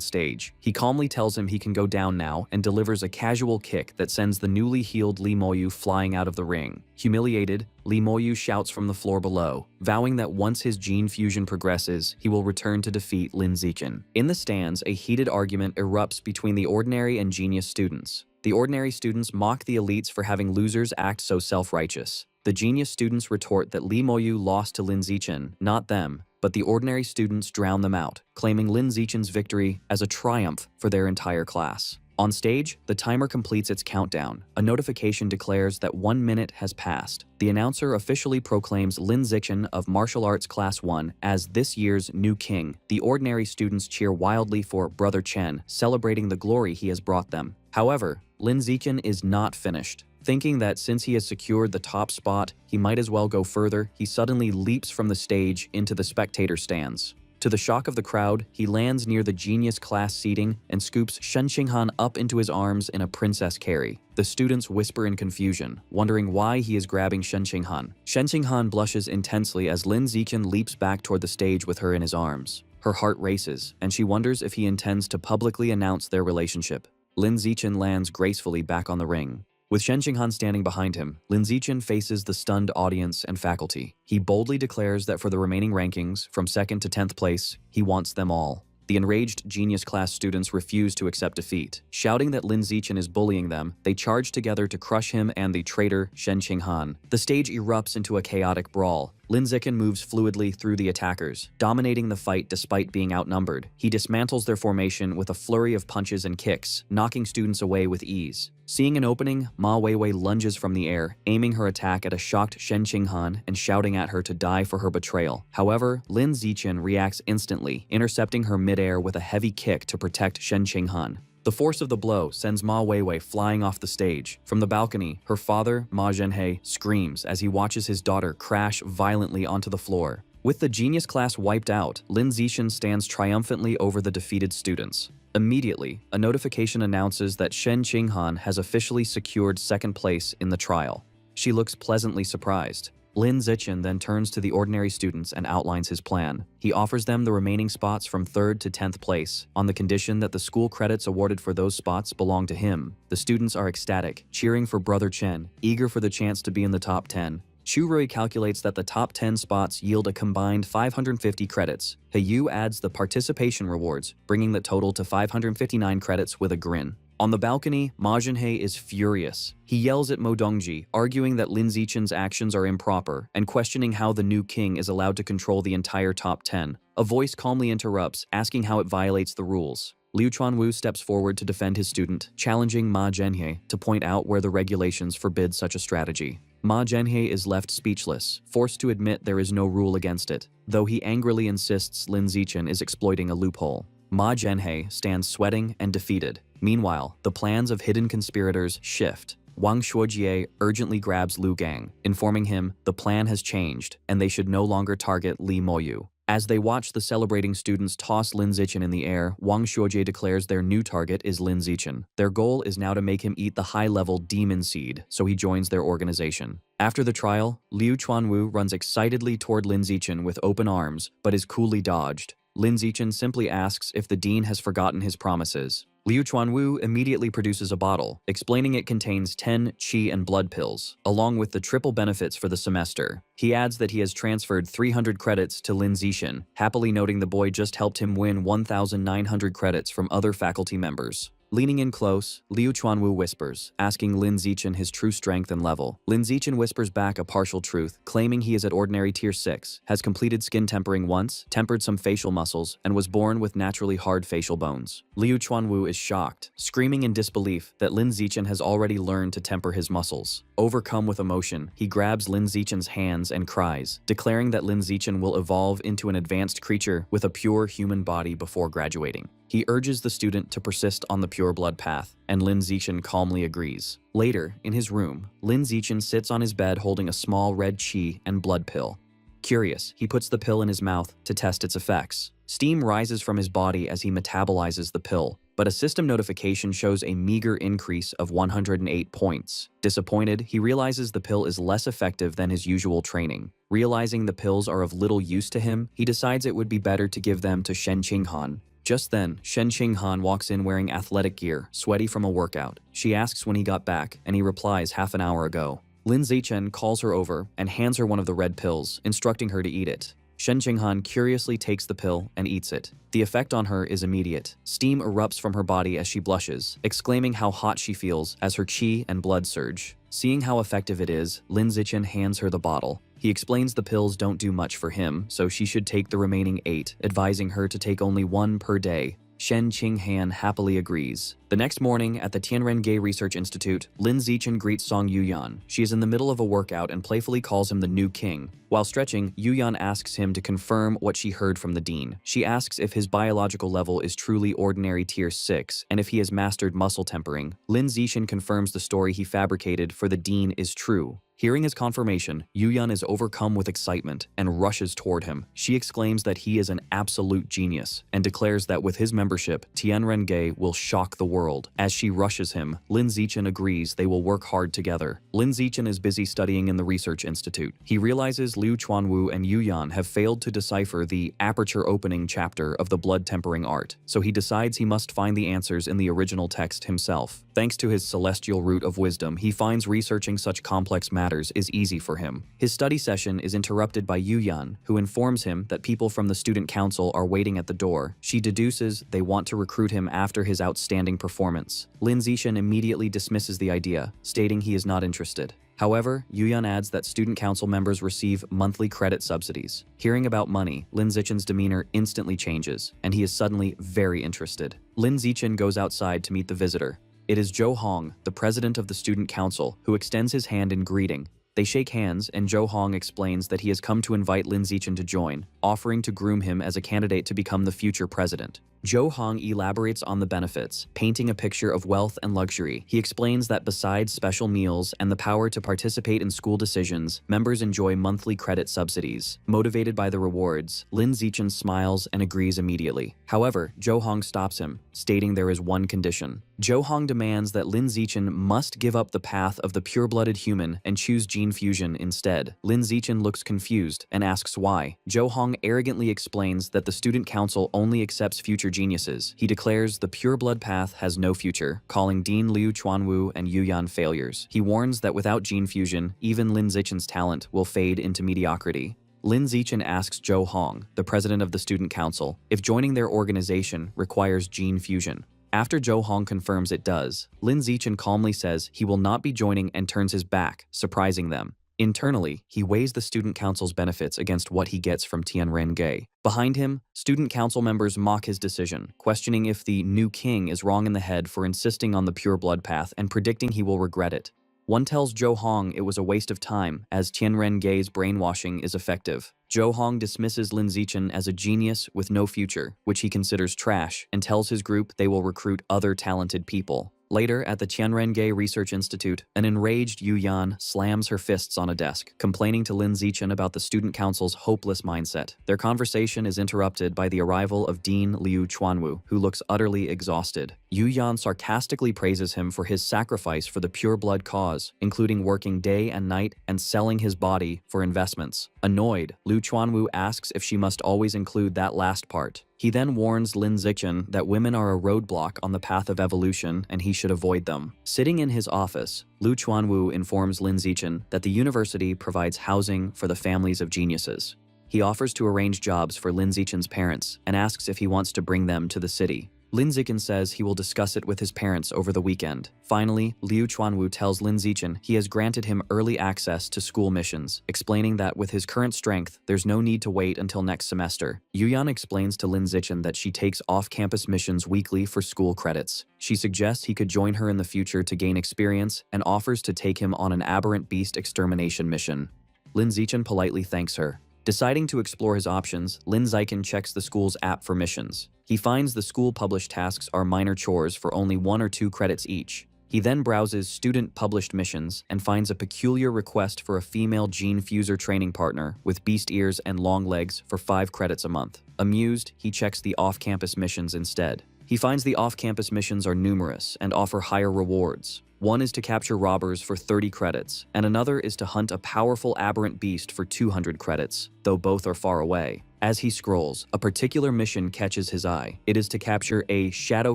stage. He calmly tells him he can go down now and delivers a casual kick that sends the newly healed Li Moyu flying out of the ring. Humiliated, Li Moyu shouts from the floor below, vowing that once his gene fusion progresses, he will return to defeat Lin Zichen. In the stands, a heated argument erupts between the ordinary and genius students. The ordinary students mock the elites for having losers act so self-righteous. The genius students retort that Li Moyu lost to Lin Zichen, not them, but the ordinary students drown them out, claiming Lin Zichen's victory as a triumph for their entire class. On stage, the timer completes its countdown. A notification declares that 1 minute has passed. The announcer officially proclaims Lin Zichen of Martial Arts Class 1 as this year's new king. The ordinary students cheer wildly for Brother Chen, celebrating the glory he has brought them. However, Lin Zichen is not finished. Thinking that since he has secured the top spot, he might as well go further, he suddenly leaps from the stage into the spectator stands. To the shock of the crowd, he lands near the genius class seating and scoops Shen Qinghan up into his arms in a princess carry. The students whisper in confusion, wondering why he is grabbing Shen Qinghan. Shen Qinghan blushes intensely as Lin Zichen leaps back toward the stage with her in his arms. Her heart races, and she wonders if he intends to publicly announce their relationship. Lin Zichen lands gracefully back on the ring. With Shen Qinghan standing behind him, Lin Zichen faces the stunned audience and faculty. He boldly declares that for the remaining rankings, from 2nd to 10th place, he wants them all. The enraged genius class students refuse to accept defeat. Shouting that Lin Zichen is bullying them, they charge together to crush him and the traitor Shen Qinghan. The stage erupts into a chaotic brawl. Lin Zichen moves fluidly through the attackers, dominating the fight despite being outnumbered. He dismantles their formation with a flurry of punches and kicks, knocking students away with ease. Seeing an opening, Ma Weiwei lunges from the air, aiming her attack at a shocked Shen Qinghan and shouting at her to die for her betrayal. However, Lin Zichen reacts instantly, intercepting her midair with a heavy kick to protect Shen Qinghan. The force of the blow sends Ma Weiwei flying off the stage. From the balcony, her father, Ma Zhenhe, screams as he watches his daughter crash violently onto the floor. With the genius class wiped out, Lin Zichen stands triumphantly over the defeated students. Immediately, a notification announces that Shen Qinghan has officially secured 2nd place in the trial. She looks pleasantly surprised. Lin Zichen then turns to the ordinary students and outlines his plan. He offers them the remaining spots from 3rd to 10th place, on the condition that the school credits awarded for those spots belong to him. The students are ecstatic, cheering for Brother Chen, eager for the chance to be in the top 10. Chu Rui calculates that the top 10 spots yield a combined 550 credits. He Yu adds the participation rewards, bringing the total to 559 credits with a grin. On the balcony, Ma Jinhye is furious. He yells at Mo Dongji, arguing that Lin Zichen's actions are improper and questioning how the new king is allowed to control the entire top 10. A voice calmly interrupts, asking how it violates the rules. Liu Chuanwu steps forward to defend his student, challenging Ma Jinhye to point out where the regulations forbid such a strategy. Ma Jinhye is left speechless, forced to admit there is no rule against it, though he angrily insists Lin Zichen is exploiting a loophole. Ma Jinhye stands sweating and defeated. Meanwhile, the plans of hidden conspirators shift. Wang Shuojie urgently grabs Lu Gang, informing him the plan has changed and they should no longer target Li Moyu. As they watch the celebrating students toss Lin Zichen in the air, Wang Shuojie declares their new target is Lin Zichen. Their goal is now to make him eat the high-level demon seed, so he joins their organization. After the trial, Liu Chuanwu runs excitedly toward Lin Zichen with open arms, but is coolly dodged. Lin Zichen simply asks if the dean has forgotten his promises. Liu Chuanwu immediately produces a bottle, explaining it contains 10 qi and blood pills, along with the triple benefits for the semester. He adds that he has transferred 300 credits to Lin Zichen, happily noting the boy just helped him win 1,900 credits from other faculty members. Leaning in close, Liu Chuanwu whispers, asking Lin Zichen his true strength and level. Lin Zichen whispers back a partial truth, claiming he is at ordinary tier 6, has completed skin tempering once, tempered some facial muscles, and was born with naturally hard facial bones. Liu Chuanwu is shocked, screaming in disbelief that Lin Zichen has already learned to temper his muscles. Overcome with emotion, he grabs Lin Zichen's hands and cries, declaring that Lin Zichen will evolve into an advanced creature with a pure human body before graduating. He urges the student to persist on the pure blood path, and Lin Zichen calmly agrees. Later, in his room, Lin Zichen sits on his bed holding a small red qi and blood pill. Curious, he puts the pill in his mouth to test its effects. Steam rises from his body as he metabolizes the pill, but a system notification shows a meager increase of 108 points. Disappointed, he realizes the pill is less effective than his usual training. Realizing the pills are of little use to him, he decides it would be better to give them to Shen Qinghan. Just then, Shen Qinghan walks in wearing athletic gear, sweaty from a workout. She asks when he got back, and he replies half an hour ago. Lin Zichen calls her over and hands her one of the red pills, instructing her to eat it. Shen Qinghan curiously takes the pill and eats it. The effect on her is immediate. Steam erupts from her body as she blushes, exclaiming how hot she feels as her qi and blood surge. Seeing how effective it is, Lin Zichen hands her the bottle. He explains the pills don't do much for him, so she should take the remaining 8, advising her to take only 1 per day. Shen Qinghan happily agrees. The next morning, at the Tianrenge Research Institute, Lin Zichen greets Song Yuyan. She is in the middle of a workout and playfully calls him the new king. While stretching, Yuyan asks him to confirm what she heard from the dean. She asks if his biological level is truly ordinary tier 6, and if he has mastered muscle tempering. Lin Zichen confirms the story he fabricated for the dean is true. Hearing his confirmation, Yuyan is overcome with excitement and rushes toward him. She exclaims that he is an absolute genius and declares that with his membership, Tianrenge will shock the world. As she rushes him, Lin Zichen agrees they will work hard together. Lin Zichen is busy studying in the Research Institute. He realizes Liu Chuanwu and Yuyan have failed to decipher the aperture opening chapter of the blood tempering art, so he decides he must find the answers in the original text himself. Thanks to his celestial root of wisdom, he finds researching such complex matters is easy for him. His study session is interrupted by Yuyan, who informs him that people from the student council are waiting at the door. She deduces they want to recruit him after his outstanding performance. Lin Zichen immediately dismisses the idea, stating he is not interested. However, Yuyan adds that student council members receive monthly credit subsidies. Hearing about money, Lin Zichen's demeanor instantly changes, and he is suddenly very interested. Lin Zichen goes outside to meet the visitor. It is Zhou Hong, the president of the student council, who extends his hand in greeting. They shake hands, and Zhou Hong explains that he has come to invite Lin Zichen to join, offering to groom him as a candidate to become the future president. Zhou Hong elaborates on the benefits, painting a picture of wealth and luxury. He explains that besides special meals and the power to participate in school decisions, members enjoy monthly credit subsidies. Motivated by the rewards, Lin Zichen smiles and agrees immediately. However, Zhou Hong stops him, stating there is one condition. Zhou Hong demands that Lin Zichen must give up the path of the pure-blooded human and choose gene fusion instead. Lin Zichen looks confused and asks why. Zhou Hong arrogantly explains that the student council only accepts future geniuses. He declares the pure blood path has no future, calling Dean Liu Chuanwu and Yuyan failures. He warns that without gene fusion, even Lin Zichen's talent will fade into mediocrity. Lin Zichen asks Zhou Hong, the president of the student council, if joining their organization requires gene fusion. After Jo Hong confirms it does, Lin Zichen calmly says he will not be joining and turns his back, surprising them. Internally, he weighs the student council's benefits against what he gets from Tianren-ge. Behind him, student council members mock his decision, questioning if the new king is wrong in the head for insisting on the pure blood path and predicting he will regret it. One tells Jo Hong it was a waste of time, as Tianren-ge's brainwashing is effective. Jo Hong dismisses Lin Zichen as a genius with no future, which he considers trash, and tells his group they will recruit other talented people. Later, at the Tianren-ge Research Institute, an enraged Yu Yan slams her fists on a desk, complaining to Lin Zichen about the student council's hopeless mindset. Their conversation is interrupted by the arrival of Dean Liu Chuanwu, who looks utterly exhausted. Yu Yan sarcastically praises him for his sacrifice for the pure blood cause, including working day and night and selling his body for investments. Annoyed, Liu Chuanwu asks if she must always include that last part. He then warns Lin Zichen that women are a roadblock on the path of evolution and he should avoid them. Sitting in his office, Liu Chuanwu informs Lin Zichen that the university provides housing for the families of geniuses. He offers to arrange jobs for Lin Zichen's parents and asks if he wants to bring them to the city. Lin Zichen says he will discuss it with his parents over the weekend. Finally, Liu Chuanwu tells Lin Zichen he has granted him early access to school missions, explaining that with his current strength, there's no need to wait until next semester. Yu Yan explains to Lin Zichen that she takes off-campus missions weekly for school credits. She suggests he could join her in the future to gain experience and offers to take him on an aberrant beast extermination mission. Lin Zichen politely thanks her. Deciding to explore his options, Lin Zichen checks the school's app for missions. He finds the school-published tasks are minor chores for only 1 or 2 credits each. He then browses student-published missions and finds a peculiar request for a female gene fuser training partner with beast ears and long legs for 5 credits a month. Amused, he checks the off-campus missions instead. He finds the off-campus missions are numerous and offer higher rewards. One is to capture robbers for 30 credits, and another is to hunt a powerful aberrant beast for 200 credits, though both are far away. As he scrolls, a particular mission catches his eye. It is to capture a Shadow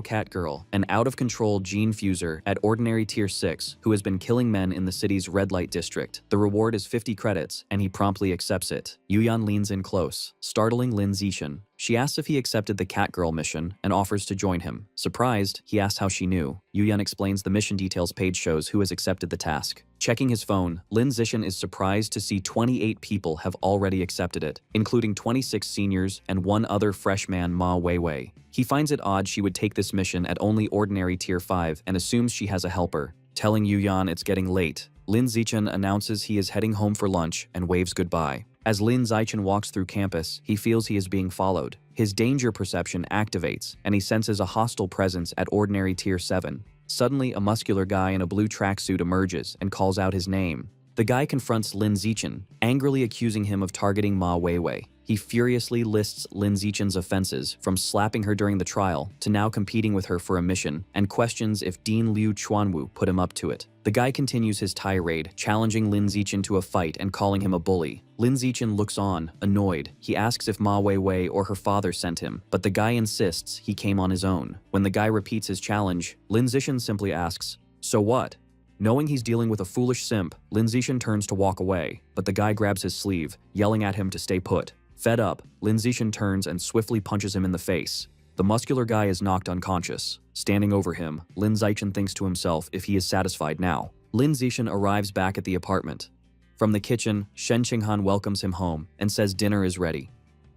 Cat Girl, an out-of-control gene fuser at ordinary tier 6 who has been killing men in the city's red light district. The reward is 50 credits, and he promptly accepts it. Yu Yan leans in close, startling Lin Zichen. She asks if he accepted the Cat Girl mission and offers to join him. Surprised, he asks how she knew. Yu Yan explains the mission details page shows who has accepted the task. Checking his phone, Lin Zichen is surprised to see 28 people have already accepted it, including 26 seniors and 1 other freshman Ma Weiwei. He finds it odd she would take this mission at only ordinary tier 5 and assumes she has a helper. Telling Yu Yan it's getting late, Lin Zichen announces he is heading home for lunch and waves goodbye. As Lin Zichen walks through campus, he feels he is being followed. His danger perception activates, and he senses a hostile presence at ordinary tier 7. Suddenly, a muscular guy in a blue tracksuit emerges and calls out his name. The guy confronts Lin Zichen, angrily accusing him of targeting Ma Weiwei. He furiously lists Lin Zichen's offenses, from slapping her during the trial to now competing with her for a mission, and questions if Dean Liu Chuanwu put him up to it. The guy continues his tirade, challenging Lin Zichen to a fight and calling him a bully. Lin Zichen looks on, annoyed. He asks if Ma Weiwei or her father sent him, but the guy insists he came on his own. When the guy repeats his challenge, Lin Zichen simply asks, "So what?" Knowing he's dealing with a foolish simp, Lin Zichen turns to walk away, but the guy grabs his sleeve, yelling at him to stay put. Fed up, Lin Zichen turns and swiftly punches him in the face. The muscular guy is knocked unconscious. Standing over him, Lin Zichen thinks to himself if he is satisfied now. Lin Zichen arrives back at the apartment. From the kitchen, Shen Qinghan welcomes him home and says dinner is ready.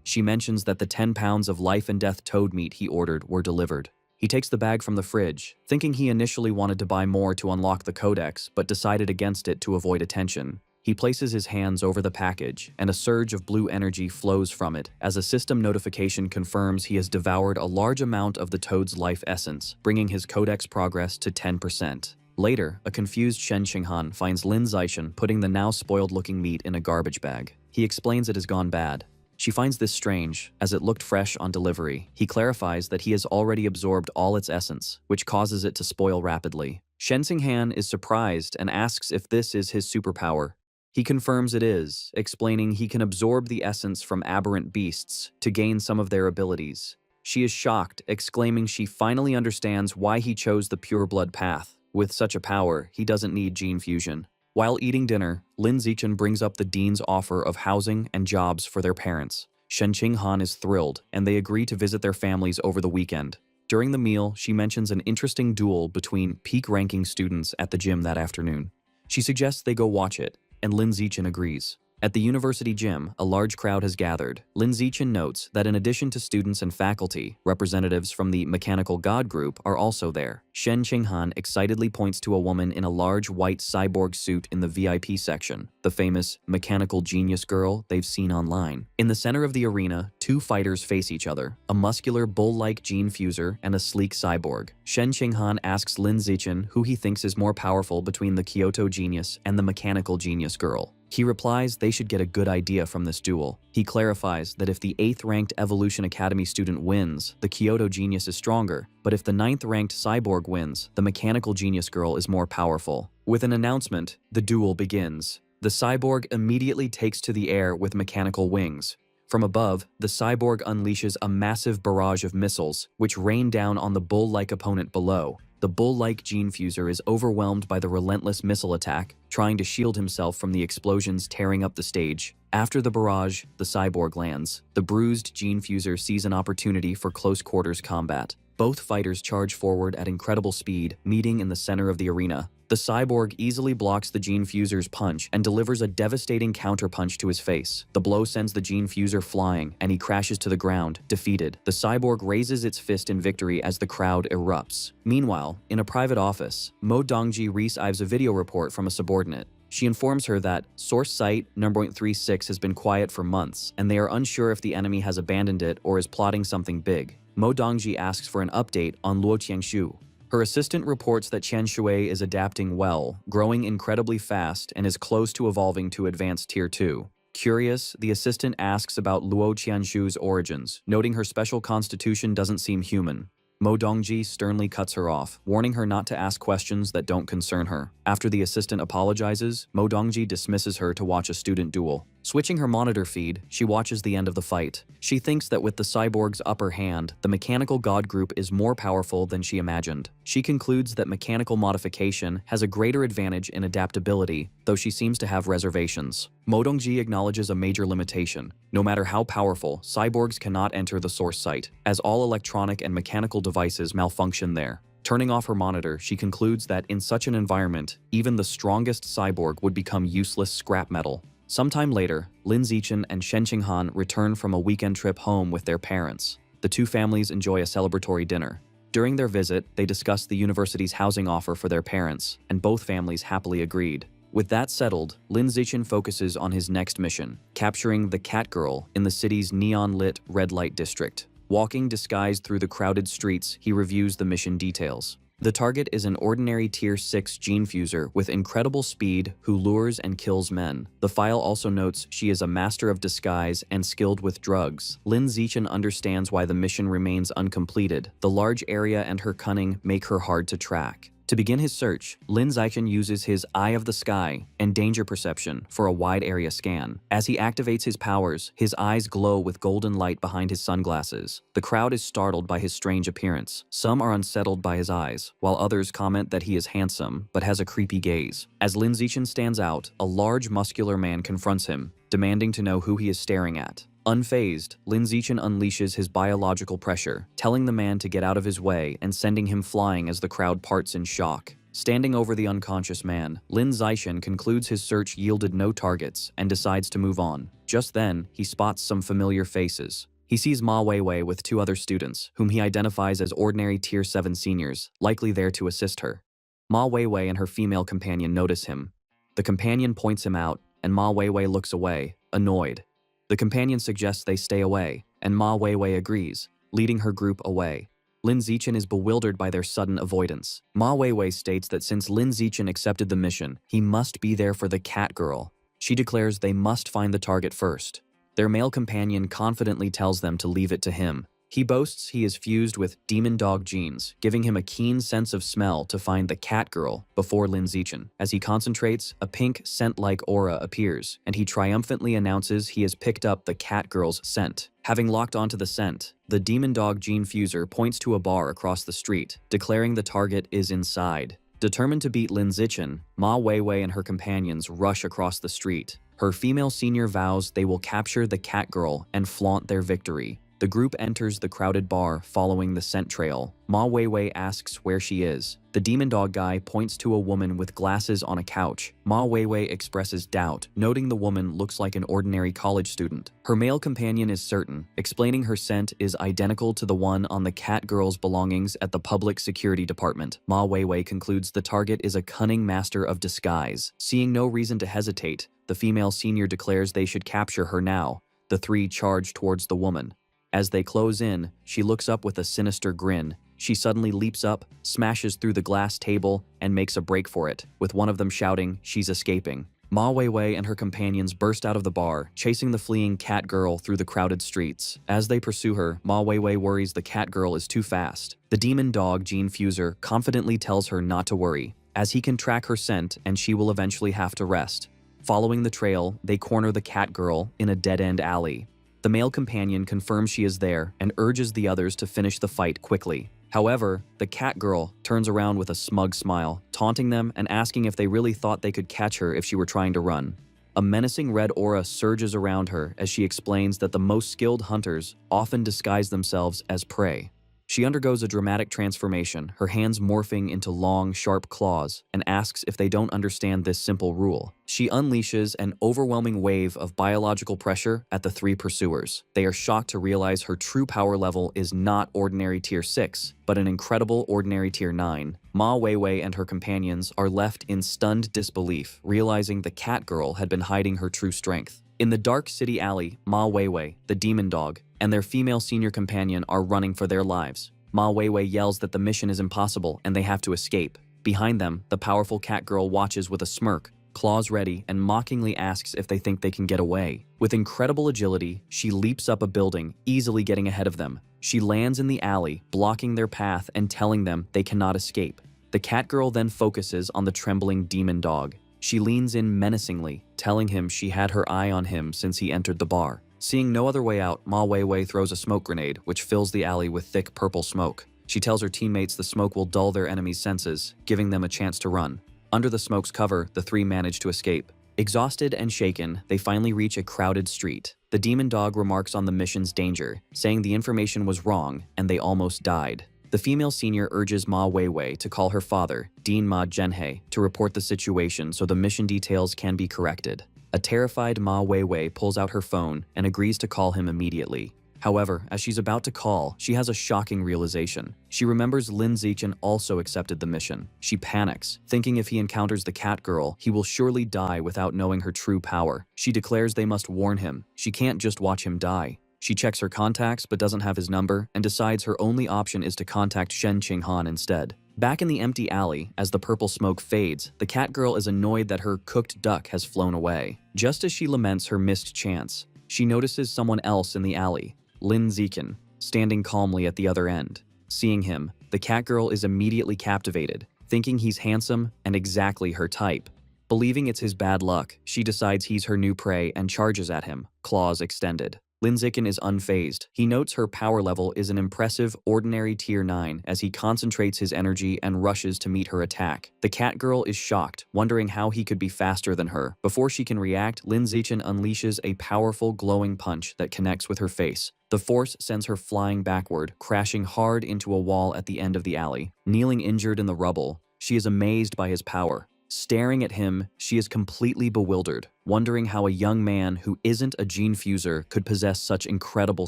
She mentions that the 10 pounds of life and death toad meat he ordered were delivered. He takes the bag from the fridge, thinking he initially wanted to buy more to unlock the codex, but decided against it to avoid attention. He places his hands over the package, and a surge of blue energy flows from it as a system notification confirms he has devoured a large amount of the toad's life essence, bringing his codex progress to 10%. Later, a confused Shen Qinghan finds Lin Zichen putting the now spoiled-looking meat in a garbage bag. He explains it has gone bad. She finds this strange, as it looked fresh on delivery. He clarifies that he has already absorbed all its essence, which causes it to spoil rapidly. Shen Qinghan is surprised and asks if this is his superpower. He confirms it is, explaining he can absorb the essence from aberrant beasts to gain some of their abilities. She is shocked, exclaiming she finally understands why he chose the pure blood path. With such a power, he doesn't need gene fusion. While eating dinner, Lin Zichen brings up the dean's offer of housing and jobs for their parents. Shen Qinghan is thrilled, and they agree to visit their families over the weekend. During the meal, she mentions an interesting duel between peak-ranking students at the gym that afternoon. She suggests they go watch it, and Lin Zichen agrees. At the university gym, a large crowd has gathered. Lin Zichen notes that in addition to students and faculty, representatives from the Mechanical God group are also there. Shen Qinghan excitedly points to a woman in a large white cyborg suit in the VIP section, the famous mechanical genius girl they've seen online. In the center of the arena, two fighters face each other, a muscular bull-like gene fuser and a sleek cyborg. Shen Qinghan asks Lin Zichen who he thinks is more powerful between the Kyoto genius and the mechanical genius girl. He replies they should get a good idea from this duel. He clarifies that if the 8th-ranked Evolution Academy student wins, the Kyoto genius is stronger, but if the 9th-ranked cyborg wins, the mechanical genius girl is more powerful. With an announcement, the duel begins. The cyborg immediately takes to the air with mechanical wings. From above, the cyborg unleashes a massive barrage of missiles, which rain down on the bull-like opponent below. The bull-like gene fuser is overwhelmed by the relentless missile attack, trying to shield himself from the explosions tearing up the stage. After the barrage, the cyborg lands. The bruised gene fuser sees an opportunity for close-quarters combat. Both fighters charge forward at incredible speed, meeting in the center of the arena. The cyborg easily blocks the gene fuser's punch and delivers a devastating counterpunch to his face. The blow sends the gene fuser flying, and he crashes to the ground, defeated. The cyborg raises its fist in victory as the crowd erupts. Meanwhile, in a private office, Mo Dongji receives a video report from a subordinate. She informs her that source site number 36 has been quiet for months, and they are unsure if the enemy has abandoned it or is plotting something big. Mo Dongji asks for an update on Luo Qiangshu. Her assistant reports that Qian Shui is adapting well, growing incredibly fast, and is close to evolving to advanced Tier 2. Curious, the assistant asks about Luo Qianshu's origins, noting her special constitution doesn't seem human. Mo Dongji sternly cuts her off, warning her not to ask questions that don't concern her. After the assistant apologizes, Mo Dongji dismisses her to watch a student duel. Switching her monitor feed, she watches the end of the fight. She thinks that with the cyborg's upper hand, the Mechanical God group is more powerful than she imagined. She concludes that mechanical modification has a greater advantage in adaptability, though she seems to have reservations. Mo Dongji acknowledges a major limitation. No matter how powerful, cyborgs cannot enter the source site, as all electronic and mechanical devices malfunction there. Turning off her monitor, she concludes that in such an environment, even the strongest cyborg would become useless scrap metal. Sometime later, Lin Zichen and Shen Qinghan return from a weekend trip home with their parents. The two families enjoy a celebratory dinner. During their visit, they discuss the university's housing offer for their parents, and both families happily agreed. With that settled, Lin Zichen focuses on his next mission, capturing the Cat Girl in the city's neon-lit red light district. Walking disguised through the crowded streets, he reviews the mission details. The target is an ordinary Tier 6 gene fuser with incredible speed who lures and kills men. The file also notes she is a master of disguise and skilled with drugs. Lin Zichen understands why the mission remains uncompleted. The large area and her cunning make her hard to track. To begin his search, Lin Zichen uses his Eye of the Sky and Danger Perception for a wide area scan. As he activates his powers, his eyes glow with golden light behind his sunglasses. The crowd is startled by his strange appearance. Some are unsettled by his eyes, while others comment that he is handsome, but has a creepy gaze. As Lin Zichen stands out, a large muscular man confronts him, demanding to know who he is staring at. Unfazed, Lin Zichen unleashes his biological pressure, telling the man to get out of his way and sending him flying as the crowd parts in shock. Standing over the unconscious man, Lin Zichen concludes his search yielded no targets and decides to move on. Just then, he spots some familiar faces. He sees Ma Weiwei with two other students, whom he identifies as ordinary Tier 7 seniors, likely there to assist her. Ma Weiwei and her female companion notice him. The companion points him out, and Ma Weiwei looks away, annoyed. The companion suggests they stay away, and Ma Weiwei agrees, leading her group away. Lin Zichen is bewildered by their sudden avoidance. Ma Weiwei states that since Lin Zichen accepted the mission, he must be there for the Cat Girl. She declares they must find the target first. Their male companion confidently tells them to leave it to him. He boasts he is fused with demon dog genes, giving him a keen sense of smell to find the Cat Girl before Lin Zichen. As he concentrates, a pink scent-like aura appears, and he triumphantly announces he has picked up the Cat Girl's scent. Having locked onto the scent, the demon dog gene fuser points to a bar across the street, declaring the target is inside. Determined to beat Lin Zichen, Ma Weiwei and her companions rush across the street. Her female senior vows they will capture the Cat Girl and flaunt their victory. The group enters the crowded bar following the scent trail. Ma Weiwei asks where she is. The demon dog guy points to a woman with glasses on a couch. Ma Weiwei expresses doubt, noting the woman looks like an ordinary college student. Her male companion is certain, explaining her scent is identical to the one on the cat girl's belongings at the public security department. Ma Weiwei concludes the target is a cunning master of disguise. Seeing no reason to hesitate, the female senior declares they should capture her now. The three charge towards the woman. As they close in, she looks up with a sinister grin. She suddenly leaps up, smashes through the glass table, and makes a break for it, with one of them shouting she's escaping. Ma Weiwei and her companions burst out of the bar, chasing the fleeing cat girl through the crowded streets. As they pursue her, Ma Weiwei worries the cat girl is too fast. The demon dog, Gene Fuser, confidently tells her not to worry, as he can track her scent and she will eventually have to rest. Following the trail, they corner the cat girl in a dead-end alley. The male companion confirms she is there and urges the others to finish the fight quickly. However, the cat girl turns around with a smug smile, taunting them and asking if they really thought they could catch her if she were trying to run. A menacing red aura surges around her as she explains that the most skilled hunters often disguise themselves as prey. She undergoes a dramatic transformation, her hands morphing into long, sharp claws, and asks if they don't understand this simple rule. She unleashes an overwhelming wave of biological pressure at the three pursuers. They are shocked to realize her true power level is not ordinary tier 6, but an incredible ordinary tier 9. Ma Weiwei and her companions are left in stunned disbelief, realizing the cat girl had been hiding her true strength. In the dark city alley, Ma Weiwei, the demon dog, and their female senior companion are running for their lives. Ma Weiwei yells that the mission is impossible and they have to escape. Behind them, the powerful cat girl watches with a smirk, claws ready, and mockingly asks if they think they can get away. With incredible agility, she leaps up a building, easily getting ahead of them. She lands in the alley, blocking their path and telling them they cannot escape. The cat girl then focuses on the trembling demon dog. She leans in menacingly, telling him she had her eye on him since he entered the bar. Seeing no other way out, Ma Weiwei throws a smoke grenade, which fills the alley with thick purple smoke. She tells her teammates the smoke will dull their enemies' senses, giving them a chance to run. Under the smoke's cover, the three manage to escape. Exhausted and shaken, they finally reach a crowded street. The demon dog remarks on the mission's danger, saying the information was wrong and they almost died. The female senior urges Ma Weiwei to call her father, Dean Ma Zhenhe, to report the situation so the mission details can be corrected. A terrified Ma Weiwei pulls out her phone and agrees to call him immediately. However, as she's about to call, she has a shocking realization. She remembers Lin Zichen also accepted the mission. She panics, thinking if he encounters the cat girl, he will surely die without knowing her true power. She declares they must warn him. She can't just watch him die. She checks her contacts but doesn't have his number and decides her only option is to contact Shen Qinghan instead. Back in the empty alley, as the purple smoke fades, the cat girl is annoyed that her cooked duck has flown away. Just as she laments her missed chance, she notices someone else in the alley, Lin Zichen, standing calmly at the other end. Seeing him, the cat girl is immediately captivated, thinking he's handsome and exactly her type. Believing it's his bad luck, she decides he's her new prey and charges at him, claws extended. Lin Zichen is unfazed. He notes her power level is an impressive ordinary tier 9 as he concentrates his energy and rushes to meet her attack. The cat girl is shocked, wondering how he could be faster than her. Before she can react, Lin Zichen unleashes a powerful glowing punch that connects with her face. The force sends her flying backward, crashing hard into a wall at the end of the alley. Kneeling injured in the rubble, she is amazed by his power. Staring at him, she is completely bewildered, wondering how a young man who isn't a gene fuser could possess such incredible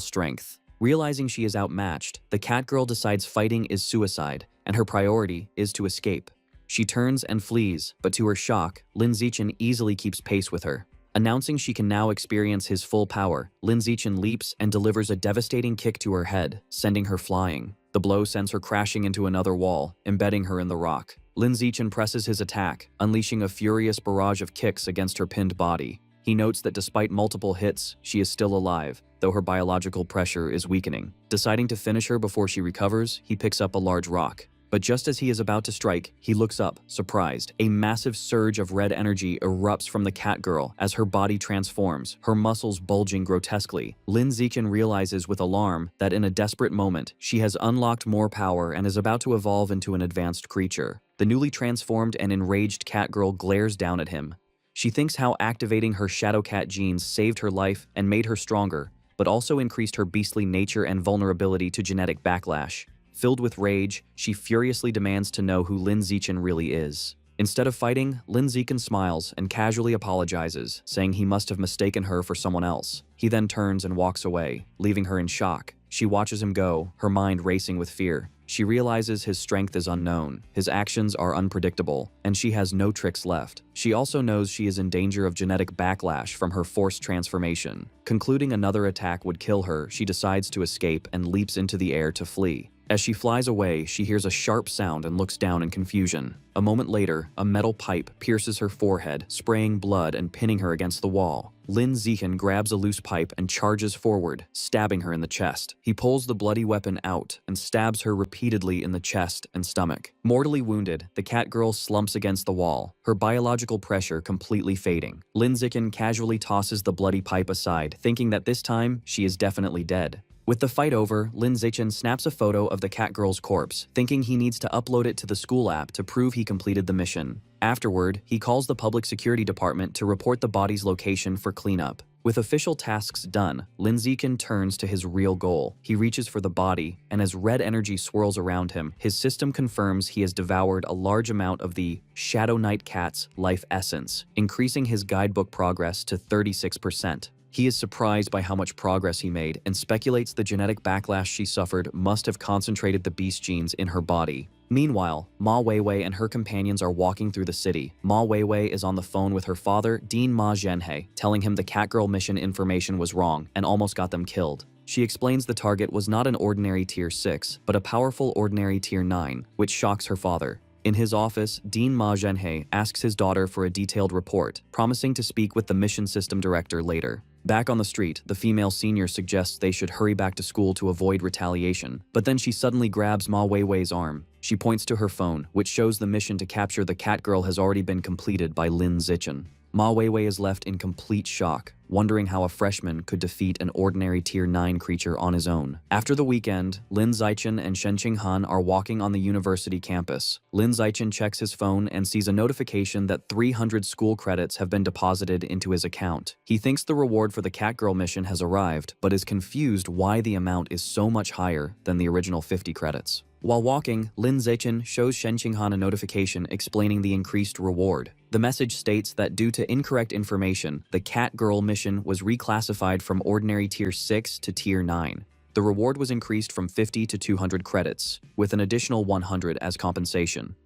strength. Realizing she is outmatched, the cat girl decides fighting is suicide, and her priority is to escape. She turns and flees, but to her shock, Lin Zichen easily keeps pace with her. Announcing she can now experience his full power, Lin Zichen leaps and delivers a devastating kick to her head, sending her flying. The blow sends her crashing into another wall, embedding her in the rock. Lin Zichen presses his attack, unleashing a furious barrage of kicks against her pinned body. He notes that despite multiple hits, she is still alive, though her biological pressure is weakening. Deciding to finish her before she recovers, he picks up a large rock. But just as he is about to strike, he looks up, surprised. A massive surge of red energy erupts from the cat girl as her body transforms, her muscles bulging grotesquely. Lin Zichen realizes with alarm that in a desperate moment, she has unlocked more power and is about to evolve into an advanced creature. The newly transformed and enraged cat girl glares down at him. She thinks how activating her shadow cat genes saved her life and made her stronger, but also increased her beastly nature and vulnerability to genetic backlash. Filled with rage, she furiously demands to know who Lin Zichen really is. Instead of fighting, Lin Zichen smiles and casually apologizes, saying he must have mistaken her for someone else. He then turns and walks away, leaving her in shock. She watches him go, her mind racing with fear. She realizes his strength is unknown, his actions are unpredictable, and she has no tricks left. She also knows she is in danger of genetic backlash from her forced transformation. Concluding another attack would kill her, she decides to escape and leaps into the air to flee. As she flies away, she hears a sharp sound and looks down in confusion. A moment later, a metal pipe pierces her forehead, spraying blood and pinning her against the wall. Lin Zichen grabs a loose pipe and charges forward, stabbing her in the chest. He pulls the bloody weapon out and stabs her repeatedly in the chest and stomach. Mortally wounded, the cat girl slumps against the wall, her biological pressure completely fading. Lin Zichen casually tosses the bloody pipe aside, thinking that this time she is definitely dead. With the fight over, Lin Zichen snaps a photo of the cat girl's corpse, thinking he needs to upload it to the school app to prove he completed the mission. Afterward, he calls the public security department to report the body's location for cleanup. With official tasks done, Lin Zichen turns to his real goal. He reaches for the body, and as red energy swirls around him, his system confirms he has devoured a large amount of the Shadow Knight cat's life essence, increasing his guidebook progress to 36%. He is surprised by how much progress he made and speculates the genetic backlash she suffered must have concentrated the beast genes in her body. Meanwhile, Ma Weiwei and her companions are walking through the city. Ma Weiwei is on the phone with her father, Dean Ma Zhenhe, telling him the Catgirl mission information was wrong and almost got them killed. She explains the target was not an ordinary Tier 6, but a powerful ordinary Tier 9, which shocks her father. In his office, Dean Ma Zhenhe asks his daughter for a detailed report, promising to speak with the mission system director later. Back on the street, the female senior suggests they should hurry back to school to avoid retaliation, but then she suddenly grabs Ma Weiwei's arm. She points to her phone, which shows the mission to capture the cat girl has already been completed by Lin Zichen. Ma Weiwei is left in complete shock, wondering how a freshman could defeat an ordinary Tier 9 creature on his own. After the weekend, Lin Zichen and Shen Qinghan are walking on the university campus. Lin Zichen checks his phone and sees a notification that 300 school credits have been deposited into his account. He thinks the reward for the Catgirl mission has arrived, but is confused why the amount is so much higher than the original 50 credits. While walking, Lin Zichen shows Shen Qinghan a notification explaining the increased reward. The message states that due to incorrect information, the Cat Girl mission was reclassified from ordinary Tier 6 to Tier 9. The reward was increased from 50 to 200 credits, with an additional 100 as compensation.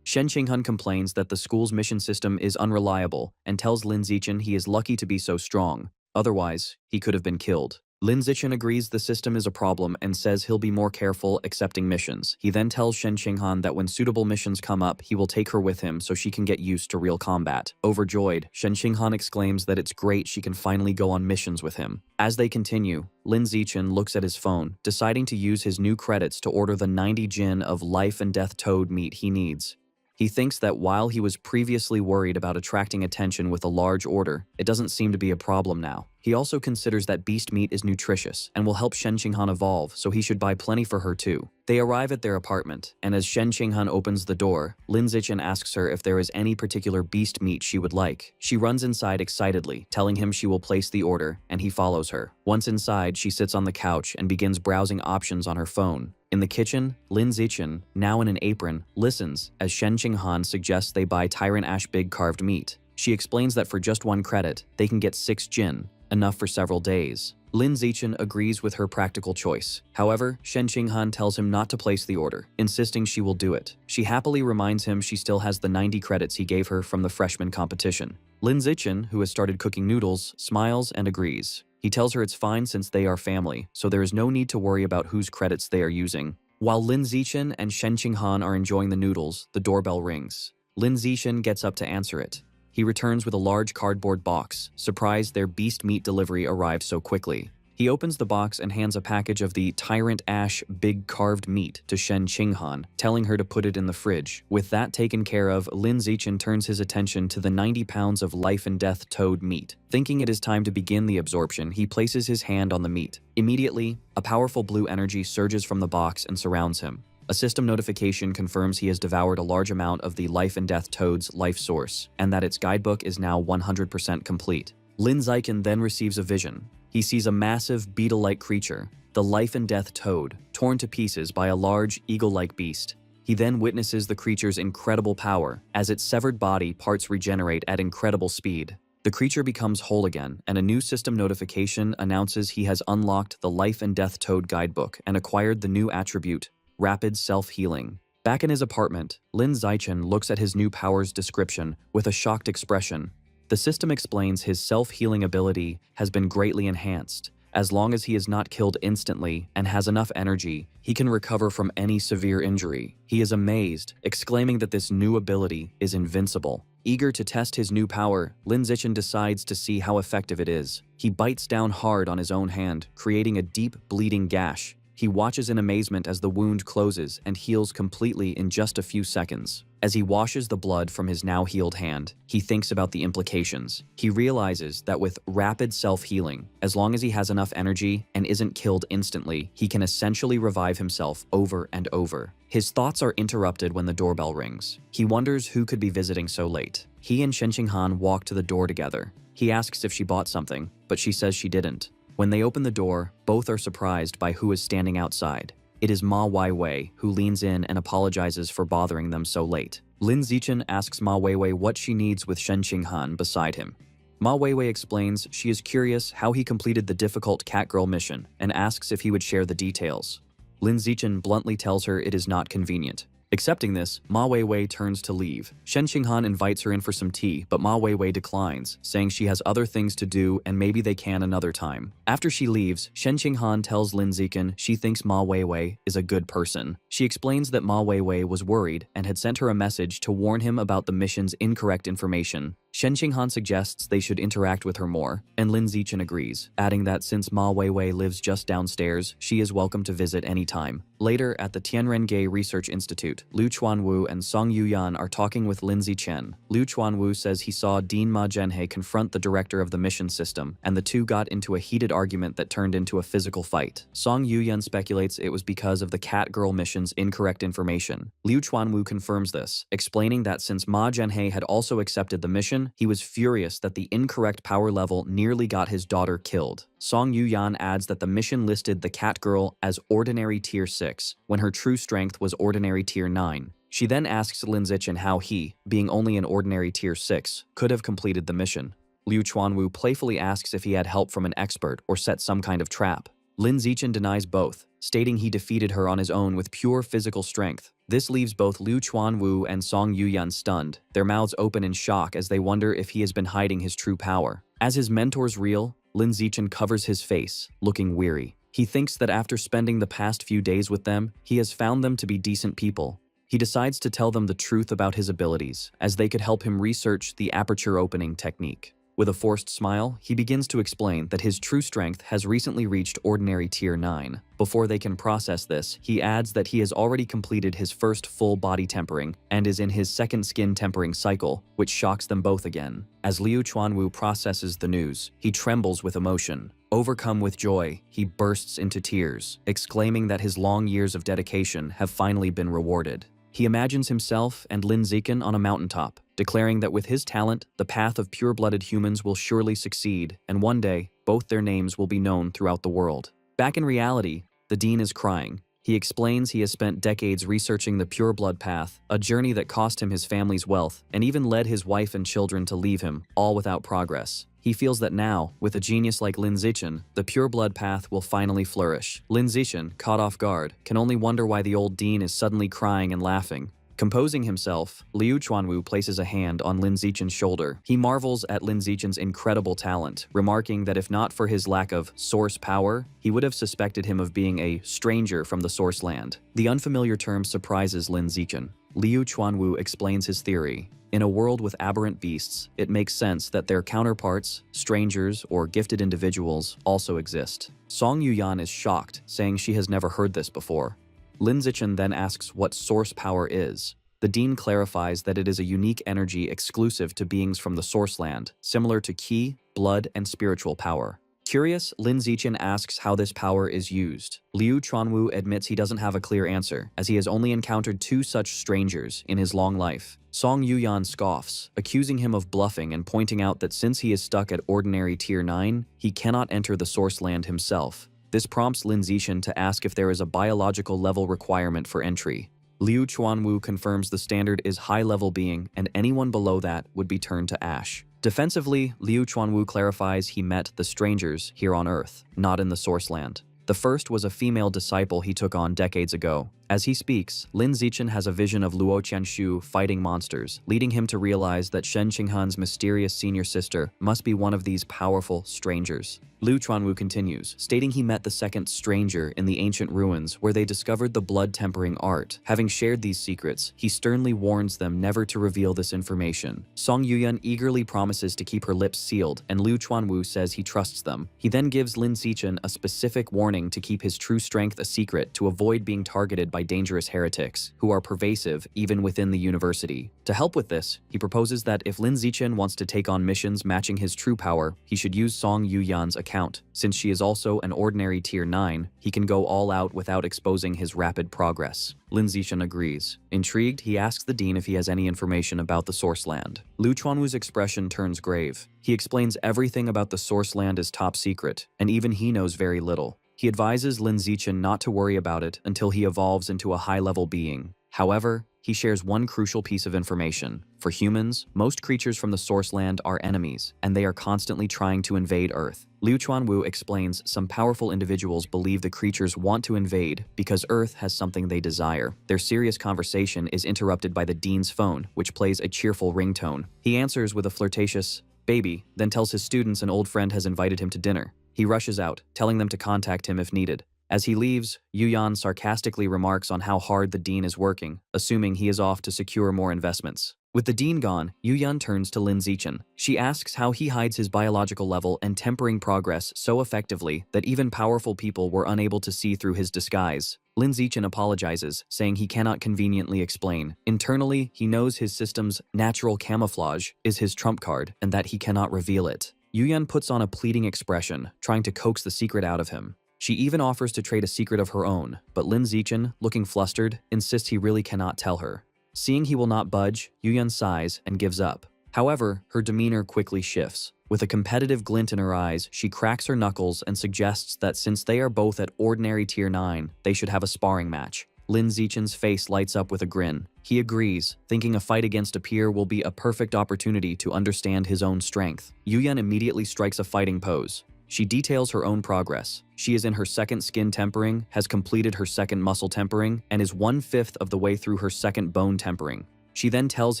Shen Qinghan complains that the school's mission system is unreliable and tells Lin Zichen he is lucky to be so strong. Otherwise, he could have been killed. Lin Zichen agrees the system is a problem and says he'll be more careful accepting missions. He then tells Shen Qinghan that when suitable missions come up, he will take her with him so she can get used to real combat. Overjoyed, Shen Qinghan exclaims that it's great she can finally go on missions with him. As they continue, Lin Zichen looks at his phone, deciding to use his new credits to order the 90 jin of life and death toad meat he needs. He thinks that while he was previously worried about attracting attention with a large order, it doesn't seem to be a problem now. He also considers that beast meat is nutritious and will help Shen Qinghan evolve, so he should buy plenty for her too. They arrive at their apartment, and as Shen Qinghan opens the door, Lin Zichen asks her if there is any particular beast meat she would like. She runs inside excitedly, telling him she will place the order, and he follows her. Once inside, she sits on the couch and begins browsing options on her phone. In the kitchen, Lin Zichen, now in an apron, listens as Shen Qinghan suggests they buy Tyrant Ash Big carved meat. She explains that for just 1 credit, they can get 6 jin, enough for several days. Lin Zichen agrees with her practical choice. However, Shen Qinghan tells him not to place the order, insisting she will do it. She happily reminds him she still has the 90 credits he gave her from the freshman competition. Lin Zichen, who has started cooking noodles, smiles and agrees. He tells her it's fine since they are family, so there is no need to worry about whose credits they are using. While Lin Zichen and Shen Qinghan are enjoying the noodles, the doorbell rings. Lin Zichen gets up to answer it. He returns with a large cardboard box, surprised their beast meat delivery arrived so quickly. He opens the box and hands a package of the Tyrant Ash Big carved meat to Shen Qinghan, telling her to put it in the fridge. With that taken care of, Lin Zichen turns his attention to the 90 pounds of life and death toad meat. Thinking it is time to begin the absorption, he places his hand on the meat. Immediately, a powerful blue energy surges from the box and surrounds him. A system notification confirms he has devoured a large amount of the life and death toad's life source, and that its guidebook is now 100% complete. Lin Zichen then receives a vision. He sees a massive beetle-like creature, the life and death toad, torn to pieces by a large eagle-like beast. He then witnesses the creature's incredible power as its severed body parts regenerate at incredible speed. The creature becomes whole again, and a new system notification announces he has unlocked the Life and Death Toad guidebook and acquired the new attribute, Rapid Self-Healing. Back in his apartment, Lin Zichen looks at his new power's description with a shocked expression. The system explains his self-healing ability has been greatly enhanced. As long as he is not killed instantly and has enough energy, he can recover from any severe injury. He is amazed, exclaiming that this new ability is invincible. Eager to test his new power, Lin Zichen decides to see how effective it is. He bites down hard on his own hand, creating a deep, bleeding gash. He watches in amazement as the wound closes and heals completely in just a few seconds. As he washes the blood from his now healed hand, he thinks about the implications. He realizes that with rapid self-healing, as long as he has enough energy and isn't killed instantly, he can essentially revive himself over and over. His thoughts are interrupted when the doorbell rings. He wonders who could be visiting so late. He and Shenqinghan walk to the door together. He asks if she bought something, but she says she didn't. When they open the door, both are surprised by who is standing outside. It is Ma Weiwei, who leans in and apologizes for bothering them so late. Lin Zichen asks Ma Weiwei what she needs with Shen Qinghan beside him. Ma Weiwei explains she is curious how he completed the difficult Catgirl mission and asks if he would share the details. Lin Zichen bluntly tells her it is not convenient. Accepting this, Ma Weiwei turns to leave. Shen Qinghan invites her in for some tea, but Ma Weiwei declines, saying she has other things to do and maybe they can another time. After she leaves, Shen Qinghan tells Lin Zichen she thinks Ma Weiwei is a good person. She explains that Ma Weiwei was worried and had sent her a message to warn him about the mission's incorrect information. Shen Qinghan suggests they should interact with her more, and Lin Zichen agrees, adding that since Ma Weiwei lives just downstairs, she is welcome to visit anytime. Later, at the Tianrengei Research Institute, Liu Chuanwu and Song Yuyan are talking with Lin Zichen. Liu Chuanwu says he saw Dean Ma Zhenhe confront the director of the mission system, and the two got into a heated argument that turned into a physical fight. Song Yuyan speculates it was because of the Catgirl mission's incorrect information. Liu Chuanwu confirms this, explaining that since Ma Zhenhe had also accepted the mission, he was furious that the incorrect power level nearly got his daughter killed. Song Yuyan adds that the mission listed the Catgirl as Ordinary Tier 6, when her true strength was Ordinary Tier 9. She then asks Lin Zichen how he, being only an Ordinary Tier 6, could have completed the mission. Liu Chuanwu playfully asks if he had help from an expert or set some kind of trap. Lin Zichen denies both, stating he defeated her on his own with pure physical strength. This leaves both Liu Chuanwu and Song Yuyan stunned, their mouths open in shock as they wonder if he has been hiding his true power. As his mentor's real, Lin Zichen covers his face, looking weary. He thinks that after spending the past few days with them, he has found them to be decent people. He decides to tell them the truth about his abilities, as they could help him research the aperture opening technique. With a forced smile, he begins to explain that his true strength has recently reached Ordinary Tier 9. Before they can process this, he adds that he has already completed his first full body tempering and is in his second skin tempering cycle, which shocks them both again. As Liu Chuanwu processes the news, he trembles with emotion. Overcome with joy, he bursts into tears, exclaiming that his long years of dedication have finally been rewarded. He imagines himself and Lin Zichen on a mountaintop, declaring that with his talent, the path of pure-blooded humans will surely succeed, and one day, both their names will be known throughout the world. Back in reality, the Dean is crying. He explains he has spent decades researching the pure blood path, a journey that cost him his family's wealth, and even led his wife and children to leave him, all without progress. He feels that now, with a genius like Lin Zichen, the pure blood path will finally flourish. Lin Zichen, caught off guard, can only wonder why the old Dean is suddenly crying and laughing. Composing himself, Liu Chuanwu places a hand on Lin Zichen's shoulder. He marvels at Lin Zichen's incredible talent, remarking that if not for his lack of source power, he would have suspected him of being a stranger from the source land. The unfamiliar term surprises Lin Zichen. Liu Chuanwu explains his theory. In a world with aberrant beasts, it makes sense that their counterparts, strangers, or gifted individuals also exist. Song Yuyan is shocked, saying she has never heard this before. Lin Zichen then asks what source power is. The Dean clarifies that it is a unique energy exclusive to beings from the source land, similar to ki, blood, and spiritual power. Curious, Lin Zichen asks how this power is used. Liu Chuanwu admits he doesn't have a clear answer, as he has only encountered 2 such strangers in his long life. Song Yuyan scoffs, accusing him of bluffing and pointing out that since he is stuck at ordinary Tier 9, he cannot enter the Source Land himself. This prompts Lin Zichen to ask if there is a biological level requirement for entry. Liu Chuanwu confirms the standard is high-level being, and anyone below that would be turned to ash. Defensively, Liu Chuanwu clarifies he met the strangers here on Earth, not in the Source Land. The first was a female disciple he took on decades ago. As he speaks, Lin Zichen has a vision of Luo Qianshu fighting monsters, leading him to realize that Shen Qinghan's mysterious senior sister must be one of these powerful strangers. Liu Chuanwu continues, stating he met the second stranger in the ancient ruins where they discovered the blood-tempering art. Having shared these secrets, he sternly warns them never to reveal this information. Song Yuyan eagerly promises to keep her lips sealed, and Liu Chuanwu says he trusts them. He then gives Lin Zichen a specific warning to keep his true strength a secret to avoid being targeted by dangerous heretics, who are pervasive even within the university. To help with this, he proposes that if Lin Zichen wants to take on missions matching his true power, he should use Song Yuyan's account. Since she is also an ordinary Tier 9, he can go all out without exposing his rapid progress. Lin Zichen agrees. Intrigued, he asks the dean if he has any information about the Source Land. Liu Chuanwu's expression turns grave. He explains everything about the Source Land is top secret, and even he knows very little. He advises Lin Zichen not to worry about it until he evolves into a high-level being. However, he shares one crucial piece of information. For humans, most creatures from the Source Land are enemies, and they are constantly trying to invade Earth. Liu Chuanwu explains some powerful individuals believe the creatures want to invade because Earth has something they desire. Their serious conversation is interrupted by the dean's phone, which plays a cheerful ringtone. He answers with a flirtatious, "baby," then tells his students an old friend has invited him to dinner. He rushes out, telling them to contact him if needed. As he leaves, Yuyan sarcastically remarks on how hard the dean is working, assuming he is off to secure more investments. With the dean gone, Yuyan turns to Lin Zichen. She asks how he hides his biological level and tempering progress so effectively that even powerful people were unable to see through his disguise. Lin Zichen apologizes, saying he cannot conveniently explain. Internally, he knows his system's natural camouflage is his trump card and that he cannot reveal it. Yuyan puts on a pleading expression, trying to coax the secret out of him. She even offers to trade a secret of her own, but Lin Zichen, looking flustered, insists he really cannot tell her. Seeing he will not budge, Yuyan sighs and gives up. However, her demeanor quickly shifts. With a competitive glint in her eyes, she cracks her knuckles and suggests that since they are both at ordinary Tier 9, they should have a sparring match. Lin Zichen's face lights up with a grin. He agrees, thinking a fight against a peer will be a perfect opportunity to understand his own strength. Yuyan immediately strikes a fighting pose. She details her own progress. She is in her second skin tempering, has completed her second muscle tempering, and is 1/5 of the way through her second bone tempering. She then tells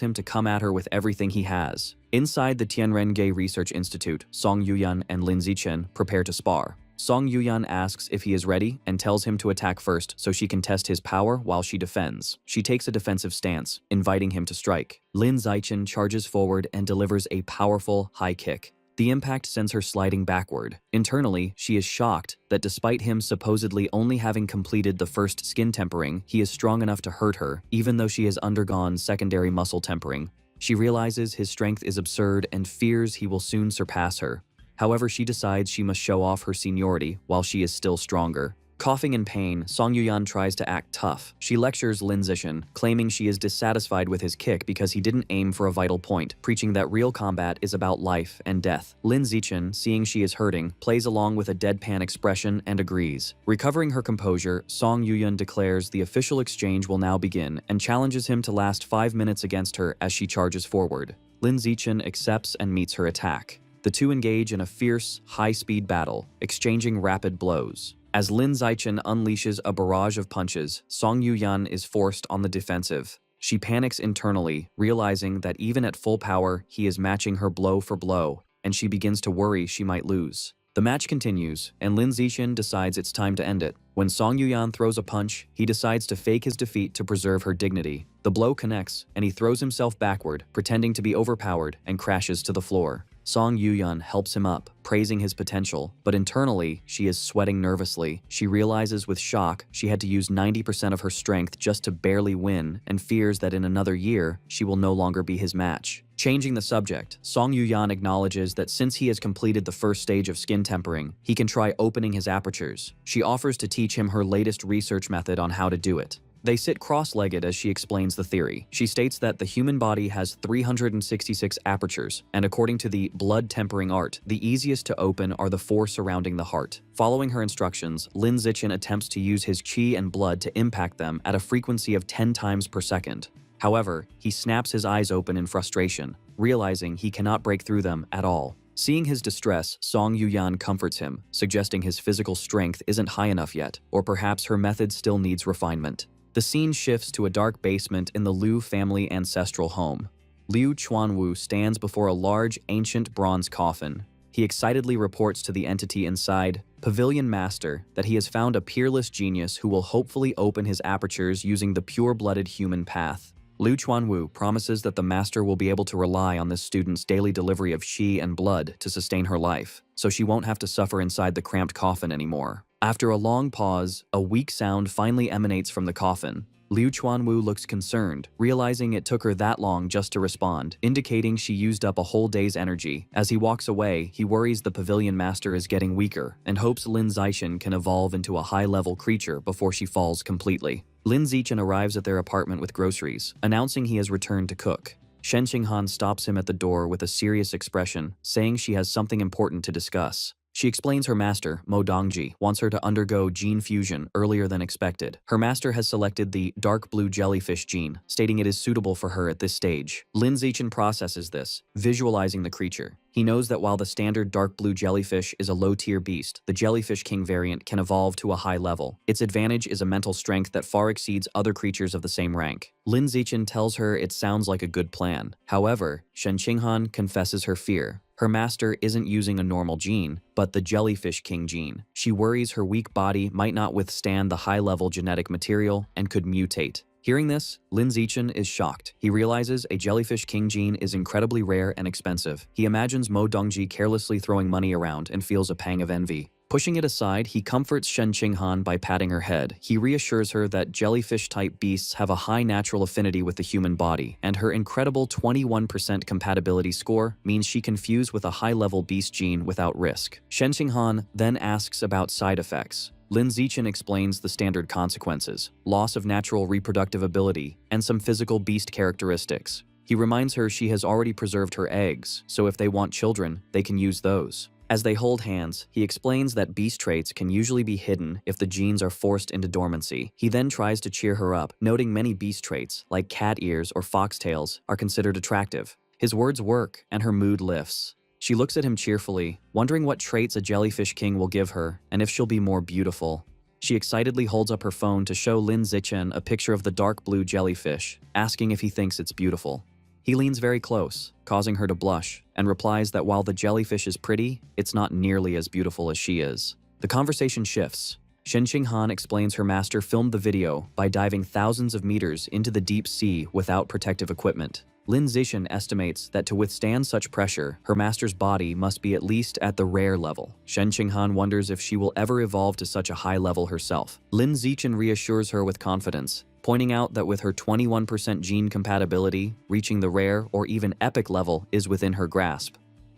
him to come at her with everything he has. Inside the Tianrengei Research Institute, Song Yuyan and Lin Zichen prepare to spar. Song Yuyan asks if he is ready and tells him to attack first so she can test his power while she defends. She takes a defensive stance, inviting him to strike. Lin Zichen charges forward and delivers a powerful high kick. The impact sends her sliding backward. Internally, she is shocked that despite him supposedly only having completed the first skin tempering, he is strong enough to hurt her, even though she has undergone secondary muscle tempering. She realizes his strength is absurd and fears he will soon surpass her. However, she decides she must show off her seniority while she is still stronger. Coughing in pain, Song Yuyan tries to act tough. She lectures Lin Zichen, claiming she is dissatisfied with his kick because he didn't aim for a vital point, preaching that real combat is about life and death. Lin Zichen, seeing she is hurting, plays along with a deadpan expression and agrees. Recovering her composure, Song Yuyan declares the official exchange will now begin and challenges him to last 5 minutes against her as she charges forward. Lin Zichen accepts and meets her attack. The two engage in a fierce, high-speed battle, exchanging rapid blows. As Lin Zichen unleashes a barrage of punches, Song Yuyan is forced on the defensive. She panics internally, realizing that even at full power, he is matching her blow for blow, and she begins to worry she might lose. The match continues, and Lin Zichen decides it's time to end it. When Song Yuyan throws a punch, he decides to fake his defeat to preserve her dignity. The blow connects, and he throws himself backward, pretending to be overpowered, and crashes to the floor. Song Yuyan helps him up, praising his potential, but internally, she is sweating nervously. She realizes with shock she had to use 90% of her strength just to barely win and fears that in another year, she will no longer be his match. Changing the subject, Song Yuyan acknowledges that since he has completed the first stage of skin tempering, he can try opening his apertures. She offers to teach him her latest research method on how to do it. They sit cross-legged as she explains the theory. She states that the human body has 366 apertures, and according to the blood tempering art, the easiest to open are the 4 surrounding the heart. Following her instructions, Lin Zichen attempts to use his qi and blood to impact them at a frequency of 10 times per second. However, he snaps his eyes open in frustration, realizing he cannot break through them at all. Seeing his distress, Song Yuyan comforts him, suggesting his physical strength isn't high enough yet, or perhaps her method still needs refinement. The scene shifts to a dark basement in the Liu family ancestral home. Liu Chuanwu stands before a large, ancient bronze coffin. He excitedly reports to the entity inside, Pavilion Master, that he has found a peerless genius who will hopefully open his apertures using the pure-blooded human path. Liu Chuanwu promises that the master will be able to rely on this student's daily delivery of qi and blood to sustain her life, so she won't have to suffer inside the cramped coffin anymore. After a long pause, a weak sound finally emanates from the coffin. Liu Chuanwu looks concerned, realizing it took her that long just to respond, indicating she used up a whole day's energy. As he walks away, he worries the Pavilion Master is getting weaker and hopes Lin Zichen can evolve into a high-level creature before she falls completely. Lin Zichen arrives at their apartment with groceries, announcing he has returned to cook. Shen Qinghan stops him at the door with a serious expression, saying she has something important to discuss. She explains her master, Mo Dongji, wants her to undergo gene fusion earlier than expected. Her master has selected the dark blue jellyfish gene, stating it is suitable for her at this stage. Lin Zichen processes this, visualizing the creature. He knows that while the standard dark blue jellyfish is a low-tier beast, the Jellyfish King variant can evolve to a high level. Its advantage is a mental strength that far exceeds other creatures of the same rank. Lin Zichen tells her it sounds like a good plan. However, Shen Qinghan confesses her fear. Her master isn't using a normal gene, but the Jellyfish King gene. She worries her weak body might not withstand the high-level genetic material and could mutate. Hearing this, Lin Zichen is shocked. He realizes a Jellyfish King gene is incredibly rare and expensive. He imagines Mo Dongji carelessly throwing money around and feels a pang of envy. Pushing it aside, he comforts Shen Qinghan by patting her head. He reassures her that jellyfish-type beasts have a high natural affinity with the human body, and her incredible 21% compatibility score means she can fuse with a high-level beast gene without risk. Shen Qinghan then asks about side effects. Lin Zichen explains the standard consequences: loss of natural reproductive ability, and some physical beast characteristics. He reminds her she has already preserved her eggs, so if they want children, they can use those. As they hold hands, he explains that beast traits can usually be hidden if the genes are forced into dormancy. He then tries to cheer her up, noting many beast traits, like cat ears or foxtails, are considered attractive. His words work, and her mood lifts. She looks at him cheerfully, wondering what traits a Jellyfish King will give her, and if she'll be more beautiful. She excitedly holds up her phone to show Lin Zichen a picture of the dark blue jellyfish, asking if he thinks it's beautiful. He leans very close, causing her to blush, and replies that while the jellyfish is pretty, it's not nearly as beautiful as she is. The conversation shifts. Shen Qinghan explains her master filmed the video by diving thousands of meters into the deep sea without protective equipment. Lin Zichen estimates that to withstand such pressure, her master's body must be at least at the rare level. Shen Qinghan wonders if she will ever evolve to such a high level herself. Lin Zichen reassures her with confidence, pointing out that with her 21% gene compatibility, reaching the rare or even epic level is within her grasp.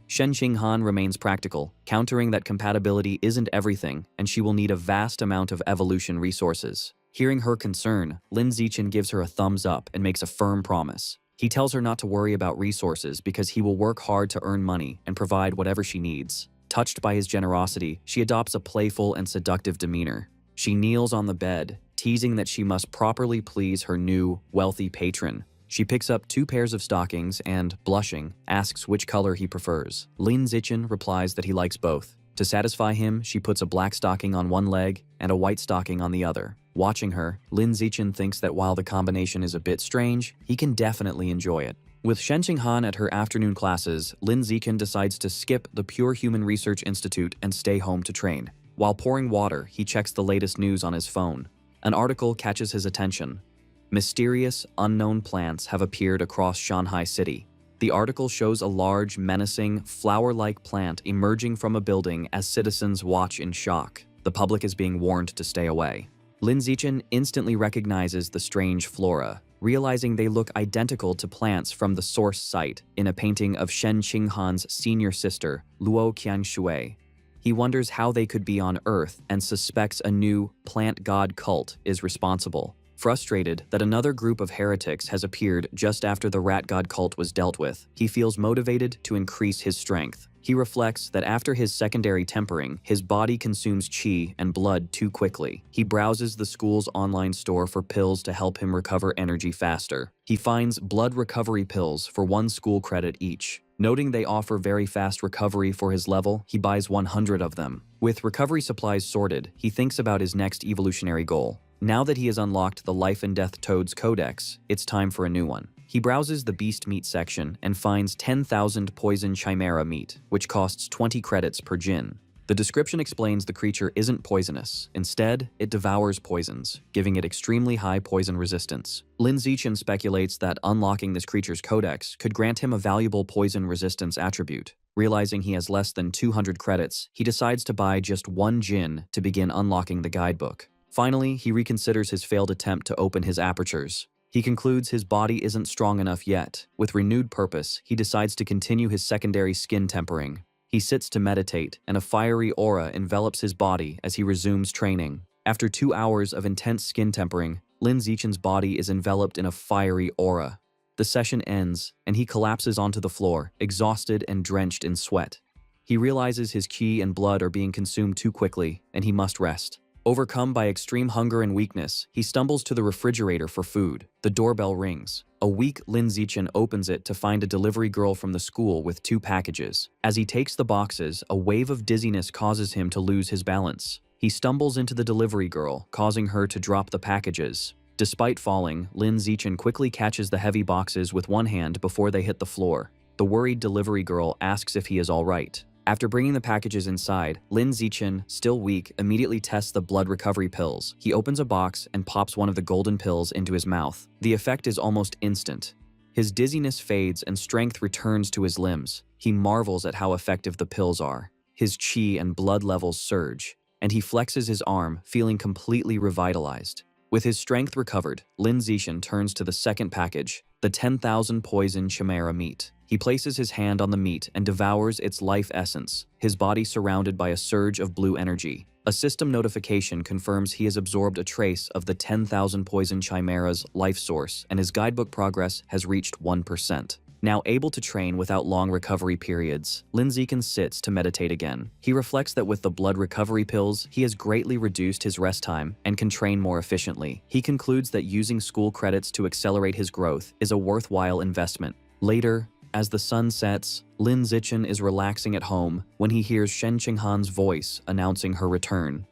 Shen Qinghan remains practical, countering that compatibility isn't everything and she will need a vast amount of evolution resources. Hearing her concern, Lin Zichen gives her a thumbs up and makes a firm promise. He tells her not to worry about resources because he will work hard to earn money and provide whatever she needs. Touched by his generosity, she adopts a playful and seductive demeanor. She kneels on the bed, teasing that she must properly please her new, wealthy patron. She picks up 2 pairs of stockings and, blushing, asks which color he prefers. Lin Zichen replies that he likes both. To satisfy him, she puts a black stocking on one leg and a white stocking on the other. Watching her, Lin Zichen thinks that while the combination is a bit strange, he can definitely enjoy it. With Shen Qinghan at her afternoon classes, Lin Zichen decides to skip the Pure Human Research Institute and stay home to train. While pouring water, he checks the latest news on his phone. An article catches his attention. Mysterious, unknown plants have appeared across Shanghai City. The article shows a large, menacing, flower-like plant emerging from a building as citizens watch in shock. The public is being warned to stay away. Lin Zichen instantly recognizes the strange flora, realizing they look identical to plants from the source site in a painting of Shen Qinghan's senior sister, Luo Qianshui. He wonders how they could be on Earth and suspects a new plant god cult is responsible. Frustrated that another group of heretics has appeared just after the rat god cult was dealt with, he feels motivated to increase his strength. He reflects that after his secondary tempering, his body consumes qi and blood too quickly. He browses the school's online store for pills to help him recover energy faster. He finds blood recovery pills for 1 school credit each. Noting they offer very fast recovery for his level, he buys 100 of them. With recovery supplies sorted, he thinks about his next evolutionary goal. Now that he has unlocked the Life and Death Toads Codex, it's time for a new one. He browses the beast meat section and finds 10,000 poison chimera meat, which costs 20 credits per jin. The description explains the creature isn't poisonous. Instead, it devours poisons, giving it extremely high poison resistance. Lin Zichen speculates that unlocking this creature's codex could grant him a valuable poison resistance attribute. Realizing he has less than 200 credits, he decides to buy just 1 jin to begin unlocking the guidebook. Finally, he reconsiders his failed attempt to open his apertures. He concludes his body isn't strong enough yet. With renewed purpose, he decides to continue his secondary skin tempering. He sits to meditate, and a fiery aura envelops his body as he resumes training. After 2 hours of intense skin tempering, Lin Zichen's body is enveloped in a fiery aura. The session ends, and he collapses onto the floor, exhausted and drenched in sweat. He realizes his qi and blood are being consumed too quickly, and he must rest. Overcome by extreme hunger and weakness, he stumbles to the refrigerator for food. The doorbell rings. A weak Lin Zichen opens it to find a delivery girl from the school with 2 packages. As he takes the boxes, a wave of dizziness causes him to lose his balance. He stumbles into the delivery girl, causing her to drop the packages. Despite falling, Lin Zichen quickly catches the heavy boxes with one hand before they hit the floor. The worried delivery girl asks if he is all right. After bringing the packages inside, Lin Zichen, still weak, immediately tests the blood recovery pills. He opens a box and pops one of the golden pills into his mouth. The effect is almost instant. His dizziness fades and strength returns to his limbs. He marvels at how effective the pills are. His qi and blood levels surge, and he flexes his arm, feeling completely revitalized. With his strength recovered, Lin Zichen turns to the second package, the 10,000 poison chimera meat. He places his hand on the meat and devours its life essence, his body surrounded by a surge of blue energy. A system notification confirms he has absorbed a trace of the 10,000 poison chimera's life source, and his guidebook progress has reached 1%. Now able to train without long recovery periods, Lin Zichen sits to meditate again. He reflects that with the blood recovery pills, he has greatly reduced his rest time and can train more efficiently. He concludes that using school credits to accelerate his growth is a worthwhile investment. Later, as the sun sets, Lin Zichen is relaxing at home when he hears Shen Qinghan's voice announcing her return.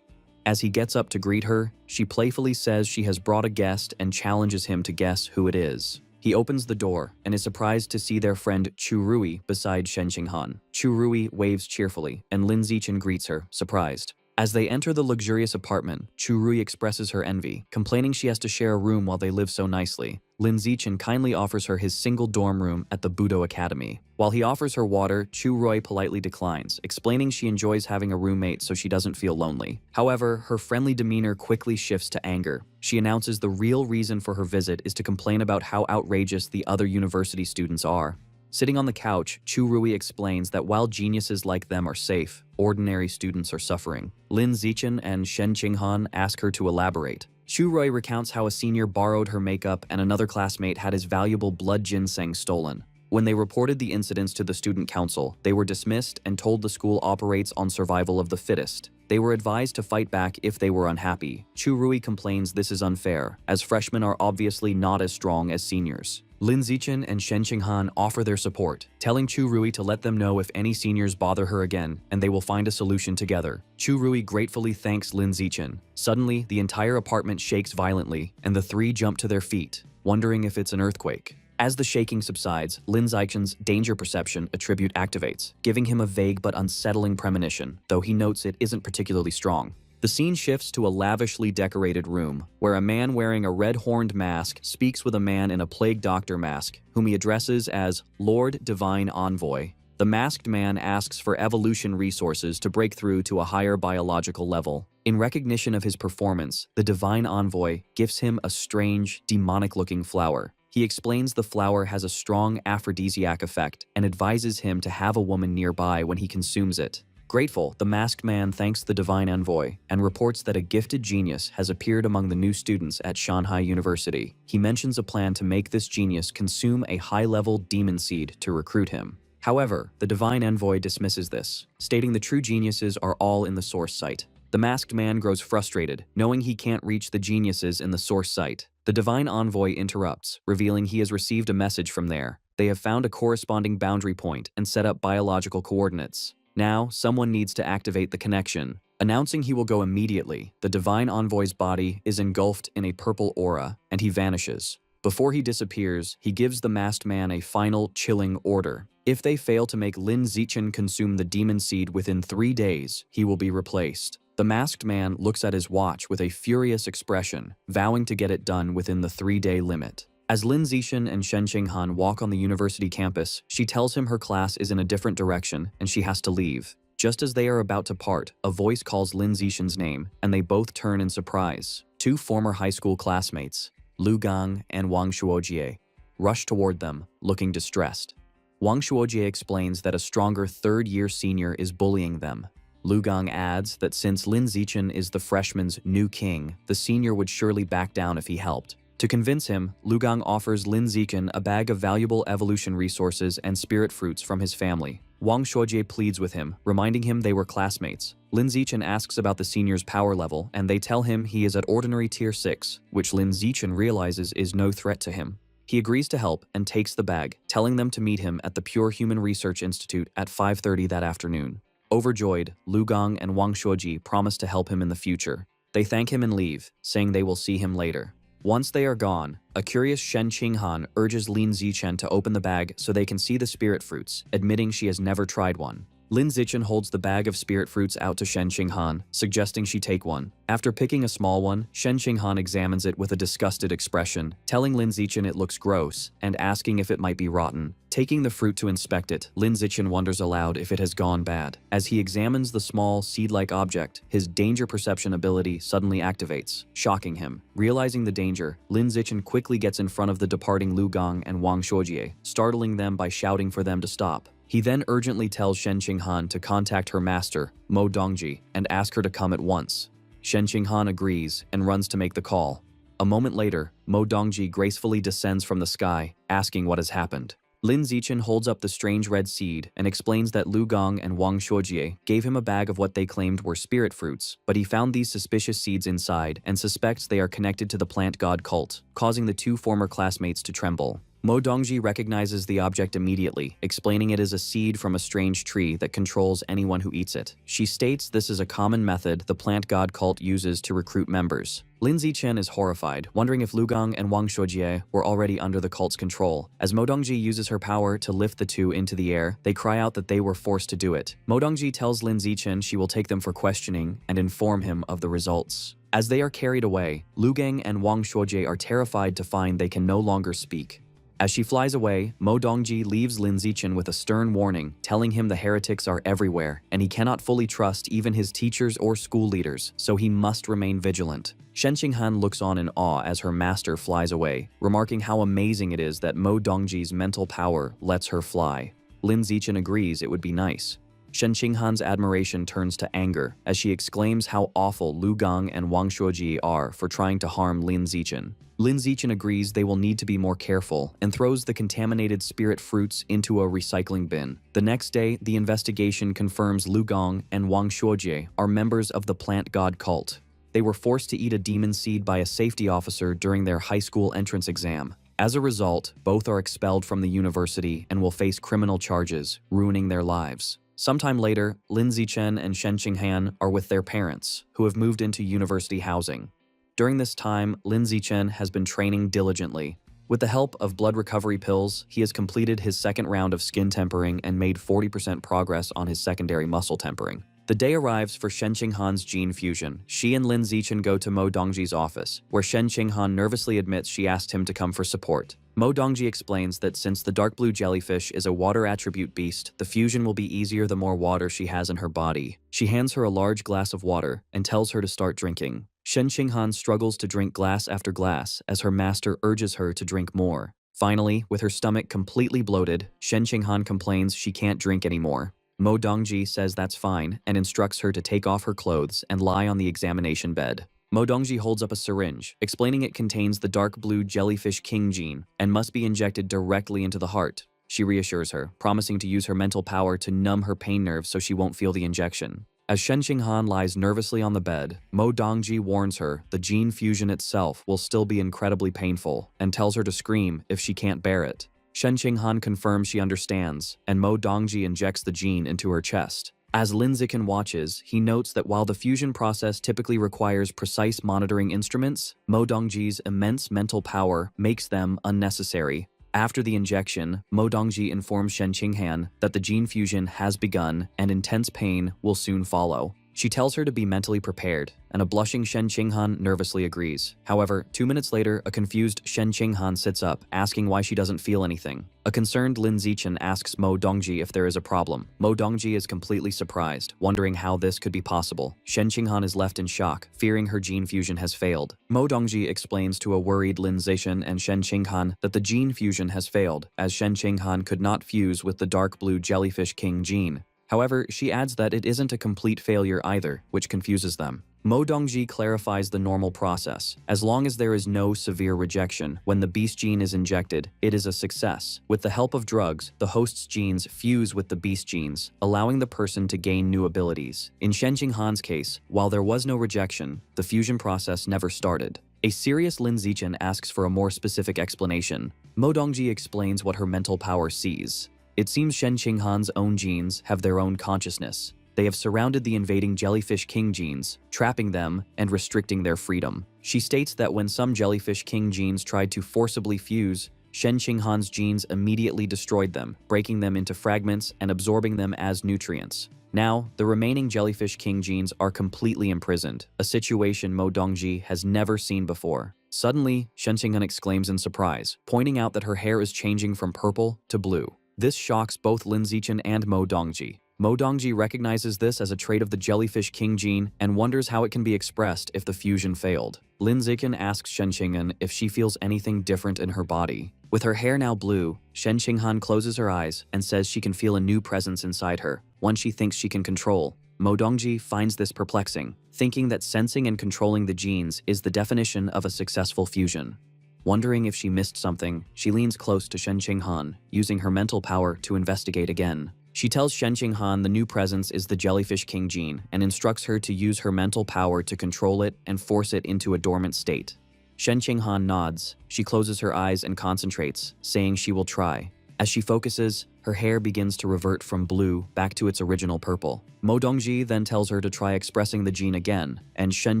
As he gets up to greet her, she playfully says she has brought a guest and challenges him to guess who it is. He opens the door and is surprised to see their friend Chu Rui beside Shen Qinghan. Chu Rui waves cheerfully, and Lin Zichen greets her, surprised. As they enter the luxurious apartment, Chu Rui expresses her envy, complaining she has to share a room while they live so nicely. Lin Zichen kindly offers her his single dorm room at the Budo Academy. While he offers her water, Chu Rui politely declines, explaining she enjoys having a roommate so she doesn't feel lonely. However, her friendly demeanor quickly shifts to anger. She announces the real reason for her visit is to complain about how outrageous the other university students are. Sitting on the couch, Chu Rui explains that while geniuses like them are safe, ordinary students are suffering. Lin Zichen and Shen Qinghan ask her to elaborate. Chu Rui recounts how a senior borrowed her makeup and another classmate had his valuable blood ginseng stolen. When they reported the incidents to the student council, they were dismissed and told the school operates on survival of the fittest. They were advised to fight back if they were unhappy. Chu Rui complains this is unfair, as freshmen are obviously not as strong as seniors. Lin Zichen and Shen Qinghan offer their support, telling Chu Rui to let them know if any seniors bother her again, and they will find a solution together. Chu Rui gratefully thanks Lin Zichen. Suddenly, the entire apartment shakes violently, and the three jump to their feet, wondering if it's an earthquake. As the shaking subsides, Lin Zichen's danger perception attribute activates, giving him a vague but unsettling premonition, though he notes it isn't particularly strong. The scene shifts to a lavishly decorated room, where a man wearing a red-horned mask speaks with a man in a plague doctor mask, whom he addresses as Lord Divine Envoy. The masked man asks for evolution resources to break through to a higher biological level. In recognition of his performance, the divine envoy gifts him a strange, demonic-looking flower. He explains the flower has a strong aphrodisiac effect and advises him to have a woman nearby when he consumes it. Grateful, the masked man thanks the divine envoy and reports that a gifted genius has appeared among the new students at Shanghai University. He mentions a plan to make this genius consume a high-level demon seed to recruit him. However, the divine envoy dismisses this, stating the true geniuses are all in the source site. The masked man grows frustrated, knowing he can't reach the geniuses in the source site. The divine envoy interrupts, revealing he has received a message from there. They have found a corresponding boundary point and set up biological coordinates. Now, someone needs to activate the connection. Announcing he will go immediately, the divine envoy's body is engulfed in a purple aura, and he vanishes. Before he disappears, he gives the masked man a final, chilling order. If they fail to make Lin Zichen consume the demon seed within 3 days, he will be replaced. The masked man looks at his watch with a furious expression, vowing to get it done within the 3-day limit. As Lin Zichen and Shen Qinghan walk on the university campus, she tells him her class is in a different direction and she has to leave. Just as they are about to part, a voice calls Lin Zichen's name, and they both turn in surprise. 2 former high school classmates, Lu Gang and Wang Shuojie, rush toward them, looking distressed. Wang Shuojie explains that a stronger third-year senior is bullying them. Lu Gang adds that since Lin Zichen is the freshman's new king, the senior would surely back down if he helped. To convince him, Lu Gang offers Lin Zichen a bag of valuable evolution resources and spirit fruits from his family. Wang Shuojie pleads with him, reminding him they were classmates. Lin Zichen asks about the senior's power level, and they tell him he is at ordinary tier 6, which Lin Zichen realizes is no threat to him. He agrees to help and takes the bag, telling them to meet him at the Pure Human Research Institute at 5:30 that afternoon. Overjoyed, Lu Gang and Wang Shuojie promise to help him in the future. They thank him and leave, saying they will see him later. Once they are gone, a curious Shen Qinghan urges Lin Zichen to open the bag so they can see the spirit fruits, admitting she has never tried one. Lin Zichen holds the bag of spirit fruits out to Shen Qinghan, suggesting she take one. After picking a small one, Shen Qinghan examines it with a disgusted expression, telling Lin Zichen it looks gross and asking if it might be rotten. Taking the fruit to inspect it, Lin Zichen wonders aloud if it has gone bad. As he examines the small, seed-like object, his danger perception ability suddenly activates, shocking him. Realizing the danger, Lin Zichen quickly gets in front of the departing Lu Gang and Wang Shuojie, startling them by shouting for them to stop. He then urgently tells Shen Qinghan to contact her master, Mo Dongji, and ask her to come at once. Shen Qinghan agrees and runs to make the call. A moment later, Mo Dongji gracefully descends from the sky, asking what has happened. Lin Zichen holds up the strange red seed and explains that Lu Gang and Wang Shuojie gave him a bag of what they claimed were spirit fruits, but he found these suspicious seeds inside and suspects they are connected to the plant god cult, causing the 2 former classmates to tremble. Mo Dongji recognizes the object immediately, explaining it is a seed from a strange tree that controls anyone who eats it. She states this is a common method the plant god cult uses to recruit members. Lin Zichen is horrified, wondering if Lu Gang and Wang Shuojie were already under the cult's control. As Mo Dongji uses her power to lift the 2 into the air, they cry out that they were forced to do it. Mo Dongji tells Lin Zichen she will take them for questioning and inform him of the results. As they are carried away, Lu Gang and Wang Shuojie are terrified to find they can no longer speak. As she flies away, Mo Dongji leaves Lin Zichen with a stern warning, telling him the heretics are everywhere, and he cannot fully trust even his teachers or school leaders, so he must remain vigilant. Shen Qinghan looks on in awe as her master flies away, remarking how amazing it is that Mo Dongji's mental power lets her fly. Lin Zichen agrees it would be nice. Shen Qinghan's admiration turns to anger as she exclaims how awful Lu Gang and Wang Shuojie are for trying to harm Lin Zichen. Lin Zichen agrees they will need to be more careful and throws the contaminated spirit fruits into a recycling bin. The next day, the investigation confirms Lu Gang and Wang Shuojie are members of the plant god cult. They were forced to eat a demon seed by a safety officer during their high school entrance exam. As a result, both are expelled from the university and will face criminal charges, ruining their lives. Sometime later, Lin Zichen and Shen Qinghan are with their parents, who have moved into university housing. During this time, Lin Zichen has been training diligently. With the help of blood recovery pills, he has completed his second round of skin tempering and made 40% progress on his secondary muscle tempering. The day arrives for Shen Qinghan's gene fusion. She and Lin Zichen go to Mo Dongji's office, where Shen Qinghan nervously admits she asked him to come for support. Mo Dongji explains that since the dark blue jellyfish is a water attribute beast, the fusion will be easier the more water she has in her body. She hands her a large glass of water and tells her to start drinking. Shen Qinghan struggles to drink glass after glass as her master urges her to drink more. Finally, with her stomach completely bloated, Shen Qinghan complains she can't drink anymore. Mo Dongji says that's fine and instructs her to take off her clothes and lie on the examination bed. Mo Dongji holds up a syringe, explaining it contains the dark blue jellyfish king gene and must be injected directly into the heart. She reassures her, promising to use her mental power to numb her pain nerves so she won't feel the injection. As Shen Qinghan lies nervously on the bed, Mo Dongji warns her the gene fusion itself will still be incredibly painful and tells her to scream if she can't bear it. Shen Qinghan confirms she understands, and Mo Dongji injects the gene into her chest. As Lin Zichen watches, he notes that while the fusion process typically requires precise monitoring instruments, Mo Dongji's immense mental power makes them unnecessary. After the injection, Mo Dongji informs Shen Qinghan that the gene fusion has begun and intense pain will soon follow. She tells her to be mentally prepared, and a blushing Shen Qinghan nervously agrees. However, 2 minutes later, a confused Shen Qinghan sits up, asking why she doesn't feel anything. A concerned Lin Zichen asks Mo Dongji if there is a problem. Mo Dongji is completely surprised, wondering how this could be possible. Shen Qinghan is left in shock, fearing her gene fusion has failed. Mo Dongji explains to a worried Lin Zichen and Shen Qinghan that the gene fusion has failed, as Shen Qinghan could not fuse with the dark blue jellyfish king gene. However, she adds that it isn't a complete failure either, which confuses them. Mo Dongji clarifies the normal process. As long as there is no severe rejection, when the beast gene is injected, it is a success. With the help of drugs, the host's genes fuse with the beast genes, allowing the person to gain new abilities. In Shen Qinghan's case, while there was no rejection, the fusion process never started. A serious Lin Zichen asks for a more specific explanation. Mo Dongji explains what her mental power sees. It seems Shen Qinghan's own genes have their own consciousness. They have surrounded the invading jellyfish king genes, trapping them and restricting their freedom. She states that when some jellyfish king genes tried to forcibly fuse, Shen Qinghan's genes immediately destroyed them, breaking them into fragments and absorbing them as nutrients. Now, the remaining jellyfish king genes are completely imprisoned, a situation Mo Dongji has never seen before. Suddenly, Shen Qinghan exclaims in surprise, pointing out that her hair is changing from purple to blue. This shocks both Lin Zichen and Mo Dongji. Mo Dongji recognizes this as a trait of the jellyfish king gene and wonders how it can be expressed if the fusion failed. Lin Zichen asks Shen Qinghan if she feels anything different in her body. With her hair now blue, Shen Qinghan closes her eyes and says she can feel a new presence inside her, one she thinks she can control. Mo Dongji finds this perplexing, thinking that sensing and controlling the genes is the definition of a successful fusion. Wondering if she missed something, she leans close to Shen Qinghan, using her mental power to investigate again. She tells Shen Qinghan the new presence is the jellyfish king gene and instructs her to use her mental power to control it and force it into a dormant state. Shen Qinghan nods. She closes her eyes and concentrates, saying she will try. As she focuses, her hair begins to revert from blue back to its original purple. Mo Dongji then tells her to try expressing the gene again, and Shen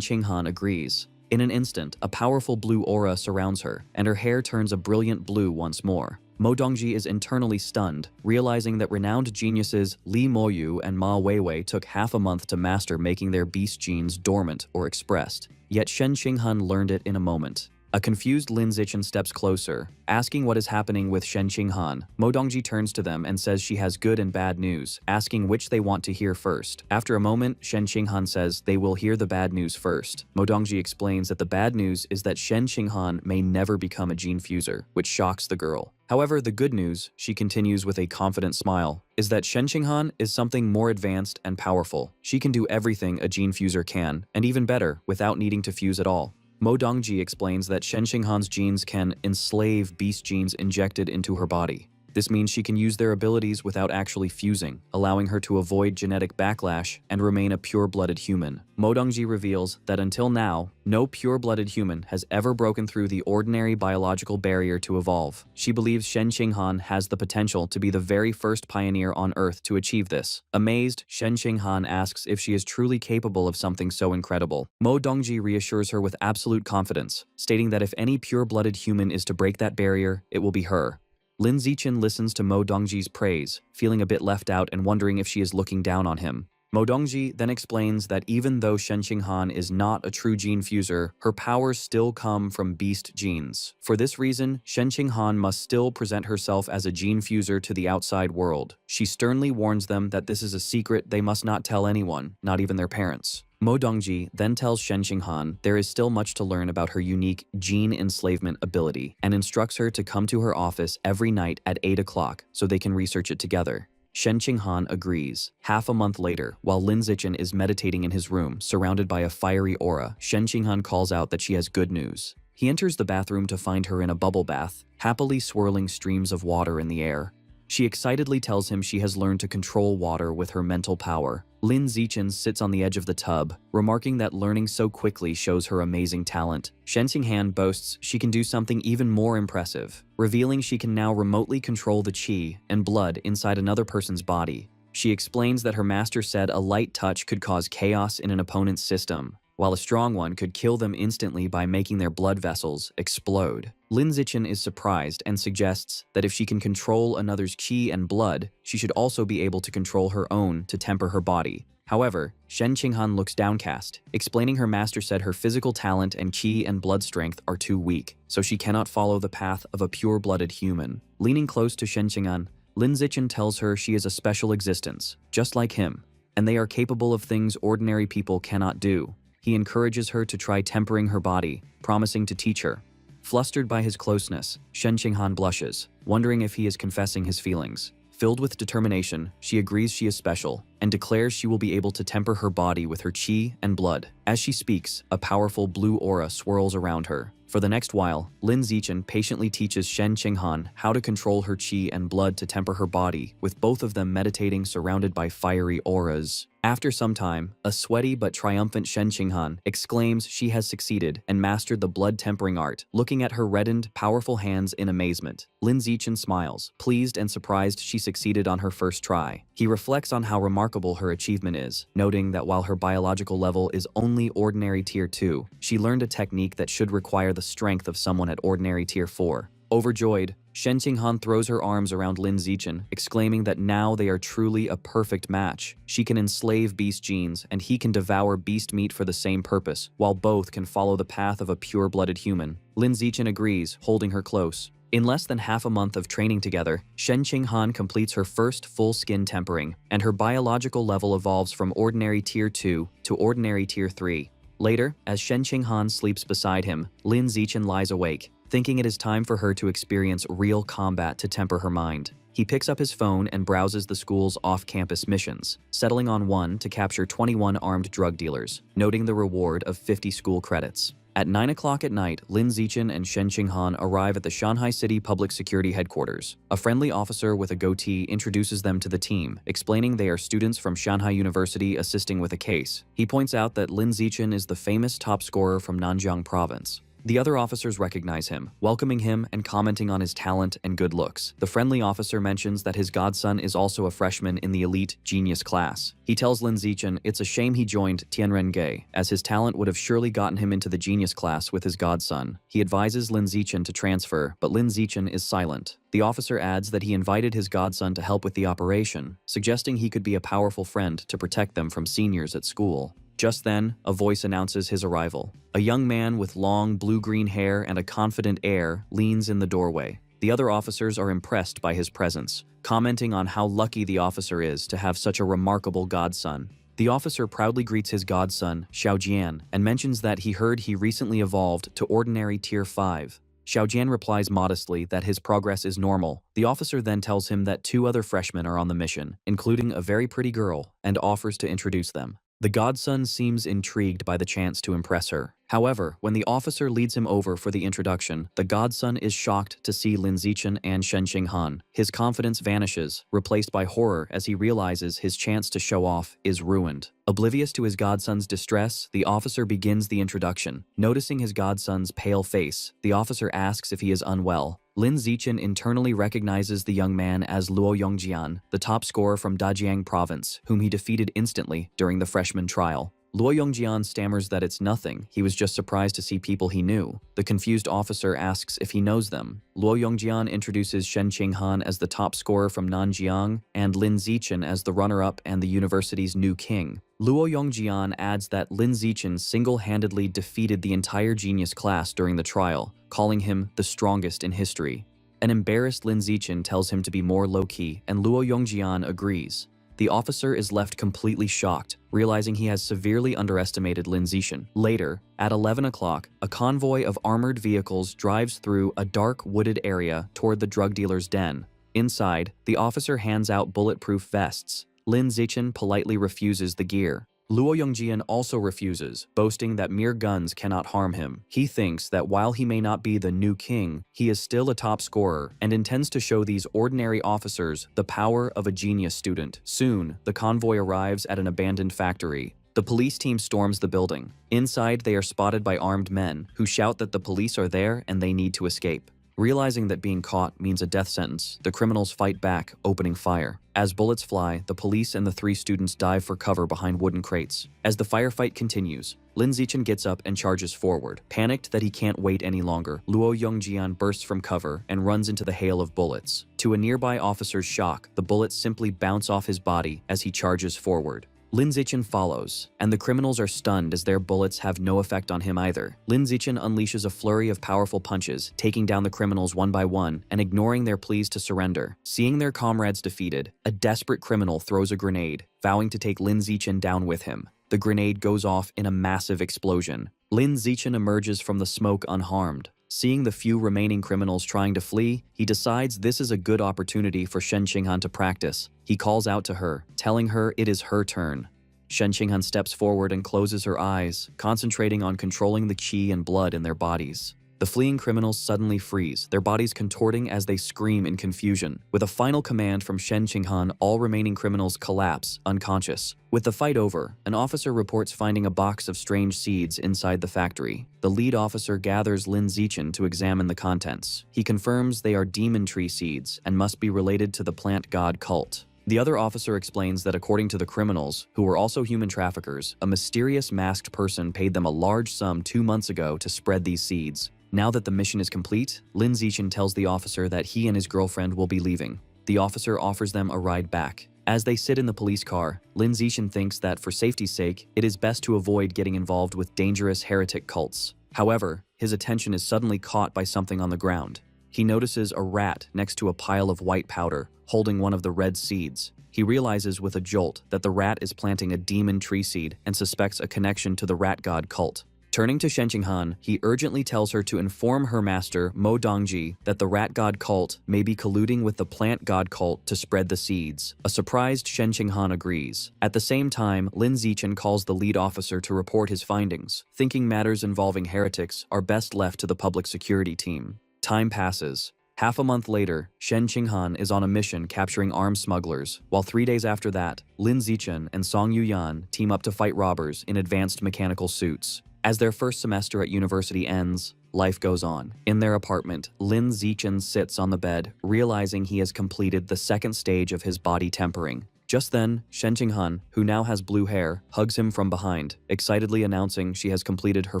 Qinghan agrees. In an instant, a powerful blue aura surrounds her, and her hair turns a brilliant blue once more. Mo Dongji is internally stunned, realizing that renowned geniuses Li Moyu and Ma Weiwei took half a month to master making their beast genes dormant or expressed. Yet Shen Qinghan learned it in a moment. A confused Lin Zichen steps closer, asking what is happening with Shen Qinghan. Mo Dongji turns to them and says she has good and bad news, asking which they want to hear first. After a moment, Shen Qinghan says they will hear the bad news first. Mo Dongji explains that the bad news is that Shen Qinghan may never become a gene fuser, which shocks the girl. However, the good news, she continues with a confident smile, is that Shen Qinghan is something more advanced and powerful. She can do everything a gene fuser can, and even better, without needing to fuse at all. Mo Dongji explains that Shen Qinghan's genes can enslave beast genes injected into her body. This means she can use their abilities without actually fusing, allowing her to avoid genetic backlash and remain a pure-blooded human. Mo Dongji reveals that until now, no pure-blooded human has ever broken through the ordinary biological barrier to evolve. She believes Shen Qinghan has the potential to be the very first pioneer on Earth to achieve this. Amazed, Shen Qinghan asks if she is truly capable of something so incredible. Mo Dongji reassures her with absolute confidence, stating that if any pure-blooded human is to break that barrier, it will be her. Lin Zichen listens to Mo Dongji's praise, feeling a bit left out and wondering if she is looking down on him. Mo Dongji then explains that even though Shen Qinghan is not a true gene fuser, her powers still come from beast genes. For this reason, Shen Qinghan must still present herself as a gene fuser to the outside world. She sternly warns them that this is a secret they must not tell anyone, not even their parents. Mo Dongji then tells Shen Qinghan there is still much to learn about her unique gene enslavement ability and instructs her to come to her office every night at 8 o'clock so they can research it together. Shen Qinghan agrees. Half a month later, while Lin Zichen is meditating in his room, surrounded by a fiery aura, Shen Qinghan calls out that she has good news. He enters the bathroom to find her in a bubble bath, happily swirling streams of water in the air. She excitedly tells him she has learned to control water with her mental power. Lin Zichen sits on the edge of the tub, remarking that learning so quickly shows her amazing talent. Shen Qinghan boasts she can do something even more impressive, revealing she can now remotely control the qi and blood inside another person's body. She explains that her master said a light touch could cause chaos in an opponent's system, while a strong one could kill them instantly by making their blood vessels explode. Lin Zichen is surprised and suggests that if she can control another's qi and blood, she should also be able to control her own to temper her body. However, Shen Qinghan looks downcast, explaining her master said her physical talent and qi and blood strength are too weak, so she cannot follow the path of a pure-blooded human. Leaning close to Shen Qinghan, Lin Zichen tells her she is a special existence, just like him, and they are capable of things ordinary people cannot do. He encourages her to try tempering her body, promising to teach her. Flustered by his closeness, Shen Qinghan blushes, wondering if he is confessing his feelings. Filled with determination, she agrees she is special and declares she will be able to temper her body with her qi and blood. As she speaks, a powerful blue aura swirls around her. For the next while, Lin Zichen patiently teaches Shen Qinghan how to control her qi and blood to temper her body, with both of them meditating surrounded by fiery auras. After some time, a sweaty but triumphant Shen Qinghan exclaims she has succeeded and mastered the blood-tempering art, looking at her reddened, powerful hands in amazement. Lin Zichen smiles, pleased and surprised she succeeded on her first try. He reflects on how remarkable her achievement is, noting that while her biological level is only ordinary tier 2, she learned a technique that should require the strength of someone at ordinary tier 4. Overjoyed, Shen Qinghan throws her arms around Lin Zichen, exclaiming that now they are truly a perfect match. She can enslave beast genes, and he can devour beast meat for the same purpose, while both can follow the path of a pure-blooded human. Lin Zichen agrees, holding her close. In less than half a month of training together, Shen Qinghan completes her first full skin tempering, and her biological level evolves from ordinary tier 2 to ordinary tier 3. Later, as Shen Qinghan sleeps beside him, Lin Zichen lies awake, thinking it is time for her to experience real combat to temper her mind. He picks up his phone and browses the school's off-campus missions, settling on one to capture 21 armed drug dealers, noting the reward of 50 school credits. At 9 o'clock at night, Lin Zichen and Shen Qinghan arrive at the Shanghai City Public Security Headquarters. A friendly officer with a goatee introduces them to the team, explaining they are students from Shanghai University assisting with a case. He points out that Lin Zichen is the famous top scorer from Nanjiang Province. The other officers recognize him, welcoming him and commenting on his talent and good looks. The friendly officer mentions that his godson is also a freshman in the elite genius class. He tells Lin Zichen it's a shame he joined Tianrengei, as his talent would have surely gotten him into the genius class with his godson. He advises Lin Zichen to transfer, but Lin Zichen is silent. The officer adds that he invited his godson to help with the operation, suggesting he could be a powerful friend to protect them from seniors at school. Just then, a voice announces his arrival. A young man with long blue-green hair and a confident air leans in the doorway. The other officers are impressed by his presence, commenting on how lucky the officer is to have such a remarkable godson. The officer proudly greets his godson, Xiaojian, and mentions that he heard he recently evolved to ordinary tier 5. Xiaojian replies modestly that his progress is normal. The officer then tells him that 2 other freshmen are on the mission, including a very pretty girl, and offers to introduce them. The godson seems intrigued by the chance to impress her. However, when the officer leads him over for the introduction, the godson is shocked to see Lin Zichen and Shen Qinghan. His confidence vanishes, replaced by horror as he realizes his chance to show off is ruined. Oblivious to his godson's distress, the officer begins the introduction. Noticing his godson's pale face, the officer asks if he is unwell. Lin Zichen internally recognizes the young man as Luo Yongjian, the top scorer from Dajiang Province, whom he defeated instantly during the freshman trial. Luo Yongjian stammers that it's nothing, he was just surprised to see people he knew. The confused officer asks if he knows them. Luo Yongjian introduces Shen Qinghan as the top scorer from Nanjiang and Lin Zichen as the runner-up and the university's new king. Luo Yongjian adds that Lin Zichen single-handedly defeated the entire genius class during the trial, calling him the strongest in history. An embarrassed Lin Zichen tells him to be more low-key, and Luo Yongjian agrees. The officer is left completely shocked, realizing he has severely underestimated Lin Zichen. Later, at 11 o'clock, a convoy of armored vehicles drives through a dark, wooded area toward the drug dealer's den. Inside, the officer hands out bulletproof vests. Lin Zichen politely refuses the gear. Luo Yongjian also refuses, boasting that mere guns cannot harm him. He thinks that while he may not be the new king, he is still a top scorer and intends to show these ordinary officers the power of a genius student. Soon, the convoy arrives at an abandoned factory. The police team storms the building. Inside, they are spotted by armed men who shout that the police are there and they need to escape. Realizing that being caught means a death sentence, the criminals fight back, opening fire. As bullets fly, the police and the 3 students dive for cover behind wooden crates. As the firefight continues, Lin Zichen gets up and charges forward. Panicked that he can't wait any longer, Luo Yongjian bursts from cover and runs into the hail of bullets. To a nearby officer's shock, the bullets simply bounce off his body as he charges forward. Lin Zichen follows, and the criminals are stunned as their bullets have no effect on him either. Lin Zichen unleashes a flurry of powerful punches, taking down the criminals one by one and ignoring their pleas to surrender. Seeing their comrades defeated, a desperate criminal throws a grenade, vowing to take Lin Zichen down with him. The grenade goes off in a massive explosion. Lin Zichen emerges from the smoke unharmed. Seeing the few remaining criminals trying to flee, he decides this is a good opportunity for Shen Qinghan to practice. He calls out to her, telling her it is her turn. Shen Qinghan steps forward and closes her eyes, concentrating on controlling the qi and blood in their bodies. The fleeing criminals suddenly freeze, their bodies contorting as they scream in confusion. With a final command from Shen Qinghan, all remaining criminals collapse, unconscious. With the fight over, an officer reports finding a box of strange seeds inside the factory. The lead officer gathers Lin Zichen to examine the contents. He confirms they are demon tree seeds and must be related to the plant god cult. The other officer explains that according to the criminals, who were also human traffickers, a mysterious masked person paid them a large sum 2 months ago to spread these seeds. Now that the mission is complete, Lin Zichen tells the officer that he and his girlfriend will be leaving. The officer offers them a ride back. As they sit in the police car, Lin Zichen thinks that for safety's sake, it is best to avoid getting involved with dangerous heretic cults. However, his attention is suddenly caught by something on the ground. He notices a rat next to a pile of white powder, holding one of the red seeds. He realizes with a jolt that the rat is planting a demon tree seed and suspects a connection to the rat god cult. Turning to Shen Qinghan, he urgently tells her to inform her master, Mo Dongji, that the rat god cult may be colluding with the plant god cult to spread the seeds. A surprised Shen Qinghan agrees. At the same time, Lin Zichen calls the lead officer to report his findings, thinking matters involving heretics are best left to the public security team. Time passes. Half a month later, Shen Qinghan is on a mission capturing arms smugglers, while 3 days after that, Lin Zichen and Song Yuyan team up to fight robbers in advanced mechanical suits. As their first semester at university ends, life goes on. In their apartment, Lin Zichen sits on the bed, realizing he has completed the second stage of his body tempering. Just then, Shen Qinghan, who now has blue hair, hugs him from behind, excitedly announcing she has completed her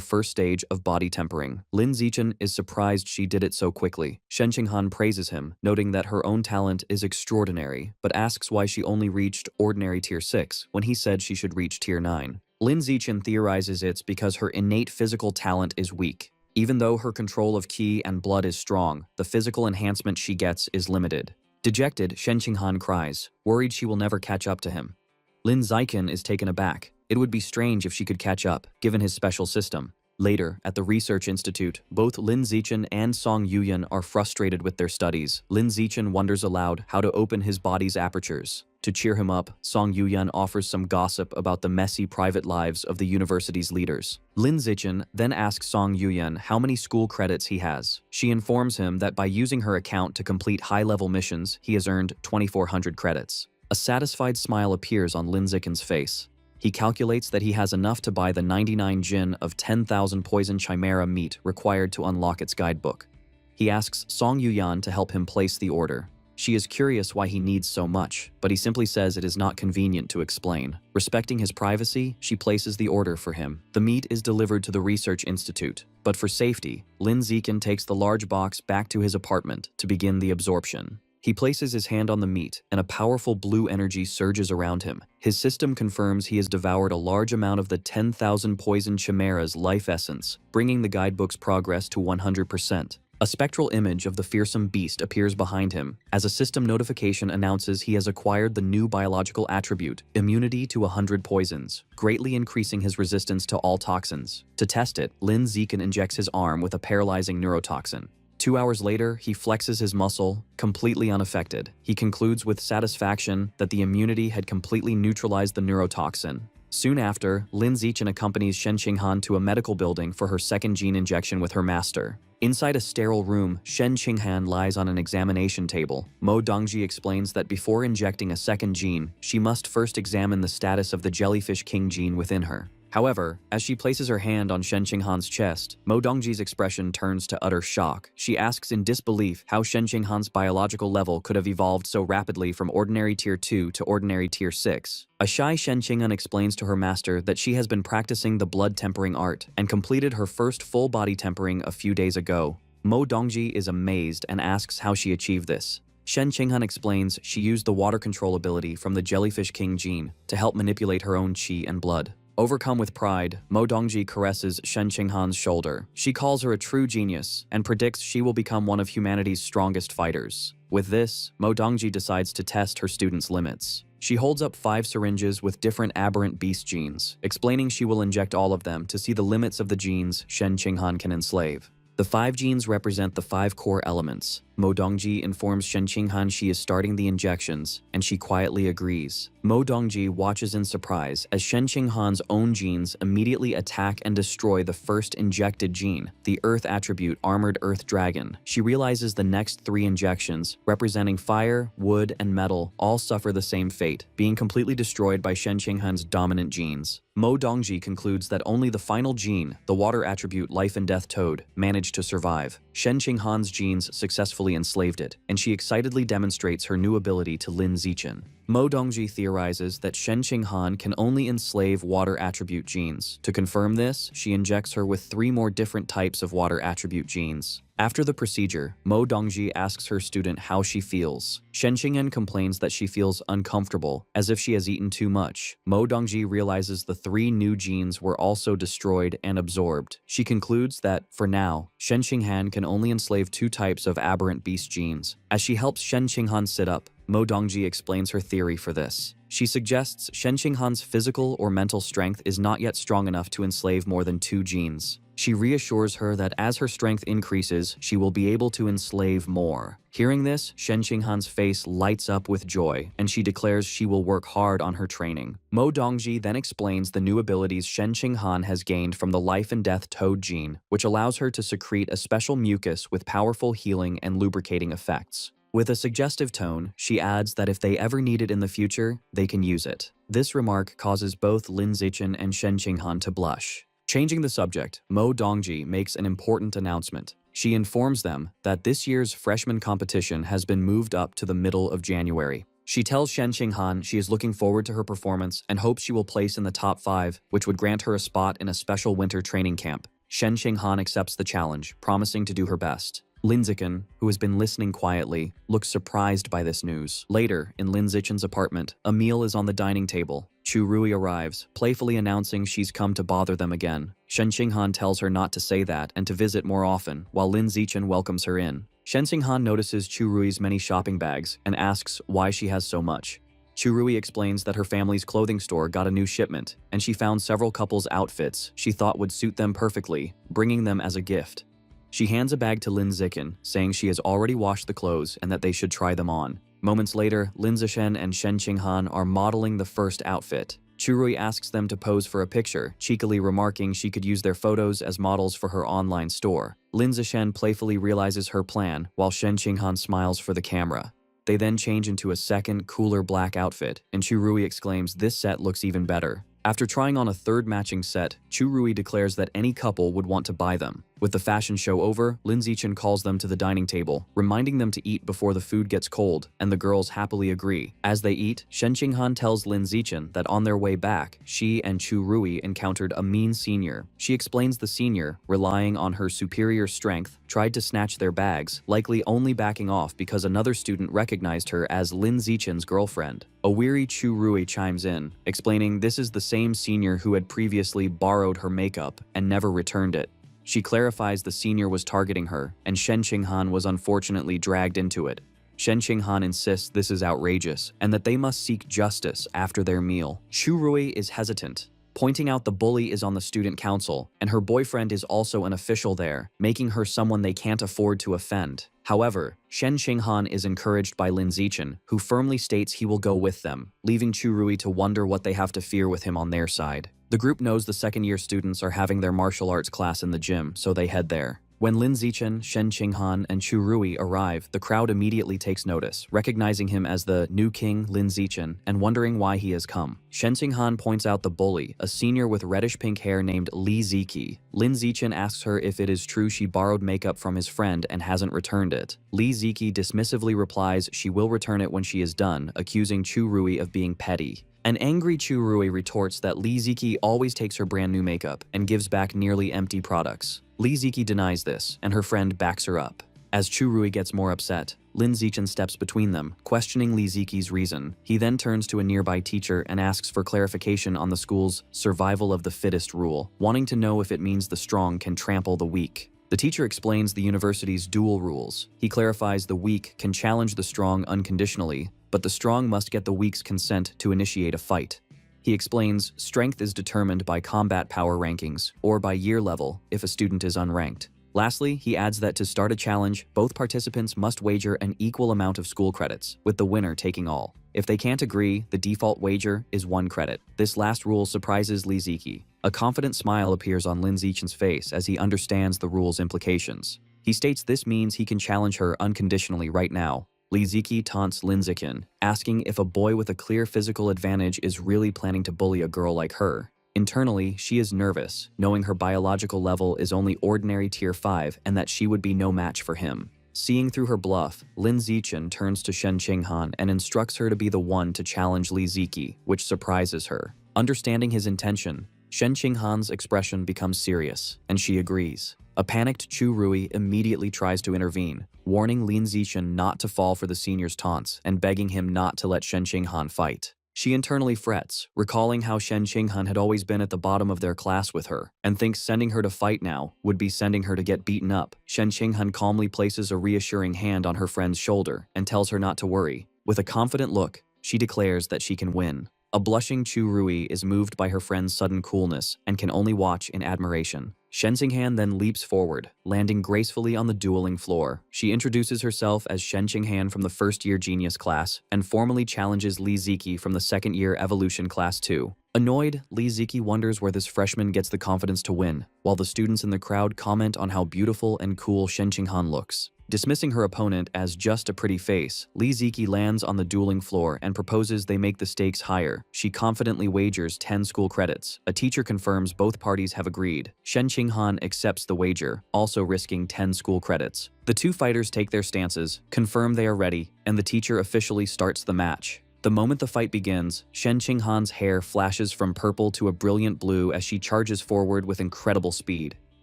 first stage of body tempering. Lin Zichen is surprised she did it so quickly. Shen Qinghan praises him, noting that her own talent is extraordinary, but asks why she only reached ordinary tier 6 when he said she should reach tier 9. Lin Zichen theorizes it's because her innate physical talent is weak. Even though her control of qi and blood is strong, the physical enhancement she gets is limited. Dejected, Shen Qinghan cries, worried she will never catch up to him. Lin Zichen is taken aback. It would be strange if she could catch up, given his special system. Later, at the research institute, both Lin Zichen and Song Yuyan are frustrated with their studies. Lin Zichen wonders aloud how to open his body's apertures. To cheer him up, Song Yuyan offers some gossip about the messy private lives of the university's leaders. Lin Zichen then asks Song Yuyan how many school credits he has. She informs him that by using her account to complete high-level missions, he has earned 2,400 credits. A satisfied smile appears on Lin Zichen's face. He calculates that he has enough to buy the 99 jin of 10,000 poison chimera meat required to unlock its guidebook. He asks Song Yuyan to help him place the order. She is curious why he needs so much, but he simply says it is not convenient to explain. Respecting his privacy, she places the order for him. The meat is delivered to the research institute, but for safety, Lin Zichen takes the large box back to his apartment to begin the absorption. He places his hand on the meat, and a powerful blue energy surges around him. His system confirms he has devoured a large amount of the 10,000 poison chimera's life essence, bringing the guidebook's progress to 100%. A spectral image of the fearsome beast appears behind him, as a system notification announces he has acquired the new biological attribute, immunity to 100 poisons, greatly increasing his resistance to all toxins. To test it, Lin Zichen injects his arm with a paralyzing neurotoxin. 2 hours later, he flexes his muscle, completely unaffected. He concludes with satisfaction that the immunity had completely neutralized the neurotoxin. Soon after, Lin Zichen accompanies Shen Qinghan to a medical building for her second gene injection with her master. Inside a sterile room, Shen Qinghan lies on an examination table. Mo Dongji explains that before injecting a second gene, she must first examine the status of the Jellyfish King gene within her. However, as she places her hand on Shen Qinghan's chest, Mo Dongji's expression turns to utter shock. She asks in disbelief how Shen Qinghan's biological level could have evolved so rapidly from ordinary tier 2 to ordinary tier 6. A shy Shen Qinghan explains to her master that she has been practicing the blood tempering art and completed her first full body tempering a few days ago. Mo Dongji is amazed and asks how she achieved this. Shen Qinghan explains she used the water control ability from the Jellyfish King gene to help manipulate her own qi and blood. Overcome with pride, Mo Dongji caresses Shen Qinghan's shoulder. She calls her a true genius and predicts she will become one of humanity's strongest fighters. With this, Mo Dongji decides to test her student's limits. She holds up 5 syringes with different aberrant beast genes, explaining she will inject all of them to see the limits of the genes Shen Qinghan can enslave. The 5 genes represent the 5 core elements. Mo Dongji informs Shen Qinghan she is starting the injections, and she quietly agrees. Mo Dongji watches in surprise as Shen Qinghan's own genes immediately attack and destroy the first injected gene, the Earth attribute Armored Earth Dragon. She realizes the next 3 injections, representing fire, wood, and metal, all suffer the same fate, being completely destroyed by Shen Qinghan's dominant genes. Mo Dongji concludes that only the final gene, the water attribute Life and Death Toad, managed to survive. Shen Qinghan's genes successfully enslaved it, and she excitedly demonstrates her new ability to Lin Zichen. Mo Dongji theorizes that Shen Qinghan can only enslave water attribute genes. To confirm this, she injects her with 3 more different types of water attribute genes. After the procedure, Mo Dongji asks her student how she feels. Shen Qinghan complains that she feels uncomfortable, as if she has eaten too much. Mo Dongji realizes the 3 new genes were also destroyed and absorbed. She concludes that, for now, Shen Qinghan can only enslave 2 types of aberrant beast genes. As she helps Shen Qinghan sit up, Mo Dongji explains her theory for this. She suggests Shen Qinghan's physical or mental strength is not yet strong enough to enslave more than 2 genes. She reassures her that as her strength increases, she will be able to enslave more. Hearing this, Shen Qinghan's face lights up with joy, and she declares she will work hard on her training. Mo Dongji then explains the new abilities Shen Qinghan has gained from the Life and Death Toad gene, which allows her to secrete a special mucus with powerful healing and lubricating effects. With a suggestive tone, she adds that if they ever need it in the future, they can use it. This remark causes both Lin Zichen and Shen Qinghan to blush. Changing the subject, Mo Dongji makes an important announcement. She informs them that this year's freshman competition has been moved up to the middle of January. She tells Shen Qinghan she is looking forward to her performance and hopes she will place in the top 5, which would grant her a spot in a special winter training camp. Shen Qinghan accepts the challenge, promising to do her best. Lin Zichen, who has been listening quietly, looks surprised by this news. Later, in Lin Zichen's apartment, a meal is on the dining table. Chu Rui arrives, playfully announcing she's come to bother them again. Shen Qinghan tells her not to say that and to visit more often, while Lin Zichen welcomes her in. Shen Qinghan notices Chu Rui's many shopping bags and asks why she has so much. Chu Rui explains that her family's clothing store got a new shipment, and she found several couples' outfits she thought would suit them perfectly, bringing them as a gift. She hands a bag to Lin Zichen, saying she has already washed the clothes and that they should try them on. Moments later, Lin Zichen and Shen Qinghan are modeling the first outfit. Chu Rui asks them to pose for a picture, cheekily remarking she could use their photos as models for her online store. Lin Zichen playfully realizes her plan, while Shen Qinghan smiles for the camera. They then change into a second, cooler black outfit, and Chu Rui exclaims this set looks even better. After trying on a third matching set, Chu Rui declares that any couple would want to buy them. With the fashion show over, Lin Zichen calls them to the dining table, reminding them to eat before the food gets cold, and the girls happily agree. As they eat, Shen Qinghan tells Lin Zichen that on their way back, she and Chu Rui encountered a mean senior. She explains the senior, relying on her superior strength, tried to snatch their bags, likely only backing off because another student recognized her as Lin Zichen's girlfriend. A weary Chu Rui chimes in, explaining this is the same senior who had previously borrowed her makeup and never returned it. She clarifies the senior was targeting her, and Shen Qinghan was unfortunately dragged into it. Shen Qinghan insists this is outrageous, and that they must seek justice after their meal. Chu Rui is hesitant, pointing out the bully is on the student council, and her boyfriend is also an official there, making her someone they can't afford to offend. However, Shen Qinghan is encouraged by Lin Zichen, who firmly states he will go with them, leaving Chu Rui to wonder what they have to fear with him on their side. The group knows the second-year students are having their martial arts class in the gym, so they head there. When Lin Zichen, Shen Qinghan, and Chu Rui arrive, the crowd immediately takes notice, recognizing him as the new king Lin Zichen and wondering why he has come. Shen Qinghan points out the bully, a senior with reddish-pink hair named Li Ziki. Lin Zichen asks her if it is true she borrowed makeup from his friend and hasn't returned it. Li Ziki dismissively replies she will return it when she is done, accusing Chu Rui of being petty. An angry Chu Rui retorts that Li Ziki always takes her brand new makeup and gives back nearly empty products. Li Ziki denies this, and her friend backs her up. As Chu Rui gets more upset, Lin Zichen steps between them, questioning Li Ziki's reason. He then turns to a nearby teacher and asks for clarification on the school's survival of the fittest rule, wanting to know if it means the strong can trample the weak. The teacher explains the university's dual rules. He clarifies the weak can challenge the strong unconditionally, but the strong must get the weak's consent to initiate a fight. He explains strength is determined by combat power rankings, or by year level if a student is unranked. Lastly, he adds that to start a challenge, both participants must wager an equal amount of school credits, with the winner taking all. If they can't agree, the default wager is 1 credit. This last rule surprises Li Ziki. A confident smile appears on Lin Zichen's face as he understands the rule's implications. He states this means he can challenge her unconditionally right now. Li Ziki taunts Lin Zichen, asking if a boy with a clear physical advantage is really planning to bully a girl like her. Internally, she is nervous, knowing her biological level is only ordinary tier 5 and that she would be no match for him. Seeing through her bluff, Lin Zichen turns to Shen Qinghan and instructs her to be the one to challenge Li Ziki, which surprises her. Understanding his intention, Shen Qinghan's expression becomes serious, and she agrees. A panicked Chu Rui immediately tries to intervene, warning Lin Zichen not to fall for the senior's taunts and begging him not to let Shen Qinghan fight. She internally frets, recalling how Shen Qinghan had always been at the bottom of their class with her, and thinks sending her to fight now would be sending her to get beaten up. Shen Qinghan calmly places a reassuring hand on her friend's shoulder and tells her not to worry. With a confident look, she declares that she can win. A blushing Chu Rui is moved by her friend's sudden coolness and can only watch in admiration. Shen Qinghan then leaps forward, landing gracefully on the dueling floor. She introduces herself as Shen Qinghan from the first-year Genius class and formally challenges Li Ziki from the second-year Evolution class 2. Annoyed, Li Ziki wonders where this freshman gets the confidence to win, while the students in the crowd comment on how beautiful and cool Shen Qinghan looks. Dismissing her opponent as just a pretty face, Li Ziki lands on the dueling floor and proposes they make the stakes higher. She confidently wagers 10 school credits. A teacher confirms both parties have agreed. Shen Qinghan accepts the wager, also risking 10 school credits. The two fighters take their stances, confirm they are ready, and the teacher officially starts the match. The moment the fight begins, Shen Qinghan's hair flashes from purple to a brilliant blue as she charges forward with incredible speed.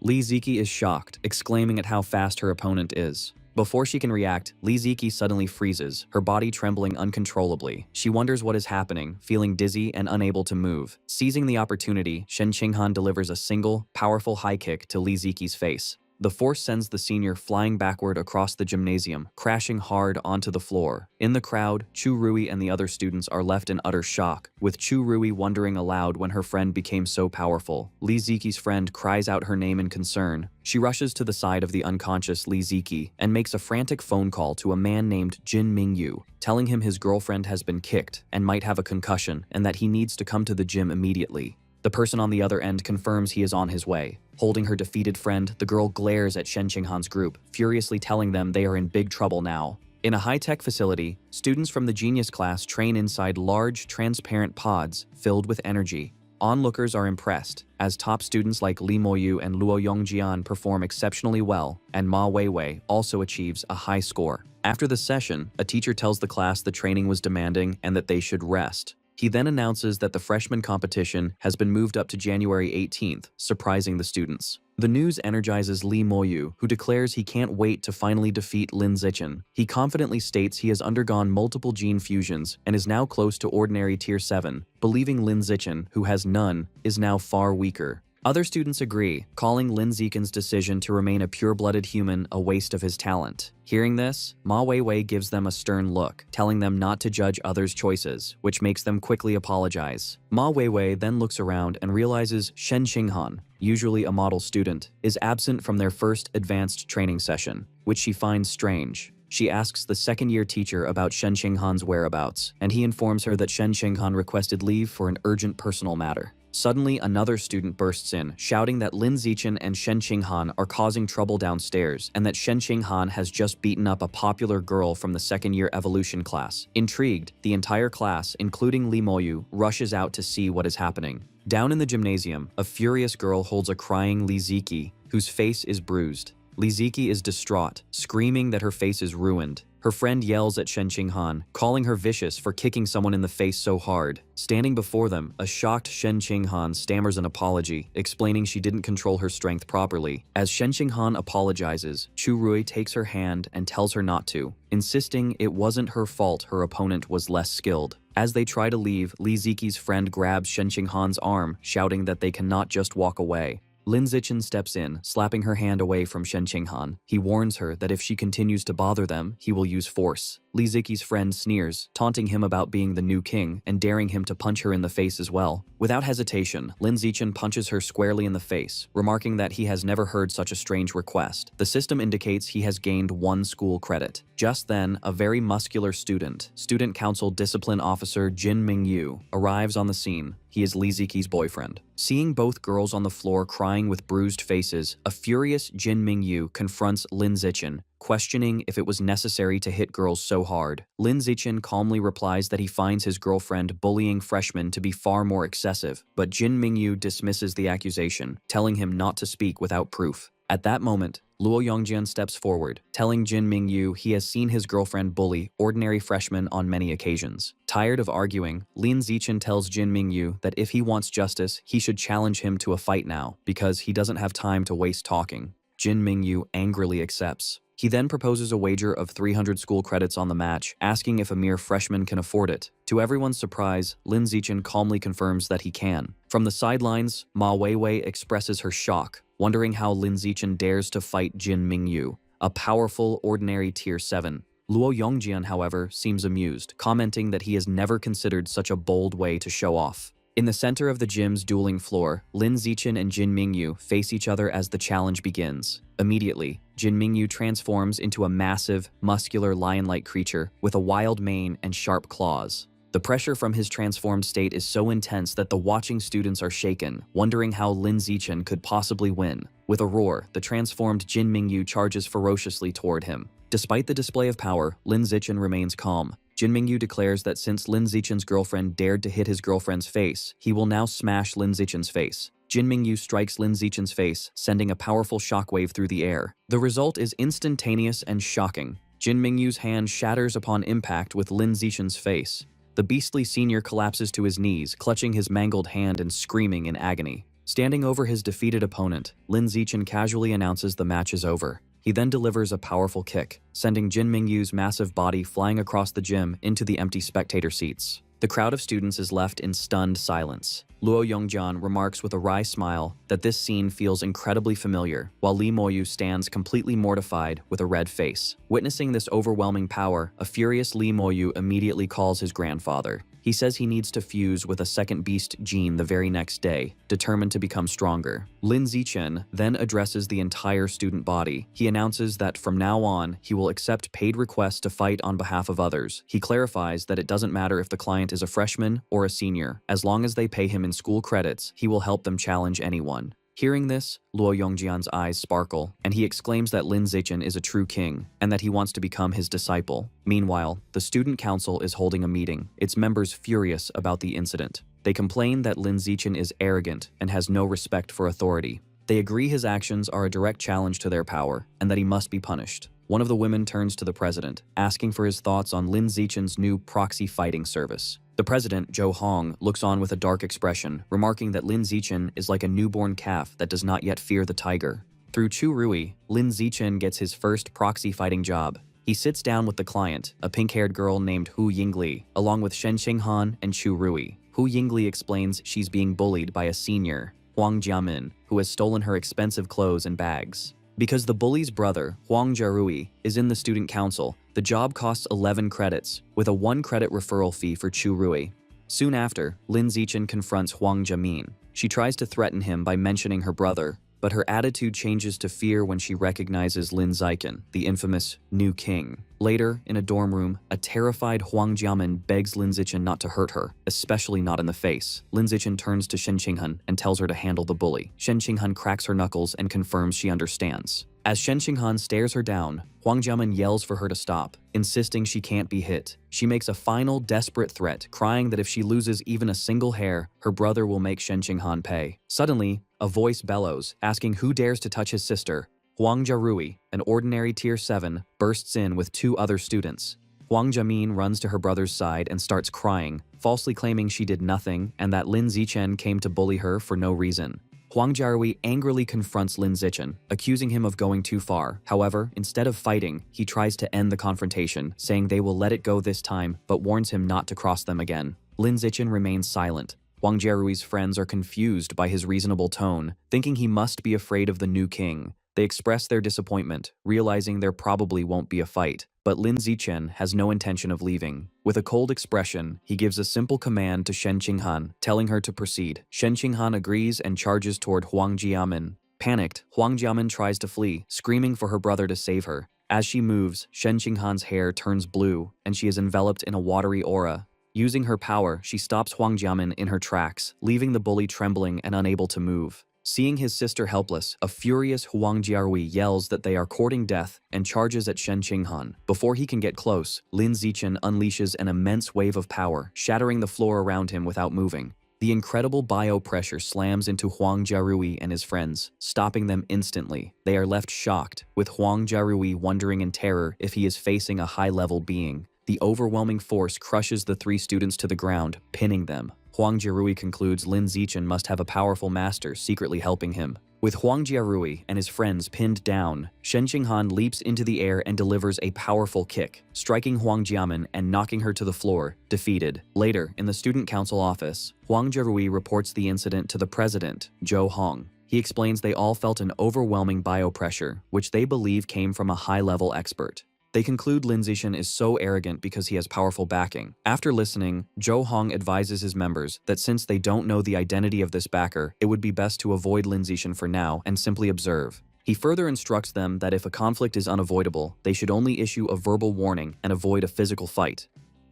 Li Ziki is shocked, exclaiming at how fast her opponent is. Before she can react, Li Ziki suddenly freezes, her body trembling uncontrollably. She wonders what is happening, feeling dizzy and unable to move. Seizing the opportunity, Shen Qinghan delivers a single, powerful high kick to Li Ziki's face. The force sends the senior flying backward across the gymnasium, crashing hard onto the floor. In the crowd, Chu Rui and the other students are left in utter shock, with Chu Rui wondering aloud when her friend became so powerful. Li Ziki's friend cries out her name in concern. She rushes to the side of the unconscious Li Ziki and makes a frantic phone call to a man named Jin Mingyu, telling him his girlfriend has been kicked and might have a concussion and that he needs to come to the gym immediately. The person on the other end confirms he is on his way. Holding her defeated friend, the girl glares at Shen Qinghan's group, furiously telling them they are in big trouble now. In a high-tech facility, students from the Genius class train inside large, transparent pods filled with energy. Onlookers are impressed, as top students like Lee Mo-yu and Luo Yongjian perform exceptionally well, and Ma Weiwei also achieves a high score. After the session, a teacher tells the class the training was demanding and that they should rest. He then announces that the freshman competition has been moved up to January 18th, surprising the students. The news energizes Lee Mo-yu, who declares he can't wait to finally defeat Lin Zichen. He confidently states he has undergone multiple gene fusions and is now close to ordinary Tier 7, believing Lin Zichen, who has none, is now far weaker. Other students agree, calling Lin Zichen's decision to remain a pure-blooded human a waste of his talent. Hearing this, Ma Weiwei gives them a stern look, telling them not to judge others' choices, which makes them quickly apologize. Ma Weiwei then looks around and realizes Shen Qinghan, usually a model student, is absent from their first advanced training session, which she finds strange. She asks the second-year teacher about Shen Qinghan's whereabouts, and he informs her that Shen Qinghan requested leave for an urgent personal matter. Suddenly, another student bursts in, shouting that Lin Zichen and Shen Qinghan are causing trouble downstairs and that Shen Qinghan has just beaten up a popular girl from the second-year evolution class. Intrigued, the entire class, including Lee Mo-yu, rushes out to see what is happening. Down in the gymnasium, a furious girl holds a crying Li Ziki, whose face is bruised. Li Ziki is distraught, screaming that her face is ruined. Her friend yells at Shen Qinghan, calling her vicious for kicking someone in the face so hard. Standing before them, a shocked Shen Qinghan stammers an apology, explaining she didn't control her strength properly. As Shen Qinghan apologizes, Chu Rui takes her hand and tells her not to, insisting it wasn't her fault her opponent was less skilled. As they try to leave, Li Ziki's friend grabs Shen Qinghan's arm, shouting that they cannot just walk away. Lin Zichen steps in, slapping her hand away from Shen Qinghan. He warns her that if she continues to bother them, he will use force. Li Ziki's friend sneers, taunting him about being the new king and daring him to punch her in the face as well. Without hesitation, Lin Zichen punches her squarely in the face, remarking that he has never heard such a strange request. The system indicates he has gained 1 school credit. Just then, a very muscular student council discipline officer Jin Mingyu, arrives on the scene. He is Li Ziki's boyfriend. Seeing both girls on the floor crying with bruised faces, a furious Jin Mingyu confronts Lin Zichen, questioning if it was necessary to hit girls so hard. Lin Zichen calmly replies that he finds his girlfriend bullying freshmen to be far more excessive, but Jin Mingyu dismisses the accusation, telling him not to speak without proof. At that moment, Luo Yongjian steps forward, telling Jin Mingyu he has seen his girlfriend bully ordinary freshmen on many occasions. Tired of arguing, Lin Zichen tells Jin Mingyu that if he wants justice, he should challenge him to a fight now, because he doesn't have time to waste talking. Jin Mingyu angrily accepts. He then proposes a wager of 300 school credits on the match, asking if a mere freshman can afford it. To everyone's surprise, Lin Zichen calmly confirms that he can. From the sidelines, Ma Weiwei expresses her shock, wondering how Lin Zichen dares to fight Jin Mingyu, a powerful ordinary Tier 7. Luo Yongjian, however, seems amused, commenting that he has never considered such a bold way to show off. In the center of the gym's dueling floor, Lin Zichen and Jin Mingyu face each other as the challenge begins. Immediately, Jin Mingyu transforms into a massive, muscular lion-like creature with a wild mane and sharp claws. The pressure from his transformed state is so intense that the watching students are shaken, wondering how Lin Zichen could possibly win. With a roar, the transformed Jin Mingyu charges ferociously toward him. Despite the display of power, Lin Zichen remains calm. Jin Mingyu declares that since Lin Zichen's girlfriend dared to hit his girlfriend's face, he will now smash Lin Zichen's face. Jin Mingyu strikes Lin Zichen's face, sending a powerful shockwave through the air. The result is instantaneous and shocking. Jin Mingyu's hand shatters upon impact with Lin Zichen's face. The beastly senior collapses to his knees, clutching his mangled hand and screaming in agony. Standing over his defeated opponent, Lin Zichen casually announces the match is over. He then delivers a powerful kick, sending Jin Mingyu's massive body flying across the gym into the empty spectator seats. The crowd of students is left in stunned silence. Luo Yongjian remarks with a wry smile that this scene feels incredibly familiar, while Lee Mo-yu stands completely mortified with a red face. Witnessing this overwhelming power, a furious Lee Mo-yu immediately calls his grandfather. He says he needs to fuse with a second beast gene the very next day, determined to become stronger. Lin Zichen then addresses the entire student body. He announces that from now on, he will accept paid requests to fight on behalf of others. He clarifies that it doesn't matter if the client is a freshman or a senior. As long as they pay him in school credits, he will help them challenge anyone. Hearing this, Luo Yongjian's eyes sparkle, and he exclaims that Lin Zichen is a true king, and that he wants to become his disciple. Meanwhile, the student council is holding a meeting, its members furious about the incident. They complain that Lin Zichen is arrogant and has no respect for authority. They agree his actions are a direct challenge to their power and that he must be punished. One of the women turns to the president, asking for his thoughts on Lin Zichen's new proxy fighting service. The president, Zhou Hong, looks on with a dark expression, remarking that Lin Zichen is like a newborn calf that does not yet fear the tiger. Through Chu Rui, Lin Zichen gets his first proxy fighting job. He sits down with the client, a pink-haired girl named Hu Yingli, along with Shen Qinghan and Chu Rui. Hu Yingli explains she's being bullied by a senior, Huang Jiamin, who has stolen her expensive clothes and bags. Because the bully's brother, Huang Jiarui, is in the student council, the job costs 11 credits, with a 1-credit referral fee for Chu Rui. Soon after, Lin Zichen confronts Huang Jiamin. She tries to threaten him by mentioning her brother, but her attitude changes to fear when she recognizes Lin Zichen, the infamous new king. Later, in a dorm room, a terrified Huang Jiamin begs Lin Zichen not to hurt her, especially not in the face. Lin Zichen turns to Shen Qinghan and tells her to handle the bully. Shen Qinghan cracks her knuckles and confirms she understands. As Shen Qinghan stares her down, Huang Jiamin yells for her to stop, insisting she can't be hit. She makes a final, desperate threat, crying that if she loses even a single hair, her brother will make Shen Qinghan pay. Suddenly, a voice bellows, asking who dares to touch his sister. Huang Jiarui, an ordinary Tier 7, bursts in with 2 other students. Huang Jiamin runs to her brother's side and starts crying, falsely claiming she did nothing and that Lin Zichen came to bully her for no reason. Huang Jiarui angrily confronts Lin Zichen, accusing him of going too far. However, instead of fighting, he tries to end the confrontation, saying they will let it go this time, but warns him not to cross them again. Lin Zichen remains silent. Huang Jiarui's friends are confused by his reasonable tone, thinking he must be afraid of the new king. They express their disappointment, realizing there probably won't be a fight. But Lin Zichen has no intention of leaving. With a cold expression, he gives a simple command to Shen Qinghan, telling her to proceed. Shen Qinghan agrees and charges toward Huang Jiamin. Panicked, Huang Jiamin tries to flee, screaming for her brother to save her. As she moves, Shen Qinghan's hair turns blue, and she is enveloped in a watery aura. Using her power, she stops Huang Jiamin in her tracks, leaving the bully trembling and unable to move. Seeing his sister helpless, a furious Huang Jiarui yells that they are courting death and charges at Shen Qinghan. Before he can get close, Lin Zichen unleashes an immense wave of power, shattering the floor around him without moving. The incredible biopressure slams into Huang Jiarui and his friends, stopping them instantly. They are left shocked, with Huang Jiarui wondering in terror if he is facing a high-level being. The overwhelming force crushes the 3 students to the ground, pinning them. Huang Jiarui concludes Lin Zichen must have a powerful master secretly helping him. With Huang Jiarui and his friends pinned down, Shen Qinghan leaps into the air and delivers a powerful kick, striking Huang Jiamin and knocking her to the floor, defeated. Later, in the student council office, Huang Jiarui reports the incident to the president, Zhou Hong. He explains they all felt an overwhelming biopressure, which they believe came from a high-level expert. They conclude Lin Zichen is so arrogant because he has powerful backing. After listening, Zhou Hong advises his members that since they don't know the identity of this backer, it would be best to avoid Lin Zichen for now and simply observe. He further instructs them that if a conflict is unavoidable, they should only issue a verbal warning and avoid a physical fight.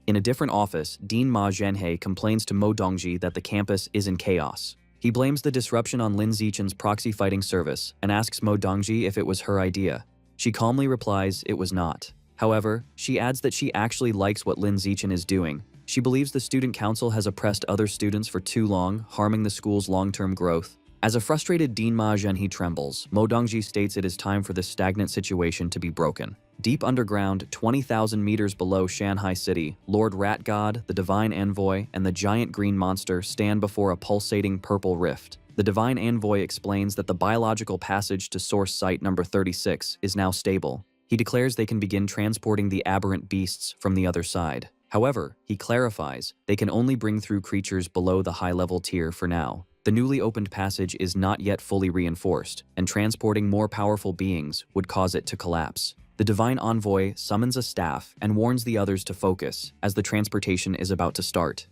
In a different office, Dean Ma Zhenhe complains to Mo Dongji that the campus is in chaos. He blames the disruption on Lin Zichen's proxy fighting service and asks Mo Dongji if it was her idea. She calmly replies it was not. However, she adds that she actually likes what Lin Zichen is doing. She believes the student council has oppressed other students for too long, harming the school's long-term growth. As a frustrated Dean Ma Zhenhe trembles, Mo Dongji states it is time for this stagnant situation to be broken. Deep underground, 20,000 meters below Shanghai City, Lord Rat God, the Divine Envoy, and the giant green monster stand before a pulsating purple rift. The Divine Envoy explains that the biological passage to source site number 36 is now stable. He declares they can begin transporting the aberrant beasts from the other side. However, he clarifies they can only bring through creatures below the high-level tier for now. The newly opened passage is not yet fully reinforced, and transporting more powerful beings would cause it to collapse. The Divine Envoy summons a staff and warns the others to focus, as the transportation is about to start.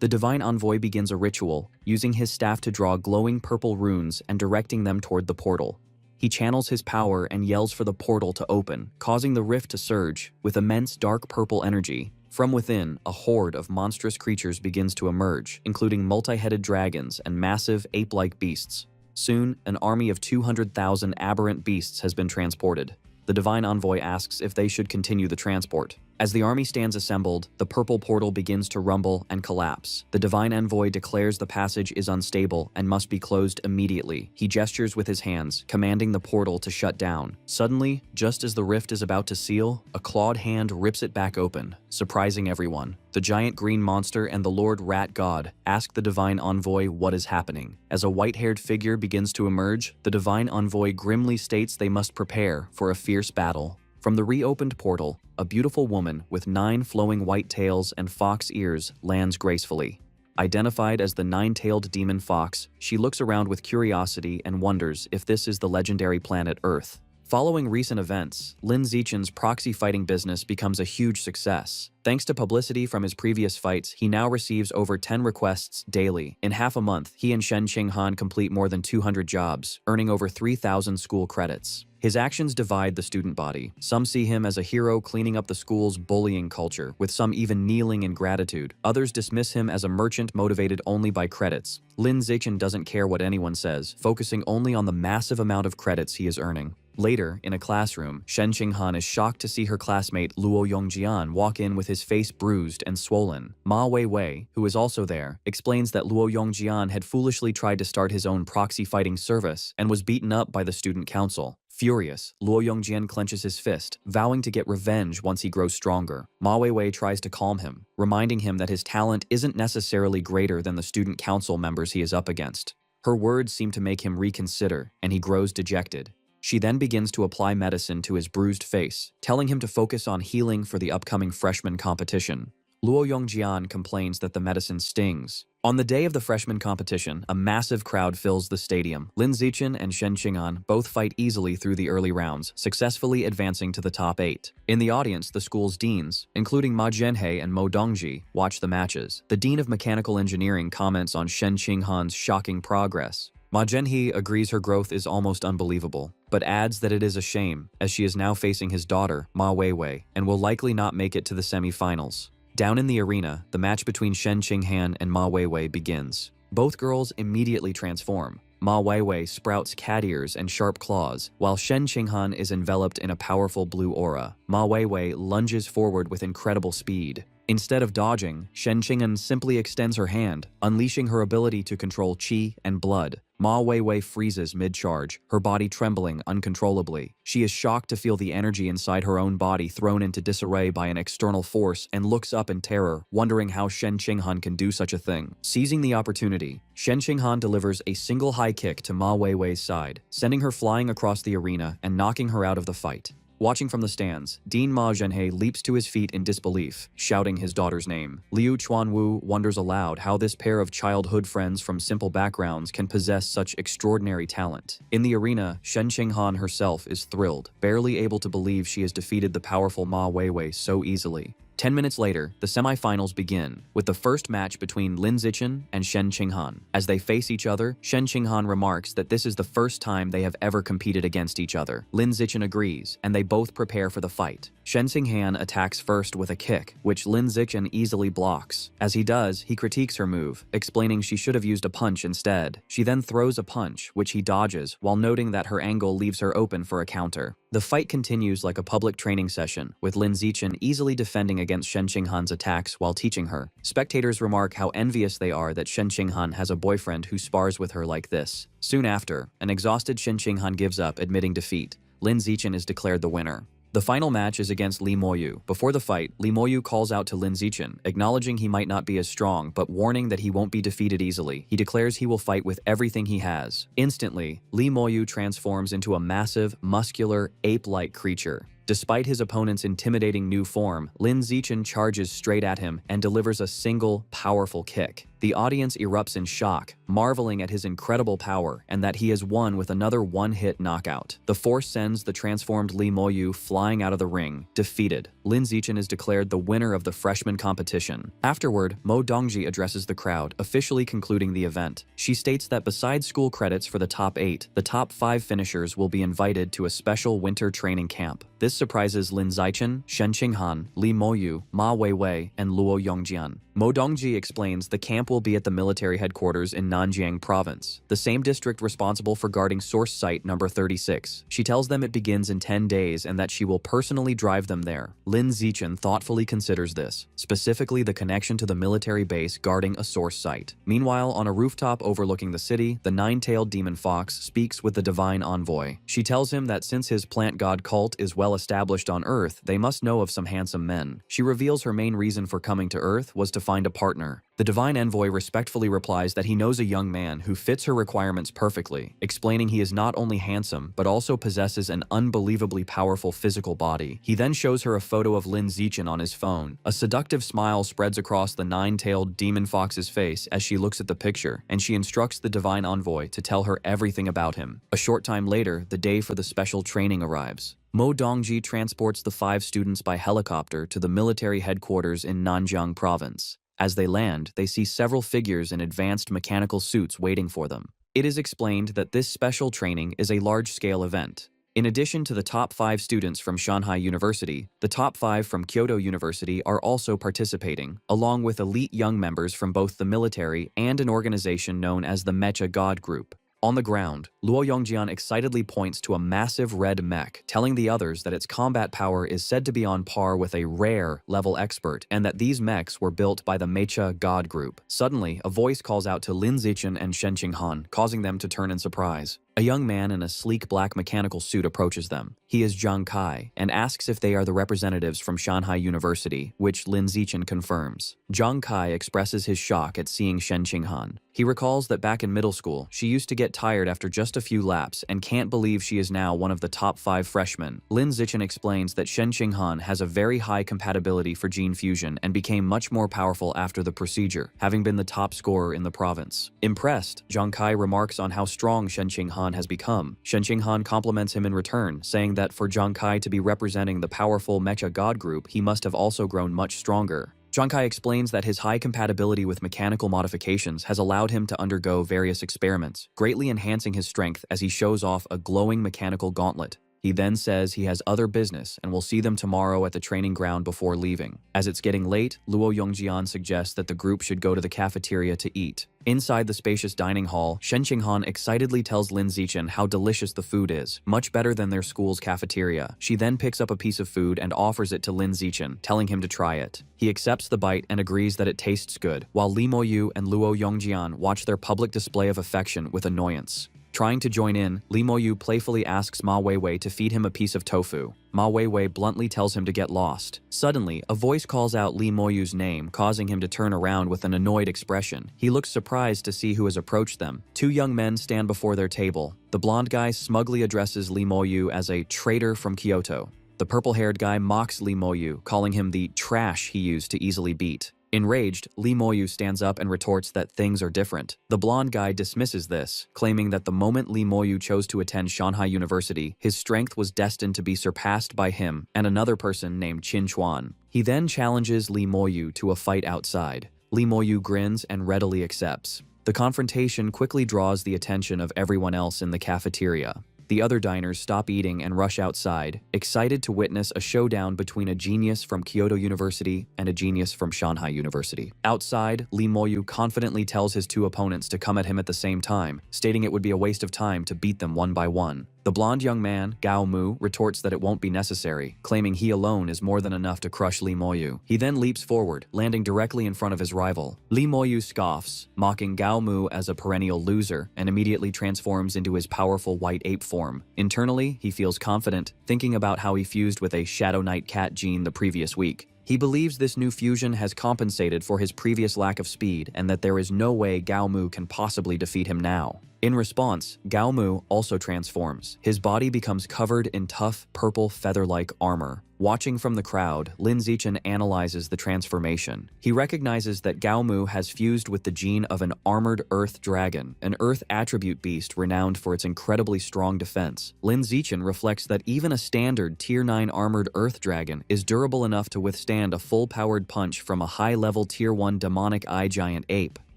The Divine Envoy begins a ritual, using his staff to draw glowing purple runes and directing them toward the portal. He channels his power and yells for the portal to open, causing the rift to surge with immense dark purple energy. From within, a horde of monstrous creatures begins to emerge, including multi-headed dragons and massive ape-like beasts. Soon, an army of 200,000 aberrant beasts has been transported. The Divine Envoy asks if they should continue the transport. As the army stands assembled, the purple portal begins to rumble and collapse. The divine envoy declares the passage is unstable and must be closed immediately. He gestures with his hands, commanding the portal to shut down. Suddenly, just as the rift is about to seal, a clawed hand rips it back open, surprising everyone. The giant green monster and the Lord Rat God ask the divine envoy what is happening. As a white-haired figure begins to emerge, the divine envoy grimly states they must prepare for a fierce battle. From the reopened portal, a beautiful woman with 9 flowing white tails and fox ears lands gracefully. Identified as the 9-tailed demon fox, she looks around with curiosity and wonders if this is the legendary planet Earth. Following recent events, Lin Zichen's proxy fighting business becomes a huge success. Thanks to publicity from his previous fights, he now receives over 10 requests daily. In half a month, he and Shen Qinghan complete more than 200 jobs, earning over 3,000 school credits. His actions divide the student body. Some see him as a hero cleaning up the school's bullying culture, with some even kneeling in gratitude. Others dismiss him as a merchant motivated only by credits. Lin Zichen doesn't care what anyone says, focusing only on the massive amount of credits he is earning. Later, in a classroom, Shen Qinghan is shocked to see her classmate Luo Yongjian walk in with his face bruised and swollen. Ma Weiwei, who is also there, explains that Luo Yongjian had foolishly tried to start his own proxy fighting service and was beaten up by the student council. Furious, Luo Yongjian clenches his fist, vowing to get revenge once he grows stronger. Ma Weiwei tries to calm him, reminding him that his talent isn't necessarily greater than the student council members he is up against. Her words seem to make him reconsider, and he grows dejected. She then begins to apply medicine to his bruised face, telling him to focus on healing for the upcoming freshman competition. Luo Yongjian complains that the medicine stings. On the day of the freshman competition, a massive crowd fills the stadium. Lin Zichen and Shen Qinghan both fight easily through the early rounds, successfully advancing to the top 8. In the audience, the school's deans, including Ma Zhenhe and Mo Dongji, watch the matches. The dean of mechanical engineering comments on Shen Qinghan's shocking progress. Ma Zhenhe agrees her growth is almost unbelievable, but adds that it is a shame, as she is now facing his daughter, Ma Weiwei, and will likely not make it to the semi-finals. Down in the arena, the match between Shen Qinghan and Ma Weiwei begins. Both girls immediately transform. Ma Weiwei sprouts cat ears and sharp claws, while Shen Qinghan is enveloped in a powerful blue aura. Ma Weiwei lunges forward with incredible speed. Instead of dodging, Shen Qinghan simply extends her hand, unleashing her ability to control qi and blood. Ma Weiwei freezes mid-charge, her body trembling uncontrollably. She is shocked to feel the energy inside her own body thrown into disarray by an external force and looks up in terror, wondering how Shen Qinghan can do such a thing. Seizing the opportunity, Shen Qinghan delivers a single high kick to Ma Weiwei's side, sending her flying across the arena and knocking her out of the fight. Watching from the stands, Dean Ma Zhenhe leaps to his feet in disbelief, shouting his daughter's name. Liu Chuanwu wonders aloud how this pair of childhood friends from simple backgrounds can possess such extraordinary talent. In the arena, Shen Qinghan herself is thrilled, barely able to believe she has defeated the powerful Ma Weiwei so easily. 10 minutes later, the semifinals begin, with the first match between Lin Zichen and Shen Qinghan. As they face each other, Shen Qinghan remarks that this is the first time they have ever competed against each other. Lin Zichen agrees, and they both prepare for the fight. Shen Qinghan attacks first with a kick, which Lin Zichen easily blocks. As he does, he critiques her move, explaining she should have used a punch instead. She then throws a punch, which he dodges, while noting that her angle leaves her open for a counter. The fight continues like a public training session, with Lin Zichen easily defending against Shen Qinghan's attacks while teaching her. Spectators remark how envious they are that Shen Qinghan has a boyfriend who spars with her like this. Soon after, an exhausted Shen Qinghan gives up, admitting defeat. Lin Zichen is declared the winner. The final match is against Li Moyu. Before the fight, Li Moyu calls out to Lin Zichen, acknowledging he might not be as strong, but warning that he won't be defeated easily. He declares he will fight with everything he has. Instantly, Li Moyu transforms into a massive, muscular, ape-like creature. Despite his opponent's intimidating new form, Lin Zichen charges straight at him and delivers a single, powerful kick. The audience erupts in shock, marveling at his incredible power and that he has won with another one-hit knockout. The force sends the transformed Li Moyu flying out of the ring, defeated. Lin Zichen is declared the winner of the freshman competition. Afterward, Mo Dongji addresses the crowd, officially concluding the event. She states that besides school credits for the top 8, the top 5 finishers will be invited to a special winter training camp. This surprises Lin Zichen, Shen Qinghan, Li Moyu, Ma Weiwei, and Luo Yongjian. Mo Dongji explains the camp camp will be at the military headquarters in Nanjiang Province, the same district responsible for guarding source site number 36. She tells them it begins in 10 days and that she will personally drive them there. Lin Zichen thoughtfully considers this, specifically the connection to the military base guarding a source site. Meanwhile, on a rooftop overlooking the city, the nine-tailed demon fox speaks with the divine envoy. She tells him that since his plant god cult is well established on Earth, they must know of some handsome men. She reveals her main reason for coming to Earth was to find a partner. The divine envoy respectfully replies that he knows a young man who fits her requirements perfectly, explaining he is not only handsome, but also possesses an unbelievably powerful physical body. He then shows her a photo of Lin Zichen on his phone. A seductive smile spreads across the nine-tailed demon fox's face as she looks at the picture, and she instructs the divine envoy to tell her everything about him. A short time later, the day for the special training arrives. Mo Dongji transports the 5 students by helicopter to the military headquarters in Nanjiang Province. As they land, they see several figures in advanced mechanical suits waiting for them. It is explained that this special training is a large-scale event. In addition to the top 5 students from Shanghai University, the top 5 from Kyoto University are also participating, along with elite young members from both the military and an organization known as the Mecha God Group. On the ground, Luo Yongjian excitedly points to a massive red mech, telling the others that its combat power is said to be on par with a rare level expert and that these mechs were built by the Mecha God Group. Suddenly, a voice calls out to Lin Zichen and Shen Qinghan, causing them to turn in surprise. A young man in a sleek black mechanical suit approaches them. He is Zhang Kai and asks if they are the representatives from Shanghai University, which Lin Zichen confirms. Zhang Kai expresses his shock at seeing Shen Qinghan. He recalls that back in middle school, she used to get tired after just a few laps and can't believe she is now one of the top 5 freshmen. Lin Zichen explains that Shen Qinghan has a very high compatibility for gene fusion and became much more powerful after the procedure, having been the top scorer in the province. Impressed, Zhang Kai remarks on how strong Shen Qinghan has become. Shen Qinghan compliments him in return, saying that for Zhang Kai to be representing the powerful Mecha God Group, he must have also grown much stronger. Zhang Kai explains that his high compatibility with mechanical modifications has allowed him to undergo various experiments, greatly enhancing his strength as he shows off a glowing mechanical gauntlet. He then says he has other business and will see them tomorrow at the training ground before leaving. As it's getting late, Luo Yongjian suggests that the group should go to the cafeteria to eat. Inside the spacious dining hall, Shen Qinghan excitedly tells Lin Zichen how delicious the food is, much better than their school's cafeteria. She then picks up a piece of food and offers it to Lin Zichen, telling him to try it. He accepts the bite and agrees that it tastes good, while Li Moyu and Luo Yongjian watch their public display of affection with annoyance. Trying to join in, Li Moyu playfully asks Ma Weiwei to feed him a piece of tofu. Ma Weiwei bluntly tells him to get lost. Suddenly, a voice calls out Li Moyu's name, causing him to turn around with an annoyed expression. He looks surprised to see who has approached them. 2 young men stand before their table. The blonde guy smugly addresses Li Moyu as a traitor from Kyoto. The purple-haired guy mocks Li Moyu, calling him the trash he used to easily beat. Enraged, Li Moyu stands up and retorts that things are different. The blonde guy dismisses this, claiming that the moment Li Moyu chose to attend Shanghai University, his strength was destined to be surpassed by him and another person named Qin Chuan. He then challenges Li Moyu to a fight outside. Li Moyu grins and readily accepts. The confrontation quickly draws the attention of everyone else in the cafeteria. The other diners stop eating and rush outside, excited to witness a showdown between a genius from Kyoto University and a genius from Shanghai University. Outside, Li Moyu confidently tells his 2 opponents to come at him at the same time, stating it would be a waste of time to beat them one by one. The blonde young man, Gao Mu, retorts that it won't be necessary, claiming he alone is more than enough to crush Li Moyu. He then leaps forward, landing directly in front of his rival. Li Moyu scoffs, mocking Gao Mu as a perennial loser, and immediately transforms into his powerful white ape form. Internally, he feels confident, thinking about how he fused with a Shadow Knight cat gene the previous week. He believes this new fusion has compensated for his previous lack of speed and that there is no way Gao Mu can possibly defeat him now. In response, Gao Mu also transforms. His body becomes covered in tough, purple, feather-like armor. Watching from the crowd, Lin Zichen analyzes the transformation. He recognizes that Gao Mu has fused with the gene of an armored earth dragon, an earth attribute beast renowned for its incredibly strong defense. Lin Zichen reflects that even a standard Tier 9 armored earth dragon is durable enough to withstand a full-powered punch from a high-level Tier 1 demonic eye giant ape.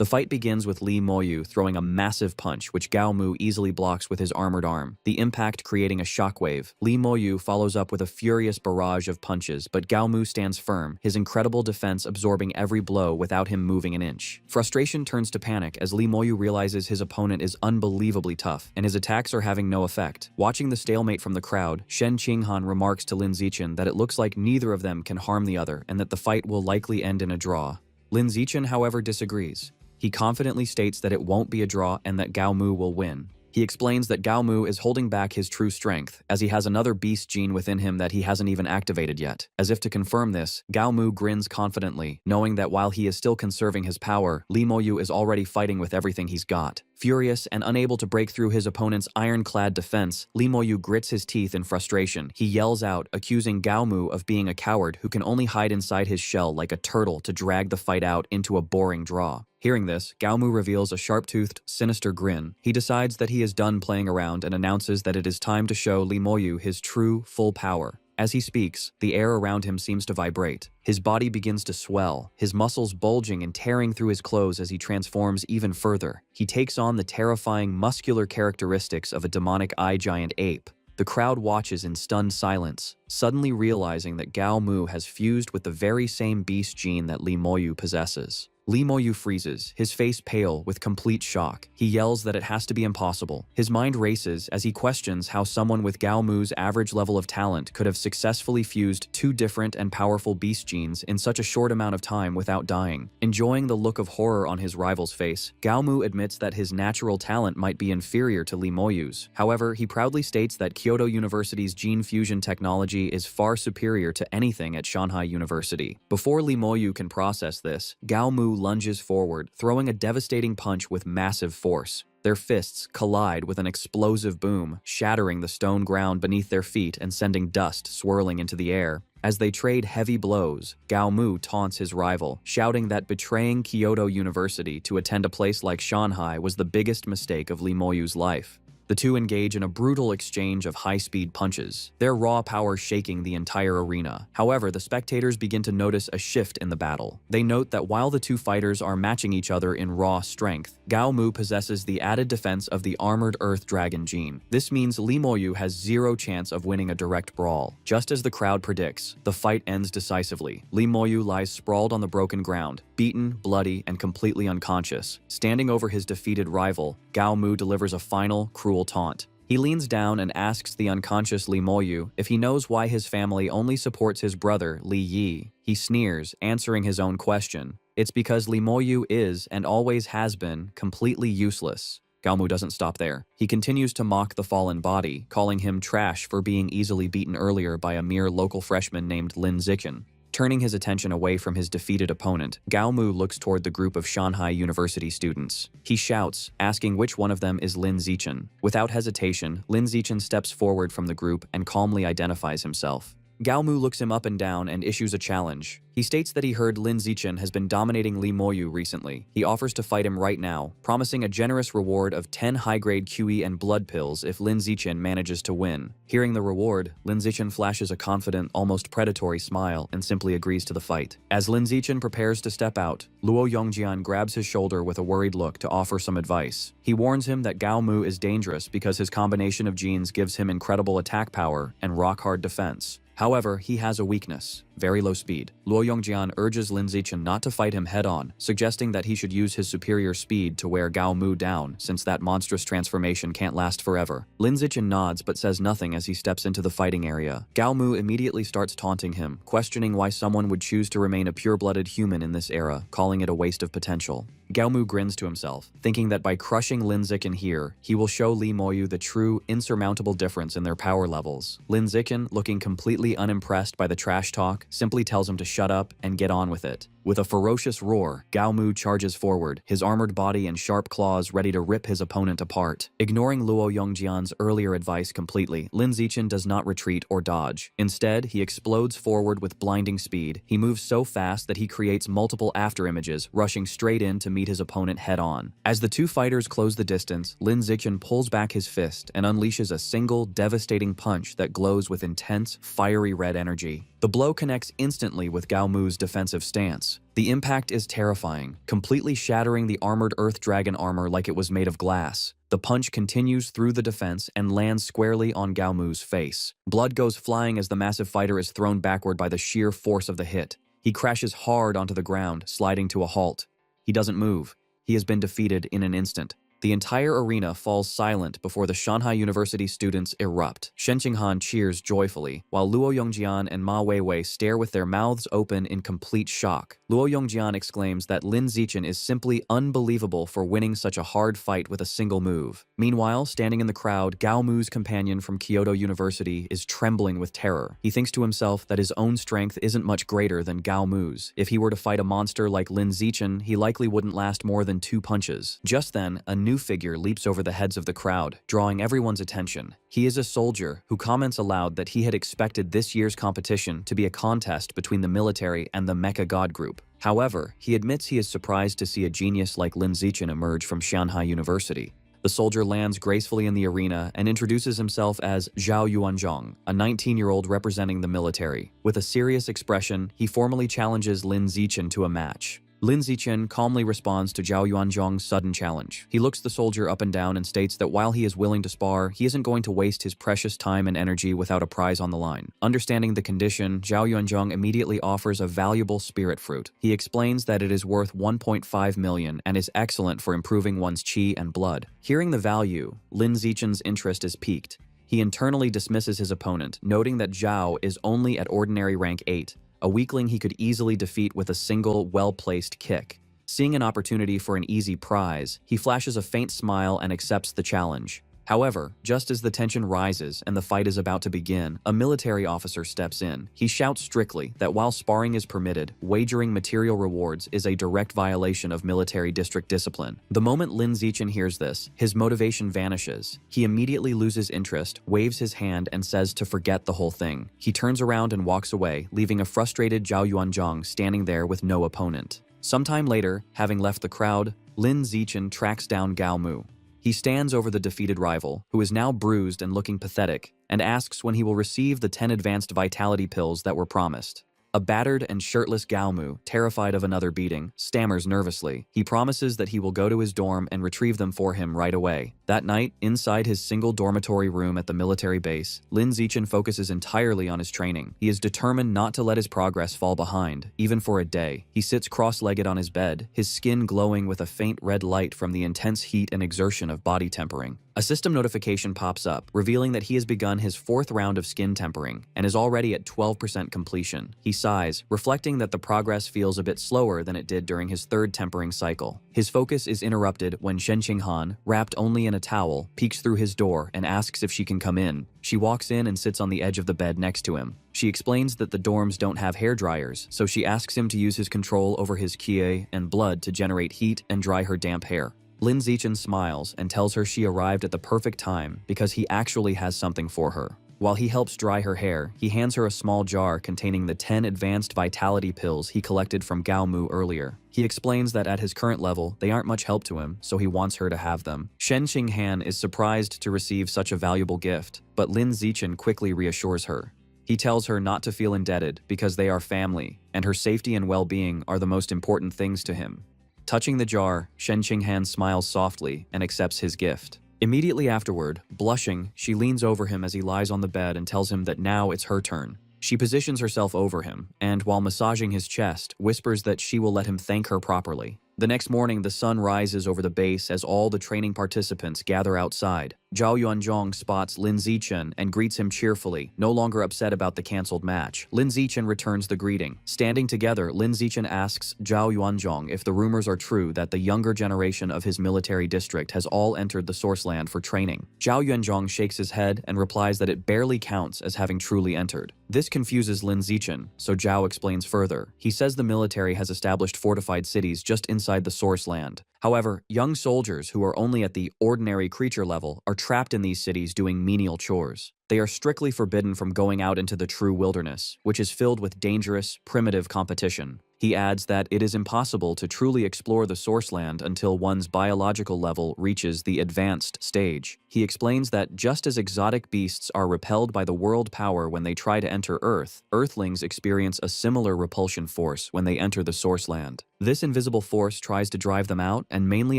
The fight begins with Lee Moyu throwing a massive punch, which Gao Mu easily blocks with his armored arm, the impact creating a shockwave. Lee Moyu follows up with a furious barrage of punches, but Gao Mu stands firm, his incredible defense absorbing every blow without him moving an inch. Frustration turns to panic as Lee Moyu realizes his opponent is unbelievably tough, and his attacks are having no effect. Watching the stalemate from the crowd, Shen Qinghan remarks to Lin Zichen that it looks like neither of them can harm the other and that the fight will likely end in a draw. Lin Zichen, however, disagrees. He confidently states that it won't be a draw and that Gao Mu will win. He explains that Gao Mu is holding back his true strength, as he has another beast gene within him that he hasn't even activated yet. As if to confirm this, Gao Mu grins confidently, knowing that while he is still conserving his power, Lee Moyu is already fighting with everything he's got. Furious and unable to break through his opponent's ironclad defense, Lee Moyu grits his teeth in frustration. He yells out, accusing Gao Mu of being a coward who can only hide inside his shell like a turtle to drag the fight out into a boring draw. Hearing this, Gao Mu reveals a sharp-toothed, sinister grin. He decides that he is done playing around and announces that it is time to show Lee Moyu his true, full power. As he speaks, the air around him seems to vibrate. His body begins to swell, his muscles bulging and tearing through his clothes as he transforms even further. He takes on the terrifying, muscular characteristics of a demonic eye giant ape. The crowd watches in stunned silence, suddenly realizing that Gao Mu has fused with the very same beast gene that Lee Moyu possesses. Lee Moyu freezes, his face pale with complete shock. He yells that it has to be impossible. His mind races as he questions how someone with Gao Mu's average level of talent could have successfully fused two different and powerful beast genes in such a short amount of time without dying. Enjoying the look of horror on his rival's face, Gao Mu admits that his natural talent might be inferior to Lee Moyu's. However, he proudly states that Kyoto University's gene fusion technology is far superior to anything at Shanghai University. Before Lee Moyu can process this, Gao Mu lunges forward, throwing a devastating punch with massive force. Their fists collide with an explosive boom, shattering the stone ground beneath their feet and sending dust swirling into the air. As they trade heavy blows, Gao Mu taunts his rival, shouting that betraying Kyoto University to attend a place like Shanghai was the biggest mistake of Lee Moyu's life. The two engage in a brutal exchange of high-speed punches, their raw power shaking the entire arena. However, the spectators begin to notice a shift in the battle. They note that while the two fighters are matching each other in raw strength, Gao Mu possesses the added defense of the armored Earth Dragon gene. This means Lee Moyu has zero chance of winning a direct brawl. Just as the crowd predicts, the fight ends decisively. Lee Moyu lies sprawled on the broken ground, beaten, bloody, and completely unconscious. Standing over his defeated rival, Gao Mu delivers a final, cruel taunt. He leans down and asks the unconscious Lee Moyu if he knows why his family only supports his brother, Li Yi. He sneers, answering his own question. It's because Lee Moyu is, and always has been, completely useless. Gao Mu doesn't stop there. He continues to mock the fallen body, calling him trash for being easily beaten earlier by a mere local freshman named Lin Zichen. Turning his attention away from his defeated opponent, Gao Mu looks toward the group of Shanghai University students. He shouts, asking which one of them is Lin Zichen. Without hesitation, Lin Zichen steps forward from the group and calmly identifies himself. Gao Mu looks him up and down and issues a challenge. He states that he heard Lin Zichen has been dominating Lee Moyu recently. He offers to fight him right now, promising a generous reward of 10 high-grade QE and blood pills if Lin Zichen manages to win. Hearing the reward, Lin Zichen flashes a confident, almost predatory smile and simply agrees to the fight. As Lin Zichen prepares to step out, Luo Yongjian grabs his shoulder with a worried look to offer some advice. He warns him that Gao Mu is dangerous because his combination of genes gives him incredible attack power and rock-hard defense. However, he has a weakness: very low speed. Luo Yongjian urges Lin Zichen not to fight him head-on, suggesting that he should use his superior speed to wear Gao Mu down, since that monstrous transformation can't last forever. Lin Zichen nods but says nothing as he steps into the fighting area. Gao Mu immediately starts taunting him, questioning why someone would choose to remain a pure-blooded human in this era, calling it a waste of potential. Gao Mu grins to himself, thinking that by crushing Lin Zichen here, he will show Lee Moyu the true, insurmountable difference in their power levels. Lin Zichen, looking completely unimpressed by the trash talk, simply tells him to shut up and get on with it. With a ferocious roar, Gao Mu charges forward, his armored body and sharp claws ready to rip his opponent apart. Ignoring Luo Yongjian's earlier advice completely, Lin Zichen does not retreat or dodge. Instead, he explodes forward with blinding speed. He moves so fast that he creates multiple afterimages, rushing straight in to meet his opponent head-on. As the two fighters close the distance, Lin Zichen pulls back his fist and unleashes a single, devastating punch that glows with intense, fiery red energy. The blow connects instantly with Gao Mu's defensive stance. The impact is terrifying, completely shattering the armored Earth Dragon armor like it was made of glass. The punch continues through the defense and lands squarely on Gao Mu's face. Blood goes flying as the massive fighter is thrown backward by the sheer force of the hit. He crashes hard onto the ground, sliding to a halt. He doesn't move. He has been defeated in an instant. The entire arena falls silent before the Shanghai University students erupt. Shen Qinghan cheers joyfully, while Luo Yongjian and Ma Weiwei stare with their mouths open in complete shock. Luo Yongjian exclaims that Lin Zichen is simply unbelievable for winning such a hard fight with a single move. Meanwhile, standing in the crowd, Gao Mu's companion from Kyoto University is trembling with terror. He thinks to himself that his own strength isn't much greater than Gao Mu's. If he were to fight a monster like Lin Zichen, he likely wouldn't last more than 2 punches. Just then, a new figure leaps over the heads of the crowd, drawing everyone's attention. He is a soldier who comments aloud that he had expected this year's competition to be a contest between the military and the Mecha God Group. However, he admits he is surprised to see a genius like Lin Zichen emerge from Shanghai University. The soldier lands gracefully in the arena and introduces himself as Zhao Yuanzhong, a 19-year-old representing the military. With a serious expression, he formally challenges Lin Zichen to a match. Lin Zichen calmly responds to Zhao Yuanzhong's sudden challenge. He looks the soldier up and down and states that while he is willing to spar, he isn't going to waste his precious time and energy without a prize on the line. Understanding the condition, Zhao Yuanzhong immediately offers a valuable spirit fruit. He explains that it is worth 1.5 million and is excellent for improving one's qi and blood. Hearing the value, Lin Zichen's interest is piqued. He internally dismisses his opponent, noting that Zhao is only at ordinary rank 8. A weakling he could easily defeat with a single, well-placed kick. Seeing an opportunity for an easy prize, he flashes a faint smile and accepts the challenge. However, just as the tension rises and the fight is about to begin, a military officer steps in. He shouts strictly that while sparring is permitted, wagering material rewards is a direct violation of military district discipline. The moment Lin Zichen hears this, his motivation vanishes. He immediately loses interest, waves his hand, and says to forget the whole thing. He turns around and walks away, leaving a frustrated Zhao Yuanzhong standing there with no opponent. Sometime later, having left the crowd, Lin Zichen tracks down Gao Mu. He stands over the defeated rival, who is now bruised and looking pathetic, and asks when he will receive the 10 advanced vitality pills that were promised. A battered and shirtless Gao Mu, terrified of another beating, stammers nervously. He promises that he will go to his dorm and retrieve them for him right away. That night, inside his single dormitory room at the military base, Lin Zichen focuses entirely on his training. He is determined not to let his progress fall behind, even for a day. He sits cross-legged on his bed, his skin glowing with a faint red light from the intense heat and exertion of body tempering. A system notification pops up, revealing that he has begun his 4th round of skin tempering and is already at 12% completion. He sighs, reflecting that the progress feels a bit slower than it did during his 3rd tempering cycle. His focus is interrupted when Shen Qinghan, wrapped only in a towel, peeks through his door and asks if she can come in. She walks in and sits on the edge of the bed next to him. She explains that the dorms don't have hair dryers, so she asks him to use his control over his qi and blood to generate heat and dry her damp hair. Lin Zichen smiles and tells her she arrived at the perfect time because he actually has something for her. While he helps dry her hair, he hands her a small jar containing the 10 advanced vitality pills he collected from Gao Mu earlier. He explains that at his current level, they aren't much help to him, so he wants her to have them. Shen Qinghan is surprised to receive such a valuable gift, but Lin Zichen quickly reassures her. He tells her not to feel indebted because they are family, and her safety and well-being are the most important things to him. Touching the jar, Shen Qinghan smiles softly and accepts his gift. Immediately afterward, blushing, she leans over him as he lies on the bed and tells him that now it's her turn. She positions herself over him, and while massaging his chest, whispers that she will let him thank her properly. The next morning, the sun rises over the base as all the training participants gather outside. Zhao Yuanzhong spots Lin Zichen and greets him cheerfully, no longer upset about the cancelled match. Lin Zichen returns the greeting. Standing together, Lin Zichen asks Zhao Yuanzhong if the rumors are true that the younger generation of his military district has all entered the source land for training. Zhao Yuanzhong shakes his head and replies that it barely counts as having truly entered. This confuses Lin Zichen, so Zhao explains further. He says the military has established fortified cities just inside the source land. However, young soldiers who are only at the ordinary creature level are trapped in these cities doing menial chores. They are strictly forbidden from going out into the true wilderness, which is filled with dangerous, primitive competition. He adds that it is impossible to truly explore the source land until one's biological level reaches the advanced stage. He explains that just as exotic beasts are repelled by the world power when they try to enter Earth, Earthlings experience a similar repulsion force when they enter the source land. This invisible force tries to drive them out and mainly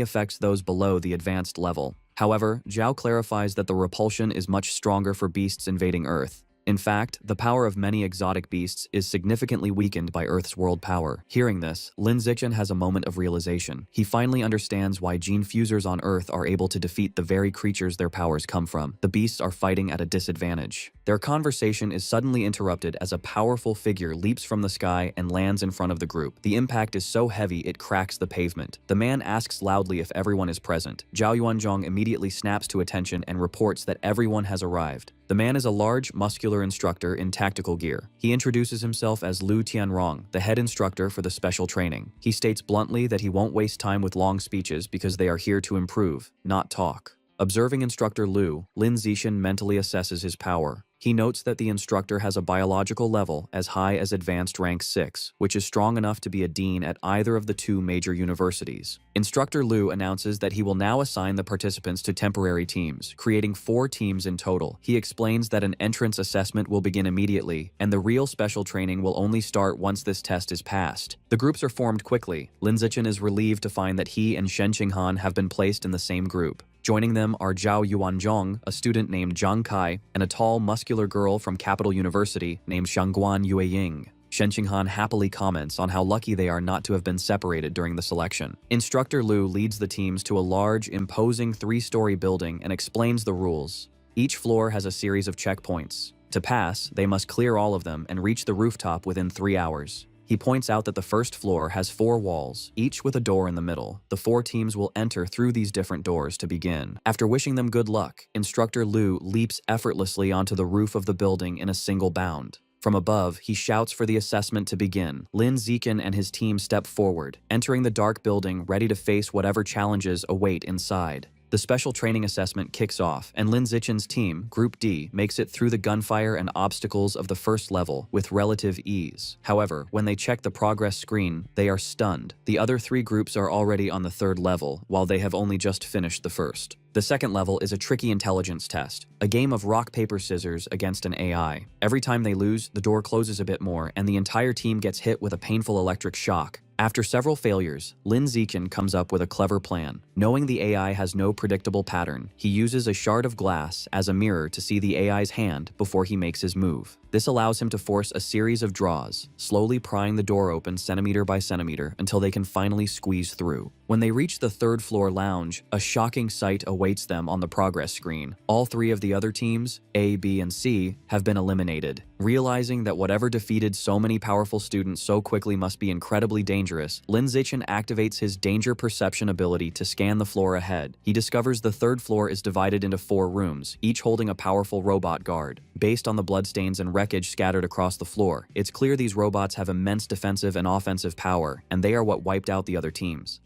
affects those below the advanced level. However, Zhao clarifies that the repulsion is much stronger for beasts invading Earth. In fact, the power of many exotic beasts is significantly weakened by Earth's world power. Hearing this, Lin Zichen has a moment of realization. He finally understands why gene fusers on Earth are able to defeat the very creatures their powers come from. The beasts are fighting at a disadvantage. Their conversation is suddenly interrupted as a powerful figure leaps from the sky and lands in front of the group. The impact is so heavy it cracks the pavement. The man asks loudly if everyone is present. Zhao Yuanzhong immediately snaps to attention and reports that everyone has arrived. The man is a large, muscular instructor in tactical gear. He introduces himself as Lu Tianrong, the head instructor for the special training. He states bluntly that he won't waste time with long speeches because they are here to improve, not talk. Observing instructor Lu, Lin Zichen mentally assesses his power. He notes that the instructor has a biological level as high as advanced rank 6, which is strong enough to be a dean at either of the two major universities. Instructor Lu announces that he will now assign the participants to temporary teams, creating 4 teams in total. He explains that an entrance assessment will begin immediately, and the real special training will only start once this test is passed. The groups are formed quickly. Lin Zichen is relieved to find that he and Shen Qinghan have been placed in the same group. Joining them are Zhao Yuanzhong, a student named Zhang Kai, and a tall, muscular girl from Capital University named Shangguan Yueying. Shen Qinghan happily comments on how lucky they are not to have been separated during the selection. Instructor Lu leads the teams to a large, imposing 3-story building and explains the rules. Each floor has a series of checkpoints. To pass, they must clear all of them and reach the rooftop within 3 hours. He points out that the first floor has 4 walls, each with a door in the middle. The 4 teams will enter through these different doors to begin. After wishing them good luck, Instructor Lu leaps effortlessly onto the roof of the building in a single bound. From above, he shouts for the assessment to begin. Lin Zichen and his team step forward, entering the dark building ready to face whatever challenges await inside. The special training assessment kicks off, and Lin Zichen's team, Group D, makes it through the gunfire and obstacles of the first level with relative ease. However, when they check the progress screen, they are stunned. The other 3 groups are already on the 3rd level, while they have only just finished the first. The second level is a tricky intelligence test, a game of rock, paper, scissors against an AI. Every time they lose, the door closes a bit more, and the entire team gets hit with a painful electric shock. After several failures, Lin Zichen comes up with a clever plan. Knowing the AI has no predictable pattern, he uses a shard of glass as a mirror to see the AI's hand before he makes his move. This allows him to force a series of draws, slowly prying the door open centimeter by centimeter until they can finally squeeze through. When they reach the 3rd floor lounge, a shocking sight awaits them on the progress screen. All 3 of the other teams, A, B, and C, have been eliminated. Realizing that whatever defeated so many powerful students so quickly must be incredibly dangerous, Lin Zichen activates his danger perception ability to scan the floor ahead. He discovers the 3rd floor is divided into 4 rooms, each holding a powerful robot guard. Based on the bloodstains and wreckage scattered across the floor, it's clear these robots have immense defensive and offensive power, and they are what wiped out the other teams.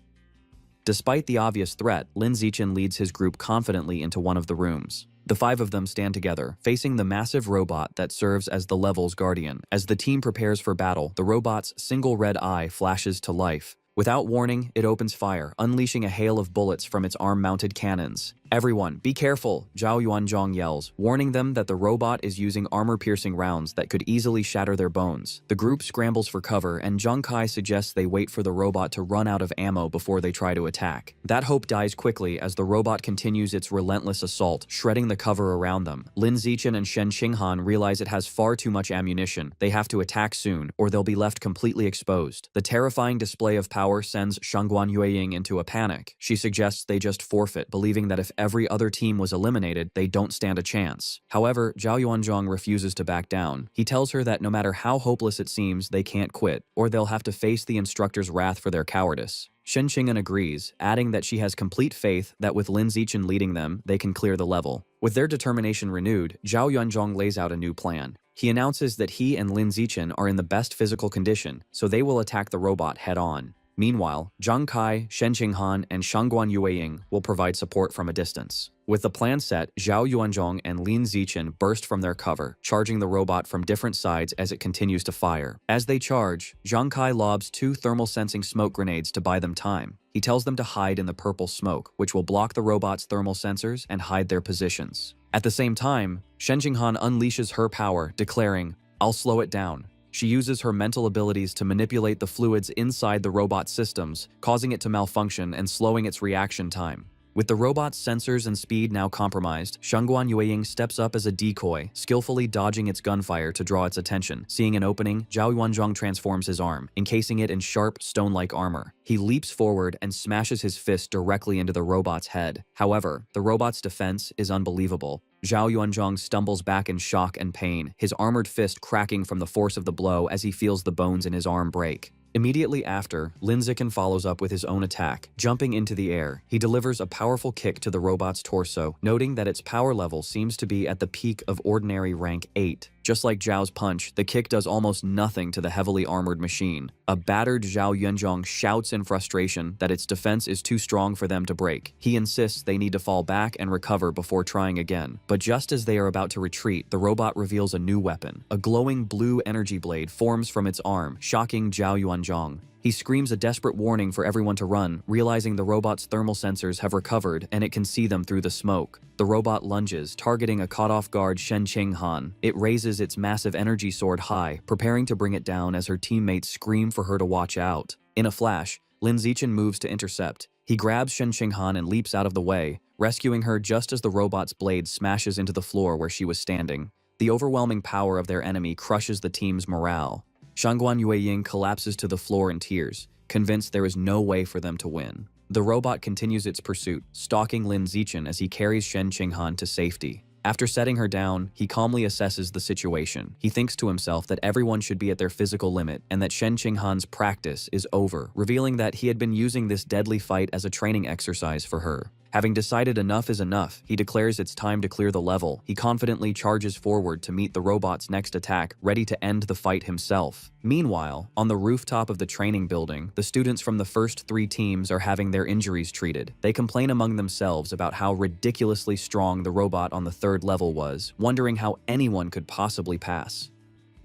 Despite the obvious threat, Lin Zichen leads his group confidently into one of the rooms. The 5 of them stand together, facing the massive robot that serves as the level's guardian. As the team prepares for battle, the robot's single red eye flashes to life. Without warning, it opens fire, unleashing a hail of bullets from its arm-mounted cannons. "Everyone, be careful," Zhao Yuanzhong yells, warning them that the robot is using armor-piercing rounds that could easily shatter their bones. The group scrambles for cover, and Zhang Kai suggests they wait for the robot to run out of ammo before they try to attack. That hope dies quickly as the robot continues its relentless assault, shredding the cover around them. Lin Zichen and Shen Qinghan realize it has far too much ammunition. They have to attack soon, or they'll be left completely exposed. The terrifying display of power sends Shangguan Yueying into a panic. She suggests they just forfeit, believing that if every other team was eliminated, they don't stand a chance. However, Zhao Yuanzhong refuses to back down. He tells her that no matter how hopeless it seems, they can't quit, or they'll have to face the instructor's wrath for their cowardice. Shen Qinghan agrees, adding that she has complete faith that with Lin Zichen leading them, they can clear the level. With their determination renewed, Zhao Yuanzhong lays out a new plan. He announces that he and Lin Zichen are in the best physical condition, so they will attack the robot head-on. Meanwhile, Zhang Kai, Shen Qinghan, and Shangguan Yueying will provide support from a distance. With the plan set, Zhao Yuanzhong and Lin Zichen burst from their cover, charging the robot from different sides as it continues to fire. As they charge, Zhang Kai lobs 2 thermal sensing smoke grenades to buy them time. He tells them to hide in the purple smoke, which will block the robot's thermal sensors and hide their positions. At the same time, Shen Qinghan unleashes her power, declaring, "I'll slow it down." She uses her mental abilities to manipulate the fluids inside the robot's systems, causing it to malfunction and slowing its reaction time. With the robot's sensors and speed now compromised, Shangguan Yueying steps up as a decoy, skillfully dodging its gunfire to draw its attention. Seeing an opening, Zhao Yuanzhong transforms his arm, encasing it in sharp, stone-like armor. He leaps forward and smashes his fist directly into the robot's head. However, the robot's defense is unbelievable. Zhao Yuanzhong stumbles back in shock and pain, his armored fist cracking from the force of the blow as he feels the bones in his arm break. Immediately after, Lin Zichen follows up with his own attack. Jumping into the air, he delivers a powerful kick to the robot's torso, noting that its power level seems to be at the peak of ordinary rank 8. Just like Zhao's punch, the kick does almost nothing to the heavily armored machine. A battered Zhao Yuanzhong shouts in frustration that its defense is too strong for them to break. He insists they need to fall back and recover before trying again. But just as they are about to retreat, the robot reveals a new weapon. A glowing blue energy blade forms from its arm, shocking Zhao Yuanzhong. He screams a desperate warning for everyone to run, realizing the robot's thermal sensors have recovered and it can see them through the smoke. The robot lunges, targeting a caught-off-guard Shen Qinghan. It raises its massive energy sword high, preparing to bring it down as her teammates scream for her to watch out. In a flash, Lin Zichen moves to intercept. He grabs Shen Qinghan and leaps out of the way, rescuing her just as the robot's blade smashes into the floor where she was standing. The overwhelming power of their enemy crushes the team's morale. Shangguan Yueying collapses to the floor in tears, convinced there is no way for them to win. The robot continues its pursuit, stalking Lin Zichen as he carries Shen Qinghan to safety. After setting her down, he calmly assesses the situation. He thinks to himself that everyone should be at their physical limit and that Shen Qinghan's practice is over, revealing that he had been using this deadly fight as a training exercise for her. Having decided enough is enough, he declares it's time to clear the level. He confidently charges forward to meet the robot's next attack, ready to end the fight himself. Meanwhile, on the rooftop of the training building, the students from the first 3 teams are having their injuries treated. They complain among themselves about how ridiculously strong the robot on the 3rd level was, wondering how anyone could possibly pass.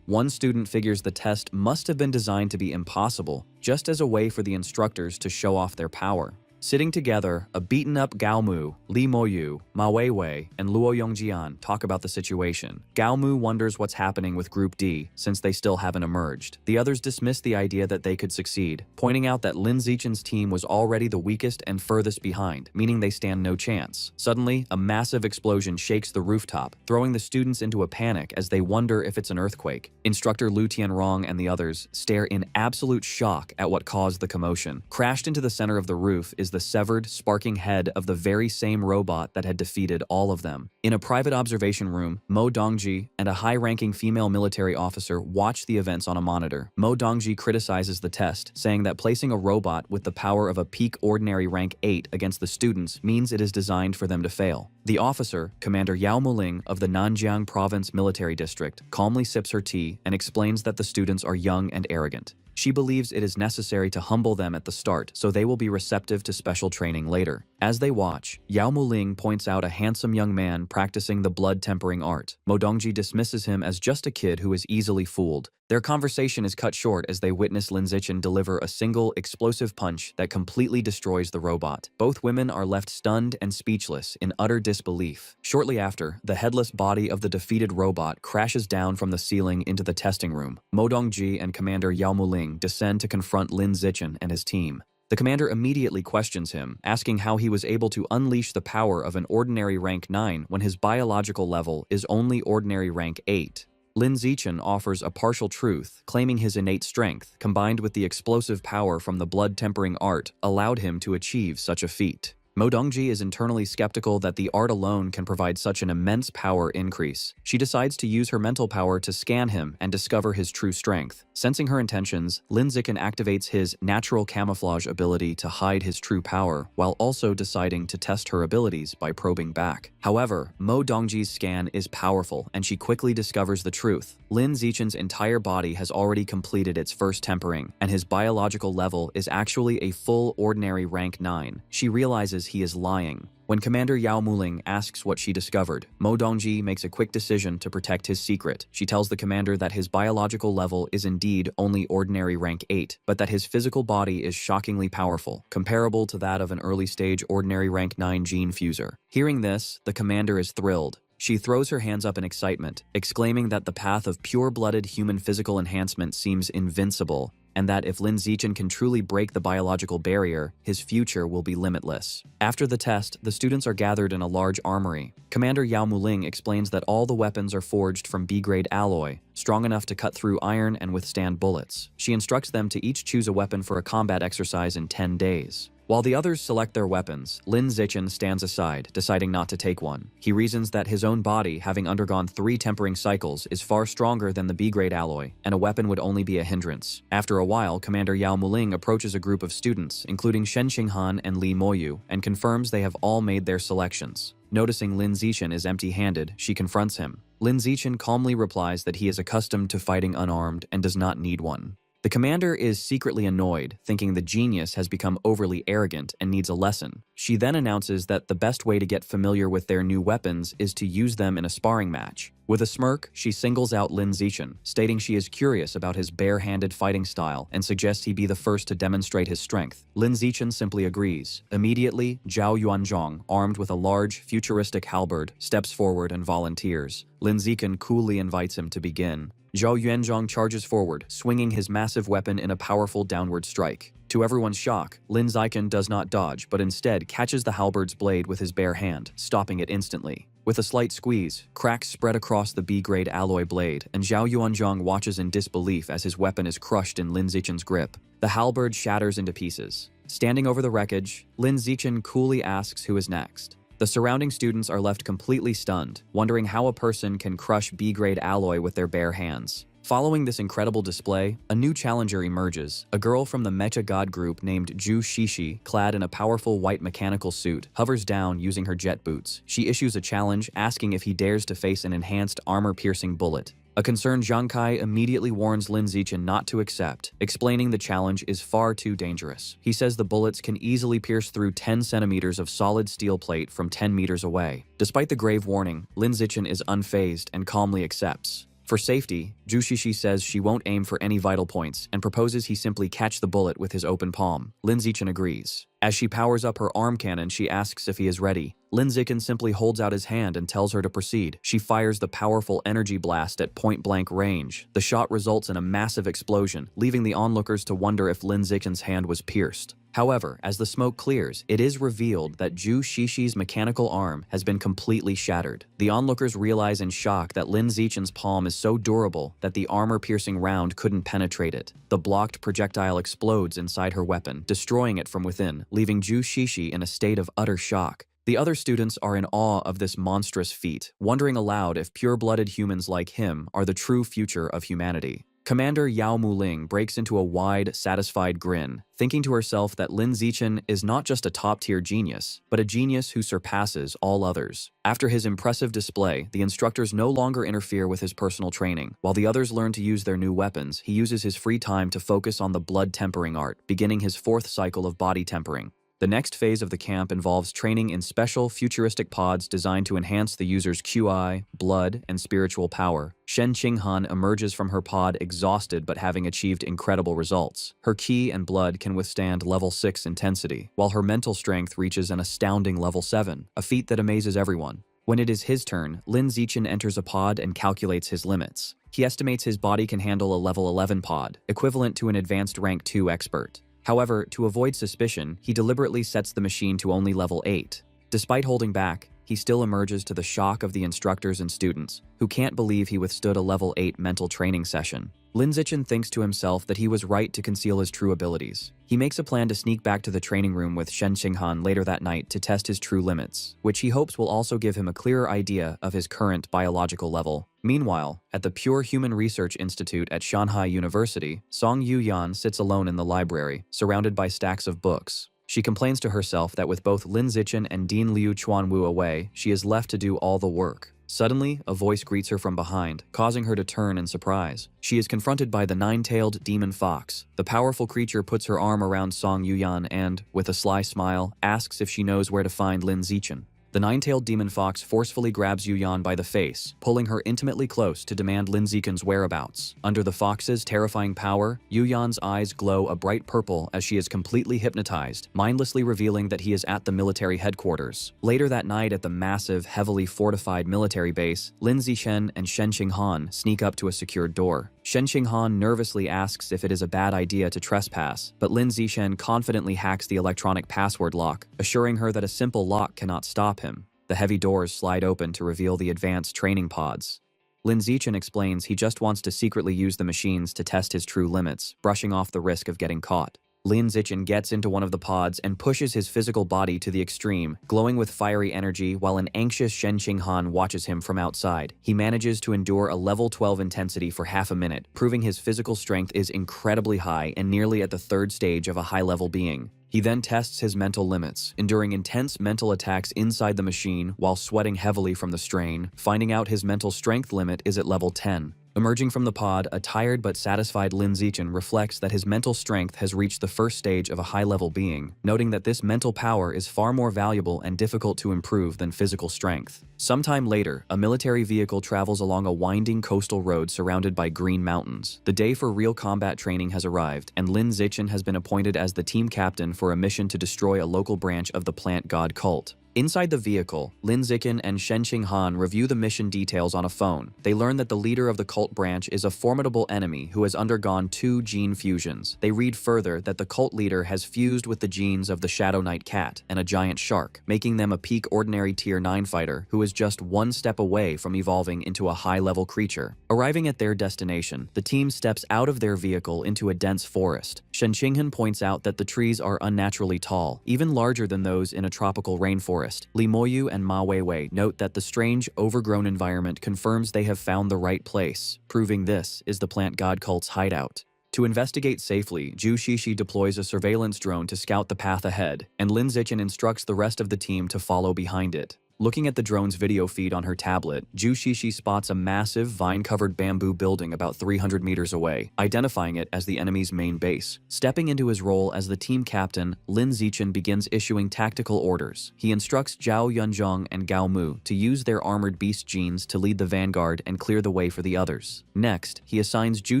One student figures the test must have been designed to be impossible, just as a way for the instructors to show off their power. Sitting together, a beaten-up Gao Mu, Li Moyu, Ma Weiwei, and Luo Yongjian talk about the situation. Gao Mu wonders what's happening with Group D, since they still haven't emerged. The others dismiss the idea that they could succeed, pointing out that Lin Zichen's team was already the weakest and furthest behind, meaning they stand no chance. Suddenly, a massive explosion shakes the rooftop, throwing the students into a panic as they wonder if it's an earthquake. Instructor Lu Tianrong and the others stare in absolute shock at what caused the commotion. Crashed into the center of the roof is the severed, sparking head of the very same robot that had defeated all of them. In a private observation room, Mo Dongji and a high-ranking female military officer watch the events on a monitor. Mo Dongji criticizes the test, saying that placing a robot with the power of a peak ordinary rank 8 against the students means it is designed for them to fail. The officer, Commander Yao Muling of the Nanjiang Province Military District, calmly sips her tea and explains that the students are young and arrogant. She believes it is necessary to humble them at the start so they will be receptive to special training later. As they watch, Yao Muling points out a handsome young man practicing the blood tempering art. Mo Dongji dismisses him as just a kid who is easily fooled. Their conversation is cut short as they witness Lin Zichen deliver a single, explosive punch that completely destroys the robot. Both women are left stunned and speechless in utter disbelief. Shortly after, the headless body of the defeated robot crashes down from the ceiling into the testing room. Mo Dongji and Commander Yao Muling descend to confront Lin Zichen and his team. The commander immediately questions him, asking how he was able to unleash the power of an ordinary rank 9 when his biological level is only ordinary rank 8. Lin Zichen offers a partial truth, claiming his innate strength, combined with the explosive power from the blood-tempering art, allowed him to achieve such a feat. Mo Dongji is internally skeptical that the art alone can provide such an immense power increase. She decides to use her mental power to scan him and discover his true strength. Sensing her intentions, Lin Zichen activates his natural camouflage ability to hide his true power, while also deciding to test her abilities by probing back. However, Mo Dongji's scan is powerful, and she quickly discovers the truth. Lin Zichen's entire body has already completed its first tempering, and his biological level is actually a full ordinary rank 9. She realizes he is lying. When Commander Yao Muling asks what she discovered, Mo Dongji makes a quick decision to protect his secret. She tells the commander that his biological level is indeed only ordinary rank 8, but that his physical body is shockingly powerful, comparable to that of an early-stage ordinary rank 9 gene fuser. Hearing this, the commander is thrilled. She throws her hands up in excitement, exclaiming that the path of pure-blooded human physical enhancement seems invincible, and that if Lin Zichen can truly break the biological barrier, his future will be limitless. After the test, the students are gathered in a large armory. Commander Yao Muling explains that all the weapons are forged from B-grade alloy, strong enough to cut through iron and withstand bullets. She instructs them to each choose a weapon for a combat exercise in 10 days. While the others select their weapons, Lin Zichen stands aside, deciding not to take one. He reasons that his own body, having undergone 3 tempering cycles, is far stronger than the B-grade alloy, and a weapon would only be a hindrance. After a while, Commander Yao Muling approaches a group of students, including Shen Qinghan and Li Moyu, and confirms they have all made their selections. Noticing Lin Zichen is empty-handed, she confronts him. Lin Zichen calmly replies that he is accustomed to fighting unarmed and does not need one. The commander is secretly annoyed, thinking the genius has become overly arrogant and needs a lesson. She then announces that the best way to get familiar with their new weapons is to use them in a sparring match. With a smirk, she singles out Lin Zichen, stating she is curious about his bare-handed fighting style and suggests he be the first to demonstrate his strength. Lin Zichen simply agrees. Immediately, Zhao Yuanzhong, armed with a large, futuristic halberd, steps forward and volunteers. Lin Zichen coolly invites him to begin. Zhao Yuanzhong charges forward, swinging his massive weapon in a powerful downward strike. To everyone's shock, Lin Zichen does not dodge, but instead catches the halberd's blade with his bare hand, stopping it instantly. With a slight squeeze, cracks spread across the B-grade alloy blade, and Zhao Yuanzhong watches in disbelief as his weapon is crushed in Lin Zichen's grip. The halberd shatters into pieces. Standing over the wreckage, Lin Zichen coolly asks who is next. The surrounding students are left completely stunned, wondering how a person can crush B-grade alloy with their bare hands. Following this incredible display, a new challenger emerges, a girl from the Mecha God group named Zhu Shishi, clad in a powerful white mechanical suit, hovers down using her jet boots. She issues a challenge, asking if he dares to face an enhanced armor-piercing bullet. A concerned Zhang Kai immediately warns Lin Zichen not to accept, explaining the challenge is far too dangerous. He says the bullets can easily pierce through 10 centimeters of solid steel plate from 10 meters away. Despite the grave warning, Lin Zichen is unfazed and calmly accepts. For safety, Zhu Shishi says she won't aim for any vital points and proposes he simply catch the bullet with his open palm. Lin Zichen agrees. As she powers up her arm cannon, she asks if he is ready. Lin Zichen simply holds out his hand and tells her to proceed. She fires the powerful energy blast at point-blank range. The shot results in a massive explosion, leaving the onlookers to wonder if Lin Zichen's hand was pierced. However, as the smoke clears, it is revealed that Zhu Shishi's mechanical arm has been completely shattered. The onlookers realize in shock that Lin Zichen's palm is so durable that the armor-piercing round couldn't penetrate it. The blocked projectile explodes inside her weapon, destroying it from within, leaving Zhu Shishi in a state of utter shock. The other students are in awe of this monstrous feat, wondering aloud if pure-blooded humans like him are the true future of humanity. Commander Yao Muling breaks into a wide, satisfied grin, thinking to herself that Lin Zichen is not just a top-tier genius, but a genius who surpasses all others. After his impressive display, the instructors no longer interfere with his personal training. While the others learn to use their new weapons, he uses his free time to focus on the blood tempering art, beginning his 4th cycle of body tempering. The next phase of the camp involves training in special futuristic pods designed to enhance the user's QI, blood, and spiritual power. Shen Qinghan emerges from her pod exhausted but having achieved incredible results. Her ki and blood can withstand level 6 intensity, while her mental strength reaches an astounding level 7, a feat that amazes everyone. When it is his turn, Lin Zichen enters a pod and calculates his limits. He estimates his body can handle a level 11 pod, equivalent to an advanced rank 2 expert. However, to avoid suspicion, he deliberately sets the machine to only level 8. Despite holding back, he still emerges to the shock of the instructors and students, who can't believe he withstood a level 8 mental training session. Lin Zichen thinks to himself that he was right to conceal his true abilities. He makes a plan to sneak back to the training room with Shen Qinghan later that night to test his true limits, which he hopes will also give him a clearer idea of his current biological level. Meanwhile, at the Pure Human Research Institute at Shanghai University, Song Yuyan sits alone in the library, surrounded by stacks of books. She complains to herself that with both Lin Zichen and Dean Liu Chuanwu away, she is left to do all the work. Suddenly, a voice greets her from behind, causing her to turn in surprise. She is confronted by the nine-tailed demon fox. The powerful creature puts her arm around Song Yuyan and, with a sly smile, asks if she knows where to find Lin Zichen. The nine-tailed demon fox forcefully grabs Yuyan by the face, pulling her intimately close to demand Lin Zichen's whereabouts. Under the fox's terrifying power, Yuyan's eyes glow a bright purple as she is completely hypnotized, mindlessly revealing that he is at the military headquarters. Later that night at the massive, heavily fortified military base, Lin Zichen and Shen Qinghan sneak up to a secured door. Shen Qinghan nervously asks if it is a bad idea to trespass, but Lin Zichen confidently hacks the electronic password lock, assuring her that a simple lock cannot stop him. The heavy doors slide open to reveal the advanced training pods. Lin Zichen explains he just wants to secretly use the machines to test his true limits, brushing off the risk of getting caught. Lin Zichen gets into one of the pods and pushes his physical body to the extreme, glowing with fiery energy while an anxious Shen Qinghan watches him from outside. He manages to endure a level 12 intensity for half a minute, proving his physical strength is incredibly high and nearly at the third stage of a high-level being. He then tests his mental limits, enduring intense mental attacks inside the machine while sweating heavily from the strain, finding out his mental strength limit is at level 10. Emerging from the pod, a tired but satisfied Lin Zichen reflects that his mental strength has reached the first stage of a high-level being, noting that this mental power is far more valuable and difficult to improve than physical strength. Sometime later, a military vehicle travels along a winding coastal road surrounded by green mountains. The day for real combat training has arrived, and Lin Zichen has been appointed as the team captain for a mission to destroy a local branch of the plant god cult. Inside the vehicle, Lin Zichen and Shen Qinghan review the mission details on a phone. They learn that the leader of the cult branch is a formidable enemy who has undergone 2 gene fusions. They read further that the cult leader has fused with the genes of the Shadow Knight cat and a giant shark, making them a peak ordinary tier 9 fighter who is just one step away from evolving into a high-level creature. Arriving at their destination, the team steps out of their vehicle into a dense forest. Shen Qinghan points out that the trees are unnaturally tall, even larger than those in a tropical rainforest. Li Moyu and Ma Weiwei note that the strange, overgrown environment confirms they have found the right place, proving this is the plant god cult's hideout. To investigate safely, Zhu Shishi deploys a surveillance drone to scout the path ahead, and Lin Zichen instructs the rest of the team to follow behind it. Looking at the drone's video feed on her tablet, Zhu Shishi spots a massive, vine-covered bamboo building about 300 meters away, identifying it as the enemy's main base. Stepping into his role as the team captain, Lin Zichen begins issuing tactical orders. He instructs Zhao Yunzhong and Gao Mu to use their armored beast genes to lead the vanguard and clear the way for the others. Next, he assigns Zhu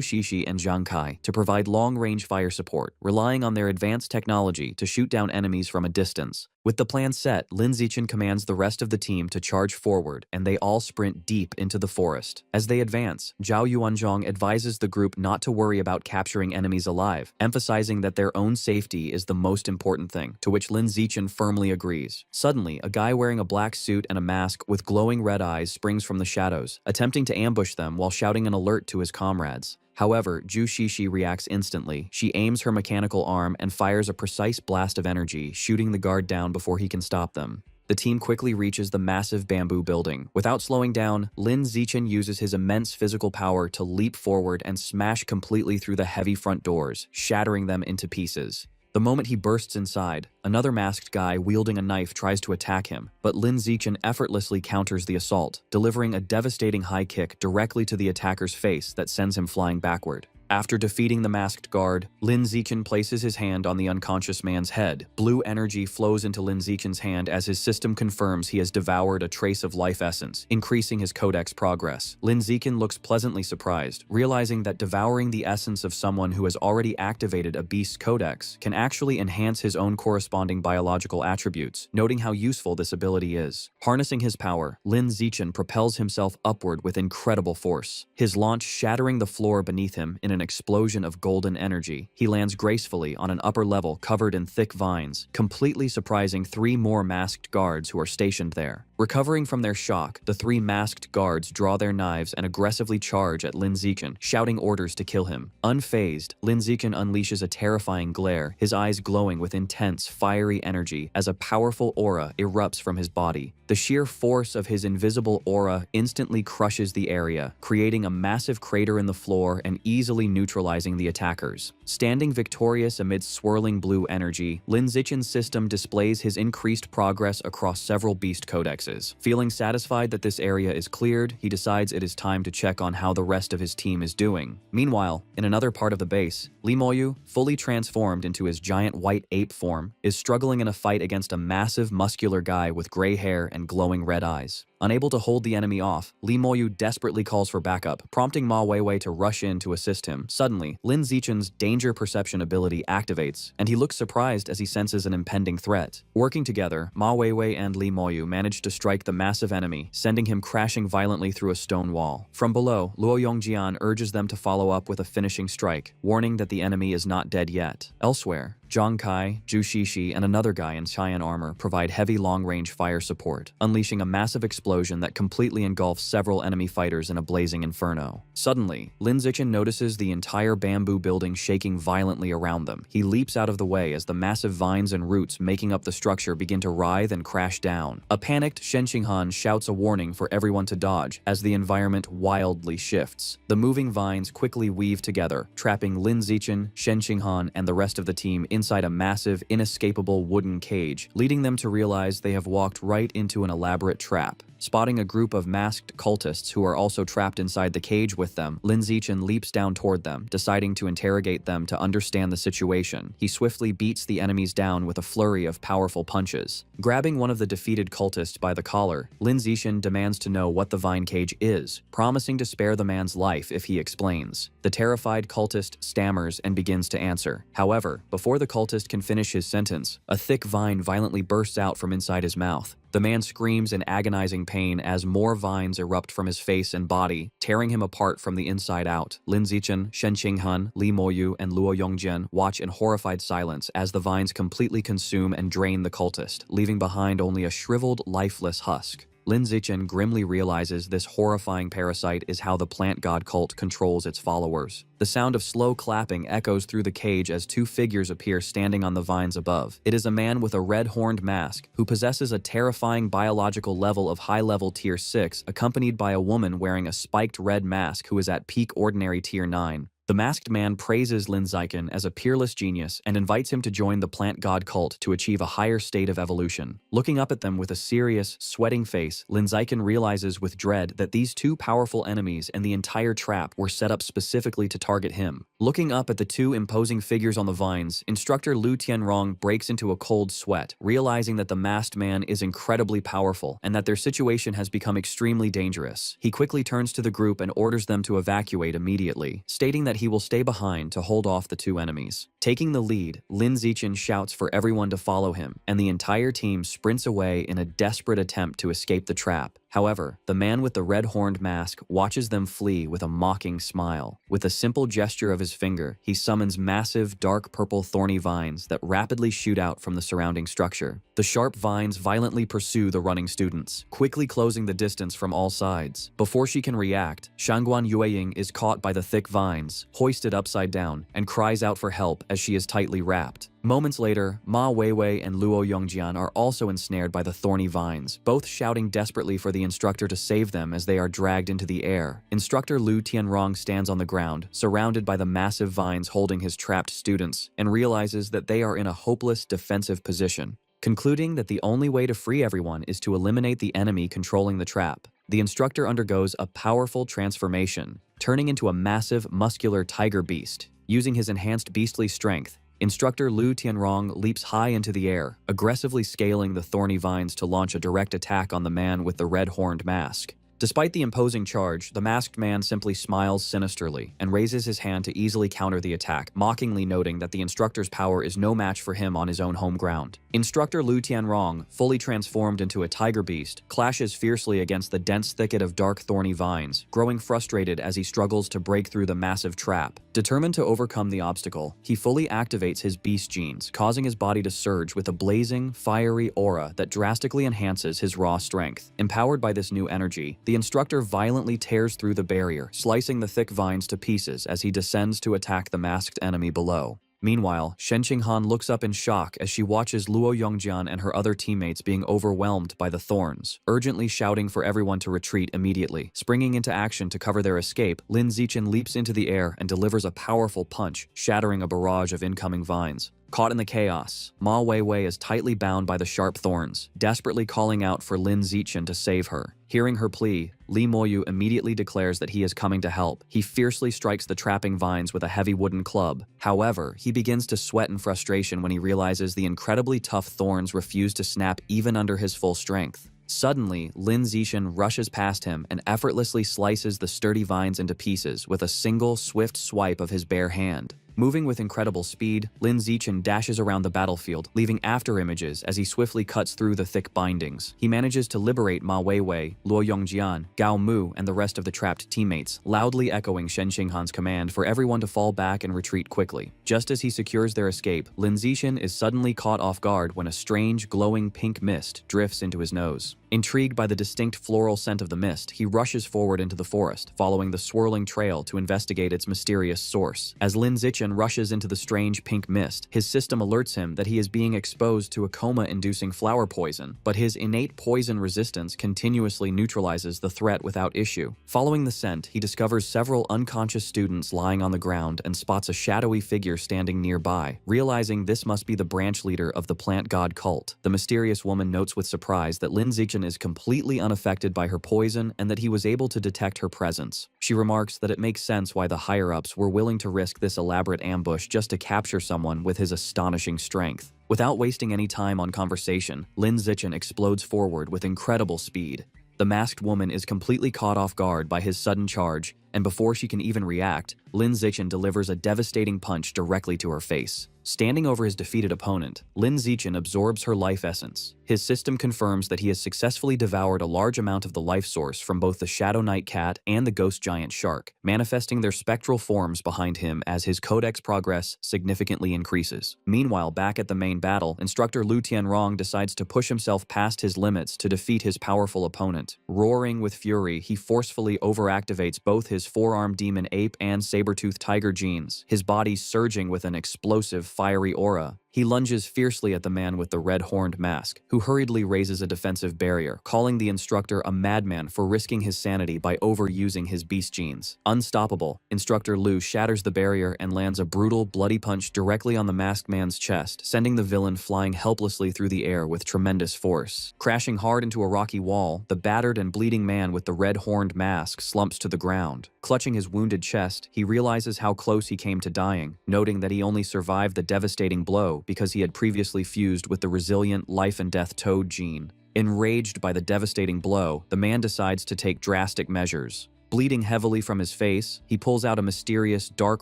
Shishi and Zhang Kai to provide long-range fire support, relying on their advanced technology to shoot down enemies from a distance. With the plan set, Lin Zichen commands the rest of the team to charge forward, and they all sprint deep into the forest. As they advance, Zhao Yuanzhong advises the group not to worry about capturing enemies alive, emphasizing that their own safety is the most important thing, to which Lin Zichen firmly agrees. Suddenly, a guy wearing a black suit and a mask with glowing red eyes springs from the shadows, attempting to ambush them while shouting an alert to his comrades. However, Zhu Shishi reacts instantly. She aims her mechanical arm and fires a precise blast of energy, shooting the guard down before he can stop them. The team quickly reaches the massive bamboo building. Without slowing down, Lin Zichen uses his immense physical power to leap forward and smash completely through the heavy front doors, shattering them into pieces. The moment he bursts inside, another masked guy wielding a knife tries to attack him, but Lin Zichen effortlessly counters the assault, delivering a devastating high kick directly to the attacker's face that sends him flying backward. After defeating the masked guard, Lin Zichen places his hand on the unconscious man's head. Blue energy flows into Lin Zichen's hand as his system confirms he has devoured a trace of life essence, increasing his codex progress. Lin Zichen looks pleasantly surprised, realizing that devouring the essence of someone who has already activated a beast's codex can actually enhance his own corresponding biological attributes, noting how useful this ability is. Harnessing his power, Lin Zichen propels himself upward with incredible force, his launch shattering the floor beneath him in an explosion of golden energy. He lands gracefully on an upper level covered in thick vines, completely surprising 3 more masked guards who are stationed there. Recovering from their shock, the 3 masked guards draw their knives and aggressively charge at Lin Zichen, shouting orders to kill him. Unfazed, Lin Zichen unleashes a terrifying glare, his eyes glowing with intense, fiery energy as a powerful aura erupts from his body. The sheer force of his invisible aura instantly crushes the area, creating a massive crater in the floor and easily neutralizing the attackers. Standing victorious amidst swirling blue energy, Lin Zichen's system displays his increased progress across several beast codexes. Feeling satisfied that this area is cleared, he decides it is time to check on how the rest of his team is doing. Meanwhile, in another part of the base, Li Moyu, fully transformed into his giant white ape form, is struggling in a fight against a massive muscular guy with gray hair and glowing red eyes. Unable to hold the enemy off, Li Moyu desperately calls for backup, prompting Ma Weiwei to rush in to assist him. Suddenly, Lin Zichen's danger perception ability activates, and he looks surprised as he senses an impending threat. Working together, Ma Weiwei and Li Moyu manage to strike the massive enemy, sending him crashing violently through a stone wall. From below, Luo Yongjian urges them to follow up with a finishing strike, warning that the enemy is not dead yet. Elsewhere, Zhang Kai, Zhu Shishi, and another guy in cyan armor provide heavy long-range fire support, unleashing a massive explosion that completely engulfs several enemy fighters in a blazing inferno. Suddenly, Lin Zichen notices the entire bamboo building shaking violently around them. He leaps out of the way as the massive vines and roots making up the structure begin to writhe and crash down. A panicked Shen Qinghan shouts a warning for everyone to dodge as the environment wildly shifts. The moving vines quickly weave together, trapping Lin Zichen, Shen Qinghan, and the rest of the team inside a massive, inescapable wooden cage, leading them to realize they have walked right into an elaborate trap. Spotting a group of masked cultists who are also trapped inside the cage with them, Lin Zichen leaps down toward them, deciding to interrogate them to understand the situation. He swiftly beats the enemies down with a flurry of powerful punches. Grabbing one of the defeated cultists by the collar, Lin Zichen demands to know what the vine cage is, promising to spare the man's life if he explains. The terrified cultist stammers and begins to answer. However, before the cultist can finish his sentence, a thick vine violently bursts out from inside his mouth. The man screams in agonizing pain as more vines erupt from his face and body, tearing him apart from the inside out. Lin Zichen, Shen Qinghan, Li Moyu, and Luo Yongjian watch in horrified silence as the vines completely consume and drain the cultist, leaving behind only a shriveled, lifeless husk. Lin Zichen grimly realizes this horrifying parasite is how the plant god cult controls its followers. The sound of slow clapping echoes through the cage as two figures appear standing on the vines above. It is a man with a red-horned mask who possesses a terrifying biological level of high-level Tier 6, accompanied by a woman wearing a spiked red mask who is at peak ordinary Tier 9. The masked man praises Lin Zichen as a peerless genius and invites him to join the plant god cult to achieve a higher state of evolution. Looking up at them with a serious, sweating face, Lin Zichen realizes with dread that these two powerful enemies and the entire trap were set up specifically to target him. Looking up at the two imposing figures on the vines, instructor Lu Tianrong breaks into a cold sweat, realizing that the masked man is incredibly powerful and that their situation has become extremely dangerous. He quickly turns to the group and orders them to evacuate immediately, stating that he will stay behind to hold off the two enemies. Taking the lead, Lin Zichen shouts for everyone to follow him, and the entire team sprints away in a desperate attempt to escape the trap. However, the man with the red-horned mask watches them flee with a mocking smile. With a simple gesture of his finger, he summons massive, dark purple thorny vines that rapidly shoot out from the surrounding structure. The sharp vines violently pursue the running students, quickly closing the distance from all sides. Before she can react, Shangguan Yueying is caught by the thick vines, hoisted upside down, and cries out for help as she is tightly wrapped. Moments later, Ma Weiwei and Luo Yongjian are also ensnared by the thorny vines, both shouting desperately for the instructor to save them as they are dragged into the air. Instructor Lu Tianrong stands on the ground, surrounded by the massive vines holding his trapped students, and realizes that they are in a hopeless defensive position. Concluding that the only way to free everyone is to eliminate the enemy controlling the trap, the instructor undergoes a powerful transformation, turning into a massive, muscular tiger beast. Using his enhanced beastly strength, Instructor Lu Tianrong leaps high into the air, aggressively scaling the thorny vines to launch a direct attack on the man with the red-horned mask. Despite the imposing charge, the masked man simply smiles sinisterly and raises his hand to easily counter the attack, mockingly noting that the instructor's power is no match for him on his own home ground. Instructor Lu Tianrong, fully transformed into a tiger beast, clashes fiercely against the dense thicket of dark thorny vines, growing frustrated as he struggles to break through the massive trap. Determined to overcome the obstacle, he fully activates his beast genes, causing his body to surge with a blazing, fiery aura that drastically enhances his raw strength. Empowered by this new energy, the instructor violently tears through the barrier, slicing the thick vines to pieces as he descends to attack the masked enemy below. Meanwhile, Shen Qinghan looks up in shock as she watches Luo Yongjian and her other teammates being overwhelmed by the thorns, urgently shouting for everyone to retreat immediately. Springing into action to cover their escape, Lin Zichen leaps into the air and delivers a powerful punch, shattering a barrage of incoming vines. Caught in the chaos, Ma Weiwei is tightly bound by the sharp thorns, desperately calling out for Lin Zichen to save her. Hearing her plea, Li Moyu immediately declares that he is coming to help. He fiercely strikes the trapping vines with a heavy wooden club. However, he begins to sweat in frustration when he realizes the incredibly tough thorns refuse to snap even under his full strength. Suddenly, Lin Zichen rushes past him and effortlessly slices the sturdy vines into pieces with a single swift swipe of his bare hand. Moving with incredible speed, Lin Zichen dashes around the battlefield, leaving afterimages as he swiftly cuts through the thick bindings. He manages to liberate Ma Weiwei, Luo Yongjian, Gao Mu, and the rest of the trapped teammates, loudly echoing Shen Qinghan's command for everyone to fall back and retreat quickly. Just as he secures their escape, Lin Zichen is suddenly caught off guard when a strange, glowing pink mist drifts into his nose. Intrigued by the distinct floral scent of the mist, he rushes forward into the forest, following the swirling trail to investigate its mysterious source. As Lin Zichen rushes into the strange pink mist, his system alerts him that he is being exposed to a coma-inducing flower poison, but his innate poison resistance continuously neutralizes the threat without issue. Following the scent, he discovers several unconscious students lying on the ground and spots a shadowy figure standing nearby. Realizing this must be the branch leader of the plant god cult, the mysterious woman notes with surprise that Lin Zichen is completely unaffected by her poison and that he was able to detect her presence. She remarks that it makes sense why the higher-ups were willing to risk this elaborate ambush just to capture someone with his astonishing strength. Without wasting any time on conversation, Lin Zichen explodes forward with incredible speed. The masked woman is completely caught off guard by his sudden charge, and before she can even react, Lin Zichen delivers a devastating punch directly to her face. Standing over his defeated opponent, Lin Zichen absorbs her life essence. His system confirms that he has successfully devoured a large amount of the life source from both the Shadow Knight cat and the ghost giant shark, manifesting their spectral forms behind him as his codex progress significantly increases. Meanwhile, back at the main battle, Instructor Lu Tianrong decides to push himself past his limits to defeat his powerful opponent. Roaring with fury, he forcefully overactivates both his four-armed demon ape and saber-toothed tiger genes, his body surging with an explosive fiery aura. He lunges fiercely at the man with the red-horned mask, who hurriedly raises a defensive barrier, calling the instructor a madman for risking his sanity by overusing his beast genes. Unstoppable, Instructor Lu shatters the barrier and lands a brutal, bloody punch directly on the masked man's chest, sending the villain flying helplessly through the air with tremendous force. Crashing hard into a rocky wall, the battered and bleeding man with the red-horned mask slumps to the ground. Clutching his wounded chest, he realizes how close he came to dying, noting that he only survived the devastating blow because he had previously fused with the resilient life-and-death toad gene. Enraged by the devastating blow, the man decides to take drastic measures. Bleeding heavily from his face, he pulls out a mysterious dark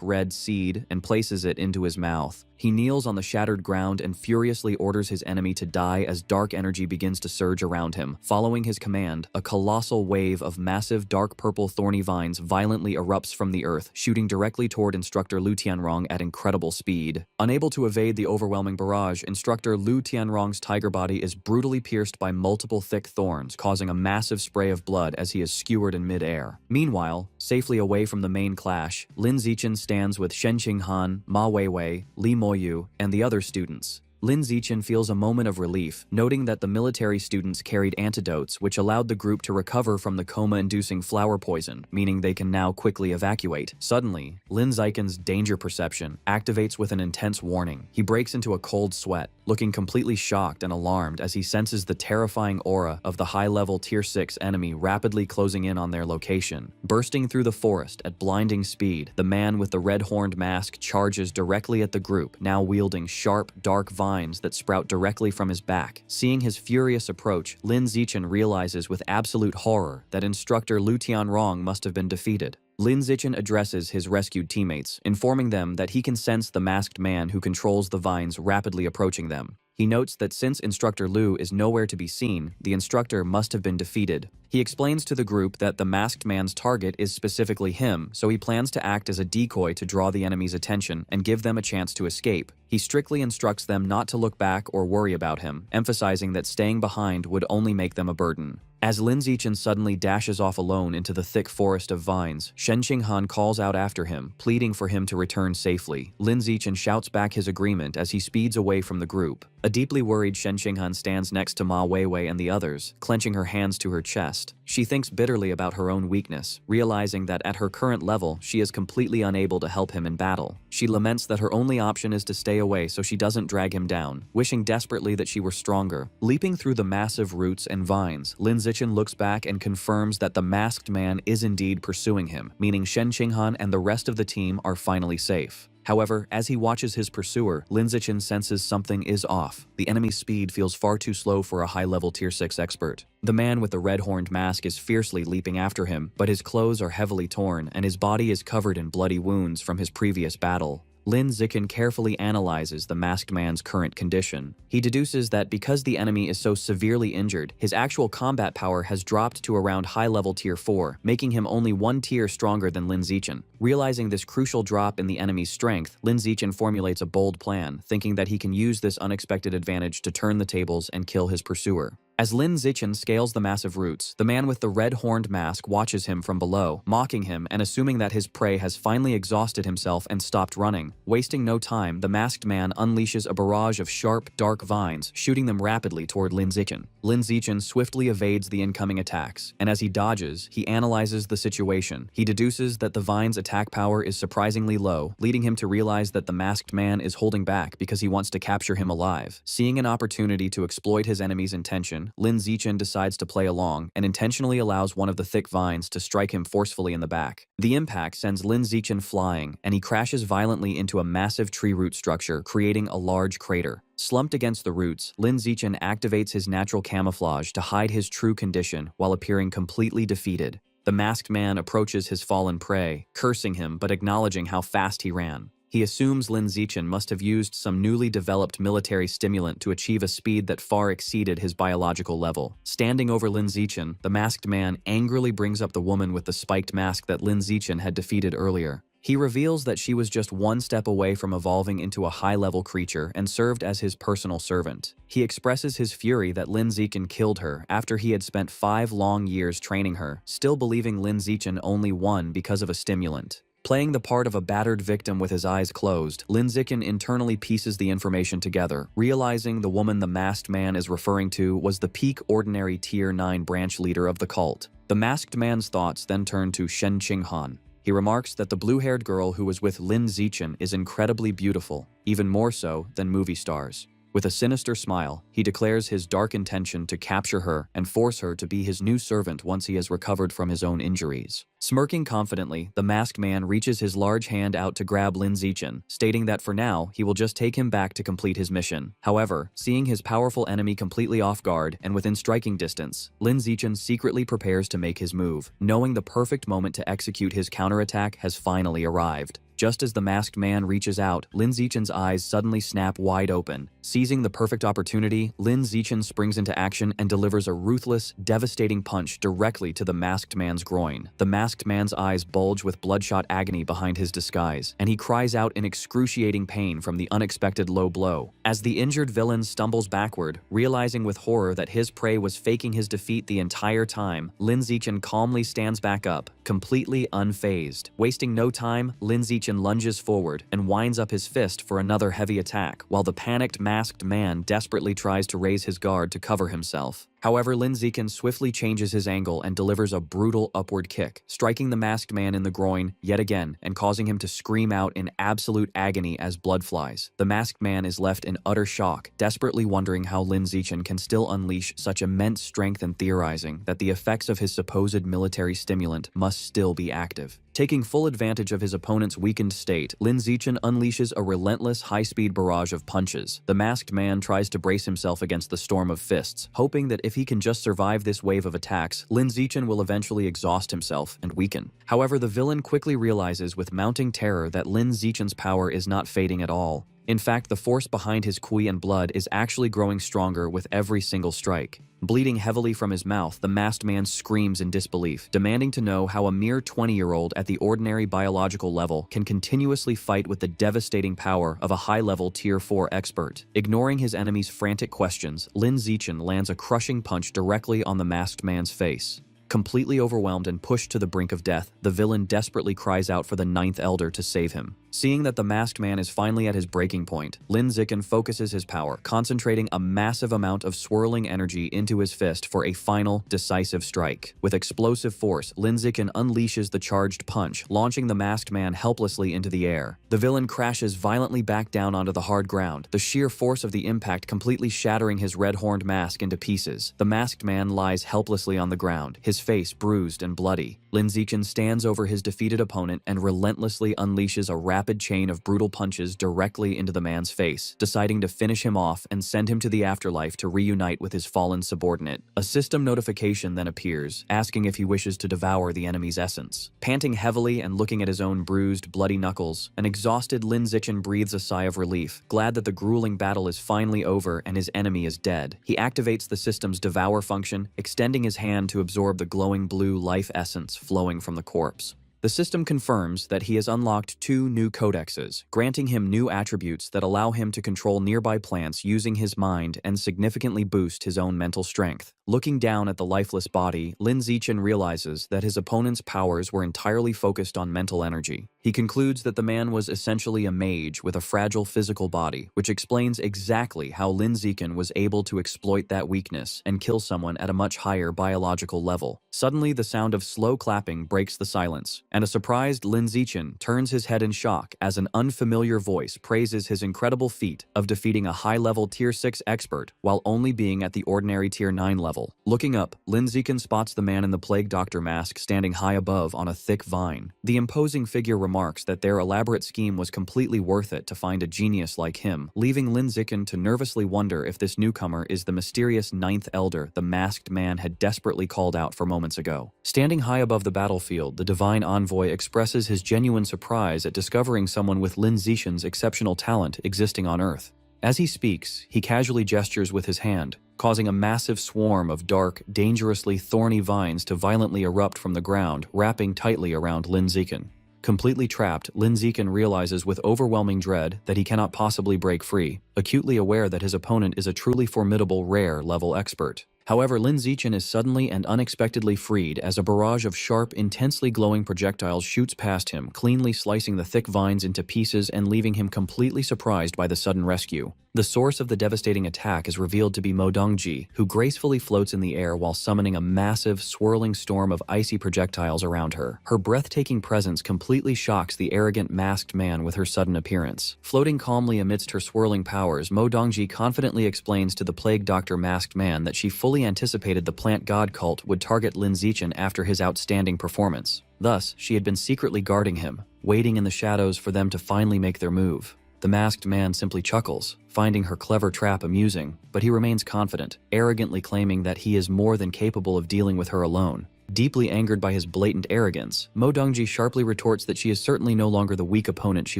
red seed and places it into his mouth. He kneels on the shattered ground and furiously orders his enemy to die as dark energy begins to surge around him. Following his command, a colossal wave of massive dark purple thorny vines violently erupts from the earth, shooting directly toward Instructor Lu Tianrong at incredible speed. Unable to evade the overwhelming barrage, Instructor Lu Tianrong's tiger body is brutally pierced by multiple thick thorns, causing a massive spray of blood as he is skewered in midair. Meanwhile, safely away from the main clash, Lin Zichen stands with Shen Qinghan, Ma Weiwei, Li Moyu, and the other students. Lin Zichen feels a moment of relief, noting that the military students carried antidotes which allowed the group to recover from the coma-inducing flower poison, meaning they can now quickly evacuate. Suddenly, Lin Zichen's danger perception activates with an intense warning. He breaks into a cold sweat, looking completely shocked and alarmed as he senses the terrifying aura of the high-level Tier 6 enemy rapidly closing in on their location. Bursting through the forest at blinding speed, the man with the red-horned mask charges directly at the group, now wielding sharp, dark vines that sprout directly from his back. Seeing his furious approach, Lin Zichen realizes with absolute horror that Instructor Lu Tianrong must have been defeated. Lin Zichen addresses his rescued teammates, informing them that he can sense the masked man who controls the vines rapidly approaching them. He notes that since Instructor Lu is nowhere to be seen, the instructor must have been defeated. He explains to the group that the masked man's target is specifically him, so he plans to act as a decoy to draw the enemy's attention and give them a chance to escape. He strictly instructs them not to look back or worry about him, emphasizing that staying behind would only make them a burden. As Lin Zichen suddenly dashes off alone into the thick forest of vines, Shen Qinghan calls out after him, pleading for him to return safely. Lin Zichen shouts back his agreement as he speeds away from the group. A deeply worried Shen Qinghan stands next to Ma Weiwei and the others, clenching her hands to her chest. She thinks bitterly about her own weakness, realizing that at her current level, she is completely unable to help him in battle. She laments that her only option is to stay away so she doesn't drag him down, wishing desperately that she were stronger. Leaping through the massive roots and vines, Lin Zichen looks back and confirms that the masked man is indeed pursuing him, meaning Shen Qinghan and the rest of the team are finally safe. However, as he watches his pursuer, Lin Zichen senses something is off. The enemy's speed feels far too slow for a high-level Tier 6 expert. The man with the red-horned mask is fiercely leaping after him, but his clothes are heavily torn and his body is covered in bloody wounds from his previous battle. Lin Zichen carefully analyzes the masked man's current condition. He deduces that because the enemy is so severely injured, his actual combat power has dropped to around high-level Tier 4, making him only one tier stronger than Lin Zichen. Realizing this crucial drop in the enemy's strength, Lin Zichen formulates a bold plan, thinking that he can use this unexpected advantage to turn the tables and kill his pursuer. As Lin Zichen scales the massive roots, the man with the red-horned mask watches him from below, mocking him and assuming that his prey has finally exhausted himself and stopped running. Wasting no time, the masked man unleashes a barrage of sharp, dark vines, shooting them rapidly toward Lin Zichen. Lin Zichen swiftly evades the incoming attacks, and as he dodges, he analyzes the situation. He deduces that the vines' attack power is surprisingly low, leading him to realize that the masked man is holding back because he wants to capture him alive. Seeing an opportunity to exploit his enemy's intention, Lin Zichen decides to play along and intentionally allows one of the thick vines to strike him forcefully in the back. The impact sends Lin Zichen flying, and he crashes violently into a massive tree root structure, creating a large crater. Slumped against the roots, Lin Zichen activates his natural camouflage to hide his true condition while appearing completely defeated. The masked man approaches his fallen prey, cursing him but acknowledging how fast he ran. He assumes Lin Zichen must have used some newly developed military stimulant to achieve a speed that far exceeded his biological level. Standing over Lin Zichen, the masked man angrily brings up the woman with the spiked mask that Lin Zichen had defeated earlier. He reveals that she was just one step away from evolving into a high-level creature and served as his personal servant. He expresses his fury that Lin Zichen killed her after he had spent 5 long years training her, still believing Lin Zichen only won because of a stimulant. Playing the part of a battered victim with his eyes closed, Lin Zichen internally pieces the information together, realizing the woman the masked man is referring to was the peak ordinary Tier 9 branch leader of the cult. The masked man's thoughts then turn to Shen Qinghan. He remarks that the blue-haired girl who was with Lin Zichen is incredibly beautiful, even more so than movie stars. With a sinister smile, he declares his dark intention to capture her and force her to be his new servant once he has recovered from his own injuries. Smirking confidently, the masked man reaches his large hand out to grab Lin Zichen, stating that for now, he will just take him back to complete his mission. However, seeing his powerful enemy completely off guard and within striking distance, Lin Zichen secretly prepares to make his move, knowing the perfect moment to execute his counterattack has finally arrived. Just as the masked man reaches out, Lin Zichen's eyes suddenly snap wide open. Seizing the perfect opportunity, Lin Zichen springs into action and delivers a ruthless, devastating punch directly to the masked man's groin. The masked man's eyes bulge with bloodshot agony behind his disguise, and he cries out in excruciating pain from the unexpected low blow. As the injured villain stumbles backward, realizing with horror that his prey was faking his defeat the entire time, Lin Zichen calmly stands back up, completely unfazed. Wasting no time, Lin Zichen lunges forward and winds up his fist for another heavy attack, while the panicked masked man desperately tries to raise his guard to cover himself. However, Lin Zichen swiftly changes his angle and delivers a brutal upward kick, striking the masked man in the groin yet again and causing him to scream out in absolute agony as blood flies. The masked man is left in utter shock, desperately wondering how Lin Zichen can still unleash such immense strength and theorizing that the effects of his supposed military stimulant must still be active. Taking full advantage of his opponent's weakened state, Lin Zichen unleashes a relentless high-speed barrage of punches. The masked man tries to brace himself against the storm of fists, hoping that if he can just survive this wave of attacks, Lin Zichen will eventually exhaust himself and weaken. However, the villain quickly realizes with mounting terror that Lin Zichen's power is not fading at all. In fact, the force behind his Kui and blood is actually growing stronger with every single strike. Bleeding heavily from his mouth, the masked man screams in disbelief, demanding to know how a mere 20-year-old at the ordinary biological level can continuously fight with the devastating power of a high-level Tier 4 expert. Ignoring his enemy's frantic questions, Lin Zichen lands a crushing punch directly on the masked man's face. Completely overwhelmed and pushed to the brink of death, the villain desperately cries out for the Ninth Elder to save him. Seeing that the masked man is finally at his breaking point, Lin Zichen focuses his power, concentrating a massive amount of swirling energy into his fist for a final, decisive strike. With explosive force, Lin Zichen unleashes the charged punch, launching the masked man helplessly into the air. The villain crashes violently back down onto the hard ground, the sheer force of the impact completely shattering his red-horned mask into pieces. The masked man lies helplessly on the ground, his face bruised and bloody. Lin Zichen stands over his defeated opponent and relentlessly unleashes a rapid chain of brutal punches directly into the man's face, deciding to finish him off and send him to the afterlife to reunite with his fallen subordinate. A system notification then appears, asking if he wishes to devour the enemy's essence. Panting heavily and looking at his own bruised, bloody knuckles, an exhausted Lin Zichen breathes a sigh of relief, glad that the grueling battle is finally over and his enemy is dead. He activates the system's devour function, extending his hand to absorb the glowing blue life essence flowing from the corpse. The system confirms that he has unlocked 2 new codexes, granting him new attributes that allow him to control nearby plants using his mind and significantly boost his own mental strength. Looking down at the lifeless body, Lin Zichen realizes that his opponent's powers were entirely focused on mental energy. He concludes that the man was essentially a mage with a fragile physical body, which explains exactly how Lin Zichen was able to exploit that weakness and kill someone at a much higher biological level. Suddenly, the sound of slow clapping breaks the silence, and a surprised Lin Zichen turns his head in shock as an unfamiliar voice praises his incredible feat of defeating a high-level Tier 6 expert while only being at the ordinary Tier 9 level. Looking up, Lin Zichen spots the man in the plague doctor mask standing high above on a thick vine. The imposing figure remarks that their elaborate scheme was completely worth it to find a genius like him, leaving Lin Zichen to nervously wonder if this newcomer is the mysterious Ninth Elder the masked man had desperately called out for moments ago. Standing high above the battlefield, the divine envoy expresses his genuine surprise at discovering someone with Lin Zichen's exceptional talent existing on Earth. As he speaks, he casually gestures with his hand, causing a massive swarm of dark, dangerously thorny vines to violently erupt from the ground, wrapping tightly around Lin Zichen. Completely trapped, Lin Zichen realizes with overwhelming dread that he cannot possibly break free, acutely aware that his opponent is a truly formidable rare-level expert. However, Lin Zichen is suddenly and unexpectedly freed as a barrage of sharp, intensely glowing projectiles shoots past him, cleanly slicing the thick vines into pieces and leaving him completely surprised by the sudden rescue. The source of the devastating attack is revealed to be Mo Dongji, who gracefully floats in the air while summoning a massive, swirling storm of icy projectiles around her. Her breathtaking presence completely shocks the arrogant masked man with her sudden appearance. Floating calmly amidst her swirling powers, Mo Dongji confidently explains to the plague doctor masked man that she fully anticipated the plant god cult would target Lin Zichen after his outstanding performance. Thus, she had been secretly guarding him, waiting in the shadows for them to finally make their move. The masked man simply chuckles, finding her clever trap amusing, but he remains confident, arrogantly claiming that he is more than capable of dealing with her alone. Deeply angered by his blatant arrogance, Mo Dongji sharply retorts that she is certainly no longer the weak opponent she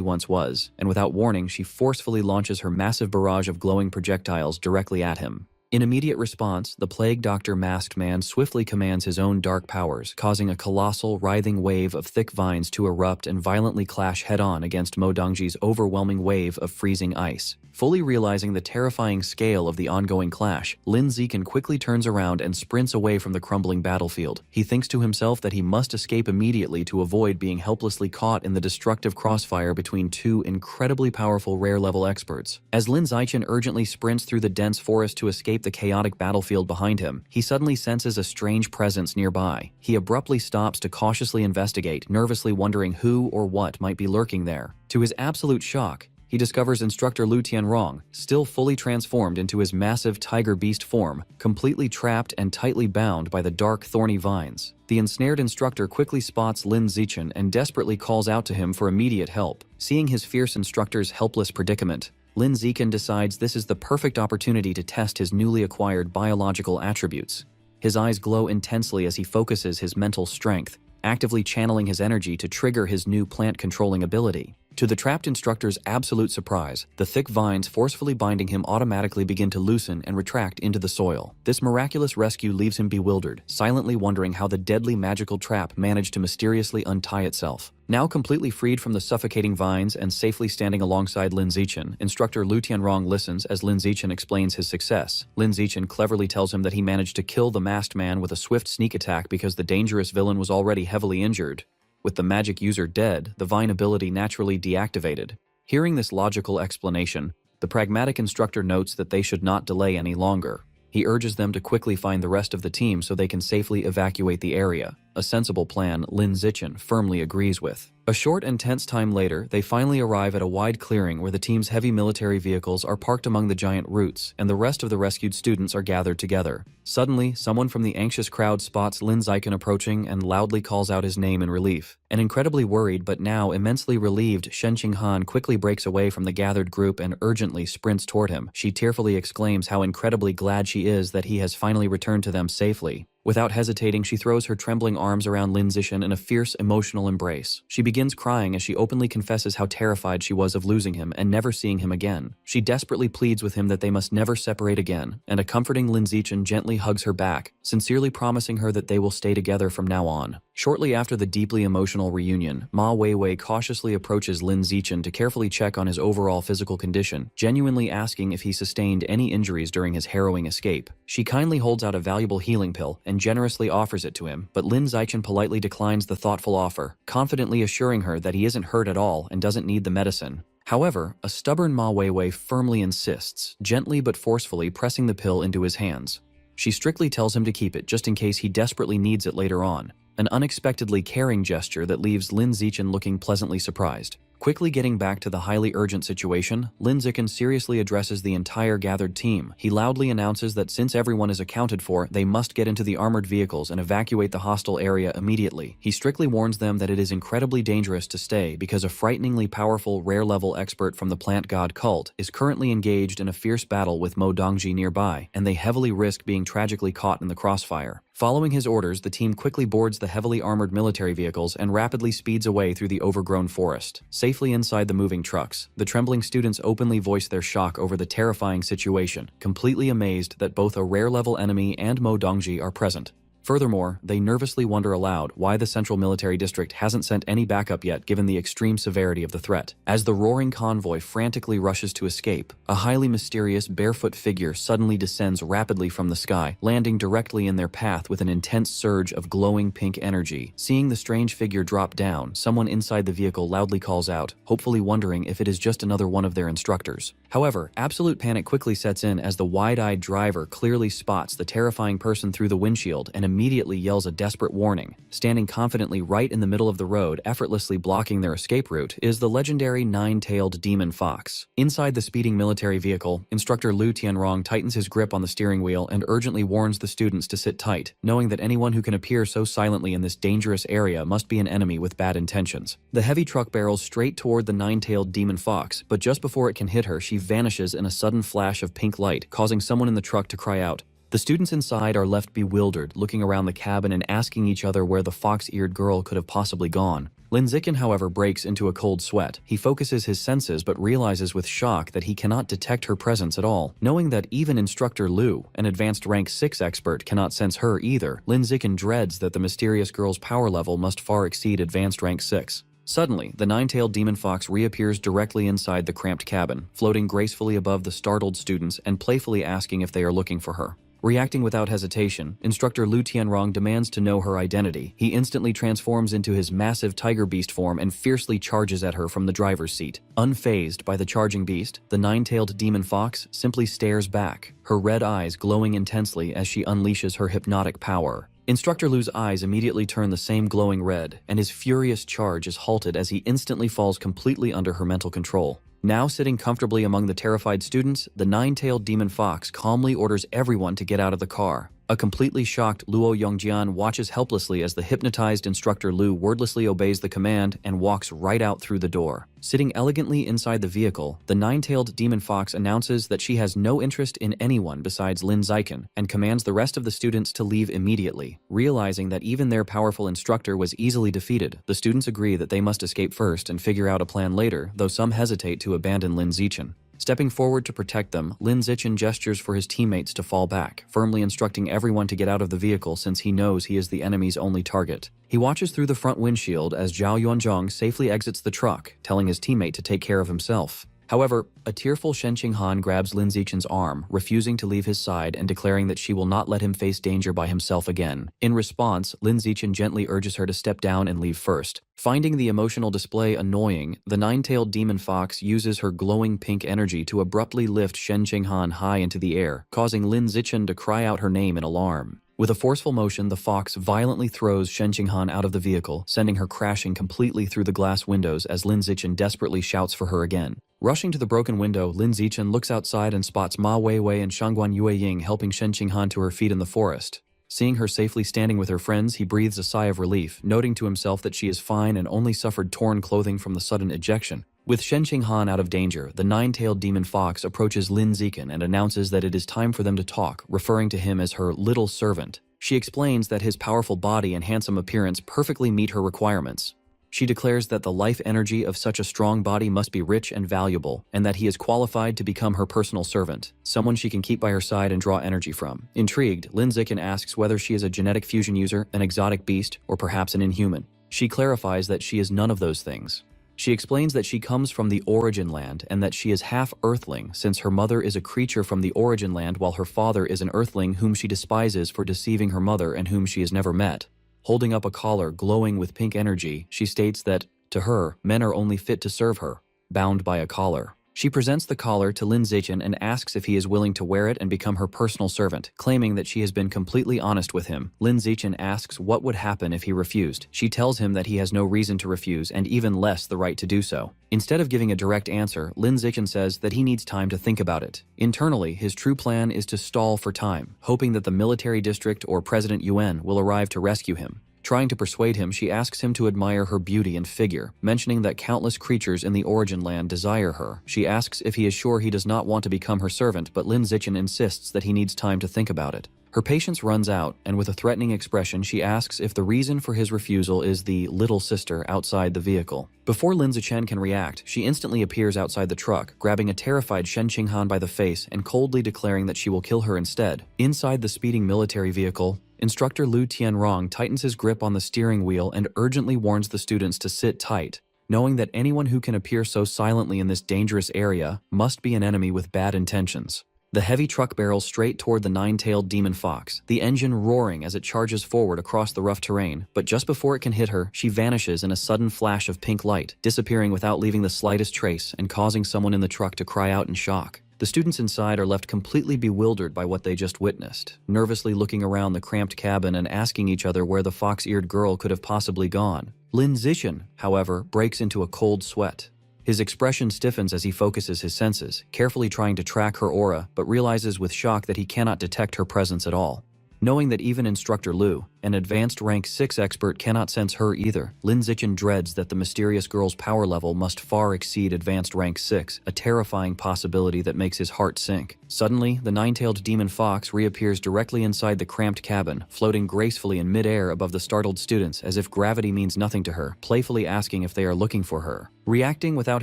once was, and without warning, she forcefully launches her massive barrage of glowing projectiles directly at him. In immediate response, the plague doctor masked man swiftly commands his own dark powers, causing a colossal, writhing wave of thick vines to erupt and violently clash head-on against Mo Dongji's overwhelming wave of freezing ice. Fully realizing the terrifying scale of the ongoing clash, Lin Zichen quickly turns around and sprints away from the crumbling battlefield. He thinks to himself that he must escape immediately to avoid being helplessly caught in the destructive crossfire between 2 incredibly powerful rare-level experts. As Lin Zichen urgently sprints through the dense forest to escape the chaotic battlefield behind him, he suddenly senses a strange presence nearby. He abruptly stops to cautiously investigate, nervously wondering who or what might be lurking there. To his absolute shock, he discovers instructor Lu Tianrong, still fully transformed into his massive tiger beast form, completely trapped and tightly bound by the dark, thorny vines. The ensnared instructor quickly spots Lin Zichen and desperately calls out to him for immediate help. Seeing his fierce instructor's helpless predicament, Lin Zichen decides this is the perfect opportunity to test his newly acquired biological attributes. His eyes glow intensely as he focuses his mental strength, actively channeling his energy to trigger his new plant-controlling ability. To the trapped instructor's absolute surprise, the thick vines forcefully binding him automatically begin to loosen and retract into the soil. This miraculous rescue leaves him bewildered, silently wondering how the deadly magical trap managed to mysteriously untie itself. Now completely freed from the suffocating vines and safely standing alongside Lin Zichen, instructor Lu Tianrong listens as Lin Zichen explains his success. Lin Zichen cleverly tells him that he managed to kill the masked man with a swift sneak attack because the dangerous villain was already heavily injured. With the magic user dead, the vine ability naturally deactivated. Hearing this logical explanation, the pragmatic instructor notes that they should not delay any longer. He urges them to quickly find the rest of the team so they can safely evacuate the area. A sensible plan Lin Zichen firmly agrees with. A short and tense time later, they finally arrive at a wide clearing where the team's heavy military vehicles are parked among the giant roots, and the rest of the rescued students are gathered together. Suddenly, someone from the anxious crowd spots Lin Zichen approaching and loudly calls out his name in relief. An incredibly worried but now immensely relieved Shen Qinghan quickly breaks away from the gathered group and urgently sprints toward him. She tearfully exclaims how incredibly glad she is that he has finally returned to them safely. Without hesitating, she throws her trembling arms around Lin Zichen in a fierce, emotional embrace. She begins crying as she openly confesses how terrified she was of losing him and never seeing him again. She desperately pleads with him that they must never separate again, and a comforting Lin Zichen gently hugs her back, sincerely promising her that they will stay together from now on. Shortly after the deeply emotional reunion, Ma Weiwei cautiously approaches Lin Zichen to carefully check on his overall physical condition, genuinely asking if he sustained any injuries during his harrowing escape. She kindly holds out a valuable healing pill and generously offers it to him, but Lin Zichen politely declines the thoughtful offer, confidently assuring her that he isn't hurt at all and doesn't need the medicine. However, a stubborn Ma Weiwei firmly insists, gently but forcefully pressing the pill into his hands. She strictly tells him to keep it just in case he desperately needs it later on. An unexpectedly caring gesture that leaves Lin Zichen looking pleasantly surprised. Quickly getting back to the highly urgent situation, Lin Zichen seriously addresses the entire gathered team. He loudly announces that since everyone is accounted for, they must get into the armored vehicles and evacuate the hostile area immediately. He strictly warns them that it is incredibly dangerous to stay because a frighteningly powerful rare-level expert from the plant god cult is currently engaged in a fierce battle with Mo Dongji nearby, and they heavily risk being tragically caught in the crossfire. Following his orders, the team quickly boards the heavily armored military vehicles and rapidly speeds away through the overgrown forest. Safely inside the moving trucks, the trembling students openly voice their shock over the terrifying situation, completely amazed that both a rare-level enemy and Mo Dongji are present. Furthermore, they nervously wonder aloud why the Central Military District hasn't sent any backup yet given the extreme severity of the threat. As the roaring convoy frantically rushes to escape, a highly mysterious barefoot figure suddenly descends rapidly from the sky, landing directly in their path with an intense surge of glowing pink energy. Seeing the strange figure drop down, someone inside the vehicle loudly calls out, hopefully wondering if it is just another one of their instructors. However, absolute panic quickly sets in as the wide-eyed driver clearly spots the terrifying person through the windshield and immediately yells a desperate warning. Standing confidently right in the middle of the road, effortlessly blocking their escape route, is the legendary nine-tailed demon fox. Inside the speeding military vehicle, instructor Lu Tianrong tightens his grip on the steering wheel and urgently warns the students to sit tight, knowing that anyone who can appear so silently in this dangerous area must be an enemy with bad intentions. The heavy truck barrels straight toward the nine-tailed demon fox, but just before it can hit her, she vanishes in a sudden flash of pink light, causing someone in the truck to cry out. The students inside are left bewildered, looking around the cabin and asking each other where the fox-eared girl could have possibly gone. Lin Zichen, however, breaks into a cold sweat. He focuses his senses but realizes with shock that he cannot detect her presence at all. Knowing that even Instructor Lu, an advanced rank 6 expert, cannot sense her either, Lin Zichen dreads that the mysterious girl's power level must far exceed advanced rank 6. Suddenly, the nine-tailed demon fox reappears directly inside the cramped cabin, floating gracefully above the startled students and playfully asking if they are looking for her. Reacting without hesitation, Instructor Lu Tianrong demands to know her identity. He instantly transforms into his massive tiger beast form and fiercely charges at her from the driver's seat. Unfazed by the charging beast, the nine-tailed demon fox simply stares back, her red eyes glowing intensely as she unleashes her hypnotic power. Instructor Lu's eyes immediately turn the same glowing red, and his furious charge is halted as he instantly falls completely under her mental control. Now sitting comfortably among the terrified students, the nine-tailed demon fox calmly orders everyone to get out of the car. A completely shocked Luo Yongjian watches helplessly as the hypnotized instructor Lu wordlessly obeys the command and walks right out through the door. Sitting elegantly inside the vehicle, the nine-tailed demon fox announces that she has no interest in anyone besides Lin Ziken and commands the rest of the students to leave immediately. Realizing that even their powerful instructor was easily defeated, the students agree that they must escape first and figure out a plan later, though some hesitate to abandon Lin Zichen. Stepping forward to protect them, Lin Zichen gestures for his teammates to fall back, firmly instructing everyone to get out of the vehicle since he knows he is the enemy's only target. He watches through the front windshield as Zhao Yuanzhong safely exits the truck, telling his teammate to take care of himself. However, a tearful Shen Qinghan grabs Lin Zichen's arm, refusing to leave his side and declaring that she will not let him face danger by himself again. In response, Lin Zichen gently urges her to step down and leave first. Finding the emotional display annoying, the nine-tailed demon fox uses her glowing pink energy to abruptly lift Shen Qinghan high into the air, causing Lin Zichen to cry out her name in alarm. With a forceful motion, the fox violently throws Shen Qinghan out of the vehicle, sending her crashing completely through the glass windows as Lin Zichen desperately shouts for her again. Rushing to the broken window, Lin Zichen looks outside and spots Ma Weiwei and Shangguan Yueying helping Shen Qinghan to her feet in the forest. Seeing her safely standing with her friends, he breathes a sigh of relief, noting to himself that she is fine and only suffered torn clothing from the sudden ejection. With Shen Qinghan out of danger, the nine-tailed demon fox approaches Lin Zichen and announces that it is time for them to talk, referring to him as her little servant. She explains that his powerful body and handsome appearance perfectly meet her requirements. She declares that the life energy of such a strong body must be rich and valuable, and that he is qualified to become her personal servant, someone she can keep by her side and draw energy from. Intrigued, Lin Zichen asks whether she is a genetic fusion user, an exotic beast, or perhaps an inhuman. She clarifies that she is none of those things. She explains that she comes from the Origin Land and that she is half Earthling since her mother is a creature from the Origin Land while her father is an Earthling whom she despises for deceiving her mother and whom she has never met. Holding up a collar glowing with pink energy, she states that, to her, men are only fit to serve her, bound by a collar. She presents the collar to Lin Zichen and asks if he is willing to wear it and become her personal servant, claiming that she has been completely honest with him. Lin Zichen asks what would happen if he refused. She tells him that he has no reason to refuse and even less the right to do so. Instead of giving a direct answer, Lin Zichen says that he needs time to think about it. Internally, his true plan is to stall for time, hoping that the military district or President Yuan will arrive to rescue him. Trying to persuade him, she asks him to admire her beauty and figure, mentioning that countless creatures in the Origin Land desire her. She asks if he is sure he does not want to become her servant, but Lin Zichen insists that he needs time to think about it. Her patience runs out, and with a threatening expression, she asks if the reason for his refusal is the little sister outside the vehicle. Before Lin Zichen can react, she instantly appears outside the truck, grabbing a terrified Shen Qinghan by the face and coldly declaring that she will kill her instead. Inside the speeding military vehicle, Instructor Lu Tianrong tightens his grip on the steering wheel and urgently warns the students to sit tight, knowing that anyone who can appear so silently in this dangerous area must be an enemy with bad intentions. The heavy truck barrels straight toward the nine-tailed demon fox, the engine roaring as it charges forward across the rough terrain, but just before it can hit her, she vanishes in a sudden flash of pink light, disappearing without leaving the slightest trace and causing someone in the truck to cry out in shock. The students inside are left completely bewildered by what they just witnessed, nervously looking around the cramped cabin and asking each other where the fox-eared girl could have possibly gone. Lin Zichen, however, breaks into a cold sweat. His expression stiffens as he focuses his senses, carefully trying to track her aura, but realizes with shock that he cannot detect her presence at all. Knowing that even Instructor Lu, an advanced rank 6 expert, cannot sense her either, Lin Zichen dreads that the mysterious girl's power level must far exceed advanced rank 6, a terrifying possibility that makes his heart sink. Suddenly, the nine-tailed demon fox reappears directly inside the cramped cabin, floating gracefully in mid-air above the startled students as if gravity means nothing to her, playfully asking if they are looking for her. Reacting without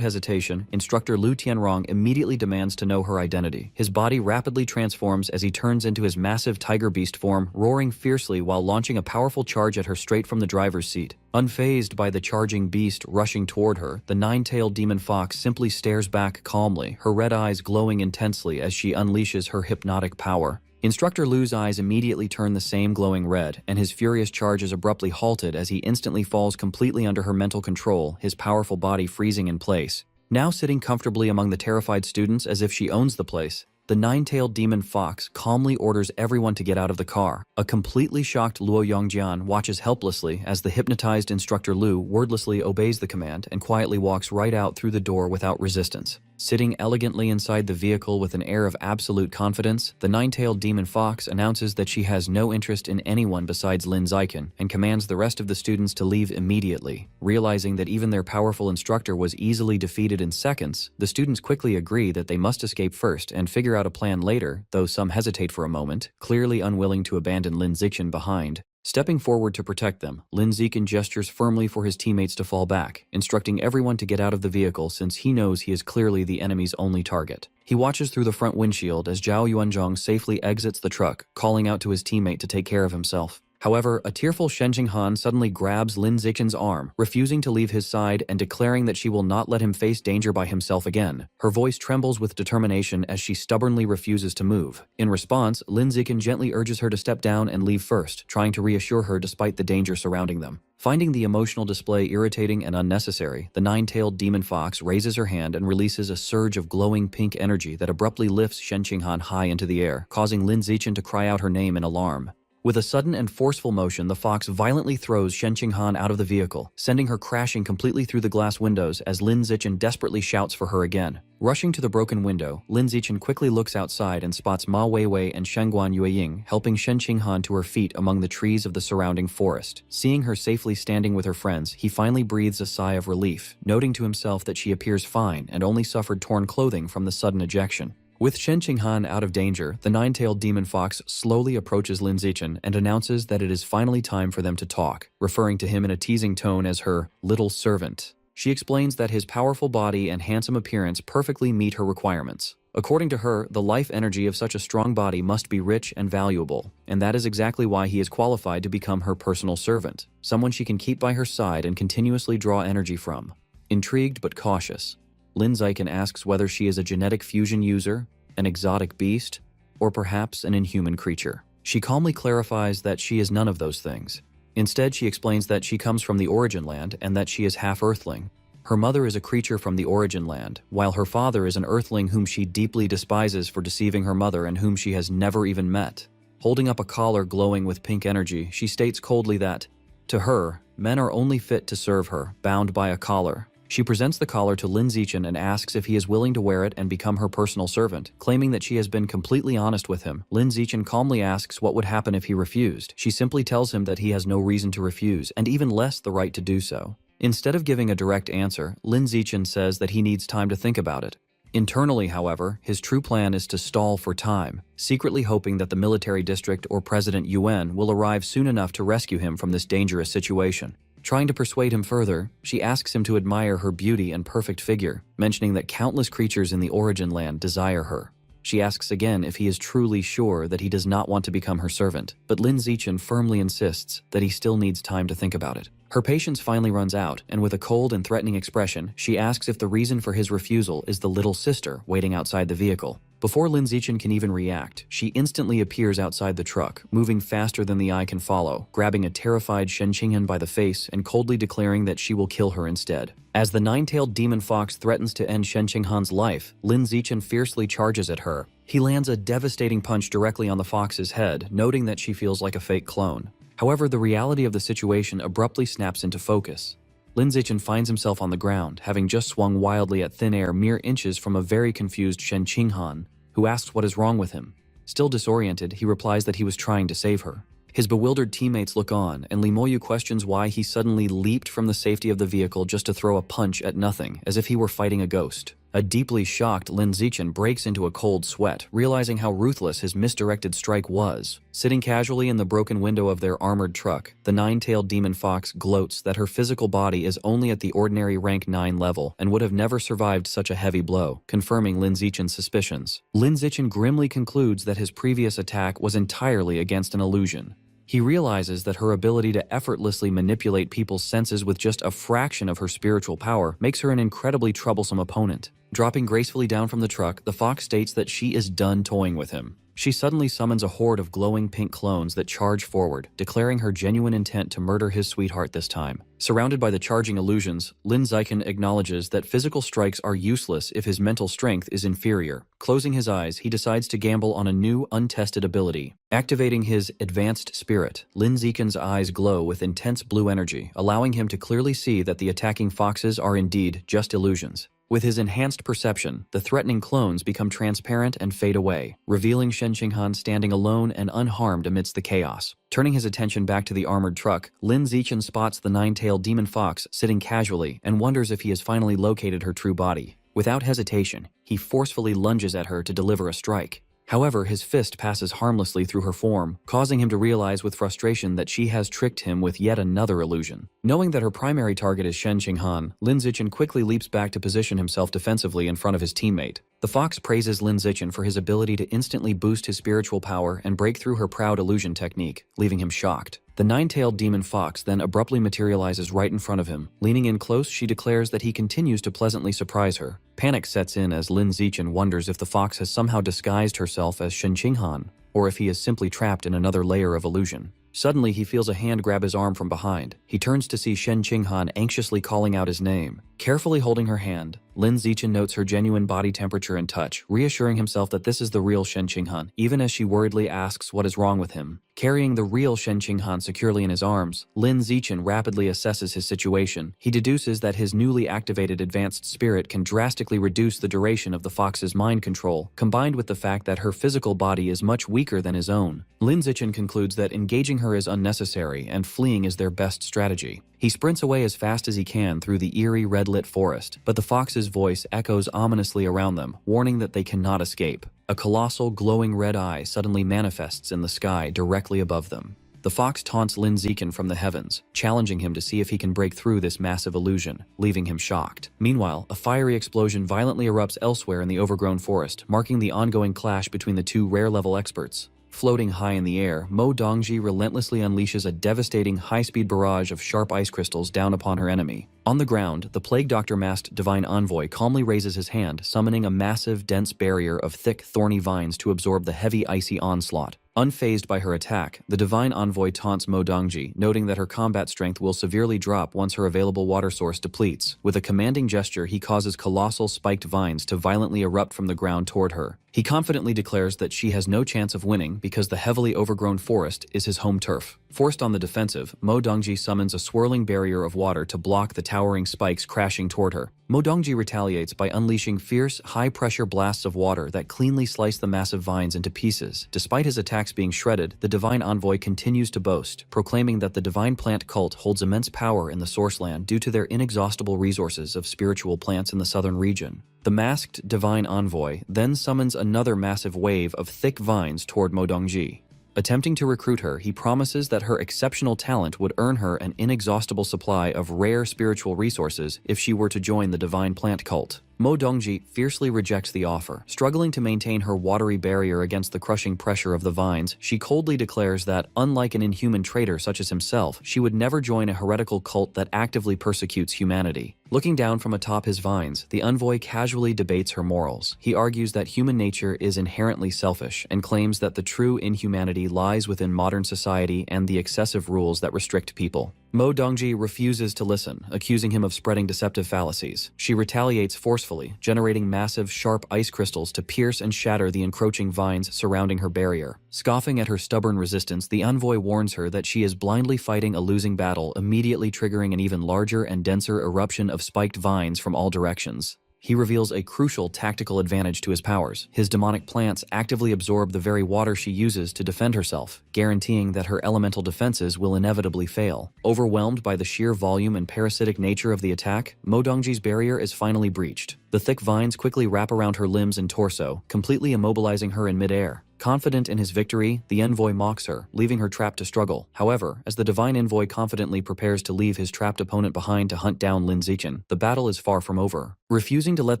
hesitation, Instructor Lu Tianrong immediately demands to know her identity. His body rapidly transforms as he turns into his massive tiger beast form, roaring fiercely while launching a powerful charge at her straight from the driver's seat. Unfazed by the charging beast rushing toward her, the nine-tailed demon fox simply stares back calmly, her red eyes glowing intensely as she unleashes her hypnotic power. Instructor Lu's eyes immediately turn the same glowing red, and his furious charge is abruptly halted as he instantly falls completely under her mental control, his powerful body freezing in place. Now sitting comfortably among the terrified students as if she owns the place, The nine-tailed demon fox calmly orders everyone to get out of the car. A completely shocked Luo Yongjian watches helplessly as the hypnotized instructor Lu wordlessly obeys the command and quietly walks right out through the door without resistance. Sitting elegantly inside the vehicle with an air of absolute confidence, the nine-tailed demon fox announces that she has no interest in anyone besides Lin Ziken and commands the rest of the students to leave immediately. Realizing that even their powerful instructor was easily defeated in seconds, the students quickly agree that they must escape first and figure out a plan later, though some hesitate for a moment, clearly unwilling to abandon Lin Ziken behind. Stepping forward to protect them, Lin Ziken gestures firmly for his teammates to fall back, instructing everyone to get out of the vehicle since he knows he is clearly the enemy's only target. He watches through the front windshield as Zhao Yuanzhong safely exits the truck, calling out to his teammate to take care of himself. However, a tearful Shen Qinghan suddenly grabs Lin Ziken's arm, refusing to leave his side and declaring that she will not let him face danger by himself again. Her voice trembles with determination as she stubbornly refuses to move. In response, Lin Ziken gently urges her to step down and leave first, trying to reassure her despite the danger surrounding them. Finding the emotional display irritating and unnecessary, the nine-tailed demon fox raises her hand and releases a surge of glowing pink energy that abruptly lifts Shen Qinghan high into the air, causing Lin Ziken to cry out her name in alarm. With a sudden and forceful motion, the fox violently throws Shen Qinghan out of the vehicle, sending her crashing completely through the glass windows as Lin Ziken desperately shouts for her again. Rushing to the broken window, Lin Ziken quickly looks outside and spots Ma Weiwei and Shengguan Yueying helping Shen Qinghan to her feet among the trees of the surrounding forest. Seeing her safely standing with her friends, he finally breathes a sigh of relief, noting to himself that she appears fine and only suffered torn clothing from the sudden ejection. With Shen Qinghan out of danger, the nine-tailed demon fox slowly approaches Lin Ziken and announces that it is finally time for them to talk, referring to him in a teasing tone as her little servant. She explains that his powerful body and handsome appearance perfectly meet her requirements. According to her, the life energy of such a strong body must be rich and valuable, and that is exactly why he is qualified to become her personal servant, someone she can keep by her side and continuously draw energy from. Intrigued but cautious, Lin Ziken asks whether she is a genetic fusion user, an exotic beast, or perhaps an inhuman creature. She calmly clarifies that she is none of those things. Instead, she explains that she comes from the origin land and that she is half Earthling. Her mother is a creature from the origin land, while her father is an Earthling whom she deeply despises for deceiving her mother and whom she has never even met. Holding up a collar glowing with pink energy, she states coldly that, to her, men are only fit to serve her, bound by a collar. She presents the collar to Lin Ziken and asks if he is willing to wear it and become her personal servant, claiming that she has been completely honest with him. Lin Ziken calmly asks what would happen if he refused. She simply tells him that he has no reason to refuse, and even less the right to do so. Instead of giving a direct answer, Lin Ziken says that he needs time to think about it. Internally, however, his true plan is to stall for time, secretly hoping that the military district or President Yuan will arrive soon enough to rescue him from this dangerous situation. Trying to persuade him further, she asks him to admire her beauty and perfect figure, mentioning that countless creatures in the origin land desire her. She asks again if he is truly sure that he does not want to become her servant, but Lin Ziken firmly insists that he still needs time to think about it. Her patience finally runs out, and with a cold and threatening expression, she asks if the reason for his refusal is the little sister waiting outside the vehicle. Before Lin Ziken can even react, she instantly appears outside the truck, moving faster than the eye can follow, grabbing a terrified Shen Qinghan by the face and coldly declaring that she will kill her instead. As the nine-tailed demon fox threatens to end Shen Qinghan's life, Lin Ziken fiercely charges at her. He lands a devastating punch directly on the fox's head, noting that she feels like a fake clone. However, the reality of the situation abruptly snaps into focus. Lin Ziken finds himself on the ground, having just swung wildly at thin air mere inches from a very confused Shen Qinghan, who asks what is wrong with him. Still disoriented, he replies that he was trying to save her. His bewildered teammates look on, and Li Moyu questions why he suddenly leaped from the safety of the vehicle just to throw a punch at nothing, as if he were fighting a ghost. A deeply shocked Lin Ziken breaks into a cold sweat, realizing how ruthless his misdirected strike was. Sitting casually in the broken window of their armored truck, the nine-tailed demon fox gloats that her physical body is only at the ordinary rank 9 level and would have never survived such a heavy blow, confirming Lin Zichen's suspicions. Lin Ziken grimly concludes that his previous attack was entirely against an illusion. He realizes that her ability to effortlessly manipulate people's senses with just a fraction of her spiritual power makes her an incredibly troublesome opponent. Dropping gracefully down from the truck, the fox states that she is done toying with him. She suddenly summons a horde of glowing pink clones that charge forward, declaring her genuine intent to murder his sweetheart this time. Surrounded by the charging illusions, Lin Zichen acknowledges that physical strikes are useless if his mental strength is inferior. Closing his eyes, he decides to gamble on a new, untested ability. Activating his advanced spirit, Lin Zichen's eyes glow with intense blue energy, allowing him to clearly see that the attacking foxes are indeed just illusions. With his enhanced perception, the threatening clones become transparent and fade away, revealing Shen Qinghan standing alone and unharmed amidst the chaos. Turning his attention back to the armored truck, Lin Zichen spots the nine-tailed demon fox sitting casually and wonders if he has finally located her true body. Without hesitation, he forcefully lunges at her to deliver a strike. However, his fist passes harmlessly through her form, causing him to realize with frustration that she has tricked him with yet another illusion. Knowing that her primary target is Shen Qinghan, Lin Zichen quickly leaps back to position himself defensively in front of his teammate. The fox praises Lin Zichen for his ability to instantly boost his spiritual power and break through her proud illusion technique, leaving him shocked. The nine-tailed demon fox then abruptly materializes right in front of him. Leaning in close, she declares that he continues to pleasantly surprise her. Panic sets in as Lin Zichen wonders if the fox has somehow disguised herself as Shen Qinghan, or if he is simply trapped in another layer of illusion. Suddenly, he feels a hand grab his arm from behind. He turns to see Shen Qinghan anxiously calling out his name. Carefully holding her hand, Lin Zichen notes her genuine body temperature and touch, reassuring himself that this is the real Shen Qinghan, even as she worriedly asks what is wrong with him. Carrying the real Shen Qinghan securely in his arms, Lin Zichen rapidly assesses his situation. He deduces that his newly activated advanced spirit can drastically reduce the duration of the fox's mind control, combined with the fact that her physical body is much weaker than his own. Lin Zichen concludes that engaging her is unnecessary and fleeing is their best strategy. He sprints away as fast as he can through the eerie red-lit forest, but the fox's voice echoes ominously around them, warning that they cannot escape. A colossal, glowing red eye suddenly manifests in the sky directly above them. The fox taunts Lin Zichen from the heavens, challenging him to see if he can break through this massive illusion, leaving him shocked. Meanwhile, a fiery explosion violently erupts elsewhere in the overgrown forest, marking the ongoing clash between the two rare-level experts. Floating high in the air, Mo Dongji relentlessly unleashes a devastating high-speed barrage of sharp ice crystals down upon her enemy. On the ground, the Plague Doctor-masked Divine Envoy calmly raises his hand, summoning a massive, dense barrier of thick, thorny vines to absorb the heavy, icy onslaught. Unfazed by her attack, the Divine Envoy taunts Mo Dongji, noting that her combat strength will severely drop once her available water source depletes. With a commanding gesture, he causes colossal spiked vines to violently erupt from the ground toward her. He confidently declares that she has no chance of winning because the heavily overgrown forest is his home turf. Forced on the defensive, Mo Dongji summons a swirling barrier of water to block the towering spikes crashing toward her. Mo Dongji retaliates by unleashing fierce, high-pressure blasts of water that cleanly slice the massive vines into pieces. Despite his attacks being shredded, the Divine Envoy continues to boast, proclaiming that the Divine Plant Cult holds immense power in the Source Land due to their inexhaustible resources of spiritual plants in the southern region. The masked Divine Envoy then summons another massive wave of thick vines toward Mo Dongji. Attempting to recruit her, he promises that her exceptional talent would earn her an inexhaustible supply of rare spiritual resources if she were to join the Divine Plant Cult. Mo Dongji fiercely rejects the offer. Struggling to maintain her watery barrier against the crushing pressure of the vines, she coldly declares that, unlike an inhuman traitor such as himself, she would never join a heretical cult that actively persecutes humanity. Looking down from atop his vines, the envoy casually debates her morals. He argues that human nature is inherently selfish and claims that the true inhumanity lies within modern society and the excessive rules that restrict people. Mo Dongji refuses to listen, accusing him of spreading deceptive fallacies. She retaliates forcefully, generating massive, sharp ice crystals to pierce and shatter the encroaching vines surrounding her barrier. Scoffing at her stubborn resistance, the envoy warns her that she is blindly fighting a losing battle, immediately triggering an even larger and denser eruption of spiked vines from all directions. He reveals a crucial tactical advantage to his powers. His demonic plants actively absorb the very water she uses to defend herself, guaranteeing that her elemental defenses will inevitably fail. Overwhelmed by the sheer volume and parasitic nature of the attack, Mo Dongji's barrier is finally breached. The thick vines quickly wrap around her limbs and torso, completely immobilizing her in midair. Confident in his victory, the envoy mocks her, leaving her trapped to struggle. However, as the Divine Envoy confidently prepares to leave his trapped opponent behind to hunt down Lin Zichen, the battle is far from over. Refusing to let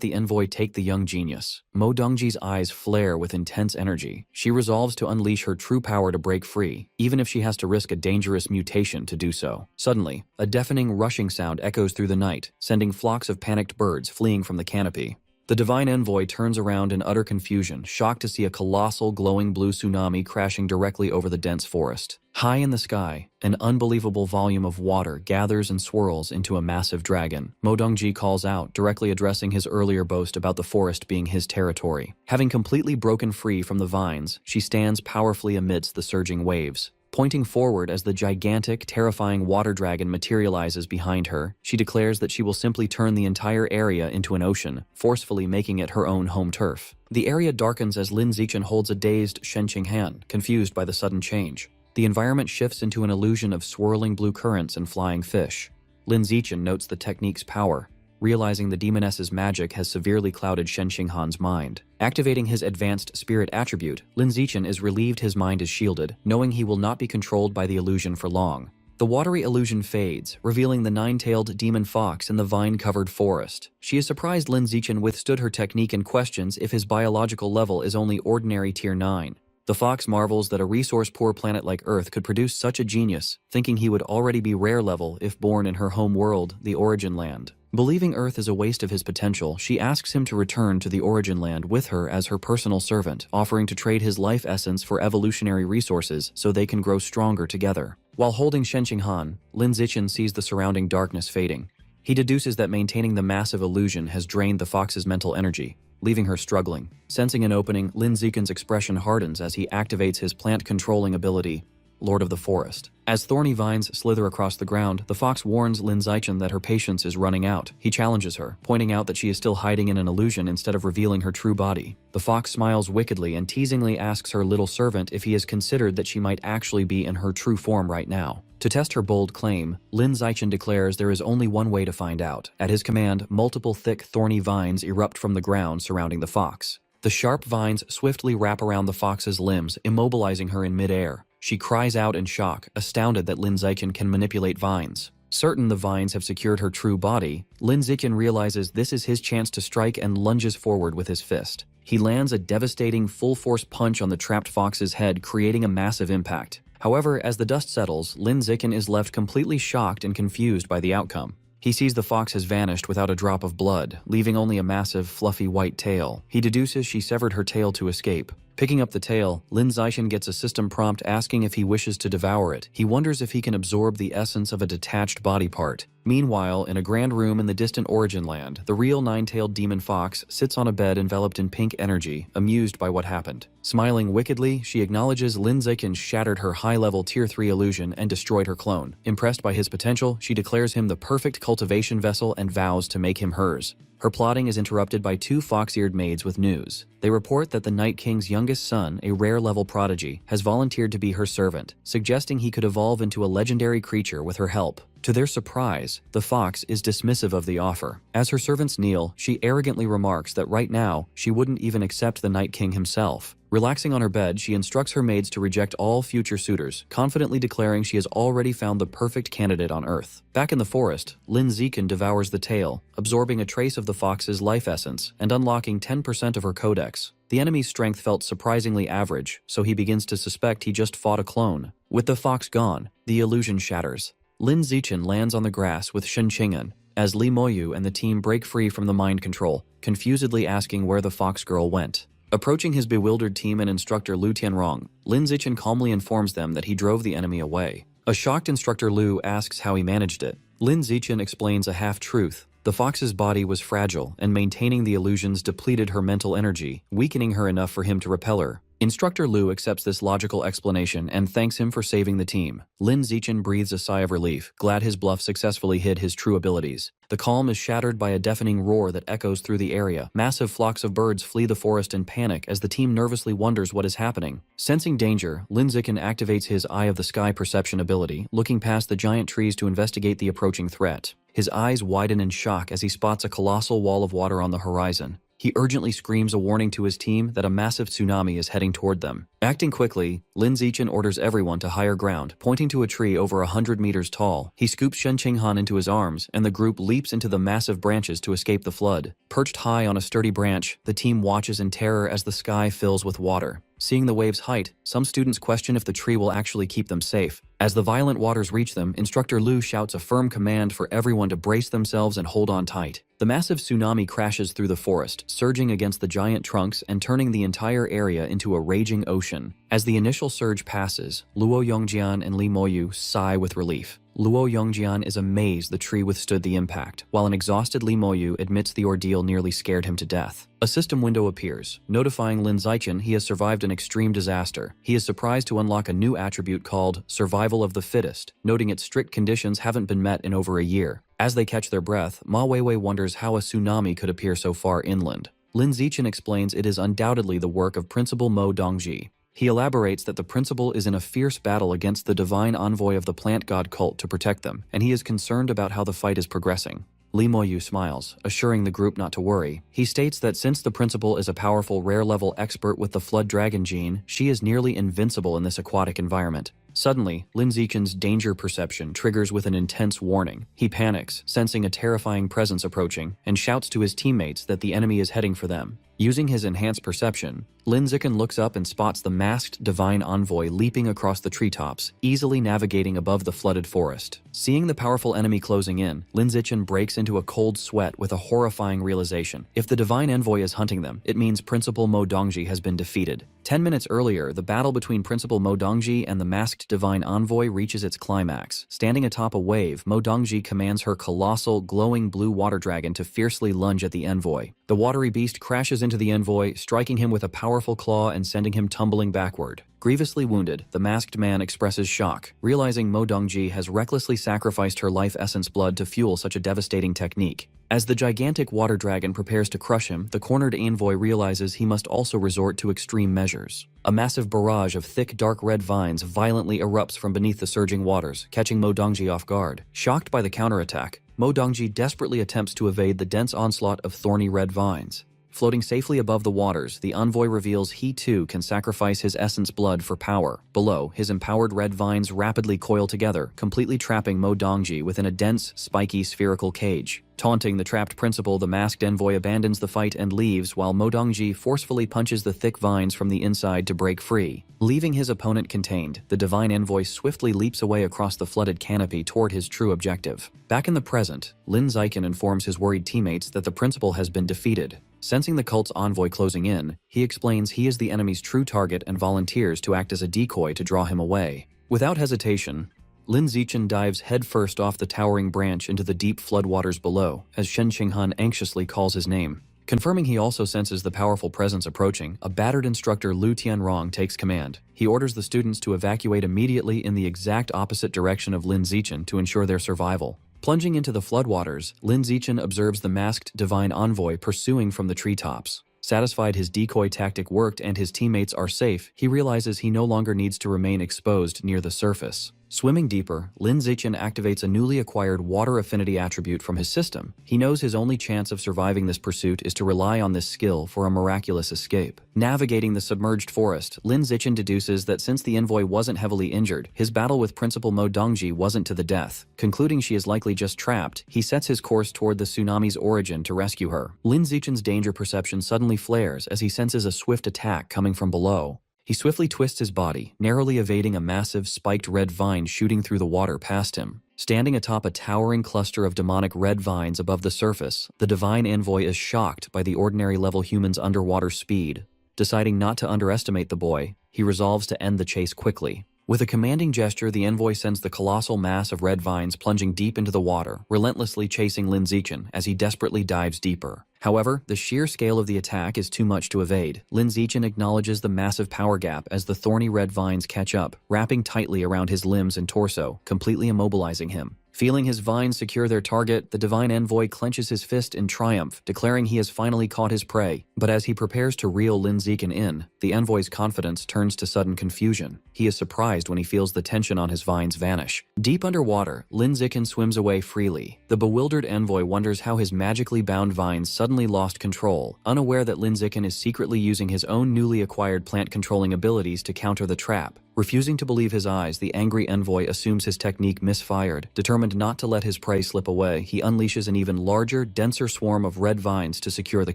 the envoy take the young genius, Mo Dongji's eyes flare with intense energy. She resolves to unleash her true power to break free, even if she has to risk a dangerous mutation to do so. Suddenly, a deafening rushing sound echoes through the night, sending flocks of panicked birds fleeing from the canopy. The divine envoy turns around in utter confusion, shocked to see a colossal glowing blue tsunami crashing directly over the dense forest. High in the sky, an unbelievable volume of water gathers and swirls into a massive dragon. Mo Dongji calls out, directly addressing his earlier boast about the forest being his territory. Having completely broken free from the vines, she stands powerfully amidst the surging waves. Pointing forward as the gigantic, terrifying water dragon materializes behind her, she declares that she will simply turn the entire area into an ocean, forcefully making it her own home turf. The area darkens as Lin Zichen holds a dazed Shen Qinghan, confused by the sudden change. The environment shifts into an illusion of swirling blue currents and flying fish. Lin Zichen notes the technique's power, realizing the demoness's magic has severely clouded Shen Qinghan's mind. Activating his advanced spirit attribute, Lin Zichen is relieved his mind is shielded, knowing he will not be controlled by the illusion for long. The watery illusion fades, revealing the nine-tailed demon fox in the vine-covered forest. She is surprised Lin Zichen withstood her technique and questions if his biological level is only ordinary tier 9. The fox marvels that a resource-poor planet like Earth could produce such a genius, thinking he would already be rare level if born in her home world, the Origin Land. Believing Earth is a waste of his potential, she asks him to return to the Origin Land with her as her personal servant, offering to trade his life essence for evolutionary resources so they can grow stronger together. While holding Shen Qinghan, Lin Zichen sees the surrounding darkness fading. He deduces that maintaining the massive illusion has drained the fox's mental energy, leaving her struggling. Sensing an opening, Lin Zichen's expression hardens as he activates his plant-controlling ability, Lord of the Forest. As thorny vines slither across the ground, the fox warns Lin Zichen that her patience is running out. He challenges her, pointing out that she is still hiding in an illusion instead of revealing her true body. The fox smiles wickedly and teasingly asks her little servant if he has considered that she might actually be in her true form right now. To test her bold claim, Lin Zichen declares there is only one way to find out. At his command, multiple thick, thorny vines erupt from the ground surrounding the fox. The sharp vines swiftly wrap around the fox's limbs, immobilizing her in midair. She cries out in shock, astounded that Lin Zichen can manipulate vines. Certain the vines have secured her true body, Lin Zichen realizes this is his chance to strike and lunges forward with his fist. He lands a devastating, full-force punch on the trapped fox's head, creating a massive impact. However, as the dust settles, Lin Zichen is left completely shocked and confused by the outcome. He sees the fox has vanished without a drop of blood, leaving only a massive, fluffy white tail. He deduces she severed her tail to escape. Picking up the tail, Lin Zichen gets a system prompt asking if he wishes to devour it. He wonders if he can absorb the essence of a detached body part. Meanwhile, in a grand room in the distant Origin Land, the real nine-tailed demon fox sits on a bed enveloped in pink energy, amused by what happened. Smiling wickedly, she acknowledges Lin Zichen shattered her high-level Tier 3 illusion and destroyed her clone. Impressed by his potential, she declares him the perfect cultivation vessel and vows to make him hers. Her plotting is interrupted by two fox-eared maids with news. They report that the Night King's youngest son, a rare-level prodigy, has volunteered to be her servant, suggesting he could evolve into a legendary creature with her help. To their surprise, the fox is dismissive of the offer. As her servants kneel, she arrogantly remarks that right now, she wouldn't even accept the Night King himself. Relaxing on her bed, she instructs her maids to reject all future suitors, confidently declaring she has already found the perfect candidate on Earth. Back in the forest, Lin Zichen devours the tail, absorbing a trace of the fox's life essence and unlocking 10% of her codex. The enemy's strength felt surprisingly average, so he begins to suspect he just fought a clone. With the fox gone, the illusion shatters. Lin Zichen lands on the grass with Shen Qinghan, as Li Moyu and the team break free from the mind control, confusedly asking where the fox girl went. Approaching his bewildered team and instructor Lu Tianrong, Lin Zichen calmly informs them that he drove the enemy away. A shocked instructor Lu asks how he managed it. Lin Zichen explains a half-truth. The fox's body was fragile, and maintaining the illusions depleted her mental energy, weakening her enough for him to repel her. Instructor Lu accepts this logical explanation and thanks him for saving the team. Lin Zichen breathes a sigh of relief, glad his bluff successfully hid his true abilities. The calm is shattered by a deafening roar that echoes through the area. Massive flocks of birds flee the forest in panic as the team nervously wonders what is happening. Sensing danger, Lin Zichen activates his Eye of the Sky perception ability, looking past the giant trees to investigate the approaching threat. His eyes widen in shock as he spots a colossal wall of water on the horizon. He urgently screams a warning to his team that a massive tsunami is heading toward them. Acting quickly, Lin Zichen orders everyone to higher ground, pointing to a tree over 100 meters tall. He scoops Shen Qinghan into his arms, and the group leaps into the massive branches to escape the flood. Perched high on a sturdy branch, the team watches in terror as the sky fills with water. Seeing the wave's height, some students question if the tree will actually keep them safe. As the violent waters reach them, Instructor Lu shouts a firm command for everyone to brace themselves and hold on tight. The massive tsunami crashes through the forest, surging against the giant trunks and turning the entire area into a raging ocean. As the initial surge passes, Luo Yongjian and Li Moyu sigh with relief. Luo Yongjian is amazed the tree withstood the impact, while an exhausted Li Moyu admits the ordeal nearly scared him to death. A system window appears, notifying Lin Zichen he has survived an extreme disaster. He is surprised to unlock a new attribute called Survival of the Fittest, noting its strict conditions haven't been met in over a year. As they catch their breath, Ma Weiwei wonders how a tsunami could appear so far inland. Lin Zichen explains it is undoubtedly the work of Principal Mo Dongji. He elaborates that the principal is in a fierce battle against the divine envoy of the plant god cult to protect them, and he is concerned about how the fight is progressing. Li Moyu smiles, assuring the group not to worry. He states that since the principal is a powerful rare-level expert with the Flood Dragon gene, she is nearly invincible in this aquatic environment. Suddenly, Lin Zichen's danger perception triggers with an intense warning. He panics, sensing a terrifying presence approaching, and shouts to his teammates that the enemy is heading for them. Using his enhanced perception, Lin Zichen looks up and spots the masked divine envoy leaping across the treetops, easily navigating above the flooded forest. Seeing the powerful enemy closing in, Lin Zichen breaks into a cold sweat with a horrifying realization. If the divine envoy is hunting them, it means Principal Mo Dongji has been defeated. 10 minutes earlier, the battle between Principal Mo Dongji and the masked divine envoy reaches its climax. Standing atop a wave, Mo Dongji commands her colossal, glowing blue water dragon to fiercely lunge at the envoy. The watery beast crashes into the envoy, striking him with a powerful claw and sending him tumbling backward. Grievously wounded, the masked man expresses shock, realizing Mo Dongji has recklessly sacrificed her life essence blood to fuel such a devastating technique. As the gigantic water dragon prepares to crush him, the cornered envoy realizes he must also resort to extreme measures. A massive barrage of thick dark red vines violently erupts from beneath the surging waters, catching Mo Dongji off guard. Shocked by the counterattack, Mo Dongji desperately attempts to evade the dense onslaught of thorny red vines. Floating safely above the waters, the envoy reveals he too can sacrifice his essence blood for power. Below, his empowered red vines rapidly coil together, completely trapping Mo Dongji within a dense, spiky, spherical cage. Taunting the trapped principal, the masked envoy abandons the fight and leaves, while Mo Dongji forcefully punches the thick vines from the inside to break free. Leaving his opponent contained, the divine envoy swiftly leaps away across the flooded canopy toward his true objective. Back in the present, Lin Zichen informs his worried teammates that the principal has been defeated. Sensing the cult's envoy closing in, he explains he is the enemy's true target and volunteers to act as a decoy to draw him away. Without hesitation, Lin Zichen dives headfirst off the towering branch into the deep floodwaters below, as Shen Qinghan anxiously calls his name. Confirming he also senses the powerful presence approaching, a battered instructor Lu Tianrong takes command. He orders the students to evacuate immediately in the exact opposite direction of Lin Zichen to ensure their survival. Plunging into the floodwaters, Lin Zichen observes the masked divine envoy pursuing from the treetops. Satisfied his decoy tactic worked and his teammates are safe, he realizes he no longer needs to remain exposed near the surface. Swimming deeper, Lin Zichen activates a newly acquired water affinity attribute from his system. He knows his only chance of surviving this pursuit is to rely on this skill for a miraculous escape. Navigating the submerged forest, Lin Zichen deduces that since the envoy wasn't heavily injured, his battle with Principal Mo Dongji wasn't to the death. Concluding she is likely just trapped, he sets his course toward the tsunami's origin to rescue her. Lin Zichen's danger perception suddenly flares as he senses a swift attack coming from below. He swiftly twists his body, narrowly evading a massive, spiked red vine shooting through the water past him. Standing atop a towering cluster of demonic red vines above the surface, the divine envoy is shocked by the ordinary-level human's underwater speed. Deciding not to underestimate the boy, he resolves to end the chase quickly. With a commanding gesture, the envoy sends the colossal mass of red vines plunging deep into the water, relentlessly chasing Lin Zichen as he desperately dives deeper. However, the sheer scale of the attack is too much to evade. Lin Zichen acknowledges the massive power gap as the thorny red vines catch up, wrapping tightly around his limbs and torso, completely immobilizing him. Feeling his vines secure their target, the divine envoy clenches his fist in triumph, declaring he has finally caught his prey. But as he prepares to reel Lin Zichen in, the envoy's confidence turns to sudden confusion. He is surprised when he feels the tension on his vines vanish. Deep underwater, Lin Zichen swims away freely. The bewildered envoy wonders how his magically bound vines suddenly lost control, unaware that Lin Zichen is secretly using his own newly acquired plant-controlling abilities to counter the trap. Refusing to believe his eyes, the angry envoy assumes his technique misfired. Determined not to let his prey slip away, he unleashes an even larger, denser swarm of red vines to secure the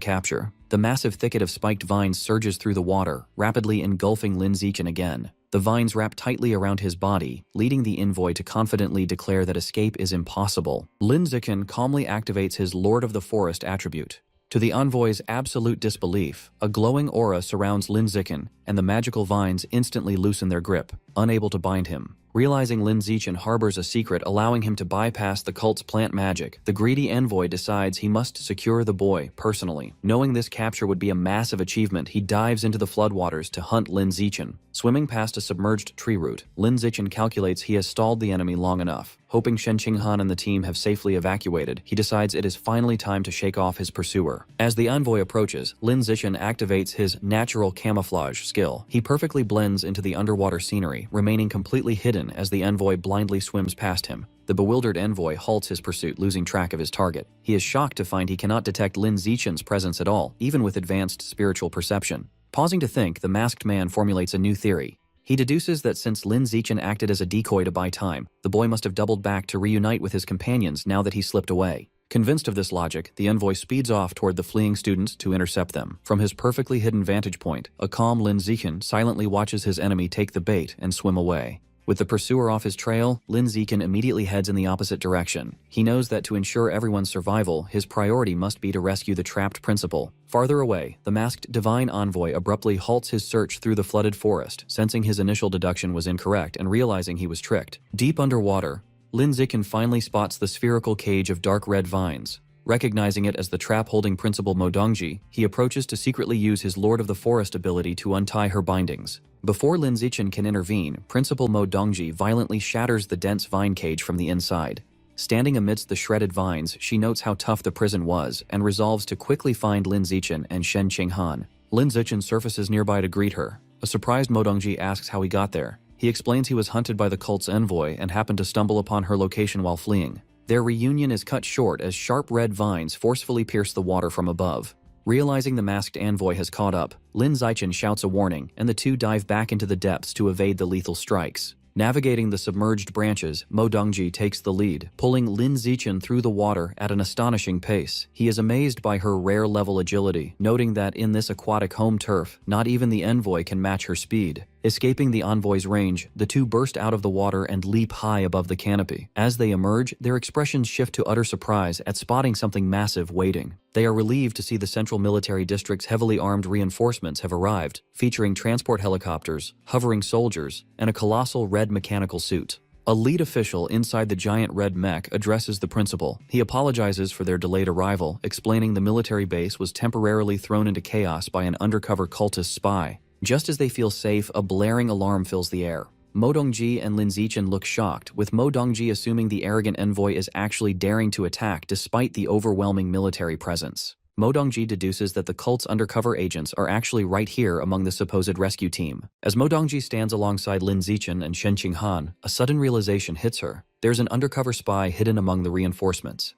capture. The massive thicket of spiked vines surges through the water, rapidly engulfing Lin Zichen again. The vines wrap tightly around his body, leading the envoy to confidently declare that escape is impossible. Lin Zichen calmly activates his Lord of the Forest attribute. To the envoy's absolute disbelief, a glowing aura surrounds Lin Zichen, and the magical vines instantly loosen their grip, unable to bind him. Realizing Lin Zichen harbors a secret allowing him to bypass the cult's plant magic, the greedy envoy decides he must secure the boy personally. Knowing this capture would be a massive achievement, he dives into the floodwaters to hunt Lin Zichen. Swimming past a submerged tree root, Lin Zichen calculates he has stalled the enemy long enough. Hoping Shen Qinghan and the team have safely evacuated, he decides it is finally time to shake off his pursuer. As the envoy approaches, Lin Zichen activates his natural camouflage skill. He perfectly blends into the underwater scenery, remaining completely hidden as the envoy blindly swims past him. The bewildered envoy halts his pursuit, losing track of his target. He is shocked to find he cannot detect Lin Zichen's presence at all, even with advanced spiritual perception. Pausing to think, the masked man formulates a new theory. He deduces that since Lin Zichen acted as a decoy to buy time, the boy must have doubled back to reunite with his companions now that he slipped away. Convinced of this logic, the envoy speeds off toward the fleeing students to intercept them. From his perfectly hidden vantage point, a calm Lin Zichen silently watches his enemy take the bait and swim away. With the pursuer off his trail, Lin Zichen immediately heads in the opposite direction. He knows that to ensure everyone's survival, his priority must be to rescue the trapped principal. Farther away, the masked divine envoy abruptly halts his search through the flooded forest, sensing his initial deduction was incorrect and realizing he was tricked. Deep underwater, Lin Zichen finally spots the spherical cage of dark red vines. Recognizing it as the trap-holding principal Mo Dongji, he approaches to secretly use his Lord of the Forest ability to untie her bindings. Before Lin Zichen can intervene, Principal Mo Dongji violently shatters the dense vine cage from the inside. Standing amidst the shredded vines, she notes how tough the prison was and resolves to quickly find Lin Zichen and Shen Qinghan. Lin Zichen surfaces nearby to greet her. A surprised Mo Dongji asks how he got there. He explains he was hunted by the cult's envoy and happened to stumble upon her location while fleeing. Their reunion is cut short as sharp red vines forcefully pierce the water from above. Realizing the masked envoy has caught up, Lin Zichen shouts a warning, and the two dive back into the depths to evade the lethal strikes. Navigating the submerged branches, Mo Dongji takes the lead, pulling Lin Zichen through the water at an astonishing pace. He is amazed by her rare-level agility, noting that in this aquatic home turf, not even the envoy can match her speed. Escaping the envoy's range, the two burst out of the water and leap high above the canopy. As they emerge, their expressions shift to utter surprise at spotting something massive waiting. They are relieved to see the Central Military District's heavily armed reinforcements have arrived, featuring transport helicopters, hovering soldiers, and a colossal red mechanical suit. A lead official inside the giant red mech addresses the principal. He apologizes for their delayed arrival, explaining the military base was temporarily thrown into chaos by an undercover cultist spy. Just as they feel safe, a blaring alarm fills the air. Mo Dongji and Lin Zichen look shocked, with Mo Dongji assuming the arrogant envoy is actually daring to attack despite the overwhelming military presence. Mo Dongji deduces that the cult's undercover agents are actually right here among the supposed rescue team. As Mo Dongji stands alongside Lin Zichen and Shen Qinghan, a sudden realization hits her. There's an undercover spy hidden among the reinforcements.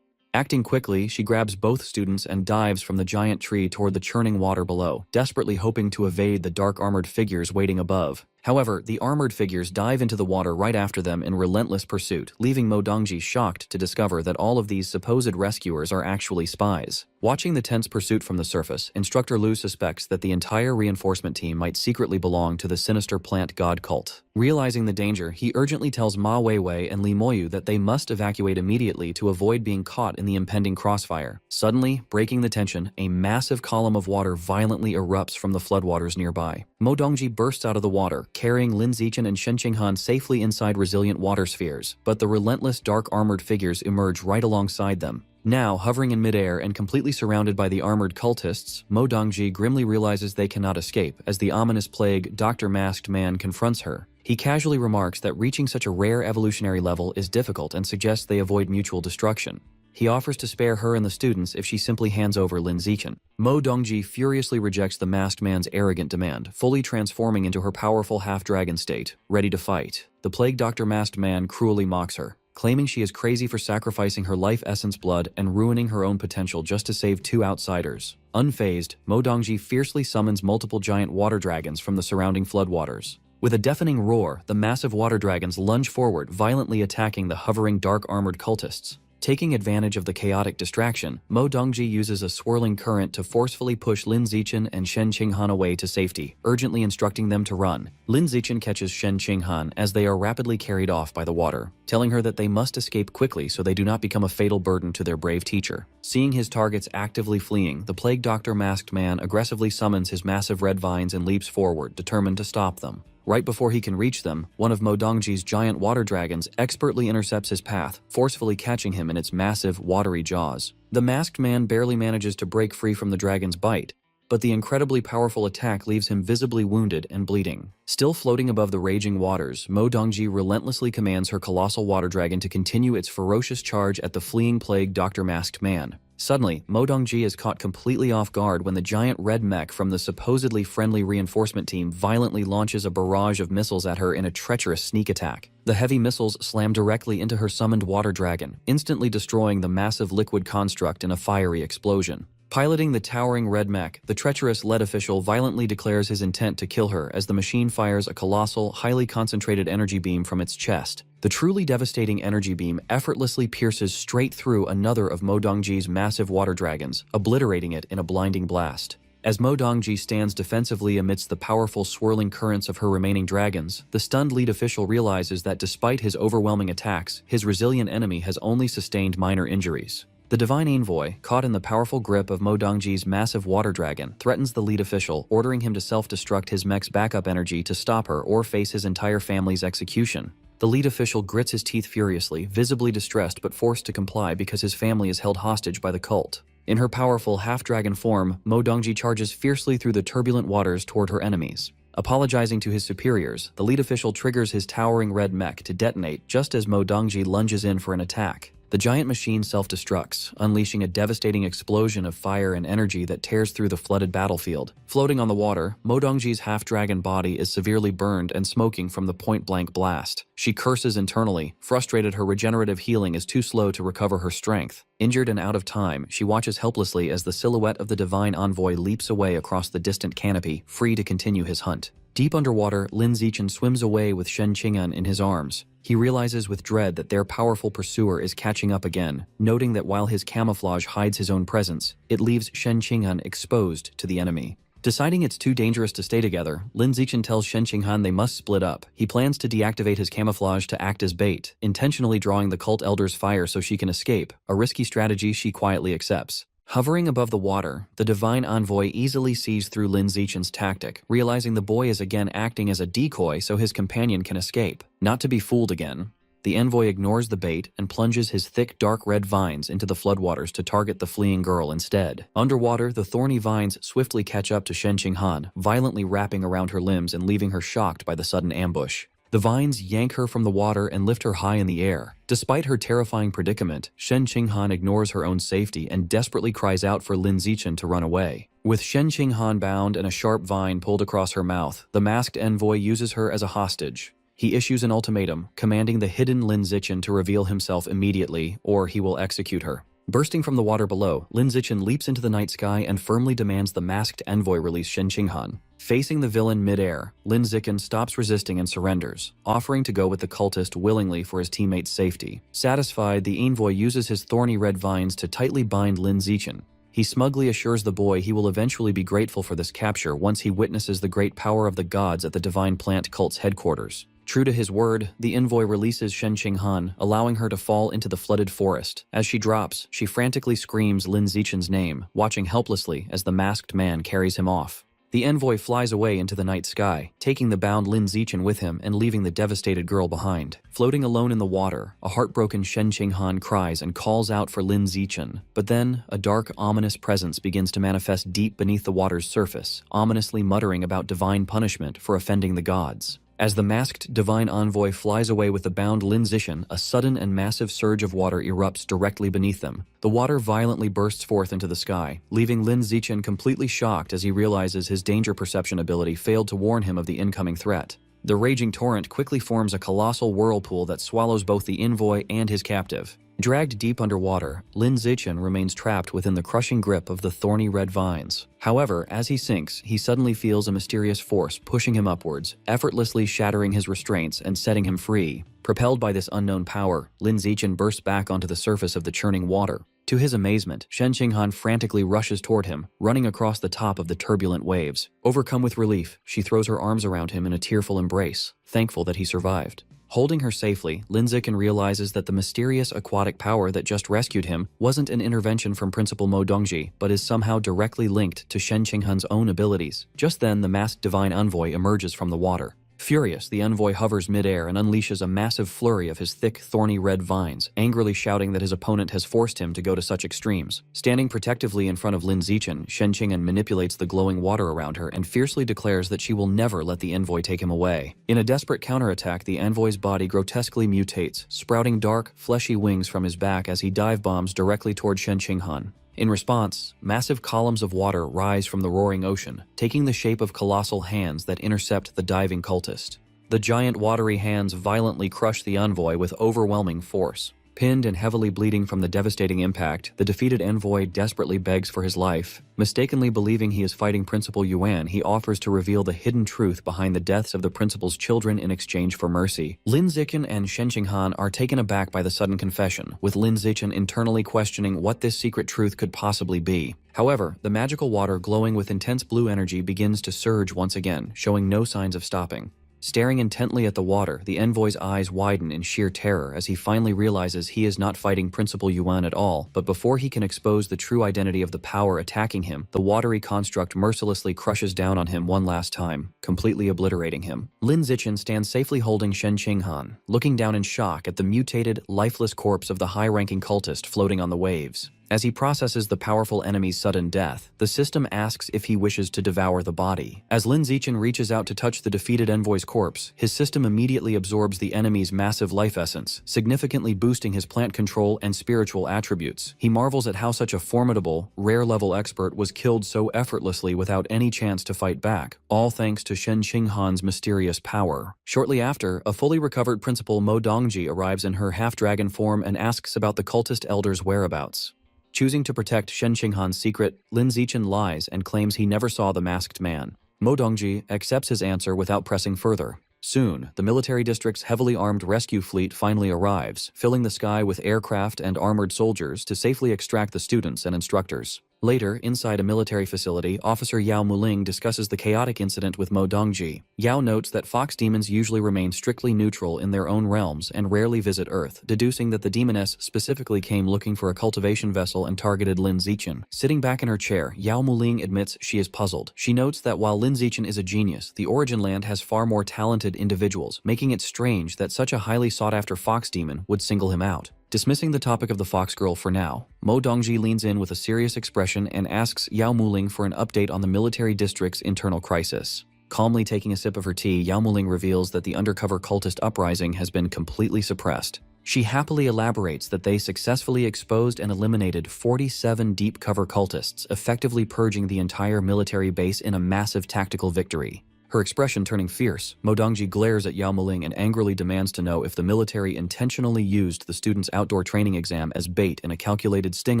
Acting quickly, she grabs both students and dives from the giant tree toward the churning water below, desperately hoping to evade the dark armored figures waiting above. However, the armored figures dive into the water right after them in relentless pursuit, leaving Mo Dongji shocked to discover that all of these supposed rescuers are actually spies. Watching the tense pursuit from the surface, Instructor Lu suspects that the entire reinforcement team might secretly belong to the sinister plant god cult. Realizing the danger, he urgently tells Ma Weiwei and Li Moyu that they must evacuate immediately to avoid being caught in the impending crossfire. Suddenly, breaking the tension, a massive column of water violently erupts from the floodwaters nearby. Mo Dongji bursts out of the water, carrying Lin Zichen and Shen Qinghan safely inside resilient water spheres, but the relentless dark armored figures emerge right alongside them. Now, hovering in midair and completely surrounded by the armored cultists, Mo Dongji grimly realizes they cannot escape as the ominous plague Dr. Masked Man confronts her. He casually remarks that reaching such a rare evolutionary level is difficult and suggests they avoid mutual destruction. He offers to spare her and the students if she simply hands over Lin Zichen. Mo Dongji furiously rejects the masked man's arrogant demand, fully transforming into her powerful half-dragon state, ready to fight. The plague Dr. Masked Man cruelly mocks her, claiming she is crazy for sacrificing her life essence blood and ruining her own potential just to save two outsiders. Unfazed, Mo Dongji fiercely summons multiple giant water dragons from the surrounding floodwaters. With a deafening roar, the massive water dragons lunge forward, violently attacking the hovering dark-armored cultists. Taking advantage of the chaotic distraction, Mo Dongji uses a swirling current to forcefully push Lin Zichen and Shen Qinghan away to safety, urgently instructing them to run. Lin Zichen catches Shen Qinghan as they are rapidly carried off by the water, telling her that they must escape quickly so they do not become a fatal burden to their brave teacher. Seeing his targets actively fleeing, the Plague Doctor masked man aggressively summons his massive red vines and leaps forward, determined to stop them. Right before he can reach them, one of Mo Dongji's giant water dragons expertly intercepts his path, forcefully catching him in its massive, watery jaws. The masked man barely manages to break free from the dragon's bite, but the incredibly powerful attack leaves him visibly wounded and bleeding. Still floating above the raging waters, Mo Dongji relentlessly commands her colossal water dragon to continue its ferocious charge at the fleeing Plague Doctor masked man. Suddenly, Mo Dongji is caught completely off guard when the giant red mech from the supposedly friendly reinforcement team violently launches a barrage of missiles at her in a treacherous sneak attack. The heavy missiles slam directly into her summoned water dragon, instantly destroying the massive liquid construct in a fiery explosion. Piloting the towering red mech, the treacherous lead official violently declares his intent to kill her as the machine fires a colossal, highly concentrated energy beam from its chest. The truly devastating energy beam effortlessly pierces straight through another of Mo Dongji's massive water dragons, obliterating it in a blinding blast. As Mo Dongji stands defensively amidst the powerful swirling currents of her remaining dragons, the stunned lead official realizes that despite his overwhelming attacks, his resilient enemy has only sustained minor injuries. The Divine Envoy, caught in the powerful grip of Mo Dongji's massive water dragon, threatens the lead official, ordering him to self-destruct his mech's backup energy to stop her or face his entire family's execution. The lead official grits his teeth furiously, visibly distressed but forced to comply because his family is held hostage by the cult. In her powerful half-dragon form, Mo Dongji charges fiercely through the turbulent waters toward her enemies. Apologizing to his superiors, the lead official triggers his towering red mech to detonate just as Mo Dongji lunges in for an attack. The giant machine self-destructs, unleashing a devastating explosion of fire and energy that tears through the flooded battlefield. Floating on the water, Mo Dongji's half-dragon body is severely burned and smoking from the point-blank blast. She curses internally, frustrated her regenerative healing is too slow to recover her strength. Injured and out of time, she watches helplessly as the silhouette of the Divine Envoy leaps away across the distant canopy, free to continue his hunt. Deep underwater, Lin Zichen swims away with Shen Qinghan in his arms. He realizes with dread that their powerful pursuer is catching up again, noting that while his camouflage hides his own presence, it leaves Shen Qinghan exposed to the enemy. Deciding it's too dangerous to stay together, Lin Zichen tells Shen Qinghan they must split up. He plans to deactivate his camouflage to act as bait, intentionally drawing the cult elder's fire so she can escape, a risky strategy she quietly accepts. Hovering above the water, the Divine Envoy easily sees through Lin Zichen's tactic, realizing the boy is again acting as a decoy so his companion can escape. Not to be fooled again, the envoy ignores the bait and plunges his thick dark red vines into the floodwaters to target the fleeing girl instead. Underwater, the thorny vines swiftly catch up to Shen Qinghan, violently wrapping around her limbs and leaving her shocked by the sudden ambush. The vines yank her from the water and lift her high in the air. Despite her terrifying predicament, Shen Qinghan ignores her own safety and desperately cries out for Lin Zichen to run away. With Shen Qinghan bound and a sharp vine pulled across her mouth, the masked envoy uses her as a hostage. He issues an ultimatum, commanding the hidden Lin Zichen to reveal himself immediately, or he will execute her. Bursting from the water below, Lin Zichen leaps into the night sky and firmly demands the masked envoy release Shen Qinghan. Facing the villain mid-air, Lin Zichen stops resisting and surrenders, offering to go with the cultist willingly for his teammate's safety. Satisfied, the envoy uses his thorny red vines to tightly bind Lin Zichen. He smugly assures the boy he will eventually be grateful for this capture once he witnesses the great power of the gods at the Divine Plant Cult's headquarters. True to his word, the envoy releases Shen Qinghan, allowing her to fall into the flooded forest. As she drops, she frantically screams Lin Zichen's name, watching helplessly as the masked man carries him off. The envoy flies away into the night sky, taking the bound Lin Zichen with him and leaving the devastated girl behind. Floating alone in the water, a heartbroken Shen Qinghan cries and calls out for Lin Zichen. But then, a dark, ominous presence begins to manifest deep beneath the water's surface, ominously muttering about divine punishment for offending the gods. As the masked Divine Envoy flies away with the bound Lin Zichen, a sudden and massive surge of water erupts directly beneath them. The water violently bursts forth into the sky, leaving Lin Zichen completely shocked as he realizes his danger perception ability failed to warn him of the incoming threat. The raging torrent quickly forms a colossal whirlpool that swallows both the envoy and his captive. Dragged deep underwater, Lin Zichen remains trapped within the crushing grip of the thorny red vines. However, as he sinks, he suddenly feels a mysterious force pushing him upwards, effortlessly shattering his restraints and setting him free. Propelled by this unknown power, Lin Zichen bursts back onto the surface of the churning water. To his amazement, Shen Qinghan frantically rushes toward him, running across the top of the turbulent waves. Overcome with relief, she throws her arms around him in a tearful embrace, thankful that he survived. Holding her safely, Lin Zichen realizes that the mysterious aquatic power that just rescued him wasn't an intervention from Principal Mo Dongji, but is somehow directly linked to Shen Qinghan's own abilities. Just then, the masked divine envoy emerges from the water. Furious, the envoy hovers midair and unleashes a massive flurry of his thick, thorny red vines, angrily shouting that his opponent has forced him to go to such extremes. Standing protectively in front of Lin Zichen, Shen Qinghan manipulates the glowing water around her and fiercely declares that she will never let the envoy take him away. In a desperate counterattack, the envoy's body grotesquely mutates, sprouting dark, fleshy wings from his back as he dive bombs directly toward Shen Qinghan. In response, massive columns of water rise from the roaring ocean, taking the shape of colossal hands that intercept the diving cultist. The giant watery hands violently crush the envoy with overwhelming force. Pinned and heavily bleeding from the devastating impact, the defeated envoy desperately begs for his life. Mistakenly believing he is fighting Principal Yuan, he offers to reveal the hidden truth behind the deaths of the principal's children in exchange for mercy. Lin Zichen and Shen Qinghan are taken aback by the sudden confession, with Lin Zichen internally questioning what this secret truth could possibly be. However, the magical water glowing with intense blue energy begins to surge once again, showing no signs of stopping. Staring intently at the water, the envoy's eyes widen in sheer terror as he finally realizes he is not fighting Principal Yuan at all, but before he can expose the true identity of the power attacking him, the watery construct mercilessly crushes down on him one last time, completely obliterating him. Lin Zichen stands safely holding Shen Qinghan, looking down in shock at the mutated, lifeless corpse of the high-ranking cultist floating on the waves. As he processes the powerful enemy's sudden death, the system asks if he wishes to devour the body. As Lin Zichen reaches out to touch the defeated envoy's corpse, his system immediately absorbs the enemy's massive life essence, significantly boosting his plant control and spiritual attributes. He marvels at how such a formidable, rare-level expert was killed so effortlessly without any chance to fight back, all thanks to Shen Qinghan's mysterious power. Shortly after, a fully recovered Principal Mo Dongji arrives in her half-dragon form and asks about the cultist elder's whereabouts. Choosing to protect Shen Qinghan's secret, Lin Zichen lies and claims he never saw the masked man. Mo Dongji accepts his answer without pressing further. Soon, the military district's heavily armed rescue fleet finally arrives, filling the sky with aircraft and armored soldiers to safely extract the students and instructors. Later, inside a military facility, Officer Yao Muling discusses the chaotic incident with Mo Dongji. Yao notes that fox demons usually remain strictly neutral in their own realms and rarely visit Earth, deducing that the demoness specifically came looking for a cultivation vessel and targeted Lin Zichen. Sitting back in her chair, Yao Muling admits she is puzzled. She notes that while Lin Zichen is a genius, the Origin Land has far more talented individuals, making it strange that such a highly sought-after fox demon would single him out. Dismissing the topic of the fox girl for now, Mo Dongji leans in with a serious expression and asks Yao Muling for an update on the military district's internal crisis. Calmly taking a sip of her tea, Yao Muling reveals that the undercover cultist uprising has been completely suppressed. She happily elaborates that they successfully exposed and eliminated 47 deep-cover cultists, effectively purging the entire military base in a massive tactical victory. Her expression turning fierce, Mo Dongji glares at Yao Muling and angrily demands to know if the military intentionally used the students' outdoor training exam as bait in a calculated sting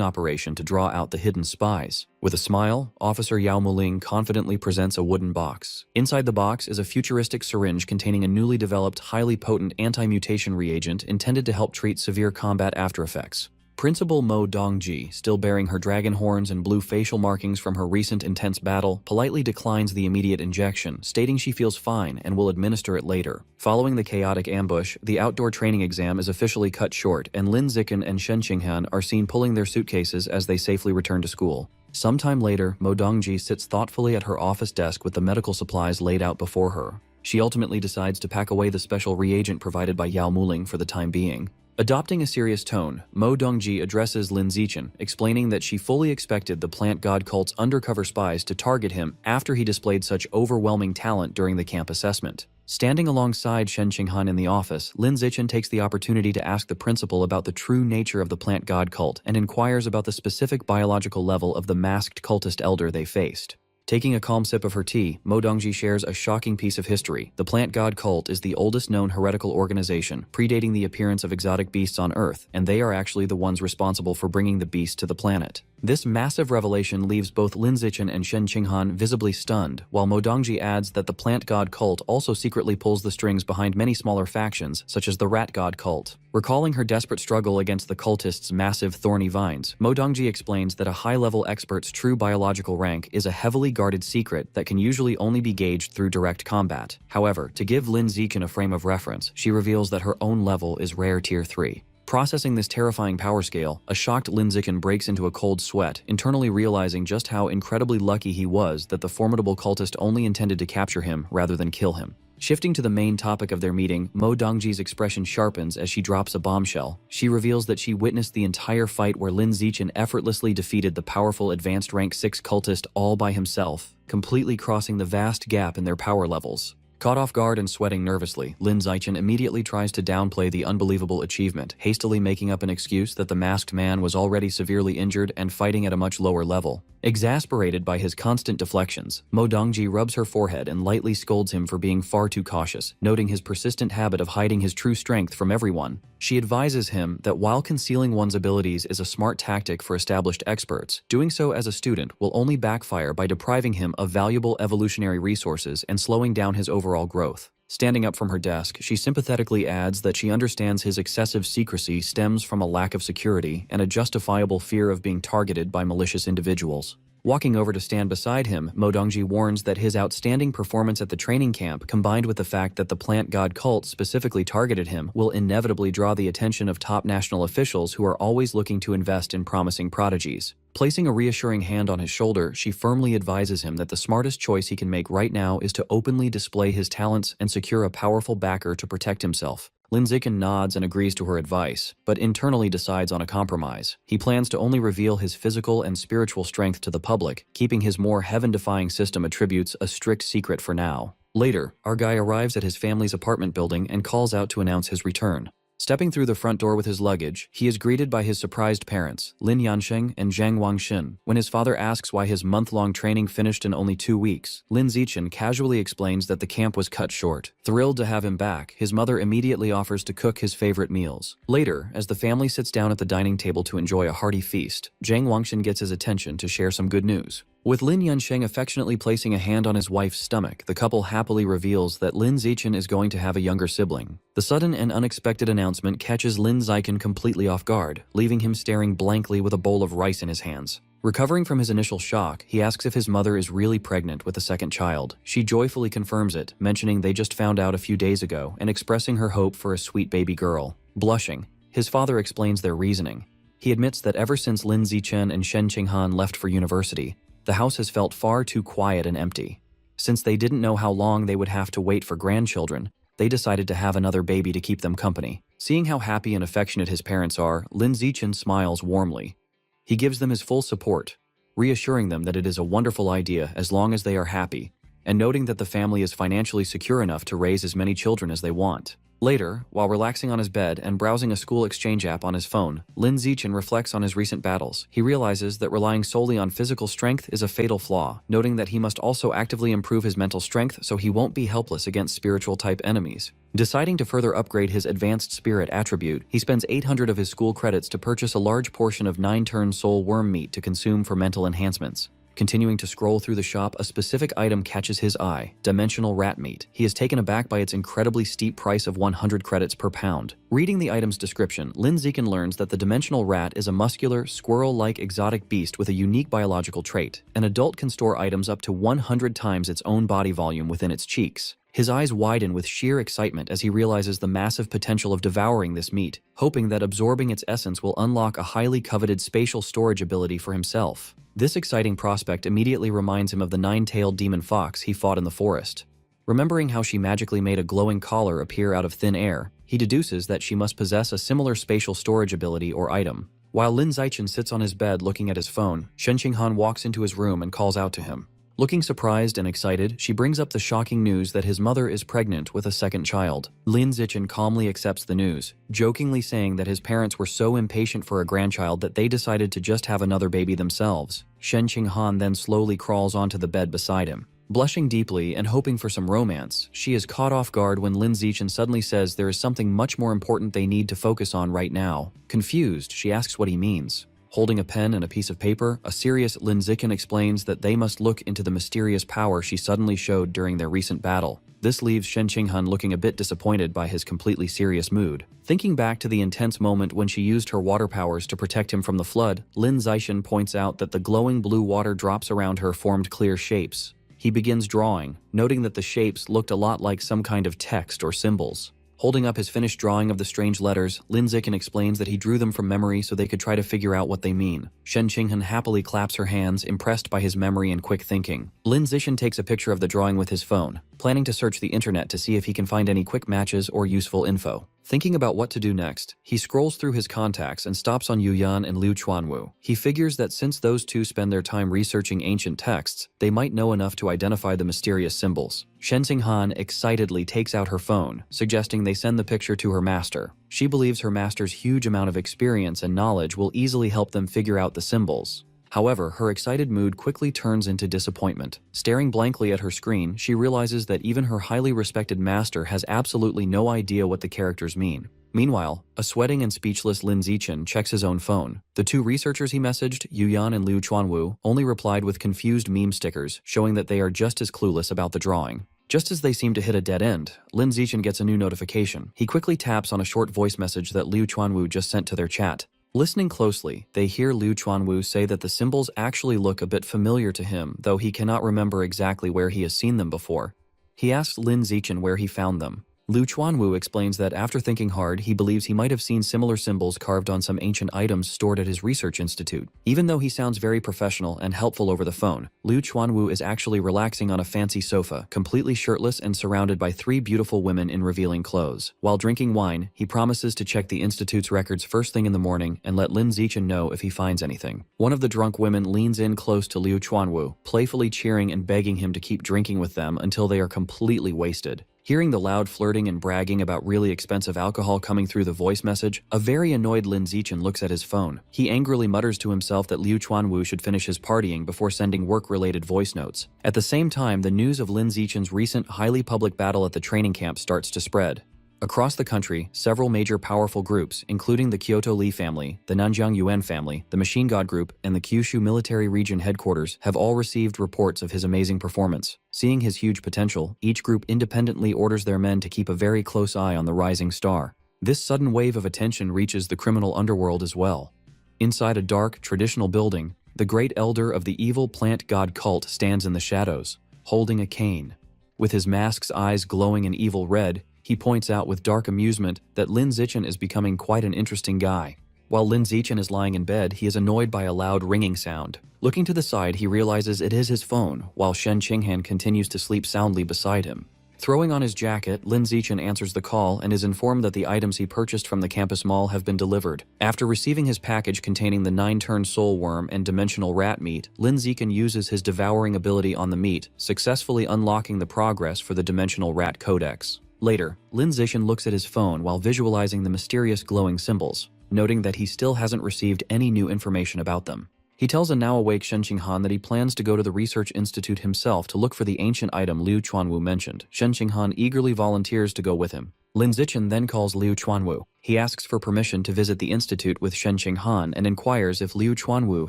operation to draw out the hidden spies. With a smile, Officer Yao Muling confidently presents a wooden box. Inside the box is a futuristic syringe containing a newly developed, highly potent anti-mutation reagent intended to help treat severe combat aftereffects. Principal Mo Dongji, still bearing her dragon horns and blue facial markings from her recent intense battle, politely declines the immediate injection, stating she feels fine and will administer it later. Following the chaotic ambush, the outdoor training exam is officially cut short, and Lin Zichen and Shen Qinghan are seen pulling their suitcases as they safely return to school. Sometime later, Mo Dongji sits thoughtfully at her office desk with the medical supplies laid out before her. She ultimately decides to pack away the special reagent provided by Yao Muling for the time being. Adopting a serious tone, Mo Dongji addresses Lin Zichen, explaining that she fully expected the plant god cult's undercover spies to target him after he displayed such overwhelming talent during the camp assessment. Standing alongside Shen Qinghan in the office, Lin Zichen takes the opportunity to ask the principal about the true nature of the plant god cult and inquires about the specific biological level of the masked cultist elder they faced. Taking a calm sip of her tea, Mo Dongji shares a shocking piece of history. The plant god cult is the oldest known heretical organization, predating the appearance of exotic beasts on Earth, and they are actually the ones responsible for bringing the beast to the planet. This massive revelation leaves both Lin Zichen and Shen Qinghan visibly stunned, while Mo Dongji adds that the plant god cult also secretly pulls the strings behind many smaller factions, such as the rat god cult. Recalling her desperate struggle against the cultists' massive thorny vines, Mo Dongji explains that a high-level expert's true biological rank is a heavily guarded secret that can usually only be gauged through direct combat. However, to give Lin Zichen a frame of reference, she reveals that her own level is rare tier 3. Processing this terrifying power scale, a shocked Lin Zichen breaks into a cold sweat, internally realizing just how incredibly lucky he was that the formidable cultist only intended to capture him rather than kill him. Shifting to the main topic of their meeting, Mo Dongji's expression sharpens as she drops a bombshell. She reveals that she witnessed the entire fight where Lin Zichen effortlessly defeated the powerful advanced rank 6 cultist all by himself, completely crossing the vast gap in their power levels. Caught off guard and sweating nervously, Lin Zichen immediately tries to downplay the unbelievable achievement, hastily making up an excuse that the masked man was already severely injured and fighting at a much lower level. Exasperated by his constant deflections, Mo Dongji rubs her forehead and lightly scolds him for being far too cautious, noting his persistent habit of hiding his true strength from everyone. She advises him that while concealing one's abilities is a smart tactic for established experts, doing so as a student will only backfire by depriving him of valuable evolutionary resources and slowing down his overall growth. Standing up from her desk, she sympathetically adds that she understands his excessive secrecy stems from a lack of security and a justifiable fear of being targeted by malicious individuals. Walking over to stand beside him, Mo Dongji warns that his outstanding performance at the training camp, combined with the fact that the plant god cult specifically targeted him, will inevitably draw the attention of top national officials who are always looking to invest in promising prodigies. Placing a reassuring hand on his shoulder, she firmly advises him that the smartest choice he can make right now is to openly display his talents and secure a powerful backer to protect himself. Lin Zichen nods and agrees to her advice, but internally decides on a compromise. He plans to only reveal his physical and spiritual strength to the public, keeping his more heaven-defying system attributes a strict secret for now. Later, our guy arrives at his family's apartment building and calls out to announce his return. Stepping through the front door with his luggage, he is greeted by his surprised parents, Lin Yansheng and Zhang Wangxin. When his father asks why his month-long training finished in only 2 weeks, Lin Zichen casually explains that the camp was cut short. Thrilled to have him back, his mother immediately offers to cook his favorite meals. Later, as the family sits down at the dining table to enjoy a hearty feast, Zhang Wangxin gets his attention to share some good news. With Lin Yansheng affectionately placing a hand on his wife's stomach, the couple happily reveals that Lin Zichen is going to have a younger sibling. The sudden and unexpected announcement catches Lin Zichen completely off guard, leaving him staring blankly with a bowl of rice in his hands. Recovering from his initial shock, he asks if his mother is really pregnant with a second child. She joyfully confirms it, mentioning they just found out a few days ago and expressing her hope for a sweet baby girl. Blushing, his father explains their reasoning. He admits that ever since Lin Zichen and Shen Qinghan left for university, the house has felt far too quiet and empty. Since they didn't know how long they would have to wait for grandchildren, they decided to have another baby to keep them company. Seeing how happy and affectionate his parents are, Lin Zichen smiles warmly. He gives them his full support, reassuring them that it is a wonderful idea as long as they are happy, and noting that the family is financially secure enough to raise as many children as they want. Later, while relaxing on his bed and browsing a school exchange app on his phone, Lin Zichen reflects on his recent battles. He realizes that relying solely on physical strength is a fatal flaw, noting that he must also actively improve his mental strength so he won't be helpless against spiritual-type enemies. Deciding to further upgrade his advanced spirit attribute, he spends 800 of his school credits to purchase a large portion of 9-turn soul worm meat to consume for mental enhancements. Continuing to scroll through the shop, a specific item catches his eye: dimensional rat meat. He is taken aback by its incredibly steep price of 100 credits per pound. Reading the item's description, Lin Zichen learns that the dimensional rat is a muscular, squirrel-like exotic beast with a unique biological trait. An adult can store items up to 100 times its own body volume within its cheeks. His eyes widen with sheer excitement as he realizes the massive potential of devouring this meat, hoping that absorbing its essence will unlock a highly coveted spatial storage ability for himself. This exciting prospect immediately reminds him of the 9-tailed demon fox he fought in the forest. Remembering how she magically made a glowing collar appear out of thin air, he deduces that she must possess a similar spatial storage ability or item. While Lin Zichen sits on his bed looking at his phone, Shen Qinghan walks into his room and calls out to him. Looking surprised and excited, she brings up the shocking news that his mother is pregnant with a second child. Lin Zichen calmly accepts the news, jokingly saying that his parents were so impatient for a grandchild that they decided to just have another baby themselves. Shen Qinghan then slowly crawls onto the bed beside him. Blushing deeply and hoping for some romance, she is caught off guard when Lin Zichen suddenly says there is something much more important they need to focus on right now. Confused, she asks what he means. Holding a pen and a piece of paper, a serious Lin Zichen explains that they must look into the mysterious power she suddenly showed during their recent battle. This leaves Shen Qinghan looking a bit disappointed by his completely serious mood. Thinking back to the intense moment when she used her water powers to protect him from the flood, Lin Zichen points out that the glowing blue water drops around her formed clear shapes. He begins drawing, noting that the shapes looked a lot like some kind of text or symbols. Holding up his finished drawing of the strange letters, Lin Zichen explains that he drew them from memory so they could try to figure out what they mean. Shen Qinghan happily claps her hands, impressed by his memory and quick thinking. Lin Zichen takes a picture of the drawing with his phone, planning to search the internet to see if he can find any quick matches or useful info. Thinking about what to do next, he scrolls through his contacts and stops on Yu Yan and Liu Chuanwu. He figures that since those two spend their time researching ancient texts, they might know enough to identify the mysterious symbols. Shen Qinghan excitedly takes out her phone, suggesting they send the picture to her master. She believes her master's huge amount of experience and knowledge will easily help them figure out the symbols. However, her excited mood quickly turns into disappointment. Staring blankly at her screen, she realizes that even her highly respected master has absolutely no idea what the characters mean. Meanwhile, a sweating and speechless Lin Zichen checks his own phone. The two researchers he messaged, Yu Yan and Liu Chuanwu, only replied with confused meme stickers, showing that they are just as clueless about the drawing. Just as they seem to hit a dead end, Lin Zichen gets a new notification. He quickly taps on a short voice message that Liu Chuanwu just sent to their chat. Listening closely, they hear Liu Chuanwu say that the symbols actually look a bit familiar to him, though he cannot remember exactly where he has seen them before. He asks Lin Zichen where he found them. Liu Chuanwu explains that after thinking hard, he believes he might have seen similar symbols carved on some ancient items stored at his research institute. Even though he sounds very professional and helpful over the phone, Liu Chuanwu is actually relaxing on a fancy sofa, completely shirtless and surrounded by three beautiful women in revealing clothes. While drinking wine, he promises to check the institute's records first thing in the morning and let Lin Zichen know if he finds anything. One of the drunk women leans in close to Liu Chuanwu, playfully cheering and begging him to keep drinking with them until they are completely wasted. Hearing the loud flirting and bragging about really expensive alcohol coming through the voice message, a very annoyed Lin Zichen looks at his phone. He angrily mutters to himself that Liu Chuanwu should finish his partying before sending work-related voice notes. At the same time, the news of Lin Zichen's recent highly public battle at the training camp starts to spread. Across the country, several major powerful groups, including the Kyoto Li family, the Nanjiang Yuan family, the Machine God Group, and the Kyushu Military Region headquarters, have all received reports of his amazing performance. Seeing his huge potential, each group independently orders their men to keep a very close eye on the rising star. This sudden wave of attention reaches the criminal underworld as well. Inside a dark, traditional building, the great elder of the evil plant god cult stands in the shadows, holding a cane. With his mask's eyes glowing an evil red, he points out with dark amusement that Lin Zichen is becoming quite an interesting guy. While Lin Zichen is lying in bed, he is annoyed by a loud ringing sound. Looking to the side, he realizes it is his phone, while Shen Qinghan continues to sleep soundly beside him. Throwing on his jacket, Lin Zichen answers the call and is informed that the items he purchased from the campus mall have been delivered. After receiving his package containing the 9-turn soul worm and dimensional rat meat, Lin Zichen uses his devouring ability on the meat, successfully unlocking the progress for the dimensional rat codex. Later, Lin Zichen looks at his phone while visualizing the mysterious glowing symbols, noting that he still hasn't received any new information about them. He tells a now-awake Shen Qinghan that he plans to go to the research institute himself to look for the ancient item Liu Chuanwu mentioned. Shen Qinghan eagerly volunteers to go with him. Lin Zichen then calls Liu Chuanwu. He asks for permission to visit the institute with Shen Qinghan and inquires if Liu Chuanwu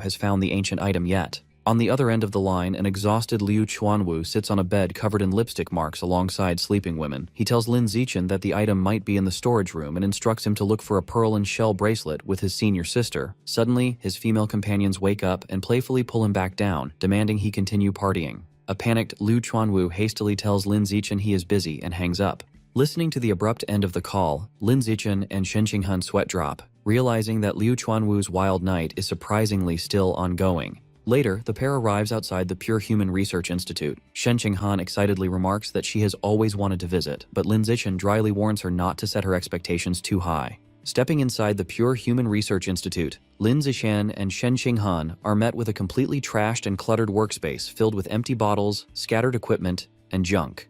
has found the ancient item yet. On the other end of the line, an exhausted Liu Chuanwu sits on a bed covered in lipstick marks alongside sleeping women. He tells Lin Zichen that the item might be in the storage room and instructs him to look for a pearl and shell bracelet with his senior sister. Suddenly, his female companions wake up and playfully pull him back down, demanding he continue partying. A panicked Liu Chuanwu hastily tells Lin Zichen he is busy and hangs up. Listening to the abrupt end of the call, Lin Zichen and Shen Qinghan sweat drop, realizing that Liu Chuanwu's wild night is surprisingly still ongoing. Later, the pair arrives outside the Pure Human Research Institute. Shen Qinghan excitedly remarks that she has always wanted to visit, but Lin Zichen dryly warns her not to set her expectations too high. Stepping inside the Pure Human Research Institute, Lin Zichen and Shen Qinghan are met with a completely trashed and cluttered workspace filled with empty bottles, scattered equipment, and junk.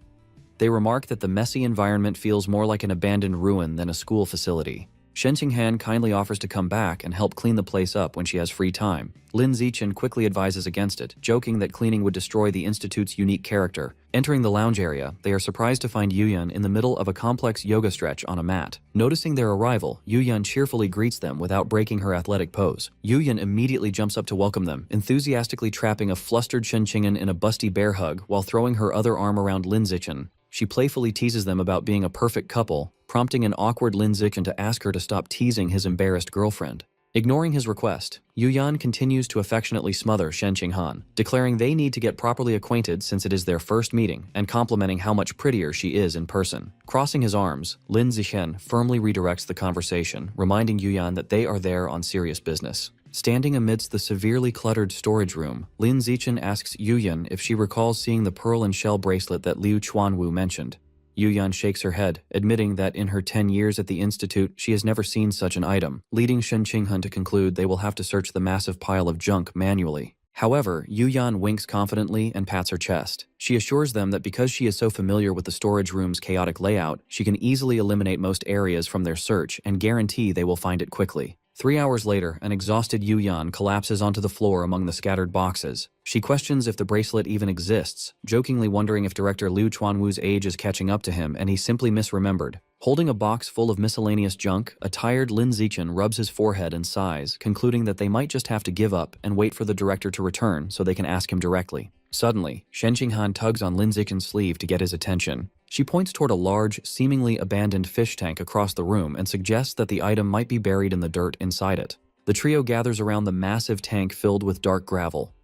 They remark that the messy environment feels more like an abandoned ruin than a school facility. Shen Qinghan kindly offers to come back and help clean the place up when she has free time. Lin Zichen quickly advises against it, joking that cleaning would destroy the institute's unique character. Entering the lounge area, they are surprised to find Yuyan in the middle of a complex yoga stretch on a mat. Noticing their arrival, Yuyan cheerfully greets them without breaking her athletic pose. Yuyan immediately jumps up to welcome them, enthusiastically trapping a flustered Shen Qinghan in a busty bear hug while throwing her other arm around Lin Zichen. She playfully teases them about being a perfect couple, prompting an awkward Lin Zichen to ask her to stop teasing his embarrassed girlfriend. Ignoring his request, Yuyan continues to affectionately smother Shen Qinghan, declaring they need to get properly acquainted since it is their first meeting, and complimenting how much prettier she is in person. Crossing his arms, Lin Zichen firmly redirects the conversation, reminding Yuyan that they are there on serious business. Standing amidst the severely cluttered storage room, Lin Zichen asks Yuyan if she recalls seeing the pearl and shell bracelet that Liu Chuanwu mentioned. Yuyan shakes her head, admitting that in her 10 years at the institute, she has never seen such an item, leading Shen Qinghan to conclude they will have to search the massive pile of junk manually. However, Yuyan winks confidently and pats her chest. She assures them that because she is so familiar with the storage room's chaotic layout, she can easily eliminate most areas from their search and guarantee they will find it quickly. 3 hours later, an exhausted Yuyan collapses onto the floor among the scattered boxes. She questions if the bracelet even exists, jokingly wondering if director Liu Chuanwu's age is catching up to him and he simply misremembered. Holding a box full of miscellaneous junk, a tired Lin Zichen rubs his forehead and sighs, concluding that they might just have to give up and wait for the director to return so they can ask him directly. Suddenly, Shen Qinghan tugs on Lin Zichen's sleeve to get his attention. She points toward a large, seemingly abandoned fish tank across the room and suggests that the item might be buried in the dirt inside it. The trio gathers around the massive tank filled with dark gravel.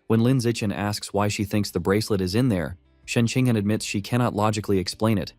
When Lin Zichen asks why she thinks the bracelet is in there, Shen Qinghan admits she cannot logically explain it.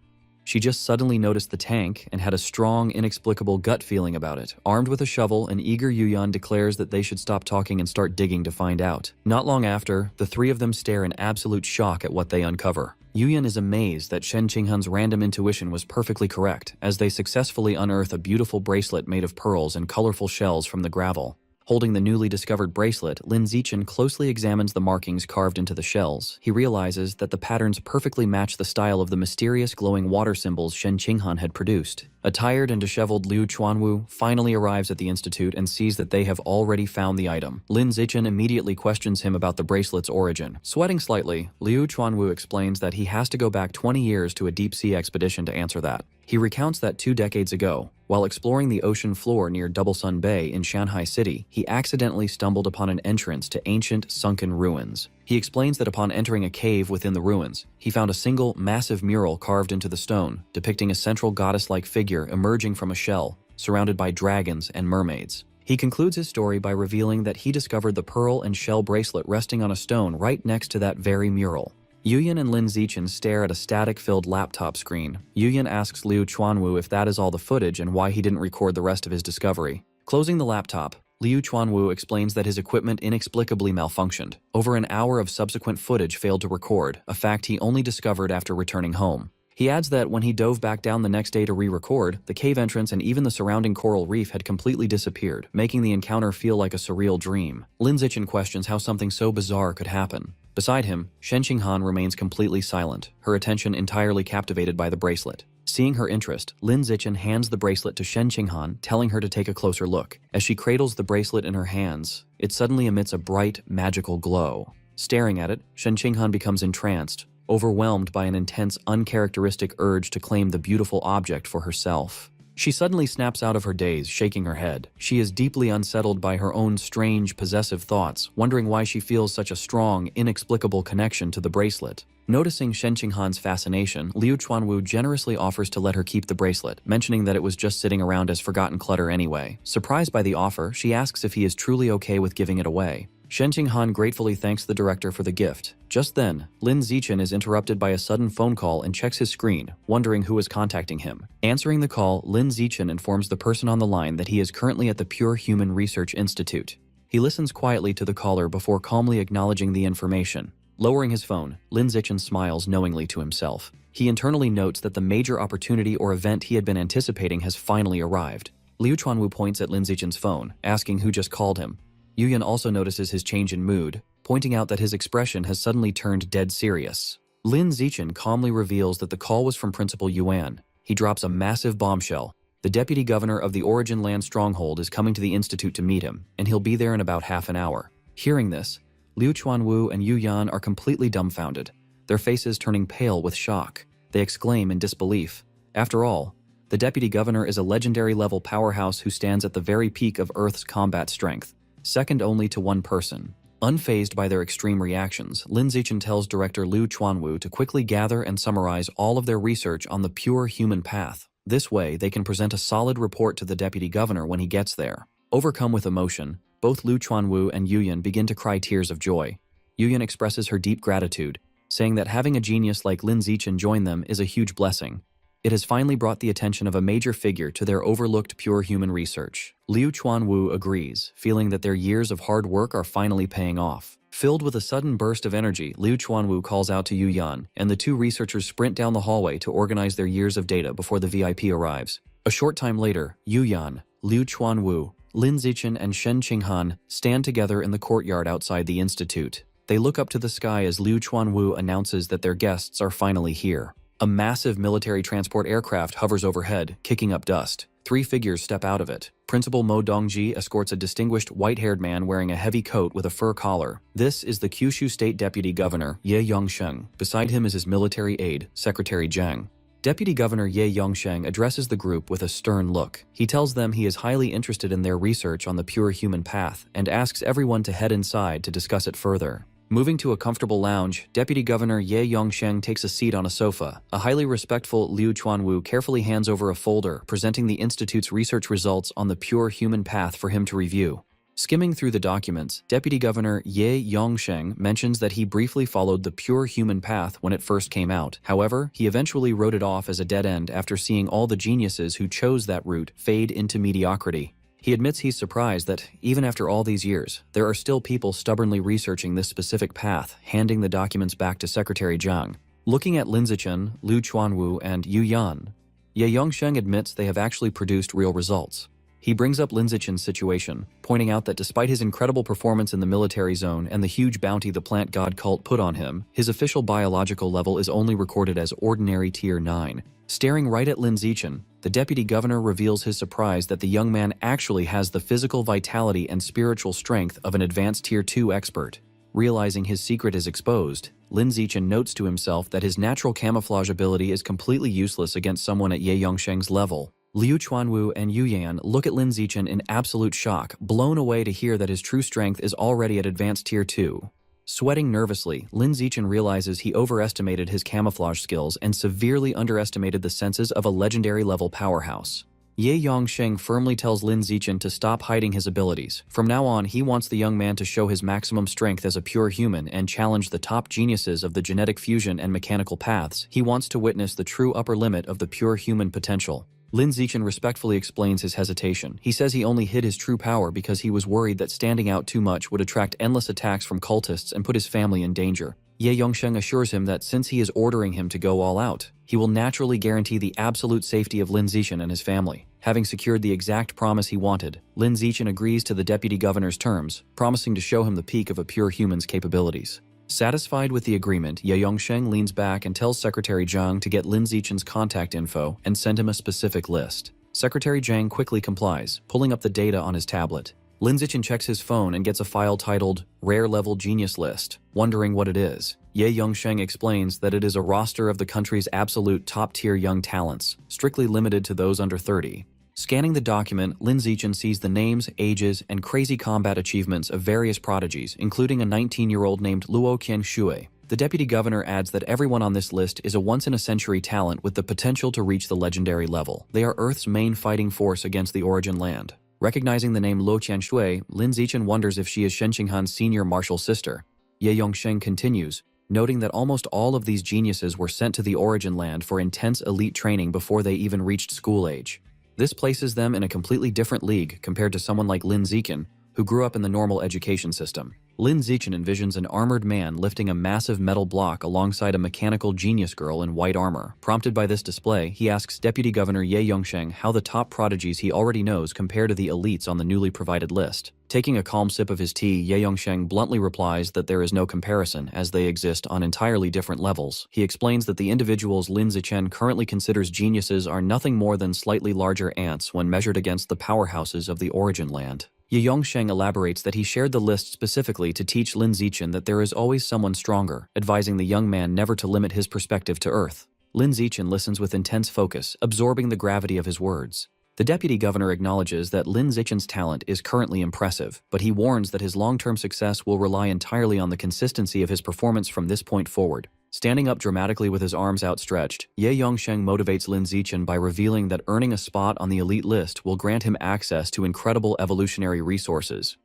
She just suddenly noticed the tank and had a strong, inexplicable gut feeling about it. Armed with a shovel, an eager Yuyan declares that they should stop talking and start digging to find out. Not long after, the three of them stare in absolute shock at what they uncover. Yuyan is amazed that Shen Qinghan's random intuition was perfectly correct, as they successfully unearth a beautiful bracelet made of pearls and colorful shells from the gravel. Holding the newly discovered bracelet, Lin Zichen closely examines the markings carved into the shells. He realizes that the patterns perfectly match the style of the mysterious glowing water symbols Shen Qinghan had produced. A tired and disheveled Liu Chuanwu finally arrives at the institute and sees that they have already found the item. Lin Zichen immediately questions him about the bracelet's origin. Sweating slightly, Liu Chuanwu explains that he has to go back 20 years to a deep-sea expedition to answer that. He recounts that 2 decades ago, while exploring the ocean floor near Double Sun Bay in Shanghai City, he accidentally stumbled upon an entrance to ancient, sunken ruins. He explains that upon entering a cave within the ruins, he found a single, massive mural carved into the stone, depicting a central goddess-like figure emerging from a shell, surrounded by dragons and mermaids. He concludes his story by revealing that he discovered the pearl and shell bracelet resting on a stone right next to that very mural. Yuyan and Lin Zichen stare at a static-filled laptop screen. Yuyan asks Liu Chuanwu if that is all the footage and why he didn't record the rest of his discovery. Closing the laptop, Liu Chuanwu explains that his equipment inexplicably malfunctioned. Over an hour of subsequent footage failed to record, a fact he only discovered after returning home. He adds that when he dove back down the next day to re-record, the cave entrance and even the surrounding coral reef had completely disappeared, making the encounter feel like a surreal dream. Lin Zichen questions how something so bizarre could happen. Beside him, Shen Qinghan remains completely silent, her attention entirely captivated by the bracelet. Seeing her interest, Lin Zichen hands the bracelet to Shen Qinghan, telling her to take a closer look. As she cradles the bracelet in her hands, it suddenly emits a bright, magical glow. Staring at it, Shen Qinghan becomes entranced, overwhelmed by an intense, uncharacteristic urge to claim the beautiful object for herself. She suddenly snaps out of her daze, shaking her head. She is deeply unsettled by her own strange, possessive thoughts, wondering why she feels such a strong, inexplicable connection to the bracelet. Noticing Shen Qinghan's fascination, Liu Chuanwu generously offers to let her keep the bracelet, mentioning that it was just sitting around as forgotten clutter anyway. Surprised by the offer, she asks if he is truly okay with giving it away. Shen Qinghan gratefully thanks the director for the gift. Just then, Lin Zichen is interrupted by a sudden phone call and checks his screen, wondering who is contacting him. Answering the call, Lin Zichen informs the person on the line that he is currently at the Pure Human Research Institute. He listens quietly to the caller before calmly acknowledging the information. Lowering his phone, Lin Zichen smiles knowingly to himself. He internally notes that the major opportunity or event he had been anticipating has finally arrived. Liu Chuanwu points at Lin Zichen's phone, asking who just called him. Yuyan also notices his change in mood, pointing out that his expression has suddenly turned dead serious. Lin Zichen calmly reveals that the call was from Principal Yuan. He drops a massive bombshell. The deputy governor of the Origin Land stronghold is coming to the institute to meet him, and he'll be there in about half an hour. Hearing this, Liu Chuanwu and Yu Yan are completely dumbfounded, their faces turning pale with shock. They exclaim in disbelief. After all, the deputy governor is a legendary-level powerhouse who stands at the very peak of Earth's combat strength, second only to one person. Unfazed by their extreme reactions, Lin Zichen tells director Liu Chuanwu to quickly gather and summarize all of their research on the pure human path. This way, they can present a solid report to the deputy governor when he gets there. Overcome with emotion, both Liu Chuanwu and Yu Yan begin to cry tears of joy. Yu Yan expresses her deep gratitude, saying that having a genius like Lin Zichen join them is a huge blessing. It has finally brought the attention of a major figure to their overlooked pure human research. Liu Chuanwu agrees, feeling that their years of hard work are finally paying off. Filled with a sudden burst of energy, Liu Chuanwu calls out to Yu Yan, and the two researchers sprint down the hallway to organize their years of data before the VIP arrives. A short time later, Yu Yan, Liu Chuanwu, Lin Zichen, and Shen Qinghan stand together in the courtyard outside the institute. They look up to the sky as Liu Chuanwu announces that their guests are finally here. A massive military transport aircraft hovers overhead, kicking up dust. Three figures step out of it. Principal Mo Dongji escorts a distinguished white-haired man wearing a heavy coat with a fur collar. This is the Kyushu State Deputy Governor, Ye Yongsheng. Beside him is his military aide, Secretary Zhang. Deputy Governor Ye Yongsheng addresses the group with a stern look. He tells them he is highly interested in their research on the pure human path and asks everyone to head inside to discuss it further. Moving to a comfortable lounge, Deputy Governor Ye Yongsheng takes a seat on a sofa. A highly respectful Liu Chuanwu carefully hands over a folder presenting the Institute's research results on the pure human path for him to review. Skimming through the documents, Deputy Governor Ye Yongsheng mentions that he briefly followed the pure human path when it first came out. However, he eventually wrote it off as a dead end after seeing all the geniuses who chose that route fade into mediocrity. He admits he's surprised that, even after all these years, there are still people stubbornly researching this specific path, handing the documents back to Secretary Zhang. Looking at Lin Zichen, Liu Chuanwu, and Yu Yan, Ye Yongsheng admits they have actually produced real results. He brings up Lin Zichen's situation, pointing out that despite his incredible performance in the military zone and the huge bounty the plant god cult put on him, his official biological level is only recorded as ordinary Tier 9. Staring right at Lin Zichen, the deputy governor reveals his surprise that the young man actually has the physical vitality and spiritual strength of an advanced Tier 2 expert. Realizing his secret is exposed, Lin Zichen notes to himself that his natural camouflage ability is completely useless against someone at Ye Yongsheng's level. Liu Chuanwu and Yu Yan look at Lin Zichen in absolute shock, blown away to hear that his true strength is already at advanced Tier 2. Sweating nervously, Lin Zichen realizes he overestimated his camouflage skills and severely underestimated the senses of a legendary-level powerhouse. Ye Yongsheng firmly tells Lin Zichen to stop hiding his abilities. From now on, he wants the young man to show his maximum strength as a pure human and challenge the top geniuses of the genetic fusion and mechanical paths. He wants to witness the true upper limit of the pure human potential. Lin Zichen respectfully explains his hesitation. He says he only hid his true power because he was worried that standing out too much would attract endless attacks from cultists and put his family in danger. Ye Yongsheng assures him that since he is ordering him to go all out, he will naturally guarantee the absolute safety of Lin Zichen and his family. Having secured the exact promise he wanted, Lin Zichen agrees to the deputy governor's terms, promising to show him the peak of a pure human's capabilities. Satisfied with the agreement, Ye Yongsheng leans back and tells Secretary Zhang to get Lin Zichen's contact info and send him a specific list. Secretary Zhang quickly complies, pulling up the data on his tablet. Lin Zichen checks his phone and gets a file titled Rare Level Genius List, wondering what it is. Ye Yongsheng explains that it is a roster of the country's absolute top-tier young talents, strictly limited to those under 30. Scanning the document, Lin Zichen sees the names, ages, and crazy combat achievements of various prodigies, including a 19-year-old named Luo Qianshui. The deputy governor adds that everyone on this list is a once-in-a-century talent with the potential to reach the legendary level. They are Earth's main fighting force against the Origin Land. Recognizing the name Luo Qianshui, Lin Zichen wonders if she is Shen Qinghan's senior martial sister. Ye Yongsheng continues, noting that almost all of these geniuses were sent to the Origin Land for intense elite training before they even reached school age. This places them in a completely different league compared to someone like Lin Zichen, who grew up in the normal education system. Lin Zichen envisions an armored man lifting a massive metal block alongside a mechanical genius girl in white armor. Prompted by this display, he asks Deputy Governor Ye Yongsheng how the top prodigies he already knows compare to the elites on the newly provided list. Taking a calm sip of his tea, Ye Yongsheng bluntly replies that there is no comparison, as they exist on entirely different levels. He explains that the individuals Lin Zichen currently considers geniuses are nothing more than slightly larger ants when measured against the powerhouses of the origin land. Ye Yongsheng elaborates that he shared the list specifically to teach Lin Zichen that there is always someone stronger, advising the young man never to limit his perspective to Earth. Lin Zichen listens with intense focus, absorbing the gravity of his words. The deputy governor acknowledges that Lin Zichen's talent is currently impressive, but he warns that his long-term success will rely entirely on the consistency of his performance from this point forward. Standing up dramatically with his arms outstretched, Ye Yongsheng motivates Lin Zichen by revealing that earning a spot on the elite list will grant him access to incredible evolutionary resources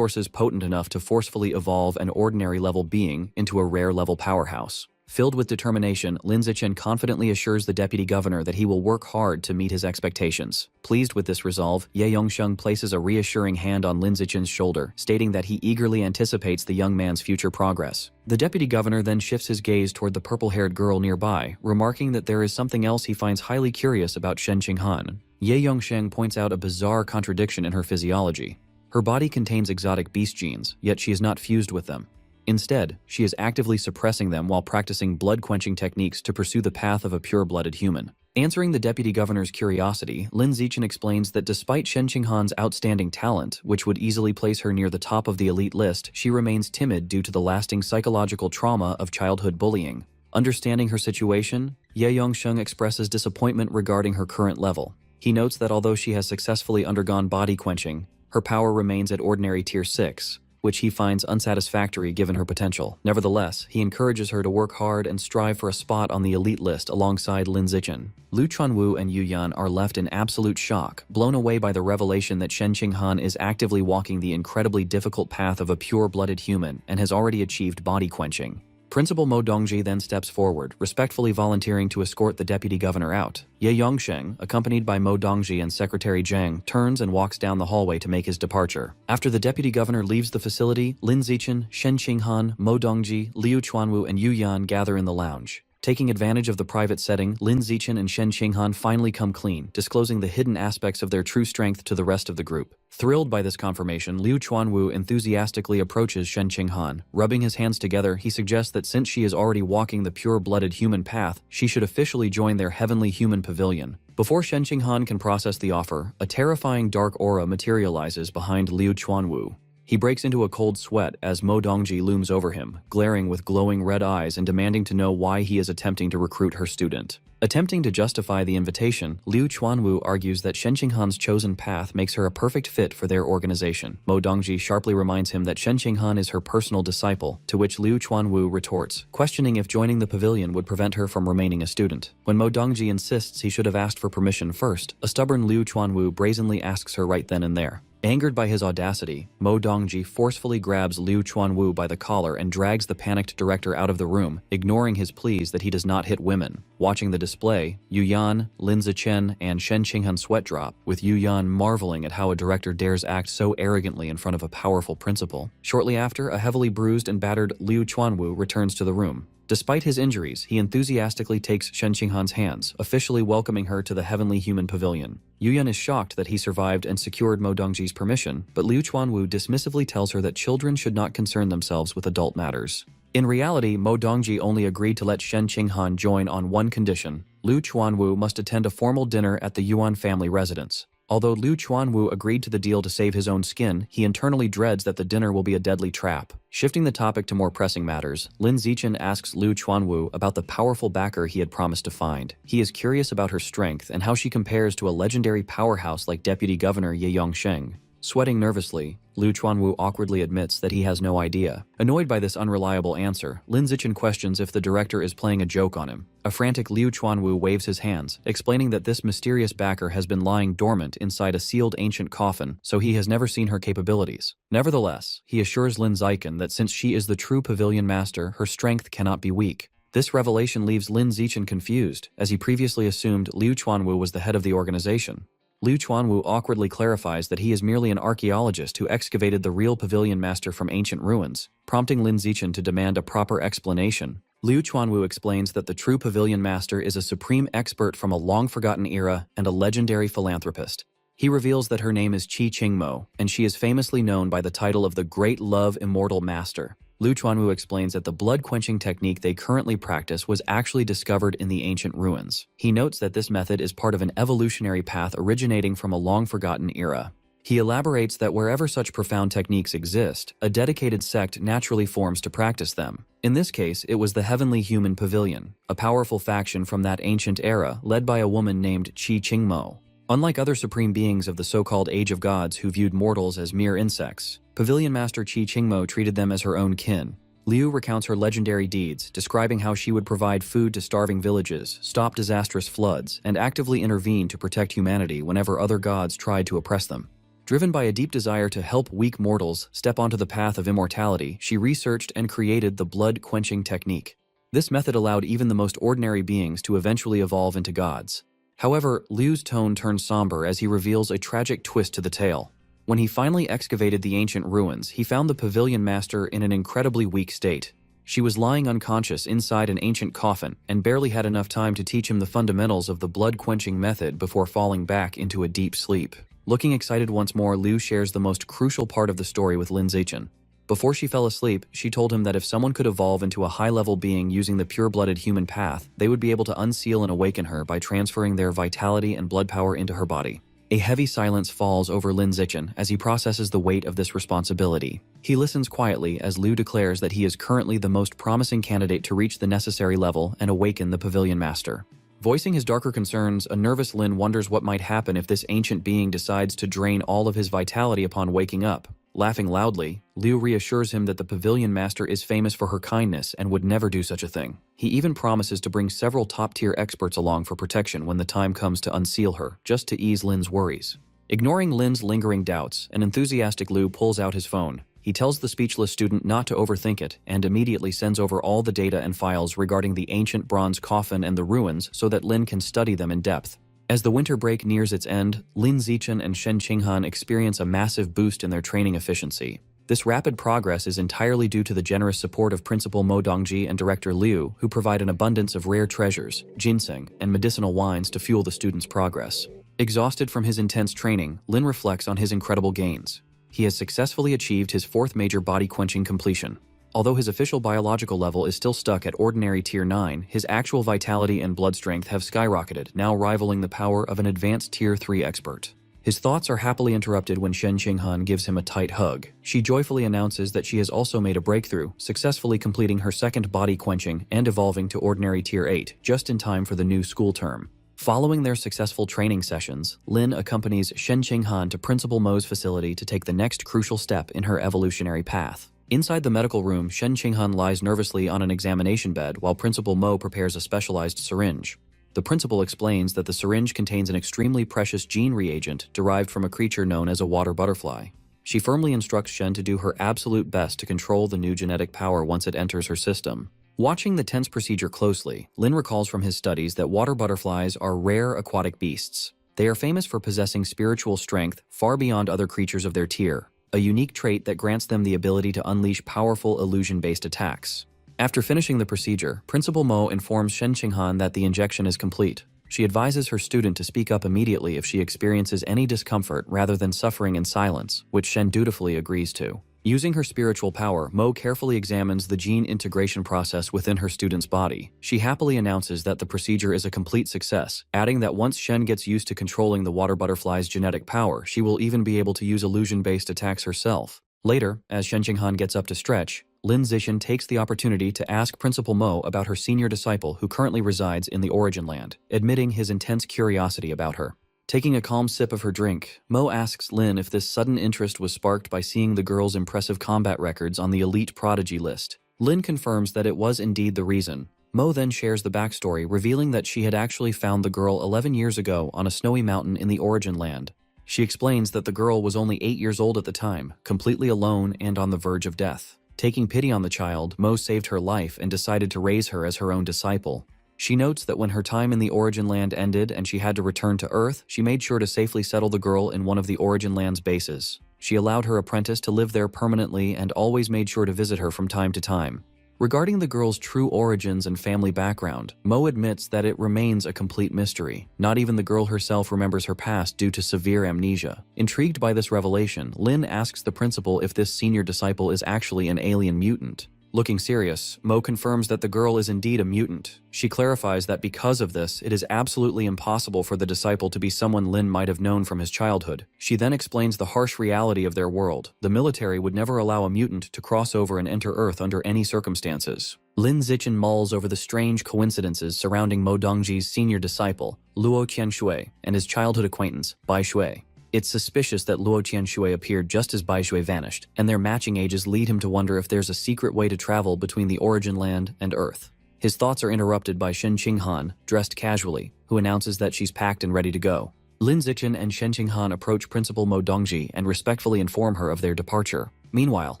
potent enough to forcefully evolve an ordinary-level being into a rare-level powerhouse. Filled with determination, Lin Zichen confidently assures the deputy governor that he will work hard to meet his expectations. Pleased with this resolve, Ye Yongsheng places a reassuring hand on Lin Zichen's shoulder, stating that he eagerly anticipates the young man's future progress. The deputy governor then shifts his gaze toward the purple-haired girl nearby, remarking that there is something else he finds highly curious about Shen Qinghan. Ye Yongsheng points out a bizarre contradiction in her physiology. Her body contains exotic beast genes, yet she is not fused with them. Instead, she is actively suppressing them while practicing blood-quenching techniques to pursue the path of a pure-blooded human. Answering the deputy governor's curiosity, Lin Zichen explains that despite Shen Qinghan's outstanding talent, which would easily place her near the top of the elite list, she remains timid due to the lasting psychological trauma of childhood bullying. Understanding her situation, Ye Yongsheng expresses disappointment regarding her current level. He notes that although she has successfully undergone body quenching, her power remains at ordinary tier 6. Which he finds unsatisfactory given her potential. Nevertheless, he encourages her to work hard and strive for a spot on the elite list alongside Lin Zichen. Liu Chuanwu and Yu Yan are left in absolute shock, blown away by the revelation that Shen Qinghan is actively walking the incredibly difficult path of a pure-blooded human and has already achieved body quenching. Principal Mo Dongji then steps forward, respectfully volunteering to escort the deputy governor out. Ye Yongsheng, accompanied by Mo Dongji and Secretary Zhang, turns and walks down the hallway to make his departure. After the deputy governor leaves the facility, Lin Zichen, Shen Qinghan, Mo Dongji, Liu Chuanwu, and Yu Yan gather in the lounge. Taking advantage of the private setting, Lin Zichen and Shen Qinghan finally come clean, disclosing the hidden aspects of their true strength to the rest of the group. Thrilled by this confirmation, Liu Chuanwu enthusiastically approaches Shen Qinghan. Rubbing his hands together, he suggests that since she is already walking the pure-blooded human path, she should officially join their heavenly human pavilion. Before Shen Qinghan can process the offer, a terrifying dark aura materializes behind Liu Chuanwu. He breaks into a cold sweat as Mo Dongji looms over him, glaring with glowing red eyes and demanding to know why he is attempting to recruit her student. Attempting to justify the invitation, Liu Chuanwu argues that Shen Qinghan's chosen path makes her a perfect fit for their organization. Mo Dongji sharply reminds him that Shen Qinghan is her personal disciple, to which Liu Chuanwu retorts, questioning if joining the pavilion would prevent her from remaining a student. When Mo Dongji insists he should have asked for permission first, a stubborn Liu Chuanwu brazenly asks her right then and there. Angered by his audacity, Mo Dongji forcefully grabs Liu Chuanwu by the collar and drags the panicked director out of the room, ignoring his pleas that he does not hit women. Watching the display, Yu Yan, Lin Zichen, and Shen Qinghan sweat drop, with Yu Yan marveling at how a director dares act so arrogantly in front of a powerful principal. Shortly after, a heavily bruised and battered Liu Chuanwu returns to the room. Despite his injuries, he enthusiastically takes Shen Qinghan's hands, officially welcoming her to the heavenly human pavilion. Yu Yan is shocked that he survived and secured Mo Dongji's permission, but Liu Chuanwu dismissively tells her that children should not concern themselves with adult matters. In reality, Mo Dongji only agreed to let Shen Qinghan join on one condition: Liu Chuanwu must attend a formal dinner at the Yuan family residence. Although Liu Chuanwu agreed to the deal to save his own skin, he internally dreads that the dinner will be a deadly trap. Shifting the topic to more pressing matters, Lin Zichen asks Liu Chuanwu about the powerful backer he had promised to find. He is curious about her strength and how she compares to a legendary powerhouse like Deputy Governor Ye Yongsheng. Sweating nervously, Liu Chuanwu awkwardly admits that he has no idea. Annoyed by this unreliable answer, Lin Zichen questions if the director is playing a joke on him. A frantic Liu Chuanwu waves his hands, explaining that this mysterious backer has been lying dormant inside a sealed ancient coffin, so he has never seen her capabilities. Nevertheless, he assures Lin Zichen that since she is the true pavilion master, her strength cannot be weak. This revelation leaves Lin Zichen confused, as he previously assumed Liu Chuanwu was the head of the organization. Liu Chuanwu awkwardly clarifies that he is merely an archaeologist who excavated the real pavilion master from ancient ruins, prompting Lin Zichen to demand a proper explanation. Liu Chuanwu explains that the true pavilion master is a supreme expert from a long-forgotten era and a legendary philanthropist. He reveals that her name is Qi Qingmo, and she is famously known by the title of the Great Love Immortal Master. Liu Chuanwu explains that the blood-quenching technique they currently practice was actually discovered in the ancient ruins. He notes that this method is part of an evolutionary path originating from a long-forgotten era. He elaborates that wherever such profound techniques exist, a dedicated sect naturally forms to practice them. In this case, it was the Heavenly Human Pavilion, a powerful faction from that ancient era led by a woman named Qi Qingmo. Unlike other supreme beings of the so-called Age of Gods who viewed mortals as mere insects, Pavilion Master Qi Qingmo treated them as her own kin. Liu recounts her legendary deeds, describing how she would provide food to starving villages, stop disastrous floods, and actively intervene to protect humanity whenever other gods tried to oppress them. Driven by a deep desire to help weak mortals step onto the path of immortality, she researched and created the blood-quenching technique. This method allowed even the most ordinary beings to eventually evolve into gods. However, Liu's tone turns somber as he reveals a tragic twist to the tale. When he finally excavated the ancient ruins, he found the pavilion master in an incredibly weak state. She was lying unconscious inside an ancient coffin and barely had enough time to teach him the fundamentals of the blood-quenching method before falling back into a deep sleep. Looking excited once more, Liu shares the most crucial part of the story with Lin Zichen. Before she fell asleep, she told him that if someone could evolve into a high-level being using the pure-blooded human path, they would be able to unseal and awaken her by transferring their vitality and blood power into her body. A heavy silence falls over Lin Zichen as he processes the weight of this responsibility. He listens quietly as Liu declares that he is currently the most promising candidate to reach the necessary level and awaken the Pavilion Master. Voicing his darker concerns, a nervous Lin wonders what might happen if this ancient being decides to drain all of his vitality upon waking up. Laughing loudly, Liu reassures him that the Pavilion Master is famous for her kindness and would never do such a thing. He even promises to bring several top-tier experts along for protection when the time comes to unseal her, just to ease Lin's worries. Ignoring Lin's lingering doubts, an enthusiastic Liu pulls out his phone. He tells the speechless student not to overthink it and immediately sends over all the data and files regarding the ancient bronze coffin and the ruins so that Lin can study them in depth. As the winter break nears its end, Lin Zichen and Shen Qinghan experience a massive boost in their training efficiency. This rapid progress is entirely due to the generous support of Principal Mo Dongji and Director Liu, who provide an abundance of rare treasures, ginseng, and medicinal wines to fuel the students' progress. Exhausted from his intense training, Lin reflects on his incredible gains. He has successfully achieved his fourth major body-quenching completion. Although his official biological level is still stuck at ordinary Tier 9, his actual vitality and blood strength have skyrocketed, now rivaling the power of an advanced Tier 3 expert. His thoughts are happily interrupted when Shen Qinghan gives him a tight hug. She joyfully announces that she has also made a breakthrough, successfully completing her second body-quenching and evolving to ordinary Tier 8, just in time for the new school term. Following their successful training sessions, Lin accompanies Shen Qinghan to Principal Mo's facility to take the next crucial step in her evolutionary path. Inside the medical room, Shen Qinghan lies nervously on an examination bed while Principal Mo prepares a specialized syringe. The principal explains that the syringe contains an extremely precious gene reagent derived from a creature known as a water butterfly. She firmly instructs Shen to do her absolute best to control the new genetic power once it enters her system. Watching the tense procedure closely, Lin recalls from his studies that water butterflies are rare aquatic beasts. They are famous for possessing spiritual strength far beyond other creatures of their tier, a unique trait that grants them the ability to unleash powerful illusion-based attacks. After finishing the procedure, Principal Mo informs Shen Qinghan that the injection is complete. She advises her student to speak up immediately if she experiences any discomfort rather than suffering in silence, which Shen dutifully agrees to. Using her spiritual power, Mo carefully examines the gene integration process within her student's body. She happily announces that the procedure is a complete success, adding that once Shen gets used to controlling the water butterfly's genetic power, she will even be able to use illusion-based attacks herself. Later, as Shen Qinghan gets up to stretch, Lin Zichen takes the opportunity to ask Principal Mo about her senior disciple who currently resides in the Origin Land, admitting his intense curiosity about her. Taking a calm sip of her drink, Mo asks Lin if this sudden interest was sparked by seeing the girl's impressive combat records on the elite prodigy list. Lin confirms that it was indeed the reason. Mo then shares the backstory, revealing that she had actually found the girl 11 years ago on a snowy mountain in the Origin Land. She explains that the girl was only 8 years old at the time, completely alone and on the verge of death. Taking pity on the child, Mo saved her life and decided to raise her as her own disciple. She notes that when her time in the Origin Land ended and she had to return to Earth, she made sure to safely settle the girl in one of the Origin Land's bases. She allowed her apprentice to live there permanently and always made sure to visit her from time to time. Regarding the girl's true origins and family background, Mo admits that it remains a complete mystery. Not even the girl herself remembers her past due to severe amnesia. Intrigued by this revelation, Lin asks the principal if this senior disciple is actually an alien mutant. Looking serious, Mo confirms that the girl is indeed a mutant. She clarifies that because of this, it is absolutely impossible for the disciple to be someone Lin might have known from his childhood. She then explains the harsh reality of their world. The military would never allow a mutant to cross over and enter Earth under any circumstances. Lin Zichen mulls over the strange coincidences surrounding Mo Dongji's senior disciple, Luo Qianshui, and his childhood acquaintance, Bai Shui. It's suspicious that Luo Qianshui appeared just as Bai Shui vanished, and their matching ages lead him to wonder if there's a secret way to travel between the Origin Land and Earth. His thoughts are interrupted by Shen Qinghan, dressed casually, who announces that she's packed and ready to go. Lin Zichen and Shen Qinghan approach Principal Mo Dongji and respectfully inform her of their departure. Meanwhile,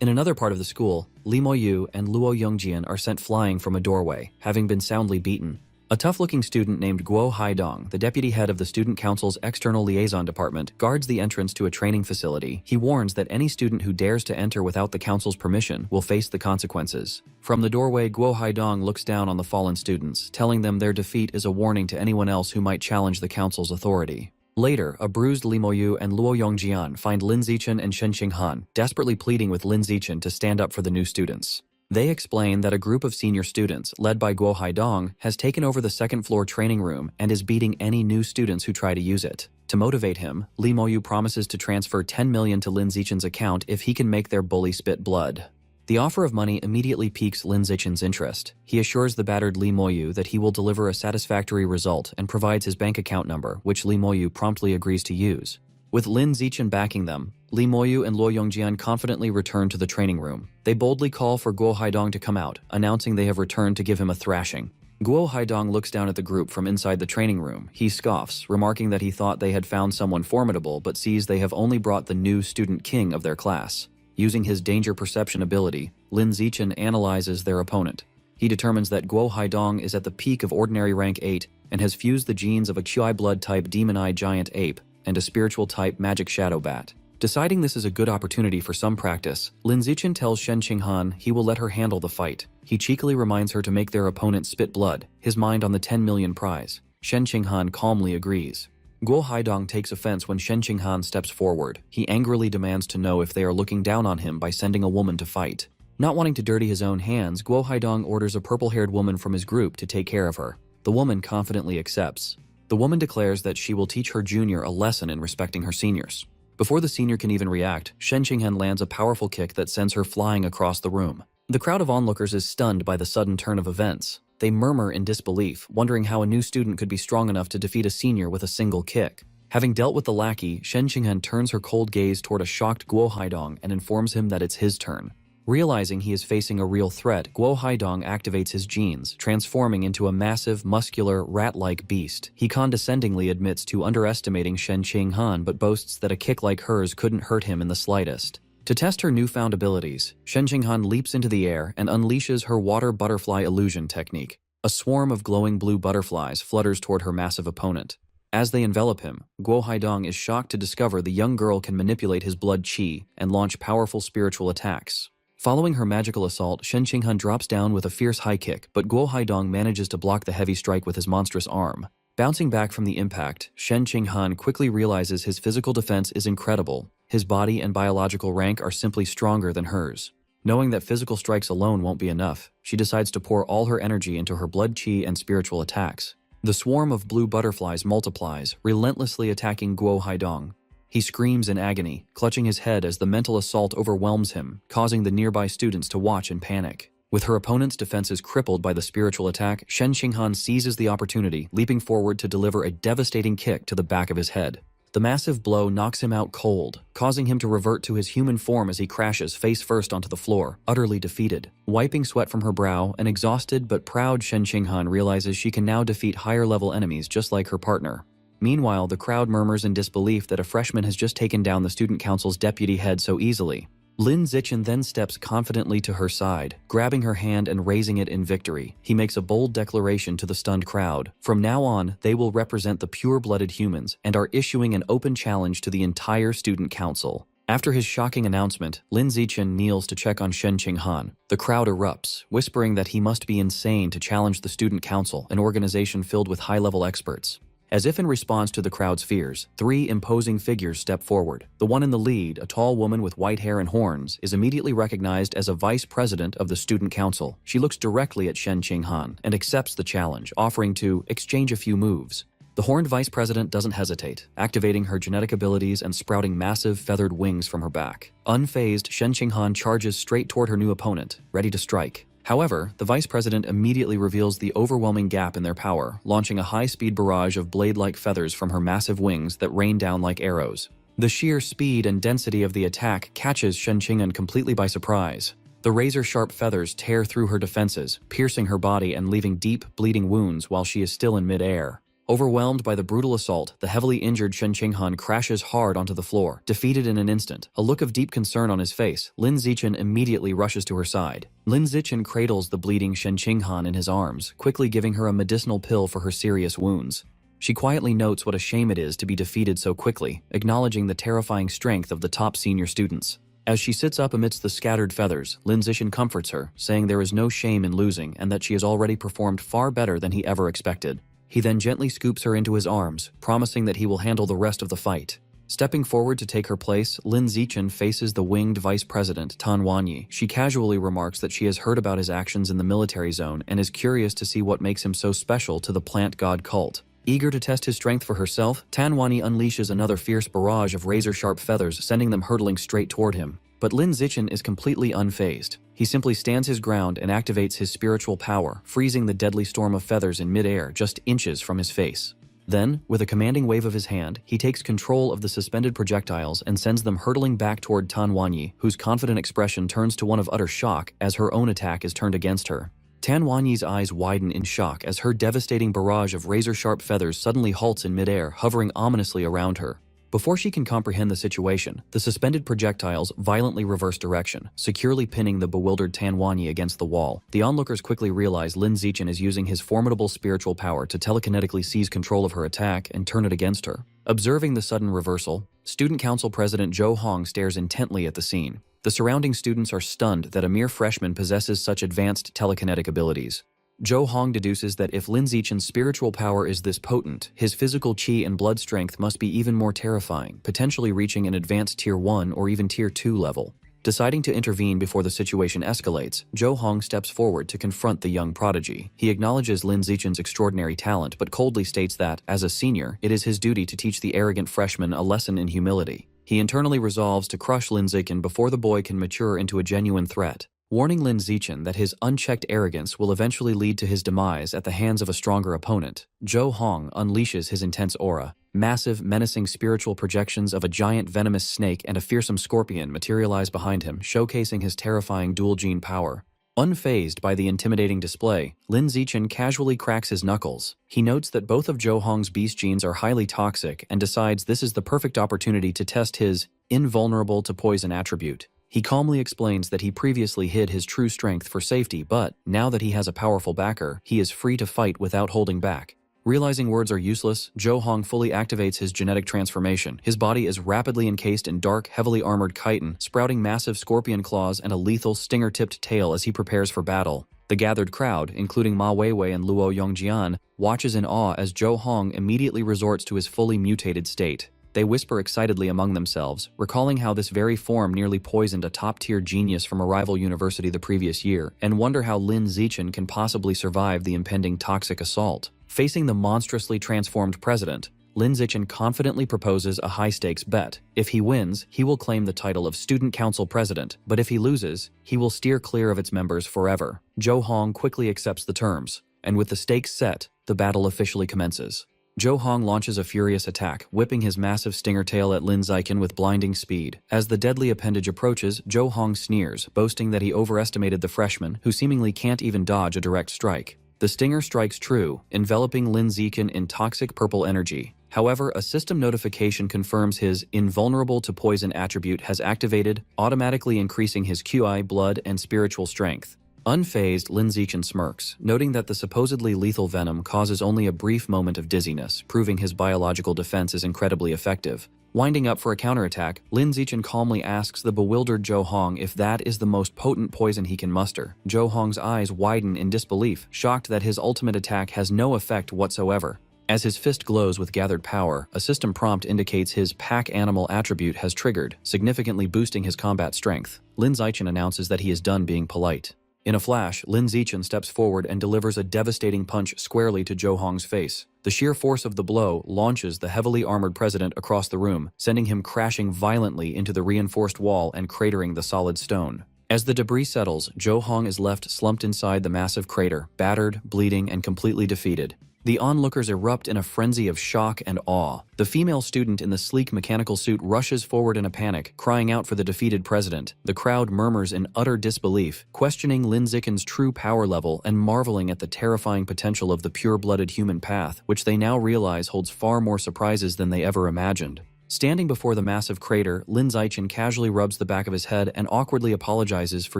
in another part of the school, Li Moyu and Luo Yongjian are sent flying from a doorway, having been soundly beaten. A tough-looking student named Guo Haidong, the deputy head of the Student Council's External Liaison Department, guards the entrance to a training facility. He warns that any student who dares to enter without the council's permission will face the consequences. From the doorway, Guo Haidong looks down on the fallen students, telling them their defeat is a warning to anyone else who might challenge the council's authority. Later, a bruised Li Moyu and Luo Yongjian find Lin Zichen and Shen Qinghan, desperately pleading with Lin Zichen to stand up for the new students. They explain that a group of senior students, led by Guo Haidong, has taken over the second-floor training room and is beating any new students who try to use it. To motivate him, Li Moyu promises to transfer 10 million to Lin Zichen's account if he can make their bully spit blood. The offer of money immediately piques Lin Zichen's interest. He assures the battered Li Moyu that he will deliver a satisfactory result and provides his bank account number, which Li Moyu promptly agrees to use. With Lin Zichen backing them, Li Moyu and Luo Yongjian confidently return to the training room. They boldly call for Guo Haidong to come out, announcing they have returned to give him a thrashing. Guo Haidong looks down at the group from inside the training room. He scoffs, remarking that he thought they had found someone formidable but sees they have only brought the new student king of their class. Using his danger perception ability, Lin Zichen analyzes their opponent. He determines that Guo Haidong is at the peak of ordinary rank 8 and has fused the genes of a Qi blood type demon eye giant ape and a spiritual type magic shadow bat. Deciding this is a good opportunity for some practice, Lin Zichen tells Shen Qinghan he will let her handle the fight. He cheekily reminds her to make their opponent spit blood, his mind on the 10 million prize. Shen Qinghan calmly agrees. Guo Haidong takes offense when Shen Qinghan steps forward. He angrily demands to know if they are looking down on him by sending a woman to fight. Not wanting to dirty his own hands, Guo Haidong orders a purple-haired woman from his group to take care of her. The woman confidently accepts. The woman declares that she will teach her junior a lesson in respecting her seniors. Before the senior can even react, Shen Qinghan lands a powerful kick that sends her flying across the room. The crowd of onlookers is stunned by the sudden turn of events. They murmur in disbelief, wondering how a new student could be strong enough to defeat a senior with a single kick. Having dealt with the lackey, Shen Qinghan turns her cold gaze toward a shocked Guo Haidong and informs him that it's his turn. Realizing he is facing a real threat, Guo Haidong activates his genes, transforming into a massive, muscular, rat-like beast. He condescendingly admits to underestimating Shen Qinghan but boasts that a kick like hers couldn't hurt him in the slightest. To test her newfound abilities, Shen Qinghan leaps into the air and unleashes her water butterfly illusion technique. A swarm of glowing blue butterflies flutters toward her massive opponent. As they envelop him, Guo Haidong is shocked to discover the young girl can manipulate his blood qi and launch powerful spiritual attacks. Following her magical assault, Shen Qinghan drops down with a fierce high kick, but Guo Haidong manages to block the heavy strike with his monstrous arm. Bouncing back from the impact, Shen Qinghan quickly realizes his physical defense is incredible. His body and biological rank are simply stronger than hers. Knowing that physical strikes alone won't be enough, she decides to pour all her energy into her blood qi and spiritual attacks. The swarm of blue butterflies multiplies, relentlessly attacking Guo Haidong. He screams in agony, clutching his head as the mental assault overwhelms him, causing the nearby students to watch in panic. With her opponent's defenses crippled by the spiritual attack, Shen Qinghan seizes the opportunity, leaping forward to deliver a devastating kick to the back of his head. The massive blow knocks him out cold, causing him to revert to his human form as he crashes face first onto the floor, utterly defeated. Wiping sweat from her brow, an exhausted but proud Shen Qinghan realizes she can now defeat higher-level enemies just like her partner. Meanwhile, the crowd murmurs in disbelief that a freshman has just taken down the student council's deputy head so easily. Lin Zichen then steps confidently to her side, grabbing her hand and raising it in victory. He makes a bold declaration to the stunned crowd. From now on, they will represent the pure-blooded humans and are issuing an open challenge to the entire student council. After his shocking announcement, Lin Zichen kneels to check on Shen Qinghan. The crowd erupts, whispering that he must be insane to challenge the student council, an organization filled with high-level experts. As if in response to the crowd's fears, 3 imposing figures step forward. The one in the lead, a tall woman with white hair and horns, is immediately recognized as a vice president of the student council. She looks directly at Shen Qinghan and accepts the challenge, offering to exchange a few moves. The horned vice president doesn't hesitate, activating her genetic abilities and sprouting massive feathered wings from her back. Unfazed, Shen Qinghan charges straight toward her new opponent, ready to strike. However, the vice president immediately reveals the overwhelming gap in their power, launching a high-speed barrage of blade-like feathers from her massive wings that rain down like arrows. The sheer speed and density of the attack catches Shen Qinghan completely by surprise. The razor-sharp feathers tear through her defenses, piercing her body and leaving deep, bleeding wounds while she is still in mid-air. Overwhelmed by the brutal assault, the heavily injured Shen Qinghan crashes hard onto the floor, defeated in an instant. A look of deep concern on his face, Lin Zichen immediately rushes to her side. Lin Zichen cradles the bleeding Shen Qinghan in his arms, quickly giving her a medicinal pill for her serious wounds. She quietly notes what a shame it is to be defeated so quickly, acknowledging the terrifying strength of the top senior students. As she sits up amidst the scattered feathers, Lin Zichen comforts her, saying there is no shame in losing and that she has already performed far better than he ever expected. He then gently scoops her into his arms, promising that he will handle the rest of the fight. Stepping forward to take her place, Lin Zichen faces the winged vice president, Tan Wanyi. She casually remarks that she has heard about his actions in the military zone and is curious to see what makes him so special to the plant god cult. Eager to test his strength for herself, Tan Wanyi unleashes another fierce barrage of razor-sharp feathers, sending them hurtling straight toward him. But Lin Zichen is completely unfazed. He simply stands his ground and activates his spiritual power, freezing the deadly storm of feathers in midair just inches from his face. Then, with a commanding wave of his hand, he takes control of the suspended projectiles and sends them hurtling back toward Tan Wanyi, whose confident expression turns to one of utter shock as her own attack is turned against her. Tan Wanyi's eyes widen in shock as her devastating barrage of razor-sharp feathers suddenly halts in midair, hovering ominously around her. Before she can comprehend the situation, the suspended projectiles violently reverse direction, securely pinning the bewildered Tan Wanyi against the wall. The onlookers quickly realize Lin Zichen is using his formidable spiritual power to telekinetically seize control of her attack and turn it against her. Observing the sudden reversal, Student Council President Zhou Hong stares intently at the scene. The surrounding students are stunned that a mere freshman possesses such advanced telekinetic abilities. Zhou Hong deduces that if Lin Zichen's spiritual power is this potent, his physical qi and blood strength must be even more terrifying, potentially reaching an advanced Tier 1 or even Tier 2 level. Deciding to intervene before the situation escalates, Zhou Hong steps forward to confront the young prodigy. He acknowledges Lin Zichen's extraordinary talent, but coldly states that, as a senior, it is his duty to teach the arrogant freshman a lesson in humility. He internally resolves to crush Lin Zichen before the boy can mature into a genuine threat, warning Lin Zichen that his unchecked arrogance will eventually lead to his demise at the hands of a stronger opponent. Zhou Hong unleashes his intense aura. Massive, menacing spiritual projections of a giant venomous snake and a fearsome scorpion materialize behind him, showcasing his terrifying dual-gene power. Unfazed by the intimidating display, Lin Zichen casually cracks his knuckles. He notes that both of Zhou Hong's beast genes are highly toxic and decides this is the perfect opportunity to test his invulnerable to poison attribute. He calmly explains that he previously hid his true strength for safety, but now that he has a powerful backer, he is free to fight without holding back. Realizing words are useless, Zhou Hong fully activates his genetic transformation. His body is rapidly encased in dark, heavily armored chitin, sprouting massive scorpion claws and a lethal stinger-tipped tail as he prepares for battle. The gathered crowd, including Ma Weiwei and Luo Yongjian, watches in awe as Zhou Hong immediately resorts to his fully mutated state. They whisper excitedly among themselves, recalling how this very form nearly poisoned a top-tier genius from a rival university the previous year, and wonder how Lin Zichen can possibly survive the impending toxic assault. Facing the monstrously transformed president, Lin Zichen confidently proposes a high-stakes bet. If he wins, he will claim the title of Student Council President, but if he loses, he will steer clear of its members forever. Zhou Hong quickly accepts the terms, and with the stakes set, the battle officially commences. Zhou Hong launches a furious attack, whipping his massive stinger tail at Lin Zichen with blinding speed. As the deadly appendage approaches, Zhou Hong sneers, boasting that he overestimated the freshman, who seemingly can't even dodge a direct strike. The stinger strikes true, enveloping Lin Zichen in toxic purple energy. However, a system notification confirms his invulnerable to poison attribute has activated, automatically increasing his QI, blood, and spiritual strength. Unfazed, Lin Zichen smirks, noting that the supposedly lethal venom causes only a brief moment of dizziness, proving his biological defense is incredibly effective. Winding up for a counterattack, Lin Zichen calmly asks the bewildered Zhou Hong if that is the most potent poison he can muster. Zhou Hong's eyes widen in disbelief, shocked that his ultimate attack has no effect whatsoever. As his fist glows with gathered power, a system prompt indicates his pack animal attribute has triggered, significantly boosting his combat strength. Lin Zichen announces that he is done being polite. In a flash, Lin Zichen steps forward and delivers a devastating punch squarely to Zhou Hong's face. The sheer force of the blow launches the heavily armored president across the room, sending him crashing violently into the reinforced wall and cratering the solid stone. As the debris settles, Zhou Hong is left slumped inside the massive crater, battered, bleeding, and completely defeated. The onlookers erupt in a frenzy of shock and awe. The female student in the sleek mechanical suit rushes forward in a panic, crying out for the defeated president. The crowd murmurs in utter disbelief, questioning Lin Zichen's true power level and marveling at the terrifying potential of the pure-blooded human path, which they now realize holds far more surprises than they ever imagined. Standing before the massive crater, Lin Zichen casually rubs the back of his head and awkwardly apologizes for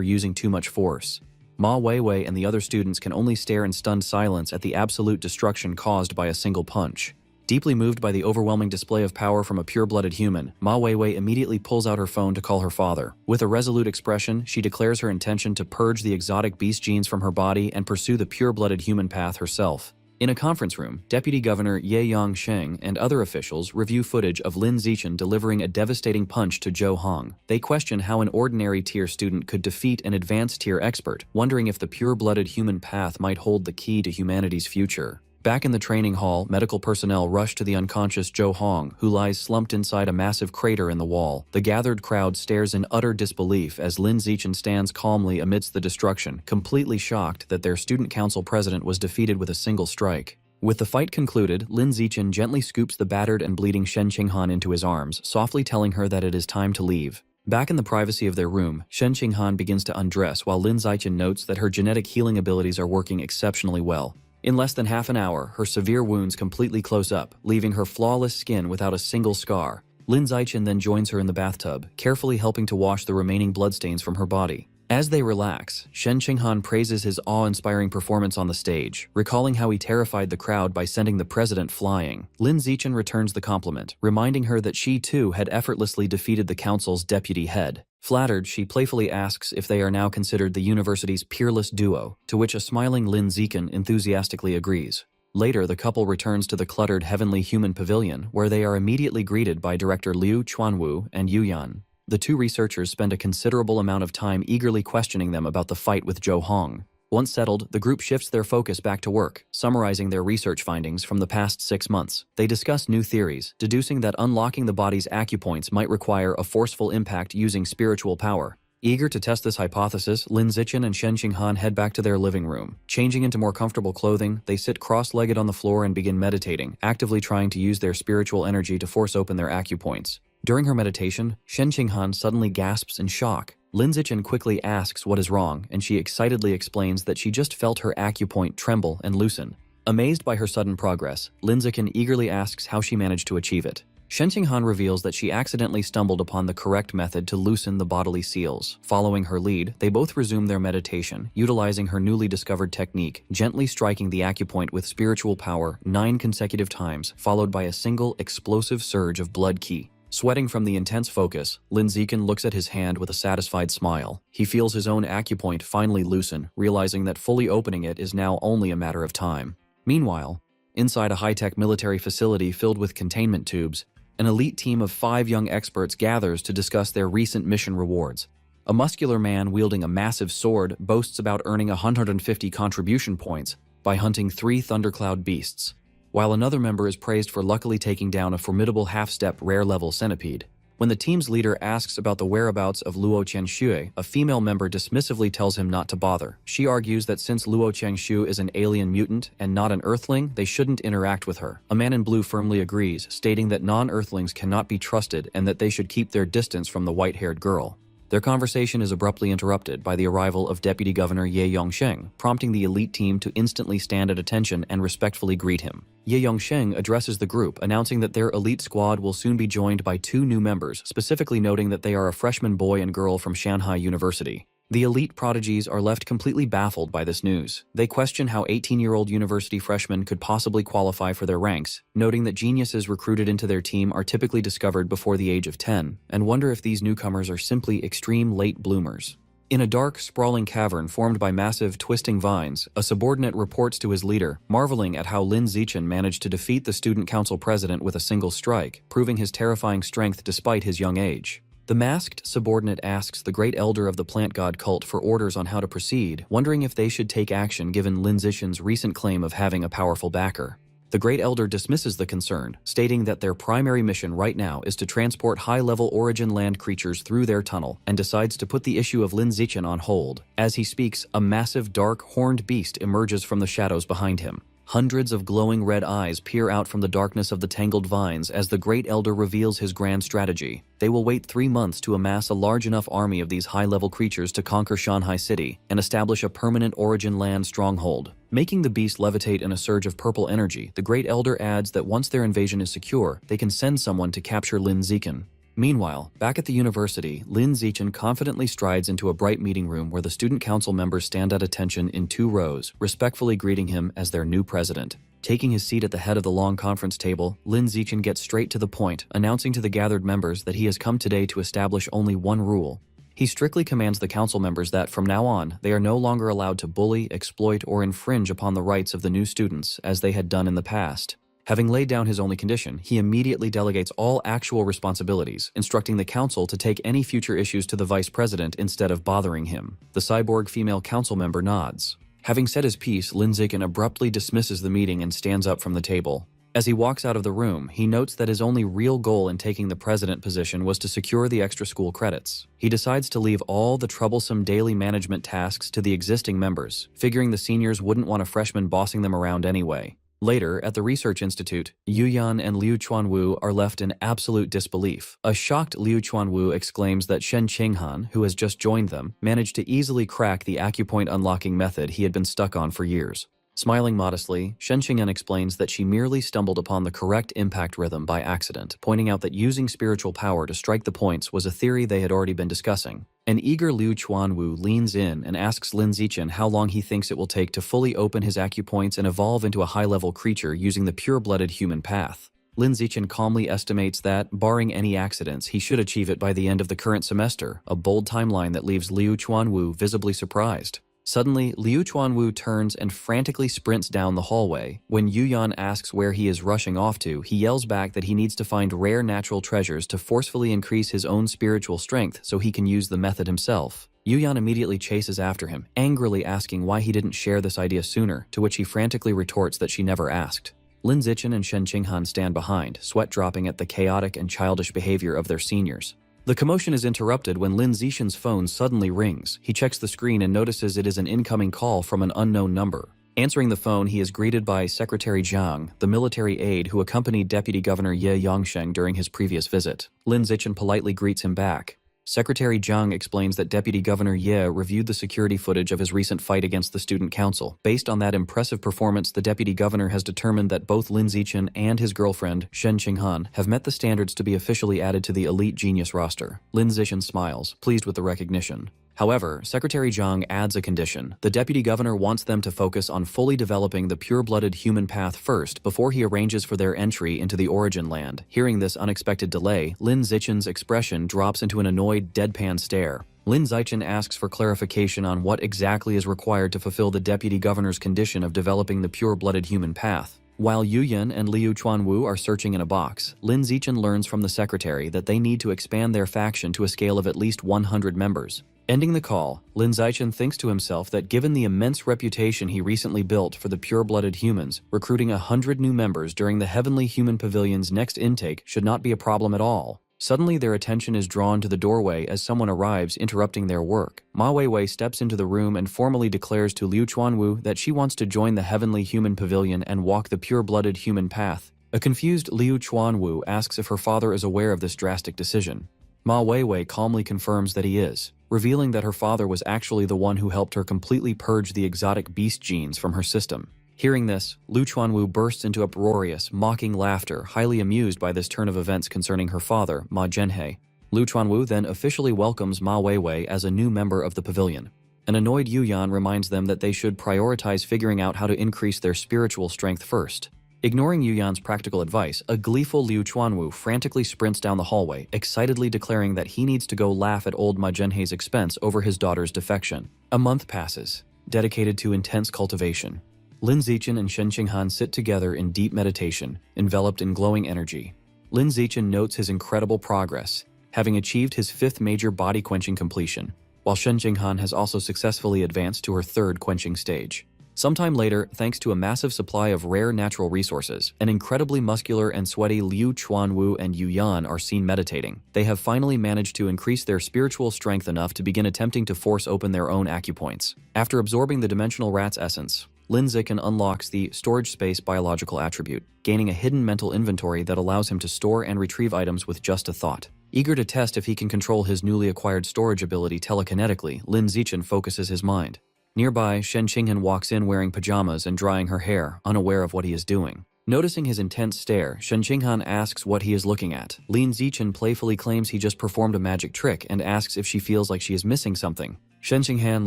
using too much force. Ma Weiwei and the other students can only stare in stunned silence at the absolute destruction caused by a single punch. Deeply moved by the overwhelming display of power from a pure-blooded human, Ma Weiwei immediately pulls out her phone to call her father. With a resolute expression, she declares her intention to purge the exotic beast genes from her body and pursue the pure-blooded human path herself. In a conference room, Deputy Governor Ye Yongsheng and other officials review footage of Lin Zichen delivering a devastating punch to Zhou Hong. They question how an ordinary tier student could defeat an advanced tier expert, wondering if the pure-blooded human path might hold the key to humanity's future. Back in the training hall, medical personnel rush to the unconscious Zhou Hong, who lies slumped inside a massive crater in the wall. The gathered crowd stares in utter disbelief as Lin Zichen stands calmly amidst the destruction, completely shocked that their student council president was defeated with a single strike. With the fight concluded, Lin Zichen gently scoops the battered and bleeding Shen Qinghan into his arms, softly telling her that it is time to leave. Back in the privacy of their room, Shen Qinghan begins to undress while Lin Zichen notes that her genetic healing abilities are working exceptionally well. In less than half an hour, her severe wounds completely close up, leaving her flawless skin without a single scar. Lin Zichen then joins her in the bathtub, carefully helping to wash the remaining bloodstains from her body. As they relax, Shen Qinghan praises his awe-inspiring performance on the stage, recalling how he terrified the crowd by sending the president flying. Lin Zichen returns the compliment, reminding her that she too had effortlessly defeated the council's deputy head. Flattered, she playfully asks if they are now considered the university's peerless duo, to which a smiling Lin Zichen enthusiastically agrees. Later, the couple returns to the cluttered Heavenly Human Pavilion, where they are immediately greeted by director Liu Chuanwu and Yu Yan. The two researchers spend a considerable amount of time eagerly questioning them about the fight with Zhou Hong. Once settled, the group shifts their focus back to work, summarizing their research findings from the past 6 months. They discuss new theories, deducing that unlocking the body's acupoints might require a forceful impact using spiritual power. Eager to test this hypothesis, Lin Zichen and Shen Qinghan head back to their living room. Changing into more comfortable clothing, they sit cross-legged on the floor and begin meditating, actively trying to use their spiritual energy to force open their acupoints. During her meditation, Shen Qinghan suddenly gasps in shock. Lin Zichen quickly asks what is wrong, and she excitedly explains that she just felt her acupoint tremble and loosen. Amazed by her sudden progress, Lin Zichen eagerly asks how she managed to achieve it. Shen Qinghan reveals that she accidentally stumbled upon the correct method to loosen the bodily seals. Following her lead, they both resume their meditation, utilizing her newly discovered technique, gently striking the acupoint with spiritual power 9 consecutive times, followed by a single explosive surge of blood qi. Sweating from the intense focus, Lin Zichen looks at his hand with a satisfied smile. He feels his own acupoint finally loosen, realizing that fully opening it is now only a matter of time. Meanwhile, inside a high-tech military facility filled with containment tubes, an elite team of 5 young experts gathers to discuss their recent mission rewards. A muscular man wielding a massive sword boasts about earning 150 contribution points by hunting 3 thundercloud beasts, while another member is praised for luckily taking down a formidable half-step rare-level centipede. When the team's leader asks about the whereabouts of Luo Qianxue, a female member dismissively tells him not to bother. She argues that since Luo Qianxue is an alien mutant and not an Earthling, they shouldn't interact with her. A man in blue firmly agrees, stating that non-Earthlings cannot be trusted and that they should keep their distance from the white-haired girl. Their conversation is abruptly interrupted by the arrival of Deputy Governor Ye Yongsheng, prompting the elite team to instantly stand at attention and respectfully greet him. Ye Yongsheng addresses the group, announcing that their elite squad will soon be joined by 2 new members, specifically noting that they are a freshman boy and girl from Shanghai University. The elite prodigies are left completely baffled by this news. They question how 18-year-old university freshmen could possibly qualify for their ranks, noting that geniuses recruited into their team are typically discovered before the age of 10, and wonder if these newcomers are simply extreme late bloomers. In a dark, sprawling cavern formed by massive, twisting vines, a subordinate reports to his leader, marveling at how Lin Zichen managed to defeat the student council president with a single strike, proving his terrifying strength despite his young age. The masked subordinate asks the great elder of the plant god cult for orders on how to proceed, wondering if they should take action given Lin Zichen's recent claim of having a powerful backer. The great elder dismisses the concern, stating that their primary mission right now is to transport high-level origin land creatures through their tunnel, and decides to put the issue of Lin Zichen on hold. As he speaks, a massive, dark, horned beast emerges from the shadows behind him. Hundreds of glowing red eyes peer out from the darkness of the tangled vines as the great elder reveals his grand strategy. They will wait 3 months to amass a large enough army of these high-level creatures to conquer Shanghai City and establish a permanent origin land stronghold. Making the beast levitate in a surge of purple energy, the great elder adds that once their invasion is secure, they can send someone to capture Lin Zichen. Meanwhile, back at the university, Lin Zichen confidently strides into a bright meeting room where the student council members stand at attention in 2 rows, respectfully greeting him as their new president. Taking his seat at the head of the long conference table, Lin Zichen gets straight to the point, announcing to the gathered members that he has come today to establish only one rule. He strictly commands the council members that, from now on, they are no longer allowed to bully, exploit, or infringe upon the rights of the new students as they had done in the past. Having laid down his only condition, he immediately delegates all actual responsibilities, instructing the council to take any future issues to the vice president instead of bothering him. The cyborg female council member nods. Having said his piece, Lin Zichen abruptly dismisses the meeting and stands up from the table. As he walks out of the room, he notes that his only real goal in taking the president position was to secure the extra school credits. He decides to leave all the troublesome daily management tasks to the existing members, figuring the seniors wouldn't want a freshman bossing them around anyway. Later, at the research institute, Yu Yan and Liu Chuanwu are left in absolute disbelief. A shocked Liu Chuanwu exclaims that Shen Qinghan, who has just joined them, managed to easily crack the acupoint unlocking method he had been stuck on for years. Smiling modestly, Shen Qinghan explains that she merely stumbled upon the correct impact rhythm by accident, pointing out that using spiritual power to strike the points was a theory they had already been discussing. An eager Liu Chuanwu leans in and asks Lin Zichen how long he thinks it will take to fully open his acupoints and evolve into a high-level creature using the pure-blooded human path. Lin Zichen calmly estimates that, barring any accidents, he should achieve it by the end of the current semester, a bold timeline that leaves Liu Chuanwu visibly surprised. Suddenly, Liu Chuanwu turns and frantically sprints down the hallway. When Yu Yan asks where he is rushing off to, he yells back that he needs to find rare natural treasures to forcefully increase his own spiritual strength so he can use the method himself. Yu Yan immediately chases after him, angrily asking why he didn't share this idea sooner, to which he frantically retorts that she never asked. Lin Zichen and Shen Qinghan stand behind, sweat dropping at the chaotic and childish behavior of their seniors. The commotion is interrupted when Lin Zichen's phone suddenly rings. He checks the screen and notices it is an incoming call from an unknown number. Answering the phone, he is greeted by Secretary Zhang, the military aide who accompanied Deputy Governor Ye Yongsheng during his previous visit. Lin Zichen politely greets him back. Secretary Zhang explains that Deputy Governor Ye reviewed the security footage of his recent fight against the student council. Based on that impressive performance, the Deputy Governor has determined that both Lin Zichen and his girlfriend, Shen Qinghan, have met the standards to be officially added to the elite genius roster. Lin Zichen smiles, pleased with the recognition. However, Secretary Zhang adds a condition. The Deputy Governor wants them to focus on fully developing the pure-blooded human path first before he arranges for their entry into the origin land. Hearing this unexpected delay, Lin Zichen's expression drops into an annoyed, deadpan stare. Lin Zichen asks for clarification on what exactly is required to fulfill the Deputy Governor's condition of developing the pure-blooded human path. While Yu Yan and Liu Chuanwu are searching in a box, Lin Zichen learns from the secretary that they need to expand their faction to a scale of at least 100 members. Ending the call, Lin Zichen thinks to himself that given the immense reputation he recently built for the pure-blooded humans, recruiting 100 new members during the Heavenly Human Pavilion's next intake should not be a problem at all. Suddenly, their attention is drawn to the doorway as someone arrives, interrupting their work. Ma Weiwei steps into the room and formally declares to Liu Chuanwu that she wants to join the Heavenly Human Pavilion and walk the pure-blooded human path. A confused Liu Chuanwu asks if her father is aware of this drastic decision. Ma Weiwei calmly confirms that he is, revealing that her father was actually the one who helped her completely purge the exotic beast genes from her system. Hearing this, Lu Chuanwu bursts into uproarious, mocking laughter, highly amused by this turn of events concerning her father, Ma Zhenhe. Lu Chuanwu then officially welcomes Ma Weiwei as a new member of the pavilion. An annoyed Yuyan reminds them that they should prioritize figuring out how to increase their spiritual strength first. Ignoring Yuyan's practical advice, a gleeful Liu Chuanwu frantically sprints down the hallway, excitedly declaring that he needs to go laugh at old Ma Zhenhe's expense over his daughter's defection. A month passes, dedicated to intense cultivation. Lin Zichen and Shen Qinghan sit together in deep meditation, enveloped in glowing energy. Lin Zichen notes his incredible progress, having achieved his 5th major body quenching completion, while Shen Qinghan has also successfully advanced to her 3rd quenching stage. Sometime later, thanks to a massive supply of rare natural resources, an incredibly muscular and sweaty Liu Chuanwu and Yu Yan are seen meditating. They have finally managed to increase their spiritual strength enough to begin attempting to force open their own acupoints. After absorbing the dimensional rat's essence, Lin Zichen unlocks the storage space biological attribute, gaining a hidden mental inventory that allows him to store and retrieve items with just a thought. Eager to test if he can control his newly acquired storage ability telekinetically, Lin Zichen focuses his mind. Nearby, Shen Qinghan walks in wearing pajamas and drying her hair, unaware of what he is doing. Noticing his intense stare, Shen Qinghan asks what he is looking at. Lin Zichen playfully claims he just performed a magic trick and asks if she feels like she is missing something. Shen Qinghan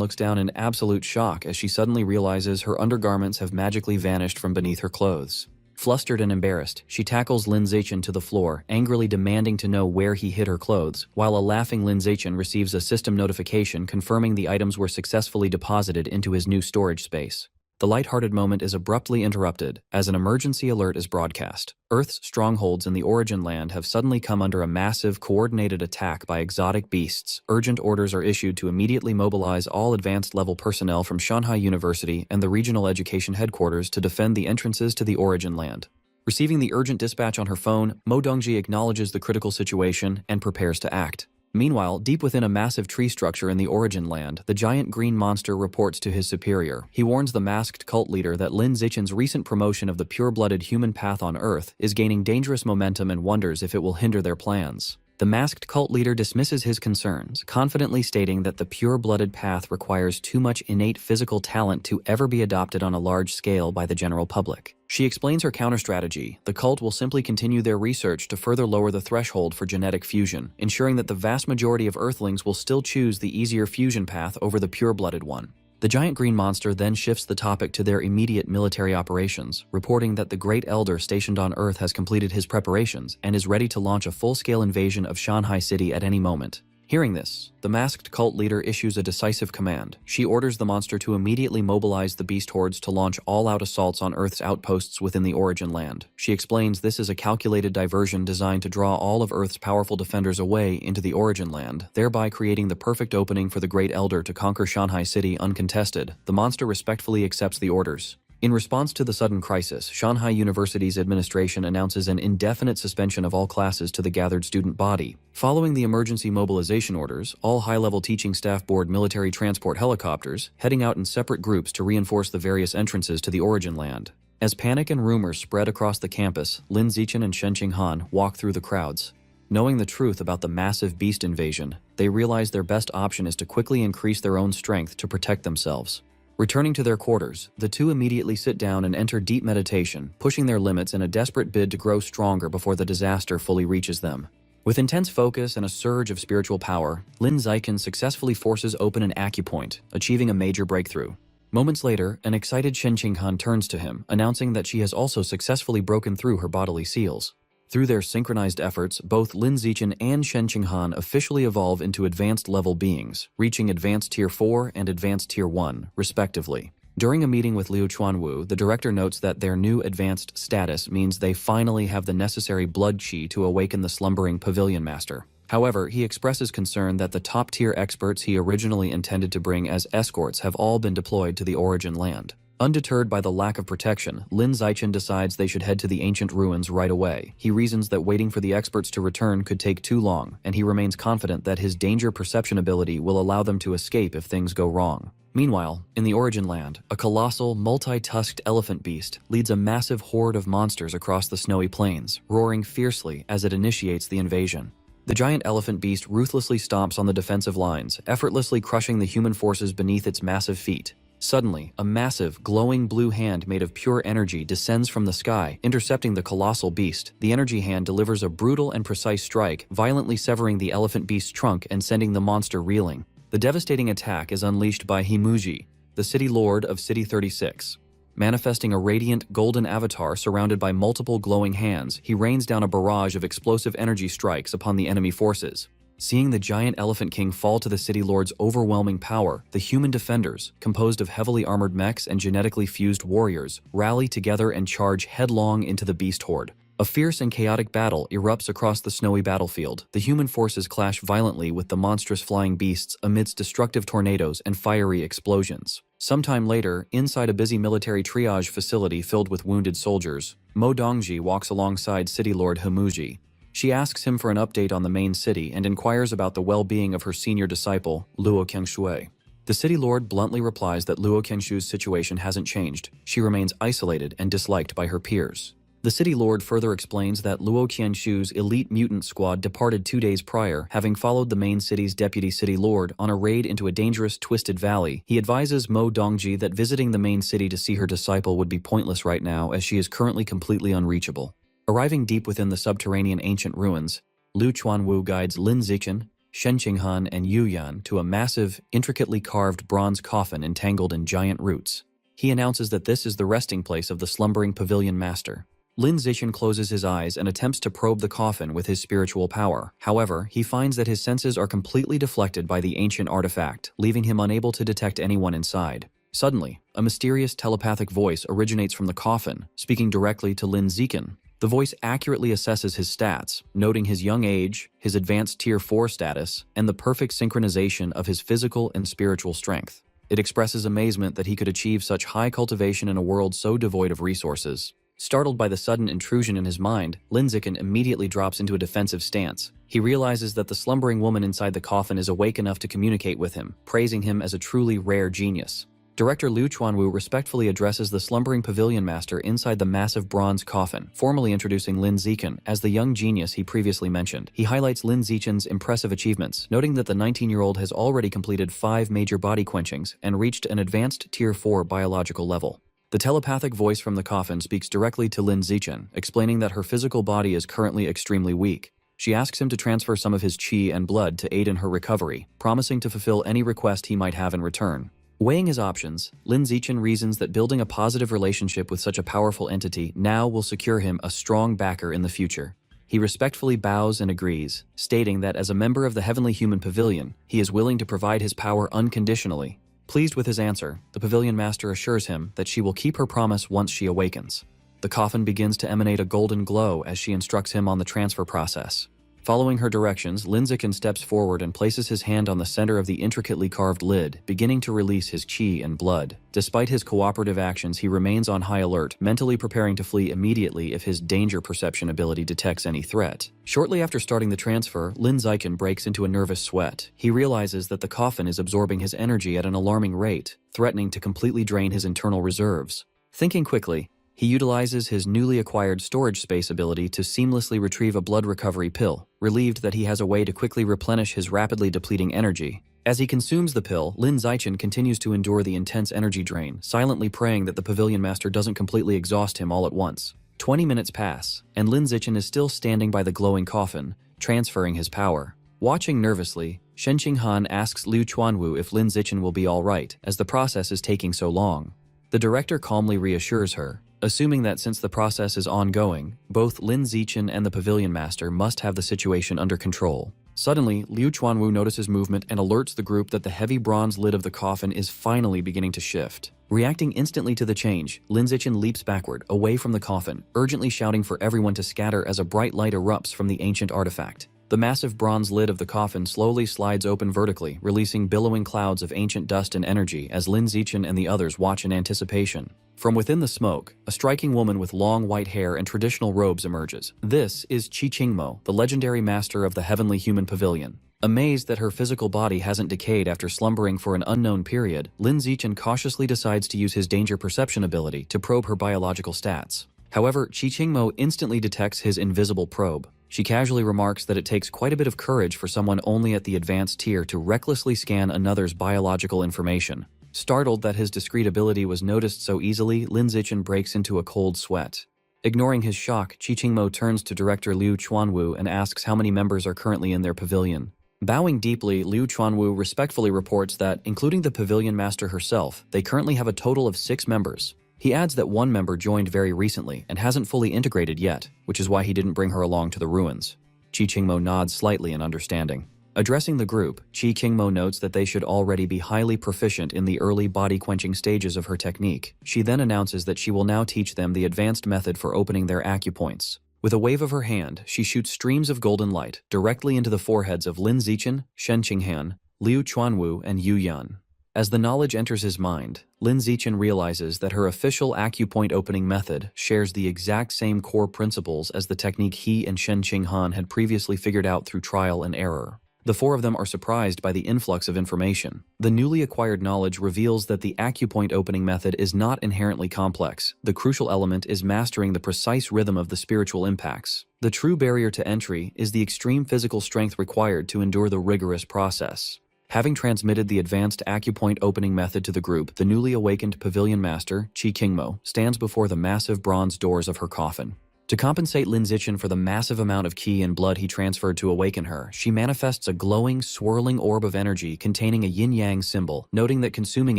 looks down in absolute shock as she suddenly realizes her undergarments have magically vanished from beneath her clothes. Flustered and embarrassed, she tackles Lin Zichen to the floor, angrily demanding to know where he hid her clothes, while a laughing Lin Zichen receives a system notification confirming the items were successfully deposited into his new storage space. The lighthearted moment is abruptly interrupted as an emergency alert is broadcast. Earth's strongholds in the Origin Land have suddenly come under a massive, coordinated attack by exotic beasts. Urgent orders are issued to immediately mobilize all advanced-level personnel from Shanghai University and the regional education headquarters to defend the entrances to the Origin Land. Receiving the urgent dispatch on her phone, Mo Dongji acknowledges the critical situation and prepares to act. Meanwhile, deep within a massive tree structure in the Origin Land, the giant green monster reports to his superior. He warns the masked cult leader that Lin Zichen's recent promotion of the pure-blooded human path on Earth is gaining dangerous momentum and wonders if it will hinder their plans. The masked cult leader dismisses his concerns, confidently stating that the pure-blooded path requires too much innate physical talent to ever be adopted on a large scale by the general public. She explains her counter-strategy. The cult will simply continue their research to further lower the threshold for genetic fusion, ensuring that the vast majority of Earthlings will still choose the easier fusion path over the pure-blooded one. The giant green monster then shifts the topic to their immediate military operations, reporting that the Great Elder stationed on Earth has completed his preparations and is ready to launch a full-scale invasion of Shanghai City at any moment. Hearing this, the masked cult leader issues a decisive command. She orders the monster to immediately mobilize the beast hordes to launch all-out assaults on Earth's outposts within the Origin Land. She explains this is a calculated diversion designed to draw all of Earth's powerful defenders away into the Origin Land, thereby creating the perfect opening for the Great Elder to conquer Shanghai City uncontested. The monster respectfully accepts the orders. In response to the sudden crisis, Shanghai University's administration announces an indefinite suspension of all classes to the gathered student body. Following the emergency mobilization orders, all high-level teaching staff board military transport helicopters, heading out in separate groups to reinforce the various entrances to the Origin Land. As panic and rumors spread across the campus, Lin Zichen and Shen Qinghan walk through the crowds. Knowing the truth about the massive beast invasion, they realize their best option is to quickly increase their own strength to protect themselves. Returning to their quarters, the two immediately sit down and enter deep meditation, pushing their limits in a desperate bid to grow stronger before the disaster fully reaches them. With intense focus and a surge of spiritual power, Lin Zichen successfully forces open an acupoint, achieving a major breakthrough. Moments later, an excited Shen Qinghan turns to him, announcing that she has also successfully broken through her bodily seals. Through their synchronized efforts, both Lin Zichen and Shen Qinghan officially evolve into advanced-level beings, reaching Advanced Tier 4 and Advanced Tier 1, respectively. During a meeting with Liu Chuanwu, the director notes that their new advanced status means they finally have the necessary blood qi to awaken the slumbering Pavilion Master. However, he expresses concern that the top-tier experts he originally intended to bring as escorts have all been deployed to the Origin Land. Undeterred by the lack of protection, Lin Zichen decides they should head to the ancient ruins right away. He reasons that waiting for the experts to return could take too long, and he remains confident that his danger perception ability will allow them to escape if things go wrong. Meanwhile, in the Origin Land, a colossal, multi-tusked elephant beast leads a massive horde of monsters across the snowy plains, roaring fiercely as it initiates the invasion. The giant elephant beast ruthlessly stomps on the defensive lines, effortlessly crushing the human forces beneath its massive feet. Suddenly, a massive, glowing blue hand made of pure energy descends from the sky, intercepting the colossal beast. The energy hand delivers a brutal and precise strike, violently severing the elephant beast's trunk and sending the monster reeling. The devastating attack is unleashed by Himuji, the city lord of City 36. Manifesting a radiant, golden avatar surrounded by multiple glowing hands, he rains down a barrage of explosive energy strikes upon the enemy forces. Seeing the giant Elephant King fall to the city lord's overwhelming power, the human defenders, composed of heavily armored mechs and genetically fused warriors, rally together and charge headlong into the beast horde. A fierce and chaotic battle erupts across the snowy battlefield. The human forces clash violently with the monstrous flying beasts amidst destructive tornadoes and fiery explosions. Sometime later, inside a busy military triage facility filled with wounded soldiers, Mo Dongji walks alongside City Lord Himuji. She asks him for an update on the main city and inquires about the well-being of her senior disciple, Luo Qiangshui. The city lord bluntly replies that Luo Qiangshui's situation hasn't changed. She remains isolated and disliked by her peers. The city lord further explains that Luo Qiangshui's elite mutant squad departed 2 days prior, having followed the main city's deputy city lord on a raid into a dangerous, twisted valley. He advises Mo Dongji that visiting the main city to see her disciple would be pointless right now, as she is currently completely unreachable. Arriving deep within the subterranean ancient ruins, Liu Chuanwu guides Lin Zichen, Shen Qinghan, and Yu Yan to a massive, intricately carved bronze coffin entangled in giant roots. He announces that this is the resting place of the slumbering pavilion master. Lin Zichen closes his eyes and attempts to probe the coffin with his spiritual power. However, he finds that his senses are completely deflected by the ancient artifact, leaving him unable to detect anyone inside. Suddenly, a mysterious telepathic voice originates from the coffin, speaking directly to Lin Zichen. The voice accurately assesses his stats, noting his young age, his advanced Tier 4 status, and the perfect synchronization of his physical and spiritual strength. It expresses amazement that he could achieve such high cultivation in a world so devoid of resources. Startled by the sudden intrusion in his mind, Lin Zichen immediately drops into a defensive stance. He realizes that the slumbering woman inside the coffin is awake enough to communicate with him, praising him as a truly rare genius. Director Liu Chuanwu respectfully addresses the slumbering pavilion master inside the massive bronze coffin, formally introducing Lin Zichen as the young genius he previously mentioned. He highlights Lin Zichen's impressive achievements, noting that the 19-year-old has already completed 5 major body quenchings and reached an advanced Tier 4 biological level. The telepathic voice from the coffin speaks directly to Lin Zichen, explaining that her physical body is currently extremely weak. She asks him to transfer some of his qi and blood to aid in her recovery, promising to fulfill any request he might have in return. Weighing his options, Lin Zichen reasons that building a positive relationship with such a powerful entity now will secure him a strong backer in the future. He respectfully bows and agrees, stating that as a member of the Heavenly Human Pavilion, he is willing to provide his power unconditionally. Pleased with his answer, the Pavilion Master assures him that she will keep her promise once she awakens. The coffin begins to emanate a golden glow as she instructs him on the transfer process. Following her directions, Lin Zichen steps forward and places his hand on the center of the intricately carved lid, beginning to release his qi and blood. Despite his cooperative actions, he remains on high alert, mentally preparing to flee immediately if his danger perception ability detects any threat. Shortly after starting the transfer, Lin Zichen breaks into a nervous sweat. He realizes that the coffin is absorbing his energy at an alarming rate, threatening to completely drain his internal reserves. Thinking quickly, he utilizes his newly acquired storage space ability to seamlessly retrieve a blood recovery pill, relieved that he has a way to quickly replenish his rapidly depleting energy. As he consumes the pill, Lin Zichen continues to endure the intense energy drain, silently praying that the Pavilion Master doesn't completely exhaust him all at once. 20 minutes pass, and Lin Zichen is still standing by the glowing coffin, transferring his power. Watching nervously, Shen Qinghan asks Liu Chuanwu if Lin Zichen will be alright, as the process is taking so long. The director calmly reassures her, assuming that since the process is ongoing, both Lin Zichen and the Pavilion Master must have the situation under control. Suddenly, Liu Chuanwu notices movement and alerts the group that the heavy bronze lid of the coffin is finally beginning to shift. Reacting instantly to the change, Lin Zichen leaps backward, away from the coffin, urgently shouting for everyone to scatter as a bright light erupts from the ancient artifact. The massive bronze lid of the coffin slowly slides open vertically, releasing billowing clouds of ancient dust and energy as Lin Zichen and the others watch in anticipation. From within the smoke, a striking woman with long white hair and traditional robes emerges. This is Qi Qingmo, the legendary master of the Heavenly Human Pavilion. Amazed that her physical body hasn't decayed after slumbering for an unknown period, Lin Zichen cautiously decides to use his danger perception ability to probe her biological stats. However, Qi Qingmo instantly detects his invisible probe. She casually remarks that it takes quite a bit of courage for someone only at the advanced tier to recklessly scan another's biological information. Startled that his discreet ability was noticed so easily, Lin Zichen breaks into a cold sweat. Ignoring his shock, Qi Qingmo turns to director Liu Chuanwu and asks how many members are currently in their pavilion. Bowing deeply, Liu Chuanwu respectfully reports that, including the pavilion master herself, they currently have a total of 6 members. He adds that one member joined very recently and hasn't fully integrated yet, which is why he didn't bring her along to the ruins. Qi Qingmo nods slightly in understanding. Addressing the group, Qi Qingmo notes that they should already be highly proficient in the early body-quenching stages of her technique. She then announces that she will now teach them the advanced method for opening their acupoints. With a wave of her hand, she shoots streams of golden light directly into the foreheads of Lin Zichen, Shen Qinghan, Liu Chuanwu, and Yu Yan. As the knowledge enters his mind, Lin Zichen realizes that her official acupoint opening method shares the exact same core principles as the technique he and Shen Qinghan had previously figured out through trial and error. The 4 of them are surprised by the influx of information. The newly acquired knowledge reveals that the acupoint opening method is not inherently complex. The crucial element is mastering the precise rhythm of the spiritual impacts. The true barrier to entry is the extreme physical strength required to endure the rigorous process. Having transmitted the advanced acupoint opening method to the group, the newly awakened pavilion master, Qi Qingmo, stands before the massive bronze doors of her coffin. To compensate Lin Zichen for the massive amount of ki and blood he transferred to awaken her, she manifests a glowing, swirling orb of energy containing a yin-yang symbol, noting that consuming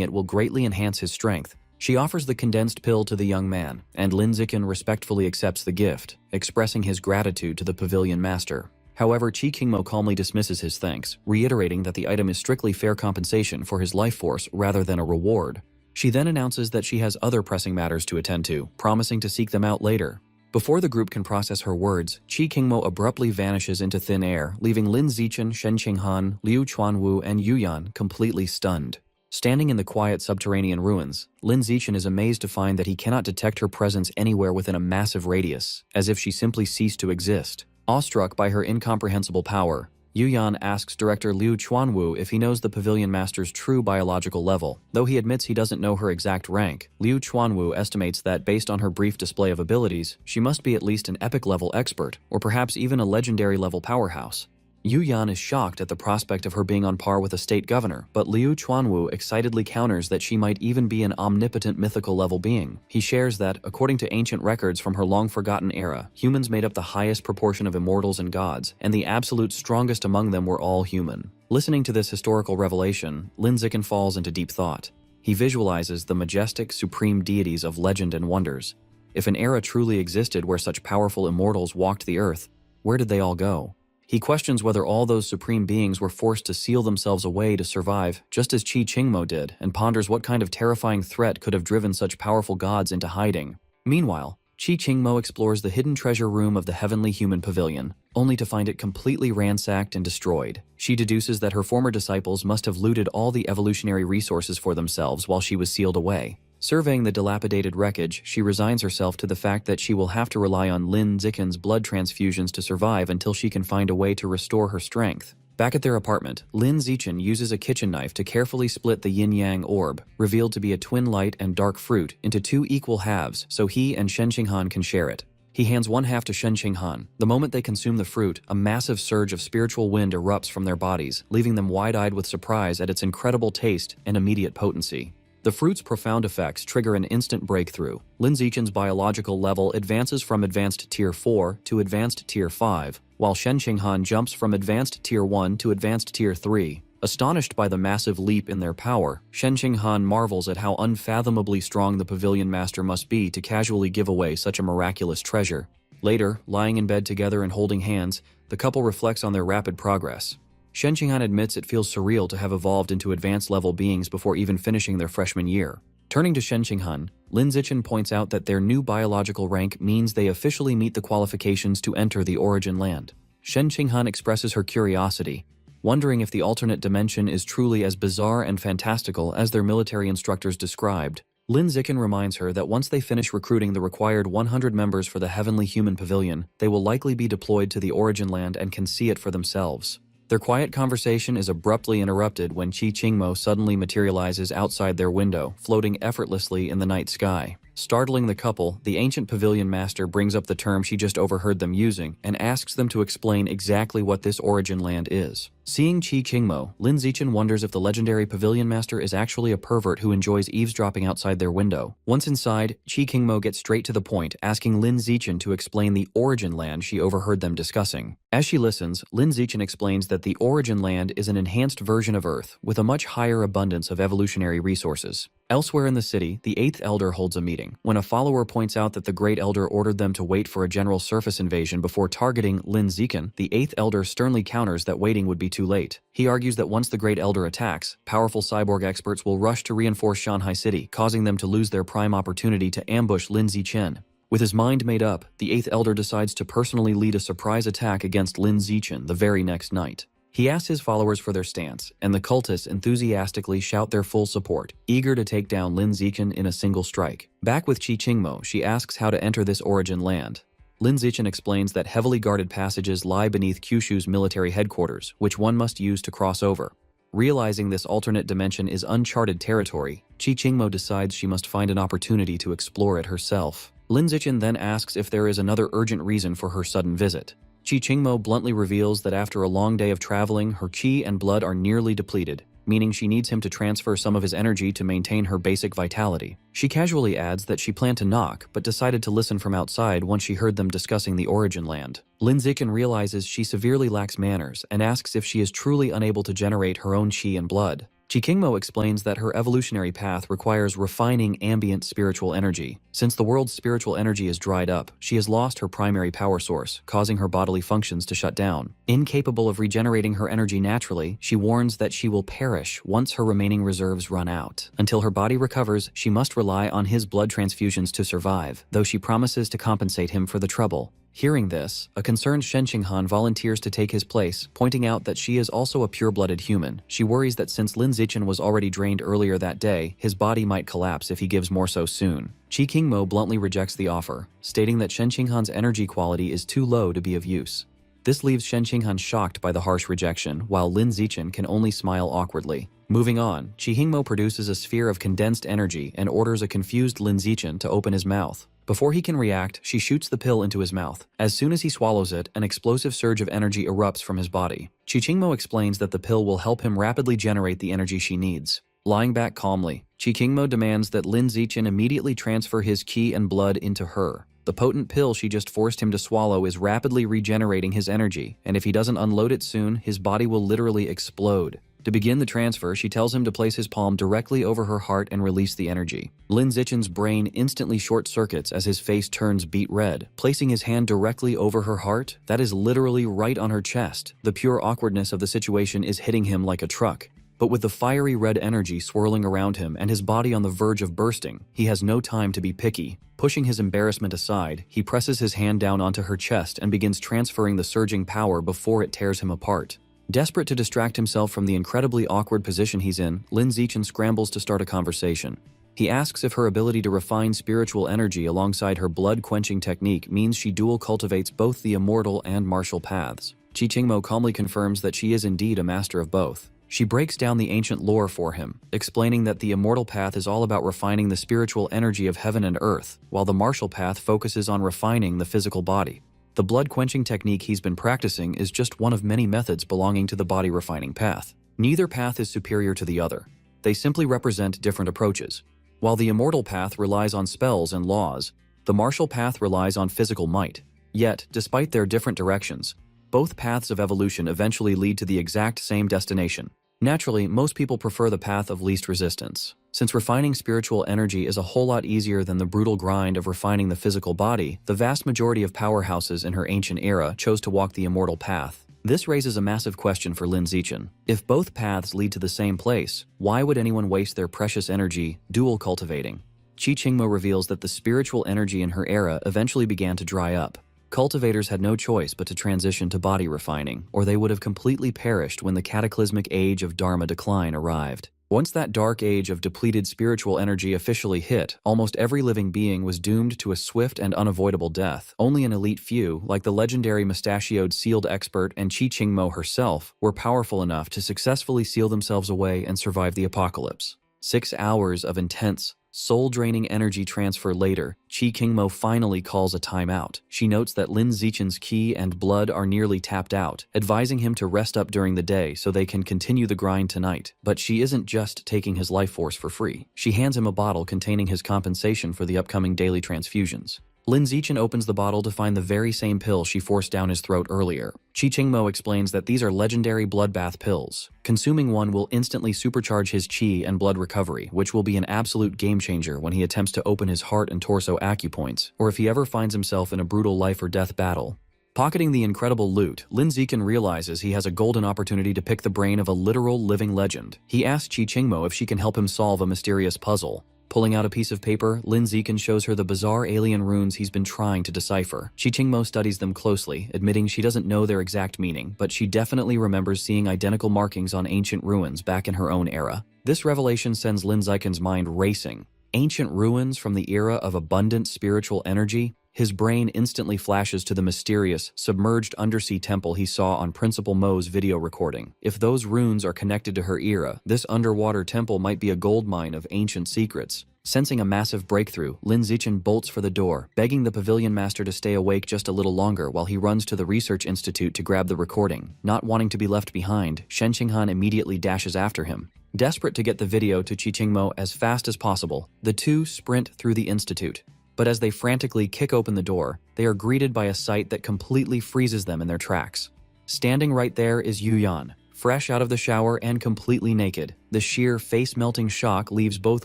it will greatly enhance his strength. She offers the condensed pill to the young man, and Lin Zichen respectfully accepts the gift, expressing his gratitude to the pavilion master. However, Qi Qingmo calmly dismisses his thanks, reiterating that the item is strictly fair compensation for his life force rather than a reward. She then announces that she has other pressing matters to attend to, promising to seek them out later. Before the group can process her words, Qi Qingmo abruptly vanishes into thin air, leaving Lin Zichen, Shen Qinghan, Liu Chuanwu, and Yu Yan completely stunned. Standing in the quiet subterranean ruins, Lin Zichen is amazed to find that he cannot detect her presence anywhere within a massive radius, as if she simply ceased to exist. Awestruck by her incomprehensible power, Yu Yan asks director Liu Chuanwu if he knows the pavilion master's true biological level. Though he admits he doesn't know her exact rank, Liu Chuanwu estimates that based on her brief display of abilities, she must be at least an epic-level expert, or perhaps even a legendary-level powerhouse. Yu Yan is shocked at the prospect of her being on par with a state governor, but Liu Chuanwu excitedly counters that she might even be an omnipotent mythical-level being. He shares that, according to ancient records from her long-forgotten era, humans made up the highest proportion of immortals and gods, and the absolute strongest among them were all human. Listening to this historical revelation, Lin Zichen falls into deep thought. He visualizes the majestic, supreme deities of legend and wonders. If an era truly existed where such powerful immortals walked the earth, where did they all go? He questions whether all those supreme beings were forced to seal themselves away to survive, just as Qi Qingmo did, and ponders what kind of terrifying threat could have driven such powerful gods into hiding. Meanwhile, Qi Qingmo explores the hidden treasure room of the Heavenly Human Pavilion, only to find it completely ransacked and destroyed. She deduces that her former disciples must have looted all the evolutionary resources for themselves while she was sealed away. Surveying the dilapidated wreckage, she resigns herself to the fact that she will have to rely on Lin Zichen's blood transfusions to survive until she can find a way to restore her strength. Back at their apartment, Lin Zichen uses a kitchen knife to carefully split the yin-yang orb, revealed to be a twin light and dark fruit, into 2 equal halves so he and Shen Qinghan can share it. He hands one half to Shen Qinghan. The moment they consume the fruit, a massive surge of spiritual wind erupts from their bodies, leaving them wide-eyed with surprise at its incredible taste and immediate potency. The fruit's profound effects trigger an instant breakthrough. Lin Zichen's biological level advances from Advanced Tier 4 to Advanced Tier 5, while Shen Qinghan jumps from Advanced Tier 1 to Advanced Tier 3. Astonished by the massive leap in their power, Shen Qinghan marvels at how unfathomably strong the Pavilion Master must be to casually give away such a miraculous treasure. Later, lying in bed together and holding hands, the couple reflects on their rapid progress. Shen Qinghan admits it feels surreal to have evolved into advanced-level beings before even finishing their freshman year. Turning to Shen Qinghan, Lin Zichen points out that their new biological rank means they officially meet the qualifications to enter the Origin Land. Shen Qinghan expresses her curiosity, wondering if the alternate dimension is truly as bizarre and fantastical as their military instructors described. Lin Zichen reminds her that once they finish recruiting the required 100 members for the Heavenly Human Pavilion, they will likely be deployed to the Origin Land and can see it for themselves. Their quiet conversation is abruptly interrupted when Qi Qingmo suddenly materializes outside their window, floating effortlessly in the night sky. Startling the couple, the ancient pavilion master brings up the term she just overheard them using and asks them to explain exactly what this origin land is. Seeing Qi Qingmo, Lin Zichen wonders if the legendary pavilion master is actually a pervert who enjoys eavesdropping outside their window. Once inside, Qi Qingmo gets straight to the point, asking Lin Zichen to explain the origin land she overheard them discussing. As she listens, Lin Zichen explains that the origin land is an enhanced version of Earth with a much higher abundance of evolutionary resources. Elsewhere in the city, the 8th Elder holds a meeting. When a follower points out that the Great Elder ordered them to wait for a general surface invasion before targeting Lin Zichen, the 8th Elder sternly counters that waiting would be too late. He argues that once the Great Elder attacks, powerful cyborg experts will rush to reinforce Shanghai City, causing them to lose their prime opportunity to ambush Lin Zichen. With his mind made up, the 8th Elder decides to personally lead a surprise attack against Lin Zichen the very next night. He asks his followers for their stance, and the cultists enthusiastically shout their full support, eager to take down Lin Zichen in a single strike. Back with Qi Qingmo, she asks how to enter this origin land. Lin Zichen explains that heavily guarded passages lie beneath Kyushu's military headquarters, which one must use to cross over. Realizing this alternate dimension is uncharted territory, Qi Qingmo decides she must find an opportunity to explore it herself. Lin Zichen then asks if there is another urgent reason for her sudden visit. Qi Qingmo bluntly reveals that after a long day of traveling, her qi and blood are nearly depleted, meaning she needs him to transfer some of his energy to maintain her basic vitality. She casually adds that she planned to knock, but decided to listen from outside once she heard them discussing the origin land. Lin Zichen realizes she severely lacks manners and asks if she is truly unable to generate her own qi and blood. Qi Qingmo explains that her evolutionary path requires refining ambient spiritual energy. Since the world's spiritual energy is dried up, she has lost her primary power source, causing her bodily functions to shut down. Incapable of regenerating her energy naturally, she warns that she will perish once her remaining reserves run out. Until her body recovers, she must rely on his blood transfusions to survive, though she promises to compensate him for the trouble. Hearing this, a concerned Shen Qinghan volunteers to take his place, pointing out that she is also a pure-blooded human. She worries that since Lin Zichen was already drained earlier that day, his body might collapse if he gives more so soon. Qi Qingmo bluntly rejects the offer, stating that Shen Qinghan's energy quality is too low to be of use. This leaves Shen Qinghan shocked by the harsh rejection, while Lin Zichen can only smile awkwardly. Moving on, Qi Qingmo produces a sphere of condensed energy and orders a confused Lin Zichen to open his mouth. Before he can react, she shoots the pill into his mouth. As soon as he swallows it, an explosive surge of energy erupts from his body. Qi Qingmo explains that the pill will help him rapidly generate the energy she needs. Lying back calmly, Qi Qingmo demands that Lin Zichen immediately transfer his qi and blood into her. The potent pill she just forced him to swallow is rapidly regenerating his energy, and if he doesn't unload it soon, his body will literally explode. To begin the transfer, she tells him to place his palm directly over her heart and release the energy. Lin Zichen's brain instantly short-circuits as his face turns beet red. Placing his hand directly over her heart, that is literally right on her chest. The pure awkwardness of the situation is hitting him like a truck. But with the fiery red energy swirling around him and his body on the verge of bursting, he has no time to be picky. Pushing his embarrassment aside, he presses his hand down onto her chest and begins transferring the surging power before it tears him apart. Desperate to distract himself from the incredibly awkward position he's in, Lin Zichen scrambles to start a conversation. He asks if her ability to refine spiritual energy alongside her blood-quenching technique means she dual cultivates both the immortal and martial paths. Qi Qingmo calmly confirms that she is indeed a master of both. She breaks down the ancient lore for him, explaining that the immortal path is all about refining the spiritual energy of heaven and earth, while the martial path focuses on refining the physical body. The blood-quenching technique he's been practicing is just one of many methods belonging to the body-refining path. Neither path is superior to the other. They simply represent different approaches. While the immortal path relies on spells and laws, the martial path relies on physical might. Yet, despite their different directions, both paths of evolution eventually lead to the exact same destination. Naturally, most people prefer the path of least resistance. Since refining spiritual energy is a whole lot easier than the brutal grind of refining the physical body, the vast majority of powerhouses in her ancient era chose to walk the immortal path. This raises a massive question for Lin Zichen. If both paths lead to the same place, why would anyone waste their precious energy dual cultivating? Qi Qingmo reveals that the spiritual energy in her era eventually began to dry up. Cultivators had no choice but to transition to body refining, or they would have completely perished when the cataclysmic age of Dharma decline arrived. Once that dark age of depleted spiritual energy officially hit, almost every living being was doomed to a swift and unavoidable death. Only an elite few, like the legendary mustachioed sealed expert and Qi Qingmo herself, were powerful enough to successfully seal themselves away and survive the apocalypse. 6 hours of intense, Soul-draining energy transfer later, Qi Qingmo finally calls a timeout. She notes that Lin Zichen's qi and blood are nearly tapped out, advising him to rest up during the day so they can continue the grind tonight. But she isn't just taking his life force for free. She hands him a bottle containing his compensation for the upcoming daily transfusions. Lin Zichen opens the bottle to find the very same pill she forced down his throat earlier. Qi Qingmo explains that these are legendary bloodbath pills. Consuming one will instantly supercharge his qi and blood recovery, which will be an absolute game-changer when he attempts to open his heart and torso acupoints, or if he ever finds himself in a brutal life-or-death battle. Pocketing the incredible loot, Lin Zichen realizes he has a golden opportunity to pick the brain of a literal living legend. He asks Qi Qingmo if she can help him solve a mysterious puzzle. Pulling out a piece of paper, Lin Zichen shows her the bizarre alien runes he's been trying to decipher. Qi Qingmo studies them closely, admitting she doesn't know their exact meaning, but she definitely remembers seeing identical markings on ancient ruins back in her own era. This revelation sends Lin Zichen's mind racing. Ancient ruins from the era of abundant spiritual energy? His brain instantly flashes to the mysterious, submerged undersea temple he saw on Principal Mo's video recording. If those runes are connected to her era, this underwater temple might be a goldmine of ancient secrets. Sensing a massive breakthrough, Lin Zichen bolts for the door, begging the pavilion master to stay awake just a little longer while he runs to the research institute to grab the recording. Not wanting to be left behind, Shen Qinghan immediately dashes after him. Desperate to get the video to Qi Qingmo as fast as possible, the two sprint through the institute. But as they frantically kick open the door, they are greeted by a sight that completely freezes them in their tracks. Standing right there is Yu Yan, fresh out of the shower and completely naked. The sheer face-melting shock leaves both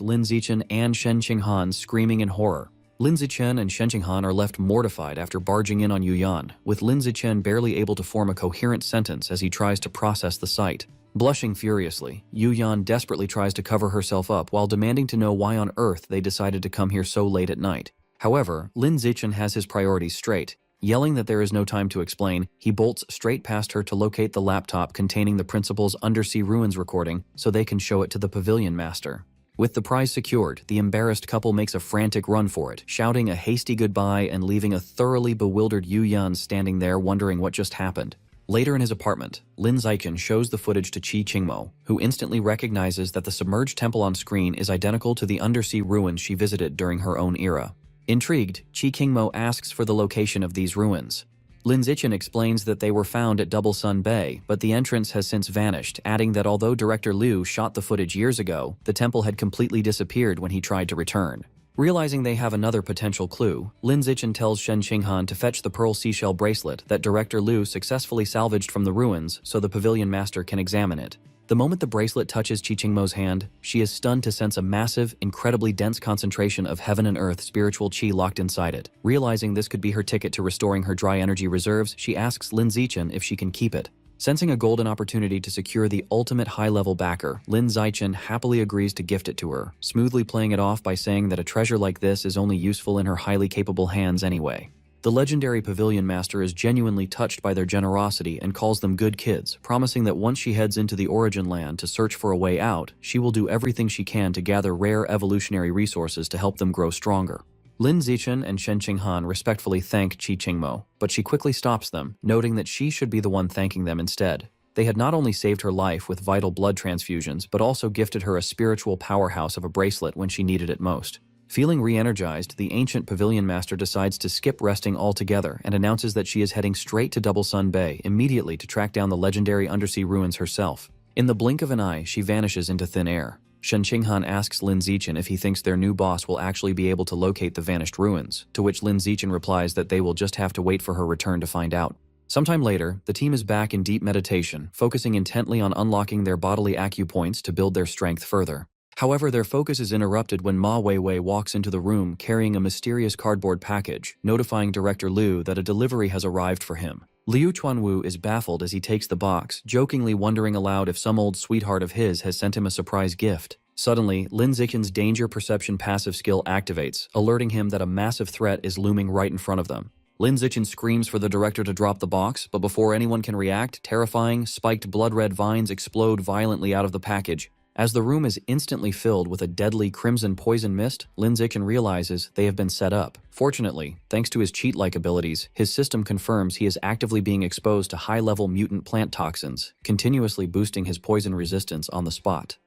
Lin Zichen and Shen Qinghan screaming in horror. Lin Zichen and Shen Qinghan are left mortified after barging in on Yu Yan, with Lin Zichen barely able to form a coherent sentence as he tries to process the sight. Blushing furiously, Yu Yan desperately tries to cover herself up while demanding to know why on earth they decided to come here so late at night. However, Lin Zichen has his priorities straight. Yelling that there is no time to explain, he bolts straight past her to locate the laptop containing the principal's undersea ruins recording so they can show it to the pavilion master. With the prize secured, the embarrassed couple makes a frantic run for it, shouting a hasty goodbye and leaving a thoroughly bewildered Yu Yan standing there wondering what just happened. Later in his apartment, Lin Zichen shows the footage to Qi Qingmo, who instantly recognizes that the submerged temple on screen is identical to the undersea ruins she visited during her own era. Intrigued, Qi Qingmo asks for the location of these ruins. Lin Zichen explains that they were found at Double Sun Bay, but the entrance has since vanished, adding that although director Liu shot the footage years ago, the temple had completely disappeared when he tried to return. Realizing they have another potential clue, Lin Zichen tells Shen Qinghan to fetch the pearl seashell bracelet that director Liu successfully salvaged from the ruins so the pavilion master can examine it. The moment the bracelet touches Qi Qingmo's hand, she is stunned to sense a massive, incredibly dense concentration of heaven and earth spiritual qi locked inside it. Realizing this could be her ticket to restoring her dry energy reserves, she asks Lin Zichen if she can keep it. Sensing a golden opportunity to secure the ultimate high-level backer, Lin Zichen happily agrees to gift it to her, smoothly playing it off by saying that a treasure like this is only useful in her highly capable hands anyway. The legendary pavilion master is genuinely touched by their generosity and calls them good kids, promising that once she heads into the origin land to search for a way out, she will do everything she can to gather rare evolutionary resources to help them grow stronger. Lin Zichen and Shen Qinghan respectfully thank Qi Qingmo, but she quickly stops them, noting that she should be the one thanking them instead. They had not only saved her life with vital blood transfusions, but also gifted her a spiritual powerhouse of a bracelet when she needed it most. Feeling re-energized, the ancient pavilion master decides to skip resting altogether and announces that she is heading straight to Double Sun Bay immediately to track down the legendary undersea ruins herself. In the blink of an eye, she vanishes into thin air. Shen Qinghan asks Lin Zichen if he thinks their new boss will actually be able to locate the vanished ruins, to which Lin Zichen replies that they will just have to wait for her return to find out. Sometime later, the team is back in deep meditation, focusing intently on unlocking their bodily acupoints to build their strength further. However, their focus is interrupted when Ma Weiwei walks into the room carrying a mysterious cardboard package, notifying Director Liu that a delivery has arrived for him. Liu Chuanwu is baffled as he takes the box, jokingly wondering aloud if some old sweetheart of his has sent him a surprise gift. Suddenly, Lin Zichen's danger perception passive skill activates, alerting him that a massive threat is looming right in front of them. Lin Zichen screams for the director to drop the box, but before anyone can react, terrifying, spiked blood-red vines explode violently out of the package. As the room is instantly filled with a deadly crimson poison mist, Lin Zichen realizes they have been set up. Fortunately, thanks to his cheat-like abilities, his system confirms he is actively being exposed to high-level mutant plant toxins, continuously boosting his poison resistance on the spot.